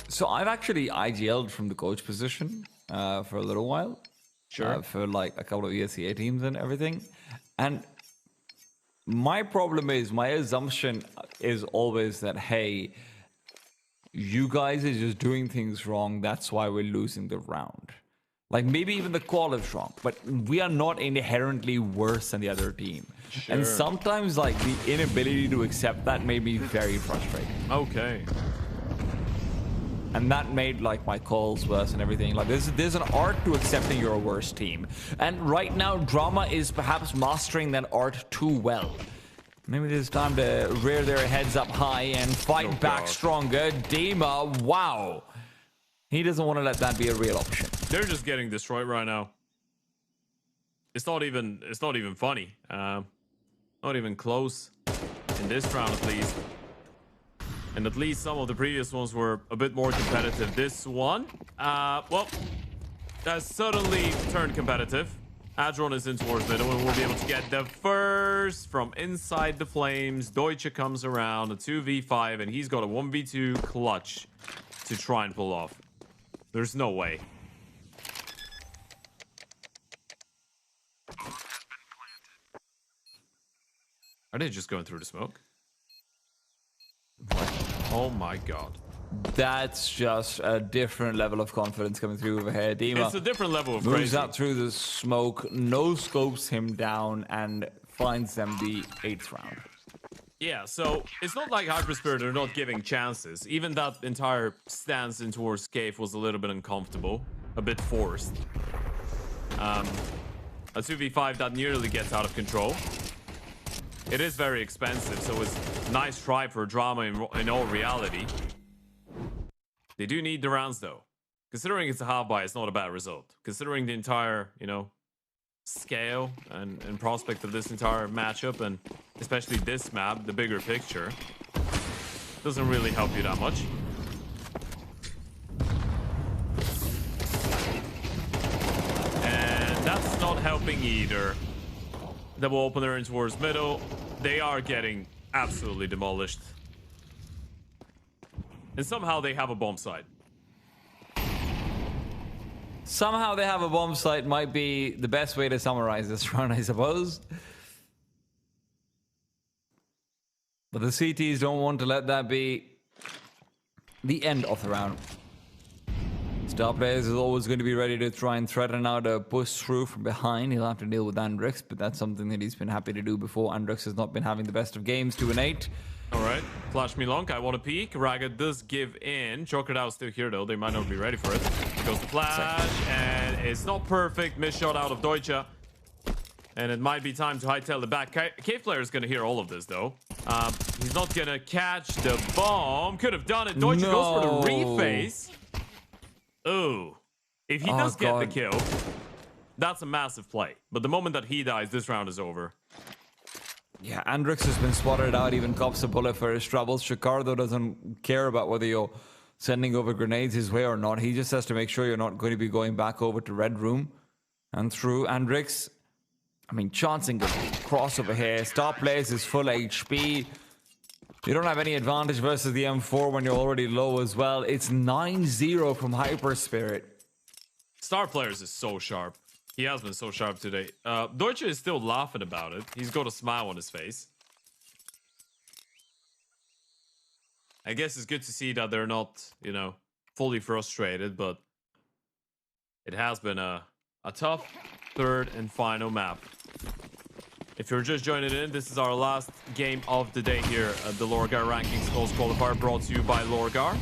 So I've actually IGL'd from the coach position for a little while. Sure. For like a couple of ESEA teams and everything. And my problem is, my assumption is always that, hey, you guys are just doing things wrong. That's why we're losing the round. Like maybe even the call is wrong, but we are not inherently worse than the other team. Sure. And sometimes like the inability to accept that made me very frustrated. Okay. And that made like my calls worse and everything. Like there's an art to accepting you're a worse team. And right now, Drama is perhaps mastering that art too well. Maybe it's time to rear their heads up high and fight back stronger. Dima, wow. He doesn't want to let that be a real option. They're just getting destroyed right now. It's not even funny. Not even close in this round at least. And at least some of the previous ones were a bit more competitive. This one, well, has suddenly turned competitive. Adron is in towards middle and will be able to get the first from inside the flames. Deutsche comes around, a 2v5, and he's got a 1v2 clutch to try and pull off. There's no way. Are they just going through the smoke? Oh my god. That's just a different level of confidence coming through over here. Dima It's a different level of moves crazy. out through the smoke, no scopes him down, and finds them the 8th round. Yeah, so it's not like HYPERSPIRIT are not giving chances. Even that entire stance in towards Cave was a little bit uncomfortable, a bit forced. A 2v5 that nearly gets out of control. It is very expensive, so it's a nice try for Drama in all reality. They do need the rounds though. Considering it's a half buy, it's not a bad result. Considering the entire, you know, scale and prospect of this entire matchup, and especially this map, the bigger picture, doesn't really help you that much. And that's not helping either. Double opener in towards middle. They are getting absolutely demolished. And somehow they have a bomb site. Somehow they have a bomb site might be the best way to summarize this round, I suppose. But the CTs don't want to let that be the end of the round. Star Players is always going to be ready to try and threaten out a push through from behind. He'll have to deal with Andrix, but that's something that he's been happy to do before. Andrix has not been having the best of games, 2 and 8. All right, flash me long. I want to peek. Raga does give in. Crocodile still here though. They might not be ready for it. Goes the flash, and it's not perfect. Missed shot out of Deutsche. And it might be time to hightail it back. Cave player is going to hear all of this though. He's not going to catch the bomb. Could have done it. Deutsche goes for the reface. Ooh. If he does get the kill, that's a massive play. But the moment that he dies, this round is over. Yeah, Andrix has been spotted out, even cops a bullet for his troubles. Chicardo doesn't care about whether you're sending over grenades his way or not. He just has to make sure you're not going to be going back over to Red Room and through. Andrix, I mean, chancing a crossover here. Star Players is full HP. You don't have any advantage versus the M4 when you're already low as well. It's 9-0 from HYPERSPIRIT. Star Players is so sharp. He has been so sharp today. Deutsche is still laughing about it. He's got a smile on his face. I guess it's good to see that they're not, you know, fully frustrated, but it has been a tough third and final map. If you're just joining in, this is our last game of the day here at the LORGAR Rankings Coast Qualifier, brought to you by LORGAR.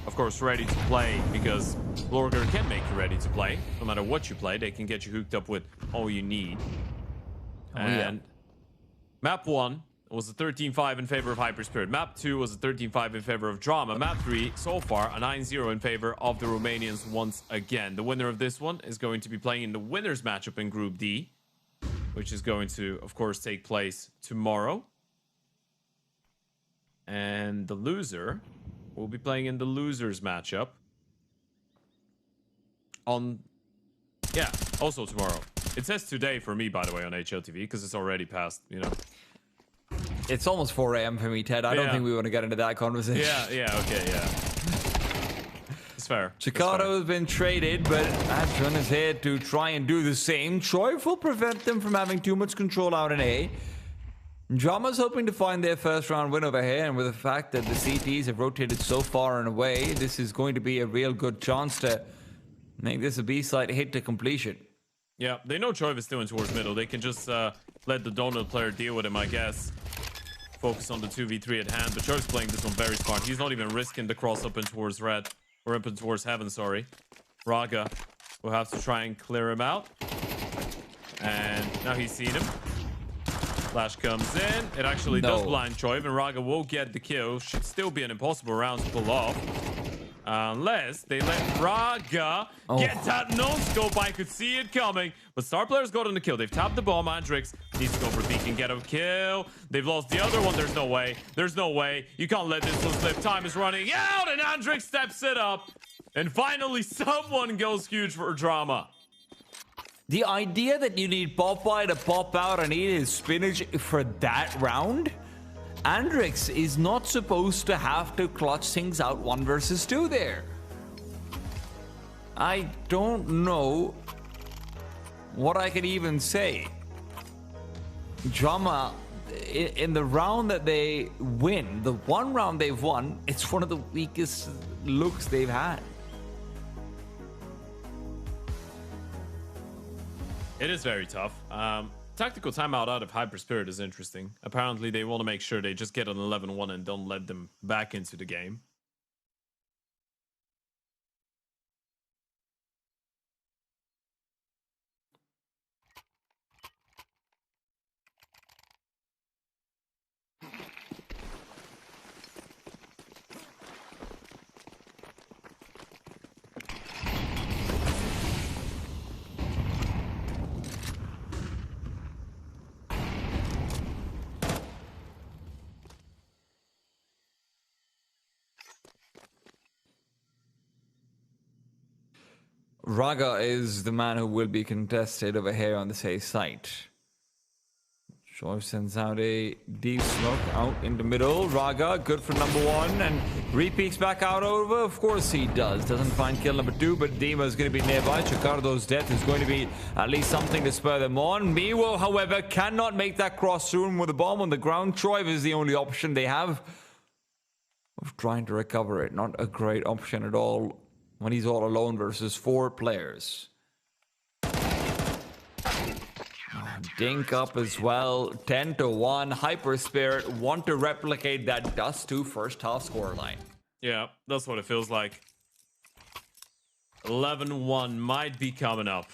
Of course, ready to play, because LORGAR can make you ready to play. No matter what you play, they can get you hooked up with all you need. Map 1 was a 13-5 in favor of HYPERSPIRIT. Map 2 was a 13-5 in favor of Drama. Map 3, so far, a 9-0 in favor of the Romanians once again. The winner of this one is going to be playing in the winners matchup in Group D, which is going to, of course, take place tomorrow. And the loser will be playing in the losers matchup on, also tomorrow. It says today for me, by the way, on HLTV, because it's already past, you know. It's almost 4 a.m. for me, Ted. I don't think we want to get into that conversation. Okay. It's fair. Chicago has been traded, but Astron is here to try and do the same. Choiv will prevent them from having too much control out in A. Drama's hoping to find their first round win over here, and with the fact that the CTs have rotated so far and away, this is going to be a real good chance to make this a B-side hit to completion. Yeah, they know Choiv is doing towards middle. They can just let the Donald player deal with him, I guess. Focus on the 2v3 at hand, but Choiv's playing this one very smart. He's not even risking the cross up and towards red, or up and towards heaven, sorry. Raga will have to try and clear him out. And now he's seen him. Flash comes in. It actually does blind Choiv, and Raga will get the kill. Should still be an impossible round to pull off. Unless they let Raga get that no-scope. I could see it coming. But Star Players got on the kill. They've tapped the bomb. Andrix needs to go for peek and get a kill. They've lost the other one. There's no way. There's no way. You can't let this one slip. Time is running out, and Andrix steps it up. And finally, someone goes huge for Drama. The idea that you need Popeye to pop out and eat his spinach for that round? Andrix is not supposed to have to clutch things out 1 versus 2 there. I don't know what I could even say. Drama, in the round that they win, the one round they've won, it's one of the weakest looks they've had. It is very tough. Tactical timeout out of HYPERSPIRIT is interesting. Apparently, they want to make sure they just get an 11-1 and don't let them back into the game. Raga is the man who will be contested over here on the safe site. Choiv sends out a deep smoke out in the middle. Raga, good for number 1, and repeats back out over. Of course he does. Doesn't find kill number 2, but Dima is going to be nearby. Chicardo's death is going to be at least something to spur them on. Miwo, however, cannot make that cross soon with the bomb on the ground. Choiv is the only option they have of trying to recover it. Not a great option at all when he's all alone versus 4 players. Dink up as well, 10-1. HYPERSPIRIT want to replicate that Dust 2 first half scoreline. Yeah, that's what it feels like. 11-1 might be coming up.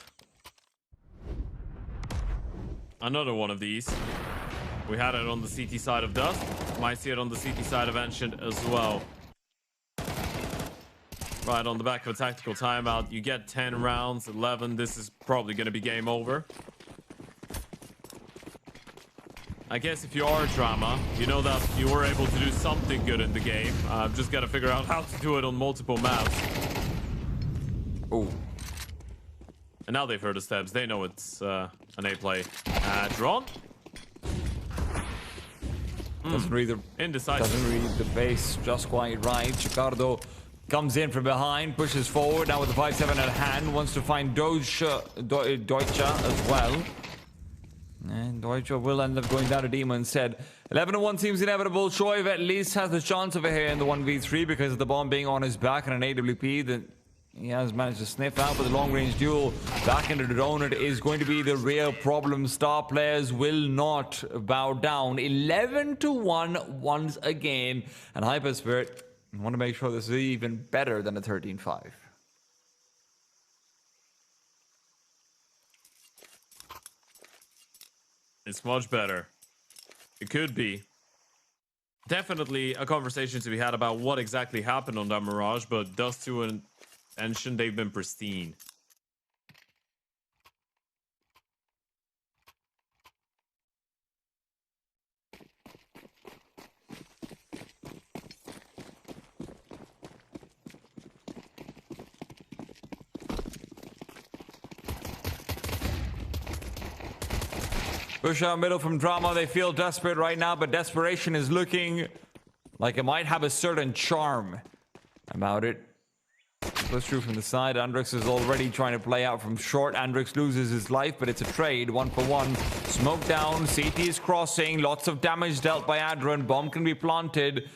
Another one of these. We had it on the CT side of Dust. Might see it on the CT side of Ancient as well. Right on the back of a tactical timeout. You get 10 rounds, 11. This is probably going to be game over. I guess if you are Drama, you know that you were able to do something good in the game. Just got to figure out how to do it on multiple maps. Oh. And now they've heard the steps. They know it's an A play. Drawn. Doesn't read the Indecisive. Doesn't read the base just quite right. Chicardo comes in from behind, pushes forward. Now with the 5-7 at hand, wants to find Deutsche as well. And Deutsche will end up going down to Dima instead. 11-1 seems inevitable. Shoaib at least has the chance over here in the 1v3 because of the bomb being on his back and an AWP that he has managed to sniff out. But the long-range duel back into the donut is going to be the real problem. Star players will not bow down. 11-1 once again. And HYPERSPIRIT want to make sure this is even better than a 13-5. It's much better. It could be. Definitely a conversation to be had about what exactly happened on that Mirage, but Dust 2 and Ancient, they've been pristine. Push out middle from Drama. They feel desperate right now, but desperation is looking like it might have a certain charm about it. Push through from the side. Andrix is already trying to play out from short. Andrix loses his life, but it's a trade. 1-for-1. Smoke down. CT is crossing. Lots of damage dealt by Adron. Bomb can be planted.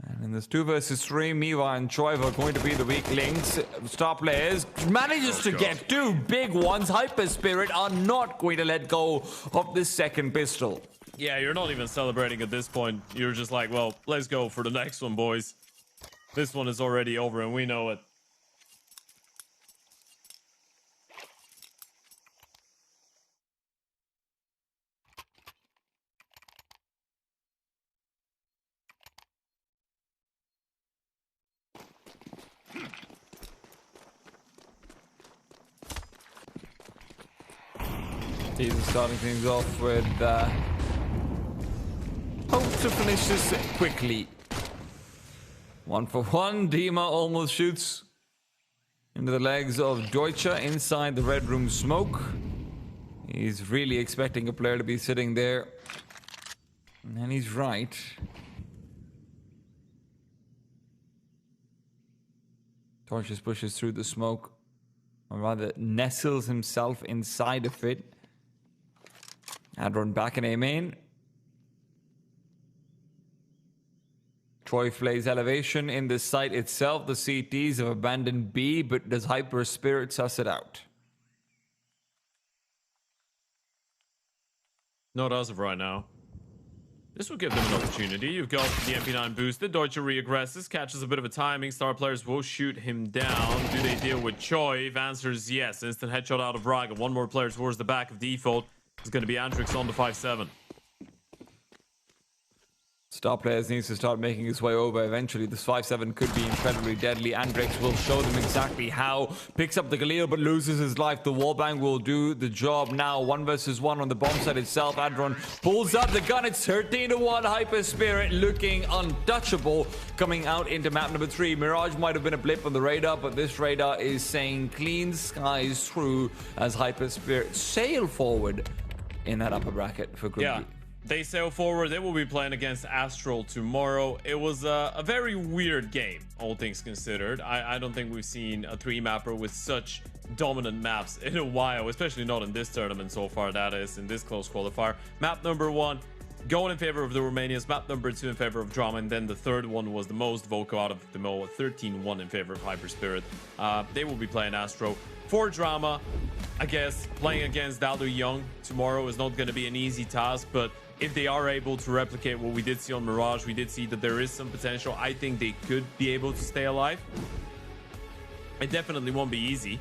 And in this 2 versus 3, Miwa and Choiv are going to be the weak links. Star players manages to get 2 big ones. HYPERSPIRIT are not going to let go of this second pistol. Yeah, you're not even celebrating at this point. You're just like, well, let's go for the next one, boys. This one is already over and we know it. He's starting things off with hope to finish this quickly. 1-for-1. Dima almost shoots into the legs of Deutsche inside the red room smoke. He's really expecting a player to be sitting there. And he's right. Torches pushes through the smoke, or rather nestles himself inside of it. Adron back in A main. Troy plays elevation in the site itself. The CTs have abandoned B, but does HYPERSPIRIT suss it out? Not as of right now. This will give them an opportunity. You've got the MP9 boosted. Deutsche re-aggresses, catches a bit of a timing. Star players will shoot him down. Do they deal with Choi? Answers yes. Instant headshot out of Braga. One more player towards the back of default. It's going to be Andrix on the 5-7. Star players needs to start making his way over. Eventually, this 5-7 could be incredibly deadly. Andrix will show them exactly how. Picks up the Galil, but loses his life. The wallbang will do the job now. 1 versus 1 on the bomb site itself. Adron pulls up the gun. It's 13-1. HYPERSPIRIT looking untouchable. Coming out into map number 3. Mirage might have been a blip on the radar, but this radar is saying clean skies through as HYPERSPIRIT sail forward in that upper bracket for Group Yeah. B. They sail forward. They will be playing against Astral tomorrow. It was a very weird game, all things considered. I don't think we've seen a 3-mapper with such dominant maps in a while, especially not in this tournament so far, that is, in this close qualifier. Map number 1, going in favor of the Romanians, map number 2 in favor of Drama, and then the third one was the most vocal out of them all, 13-1 in favor of HYPERSPIRIT. They will be playing Astro. For Drama, I guess playing against DALUYONG tomorrow is not going to be an easy task, but if they are able to replicate what we did see on Mirage, we did see that there is some potential. I think they could be able to stay alive. It definitely won't be easy,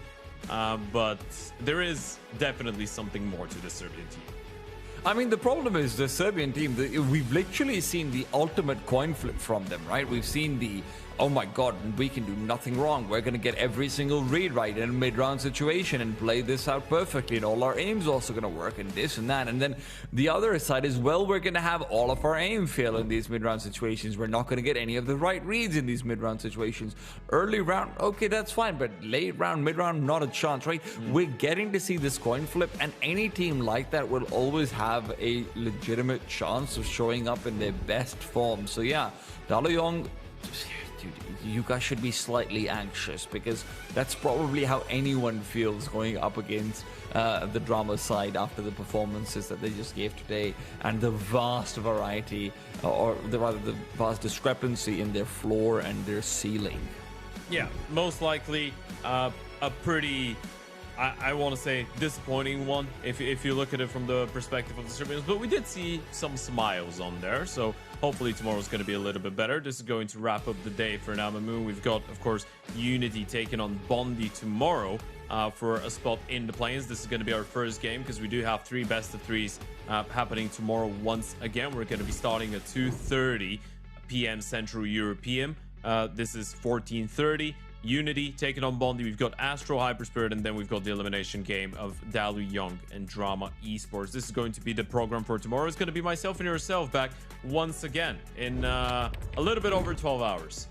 but there is definitely something more to the Serbian team. I mean, the problem is the Serbian team, we've literally seen the ultimate coin flip from them, right? We've seen the, oh my god, we can do nothing wrong. We're going to get every single read right in a mid-round situation and play this out perfectly. And all our aim's also going to work and this and that. And then the other side is, well, we're going to have all of our aim fail in these mid-round situations. We're not going to get any of the right reads in these mid-round situations. Early round, okay, that's fine. But late round, mid-round, not a chance, right? We're getting to see this coin flip. And any team like that will always have a legitimate chance of showing up in their best form. So yeah, DALUYONG, dude, you guys should be slightly anxious, because that's probably how anyone feels going up against the Drama side after the performances that they just gave today, and the vast variety, or rather the vast discrepancy in their floor and their ceiling. Yeah, most likely a pretty, I want to say, disappointing one if you look at it from the perspective of the Serbians, but we did see some smiles on there, so hopefully tomorrow's going to be a little bit better. This is going to wrap up the day for Namamu. We've got, of course, Unity taking on Bondi tomorrow for a spot in the plains. This is going to be our first game, because we do have 3 best of 3s happening tomorrow once again. We're going to be starting at 2:30 p.m. Central European. This is 14:30. Unity taking on Bondi. We've got ASTRAL, HYPERSPIRIT, and then we've got the elimination game of DALUYONG and Drama eSports. This is going to be the program for tomorrow. It's going to be myself and yourself back once again in a little bit over 12 hours.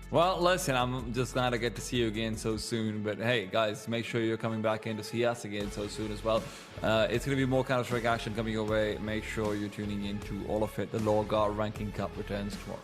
Well, listen, I'm just glad I get to see you again so soon. But hey, guys, make sure you're coming back in to see us again so soon as well. It's going to be more Counter-Strike action coming your way. Make sure you're tuning into all of it. The LORGAR Ranking Cup returns tomorrow.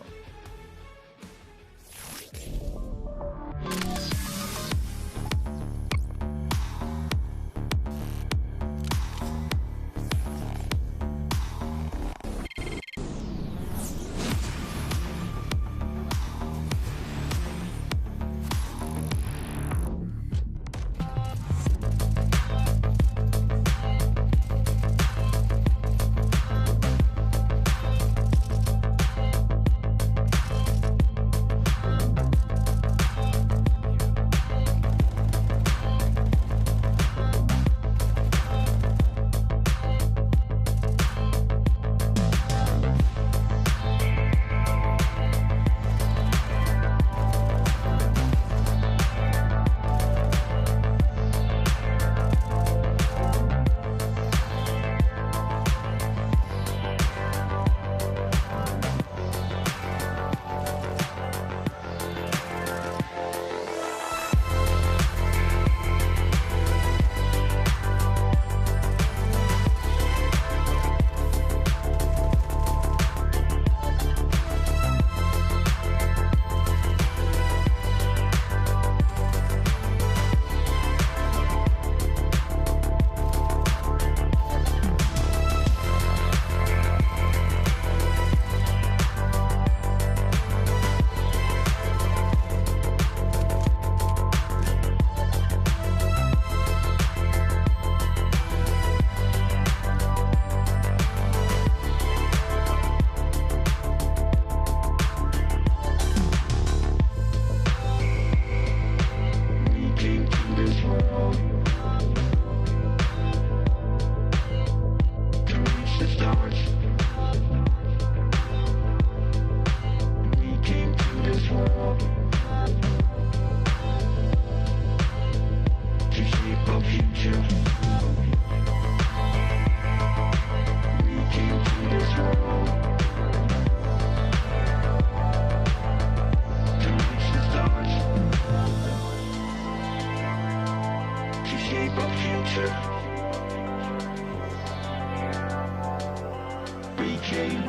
We came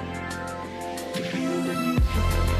to feel the music.